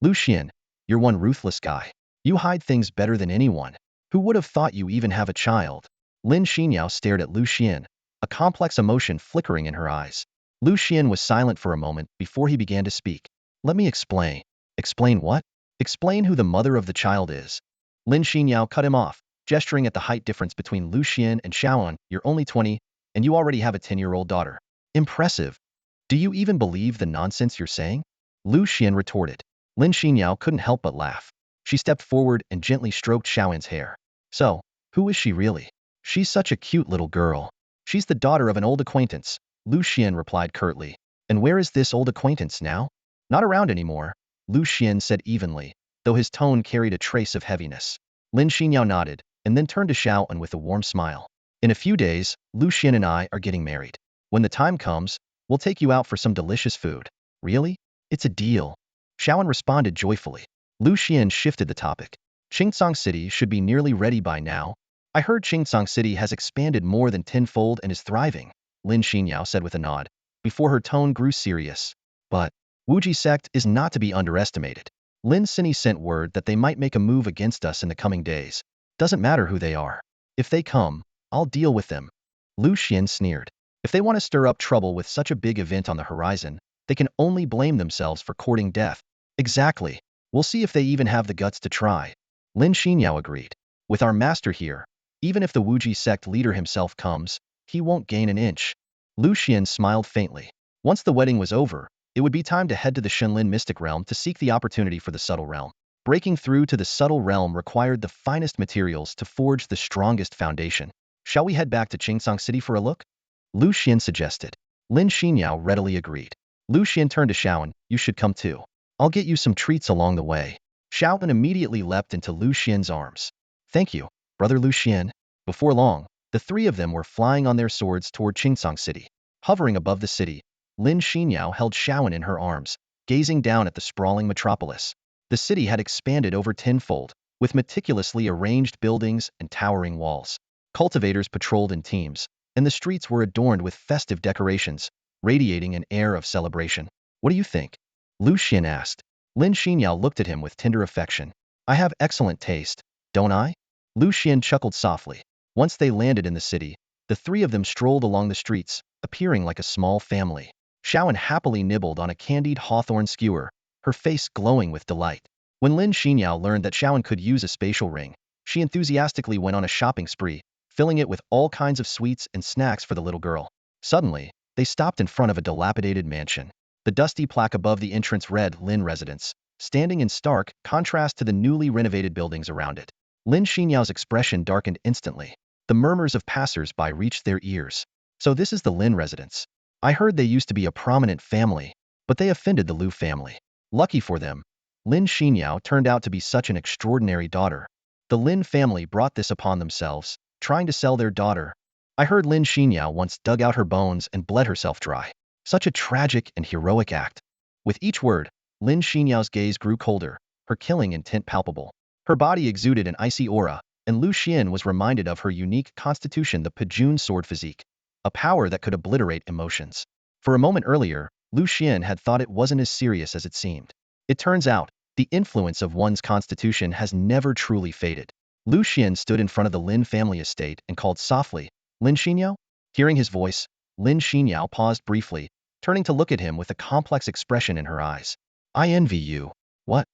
Lu Xian, you're one ruthless guy. You hide things better than anyone. Who would have thought you even have a child? Lin Xinyao stared at Lu Xian, a complex emotion flickering in her eyes. Lu Xian was silent for a moment before he began to speak. Let me explain. Explain what? Explain who the mother of the child is. Lin Xinyao cut him off, gesturing at the height difference between Lu Xian and Xuan. You're only 20, and you already have a 10-year-old daughter. Impressive. Do you even believe the nonsense you're saying? Lu Xian retorted. Lin Xinyao couldn't help but laugh. She stepped forward and gently stroked Xuan's hair. So, who is she really? She's such a cute little girl. She's the daughter of an old acquaintance, Lu Xian replied curtly. And where is this old acquaintance now? Not around anymore, Lu Xian said evenly, though his tone carried a trace of heaviness. Lin Xinyao nodded, and then turned to Xuan with a warm smile. In a few days, Lu Xian and I are getting married. When the time comes, we'll take you out for some delicious food. Really? It's a deal. Xuan responded joyfully. Lu Xian shifted the topic. Qingcang City should be nearly ready by now. I heard Qingcang City has expanded more than tenfold and is thriving, Lin Xinyao said with a nod, before her tone grew serious. But Wuji sect is not to be underestimated. Lin Sini sent word that they might make a move against us in the coming days. Doesn't matter who they are. If they come, I'll deal with them. Lu Xuan sneered. If they want to stir up trouble with such a big event on the horizon, they can only blame themselves for courting death. Exactly. We'll see if they even have the guts to try. Lin Xinyao agreed. With our master here, even if the Wuji sect leader himself comes, he won't gain an inch. Lu Xuan smiled faintly. Once the wedding was over, it would be time to head to the Shenlin mystic realm to seek the opportunity for the subtle realm. Breaking through to the subtle realm required the finest materials to forge the strongest foundation. Shall we head back to Qingsong City for a look? Lu Xuan suggested. Lin Xinyao readily agreed. Lu Xuan turned to Xuan, you should come too. I'll get you some treats along the way. Xuan immediately leapt into Lu Xian's arms. Thank you, brother Lu Xuan. Before long, the three of them were flying on their swords toward Qingsong City. Hovering above the city, Lin Xinyao held Xuan in her arms, gazing down at the sprawling metropolis. The city had expanded over tenfold, with meticulously arranged buildings and towering walls. Cultivators patrolled in teams, and the streets were adorned with festive decorations, radiating an air of celebration. What do you think? Lu Xuan asked. Lin Xinyao looked at him with tender affection. I have excellent taste, don't I? Lu Xuan chuckled softly. Once they landed in the city, the three of them strolled along the streets, appearing like a small family. Xuan happily nibbled on a candied hawthorn skewer, her face glowing with delight. When Lin Xinyao learned that Xuan could use a spatial ring, she enthusiastically went on a shopping spree, filling it with all kinds of sweets and snacks for the little girl. Suddenly, they stopped in front of a dilapidated mansion. The dusty plaque above the entrance read Lin Residence, standing in stark contrast to the newly renovated buildings around it. Lin Xinyao's expression darkened instantly. The murmurs of passers-by reached their ears. So this is the Lin residence. I heard they used to be a prominent family, but they offended the Lu family. Lucky for them, Lin Xinyao turned out to be such an extraordinary daughter. The Lin family brought this upon themselves, trying to sell their daughter. I heard Lin Xinyao once dug out her bones and bled herself dry. Such a tragic and heroic act. With each word, Lin Xinyao's gaze grew colder, her killing intent palpable. Her body exuded an icy aura, and Lu Xuan was reminded of her unique constitution, the Pajun sword physique, a power that could obliterate emotions. For a moment earlier, Lu Xuan had thought it wasn't as serious as it seemed. It turns out, the influence of one's constitution has never truly faded. Lu Xuan stood in front of the Lin family estate and called softly, Lin Xinyao? Hearing his voice, Lin Xinyao paused briefly, turning to look at him with a complex expression in her eyes. I envy you. What?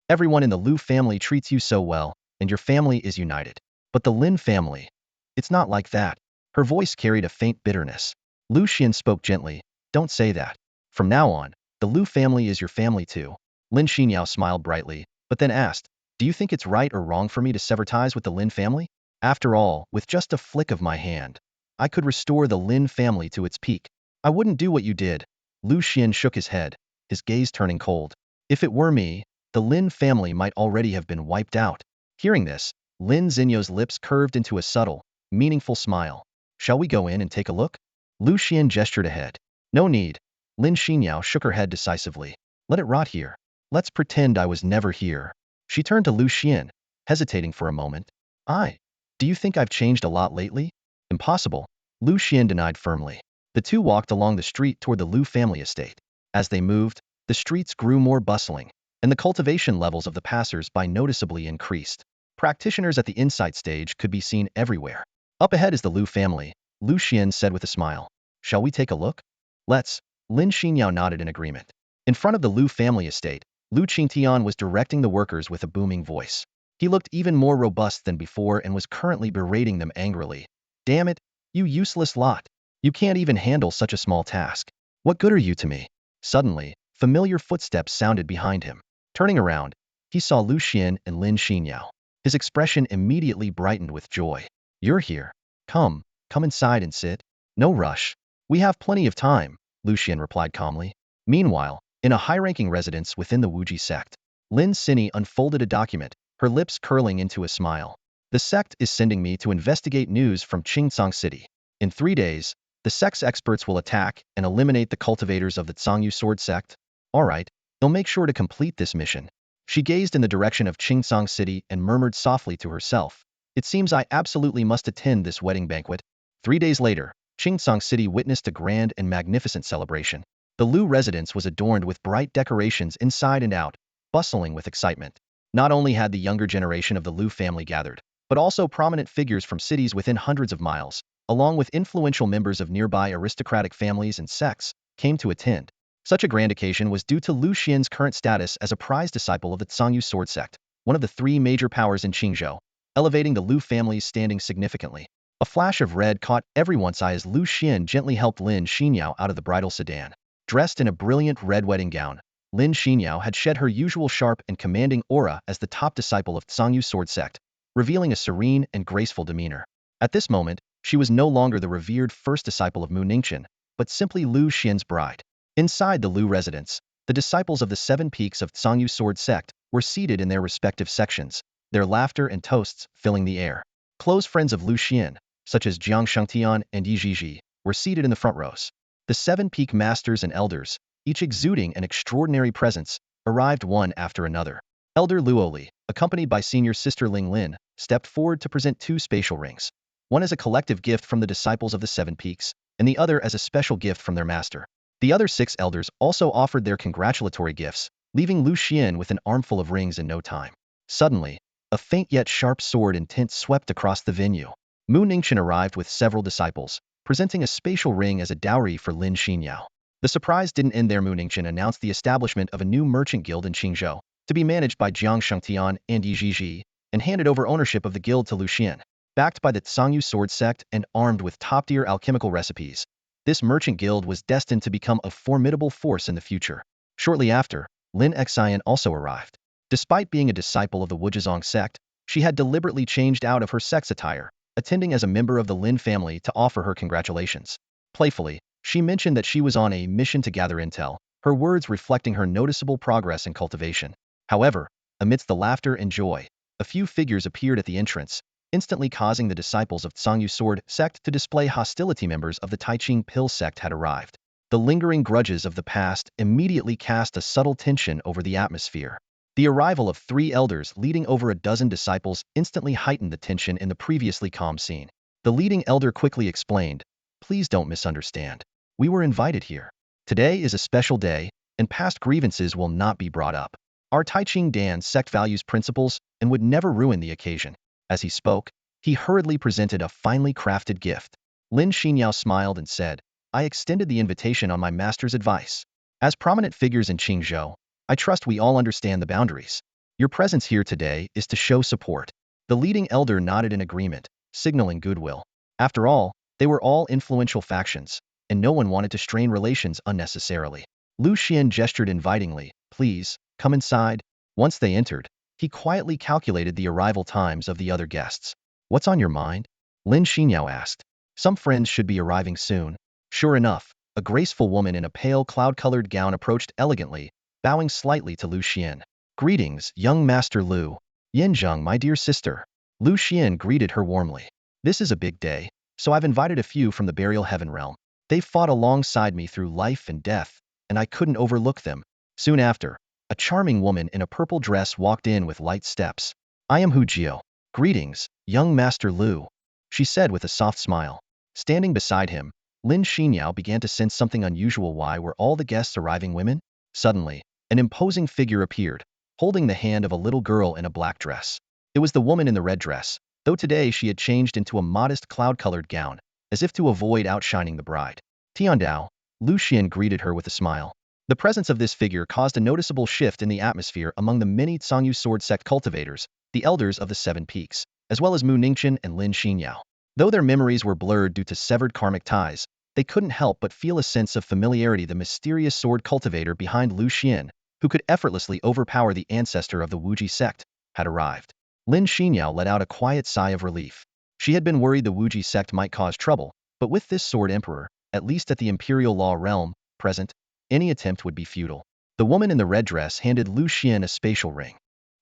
Everyone in the Lu family treats you so well, and your family is united. But the Lin family, it's not like that. Her voice carried a faint bitterness. Lu Xuan spoke gently, don't say that. From now on, the Lu family is your family too. Lin Xinyao smiled brightly, but then asked, do you think it's right or wrong for me to sever ties with the Lin family? After all, with just a flick of my hand, I could restore the Lin family to its peak. I wouldn't do what you did. Lu Xuan shook his head, his gaze turning cold. If it were me, the Lin family might already have been wiped out. Hearing this, Lin Xinyo's lips curved into a subtle, meaningful smile. Shall we go in and take a look? Lu Xuan gestured ahead. No need. Lin Xinyao shook her head decisively. Let it rot here. Let's pretend I was never here. She turned to Lu Xuan, hesitating for a moment. Do you think I've changed a lot lately? Impossible. Lu Xuan denied firmly. The two walked along the street toward the Lu family estate. As they moved, the streets grew more bustling, and the cultivation levels of the passers-by noticeably increased. Practitioners at the insight stage could be seen everywhere. Up ahead is the Lu family, Lu Xuan said with a smile. Shall we take a look? Let's. Lin Xinyao nodded in agreement. In front of the Lu family estate, Lu Qingtian was directing the workers with a booming voice. He looked even more robust than before and was currently berating them angrily. Damn it, you useless lot. You can't even handle such a small task. What good are you to me? Suddenly, familiar footsteps sounded behind him. Turning around, he saw Lu Xuan and Lin Xinyao. His expression immediately brightened with joy. You're here. Come inside and sit. No rush. We have plenty of time, Lu Xuan replied calmly. Meanwhile, in a high-ranking residence within the Wuji sect, Lin Xini unfolded a document, her lips curling into a smile. The sect is sending me to investigate news from Qingsong City. In 3 days, the sect's experts will attack and eliminate the cultivators of the Zhongyu sword sect. All right, they'll make sure to complete this mission. She gazed in the direction of Qingsong City and murmured softly to herself. It seems I absolutely must attend this wedding banquet. 3 days later, Qingsong City witnessed a grand and magnificent celebration. The Lu residence was adorned with bright decorations inside and out, bustling with excitement. Not only had the younger generation of the Lu family gathered, but also prominent figures from cities within hundreds of miles, along with influential members of nearby aristocratic families and sects, came to attend. Such a grand occasion was due to Lu Xian's current status as a prized disciple of the Zhangyu sword sect, one of the three major powers in Qingzhou, elevating the Lu family's standing significantly. A flash of red caught everyone's eye as Lu Xian gently helped Lin Xinyao out of the bridal sedan. Dressed in a brilliant red wedding gown, Lin Xinyao had shed her usual sharp and commanding aura as the top disciple of Zhangyu sword sect, revealing a serene and graceful demeanor. At this moment, she was no longer the revered first disciple of Mu Ningqian, but simply Lu Xian's bride. Inside the Lu residence, the disciples of the Seven Peaks of Zhangyu sword sect were seated in their respective sections, their laughter and toasts filling the air. Close friends of Lu Xian, such as Jiang Shengtian and Yi Zhizhi, were seated in the front rows. The Seven Peak masters and elders, each exuding an extraordinary presence, arrived one after another. Elder Luoli, accompanied by senior sister Ling Lin, stepped forward to present two spatial rings, one as a collective gift from the disciples of the Seven Peaks, and the other as a special gift from their master. The other 6 elders also offered their congratulatory gifts, leaving Lu Xian with an armful of rings in no time. Suddenly, a faint yet sharp sword in tint swept across the venue. Mu Ningqian arrived with several disciples, presenting a spatial ring as a dowry for Lin Xinyao. The surprise didn't end there. Mu Ningqian announced the establishment of a new merchant guild in Qingzhou, to be managed by Jiang Shengtian and Yi Zhizhi, and handed over ownership of the guild to Lu Xian. Backed by the Zhangyu sword sect and armed with top-tier alchemical recipes, this merchant guild was destined to become a formidable force in the future. Shortly after, Lin Xian also arrived. Despite being a disciple of the Wuzhizong sect, she had deliberately changed out of her sect's attire, attending as a member of the Lin family to offer her congratulations. Playfully, she mentioned that she was on a mission to gather intel, her words reflecting her noticeable progress in cultivation. However, amidst the laughter and joy, a few figures appeared at the entrance, instantly causing the disciples of Zhangyu sword sect to display hostility. Members of the Taiqing pill sect had arrived. The lingering grudges of the past immediately cast a subtle tension over the atmosphere. The arrival of 3 elders leading over a dozen disciples instantly heightened the tension in the previously calm scene. The leading elder quickly explained, "Please don't misunderstand. We were invited here. Today is a special day, and past grievances will not be brought up. Our Taiqing Dan sect values principles and would never ruin the occasion." As he spoke, he hurriedly presented a finely crafted gift. Lin Xinyao smiled and said, "I extended the invitation on my master's advice. As prominent figures in Qingzhou, I trust we all understand the boundaries. Your presence here today is to show support." The leading elder nodded in agreement, signaling goodwill. After all, they were all influential factions, and no one wanted to strain relations unnecessarily. Lu Xian gestured invitingly, "Please, come inside." Once they entered, he quietly calculated the arrival times of the other guests. "What's on your mind?" Lin Xinyao asked. "Some friends should be arriving soon." Sure enough, a graceful woman in a pale cloud-colored gown approached elegantly, bowing slightly to Lu Xian. "Greetings, young Master Lu. Yinzheng, my dear sister." Lu Xian greeted her warmly. "This is a big day, so I've invited a few from the burial heaven realm. They've fought alongside me through life and death, and I couldn't overlook them." Soon after, a charming woman in a purple dress walked in with light steps. "I am Hu Jiao." "Greetings, young Master Lu," she said with a soft smile. Standing beside him, Lin Xinyao began to sense something unusual. Why were all the guests arriving women? Suddenly, an imposing figure appeared, holding the hand of a little girl in a black dress. It was the woman in the red dress, though today she had changed into a modest cloud-colored gown, as if to avoid outshining the bride. "Tiandao," Lu Xian greeted her with a smile. The presence of this figure caused a noticeable shift in the atmosphere among the many Zhangyu sword sect cultivators, the elders of the Seven Peaks, as well as Mu Ningqian and Lin Xinyao. Though their memories were blurred due to severed karmic ties, they couldn't help but feel a sense of familiarity. The mysterious sword cultivator behind Lu Xian, who could effortlessly overpower the ancestor of the Wuji sect, had arrived. Lin Xinyao let out a quiet sigh of relief. She had been worried the Wuji sect might cause trouble, but with this sword emperor, at least at the imperial law realm, present, any attempt would be futile. The woman in the red dress handed Lu Xian a spatial ring.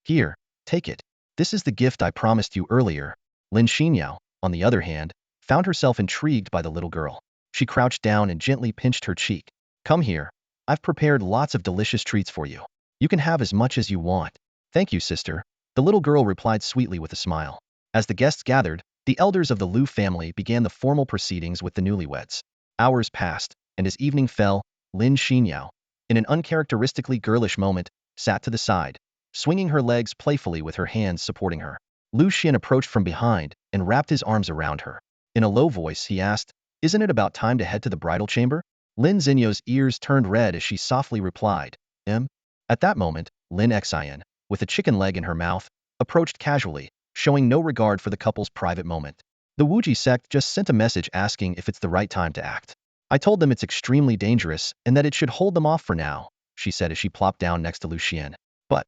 "Here, take it. This is the gift I promised you earlier." Lin Xinyao, on the other hand, found herself intrigued by the little girl. She crouched down and gently pinched her cheek. "Come here. I've prepared lots of delicious treats for you. You can have as much as you want." "Thank you, sister," the little girl replied sweetly with a smile. As the guests gathered, the elders of the Lu family began the formal proceedings with the newlyweds. Hours passed, and as evening fell, Lin Xinyao, in an uncharacteristically girlish moment, sat to the side, swinging her legs playfully with her hands supporting her. Lu Xuan approached from behind and wrapped his arms around her. In a low voice, he asked, "Isn't it about time to head to the bridal chamber?" Lin Xinyo's ears turned red as she softly replied, "M." At that moment, Lin Xian, with a chicken leg in her mouth, approached casually, showing no regard for the couple's private moment. The Wuji sect just sent a message asking if it's the right time to act. I told them it's extremely dangerous and that it should hold them off for now, she said as she plopped down next to Lu Xuan. But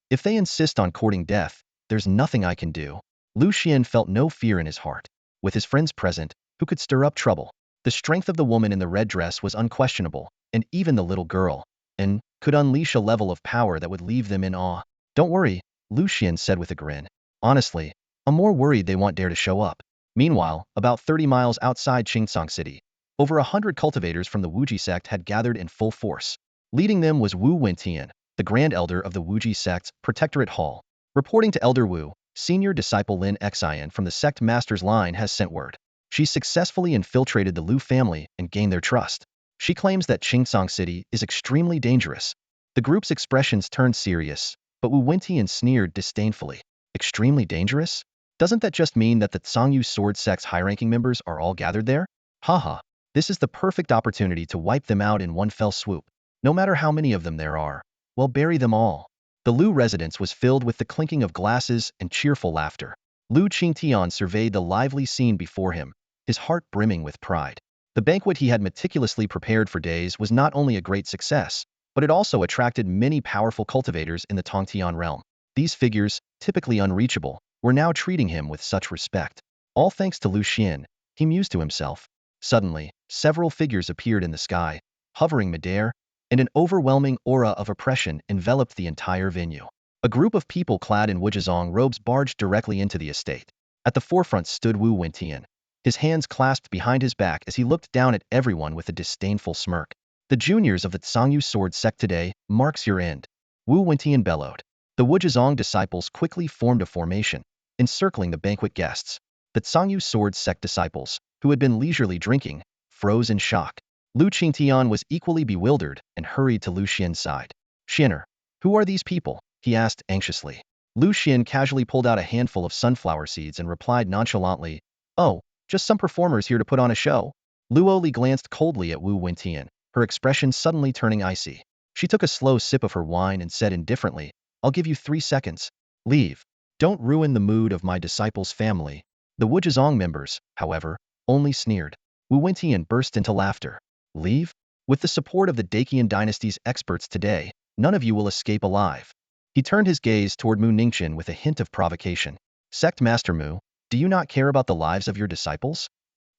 if they insist on courting death, there's nothing I can do. Lu Xuan felt no fear in his heart. With his friends present, who could stir up trouble? The strength of the woman in the red dress was unquestionable, and even the little girl, and could unleash a level of power that would leave them in awe. Don't worry, Lu Xuan said with a grin. Honestly, I'm more worried they won't dare to show up. Meanwhile, about 30 miles outside Qingsong City, over 100 cultivators from the Wuji sect had gathered in full force. Leading them was Wu Wentian, the Grand Elder of the Wuji sect's Protectorate Hall. Reporting to Elder Wu, senior disciple Lin Xian from the sect master's line has sent word. She successfully infiltrated the Lu family and gained their trust. She claims that Qingsong City is extremely dangerous. The group's expressions turned serious, but Wu Wentian sneered disdainfully. Extremely dangerous? Doesn't that just mean that the Tsangyu Sword sect's high-ranking members are all gathered there? Haha, this is the perfect opportunity to wipe them out in one fell swoop. No matter how many of them there are, well, bury them all. The Lu residence was filled with the clinking of glasses and cheerful laughter. Lu Qingtian surveyed the lively scene before him, his heart brimming with pride. The banquet he had meticulously prepared for days was not only a great success, but it also attracted many powerful cultivators in the Tongtian realm. These figures, typically unreachable, were now treating him with such respect. All thanks to Lu Xuan, he mused to himself. Suddenly, several figures appeared in the sky, hovering midair, and an overwhelming aura of oppression enveloped the entire venue. A group of people clad in Wujizong robes barged directly into the estate. At the forefront stood Wu Wentian, his hands clasped behind his back as he looked down at everyone with a disdainful smirk. The juniors of the Tsangyu Sword sect today marks your end, Wu Wentian bellowed. The Wujizong disciples quickly formed a formation, encircling the banquet guests. The Tsangyu Sword sect disciples, who had been leisurely drinking, froze in shock. Lu Qingtian was equally bewildered and hurried to Lu Xian's side. "Xianer, who are these people?" he asked anxiously. Lu Xian casually pulled out a handful of sunflower seeds and replied nonchalantly, "Oh, just some performers here to put on a show." Luo Li glanced coldly at Wu Wentian, her expression suddenly turning icy. She took a slow sip of her wine and said indifferently, "I'll give you 3 seconds. Leave. Don't ruin the mood of my disciples' family." The Wujizong members, however, only sneered. Wu Wentian burst into laughter. "Leave? With the support of the Dacian dynasty's experts today, none of you will escape alive." He turned his gaze toward Mu Ningqian with a hint of provocation. "Sect Master Mu, do you not care about the lives of your disciples?"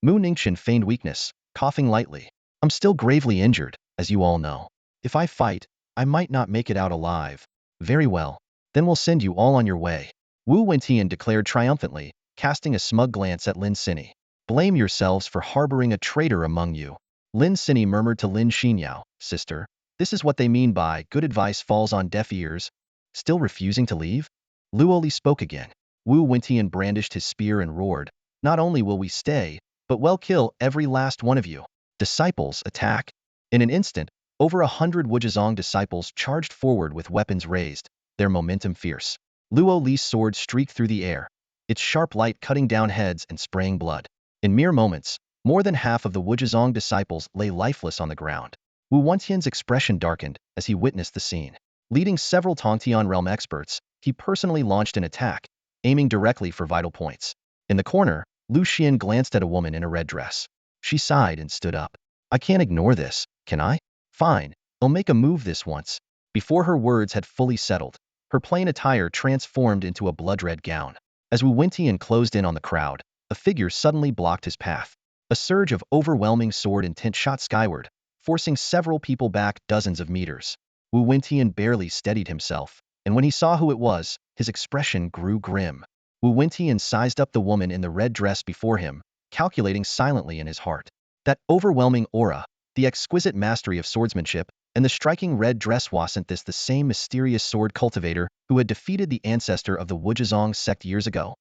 Mu Ningqian feigned weakness, coughing lightly. "I'm still gravely injured, as you all know. If I fight, I might not make it out alive." "Very well. Then we'll send you all on your way," Wu Wentian declared triumphantly, casting a smug glance at Lin Sini. "Blame yourselves for harboring a traitor among you." Lin Sini murmured to Lin Xinyao, "Sister, this is what they mean by good advice falls on deaf ears." Still refusing to leave? Luo Li spoke again. Wu Wentian brandished his spear and roared, "Not only will we stay, but we'll kill every last one of you. Disciples, attack!" In an instant, over 100 Wujizong disciples charged forward with weapons raised, their momentum fierce. Luo Li's sword streaked through the air, its sharp light cutting down heads and spraying blood. In mere moments, more than half of the Wujizong disciples lay lifeless on the ground. Wu Wentian's expression darkened as he witnessed the scene. Leading several Tongtian realm experts, he personally launched an attack, aiming directly for vital points. In the corner, Lu Xuan glanced at a woman in a red dress. She sighed and stood up. "I can't ignore this, can I? Fine, I'll make a move this once." Before her words had fully settled, her plain attire transformed into a blood-red gown. As Wu Wentian closed in on the crowd, a figure suddenly blocked his path. A surge of overwhelming sword intent shot skyward, forcing several people back dozens of meters. Wu Wentian barely steadied himself, and when he saw who it was, his expression grew grim. Wu Wentian sized up the woman in the red dress before him, calculating silently in his heart. That overwhelming aura, the exquisite mastery of swordsmanship, and the striking red dress, wasn't this the same mysterious sword cultivator who had defeated the ancestor of the Wujizong sect years ago?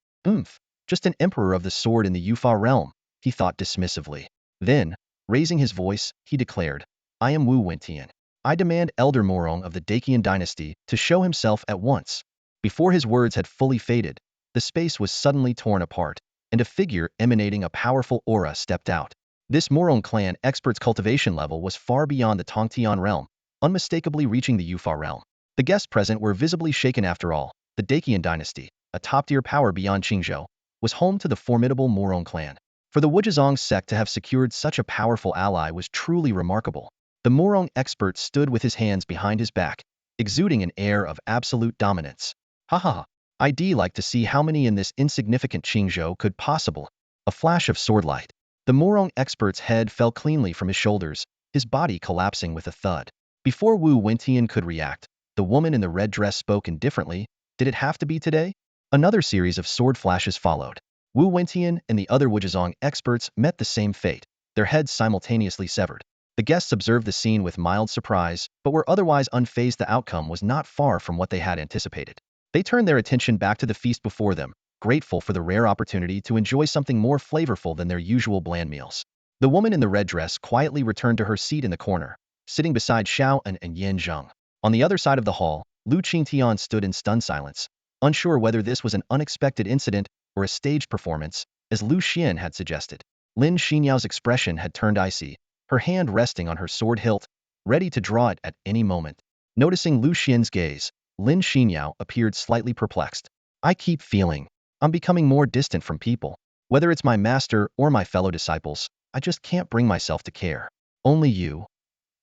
Just an emperor of the sword in the Yufa realm, he thought dismissively. Then, raising his voice, he declared, "I am Wu Wentian. I demand Elder Morong of the Dacian dynasty to show himself at once." Before his words had fully faded, the space was suddenly torn apart, and a figure emanating a powerful aura stepped out. This Morong clan expert's cultivation level was far beyond the Tongtian realm, unmistakably reaching the Yufa realm. The guests present were visibly shaken. After all, the Dacian dynasty, a top-tier power beyond Qingzhou, was home to the formidable Morong clan. For the Wujizong sect to have secured such a powerful ally was truly remarkable. The Morong expert stood with his hands behind his back, exuding an air of absolute dominance. Ha ha ha. I'd like to see how many in this insignificant Qingzhou could possible. A flash of swordlight. The Morong expert's head fell cleanly from his shoulders, his body collapsing with a thud. Before Wu Wentian could react, the woman in the red dress spoke indifferently. Did it have to be today? Another series of sword flashes followed. Wu Wentian and the other Wujizong experts met the same fate, their heads simultaneously severed. The guests observed the scene with mild surprise, but were otherwise unfazed. The outcome was not far from what they had anticipated. They turned their attention back to the feast before them, grateful for the rare opportunity to enjoy something more flavorful than their usual bland meals. The woman in the red dress quietly returned to her seat in the corner, sitting beside Xiao and Yan Zheng. On the other side of the hall, Lu Qingtian stood in stunned silence, unsure whether this was an unexpected incident or a staged performance, as Lu Xuan had suggested. Lin Xinyao's expression had turned icy, her hand resting on her sword hilt, ready to draw it at any moment. Noticing Lu Xuan's gaze, Lin Xinyao appeared slightly perplexed. I keep feeling I'm becoming more distant from people. Whether it's my master or my fellow disciples, I just can't bring myself to care. Only you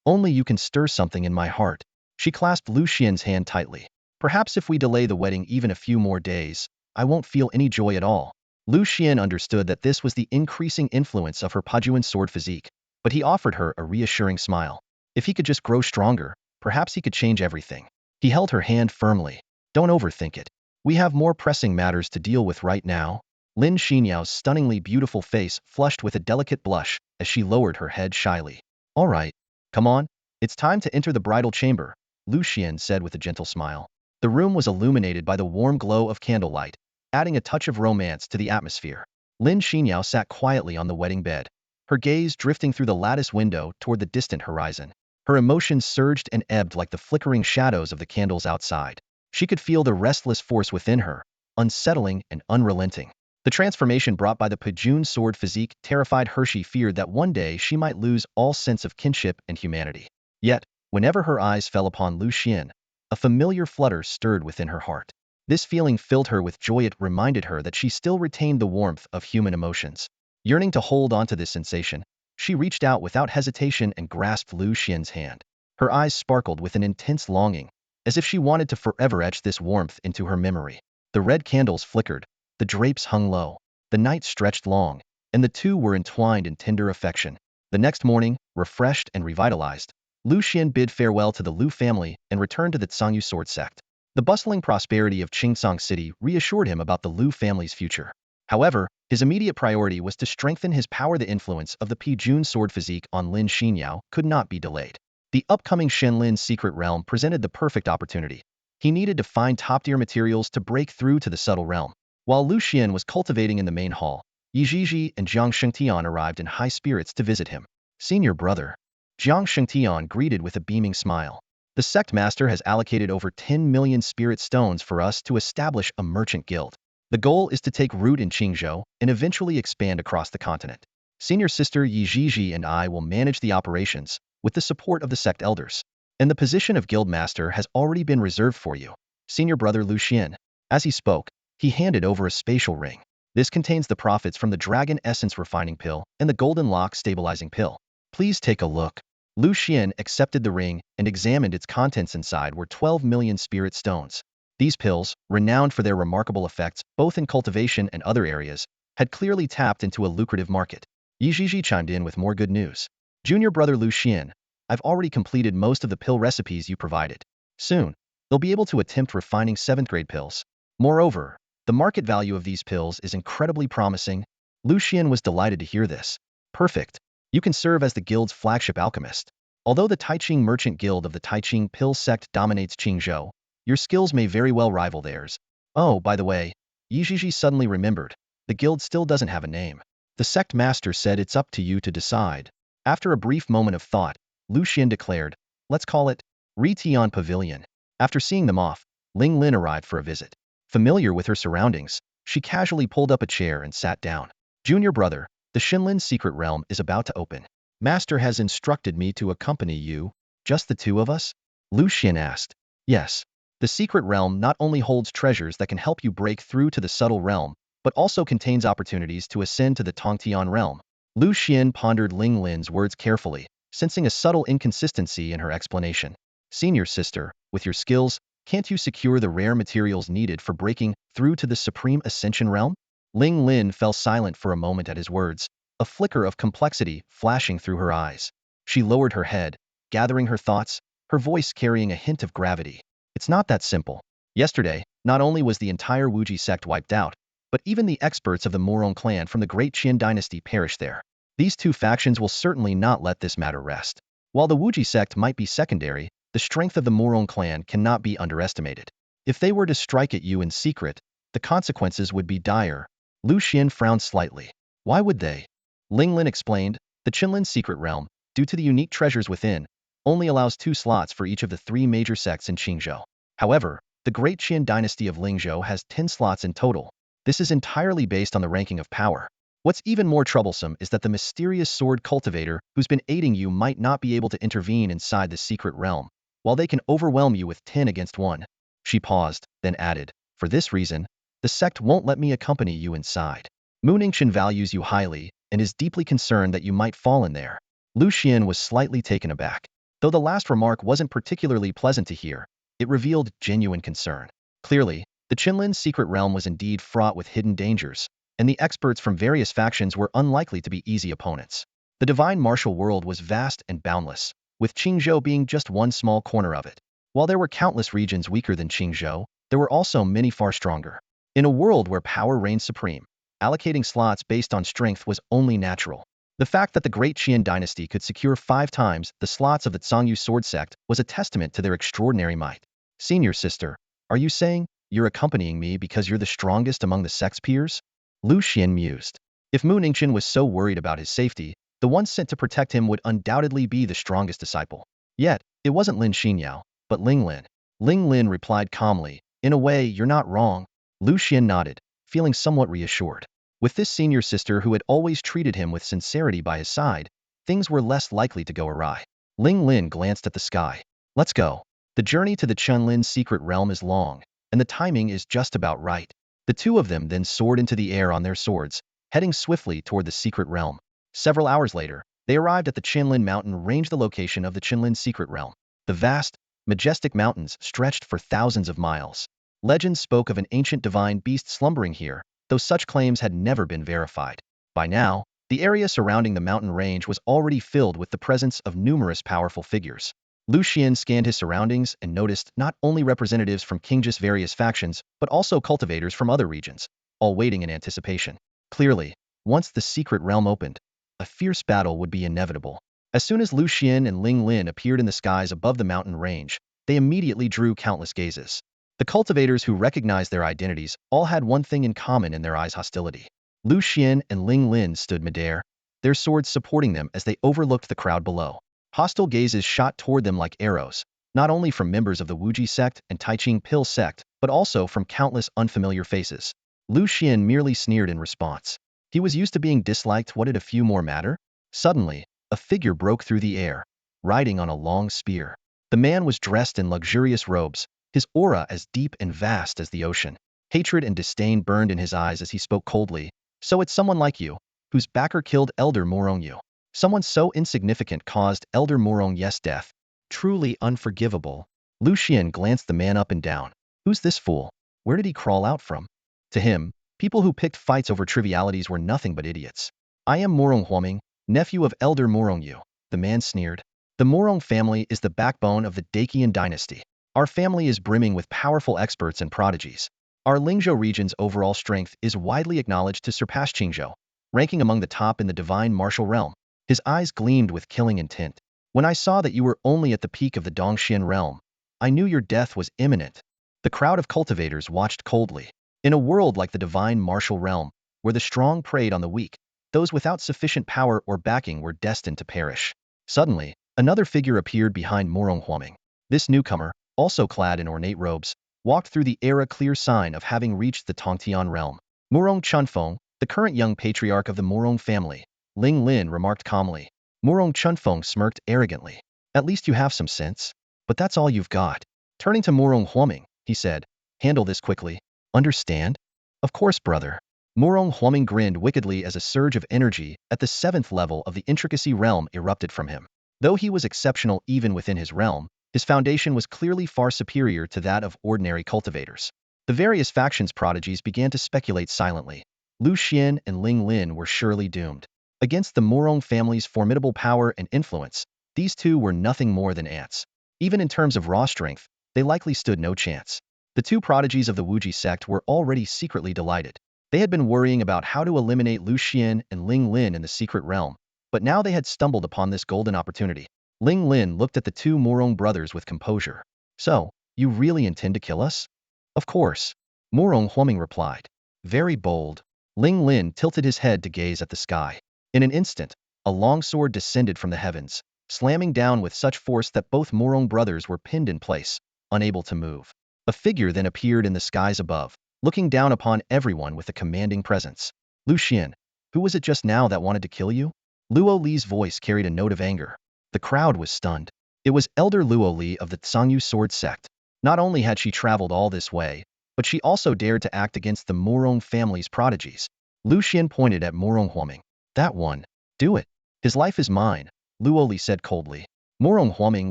can stir something in my heart. She clasped Lu Xian's hand tightly. Perhaps if we delay the wedding even a few more days, I won't feel any joy at all. Lu Xian understood that this was the increasing influence of her Pajuan sword physique, but he offered her a reassuring smile. If he could just grow stronger, perhaps he could change everything. He held her hand firmly. Don't overthink it. We have more pressing matters to deal with right now. Lin Xinyao's stunningly beautiful face flushed with a delicate blush as she lowered her head shyly. All right, come on, it's time to enter the bridal chamber, Lu Xian said with a gentle smile. The room was illuminated by the warm glow of candlelight, adding a touch of romance to the atmosphere. Lin Xinyao sat quietly on the wedding bed, her gaze drifting through the lattice window toward the distant horizon. Her emotions surged and ebbed like the flickering shadows of the candles outside. She could feel the restless force within her, unsettling and unrelenting. The transformation brought by the Pajuan sword physique terrified her. She feared that one day she might lose all sense of kinship and humanity. Yet, whenever her eyes fell upon Lu Xian, a familiar flutter stirred within her heart. This feeling filled her with joy. It reminded her that she still retained the warmth of human emotions. Yearning to hold on to this sensation, she reached out without hesitation and grasped Lu Xian's hand. Her eyes sparkled with an intense longing, as if she wanted to forever etch this warmth into her memory. The red candles flickered, the drapes hung low, the night stretched long, and the two were entwined in tender affection. The next morning, refreshed and revitalized, Lu Xian bid farewell to the Lu family and returned to the Zhangyu sword sect. The bustling prosperity of Qingsong City reassured him about the Lu family's future. However, his immediate priority was to strengthen his power. The influence of the Pajuan sword physique on Lin Xinyao could not be delayed. The upcoming Shenlin secret realm presented the perfect opportunity. He needed to find top-tier materials to break through to the subtle realm. While Lu Xian was cultivating in the main hall, Yizhizhi and Jiang Shengtian arrived in high spirits to visit him. Senior brother. Jiang Shengtian greeted with a beaming smile. The sect master has allocated over 10 million spirit stones for us to establish a merchant guild. The goal is to take root in Qingzhou and eventually expand across the continent. Senior sister Yizhizhi and I will manage the operations, with the support of the sect elders. And the position of guild master has already been reserved for you, senior brother Lu Xian. As he spoke, he handed over a spatial ring. This contains the profits from the dragon essence refining pill and the golden lock stabilizing pill. Please take a look. Lu Xian accepted the ring and examined its contents. Inside were 12 million spirit stones. These pills, renowned for their remarkable effects both in cultivation and other areas, had clearly tapped into a lucrative market. Yizhizhi chimed in with more good news. Junior brother Lu Xian, I've already completed most of the pill recipes you provided. Soon, they'll be able to attempt refining 7th grade pills. Moreover, the market value of these pills is incredibly promising. Lu Xian was delighted to hear this. Perfect. You can serve as the guild's flagship alchemist. Although the Taiqing Merchant Guild of the Taiqing Pill sect dominates Qingzhou, your skills may very well rival theirs. Oh, by the way, Yizhizhi suddenly remembered. The guild still doesn't have a name. The sect master said it's up to you to decide. After a brief moment of thought, Lu Xian declared, let's call it Ritian Pavilion. After seeing them off, Ling Lin arrived for a visit. Familiar with her surroundings, She casually pulled up a chair and sat down. Junior brother, the Shinlin secret realm is about to open. Master has instructed me to accompany you. Just the two of us? Lu Xuan asked. Yes. The secret realm not only holds treasures that can help you break through to the subtle realm, but also contains opportunities to ascend to the Tongtian realm. Lu Xuan pondered Ling Lin's words carefully, sensing a subtle inconsistency in her explanation. Senior sister, with your skills, can't you secure the rare materials needed for breaking through to the supreme ascension realm? Ling Lin fell silent for a moment at his words, a flicker of complexity flashing through her eyes. She lowered her head, gathering her thoughts, her voice carrying a hint of gravity. It's not that simple. Yesterday, not only was the entire Wuji sect wiped out, but even the experts of the Morong clan from the Great Qin dynasty perished there. These two factions will certainly not let this matter rest. While the Wuji sect might be secondary, the strength of the Morong clan cannot be underestimated. If they were to strike at you in secret, the consequences would be dire. Lu Xuan frowned slightly. Why would they? Ling Lin explained, the Qinlin secret realm, due to the unique treasures within, only allows 2 slots for each of the 3 major sects in Qingzhou. However, the Great Qin dynasty of Lingzhou has 10 slots in total. This is entirely based on the ranking of power. What's even more troublesome is that the mysterious sword cultivator who's been aiding you might not be able to intervene inside the secret realm, while they can overwhelm you with 10 against 1. She paused, then added, for this reason, the sect won't let me accompany you inside. Mu Ningqian values you highly and is deeply concerned that you might fall in there. Lu Xuan was slightly taken aback. Though the last remark wasn't particularly pleasant to hear, it revealed genuine concern. Clearly, the Qinlin secret realm was indeed fraught with hidden dangers, and the experts from various factions were unlikely to be easy opponents. The divine martial world was vast and boundless, with Qingzhou being just one small corner of it. While there were countless regions weaker than Qingzhou, there were also many far stronger. In a world where power reigned supreme, allocating slots based on strength was only natural. The fact that the Great Qian dynasty could secure 5 times the slots of the Zhongyu sword sect was a testament to their extraordinary might. Senior sister, are you saying you're accompanying me because you're the strongest among the sect's peers? Lu Xuan mused. If Mu Ningqian was so worried about his safety, the one sent to protect him would undoubtedly be the strongest disciple. Yet, it wasn't Lin Xinyao, but Ling Lin. Ling Lin replied calmly, in a way, you're not wrong. Lu Xuan nodded, feeling somewhat reassured. With this senior sister who had always treated him with sincerity by his side, things were less likely to go awry. Ling Lin glanced at the sky. Let's go. The journey to the Qinlin secret realm is long, and the timing is just about right. The two of them then soared into the air on their swords, heading swiftly toward the secret realm. Several hours later, they arrived at the Qinlin mountain range, the location of the Qinlin secret realm. The vast, majestic mountains stretched for thousands of miles. Legends spoke of an ancient divine beast slumbering here, though such claims had never been verified. By now, the area surrounding the mountain range was already filled with the presence of numerous powerful figures. Lu Xuan scanned his surroundings and noticed not only representatives from Qingzhou's various factions, but also cultivators from other regions, all waiting in anticipation. Clearly, once the secret realm opened, a fierce battle would be inevitable. As soon as Lu Xuan and Ling Lin appeared in the skies above the mountain range, they immediately drew countless gazes. The cultivators who recognized their identities all had one thing in common in their eyes: hostility. Lu Xuan and Ling Lin stood midair, their swords supporting them as they overlooked the crowd below. Hostile gazes shot toward them like arrows, not only from members of the Wuji sect and Taiqing Pil sect, but also from countless unfamiliar faces. Lu Xuan merely sneered in response. He was used to being disliked. What did a few more matter? Suddenly, a figure broke through the air, riding on a long spear. The man was dressed in luxurious robes, his aura as deep and vast as the ocean. Hatred and disdain burned in his eyes as he spoke coldly. So it's someone like you, whose backer killed Elder Morongyu. Someone so insignificant caused Elder Morong's death. Truly unforgivable. Lu Xuan glanced the man up and down. Who's this fool? Where did he crawl out from? To him, people who picked fights over trivialities were nothing but idiots. I am Morong Huoming, nephew of Elder Morongyu, the man sneered. The Morong family is the backbone of the Daqian dynasty. Our family is brimming with powerful experts and prodigies. Our Lingzhou region's overall strength is widely acknowledged to surpass Qingzhou, ranking among the top in the divine martial realm. His eyes gleamed with killing intent. When I saw that you were only at the peak of the Dongxian realm, I knew your death was imminent. The crowd of cultivators watched coldly. In a world like the divine martial realm, where the strong preyed on the weak, those without sufficient power or backing were destined to perish. Suddenly, another figure appeared behind Morong Huoming. This newcomer, also clad in ornate robes, walked through the air, a clear sign of having reached the Tongtian realm. Murong Chunfeng, the current young patriarch of the Murong family, Ling Lin remarked calmly. Murong Chunfeng smirked arrogantly. At least you have some sense. But that's all you've got. Turning to Murong Huoming, he said, handle this quickly. Understand? Of course, brother. Murong Huoming grinned wickedly as a surge of energy at the 7th level of the intricacy realm erupted from him. Though he was exceptional even within his realm, his foundation was clearly far superior to that of ordinary cultivators. The various factions' prodigies began to speculate silently. Lu Xuan and Ling Lin were surely doomed. Against the Murong family's formidable power and influence, these two were nothing more than ants. Even in terms of raw strength, they likely stood no chance. The two prodigies of the Wuji sect were already secretly delighted. They had been worrying about how to eliminate Lu Xuan and Ling Lin in the secret realm, but now they had stumbled upon this golden opportunity. Ling Lin looked at the two Murong brothers with composure. So, you really intend to kill us? Of course. Murong Huoming replied. Very bold. Ling Lin tilted his head to gaze at the sky. In an instant, a long sword descended from the heavens, slamming down with such force that both Murong brothers were pinned in place, unable to move. A figure then appeared in the skies above, looking down upon everyone with a commanding presence. Lu Xuan, who was it just now that wanted to kill you? Luo Li's voice carried a note of anger. The crowd was stunned. It was Elder Luo Li of the Tsangyu sword sect. Not only had she traveled all this way, but she also dared to act against the Murong family's prodigies. Lu Xuan pointed at Murong Huoming. That one. Do it. His life is mine, Luo Li said coldly. Murong Huoming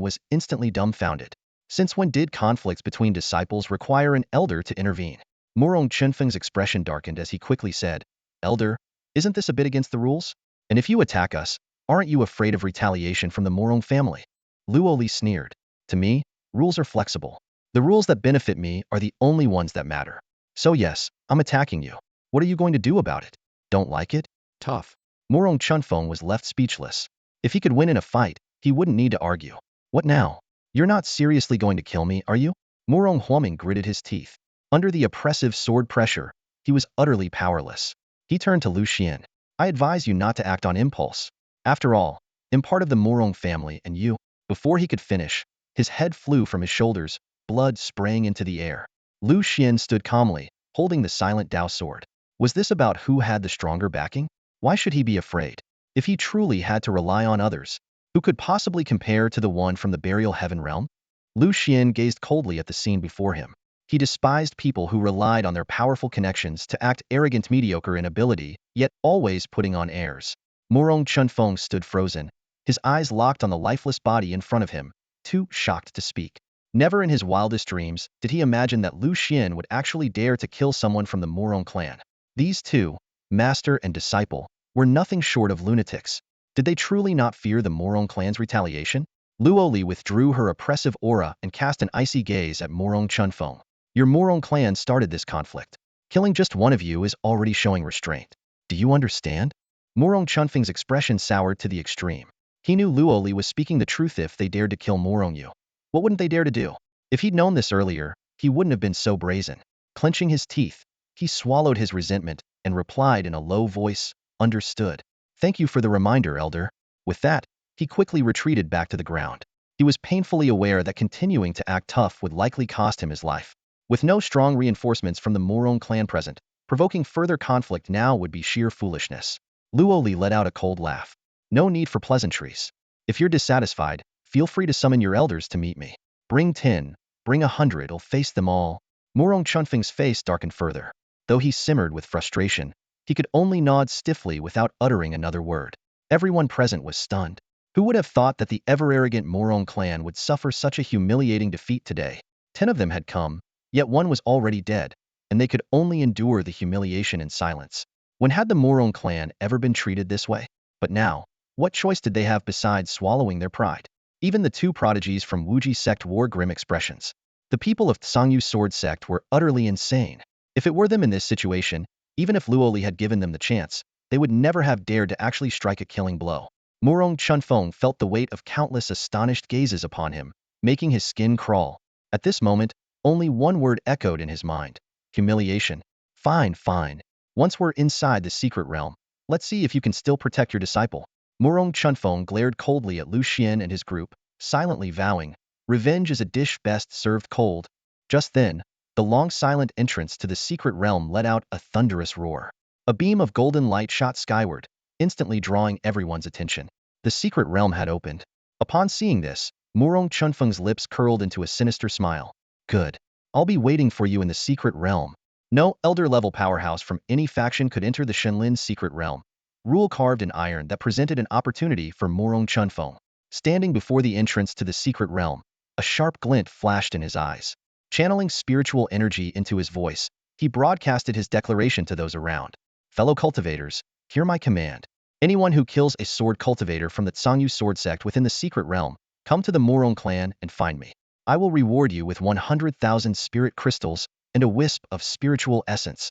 was instantly dumbfounded. Since when did conflicts between disciples require an elder to intervene? Murong Chunfeng's expression darkened as he quickly said, Elder, isn't this a bit against the rules? And if you attack us, aren't you afraid of retaliation from the Murong family? Luo Li sneered. To me, rules are flexible. The rules that benefit me are the only ones that matter. So yes, I'm attacking you. What are you going to do about it? Don't like it? Tough. Murong Chunfeng was left speechless. If he could win in a fight, he wouldn't need to argue. What now? You're not seriously going to kill me, are you? Murong Huoming gritted his teeth. Under the oppressive sword pressure, he was utterly powerless. He turned to Lu Xuan. I advise you not to act on impulse. After all, I'm part of the Murong family and you. Before he could finish, his head flew from his shoulders, blood spraying into the air. Lu Xuan stood calmly, holding the silent Dao sword. Was this about who had the stronger backing? Why should he be afraid? If he truly had to rely on others, who could possibly compare to the one from the burial heaven realm? Lu Xuan gazed coldly at the scene before him. He despised people who relied on their powerful connections to act arrogant mediocre in ability, yet always putting on airs. Murong Chunfeng stood frozen, his eyes locked on the lifeless body in front of him, too shocked to speak. Never in his wildest dreams did he imagine that Lu Xuan would actually dare to kill someone from the Murong clan. These two, master and disciple, were nothing short of lunatics. Did they truly not fear the Murong clan's retaliation? Luo Li withdrew her oppressive aura and cast an icy gaze at Murong Chunfeng. Your Murong clan started this conflict. Killing just one of you is already showing restraint. Do you understand? Murong Chunfeng's expression soured to the extreme. He knew Luo Li was speaking the truth if they dared to kill Murong Yu. What wouldn't they dare to do? If he'd known this earlier, he wouldn't have been so brazen. Clenching his teeth, he swallowed his resentment and replied in a low voice, Understood. Thank you for the reminder, Elder. With that, he quickly retreated back to the ground. He was painfully aware that continuing to act tough would likely cost him his life. With no strong reinforcements from the Murong clan present, provoking further conflict now would be sheer foolishness. Luo Li let out a cold laugh. No need for pleasantries. If you're dissatisfied, feel free to summon your elders to meet me. Bring 10, bring 100, I'll face them all. Murong Chunfeng's face darkened further. Though he simmered with frustration, he could only nod stiffly without uttering another word. Everyone present was stunned. Who would have thought that the ever-arrogant Murong clan would suffer such a humiliating defeat today? 10 of them had come, yet one was already dead, and they could only endure the humiliation in silence. When had the Murong clan ever been treated this way? But now, what choice did they have besides swallowing their pride? Even the two prodigies from Wuji sect wore grim expressions. The people of Tsangyu sword sect were utterly insane. If it were them in this situation, even if Luo Li had given them the chance, they would never have dared to actually strike a killing blow. Murong Chunfeng felt the weight of countless astonished gazes upon him, making his skin crawl. At this moment, only one word echoed in his mind. Humiliation. Fine, fine. Once we're inside the secret realm, let's see if you can still protect your disciple. Murong Chunfeng glared coldly at Lu Xuan and his group, silently vowing, revenge is a dish best served cold. Just then, the long silent entrance to the secret realm let out a thunderous roar. A beam of golden light shot skyward, instantly drawing everyone's attention. The secret realm had opened. Upon seeing this, Murong Chunfeng's lips curled into a sinister smile. Good. I'll be waiting for you in the secret realm. No elder-level powerhouse from any faction could enter the Shenlin's secret realm. Rule carved in iron that presented an opportunity for Murong Chunfeng. Standing before the entrance to the secret realm, a sharp glint flashed in his eyes. Channeling spiritual energy into his voice, he broadcasted his declaration to those around. Fellow cultivators, hear my command. Anyone who kills a sword cultivator from the Tsangyu sword sect within the secret realm, come to the Murong clan and find me. I will reward you with 100,000 spirit crystals and a wisp of spiritual essence.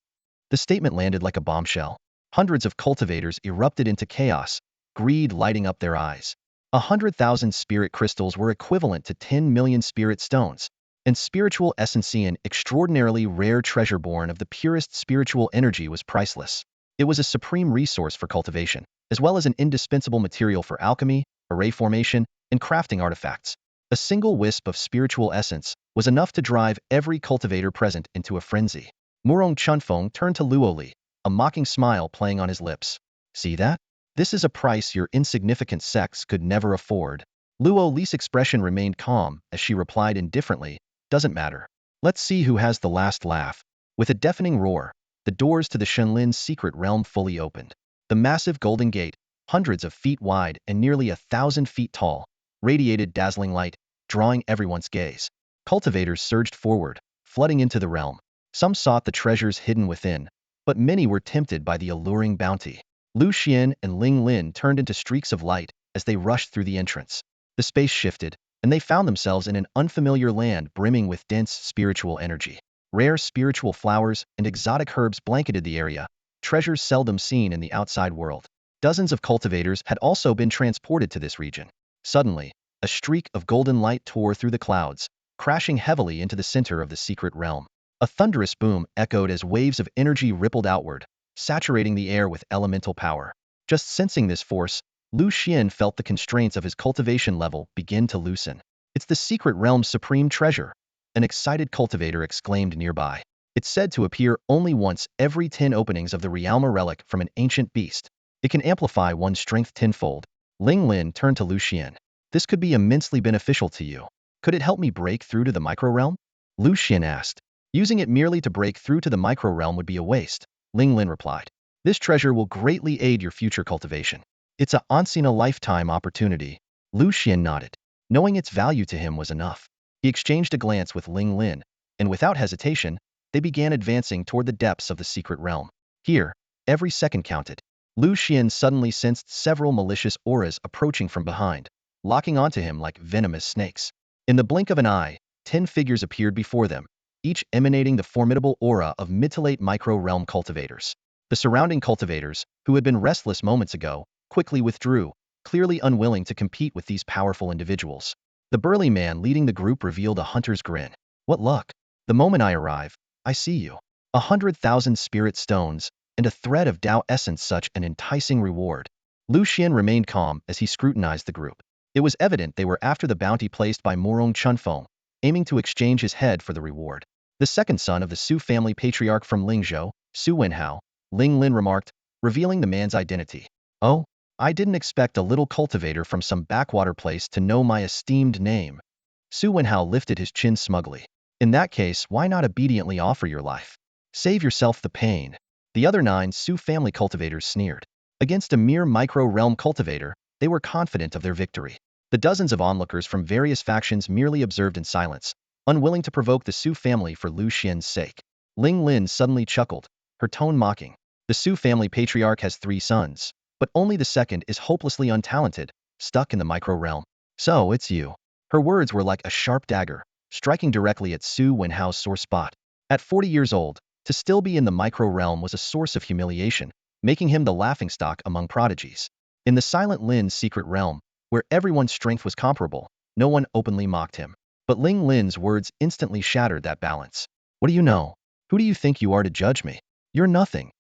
The statement landed like a bombshell. Hundreds of cultivators erupted into chaos, greed lighting up their eyes. 100,000 spirit crystals were equivalent to 10 million spirit stones, and spiritual essence, an extraordinarily rare treasure born of the purest spiritual energy, was priceless. It was a supreme resource for cultivation, as well as an indispensable material for alchemy, array formation, and crafting artifacts. A single wisp of spiritual essence was enough to drive every cultivator present into a frenzy. Murong Chunfeng turned to Luoli, a mocking smile playing on his lips. See that? This is a price your insignificant sects could never afford. Luoli's expression remained calm as she replied indifferently, doesn't matter. Let's see who has the last laugh. With a deafening roar, the doors to the Shenlin's secret realm fully opened. The massive golden gate, hundreds of feet wide and nearly 1,000 feet tall, radiated dazzling light, drawing everyone's gaze. Cultivators surged forward, flooding into the realm. Some sought the treasures hidden within, but many were tempted by the alluring bounty. Lu Xuan and Ling Lin turned into streaks of light as they rushed through the entrance. The space shifted, and they found themselves in an unfamiliar land brimming with dense spiritual energy. Rare spiritual flowers and exotic herbs blanketed the area, treasures seldom seen in the outside world. Dozens of cultivators had also been transported to this region. Suddenly, a streak of golden light tore through the clouds, crashing heavily into the center of the secret realm. A thunderous boom echoed as waves of energy rippled outward, saturating the air with elemental power. Just sensing this force, Lu Xuan felt the constraints of his cultivation level begin to loosen. It's the secret realm's supreme treasure, an excited cultivator exclaimed nearby. It's said to appear only once every 10 openings of the Realma relic from an ancient beast. It can amplify one's strength tenfold. Ling Lin turned to Lu Xuan. This could be immensely beneficial to you. Could it help me break through to the micro-realm? Lu Xuan asked. Using it merely to break through to the micro-realm would be a waste, Ling Lin replied. This treasure will greatly aid your future cultivation. It's a once-in-a-lifetime opportunity. Lu Xuan nodded. Knowing its value to him was enough. He exchanged a glance with Ling Lin, and without hesitation, they began advancing toward the depths of the secret realm. Here, every second counted. Lu Xuan suddenly sensed several malicious auras approaching from behind, locking onto him like venomous snakes. In the blink of an eye, 10 figures appeared before them, each emanating the formidable aura of mid-to-late micro-realm cultivators. The surrounding cultivators, who had been restless moments ago, quickly withdrew, clearly unwilling to compete with these powerful individuals. The burly man leading the group revealed a hunter's grin. What luck! The moment I arrive, I see you. 100,000 spirit stones, and a thread of Tao essence, such an enticing reward. Lu Xuan remained calm as he scrutinized the group. It was evident they were after the bounty placed by Murong Chunfeng, aiming to exchange his head for the reward. The second son of the Su family patriarch from Lingzhou, Su Wenhao, Ling Lin remarked, revealing the man's identity. Oh, I didn't expect a little cultivator from some backwater place to know my esteemed name. Su Wenhao lifted his chin smugly. In that case, why not obediently offer your life? Save yourself the pain. The other 9 Su family cultivators sneered. Against a mere micro-realm cultivator, they were confident of their victory. The dozens of onlookers from various factions merely observed in silence, unwilling to provoke the Su family for Lu Xuan's sake. Ling Lin suddenly chuckled, her tone mocking. The Su family patriarch has 3 sons, but only the second is hopelessly untalented, stuck in the micro-realm. So, it's you. Her words were like a sharp dagger, striking directly at Su Wenhao's sore spot. At 40 years old, to still be in the micro-realm was a source of humiliation, making him the laughingstock among prodigies. In the silent Lin's secret realm, where everyone's strength was comparable, no one openly mocked him. But Ling Lin's words instantly shattered that balance. What do you know? Who do you think you are to judge me? You're nothing.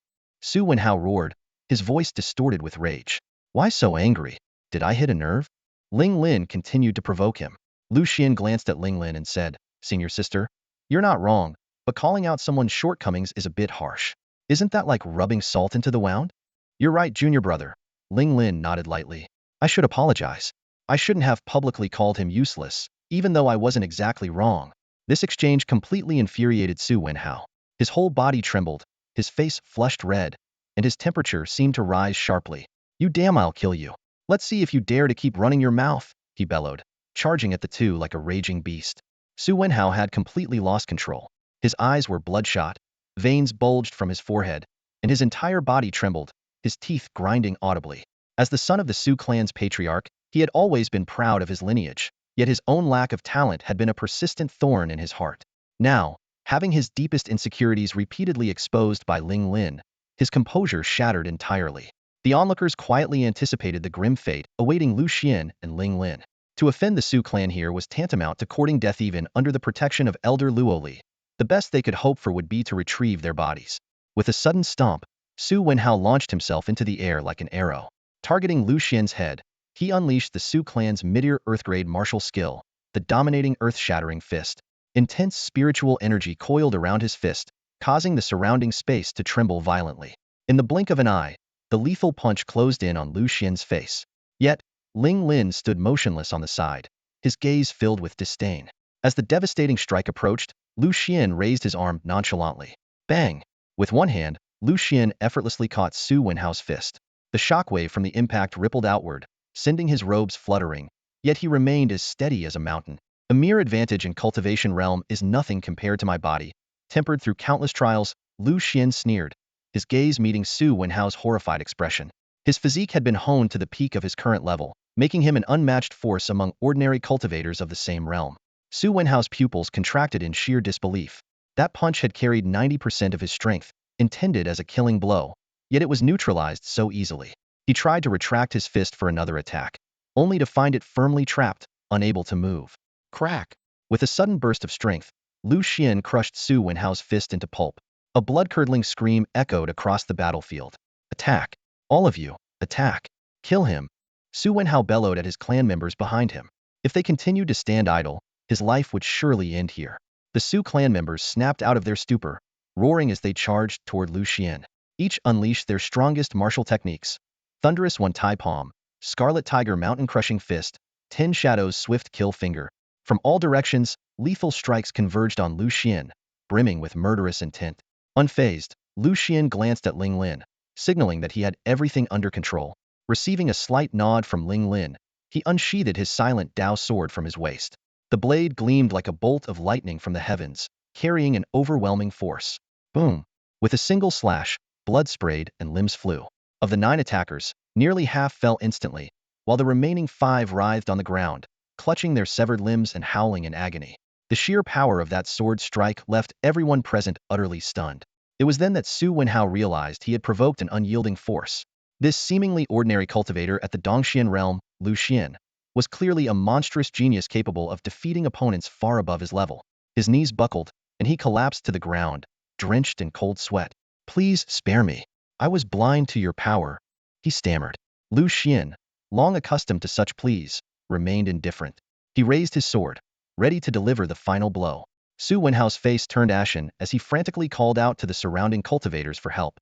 Su Wenhao roared, his voice distorted with rage. Why so angry? Did I hit a nerve? Ling Lin continued to provoke him. Lu Xuan glanced at Ling Lin and said, Senior sister, you're not wrong. but calling out someone's shortcomings is a bit harsh. Isn't that like rubbing salt into the wound? You're right, junior brother. Ling Lin nodded lightly. I should apologize. I shouldn't have publicly called him useless, even though I wasn't exactly wrong. This exchange completely infuriated Su Wenhao. His whole body trembled, his face flushed red, and his temperature seemed to rise sharply. You damn, I'll kill you. Let's see if you dare to keep running your mouth, he bellowed, charging at the two like a raging beast. Su Wenhao had completely lost control. His eyes were bloodshot, veins bulged from his forehead, and his entire body trembled, his teeth grinding audibly. As the son of the Su clan's patriarch, he had always been proud of his lineage, yet his own lack of talent had been a persistent thorn in his heart. Now, having his deepest insecurities repeatedly exposed by Ling Lin, his composure shattered entirely. The onlookers quietly anticipated the grim fate awaiting Lu Xuan and Ling Lin. To offend the Su clan here was tantamount to courting death even under the protection of Elder Luoli. The best they could hope for would be to retrieve their bodies. With a sudden stomp, Su Wenhao launched himself into the air like an arrow. Targeting Lu Xian's head, he unleashed the Su clan's mid-ear earth-grade martial skill, the dominating earth-shattering fist. Intense spiritual energy coiled around his fist, causing the surrounding space to tremble violently. In the blink of an eye, the lethal punch closed in on Lu Xian's face. Yet, Ling Lin stood motionless on the side, his gaze filled with disdain. As the devastating strike approached, Lu Xuan raised his arm nonchalantly. Bang! With one hand, Lu Xuan effortlessly caught Su Wenhao's fist. The shockwave from the impact rippled outward, sending his robes fluttering, yet he remained as steady as a mountain. A mere advantage in cultivation realm is nothing compared to my body. Tempered through countless trials, Lu Xuan sneered, his gaze meeting Su Wenhao's horrified expression. His physique had been honed to the peak of his current level, making him an unmatched force among ordinary cultivators of the same realm. Su Wenhao's pupils contracted in sheer disbelief. That punch had carried 90% of his strength, intended as a killing blow, yet it was neutralized so easily. He tried to retract his fist for another attack, only to find it firmly trapped, unable to move. Crack! With a sudden burst of strength, Lu Xuan crushed Su Wenhao's fist into pulp. A blood-curdling scream echoed across the battlefield. Attack! All of you, attack! Kill him! Su Wenhao bellowed at his clan members behind him. If they continued to stand idle, his life would surely end here. The Su clan members snapped out of their stupor, roaring as they charged toward Lu Xuan. Each unleashed their strongest martial techniques. Thunderous One-Tai Palm, Scarlet Tiger Mountain Crushing Fist, Ten Shadows Swift Kill Finger. From all directions, lethal strikes converged on Lu Xuan, brimming with murderous intent. Unfazed, Lu Xuan glanced at Ling Lin, signaling that he had everything under control. Receiving a slight nod from Ling Lin, he unsheathed his silent Dao sword from his waist. The blade gleamed like a bolt of lightning from the heavens, carrying an overwhelming force. Boom! With a single slash, blood sprayed and limbs flew. Of the 9 attackers, nearly half fell instantly, while the remaining 5 writhed on the ground, clutching their severed limbs and howling in agony. The sheer power of that sword strike left everyone present utterly stunned. It was then that Su Wenhao realized he had provoked an unyielding force. This seemingly ordinary cultivator at the Dongxian realm, Lu Xuan, was clearly a monstrous genius capable of defeating opponents far above his level. His knees buckled, and he collapsed to the ground, drenched in cold sweat. Please spare me. I was blind to your power, he stammered. Lu Xuan, long accustomed to such pleas, remained indifferent. He raised his sword, ready to deliver the final blow. Su Wenhao's face turned ashen as he frantically called out to the surrounding cultivators for help.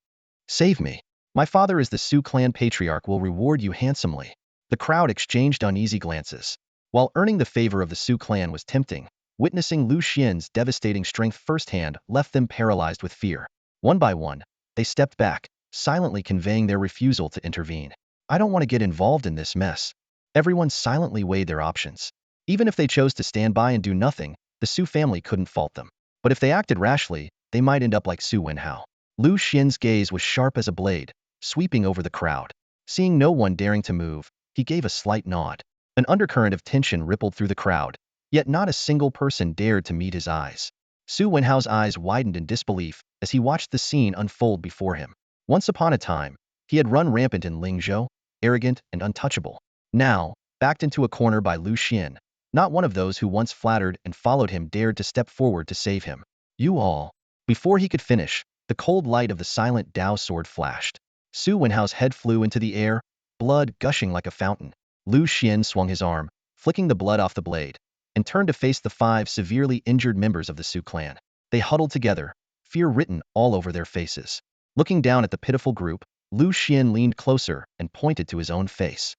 Save me. My father as the Su clan patriarch will reward you handsomely. The crowd exchanged uneasy glances. While earning the favor of the Su clan was tempting, witnessing Lu Xian's devastating strength firsthand left them paralyzed with fear. One by one, they stepped back, silently conveying their refusal to intervene. I don't want to get involved in this mess. Everyone silently weighed their options. Even if they chose to stand by and do nothing, the Su family couldn't fault them. But if they acted rashly, they might end up like Su Wenhao. Lu Xian's gaze was sharp as a blade, sweeping over the crowd. Seeing no one daring to move, he gave a slight nod. An undercurrent of tension rippled through the crowd, yet not a single person dared to meet his eyes. Su Wenhao's eyes widened in disbelief as he watched the scene unfold before him. Once upon a time, he had run rampant in Lingzhou, arrogant and untouchable. Now, backed into a corner by Lu Xuan, not one of those who once flattered and followed him dared to step forward to save him. You all. Before he could finish, the cold light of the silent Dao sword flashed. Su Wenhao's head flew into the air, blood gushing like a fountain. Lu Xuan swung his arm, flicking the blood off the blade, and turned to face the 5 severely injured members of the Su clan. They huddled together, fear written all over their faces. Looking down at the pitiful group, Lu Xuan leaned closer and pointed to his own face.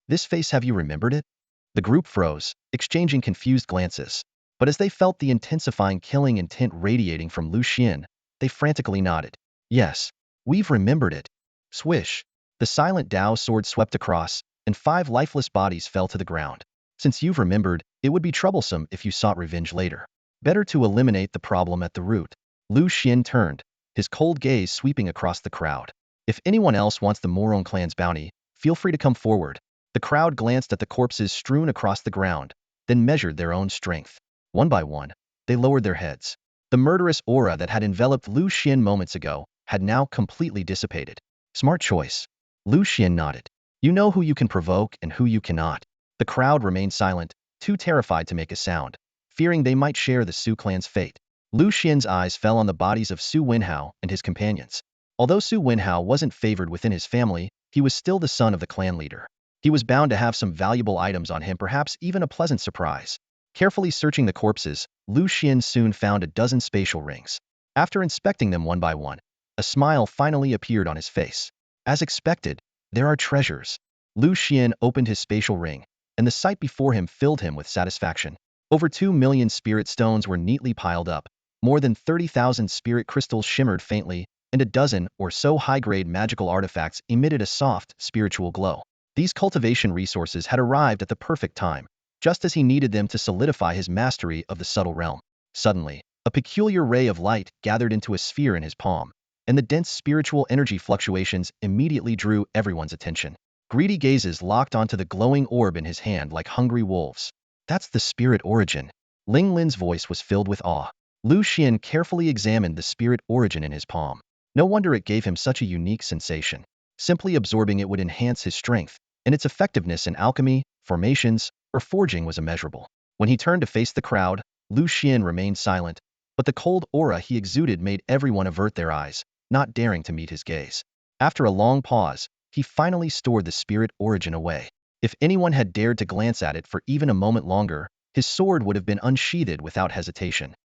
This face, have you remembered it? The group froze, exchanging confused glances. But as they felt the intensifying killing intent radiating from Lu Xuan, they frantically nodded. Yes, we've remembered it. Swish. The silent Tao sword swept across, and 5 lifeless bodies fell to the ground. Since you've remembered, it would be troublesome if you sought revenge later. Better to eliminate the problem at the root. Lu Xuan turned, his cold gaze sweeping across the crowd. If anyone else wants the Moron clan's bounty, feel free to come forward. The crowd glanced at the corpses strewn across the ground, then measured their own strength. One by one, they lowered their heads. The murderous aura that had enveloped Lu Xuan moments ago had now completely dissipated. Smart choice. Lu Xuan nodded. You know who you can provoke and who you cannot. The crowd remained silent, too terrified to make a sound, fearing they might share the Su clan's fate. Lu Xian's eyes fell on the bodies of Su Wenhao and his companions. Although Su Wenhao wasn't favored within his family, he was still the son of the clan leader. He was bound to have some valuable items on him, perhaps even a pleasant surprise. Carefully searching the corpses, Lu Xuan soon found a dozen spatial rings. After inspecting them one by one, a smile finally appeared on his face. As expected, there are treasures. Lu Xuan opened his spatial ring, and the sight before him filled him with satisfaction. Over 2 million spirit stones were neatly piled up. More than 30,000 spirit crystals shimmered faintly, and a dozen or so high-grade magical artifacts emitted a soft, spiritual glow. These cultivation resources had arrived at the perfect time, just as he needed them to solidify his mastery of the subtle realm. Suddenly, a peculiar ray of light gathered into a sphere in his palm, and the dense spiritual energy fluctuations immediately drew everyone's attention. Greedy gazes locked onto the glowing orb in his hand like hungry wolves. That's the spirit origin. Ling Lin's voice was filled with awe. Lu Xuan carefully examined the spirit origin in his palm. No wonder it gave him such a unique sensation. Simply absorbing it would enhance his strength, and its effectiveness in alchemy, formations, or forging was immeasurable. When he turned to face the crowd, Lu Xuan remained silent, but the cold aura he exuded made everyone avert their eyes, not daring to meet his gaze. After a long pause, he finally stored the spirit origin away. If anyone had dared to glance at it for even a moment longer, his sword would have been unsheathed without hesitation.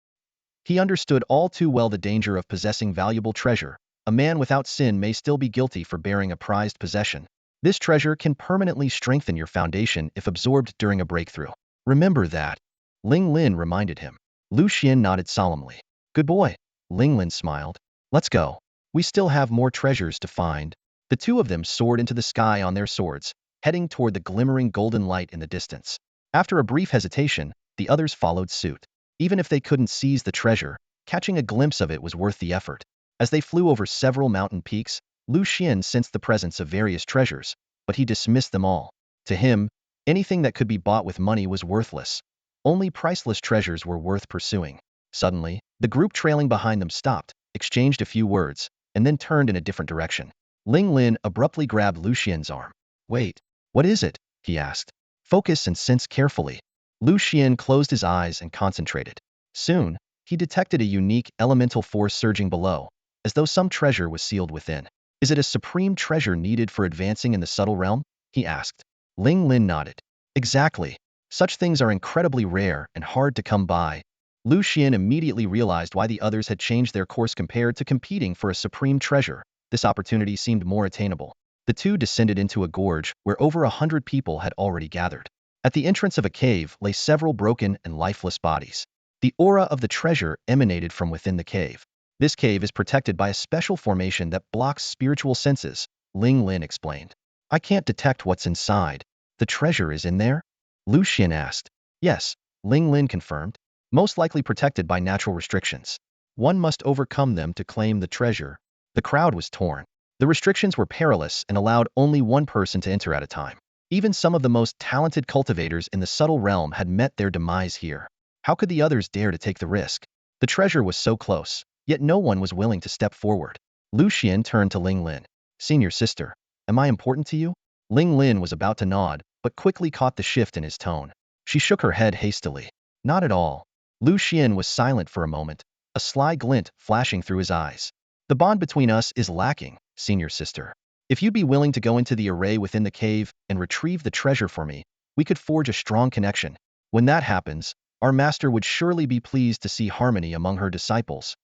He understood all too well the danger of possessing valuable treasure. A man without sin may still be guilty for bearing a prized possession. This treasure can permanently strengthen your foundation if absorbed during a breakthrough. Remember that. Ling Lin reminded him. Lu Xuan nodded solemnly. Good boy. Ling Lin smiled. Let's go. We still have more treasures to find. The two of them soared into the sky on their swords, heading toward the glimmering golden light in the distance. After a brief hesitation, the others followed suit. Even if they couldn't seize the treasure, catching a glimpse of it was worth the effort. As they flew over several mountain peaks, Lu Xuan sensed the presence of various treasures, but he dismissed them all. To him, anything that could be bought with money was worthless. Only priceless treasures were worth pursuing. Suddenly, the group trailing behind them stopped, exchanged a few words, and then turned in a different direction. Ling Lin abruptly grabbed Lu Xian's arm. Wait, what is it? He asked. Focus and sense carefully. Lu Xuan closed his eyes and concentrated. Soon, he detected a unique elemental force surging below, as though some treasure was sealed within. Is it a supreme treasure needed for advancing in the subtle realm? He asked. Ling Lin nodded. Exactly. Such things are incredibly rare and hard to come by. Lu Xuan immediately realized why the others had changed their course compared to competing for a supreme treasure. This opportunity seemed more attainable. The two descended into a gorge where over 100 people had already gathered. At the entrance of a cave lay several broken and lifeless bodies. The aura of the treasure emanated from within the cave. This cave is protected by a special formation that blocks spiritual senses, Ling Lin explained. I can't detect what's inside. The treasure is in there? Lu Xuan asked. Yes, Ling Lin confirmed. Most likely protected by natural restrictions. One must overcome them to claim the treasure. The crowd was torn. The restrictions were perilous and allowed only one person to enter at a time. Even some of the most talented cultivators in the subtle realm had met their demise here. How could the others dare to take the risk? The treasure was so close, yet no one was willing to step forward. Lu Xuan turned to Ling Lin. Senior sister, am I important to you? Ling Lin was about to nod, but quickly caught the shift in his tone. She shook her head hastily. Not at all. Lu Xuan was silent for a moment, a sly glint flashing through his eyes. The bond between us is lacking, senior sister. If you'd be willing to go into the array within the cave and retrieve the treasure for me, we could forge a strong connection. When that happens, Our master would surely be pleased to see harmony among her disciples.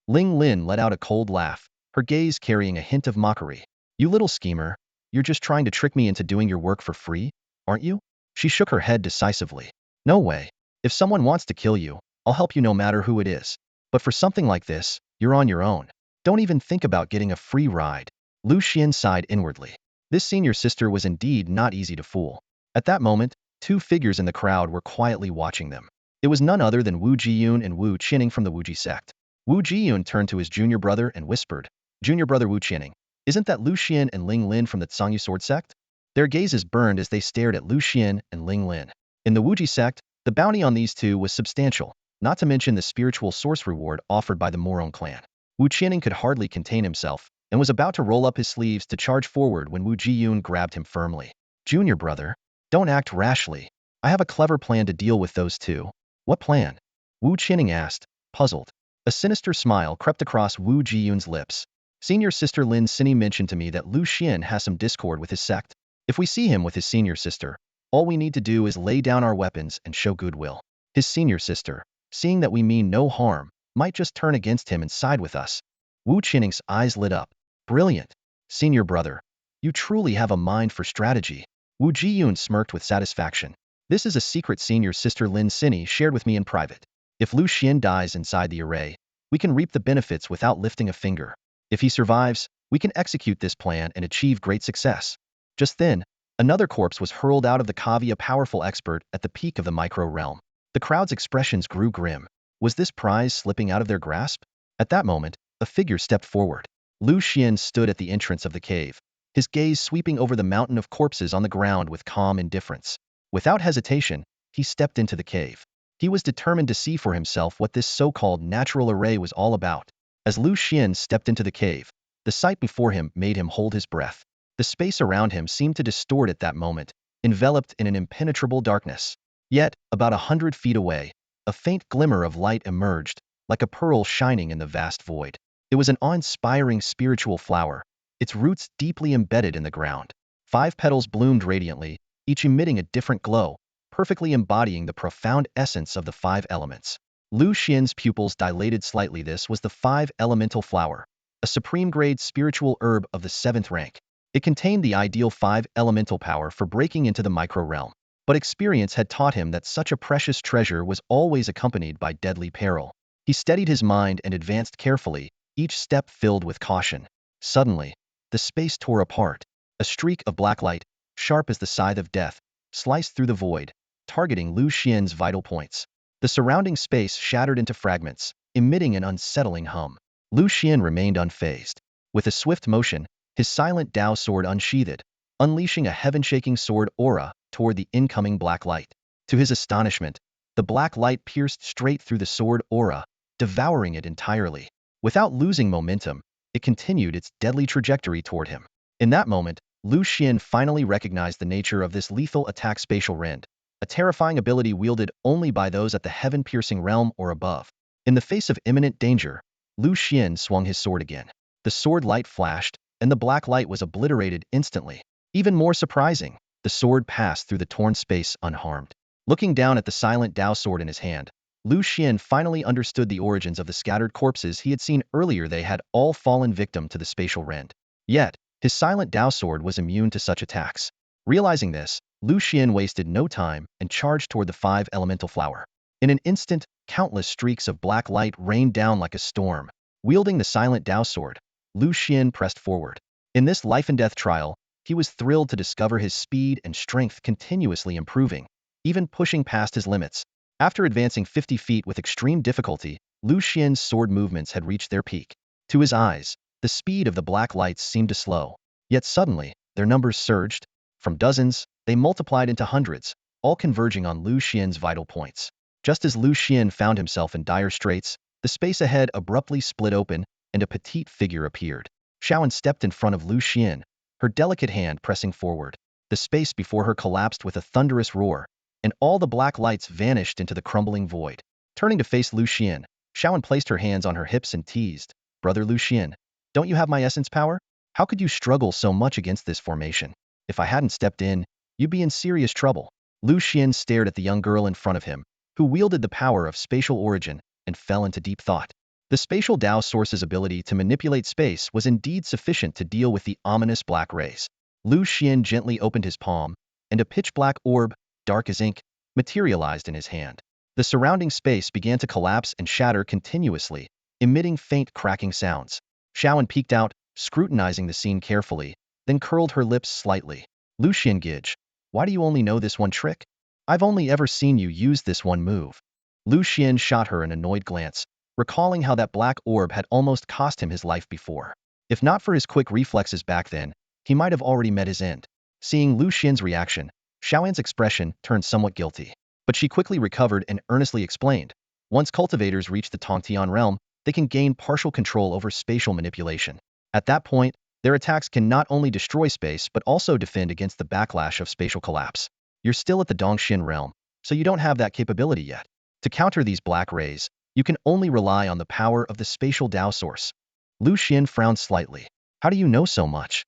Ling Lin let out a cold laugh, her gaze carrying a hint of mockery. You little schemer, you're just trying to trick me into doing your work for free, aren't you? She shook her head decisively. No way. If someone wants to kill you, I'll help you no matter who it is. But for something like this, you're on your own. Don't even think about getting a free ride. Lu Xuan sighed inwardly. This senior sister was indeed not easy to fool. At that moment, two figures in the crowd were quietly watching them. It was none other than Wu Jiyun and Wu Qining from the Wuji sect. Wu Jiyun turned to his junior brother and whispered, Junior brother Wu Qining, isn't that Lu Xuan and Ling Lin from the Sangyu sword sect? Their gazes burned as they stared at Lu Xuan and Ling Lin. In the Wuji sect, the bounty on these two was substantial, not to mention the spiritual source reward offered by the Morong clan. Wu Qining could hardly contain himself, and was about to roll up his sleeves to charge forward when Wu Jiyun grabbed him firmly. Junior brother, don't act rashly. I have a clever plan to deal with those two. What plan? Wu Qining asked, puzzled. A sinister smile crept across Wu Jiyun's lips. Senior sister Lin Sini mentioned to me that Lu Xuan has some discord with his sect. If we see him with his senior sister, all we need to do is lay down our weapons and show goodwill. His senior sister, seeing that we mean no harm, might just turn against him and side with us. Wu Qining's eyes lit up. Brilliant. Senior brother, you truly have a mind for strategy. Wu Jiyun smirked with satisfaction. This is a secret senior sister Lin Sini shared with me in private. If Lu Xuan dies inside the array, we can reap the benefits without lifting a finger. If he survives, we can execute this plan and achieve great success. Just then, another corpse was hurled out of the cavity, a powerful expert at the peak of the micro-realm. The crowd's expressions grew grim. Was this prize slipping out of their grasp? At that moment, a figure stepped forward. Lu Xuan stood at the entrance of the cave, his gaze sweeping over the mountain of corpses on the ground with calm indifference. Without hesitation, he stepped into the cave. He was determined to see for himself what this so-called natural array was all about. As Lu Xuan stepped into the cave, the sight before him made him hold his breath. The space around him seemed to distort at that moment, enveloped in an impenetrable darkness. Yet, about 100 feet away, a faint glimmer of light emerged, like a pearl shining in the vast void. It was an awe-inspiring spiritual flower, its roots deeply embedded in the ground. 5 petals bloomed radiantly, each emitting a different glow, perfectly embodying the profound essence of the 5 elements. Lu Xuan's pupils dilated slightly. This was the 5 elemental flower, a supreme-grade spiritual herb of the 7th rank. It contained the ideal 5 elemental power for breaking into the micro-realm. But experience had taught him that such a precious treasure was always accompanied by deadly peril. He steadied his mind and advanced carefully, each step filled with caution. Suddenly, the space tore apart. A streak of black light, sharp as the scythe of death, sliced through the void, targeting Lu Xuan's vital points. The surrounding space shattered into fragments, emitting an unsettling hum. Lu Xuan remained unfazed. With a swift motion, his silent Dao sword unsheathed, unleashing a heaven-shaking sword aura toward the incoming black light. To his astonishment, the black light pierced straight through the sword aura, devouring it entirely. Without losing momentum, it continued its deadly trajectory toward him. In that moment, Lu Xuan finally recognized the nature of this lethal attack: spatial rend, a terrifying ability wielded only by those at the heaven-piercing realm or above. In the face of imminent danger, Lu Xuan swung his sword again. The sword light flashed, and the black light was obliterated instantly. Even more surprising, the sword passed through the torn space unharmed. Looking down at the silent Dao sword in his hand, Lu Xuan finally understood the origins of the scattered corpses he had seen earlier. They had all fallen victim to the spatial rend. Yet, his silent Dao sword was immune to such attacks. Realizing this, Lu Xuan wasted no time and charged toward the 5 elemental flower. In an instant, countless streaks of black light rained down like a storm. Wielding the silent Dao sword, Lu Xuan pressed forward. In this life-and-death trial, he was thrilled to discover his speed and strength continuously improving, even pushing past his limits. After advancing 50 feet with extreme difficulty, Lu Xuan's sword movements had reached their peak. To his eyes, the speed of the black lights seemed to slow. Yet suddenly, their numbers surged. From dozens, they multiplied into hundreds, all converging on Lu Xuan's vital points. Just as Lu Xuan found himself in dire straits, the space ahead abruptly split open, and a petite figure appeared. Xuan stepped in front of Lu Xuan, her delicate hand pressing forward. The space before her collapsed with a thunderous roar, and all the black lights vanished into the crumbling void. Turning to face Lu Xuan, Xuan placed her hands on her hips and teased, "Brother Lu Xuan, don't you have my essence power? How could you struggle so much against this formation? If I hadn't stepped in, you'd be in serious trouble." Lu Xuan stared at the young girl in front of him, who wielded the power of spatial origin and fell into deep thought. The spatial Tao source's ability to manipulate space was indeed sufficient to deal with the ominous black rays. Lu Xuan gently opened his palm, and a pitch-black orb, dark as ink, materialized in his hand. The surrounding space began to collapse and shatter continuously, emitting faint cracking sounds. Xuan peeked out, scrutinizing the scene carefully, then curled her lips slightly. Lu Xiangij, why do you only know this one trick? I've only ever seen you use this one move. Lu Xian shot her an annoyed glance, recalling how that black orb had almost cost him his life before. If not for his quick reflexes back then, he might have already met his end. Seeing Lu Xian's reaction, Xiaoan's expression turned somewhat guilty. But she quickly recovered and earnestly explained, once cultivators reach the Tongtian realm, they can gain partial control over spatial manipulation. At that point, their attacks can not only destroy space but also defend against the backlash of spatial collapse. You're still at the Dongxian realm, so you don't have that capability yet. To counter these black rays, you can only rely on the power of the spatial Tao source. Lu Xian frowned slightly. How do you know so much?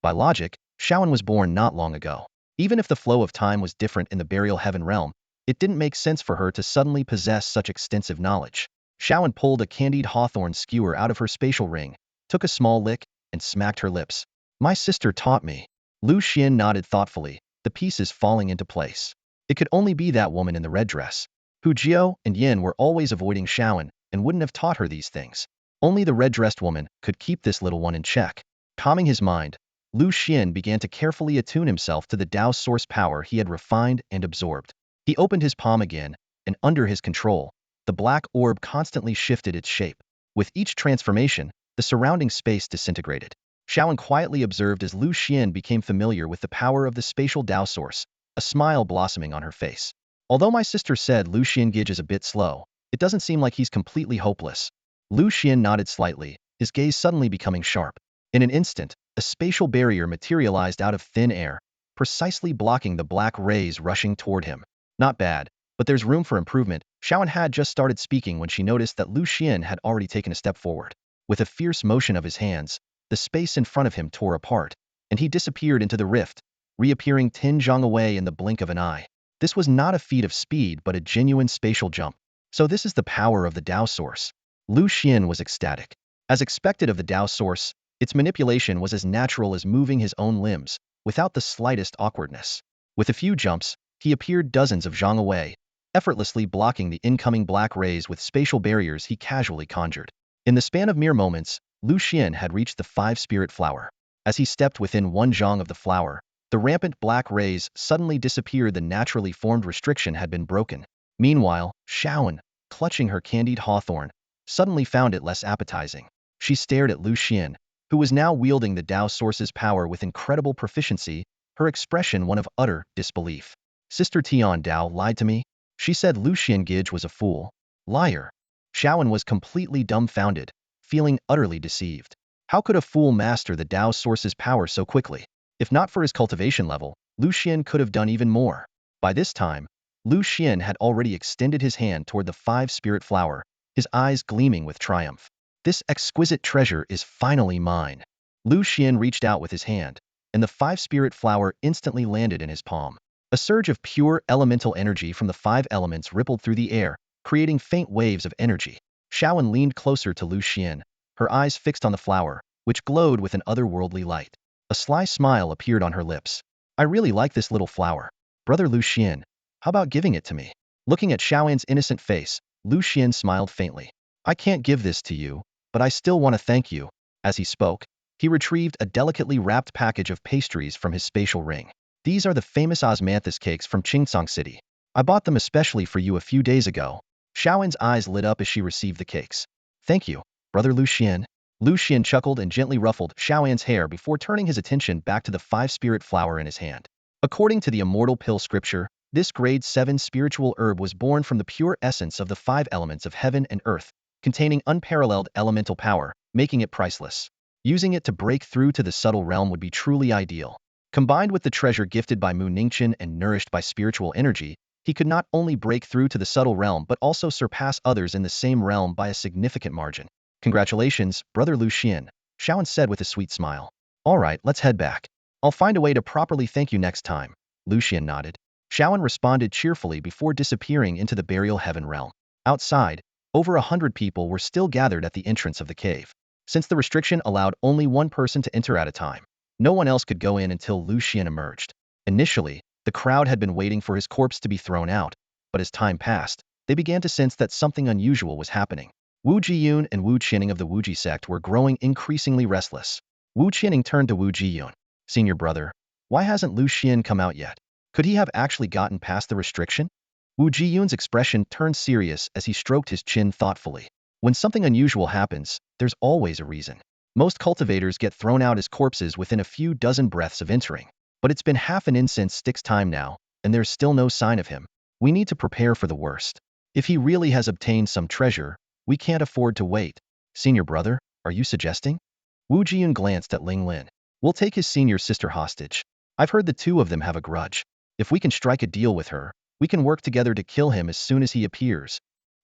By logic, Xiaoan was born not long ago. Even if the flow of time was different in the burial heaven realm, it didn't make sense for her to suddenly possess such extensive knowledge. Xiaoan pulled a candied hawthorn skewer out of her spatial ring, took a small lick, and smacked her lips. My sister taught me. Lu Xian nodded thoughtfully, the pieces falling into place. It could only be that woman in the red dress. Hu Jiao and Yin were always avoiding Xiaoan and wouldn't have taught her these things. Only the red-dressed woman could keep this little one in check. Calming his mind, Lu Xian began to carefully attune himself to the Tao source power he had refined and absorbed. He opened his palm again, and under his control, the black orb constantly shifted its shape. With each transformation, the surrounding space disintegrated. Xiaoan quietly observed as Lu Xian became familiar with the power of the spatial Tao source, a smile blossoming on her face. Although my sister said Lu Xiangij is a bit slow, it doesn't seem like he's completely hopeless. Lu Xian nodded slightly, his gaze suddenly becoming sharp. In an instant, a spatial barrier materialized out of thin air, precisely blocking the black rays rushing toward him. Not bad, but there's room for improvement. Xiaoan had just started speaking when she noticed that Lu Xian had already taken a step forward. With a fierce motion of his hands, the space in front of him tore apart, and he disappeared into the rift, reappearing 10 zhang away in the blink of an eye. This was not a feat of speed but a genuine spatial jump. So this is the power of the Tao source. Lu Xian was ecstatic. As expected of the Tao source, its manipulation was as natural as moving his own limbs, without the slightest awkwardness. With a few jumps, he appeared dozens of zhang away, effortlessly blocking the incoming black rays with spatial barriers he casually conjured. In the span of mere moments, Lu Xian had reached the 5-spirit flower. As he stepped within 1 zhang of the flower, the rampant black rays suddenly disappeared. The naturally formed restriction had been broken. Meanwhile, Xiaoan, clutching her candied hawthorn, suddenly found it less appetizing. She stared at Lu Xian, who was now wielding the Tao source's power with incredible proficiency, her expression one of utter disbelief. Sister Tian Dao lied to me? She said Lu Xiangij was a fool. Liar. Xiaoan was completely dumbfounded, feeling utterly deceived. How could a fool master the Tao source's power so quickly? If not for his cultivation level, Lu Xian could have done even more. By this time, Lu Xian had already extended his hand toward the 5-spirit flower, his eyes gleaming with triumph. This exquisite treasure is finally mine. Lu Xian reached out with his hand, and the 5-spirit flower instantly landed in his palm. A surge of pure elemental energy from the 5 elements rippled through the air, creating faint waves of energy. Xiaoan leaned closer to Lu Xian, her eyes fixed on the flower, which glowed with an otherworldly light. A sly smile appeared on her lips. I really like this little flower. Brother Lu Xian, how about giving it to me? Looking at Xiaoan's innocent face, Lu Xian smiled faintly. I can't give this to you, but I still want to thank you. As he spoke, he retrieved a delicately wrapped package of pastries from his spatial ring. These are the famous osmanthus cakes from Qingsong City. I bought them especially for you a few days ago. Xiaoan's eyes lit up as she received the cakes. Thank you, Brother Lu Xian. Lu Xian chuckled and gently ruffled Xiaoan's hair before turning his attention back to the 5-spirit flower in his hand. According to the Immortal Pill scripture, this grade 7 spiritual herb was born from the pure essence of the 5 elements of heaven and earth, containing unparalleled elemental power, making it priceless. Using it to break through to the subtle realm would be truly ideal. Combined with the treasure gifted by Mu Ningqian and nourished by spiritual energy, he could not only break through to the subtle realm but also surpass others in the same realm by a significant margin. Congratulations, Brother Lu Xian, Xiaoan said with a sweet smile. All right, let's head back. I'll find a way to properly thank you next time. Lu Xian nodded. Xuan responded cheerfully before disappearing into the burial heaven realm. Outside, over 100 people were still gathered at the entrance of the cave. Since the restriction allowed only one person to enter at a time, no one else could go in until Lu Xuan emerged. Initially, the crowd had been waiting for his corpse to be thrown out, but as time passed, they began to sense that something unusual was happening. Wu Jiyun and Wu Qining of the Wuji sect were growing increasingly restless. Wu Qining turned to Wu Jiyun. Senior brother, why hasn't Lu Xuan come out yet? Could he have actually gotten past the restriction? Wu Jiyun's expression turned serious as he stroked his chin thoughtfully. When something unusual happens, there's always a reason. Most cultivators get thrown out as corpses within a few dozen breaths of entering. But it's been half an incense stick's time now, and there's still no sign of him. We need to prepare for the worst. If he really has obtained some treasure, we can't afford to wait. Senior brother, are you suggesting? Wu Jiyun glanced at Ling Lin. We'll take his senior sister hostage. I've heard the two of them have a grudge. If we can strike a deal with her, we can work together to kill him as soon as he appears.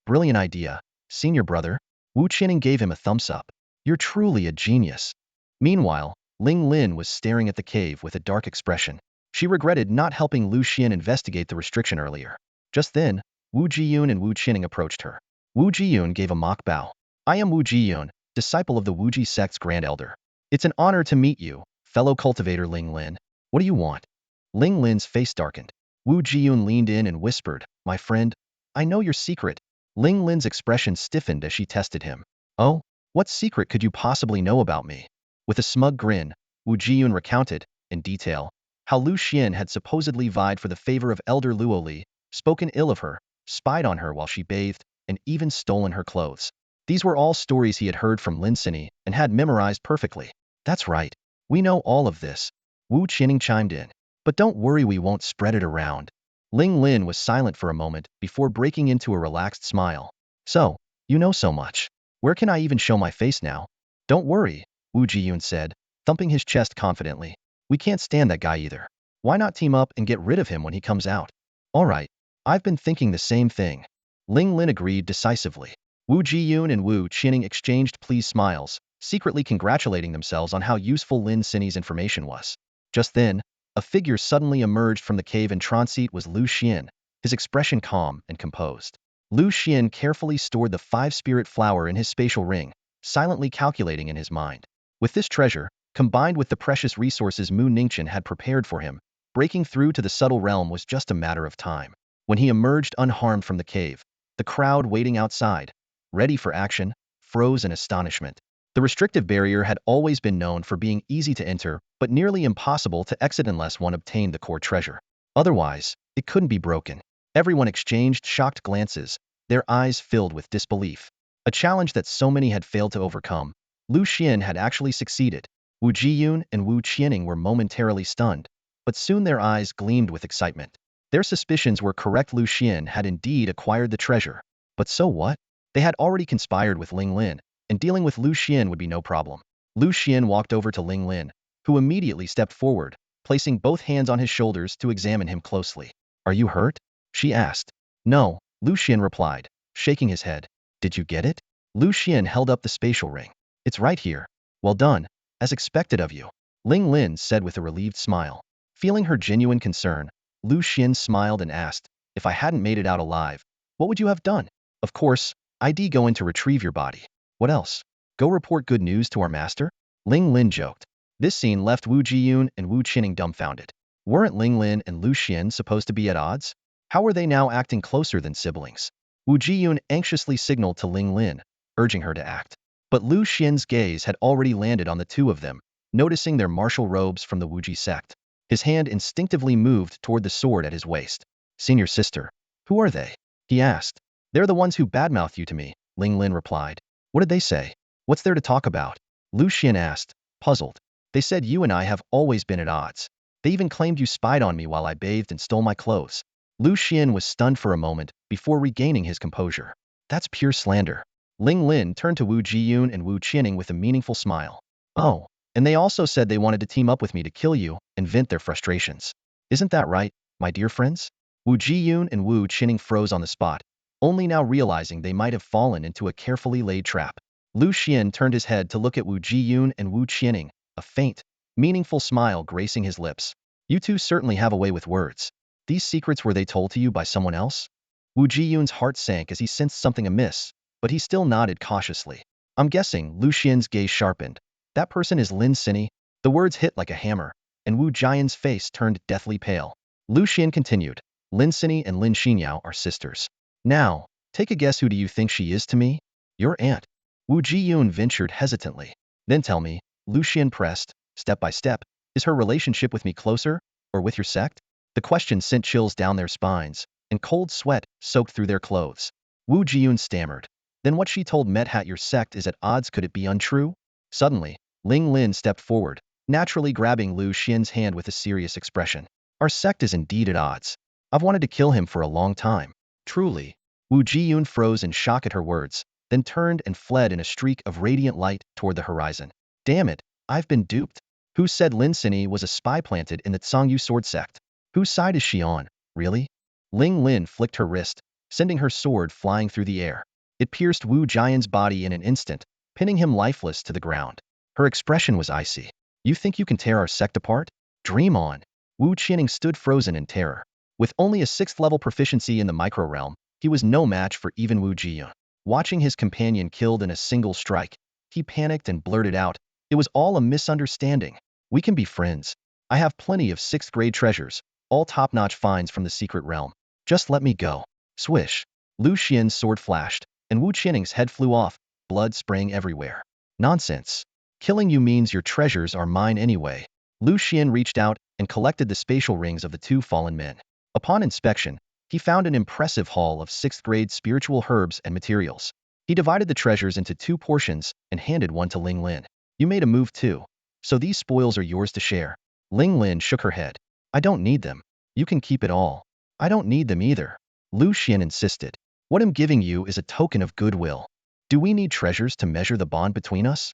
Brilliant idea, senior brother. Wu Qining gave him a thumbs up. You're truly a genius. Meanwhile, Ling Lin was staring at the cave with a dark expression. She regretted not helping Lu Xuan investigate the restriction earlier. Just then, Wu Jiyun and Wu Qining approached her. Wu Jiyun gave a mock bow. I am Wu Jiyun, disciple of the Wuji sect's Grand Elder. It's an honor to meet you, fellow cultivator Ling Lin. What do you want? Ling Lin's face darkened. Wu Jiyun leaned in and whispered, my friend, I know your secret. Ling Lin's expression stiffened as she tested him. Oh, what secret could you possibly know about me? With a smug grin, Wu Jiyun recounted, in detail, how Lu Xuan had supposedly vied for the favor of Elder Luoli, spoken ill of her, spied on her while she bathed, and even stolen her clothes. These were all stories he had heard from Lin Sini and had memorized perfectly. That's right. We know all of this. Wu Qining chimed in. But don't worry, we won't spread it around. Ling Lin was silent for a moment before breaking into a relaxed smile. So, you know so much. Where can I even show my face now? Don't worry, Wu Jiyun said, thumping his chest confidently. We can't stand that guy either. Why not team up and get rid of him when he comes out? All right. I've been thinking the same thing. Ling Lin agreed decisively. Wu Jiyun and Wu Qining exchanged pleased smiles, secretly congratulating themselves on how useful Lin Sini's information was. Just then, a figure suddenly emerged from the cave and transeat was Lu Xuan, his expression calm and composed. Lu Xuan carefully stored the 5-spirit flower in his spatial ring, silently calculating in his mind. With this treasure, combined with the precious resources Mu Ningqian had prepared for him, breaking through to the subtle realm was just a matter of time. When he emerged unharmed from the cave, the crowd waiting outside, ready for action, froze in astonishment. The restrictive barrier had always been known for being easy to enter, but nearly impossible to exit unless one obtained the core treasure. Otherwise, it couldn't be broken. Everyone exchanged shocked glances, their eyes filled with disbelief. A challenge that so many had failed to overcome, Lu Xuan had actually succeeded. Wu Jiyun and Wu Qining were momentarily stunned, but soon their eyes gleamed with excitement. Their suspicions were correct. Lu Xuan had indeed acquired the treasure. But so what? They had already conspired with Ling Lin, and dealing with Lu Xuan would be no problem. Lu Xuan walked over to Ling Lin, who immediately stepped forward, placing both hands on his shoulders to examine him closely. Are you hurt? She asked. No, Lu Xuan replied, shaking his head. Did you get it? Lu Xuan held up the spatial ring. It's right here. Well done, as expected of you. Ling Lin said with a relieved smile. Feeling her genuine concern, Lu Xuan smiled and asked, if I hadn't made it out alive, what would you have done? Of course, I'd go in to retrieve your body. What else? Go report good news to our master? Ling Lin joked. This scene left Wu Jiyun and Wu Qining dumbfounded. Weren't Ling Lin and Lu Xuan supposed to be at odds? How were they now acting closer than siblings? Wu Jiyun anxiously signaled to Ling Lin, urging her to act. But Lu Xian's gaze had already landed on the two of them, noticing their martial robes from the Wuji sect. His hand instinctively moved toward the sword at his waist. Senior sister, who are they? He asked. They're the ones who badmouthed you to me, Ling Lin replied. What did they say? What's there to talk about? Lu Xuan asked, puzzled. They said you and I have always been at odds. They even claimed you spied on me while I bathed and stole my clothes. Lu Xuan was stunned for a moment before regaining his composure. That's pure slander. Ling Lin turned to Wu Jiyun and Wu Qining with a meaningful smile. Oh, and they also said they wanted to team up with me to kill you and vent their frustrations. Isn't that right, my dear friends? Wu Jiyun and Wu Qining froze on the spot, only now realizing they might have fallen into a carefully laid trap. Lu Xuan turned his head to look at Wu Jiyun and Wu Qining, a faint, meaningful smile gracing his lips. You two certainly have a way with words. These secrets, were they told to you by someone else? Wu Jiyun's heart sank as he sensed something amiss, but he still nodded cautiously. I'm guessing. Lu Xian's gaze sharpened. That person is Lin Sini. The words hit like a hammer, and Wu Jian's face turned deathly pale. Lu Xian continued. Lin Sini and Lin Xinyao are sisters. Now, take a guess, who do you think she is to me? Your aunt. Wu Jiyun ventured hesitantly. Then tell me, Lu Xian pressed, step by step, is her relationship with me closer, or with your sect? The question sent chills down their spines, and cold sweat soaked through their clothes. Wu Jiyun stammered. Then what she told Medhat, your sect is at odds, could it be untrue? Suddenly, Ling Lin stepped forward, naturally grabbing Lu Xian's hand with a serious expression. Our sect is indeed at odds. I've wanted to kill him for a long time. Truly. Wu Jiyun froze in shock at her words, then turned and fled in a streak of radiant light toward the horizon. Damn it, I've been duped. Who said Lin Sini was a spy planted in the Tsangyu sword sect? Whose side is she on, really? Ling Lin flicked her wrist, sending her sword flying through the air. It pierced Wu Jian's body in an instant, pinning him lifeless to the ground. Her expression was icy. You think you can tear our sect apart? Dream on. Wu Qianing stood frozen in terror. With only a 6th-level proficiency in the micro-realm, he was no match for even Wu Jiyun. Watching his companion killed in a single strike, he panicked and blurted out, it was all a misunderstanding. We can be friends. I have plenty of 6th-grade treasures, all top-notch finds from the secret realm. Just let me go. Swish. Lu Xian's sword flashed, and Wu Qianing's head flew off, blood spraying everywhere. Nonsense. Killing you means your treasures are mine anyway. Lu Xian reached out and collected the spatial rings of the 2 fallen men. Upon inspection, he found an impressive haul of 6th-grade spiritual herbs and materials. He divided the treasures into 2 portions and handed one to Ling Lin. You made a move too. So these spoils are yours to share. Ling Lin shook her head. I don't need them. You can keep it all. I don't need them either. Lu Xian insisted. What I'm giving you is a token of goodwill. Do we need treasures to measure the bond between us?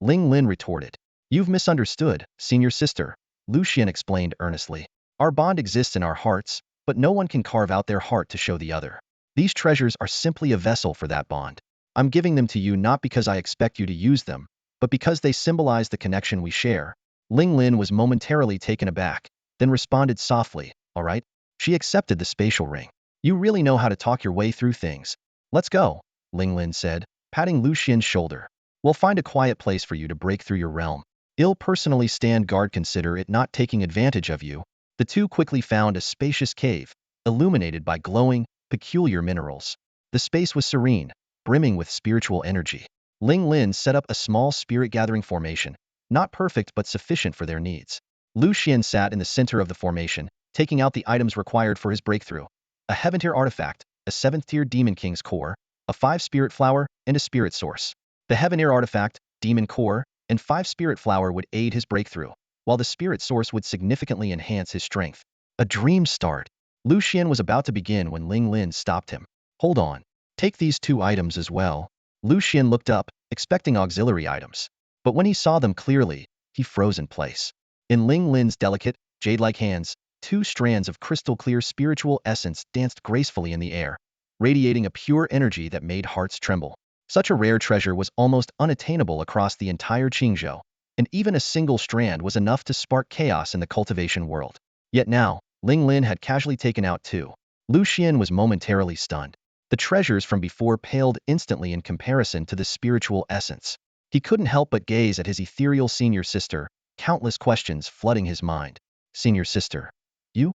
Ling Lin retorted. You've misunderstood, senior sister. Lu Xian explained earnestly. Our bond exists in our hearts, but no one can carve out their heart to show the other. These treasures are simply a vessel for that bond. I'm giving them to you not because I expect you to use them, but because they symbolize the connection we share. Ling Lin was momentarily taken aback, then responded softly, all right. She accepted the spatial ring. You really know how to talk your way through things. Let's go, Ling Lin said, patting Lu Xian's shoulder. We'll find a quiet place for you to break through your realm. I'll personally stand guard, consider it not taking advantage of you. The 2 quickly found a spacious cave, illuminated by glowing, peculiar minerals. The space was serene, brimming with spiritual energy. Ling Lin set up a small spirit-gathering formation, not perfect but sufficient for their needs. Lu Xian sat in the center of the formation, taking out the items required for his breakthrough. A heaven-tier artifact, a 7th-tier demon king's core, a 5-spirit flower, and a spirit source. The heaven-tier artifact, demon core, and 5-spirit flower would aid his breakthrough, while the spirit source would significantly enhance his strength. A dream start. Lu Xian was about to begin when Ling Lin stopped him. Hold on. Take these 2 items as well. Lu Xian looked up, expecting auxiliary items. But when he saw them clearly, he froze in place. In Ling Lin's delicate, jade-like hands, 2 strands of crystal-clear spiritual essence danced gracefully in the air, radiating a pure energy that made hearts tremble. Such a rare treasure was almost unattainable across the entire Qingzhou, and even a single strand was enough to spark chaos in the cultivation world. Yet now, Ling Lin had casually taken out 2. Lu Xian was momentarily stunned. The treasures from before paled instantly in comparison to the spiritual essence. He couldn't help but gaze at his ethereal senior sister, countless questions flooding his mind. Senior sister. You?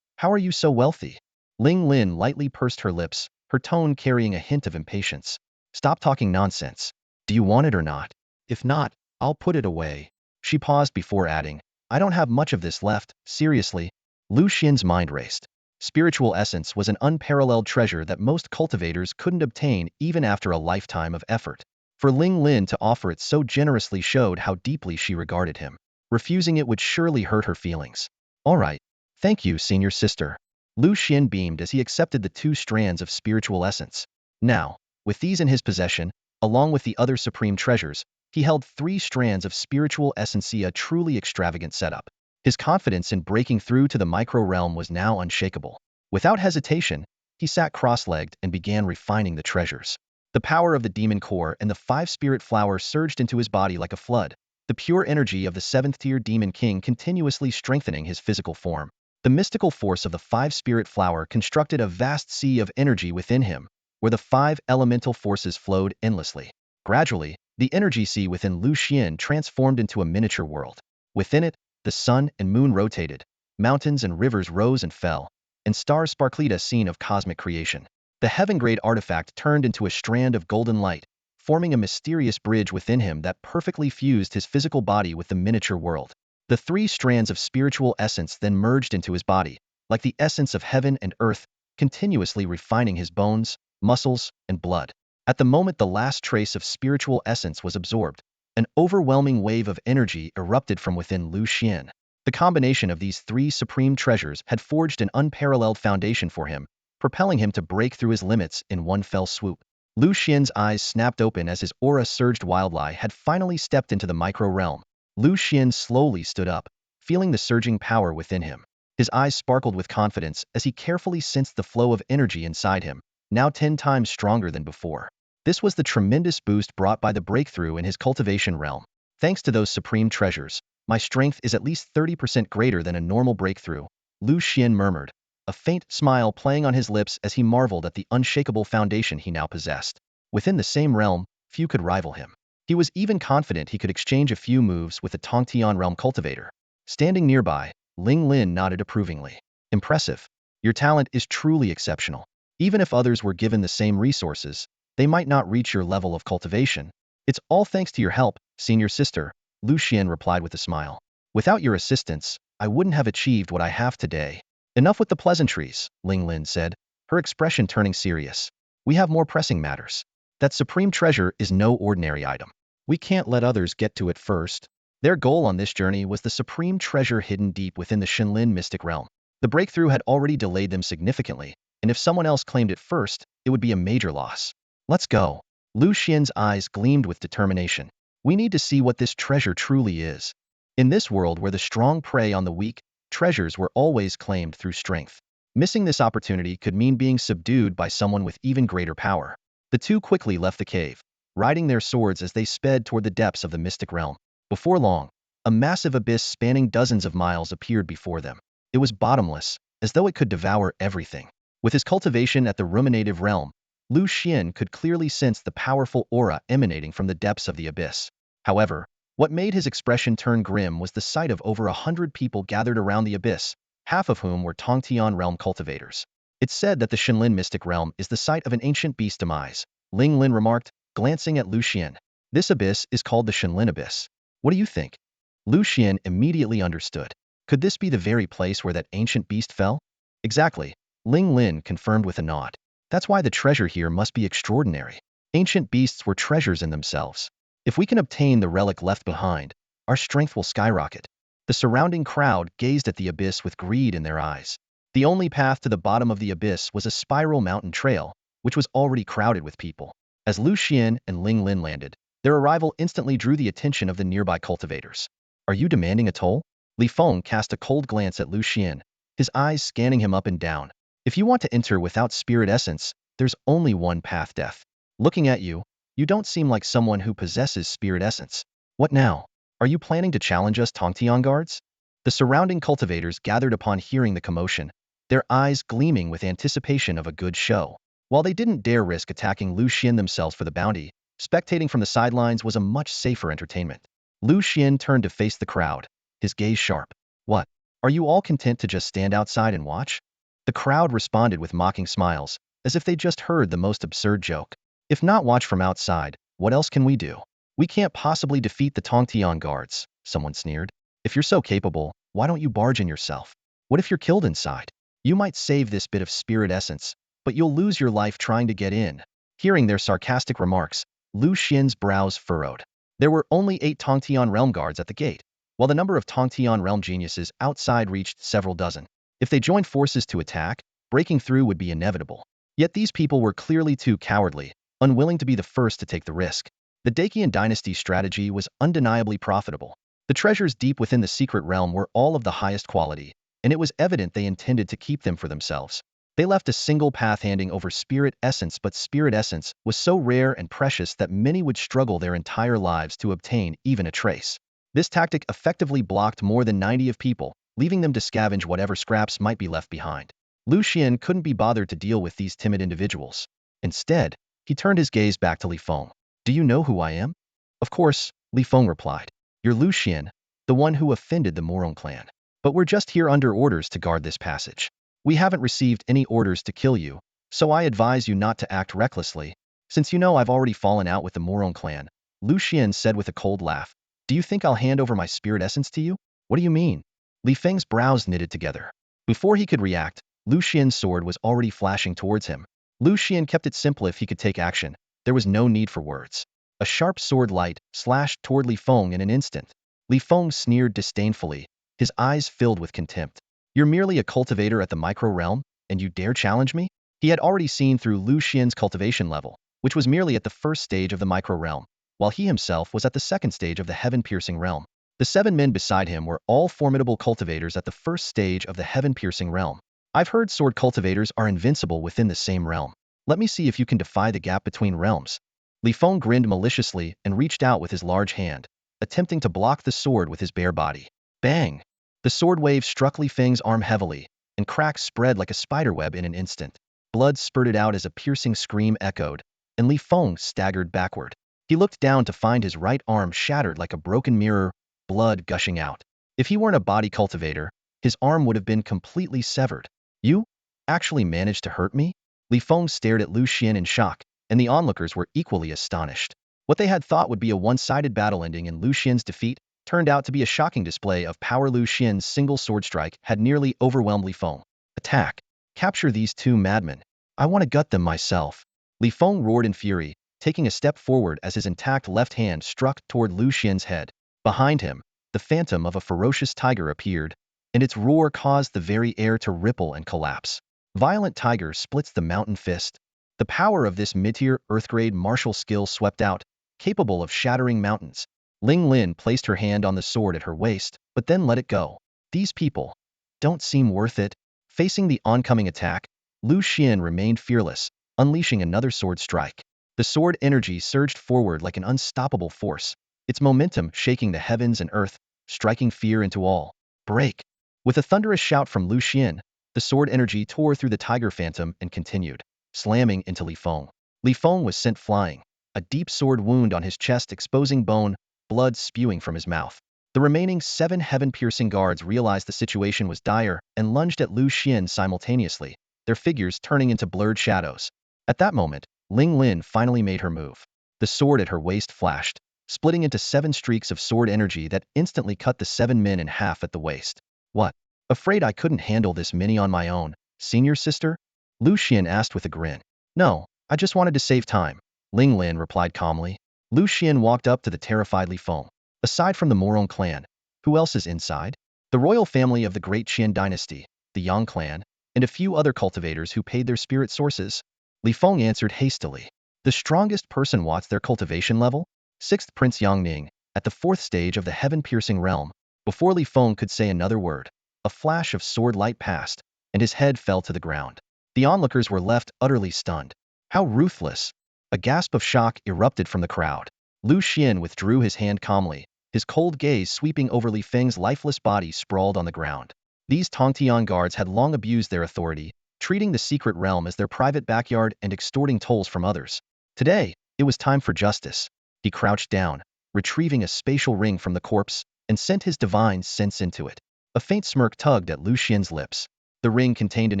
How are you so wealthy? Ling Lin lightly pursed her lips, her tone carrying a hint of impatience. Stop talking nonsense. Do you want it or not? If not, I'll put it away. She paused before adding, I don't have much of this left, seriously. Lu Xian's mind raced. Spiritual essence was an unparalleled treasure that most cultivators couldn't obtain even after a lifetime of effort. For Ling Lin to offer it so generously showed how deeply she regarded him. Refusing it would surely hurt her feelings. All right. Thank you, senior sister. Lu Xian beamed as he accepted the 2 strands of spiritual essence. Now, with these in his possession, along with the other supreme treasures, he held 3 strands of spiritual essentia, a truly extravagant setup. His confidence in breaking through to the micro-realm was now unshakable. Without hesitation, he sat cross-legged and began refining the treasures. The power of the demon core and the 5-spirit flower surged into his body like a flood, the pure energy of the 7th-tier demon king continuously strengthening his physical form. The mystical force of the five-spirit flower constructed a vast sea of energy within him, where the five elemental forces flowed endlessly. Gradually, the energy sea within Lu Xuan transformed into a miniature world. Within it, the sun and moon rotated, mountains and rivers rose and fell, and stars sparkled, a scene of cosmic creation. The heaven-grade artifact turned into a strand of golden light, forming a mysterious bridge within him that perfectly fused his physical body with the miniature world. The three strands of spiritual essence then merged into his body, like the essence of heaven and earth, continuously refining his bones, muscles, and blood. At the moment the last trace of spiritual essence was absorbed, an overwhelming wave of energy erupted from within Lu Xuan. The combination of these three supreme treasures had forged an unparalleled foundation for him, propelling him to break through his limits in one fell swoop. Lu Xian's eyes snapped open as his aura surged. Wildlife had finally stepped into the micro-realm. Lu Xuan slowly stood up, feeling the surging power within him. His eyes sparkled with confidence as he carefully sensed the flow of energy inside him, now 10 times stronger than before. This was the tremendous boost brought by the breakthrough in his cultivation realm. Thanks to those supreme treasures, my strength is at least 30% greater than a normal breakthrough, Lu Xuan murmured, a faint smile playing on his lips as he marveled at the unshakable foundation he now possessed. Within the same realm, few could rival him. He was even confident he could exchange a few moves with the Tongtian realm cultivator. Standing nearby, Ling Lin nodded approvingly. Impressive. Your talent is truly exceptional. Even if others were given the same resources, they might not reach your level of cultivation. It's all thanks to your help, senior sister, Lu Xuan replied with a smile. Without your assistance, I wouldn't have achieved what I have today. Enough with the pleasantries, Ling Lin said, her expression turning serious. We have more pressing matters. That supreme treasure is no ordinary item. We can't let others get to it first. Their goal on this journey was the supreme treasure hidden deep within the Shenlin mystic realm. The breakthrough had already delayed them significantly, and if someone else claimed it first, it would be a major loss. Let's go. Lu Xian's eyes gleamed with determination. We need to see what this treasure truly is. In this world where the strong prey on the weak, treasures were always claimed through strength. Missing this opportunity could mean being subdued by someone with even greater power. The two quickly left the cave, riding their swords as they sped toward the depths of the mystic realm. Before long, a massive abyss spanning dozens of miles appeared before them. It was bottomless, as though it could devour everything. With his cultivation at the ruminative realm, Lu Xuan could clearly sense the powerful aura emanating from the depths of the abyss. However, what made his expression turn grim was the sight of over 100 people gathered around the abyss, half of whom were Tongtian realm cultivators. It's said that the Shenlin mystic realm is the site of an ancient beast demise, Ling Lin remarked, glancing at Lu Xuan. This abyss is called the Shenlin abyss. What do you think? Lu Xuan immediately understood. Could this be the very place where that ancient beast fell? Exactly, Ling Lin confirmed with a nod. That's why the treasure here must be extraordinary. Ancient beasts were treasures in themselves. If we can obtain the relic left behind, our strength will skyrocket. The surrounding crowd gazed at the abyss with greed in their eyes. The only path to the bottom of the abyss was a spiral mountain trail, which was already crowded with people. As Lu Xuan and Ling Lin landed, their arrival instantly drew the attention of the nearby cultivators. Are you demanding a toll? Li Feng cast a cold glance at Lu Xuan, his eyes scanning him up and down. If you want to enter without spirit essence, there's only one path: death. Looking at you, you don't seem like someone who possesses spirit essence. What now? Are you planning to challenge us Tongtian guards? The surrounding cultivators gathered upon hearing the commotion, their eyes gleaming with anticipation of a good show. While they didn't dare risk attacking Lu Xuan themselves for the bounty, spectating from the sidelines was a much safer entertainment. Lu Xuan turned to face the crowd, his gaze sharp. What? Are you all content to just stand outside and watch? The crowd responded with mocking smiles, as if they just heard the most absurd joke. If not watch from outside, what else can we do? We can't possibly defeat the Tongtian guards, someone sneered. If you're so capable, why don't you barge in yourself? What if you're killed inside? You might save this bit of spirit essence, but you'll lose your life trying to get in. Hearing their sarcastic remarks, Lu Xian's brows furrowed. There were only 8 Tongtian realm guards at the gate, while the number of Tongtian realm geniuses outside reached several dozen. If they joined forces to attack, breaking through would be inevitable. Yet these people were clearly too cowardly, unwilling to be the first to take the risk. The Dacian dynasty's strategy was undeniably profitable. The treasures deep within the secret realm were all of the highest quality, and it was evident they intended to keep them for themselves. They left a single path handing over spirit essence, but spirit essence was so rare and precious that many would struggle their entire lives to obtain even a trace. This tactic effectively blocked more than 90 of people, leaving them to scavenge whatever scraps might be left behind. Lu Xuan couldn't be bothered to deal with these timid individuals. Instead, he turned his gaze back to Li Feng. Do you know who I am? Of course, Li Feng replied. You're Lu Xuan, the one who offended the Morong clan. But we're just here under orders to guard this passage. We haven't received any orders to kill you, so I advise you not to act recklessly. Since you know I've already fallen out with the Morong clan, Lu Xuan said with a cold laugh. Do you think I'll hand over my spirit essence to you? What do you mean? Li Feng's brows knitted together. Before he could react, Lu Xian's sword was already flashing towards him. Lu Xuan kept it simple if he could take action. There was no need for words. A sharp sword light slashed toward Li Feng in an instant. Li Feng sneered disdainfully, his eyes filled with contempt. You're merely a cultivator at the micro-realm, and you dare challenge me? He had already seen through Lu Xian's cultivation level, which was merely at the first stage of the micro-realm, while he himself was at the second stage of the heaven-piercing realm. The 7 men beside him were all formidable cultivators at the first stage of the heaven-piercing realm. I've heard sword cultivators are invincible within the same realm. Let me see if you can defy the gap between realms. Li Feng grinned maliciously and reached out with his large hand, attempting to block the sword with his bare body. Bang! The sword wave struck Li Feng's arm heavily, and cracks spread like a spiderweb in an instant. Blood spurted out as a piercing scream echoed, and Li Feng staggered backward. He looked down to find his right arm shattered like a broken mirror, blood gushing out. If he weren't a body cultivator, his arm would have been completely severed. You actually managed to hurt me? Li Feng stared at Lu Xuan in shock, and the onlookers were equally astonished. What they had thought would be a one-sided battle ending in Lu Xian's defeat turned out to be a shocking display of power. Lu Xian's single sword strike had nearly overwhelmed Li Feng. Attack! Capture these 2 madmen. I want to gut them myself. Li Feng roared in fury, taking a step forward as his intact left hand struck toward Lu Xian's head. Behind him, the phantom of a ferocious tiger appeared, and its roar caused the very air to ripple and collapse. Violent Tiger splits the mountain fist. The power of this mid-tier Earth-grade martial skill swept out, capable of shattering mountains. Ling Lin placed her hand on the sword at her waist, but then let it go. These people don't seem worth it. Facing the oncoming attack, Lu Xuan remained fearless, unleashing another sword strike. The sword energy surged forward like an unstoppable force, its momentum shaking the heavens and earth, striking fear into all. Break! With a thunderous shout from Lu Xuan, the sword energy tore through the tiger phantom and continued, slamming into Li Feng. Li Feng was sent flying, a deep sword wound on his chest exposing bone, blood spewing from his mouth. The remaining 7 heaven-piercing guards realized the situation was dire and lunged at Lu Xuan simultaneously, their figures turning into blurred shadows. At that moment, Ling Lin finally made her move. The sword at her waist flashed, splitting into 7 streaks of sword energy that instantly cut the 7 men in half at the waist. What? Afraid I couldn't handle this many on my own, senior sister? Lu Xuan asked with a grin. No, I just wanted to save time, Ling Lin replied calmly. Lu Xuan walked up to the terrified Li Feng. Aside from the Morong clan, who else is inside? The royal family of the Great Qian dynasty, the Yang clan, and a few other cultivators who paid their spirit sources. Li Feng answered hastily. The strongest person what's their cultivation level? 6th Prince Yangning, at the 4th stage of the heaven-piercing realm. Before Li Feng could say another word, a flash of sword light passed, and his head fell to the ground. The onlookers were left utterly stunned. How ruthless! A gasp of shock erupted from the crowd. Lu Xuan withdrew his hand calmly, his cold gaze sweeping over Li Feng's lifeless body sprawled on the ground. These Tongtian guards had long abused their authority, treating the secret realm as their private backyard and extorting tolls from others. Today, it was time for justice. He crouched down, retrieving a spatial ring from the corpse, and sent his divine sense into it. A faint smirk tugged at Lu Xian's lips. The ring contained an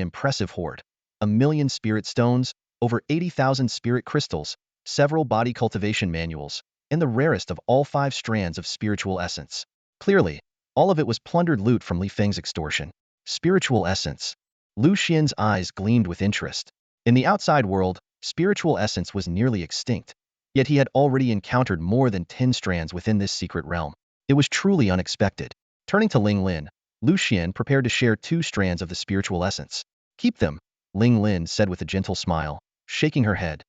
impressive hoard. 1,000,000 spirit stones, over 80,000 spirit crystals, several body cultivation manuals, and the rarest of all 5 strands of spiritual essence. Clearly, all of it was plundered loot from Li Feng's extortion. Spiritual essence. Lu Xian's eyes gleamed with interest. In the outside world, spiritual essence was nearly extinct, yet he had already encountered more than 10 strands within this secret realm. It was truly unexpected. Turning to Ling Lin, Lu Xuan prepared to share 2 strands of the spiritual essence. Keep them, Ling Lin said with a gentle smile, shaking her head.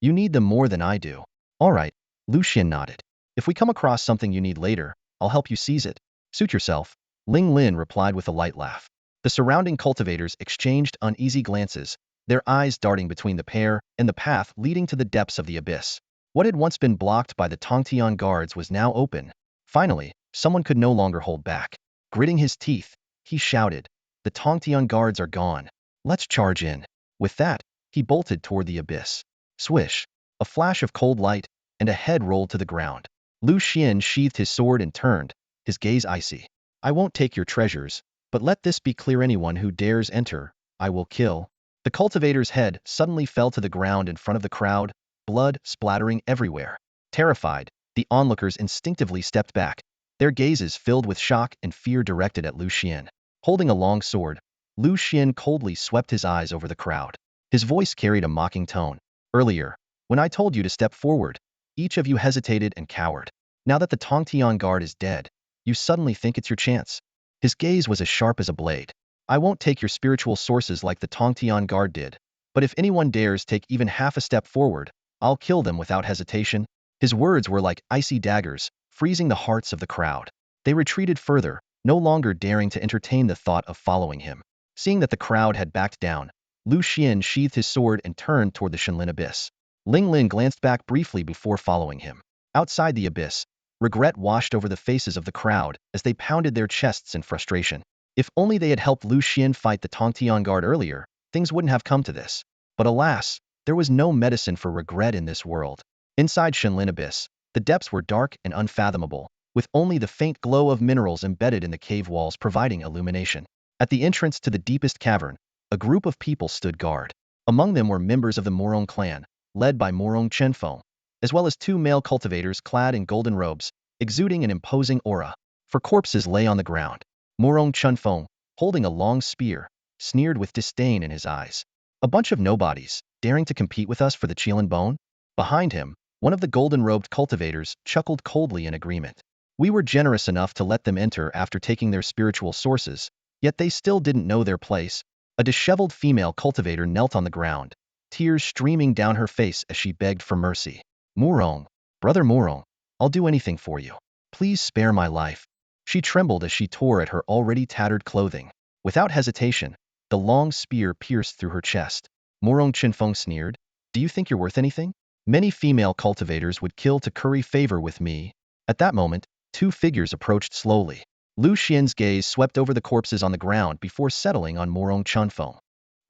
You need them more than I do. All right, Lu Xuan nodded. If we come across something you need later, I'll help you seize it. Suit yourself, Ling Lin replied with a light laugh. The surrounding cultivators exchanged uneasy glances, their eyes darting between the pair and the path leading to the depths of the abyss. What had once been blocked by the Tongtian guards was now open. Finally, someone could no longer hold back. Gritting his teeth, he shouted. The Tongtian guards are gone. Let's charge in. With that, he bolted toward the abyss. Swish! A flash of cold light, and a head rolled to the ground. Lu Xuan sheathed his sword and turned, his gaze icy. I won't take your treasures, but let this be clear: anyone who dares enter, I will kill. The cultivator's head suddenly fell to the ground in front of the crowd, blood splattering everywhere. Terrified, the onlookers instinctively stepped back, their gazes filled with shock and fear directed at Lu Xuan. Holding a long sword, Lu Xuan coldly swept his eyes over the crowd. His voice carried a mocking tone. Earlier, when I told you to step forward, each of you hesitated and cowered. Now that the Tongtian guard is dead, you suddenly think it's your chance. His gaze was as sharp as a blade. I won't take your spiritual sources like the Tongtian guard did, but if anyone dares take even half a step forward, I'll kill them without hesitation. His words were like icy daggers, freezing the hearts of the crowd. They retreated further, no longer daring to entertain the thought of following him. Seeing that the crowd had backed down, Lu Xuan sheathed his sword and turned toward the Shenlin abyss. Ling Lin glanced back briefly before following him. Outside the abyss, regret washed over the faces of the crowd as they pounded their chests in frustration. If only they had helped Lu Xuan fight the Tongtian guard earlier, things wouldn't have come to this. But alas, there was no medicine for regret in this world. Inside Shenlin abyss, the depths were dark and unfathomable, with only the faint glow of minerals embedded in the cave walls providing illumination. At the entrance to the deepest cavern, a group of people stood guard. Among them were members of the Morong clan, led by Morong Chenfeng, as well as two male cultivators clad in golden robes, exuding an imposing aura. Four corpses lay on the ground. Morong Chenfeng, holding a long spear, sneered with disdain in his eyes. A bunch of nobodies, daring to compete with us for the Qilin bone? Behind him, one of the golden-robed cultivators chuckled coldly in agreement. We were generous enough to let them enter after taking their spiritual sources, yet they still didn't know their place. A disheveled female cultivator knelt on the ground, tears streaming down her face as she begged for mercy. Morong, brother Morong, I'll do anything for you. Please spare my life. She trembled as she tore at her already tattered clothing. Without hesitation, the long spear pierced through her chest. Morong Chenfeng sneered, do you think you're worth anything? Many female cultivators would kill to curry favor with me. At that moment, two figures approached slowly. Lu Xuan's gaze swept over the corpses on the ground before settling on Morong Chenfeng.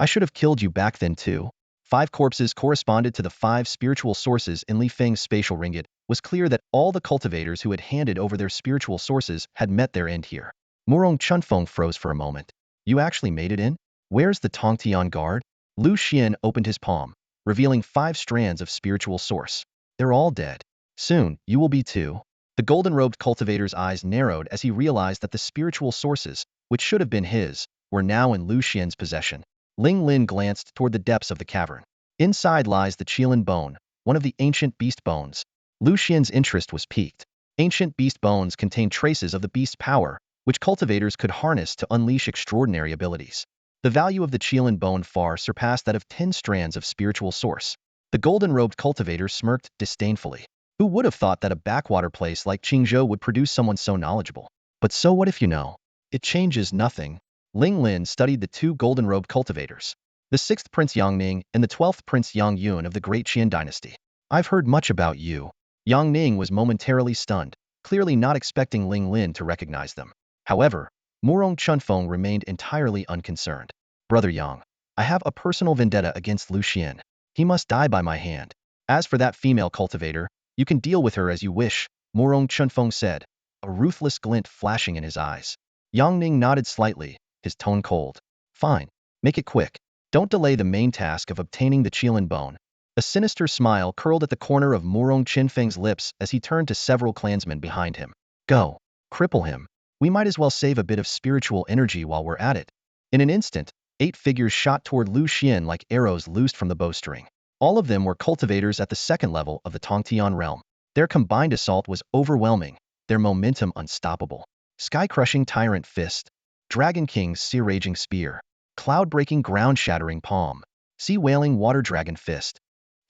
I should have killed you back then too. 5 corpses corresponded to the 5 spiritual sources in Li Feng's spatial ringgit. It was clear that all the cultivators who had handed over their spiritual sources had met their end here. Morong Chenfeng froze for a moment. You actually made it in? Where's the Tongtian guard? Lu Xuan opened his palm, revealing 5 strands of spiritual source. They're all dead. Soon, you will be too. The golden-robed cultivator's eyes narrowed as he realized that the spiritual sources, which should have been his, were now in Lu Xuan's possession. Ling Lin glanced toward the depths of the cavern. Inside lies the Qilin bone, one of the ancient beast bones. Lu Xuan's interest was piqued. Ancient beast bones contained traces of the beast's power, which cultivators could harness to unleash extraordinary abilities. The value of the Qilin bone far surpassed that of 10 strands of spiritual source. The golden-robed cultivator smirked disdainfully. Who would have thought that a backwater place like Qingzhou would produce someone so knowledgeable? But so what if you know? It changes nothing. Ling Lin studied the 2 golden-robed cultivators, the 6th Prince Yang Ning and the 12th Prince Yang Yun of the Great Qian dynasty. I've heard much about you. Yang Ning was momentarily stunned, clearly not expecting Ling Lin to recognize them. However, Morong Chenfeng remained entirely unconcerned. Brother Yang, I have a personal vendetta against Lu Xuan. He must die by my hand. As for that female cultivator, you can deal with her as you wish, Morong Chenfeng said, a ruthless glint flashing in his eyes. Yang Ning nodded slightly, his tone cold. Fine. Make it quick. Don't delay the main task of obtaining the Qilin bone. A sinister smile curled at the corner of Morong Chenfeng's lips as he turned to several clansmen behind him. Go. Cripple him. We might as well save a bit of spiritual energy while we're at it. In an instant, 8 figures shot toward Lu Xuan like arrows loosed from the bowstring. All of them were cultivators at the 2nd level of the Tongtian realm. Their combined assault was overwhelming, their momentum unstoppable. Sky-crushing tyrant fist, Dragon King's sea-raging spear, cloud-breaking ground-shattering palm, sea-wailing water dragon fist.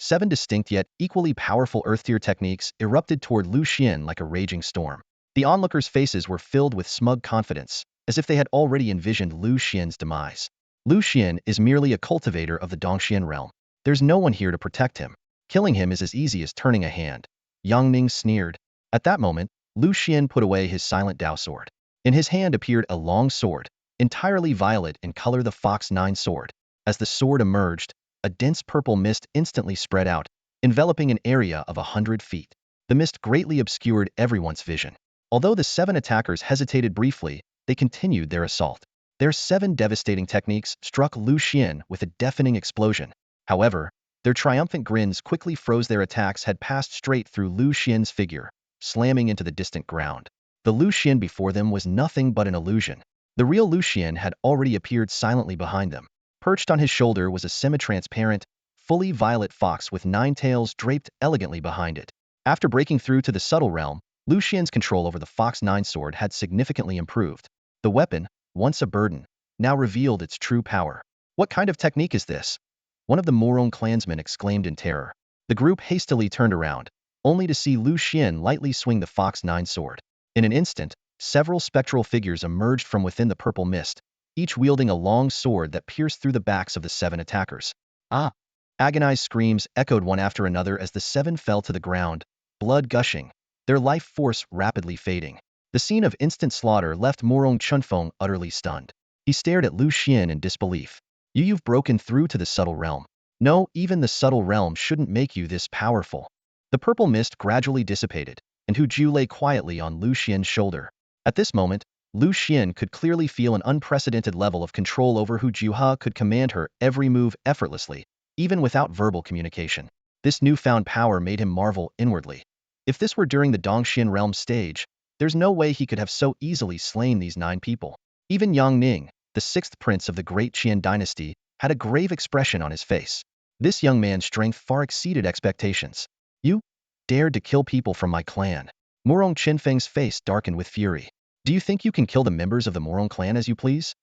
7 distinct yet equally powerful earth-tier techniques erupted toward Lu Xuan like a raging storm. The onlookers' faces were filled with smug confidence, as if they had already envisioned Lu Xuan's demise. Lu Xuan is merely a cultivator of the Dongxian realm. There's no one here to protect him. Killing him is as easy as turning a hand. Yang Ning sneered. At that moment, Lu Xuan put away his silent Dao sword. In his hand appeared a long sword, entirely violet in color, the Fox 9 sword. As the sword emerged, a dense purple mist instantly spread out, enveloping an area of 100 feet. The mist greatly obscured everyone's vision. Although the 7 attackers hesitated briefly, they continued their assault. Their 7 devastating techniques struck Lu Xuan with a deafening explosion. However, their triumphant grins quickly froze. Their attacks had passed straight through Lu Xuan's figure, slamming into the distant ground. The Lu Xuan before them was nothing but an illusion. The real Lu Xuan had already appeared silently behind them. Perched on his shoulder was a semi-transparent, fully violet fox with 9 tails draped elegantly behind it. After breaking through to the subtle realm, Lu Xuan's control over the Fox 9 sword had significantly improved. The weapon, once a burden, now revealed its true power. What kind of technique is this? One of the Morong clansmen exclaimed in terror. The group hastily turned around, only to see Lu Xuan lightly swing the Fox 9 sword. In an instant, several spectral figures emerged from within the purple mist, each wielding a long sword that pierced through the backs of the 7 attackers. Ah! Agonized screams echoed one after another as the 7 fell to the ground, blood gushing, their life force rapidly fading. The scene of instant slaughter left Morong Chunfeng utterly stunned. He stared at Lu Xuan in disbelief. You've broken through to the subtle realm. No, even the subtle realm shouldn't make you this powerful. The purple mist gradually dissipated, and Hu Jiu lay quietly on Lu Xuan's shoulder. At this moment, Lu Xuan could clearly feel an unprecedented level of control over Hu Jiu. Could command her every move effortlessly, even without verbal communication. This newfound power made him marvel inwardly. If this were during the Dongxian realm stage, there's no way he could have so easily slain these 9 people. Even Yang Ning, the 6th prince of the great Qian dynasty, had a grave expression on his face. This young man's strength far exceeded expectations. You dared to kill people from my clan. Morong Qinfeng's face darkened with fury. Do you think you can kill the members of the Morong clan as you please?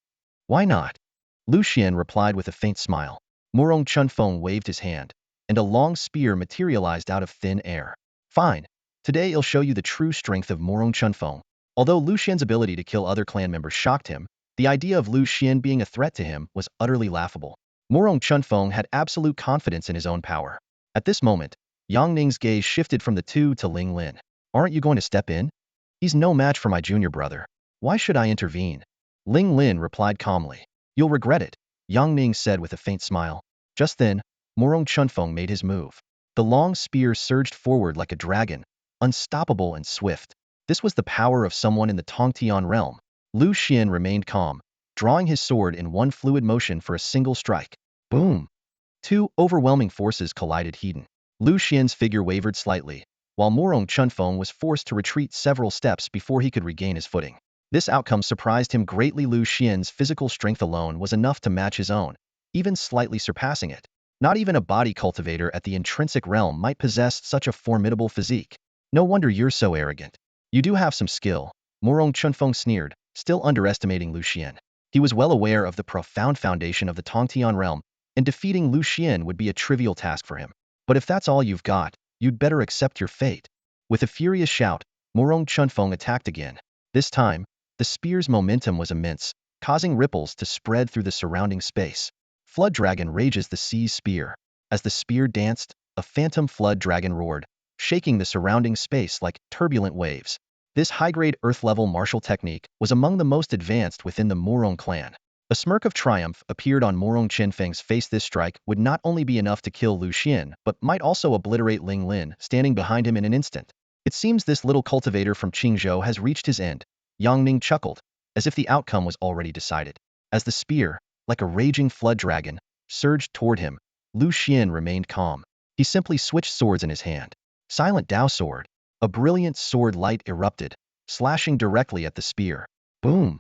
Why not? Lu Xuan replied with a faint smile. Morong Chunfeng waved his hand, and a long spear materialized out of thin air. Fine. Today I'll show you the true strength of Morong Chunfeng. Although Lu Xuan's ability to kill other clan members shocked him, the idea of Lu Xuan being a threat to him was utterly laughable. Morong Chunfeng had absolute confidence in his own power. At this moment, Yang Ning's gaze shifted from the 2 to Ling Lin. Aren't you going to step in? He's no match for my junior brother. Why should I intervene? Ling Lin replied calmly. You'll regret it, Yang Ning said with a faint smile. Just then, Morong Chunfeng made his move. The long spear surged forward like a dragon, unstoppable and swift. This was the power of someone in the Tongtian realm. Lu Xuan remained calm, drawing his sword in one fluid motion for a single strike. Boom! 2 overwhelming forces collided. Lu Xuan's figure wavered slightly, while Morong Chunfeng was forced to retreat several steps before he could regain his footing. This outcome surprised him greatly. Lu Xuan's physical strength alone was enough to match his own, even slightly surpassing it. Not even a body cultivator at the intrinsic realm might possess such a formidable physique. No wonder you're so arrogant. You do have some skill, Morong Chunfeng sneered, still underestimating Lu Xuan. He was well aware of the profound foundation of the Tongtian realm, and defeating Lu Xuan would be a trivial task for him. But if that's all you've got, you'd better accept your fate. With a furious shout, Morong Chunfeng attacked again. This time, the spear's momentum was immense, causing ripples to spread through the surrounding space. Flood Dragon rages the sea's spear. As the spear danced, a phantom flood dragon roared, shaking the surrounding space like turbulent waves. This high-grade earth-level martial technique was among the most advanced within the Morong clan. A smirk of triumph appeared on Morong Qinfeng's face. This strike would not only be enough to kill Lu Xuan, but might also obliterate Ling Lin, standing behind him in an instant. It seems this little cultivator from Qingzhou has reached his end. Yang Ning chuckled, as if the outcome was already decided. As the spear, like a raging flood dragon, surged toward him, Lu Xuan remained calm. He simply switched swords in his hand. Silent Dao sword. A brilliant sword light erupted, slashing directly at the spear. Boom!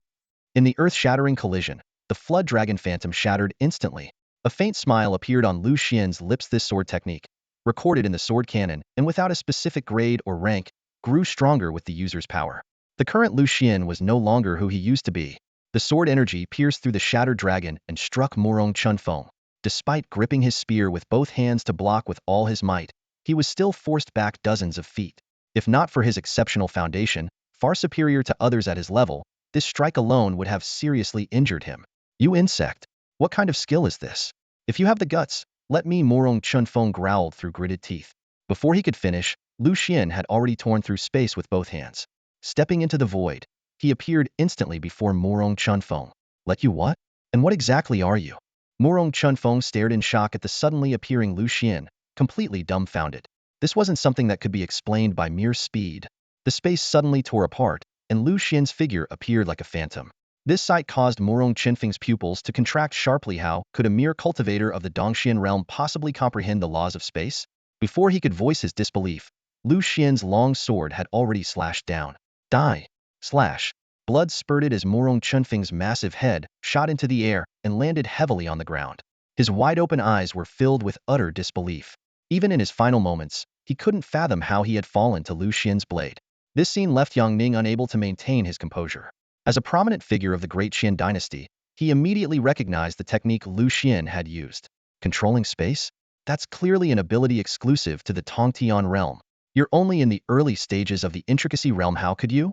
In the earth-shattering collision, the flood dragon phantom shattered instantly. A faint smile appeared on Lu Xuan's lips. This sword technique, recorded in the sword canon and without a specific grade or rank, grew stronger with the user's power. The current Lu Xuan was no longer who he used to be. The sword energy pierced through the shattered dragon and struck Morong Chunfeng. Despite gripping his spear with both hands to block with all his might, he was still forced back dozens of feet. If not for his exceptional foundation, far superior to others at his level, this strike alone would have seriously injured him. You insect! What kind of skill is this? If you have the guts, let me. Morong Chunfeng growled through gritted teeth. Before he could finish, Lu Xuan had already torn through space with both hands. Stepping into the void, he appeared instantly before Morong Chunfeng. Let you what? And what exactly are you? Murong Chunfeng stared in shock at the suddenly appearing Lu Xuan, completely dumbfounded. This wasn't something that could be explained by mere speed. The space suddenly tore apart, and Lu Xian's figure appeared like a phantom. This sight caused Murong Chunfeng's pupils to contract sharply. How could a mere cultivator of the Dongxian realm possibly comprehend the laws of space? Before he could voice his disbelief, Lu Xian's long sword had already slashed down. Die! Slash! Blood spurted as Murong Chunfeng's massive head shot into the air and landed heavily on the ground. His wide-open eyes were filled with utter disbelief. Even in his final moments, he couldn't fathom how he had fallen to Lu Xian's blade. This scene left Yang Ning unable to maintain his composure. As a prominent figure of the Great Qian dynasty, he immediately recognized the technique Lu Xian had used. Controlling space? That's clearly an ability exclusive to the Tongtian realm. You're only in the early stages of the intricacy realm. How could you?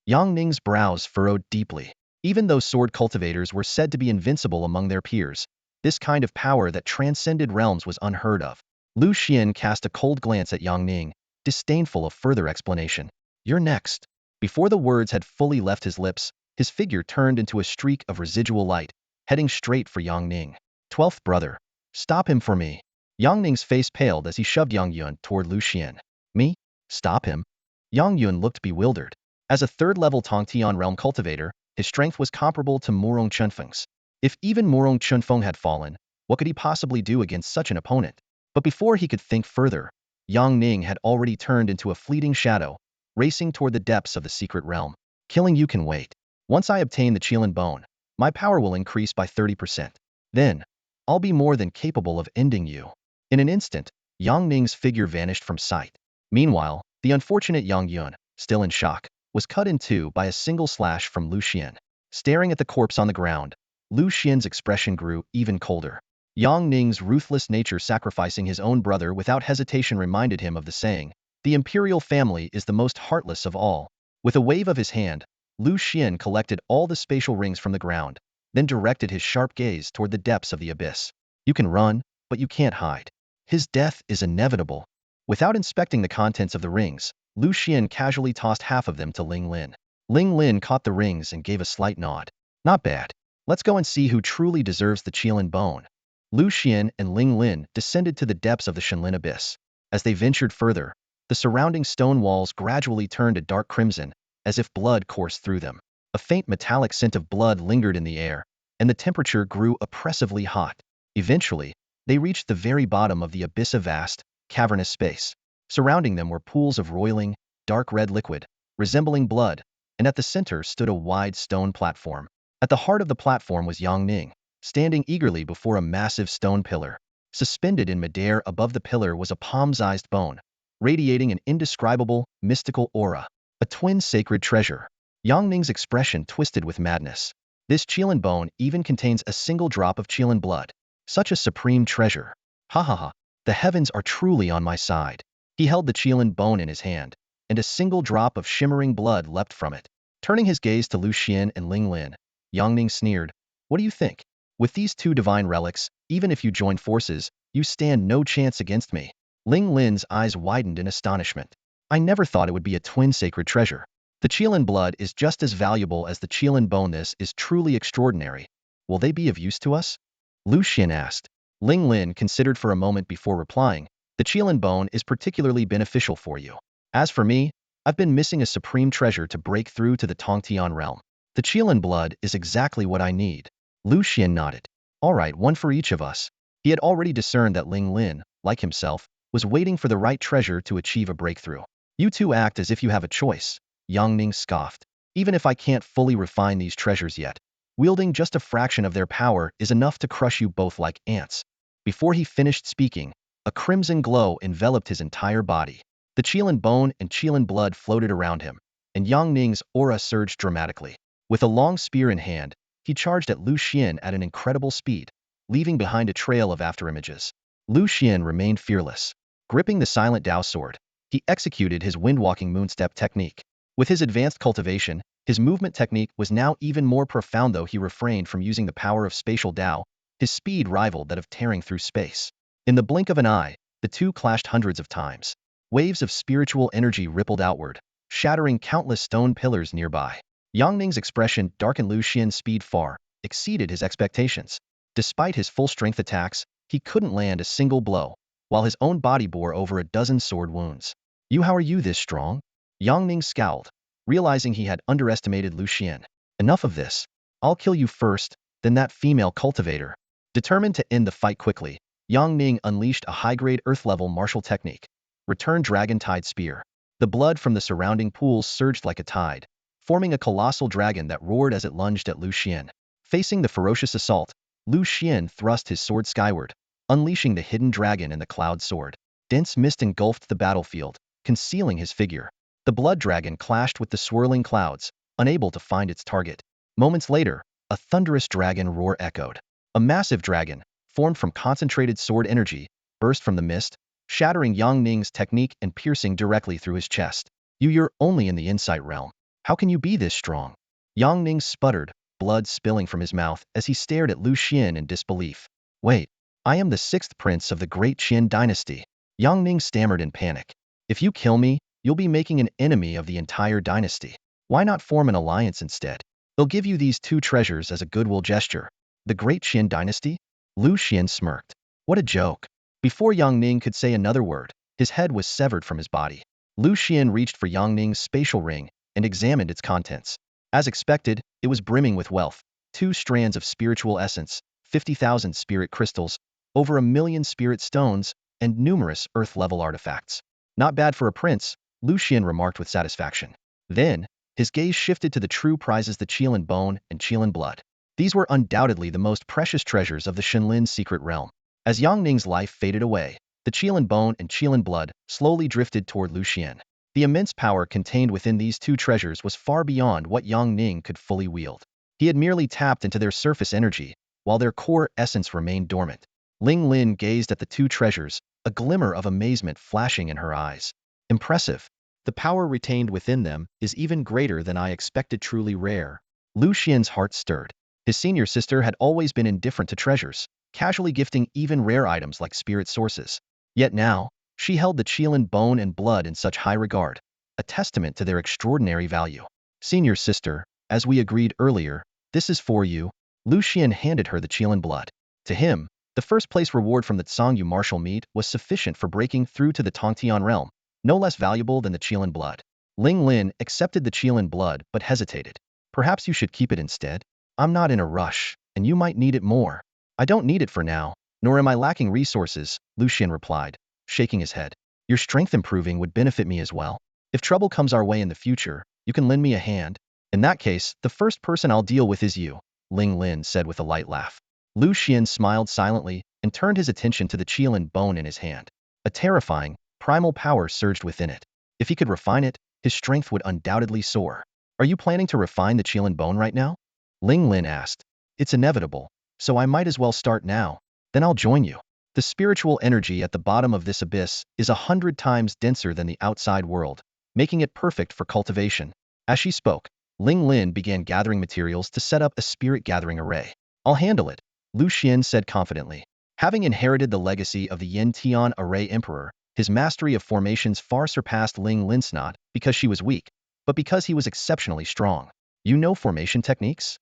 Yang Ning's brows furrowed deeply. Even though sword cultivators were said to be invincible among their peers, this kind of power that transcended realms was unheard of. Lu Xian cast a cold glance at Yang Ning, disdainful of further explanation. You're next. Before the words had fully left his lips, his figure turned into a streak of residual light, heading straight for Yang Ning. 12th brother. Stop him for me. Yang Ning's face paled as he shoved Yang Yun toward Lu Xian. Me? Stop him? Yang Yun looked bewildered. As a third-level Tongtian realm cultivator, his strength was comparable to Murong Chunfeng's. If even Murong Chunfeng had fallen, what could he possibly do against such an opponent? But before he could think further, Yang Ning had already turned into a fleeting shadow, racing toward the depths of the secret realm. Killing you can wait. Once I obtain the Qilin bone, my power will increase by 30%. Then, I'll be more than capable of ending you. In an instant, Yang Ning's figure vanished from sight. Meanwhile, the unfortunate Yang Yun, still in shock, was cut in two by a single slash from Lu Xian. Staring at the corpse on the ground, Lu Xian's expression grew even colder. Yang Ning's ruthless nature sacrificing his own brother without hesitation reminded him of the saying, "The imperial family is the most heartless of all." With a wave of his hand, Lu Xian collected all the spatial rings from the ground, then directed his sharp gaze toward the depths of the abyss. You can run, but you can't hide. His death is inevitable. Without inspecting the contents of the rings, Lu Xian casually tossed half of them to Ling Lin. Ling Lin caught the rings and gave a slight nod. Not bad. Let's go and see who truly deserves the Qilin bone. Lu Xian and Ling Lin descended to the depths of the Shenlin abyss. As they ventured further, the surrounding stone walls gradually turned a dark crimson, as if blood coursed through them. A faint metallic scent of blood lingered in the air, and the temperature grew oppressively hot. Eventually, they reached the very bottom of the abyss, a vast, cavernous space. Surrounding them were pools of roiling, dark red liquid, resembling blood, and at the center stood a wide stone platform. At the heart of the platform was Yang Ning, standing eagerly before a massive stone pillar. Suspended in midair above the pillar was a palm-sized bone, radiating an indescribable, mystical aura. A twin sacred treasure. Yang Ning's expression twisted with madness. This Qilin bone even contains a single drop of Qilin blood. Such a supreme treasure. Ha ha ha. The heavens are truly on my side. He held the Qilin bone in his hand, and a single drop of shimmering blood leapt from it. Turning his gaze to Lu Xian and Ling Lin, Yang Ning sneered. What do you think? With these two divine relics, even if you join forces, you stand no chance against me. Ling Lin's eyes widened in astonishment. I never thought it would be a twin sacred treasure. The Qilin blood is just as valuable as the Qilin bone. This is truly extraordinary. Will they be of use to us? Lu Xian asked. Ling Lin considered for a moment before replying. The Qilin bone is particularly beneficial for you. As for me, I've been missing a supreme treasure to break through to the Tongtian realm. The Qilin blood is exactly what I need. Lu Xian nodded. All right, one for each of us. He had already discerned that Ling Lin, like himself, was waiting for the right treasure to achieve a breakthrough. You two act as if you have a choice. Yang Ning scoffed. Even if I can't fully refine these treasures yet, wielding just a fraction of their power is enough to crush you both like ants. Before he finished speaking, a crimson glow enveloped his entire body. The Qilin bone and Qilin blood floated around him, and Yang Ning's aura surged dramatically. With a long spear in hand, he charged at Lu Xian at an incredible speed, leaving behind a trail of afterimages. Lu Xian remained fearless. Gripping the silent Dao sword, he executed his windwalking moonstep technique. With his advanced cultivation, his movement technique was now even more profound. Though he refrained from using the power of spatial Dao, his speed rivaled that of tearing through space. In the blink of an eye, the two clashed hundreds of times. Waves of spiritual energy rippled outward, shattering countless stone pillars nearby. Yang Ning's expression darkened. Lu Xian's speed far exceeded his expectations. Despite his full-strength attacks, he couldn't land a single blow, while his own body bore over a dozen sword wounds. How are you this strong?" Yang Ning scowled, realizing he had underestimated Lu Xuan. "Enough of this. I'll kill you first, then that female cultivator." Determined to end the fight quickly, Yang Ning unleashed a high-grade earth-level martial technique, Return Dragon Tide Spear. The blood from the surrounding pools surged like a tide, forming a colossal dragon that roared as it lunged at Lu Xuan. Facing the ferocious assault, Lu Xuan thrust his sword skyward, unleashing the hidden dragon and the cloud sword. Dense mist engulfed the battlefield, concealing his figure. The blood dragon clashed with the swirling clouds, unable to find its target. Moments later, a thunderous dragon roar echoed. A massive dragon, formed from concentrated sword energy, burst from the mist, shattering Yang Ning's technique and piercing directly through his chest. You're only in the insight realm. How can you be this strong?" Yang Ning sputtered, blood spilling from his mouth as he stared at Lu Xuan in disbelief. "Wait, I am the sixth prince of the Great Qin dynasty." Yang Ning stammered in panic. "If you kill me, you'll be making an enemy of the entire dynasty. Why not form an alliance instead? They'll give you these two treasures as a goodwill gesture." "The Great Qin dynasty?" Lu Xuan smirked. "What a joke." Before Yang Ning could say another word, his head was severed from his body. Lu Xuan reached for Yang Ning's spatial ring and examined its contents. As expected, it was brimming with wealth. 2 strands of spiritual essence, 50,000 spirit crystals, over 1,000,000 spirit stones, and numerous earth-level artifacts. "Not bad for a prince," Lu Xuan remarked with satisfaction. Then, his gaze shifted to the true prizes, the Qilin bone and Qilin blood. These were undoubtedly the most precious treasures of the Shenlin secret realm. As Yang Ning's life faded away, the Qilin bone and Qilin blood slowly drifted toward Lu Xuan. The immense power contained within these 2 treasures was far beyond what Yang Ning could fully wield. He had merely tapped into their surface energy, while their core essence remained dormant. Ling Lin gazed at the 2 treasures, a glimmer of amazement flashing in her eyes. "Impressive. The power retained within them is even greater than I expected, truly rare." Lu Xuan's heart stirred. His senior sister had always been indifferent to treasures, casually gifting even rare items like spirit sources. Yet now, she held the Qilin bone and blood in such high regard, a testament to their extraordinary value. "Senior sister, as we agreed earlier, this is for you." Lu Xuan handed her the Qilin blood. To him, the first-place reward from the Tsangyu martial meet was sufficient for breaking through to the Tongtian realm, no less valuable than the Qilin blood. Ling Lin accepted the Qilin blood but hesitated. "Perhaps you should keep it instead? I'm not in a rush, and you might need it more." "I don't need it for now, nor am I lacking resources," Lu Xuan replied, shaking his head. "Your strength improving would benefit me as well. If trouble comes our way in the future, you can lend me a hand." "In that case, the first person I'll deal with is you," Ling Lin said with a light laugh. Lu Xuan smiled silently and turned his attention to the Qilin bone in his hand. A terrifying, primal power surged within it. If he could refine it, his strength would undoubtedly soar. "Are you planning to refine the Qilin bone right now?" Ling Lin asked. "It's inevitable, so I might as well start now. Then I'll join you. The spiritual energy at the bottom of this abyss is 100 times denser than the outside world, making it perfect for cultivation." As she spoke, Ling Lin began gathering materials to set up a spirit gathering array. "I'll handle it," Lu Xuan said confidently. Having inherited the legacy of the Yin Tian Array Emperor, his mastery of formations far surpassed Ling Lin's, not because she was weak, but because he was exceptionally strong. "You know formation techniques?"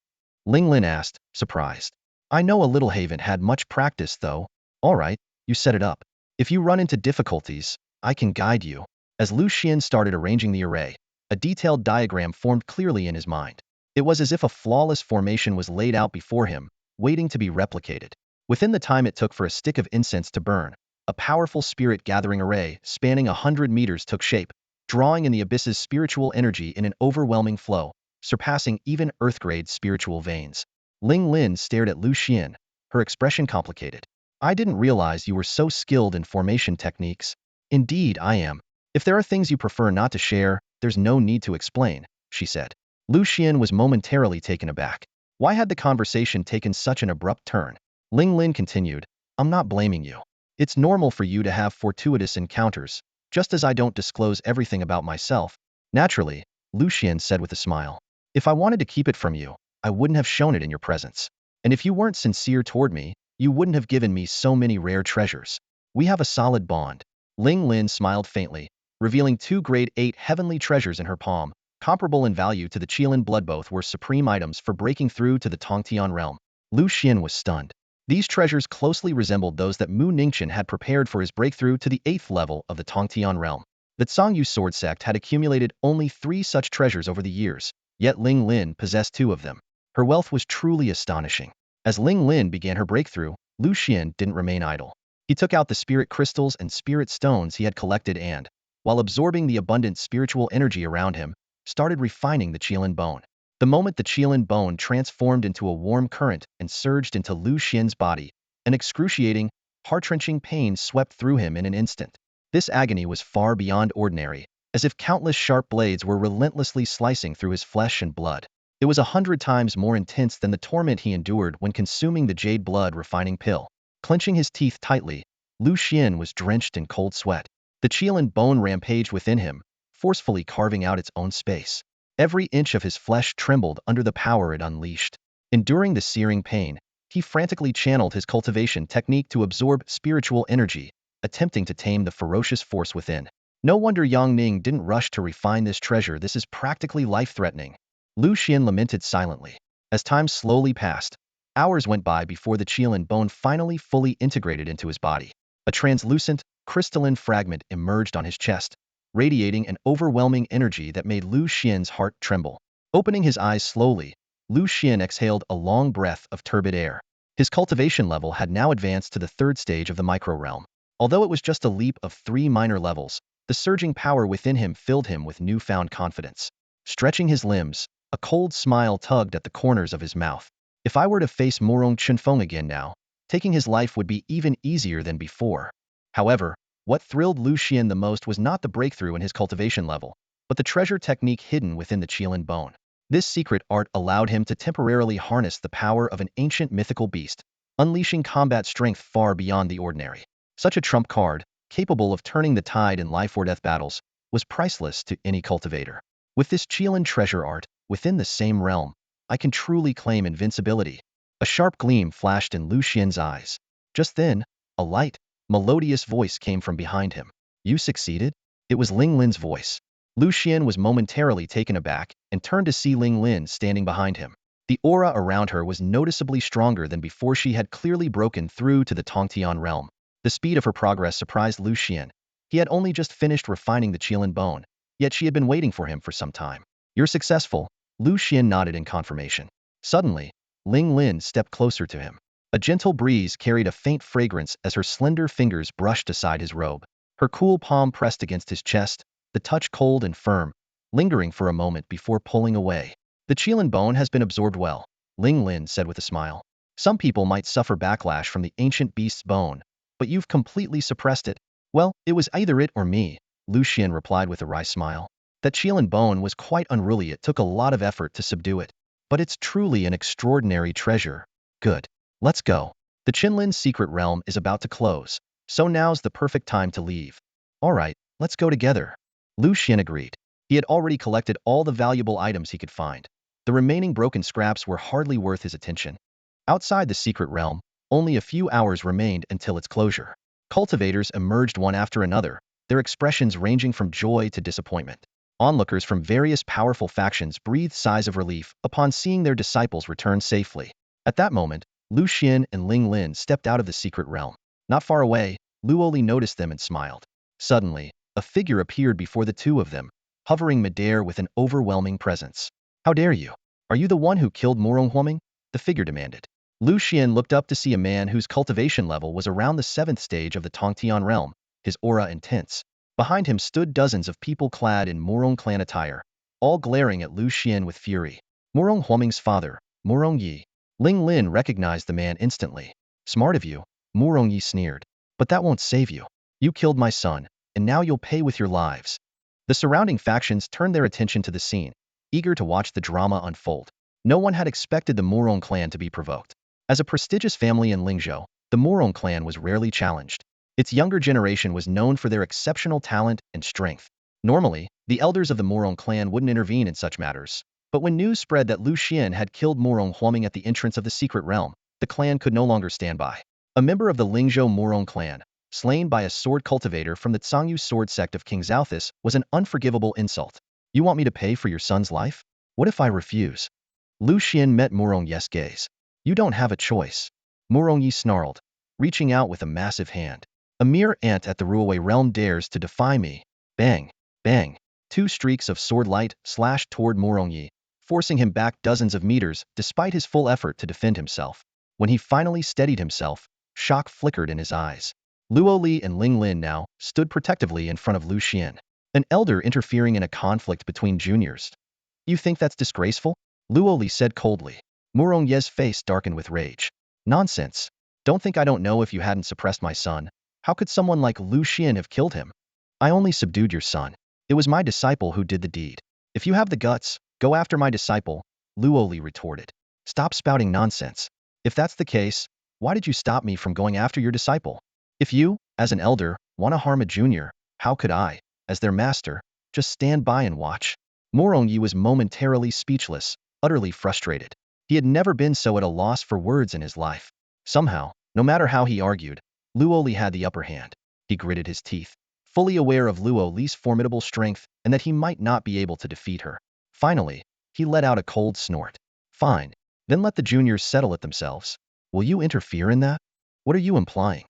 Ling Lin asked, surprised. "I know a little, haven't had much practice though." "All right, you set it up. If you run into difficulties, I can guide you." As Lu Xuan started arranging the array, a detailed diagram formed clearly in his mind. It was as if a flawless formation was laid out before him, waiting to be replicated. Within the time it took for a stick of incense to burn, a powerful spirit gathering array spanning 100 meters took shape, drawing in the abyss's spiritual energy in an overwhelming flow, surpassing even Earth-grade spiritual veins. Ling Lin stared at Lu Xuan, her expression complicated. "I didn't realize you were so skilled in formation techniques." "Indeed, I am. If there are things you prefer not to share, there's no need to explain," she said. Lu Xuan was momentarily taken aback. Why had the conversation taken such an abrupt turn? Ling Lin continued, "I'm not blaming you. It's normal for you to have fortuitous encounters, just as I don't disclose everything about myself." "Naturally," Lu Xuan said with a smile. "If I wanted to keep it from you, I wouldn't have shown it in your presence. And if you weren't sincere toward me, you wouldn't have given me so many rare treasures. We have a solid bond." Ling Lin smiled faintly, revealing 2 grade 8 heavenly treasures in her palm, comparable in value to the Qilin blood. Both were supreme items for breaking through to the Tongtian realm. Lu Xuan was stunned. These treasures closely resembled those that Mu Ningqian had prepared for his breakthrough to the 8th level of the Tongtian realm. The Zhangyu sword sect had accumulated only 3 such treasures over the years, yet Ling Lin possessed 2 of them. Her wealth was truly astonishing. As Ling Lin began her breakthrough, Lu Xuan didn't remain idle. He took out the spirit crystals and spirit stones he had collected and, while absorbing the abundant spiritual energy around him, started refining the Qilin bone. The moment the Qilin bone transformed into a warm current and surged into Lu Xuan's body, an excruciating, heart-wrenching pain swept through him in an instant. This agony was far beyond ordinary, as if countless sharp blades were relentlessly slicing through his flesh and blood. It was 100 times more intense than the torment he endured when consuming the jade blood refining pill. Clenching his teeth tightly, Lu Xuan was drenched in cold sweat. The Qilin bone rampaged within him, forcefully carving out its own space. Every inch of his flesh trembled under the power it unleashed. Enduring the searing pain, he frantically channeled his cultivation technique to absorb spiritual energy, attempting to tame the ferocious force within. No wonder Yang Ning didn't rush to refine this treasure. This is practically life-threatening. Lu Xuan lamented silently. As time slowly passed, hours went by before the Qilin bone finally fully integrated into his body. A translucent, crystalline fragment emerged on his chest, radiating an overwhelming energy that made Lu Xuan's heart tremble. Opening his eyes slowly, Lu Xuan exhaled a long breath of turbid air. His cultivation level had now advanced to the 3rd stage of the micro-realm. Although it was just a leap of 3 minor levels, the surging power within him filled him with newfound confidence. Stretching his limbs, a cold smile tugged at the corners of his mouth. If I were to face Morong Chunfeng again now, taking his life would be even easier than before. However, what thrilled Lu Xuan the most was not the breakthrough in his cultivation level, but the treasure technique hidden within the Qilin bone. This secret art allowed him to temporarily harness the power of an ancient mythical beast, unleashing combat strength far beyond the ordinary. Such a trump card, capable of turning the tide in life-or-death battles, was priceless to any cultivator. With this Qilin treasure art, within the same realm, I can truly claim invincibility. A sharp gleam flashed in Lu Xuan's eyes. Just then, a light, melodious voice came from behind him. You succeeded? It was Ling Lin's voice. Lu Xuan was momentarily taken aback and turned to see Ling Lin standing behind him. The aura around her was noticeably stronger than before. She had clearly broken through to the Tongtian realm. The speed of her progress surprised Lu Xuan. He had only just finished refining the Qilin bone, yet she had been waiting for him for some time. You're successful. Lu Xuan nodded in confirmation. Suddenly, Ling Lin stepped closer to him. A gentle breeze carried a faint fragrance as her slender fingers brushed aside his robe. Her cool palm pressed against his chest, the touch cold and firm, lingering for a moment before pulling away. The Qilin bone has been absorbed well, Ling Lin said with a smile. Some people might suffer backlash from the ancient beast's bone, but you've completely suppressed it. Well, it was either it or me, Lu Xuan replied with a wry smile. That Qilin bone was quite unruly. It took a lot of effort to subdue it. But it's truly an extraordinary treasure. Good. Let's go. The Qinlin's secret realm is about to close, so now's the perfect time to leave. All right, let's go together. Lu Xuan agreed. He had already collected all the valuable items he could find. The remaining broken scraps were hardly worth his attention. Outside the secret realm, only a few hours remained until its closure. Cultivators emerged one after another, their expressions ranging from joy to disappointment. Onlookers from various powerful factions breathed sighs of relief upon seeing their disciples return safely. At that moment, Lu Xuan and Ling Lin stepped out of the secret realm. Not far away, Lu Oli noticed them and smiled. Suddenly, a figure appeared before the two of them, hovering midair with an overwhelming presence. How dare you? Are you the one who killed Morong Huoming? The figure demanded. Lu Xuan looked up to see a man whose cultivation level was around the 7th stage of the Tongtian realm, his aura intense. Behind him stood dozens of people clad in Morong clan attire, all glaring at Lu Xuan with fury. Morong Huoming's father, Morong Yi. Ling Lin recognized the man instantly. Smart of you, Morong Yi sneered. But that won't save you. You killed my son, and now you'll pay with your lives. The surrounding factions turned their attention to the scene, eager to watch the drama unfold. No one had expected the Morong clan to be provoked. As a prestigious family in Lingzhou, the Morong clan was rarely challenged. Its younger generation was known for their exceptional talent and strength. Normally, the elders of the Morong clan wouldn't intervene in such matters. But when news spread that Lu Xuan had killed Morong Huoming at the entrance of the secret realm, the clan could no longer stand by. A member of the Lingzhou Morong clan, slain by a sword cultivator from the Zhangyu sword sect of King Zhouthis, was an unforgivable insult. You want me to pay for your son's life? What if I refuse? Lu Xuan met Morongye's gaze. You don't have a choice. Morongye snarled, reaching out with a massive hand. A mere ant at the Ruowei realm dares to defy me. Bang, bang. Two streaks of sword light slashed toward Morongye, forcing him back dozens of meters despite his full effort to defend himself. When he finally steadied himself, shock flickered in his eyes. Luo Li and Ling Lin now stood protectively in front of Lu Xuan, an elder interfering in a conflict between juniors. You think that's disgraceful? Luo Li said coldly. Morongye's face darkened with rage. Nonsense. Don't think I don't know if you hadn't suppressed my son. How could someone like Lu Xuan have killed him? I only subdued your son. It was my disciple who did the deed. If you have the guts, go after my disciple, Luo Li retorted. Stop spouting nonsense. If that's the case, why did you stop me from going after your disciple? If you, as an elder, want to harm a junior, how could I, as their master, just stand by and watch? Morongye was momentarily speechless, utterly frustrated. He had never been so at a loss for words in his life. Somehow, no matter how he argued, Luo Li had the upper hand. He gritted his teeth, fully aware of Luo Li's formidable strength and that he might not be able to defeat her. Finally, he let out a cold snort. Fine. Then let the juniors settle it themselves. Will you interfere in that? What are you implying?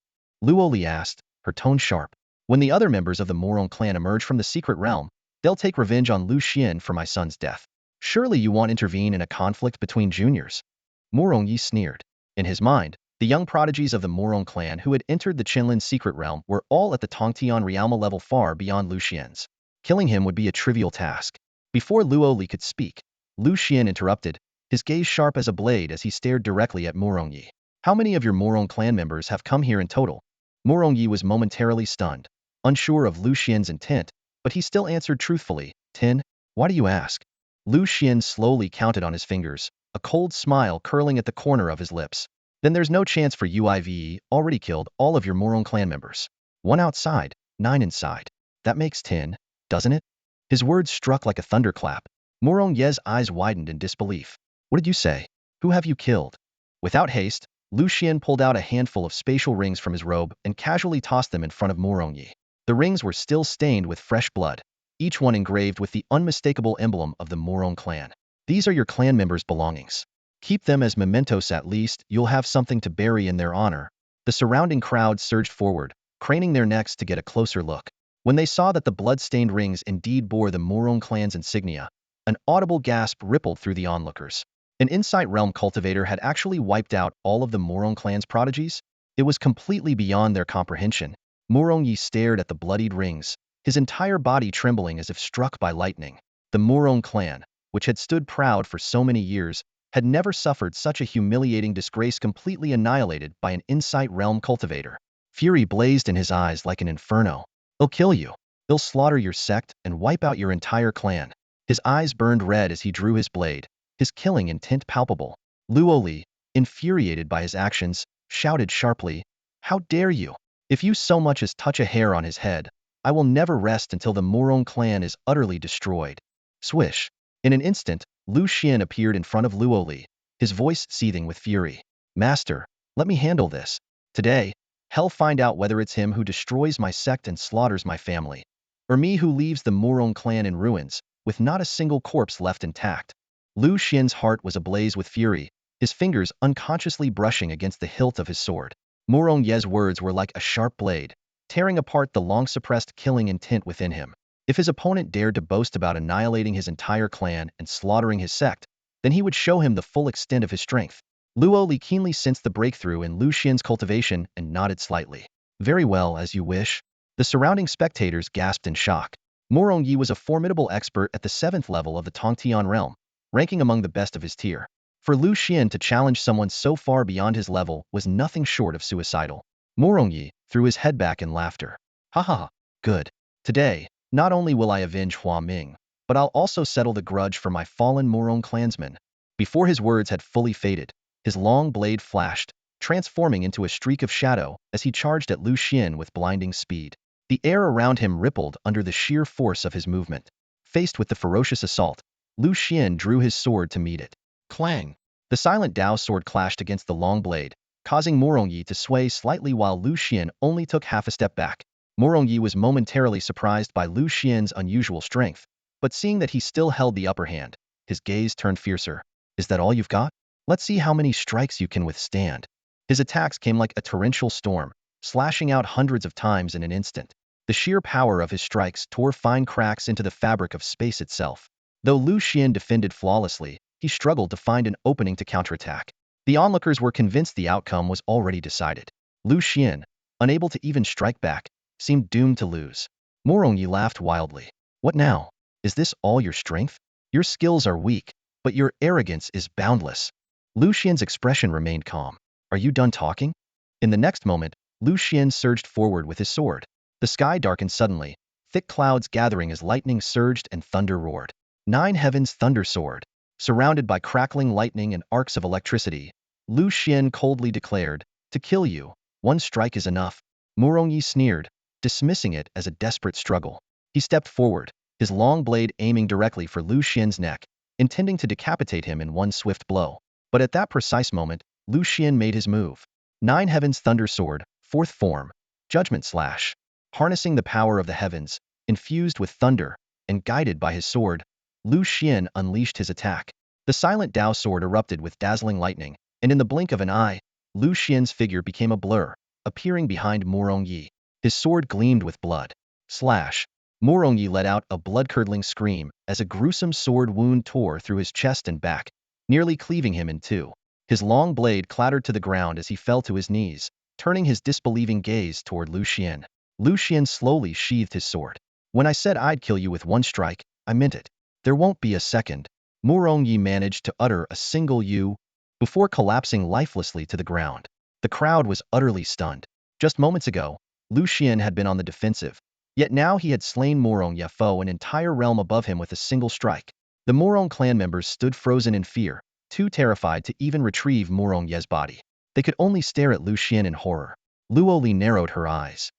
Luo Li asked, her tone sharp. When the other members of the Morong clan emerge from the secret realm, they'll take revenge on Lu Xuan for my son's death. Surely you won't intervene in a conflict between juniors? Morongye sneered. In his mind, the young prodigies of the Morong clan who had entered the Qinlin secret realm were all at the Tongtian Realma level far beyond Lu Xuan's. Killing him would be a trivial task. Before Luo Li could speak, Lu Xuan interrupted, his gaze sharp as a blade as he stared directly at Morongye. How many of your Morong clan members have come here in total? Morongye was momentarily stunned, unsure of Lu Xuan's intent, but he still answered truthfully, 10. Why do you ask? Lu Xuan slowly counted on his fingers, a cold smile curling at the corner of his lips. Then there's no chance for UIVE, already killed all of your Morong clan members. 1 outside, 9 inside. That makes 10, doesn't it? His words struck like a thunderclap. Morongye's eyes widened in disbelief. What did you say? Who have you killed? Without haste, Lu Xuan pulled out a handful of spatial rings from his robe and casually tossed them in front of Morongye. The rings were still stained with fresh blood, each one engraved with the unmistakable emblem of the Morong clan. These are your clan members' belongings. Keep them as mementos, at least you'll have something to bury in their honor. The surrounding crowd surged forward, craning their necks to get a closer look. When they saw that the blood-stained rings indeed bore the Morong clan's insignia, an audible gasp rippled through the onlookers. An Insight Realm cultivator had actually wiped out all of the Morong clan's prodigies? It was completely beyond their comprehension. Morongye stared at the bloodied rings, his entire body trembling as if struck by lightning. The Morong clan, which had stood proud for so many years, had never suffered such a humiliating disgrace, completely annihilated by an Insight Realm cultivator. Fury blazed in his eyes like an inferno. They'll kill you. They'll slaughter your sect and wipe out your entire clan. His eyes burned red as he drew his blade, his killing intent palpable. Luo Li, infuriated by his actions, shouted sharply, How dare you? If you so much as touch a hair on his head, I will never rest until the Morong clan is utterly destroyed. Swish. In an instant, Lu Xuan appeared in front of Luo Li, his voice seething with fury. Master, let me handle this. Today, hell find out whether it's him who destroys my sect and slaughters my family, or me who leaves the Morong clan in ruins, with not a single corpse left intact. Lu Xuan's heart was ablaze with fury, his fingers unconsciously brushing against the hilt of his sword. Morongye's words were like a sharp blade, tearing apart the long-suppressed killing intent within him. If his opponent dared to boast about annihilating his entire clan and slaughtering his sect, then he would show him the full extent of his strength. Luo Li keenly sensed the breakthrough in Lu Xuan's cultivation and nodded slightly. Very well, as you wish. The surrounding spectators gasped in shock. Morongye was a formidable expert at the 7th level of the Tongtian realm, ranking among the best of his tier. For Lu Xuan to challenge someone so far beyond his level was nothing short of suicidal. Morongye threw his head back in laughter. Ha ha ha, good. Today, not only will I avenge Hua Ming, but I'll also settle the grudge for my fallen Morong clansmen. Before his words had fully faded, his long blade flashed, transforming into a streak of shadow as he charged at Lu Xuan with blinding speed. The air around him rippled under the sheer force of his movement. Faced with the ferocious assault, Lu Xuan drew his sword to meet it. Clang! The silent Dao sword clashed against the long blade, causing Morongye to sway slightly while Lu Xuan only took half a step back. Morongye was momentarily surprised by Lu Xuan's unusual strength, but seeing that he still held the upper hand, his gaze turned fiercer. Is that all you've got? Let's see how many strikes you can withstand. His attacks came like a torrential storm, slashing out hundreds of times in an instant. The sheer power of his strikes tore fine cracks into the fabric of space itself. Though Lu Xuan defended flawlessly, he struggled to find an opening to counterattack. The onlookers were convinced the outcome was already decided. Lu Xuan, unable to even strike back, seemed doomed to lose. Morongyi laughed wildly. What now? Is this all your strength? Your skills are weak, but your arrogance is boundless. Lu Xuan's expression remained calm. Are you done talking? In the next moment, Lu Xuan surged forward with his sword. The sky darkened suddenly, thick clouds gathering as lightning surged and thunder roared. Nine Heavens Thunder Sword. Surrounded by crackling lightning and arcs of electricity, Lu Xuan coldly declared, to kill you, one strike is enough. Morongyi sneered, dismissing it as a desperate struggle. He stepped forward, his long blade aiming directly for Lu Xuan's neck, intending to decapitate him in one swift blow. But at that precise moment, Lu Xuan made his move. Nine Heavens Thunder Sword, fourth form, Judgment Slash. Harnessing the power of the heavens, infused with thunder, and guided by his sword, Lu Xuan unleashed his attack. The silent Dao sword erupted with dazzling lightning, and in the blink of an eye, Lu Xian's figure became a blur, appearing behind Morongyi. His sword gleamed with blood. Slash! Morongyi let out a blood-curdling scream as a gruesome sword wound tore through his chest and back, nearly cleaving him in two. His long blade clattered to the ground as he fell to his knees, turning his disbelieving gaze toward Lu Xuan. Lu Xuan slowly sheathed his sword. When I said I'd kill you with one strike, I meant it. There won't be a second. Morongyi managed to utter a single "you" before collapsing lifelessly to the ground. The crowd was utterly stunned. Just moments ago, Lu Xuan had been on the defensive, yet now he had slain Morongyi, foe an entire realm above him with a single strike. The Morong clan members stood frozen in fear, too terrified to even retrieve Morongyi's body. They could only stare at Lu Xuan in horror. Luoli narrowed her eyes.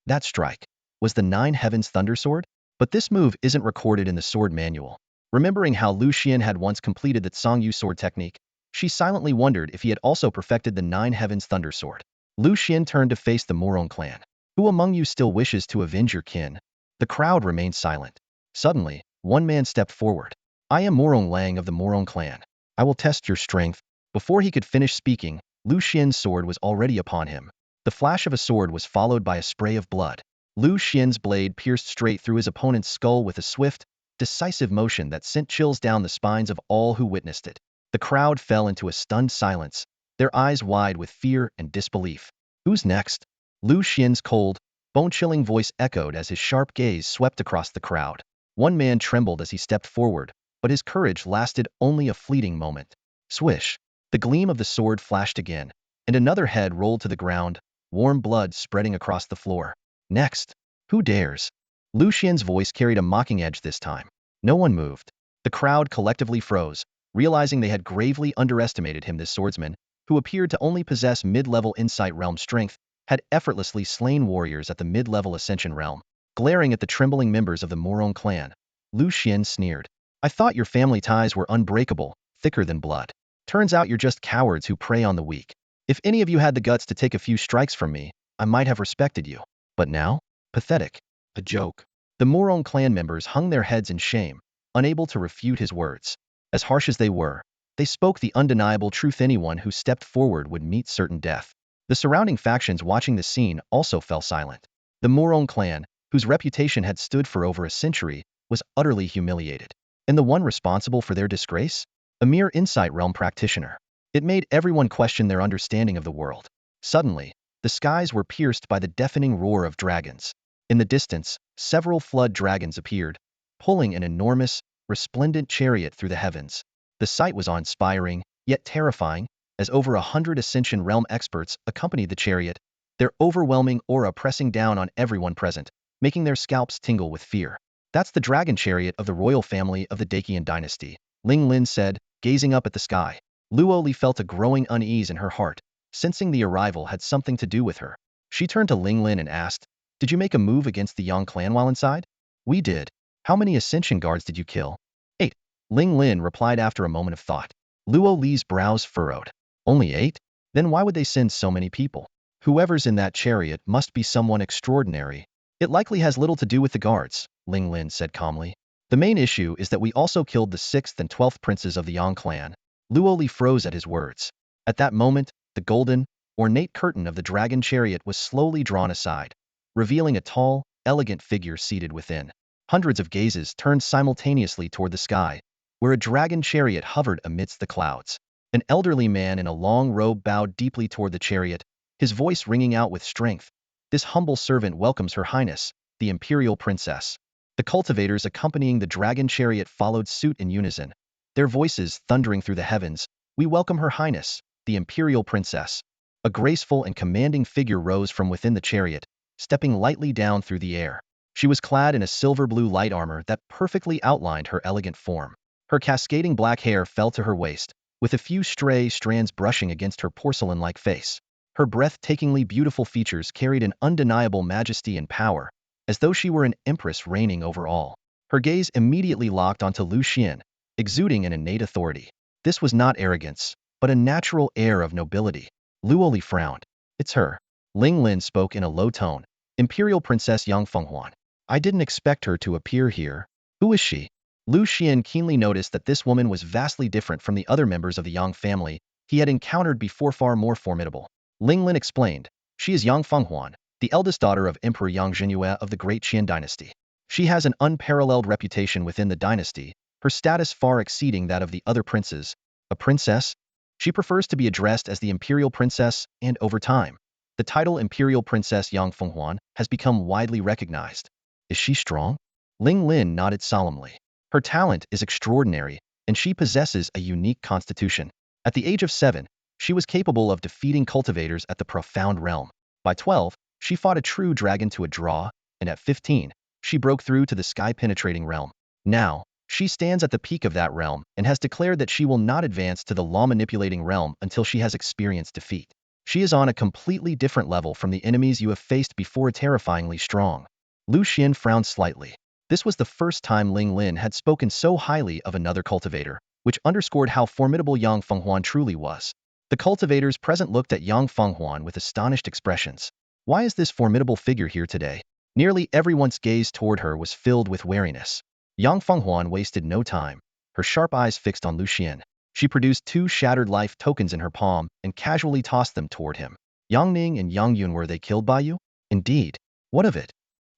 That strike was the Nine Heavens Thunder Sword? But this move isn't recorded in the sword manual. Remembering how Lu Xuan had once completed the Songyu sword technique, she silently wondered if he had also perfected the Nine Heavens Thunder Sword. Lu Xuan turned to face the Morong clan. Who among you still wishes to avenge your kin? The crowd remained silent. Suddenly, one man stepped forward. I am Morong Lang of the Morong clan. I will test your strength. Before he could finish speaking, Lu Xian's sword was already upon him. The flash of a sword was followed by a spray of blood. Lu Xian's blade pierced straight through his opponent's skull with a swift, decisive motion that sent chills down the spines of all who witnessed it. The crowd fell into a stunned silence, their eyes wide with fear and disbelief. Who's next? Lu Xian's cold, bone-chilling voice echoed as his sharp gaze swept across the crowd. One man trembled as he stepped forward, but his courage lasted only a fleeting moment. Swish! The gleam of the sword flashed again, and another head rolled to the ground, warm blood spreading across the floor. Next! Who dares? Lu Xian's voice carried a mocking edge this time. No one moved. The crowd collectively froze, realizing they had gravely underestimated him. This swordsman, who appeared to only possess mid-level insight realm strength, had effortlessly slain warriors at the mid-level ascension realm. Glaring at the trembling members of the Morong clan, Lu Xuan sneered. I thought your family ties were unbreakable, thicker than blood. Turns out you're just cowards who prey on the weak. If any of you had the guts to take a few strikes from me, I might have respected you. But now? Pathetic. A joke. The Morong clan members hung their heads in shame, unable to refute his words. As harsh as they were, they spoke the undeniable truth: anyone who stepped forward would meet certain death. The surrounding factions watching the scene also fell silent. The Morong clan, whose reputation had stood for over a century, was utterly humiliated. And the one responsible for their disgrace? A mere insight realm practitioner. It made everyone question their understanding of the world. Suddenly, the skies were pierced by the deafening roar of dragons. In the distance, several flood dragons appeared, pulling an enormous, resplendent chariot through the heavens. The sight was awe-inspiring, yet terrifying, as over 100 Ascension Realm experts accompanied the chariot, their overwhelming aura pressing down on everyone present, making their scalps tingle with fear. That's the dragon chariot of the royal family of the Dacian dynasty, Ling Lin said, gazing up at the sky. Luoli felt a growing unease in her heart, sensing the arrival had something to do with her. She turned to Ling Lin and asked, Did you make a move against the Yang clan while inside? We did. How many Ascension guards did you kill? 8. Ling Lin replied after a moment of thought. Luo Li's brows furrowed. Only 8? Then why would they send so many people? Whoever's in that chariot must be someone extraordinary. It likely has little to do with the guards, Ling Lin said calmly. The main issue is that we also killed the 6th and 12th princes of the Yang clan. Luoli froze at his words. At that moment, the golden, ornate curtain of the dragon chariot was slowly drawn aside, revealing a tall, elegant figure seated within. Hundreds of gazes turned simultaneously toward the sky, where a dragon chariot hovered amidst the clouds. An elderly man in a long robe bowed deeply toward the chariot, his voice ringing out with strength. This humble servant welcomes Her Highness, the Imperial Princess. The cultivators accompanying the dragon chariot followed suit in unison, their voices thundering through the heavens. We welcome Her Highness, the Imperial Princess. A graceful and commanding figure rose from within the chariot, stepping lightly down through the air. She was clad in a silver-blue light armor that perfectly outlined her elegant form. Her cascading black hair fell to her waist, with a few stray strands brushing against her porcelain-like face. Her breathtakingly beautiful features carried an undeniable majesty and power, as though she were an empress reigning over all. Her gaze immediately locked onto Lu Xuan, exuding an innate authority. This was not arrogance, but a natural air of nobility. Luoli frowned. It's her. Ling Lin spoke in a low tone. Imperial Princess Yang Fenghuan. I didn't expect her to appear here. Who is she? Lu Xuan keenly noticed that this woman was vastly different from the other members of the Yang family he had encountered before, far more formidable. Ling Lin explained. She is Yang Fenghuan, the eldest daughter of Emperor Yang Jinyue of the Great Qian dynasty. She has an unparalleled reputation within the dynasty, her status far exceeding that of the other princes. A princess? She prefers to be addressed as the Imperial Princess, and over time, the title Imperial Princess Yang Fenghuan has become widely recognized. Is she strong? Ling Lin nodded solemnly. Her talent is extraordinary, and she possesses a unique constitution. At the age of 7, she was capable of defeating cultivators at the profound realm. By 12, she fought a true dragon to a draw, and at 15, she broke through to the sky-penetrating realm. Now, she stands at the peak of that realm and has declared that she will not advance to the law-manipulating realm until she has experienced defeat. She is on a completely different level from the enemies you have faced before, terrifyingly strong. Lu Xuan frowned slightly. This was the first time Ling Lin had spoken so highly of another cultivator, which underscored how formidable Yang Fenghuan truly was. The cultivators present looked at Yang Fenghuan with astonished expressions. Why is this formidable figure here today? Nearly everyone's gaze toward her was filled with wariness. Yang Fenghuan wasted no time, her sharp eyes fixed on Lu Xuan. She produced 2 shattered life tokens in her palm and casually tossed them toward him. Yang Ning and Yang Yun, were they killed by you? Indeed. What of it?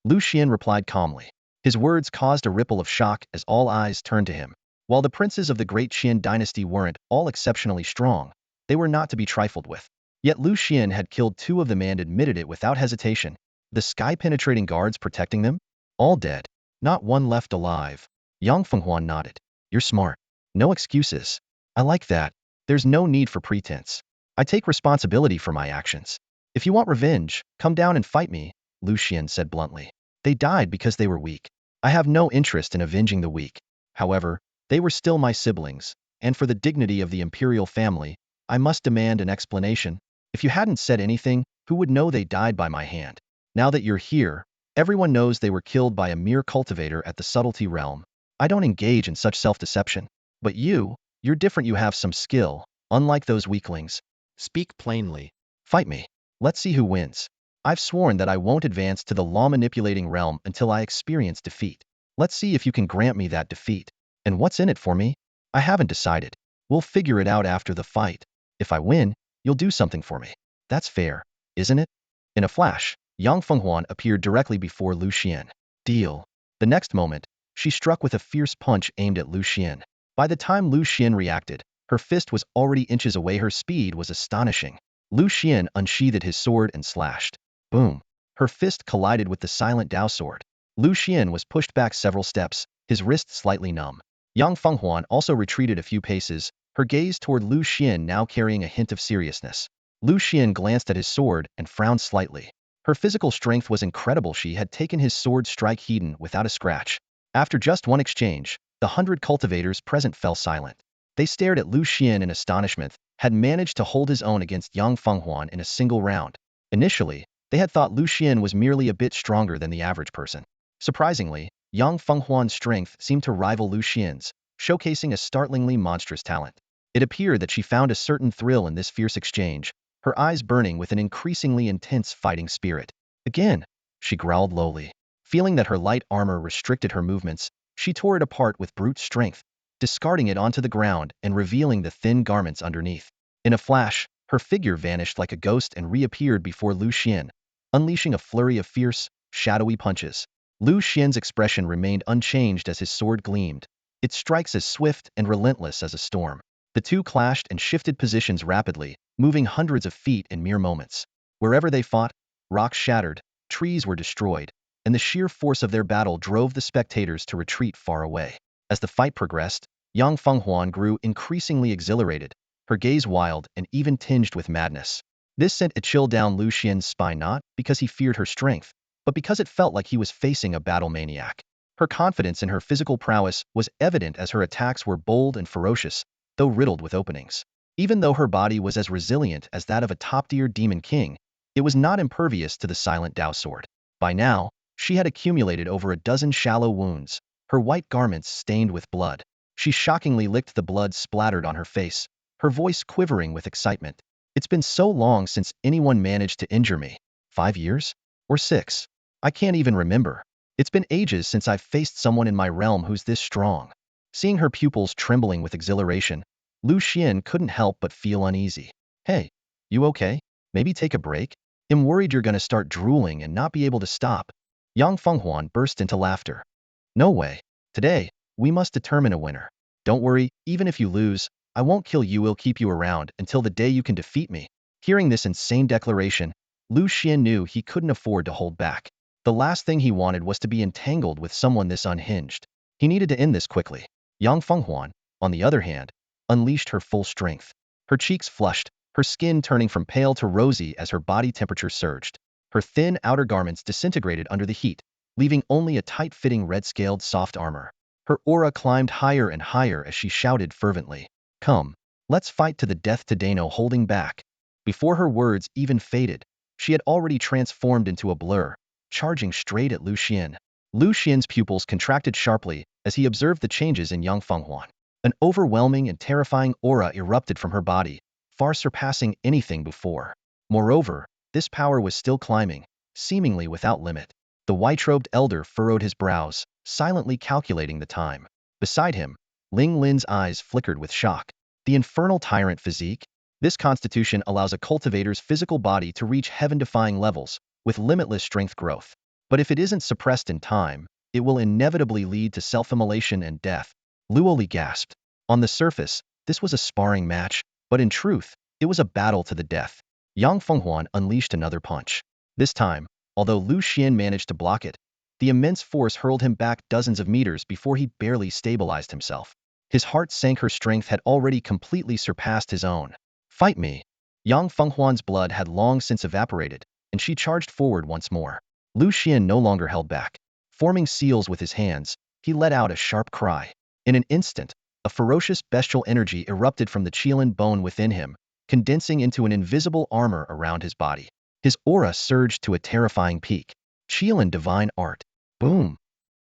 Lu Xuan replied calmly. His words caused a ripple of shock as all eyes turned to him. While the princes of the Great Qian dynasty weren't all exceptionally strong, they were not to be trifled with. Yet Lu Xuan had killed 2 of them and admitted it without hesitation. The sky-penetrating guards protecting them? All dead. Not one left alive. Yang Fenghuan nodded. You're smart. No excuses. I like that. There's no need for pretense. I take responsibility for my actions. If you want revenge, come down and fight me, Lu Xuan said bluntly. They died because they were weak. I have no interest in avenging the weak. However, they were still my siblings, and for the dignity of the imperial family, I must demand an explanation. If you hadn't said anything, who would know they died by my hand? Now that you're here, everyone knows they were killed by a mere cultivator at the subtlety realm. I don't engage in such self-deception. But you're different. You have some skill, unlike those weaklings. Speak plainly. Fight me. Let's see who wins. I've sworn that I won't advance to the law-manipulating realm until I experience defeat. Let's see if you can grant me that defeat. And what's in it for me? I haven't decided. We'll figure it out after the fight. If I win, you'll do something for me. That's fair, isn't it? In a flash, Yang Fenghuan appeared directly before Lu Xuan. Deal. The next moment, she struck with a fierce punch aimed at Lu Xuan. By the time Lu Xuan reacted, her fist was already inches away. Her speed was astonishing. Lu Xuan unsheathed his sword and slashed. Boom. Her fist collided with the silent Dao sword. Lu Xuan was pushed back several steps, his wrist slightly numb. Yang Fenghuan also retreated a few paces, her gaze toward Lu Xuan now carrying a hint of seriousness. Lu Xuan glanced at his sword and frowned slightly. Her physical strength was incredible. She had taken his sword strike hidden without a scratch. After just one exchange, the 100 cultivators present fell silent. They stared at Lu Xuan in astonishment, had managed to hold his own against Yang Fenghuan in a single round. Initially, they had thought Lu Xuan was merely a bit stronger than the average person. Surprisingly, Yang Fenghuan's strength seemed to rival Lu Xuan's, showcasing a startlingly monstrous talent. It appeared that she found a certain thrill in this fierce exchange, her eyes burning with an increasingly intense fighting spirit. Again, she growled lowly. Feeling that her light armor restricted her movements, She tore it apart with brute strength, discarding it onto the ground and revealing the thin garments underneath. In a flash, her figure vanished like a ghost and reappeared before Lu Xuan, unleashing a flurry of fierce, shadowy punches. Lu Xian's expression remained unchanged as his sword gleamed, its strikes as swift and relentless as a storm. The two clashed and shifted positions rapidly, moving hundreds of feet in mere moments. Wherever they fought, rocks shattered, trees were destroyed, and the sheer force of their battle drove the spectators to retreat far away. As the fight progressed, Yang Fenghuan grew increasingly exhilarated, her gaze wild and even tinged with madness. This sent a chill down Lu Xian's spine, not because he feared her strength, but because it felt like he was facing a battle maniac. Her confidence in her physical prowess was evident as her attacks were bold and ferocious, though riddled with openings. Even though her body was as resilient as that of a top-tier demon king, it was not impervious to the silent Dao sword. By now, she had accumulated over a dozen shallow wounds, her white garments stained with blood. She shockingly licked the blood splattered on her face, her voice quivering with excitement. It's been so long since anyone managed to injure me. 5 years? Or 6? I can't even remember. It's been ages since I've faced someone in my realm who's this strong. Seeing her pupils trembling with exhilaration, Lu Xian couldn't help but feel uneasy. Hey, you okay? Maybe take a break? I'm worried you're gonna start drooling and not be able to stop. Yang Fenghuan burst into laughter. No way. Today, we must determine a winner. Don't worry, even if you lose, I won't kill you, I'll keep you around until the day you can defeat me. Hearing this insane declaration, Lu Xian knew he couldn't afford to hold back. The last thing he wanted was to be entangled with someone this unhinged. He needed to end this quickly. Yang Fenghuan, on the other hand, unleashed her full strength. Her cheeks flushed, her skin turning from pale to rosy as her body temperature surged. Her thin outer garments disintegrated under the heat, leaving only a tight-fitting red-scaled soft armor. Her aura climbed higher and higher as she shouted fervently, "Come, let's fight to the death today, no holding back." Before her words even faded, she had already transformed into a blur, charging straight at Lu Xian. Lu Xian's pupils contracted sharply as he observed the changes in Yang Fenghuan. An overwhelming and terrifying aura erupted from her body, far surpassing anything before. Moreover, this power was still climbing, seemingly without limit. The white-robed elder furrowed his brows, silently calculating the time. Beside him, Ling Lin's eyes flickered with shock. The infernal tyrant physique? This constitution allows a cultivator's physical body to reach heaven-defying levels, with limitless strength growth. But if it isn't suppressed in time, it will inevitably lead to self-immolation and death. Luoli gasped. On the surface, this was a sparring match, but in truth, it was a battle to the death. Yang Fenghuan unleashed another punch. This time, although Lu Xian managed to block it, the immense force hurled him back dozens of meters before he barely stabilized himself. His heart sank, her strength had already completely surpassed his own. Fight me! Yang Fenghuan's blood had long since evaporated, and she charged forward once more. Lu Xian no longer held back. Forming seals with his hands, he let out a sharp cry. In an instant, a ferocious bestial energy erupted from the Qilin bone within him, condensing into an invisible armor around his body. His aura surged to a terrifying peak. Qilin divine art. Boom!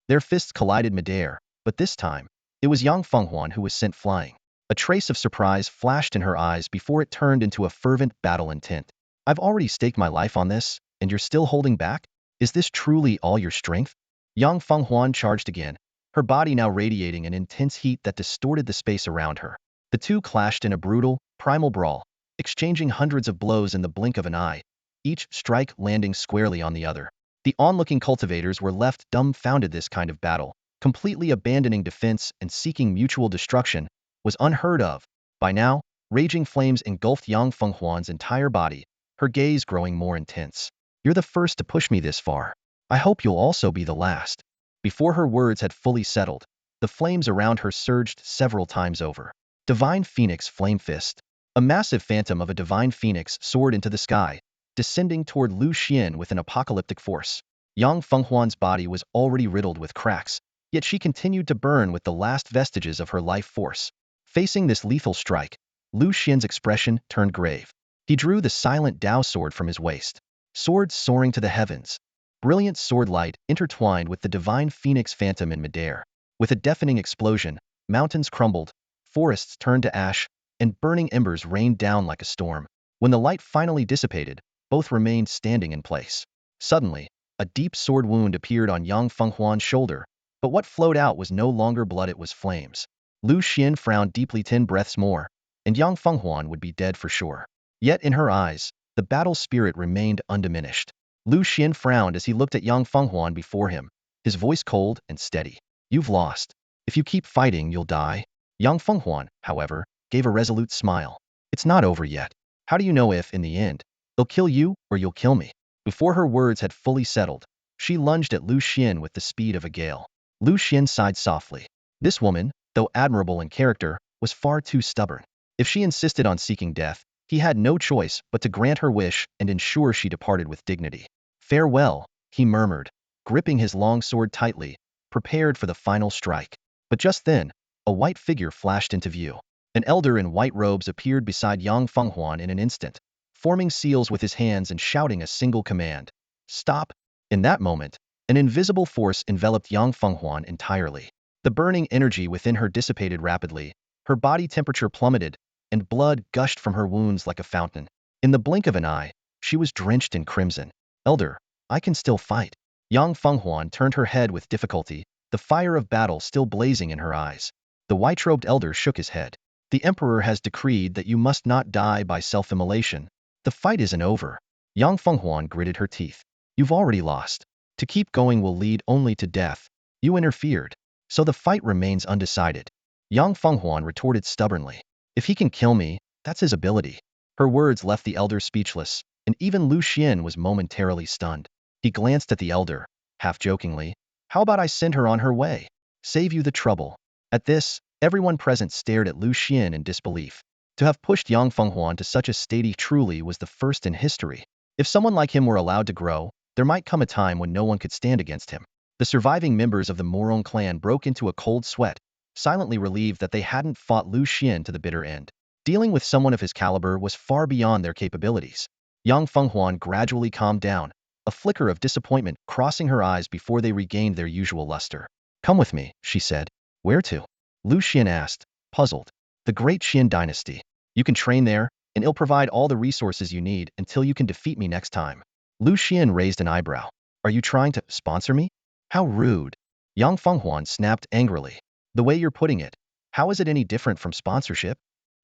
Their fists collided midair, but this time, it was Yang Fenghuan who was sent flying. A trace of surprise flashed in her eyes before it turned into a fervent battle intent. I've already staked my life on this, and you're still holding back? Is this truly all your strength? Yang Fenghuan charged again, her body now radiating an intense heat that distorted the space around her. The two clashed in a brutal, primal brawl, exchanging hundreds of blows in the blink of an eye, each strike landing squarely on the other. The onlooking cultivators were left dumbfounded. This kind of battle, completely abandoning defense and seeking mutual destruction, was unheard of. By now, raging flames engulfed Yang Fenghuan's entire body, her gaze growing more intense. You're the first to push me this far. I hope you'll also be the last. Before her words had fully settled, the flames around her surged several times over. Divine Phoenix Flame Fist. A massive phantom of a divine phoenix soared into the sky, descending toward Lu Xian with an apocalyptic force. Yang Fenghuan's body was already riddled with cracks, yet she continued to burn with the last vestiges of her life force. Facing this lethal strike, Lu Xian's expression turned grave. He drew the silent Dao sword from his waist. Sword soaring to the heavens. Brilliant sword light intertwined with the divine phoenix phantom in midair. With a deafening explosion, mountains crumbled, forests turned to ash, and burning embers rained down like a storm. When the light finally dissipated, both remained standing in place. Suddenly, a deep sword wound appeared on Yang Fenghuan's shoulder, But what flowed out was no longer blood, it was flames. Lu Xuan frowned deeply. 10 breaths more, and Yang Fenghuan would be dead for sure. Yet in her eyes, the battle spirit remained undiminished. Lu Xuan frowned as he looked at Yang Fenghuan before him, his voice cold and steady. You've lost. If you keep fighting, you'll die. Yang Fenghuan, however, gave a resolute smile. It's not over yet. How do you know if, in the end, they'll kill you or you'll kill me? Before her words had fully settled, she lunged at Lu Xuan with the speed of a gale. Lu Xuan sighed softly. This woman, though admirable in character, was far too stubborn. If she insisted on seeking death, he had no choice but to grant her wish and ensure she departed with dignity. Farewell, he murmured, gripping his long sword tightly, prepared for the final strike. But just then, a white figure flashed into view. An elder in white robes appeared beside Yang Fenghuan in an instant, forming seals with his hands and shouting a single command. Stop! In that moment, an invisible force enveloped Yang Fenghuan entirely. The burning energy within her dissipated rapidly, her body temperature plummeted, and blood gushed from her wounds like a fountain. In the blink of an eye, she was drenched in crimson. Elder, I can still fight. Yang Fenghuan turned her head with difficulty, the fire of battle still blazing in her eyes. The white-robed elder shook his head. The Emperor has decreed that you must not die by self-immolation. The fight isn't over. Yang Fenghuan gritted her teeth. You've already lost. To keep going will lead only to death. You interfered. So the fight remains undecided. Yang Fenghuan retorted stubbornly. If he can kill me, that's his ability. Her words left the elder speechless, and even Lu Xuan was momentarily stunned. He glanced at the elder, half-jokingly. How about I send her on her way? Save you the trouble. At this, everyone present stared at Lu Xuan in disbelief. To have pushed Yang Fenghuan to such a state truly was the first in history. If someone like him were allowed to grow, there might come a time when no one could stand against him. The surviving members of the Morong clan broke into a cold sweat, silently relieved that they hadn't fought Lu Xuan to the bitter end. Dealing with someone of his caliber was far beyond their capabilities. Yang Fenghuan gradually calmed down, a flicker of disappointment crossing her eyes before they regained their usual luster. Come with me, she said. Where to? Lu Xuan asked, puzzled. The Great Qian Dynasty. You can train there, and it'll provide all the resources you need until you can defeat me next time. Lu Xuan raised an eyebrow. Are you trying to sponsor me? How rude. Yang Fenghuan snapped angrily. The way you're putting it, how is it any different from sponsorship?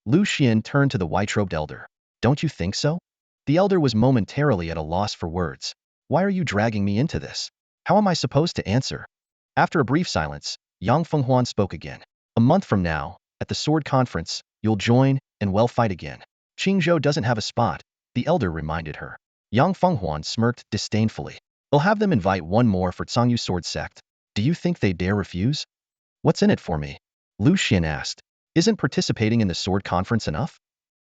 Lu Xuan turned to the white-robed elder. Don't you think so? The elder was momentarily at a loss for words. Why are you dragging me into this? How am I supposed to answer? After a brief silence, Yang Fenghuan spoke again. A month from now, at the sword conference, you'll join, and we'll fight again. Qingzhou doesn't have a spot, the elder reminded her. Yang Fenghuan smirked disdainfully. They'll have them invite one more for Cangyu sword sect. Do you think they dare refuse? What's in it for me? Lu Xuan asked. Isn't participating in the sword conference enough?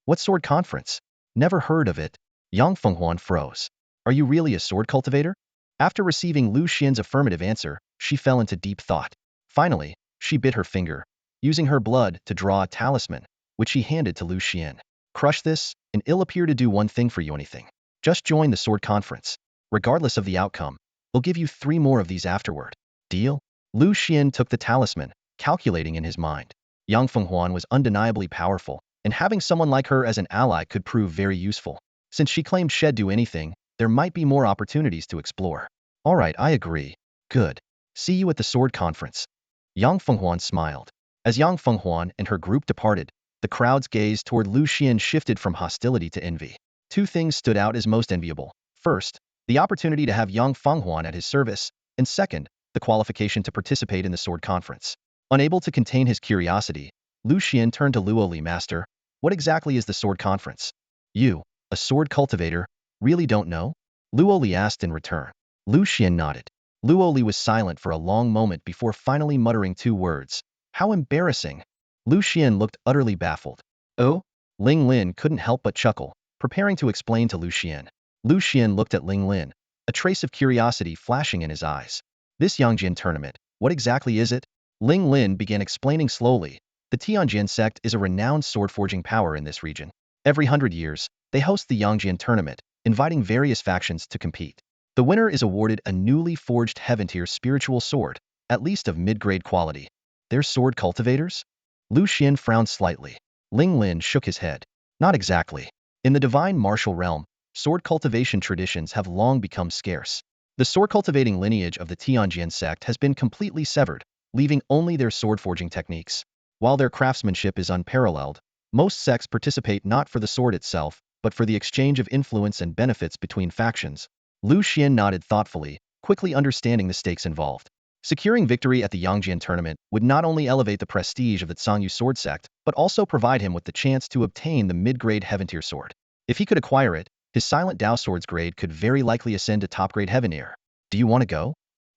What sword conference? Never heard of it. Yang Fenghuan froze. Are you really a sword cultivator? After receiving Lu Xuan's affirmative answer, she fell into deep thought. Finally, she bit her finger, using her blood to draw a talisman, which she handed to Lu Xuan. Crush this, and it'll appear to do one thing for you. Anything. Just join the sword conference. Regardless of the outcome, we'll give you 3 more of these afterward. Deal? Lu Xuan took the talisman, calculating in his mind. Yang Fenghuan was undeniably powerful, and having someone like her as an ally could prove very useful. Since she claimed she'd do anything, there might be more opportunities to explore. All right, I agree. Good. See you at the sword conference. Yang Fenghuan smiled. As Yang Fenghuan and her group departed, the crowd's gaze toward Lu Xuan shifted from hostility to envy. 2 things stood out as most enviable. First, the opportunity to have Yang Fenghuan at his service, and second, the qualification to participate in the sword conference. Unable to contain his curiosity, Lu Xuan turned to Luoli. Master, what exactly is the sword conference? You, a sword cultivator, really don't know? Luoli asked in return. Lu Xuan nodded. Luoli was silent for a long moment before finally muttering 2 words. How embarrassing. Lu Xuan looked utterly baffled. Oh? Ling Lin couldn't help but chuckle, preparing to explain to Lu Xuan. Lu Xuan looked at Ling Lin, a trace of curiosity flashing in his eyes. This Yangjin tournament, what exactly is it? Ling Lin began explaining slowly. The Tianjin sect is a renowned sword-forging power in this region. Every 100 years, they host the Yangjin tournament, inviting various factions to compete. The winner is awarded a newly forged heaven-tier spiritual sword, at least of mid-grade quality. They're sword cultivators? Lu Xuan frowned slightly. Ling Lin shook his head. Not exactly. In the divine martial realm, sword cultivation traditions have long become scarce. The The sword-cultivating lineage of the Tianjian sect has been completely severed, leaving only their sword-forging techniques. While their craftsmanship is unparalleled, most sects participate not for the sword itself, but for the exchange of influence and benefits between factions. Lu Xuan nodded thoughtfully, quickly understanding the stakes involved. Securing victory at the Yangjian tournament would not only elevate the prestige of the Zhangyu sword sect, but also provide him with the chance to obtain the mid-grade heaven-tier sword. If he could acquire it, his silent Dao sword's grade could very likely ascend to top-grade heaven-tier. Do you want to go?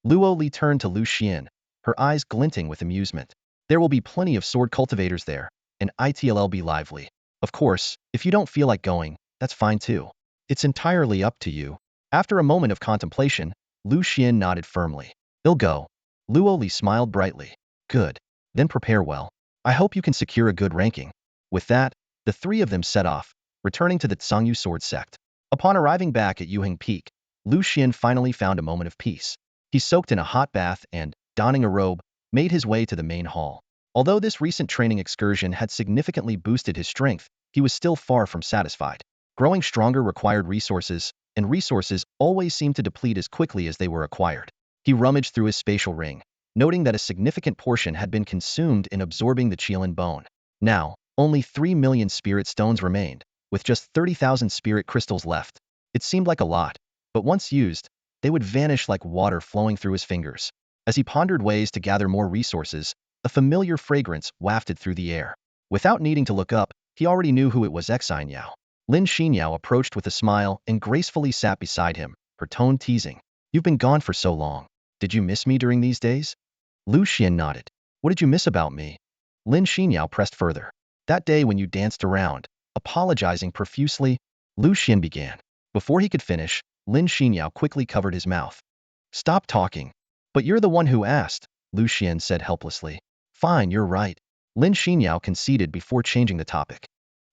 Luo Li turned to Lu Xuan, her eyes glinting with amusement. There will be plenty of sword cultivators there, and it'll be lively. Of course, if you don't feel like going, that's fine too. It's entirely up to you. After a moment of contemplation, Lu Xuan nodded firmly. They'll go. Luo Li smiled brightly. Good. Then prepare well. I hope you can secure a good ranking. With that, the three of them set off, returning to the Zhangyu sword sect. Upon arriving back at Yuheng Peak, Lu Xuan finally found a moment of peace. He soaked in a hot bath and, donning a robe, made his way to the main hall. Although this recent training excursion had significantly boosted his strength, he was still far from satisfied. Growing stronger required resources, and resources always seemed to deplete as quickly as they were acquired. He rummaged through his spatial ring, noting that a significant portion had been consumed in absorbing the Qilin bone. Now, only 3 million spirit stones remained, with just 30,000 spirit crystals left. It seemed like a lot, but once used, they would vanish like water flowing through his fingers. As he pondered ways to gather more resources, a familiar fragrance wafted through the air. Without needing to look up, he already knew who it was. Xinyao. Lin Xinyao approached with a smile and gracefully sat beside him, her tone teasing. You've been gone for so long. Did you miss me during these days? Lu Xuan nodded. What did you miss about me? Lin Xinyao pressed further. That day when you danced around, apologizing profusely, Lu Xuan began. Before he could finish, Lin Xinyao quickly covered his mouth. Stop talking. But you're the one who asked, Lu Xuan said helplessly. Fine, you're right. Lin Xinyao conceded before changing the topic.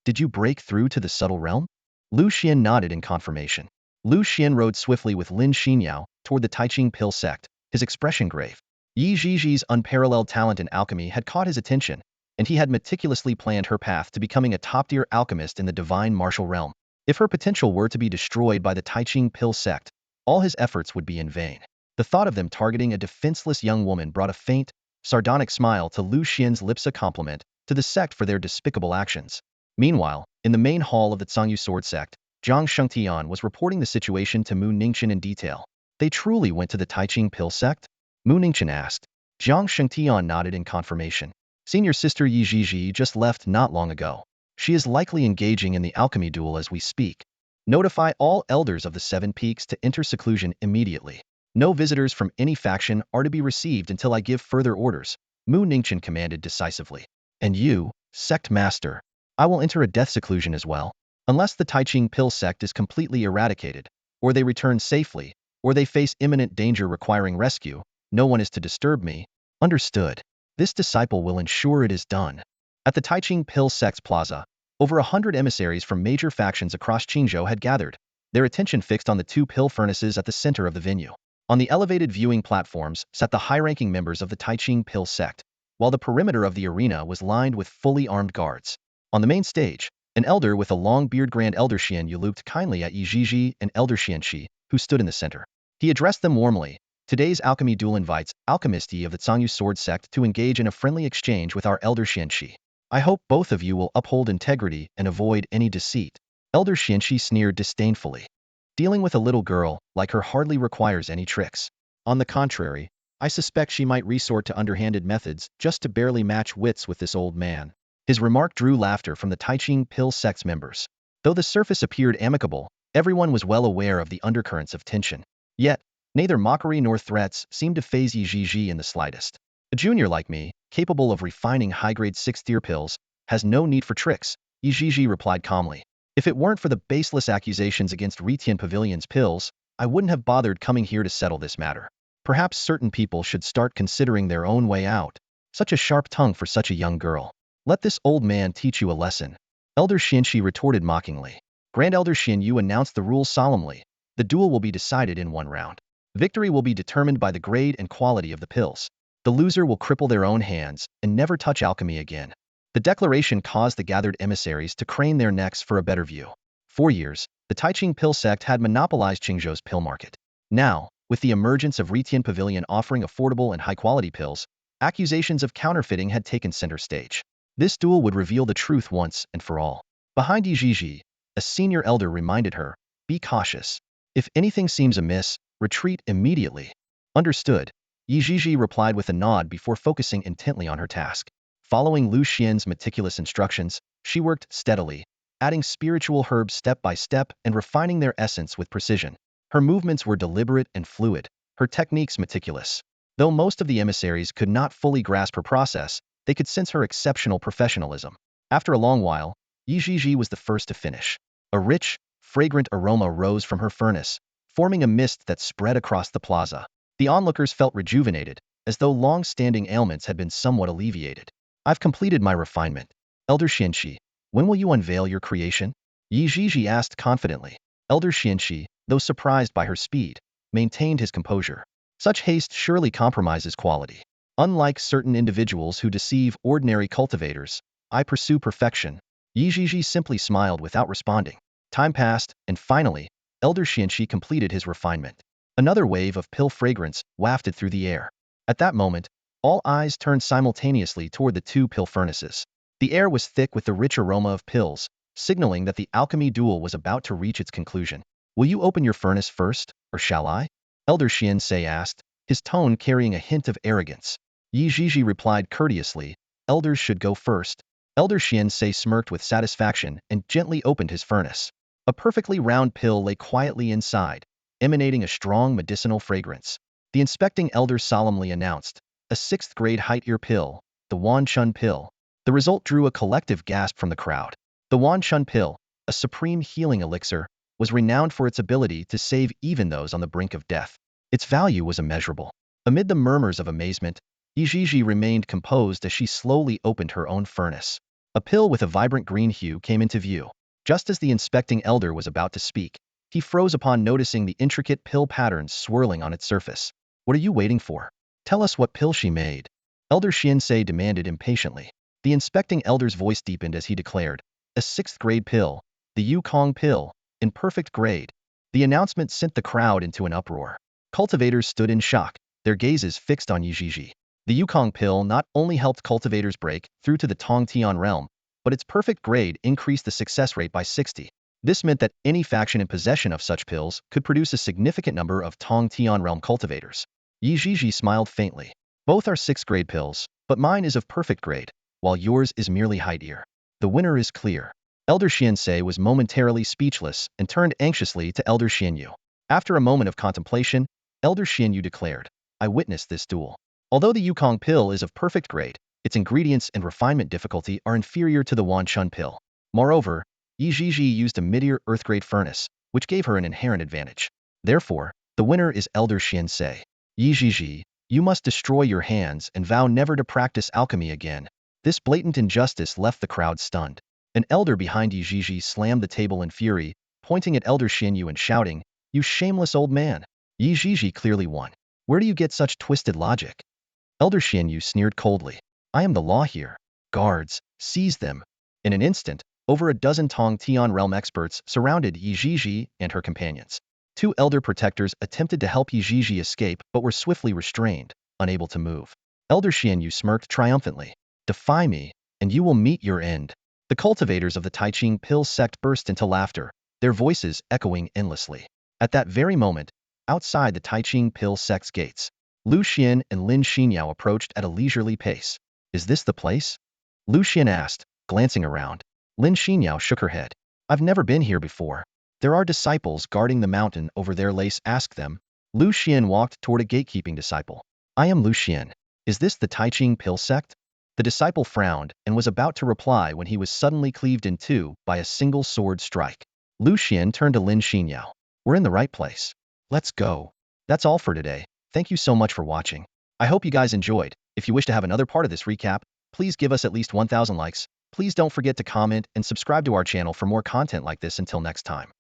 Did you break through to the subtle realm? Lu Xuan nodded in confirmation. Lu Xuan rode swiftly with Lin Xinyao toward the Taiching Pill sect, his expression grave. Yi Zhiji's unparalleled talent in alchemy had caught his attention, and he had meticulously planned her path to becoming a top-tier alchemist in the divine martial realm. If her potential were to be destroyed by the Taiching Pill sect, all his efforts would be in vain. The thought of them targeting a defenseless young woman brought a faint, sardonic smile to Lu Xian's lips, a compliment to the sect for their despicable actions. Meanwhile, in the main hall of the Zhangyu sword sect, Zhang Shengtian was reporting the situation to Mu Ningqian in detail. They truly went to the Taiching Pill sect? Mu Ningqian asked. Zhang Shengtian nodded in confirmation. Senior sister Yi Zhiji just left not long ago. She is likely engaging in the alchemy duel as we speak. Notify all elders of the 7 peaks to enter seclusion immediately. No visitors from any faction are to be received until I give further orders, Mu Ningqian commanded decisively. And you, sect master, I will enter a death seclusion as well. Unless the Taiching Pill sect is completely eradicated, or they return safely, or they face imminent danger requiring rescue, no one is to disturb me. Understood. This disciple will ensure it is done. At the Taiching Pill sect's plaza, over 100 emissaries from major factions across Qingzhou had gathered, their attention fixed on the 2 pill furnaces at the center of the venue. On the elevated viewing platforms sat the high-ranking members of the Taiching Pill sect, while the perimeter of the arena was lined with fully armed guards. On the main stage, an elder with a long beard, Grand Elder Xian Yu, looked kindly at Yi Zhiji and Elder Xian Shi, who stood in the center. He addressed them warmly. Today's alchemy duel invites alchemists of the Zhangyu sword sect to engage in a friendly exchange with our Elder Xian Shi. I hope both of you will uphold integrity and avoid any deceit. Elder Xian Shi sneered disdainfully. Dealing with a little girl like her hardly requires any tricks. On the contrary, I suspect she might resort to underhanded methods just to barely match wits with this old man. His remark drew laughter from the Taiching Pill sect's members. Though the surface appeared amicable, everyone was well aware of the undercurrents of tension. Yet, neither mockery nor threats seemed to faze Yi Zhiji in the slightest. A junior like me, capable of refining high-grade 6th-tier pills, has no need for tricks, Yi Zhiji replied calmly. If it weren't for the baseless accusations against Ritian Pavilion's pills, I wouldn't have bothered coming here to settle this matter. Perhaps certain people should start considering their own way out. Such a sharp tongue for such a young girl. Let this old man teach you a lesson. Elder Xianxi retorted mockingly. Grand Elder Xian Yu announced the rules solemnly. The duel will be decided in 1 round. Victory will be determined by the grade and quality of the pills. The loser will cripple their own hands and never touch alchemy again. The declaration caused the gathered emissaries to crane their necks for a better view. For years, the Taiching Pill sect had monopolized Qingzhou's pill market. Now, With the emergence of Retian Pavilion offering affordable and high-quality pills, accusations of counterfeiting had taken center stage. This duel would reveal the truth once and for all. Behind Yijiji, a senior elder reminded her, "Be cautious. If anything seems amiss, retreat immediately." "Understood," Yijiji replied with a nod before focusing intently on her task. Following Lu Xuan's meticulous instructions, she worked steadily, adding spiritual herbs step by step and refining their essence with precision. Her movements were deliberate and fluid, her techniques meticulous. Though most of the emissaries could not fully grasp her process, they could sense her exceptional professionalism. After a long while, Yijiji was the first to finish. A rich, fragrant aroma rose from her furnace, forming a mist that spread across the plaza. The onlookers felt rejuvenated, as though long-standing ailments had been somewhat alleviated. "I've completed my refinement. Elder Xianxi, when will you unveil your creation?" Yijiji asked confidently. Elder Xianxi, though surprised by her speed, maintained his composure. Such haste surely compromises quality. Unlike certain individuals who deceive ordinary cultivators, I pursue perfection. Yijiji simply smiled without responding. Time passed, and finally, Elder Xianxi completed his refinement. Another wave of pill fragrance wafted through the air. At that moment, all eyes turned simultaneously toward the two pill furnaces. The air was thick with the rich aroma of pills, signaling that the alchemy duel was about to reach its conclusion. "Will you open your furnace first, or shall I?" Elder Xianxi asked, his tone carrying a hint of arrogance. Yijiji replied courteously, "Elders should go first." Elder Xianxi smirked with satisfaction and gently opened his furnace. A perfectly round pill lay quietly inside, emanating a strong medicinal fragrance. The inspecting elder solemnly announced, "A 6th-grade height-ear pill, the Wan Chun pill." The result drew a collective gasp from the crowd. The Wan Chun pill, a supreme healing elixir, was renowned for its ability to save even those on the brink of death. Its value was immeasurable. Amid the murmurs of amazement, Yijiji remained composed as she slowly opened her own furnace. A pill with a vibrant green hue came into view. Just as the inspecting elder was about to speak, he froze upon noticing the intricate pill patterns swirling on its surface. "What are you waiting for? Tell us what pill she made," Elder Xianxi demanded impatiently. The inspecting elder's voice deepened as he declared, "A 6th-grade pill, the Yukong pill, in perfect grade." The announcement sent the crowd into an uproar. Cultivators stood in shock, their gazes fixed on Yijiji. The Yukong pill not only helped cultivators break through to the Tongtian realm, but its perfect grade increased the success rate by 60. This meant that any faction in possession of such pills could produce a significant number of Tongtian realm cultivators. Yijiji smiled faintly. "Both are 6th-grade pills, but mine is of perfect grade, while yours is merely height-ear. The winner is clear." Elder Xianxi was momentarily speechless and turned anxiously to Elder Xianyu. After a moment of contemplation, Elder Xianyu declared, "I witnessed this duel. Although the Yukong pill is of perfect grade, its ingredients and refinement difficulty are inferior to the Wan Chun pill. Moreover, Yijiji used a mid-ear earth-grade furnace, which gave her an inherent advantage. Therefore, the winner is Elder Xianxi. Yijiji, you must destroy your hands and vow never to practice alchemy again." This blatant injustice left the crowd stunned. An elder behind Yijiji slammed the table in fury, pointing at Elder Xianyu and shouting, "You shameless old man." Yijiji clearly won. "Where do you get such twisted logic?" Elder Xianyu sneered coldly. "I am the law here. Guards, seize them." In an instant, over a dozen Tongtian realm experts surrounded Yijiji and her companions. Two elder protectors attempted to help Yijiji escape but were swiftly restrained, unable to move. Elder Xianyu smirked triumphantly. "Defy me, and you will meet your end." The cultivators of the Taiching pill sect burst into laughter, their voices echoing endlessly. At that very moment, outside the Taiching pill sect's gates, Lu Xuan and Lin Xinyao approached at a leisurely pace. "Is this the place?" Lu Xuan asked, glancing around. Lin Xinyao shook her head. "I've never been here before. There are disciples guarding the mountain over there. Ask them." Lu Xuan walked toward a gatekeeping disciple. "I am Lu Xuan. Is this the Taiching pill sect?" The disciple frowned and was about to reply when he was suddenly cleaved in two by a single sword strike. Lu Xuan turned to Lin Xinyao. "We're in the right place. Let's go." That's all for today. Thank you so much for watching. I hope you guys enjoyed. If you wish to have another part of this recap, please give us at least 1,000 likes. Please don't forget to comment and subscribe to our channel for more content like this. Until next time.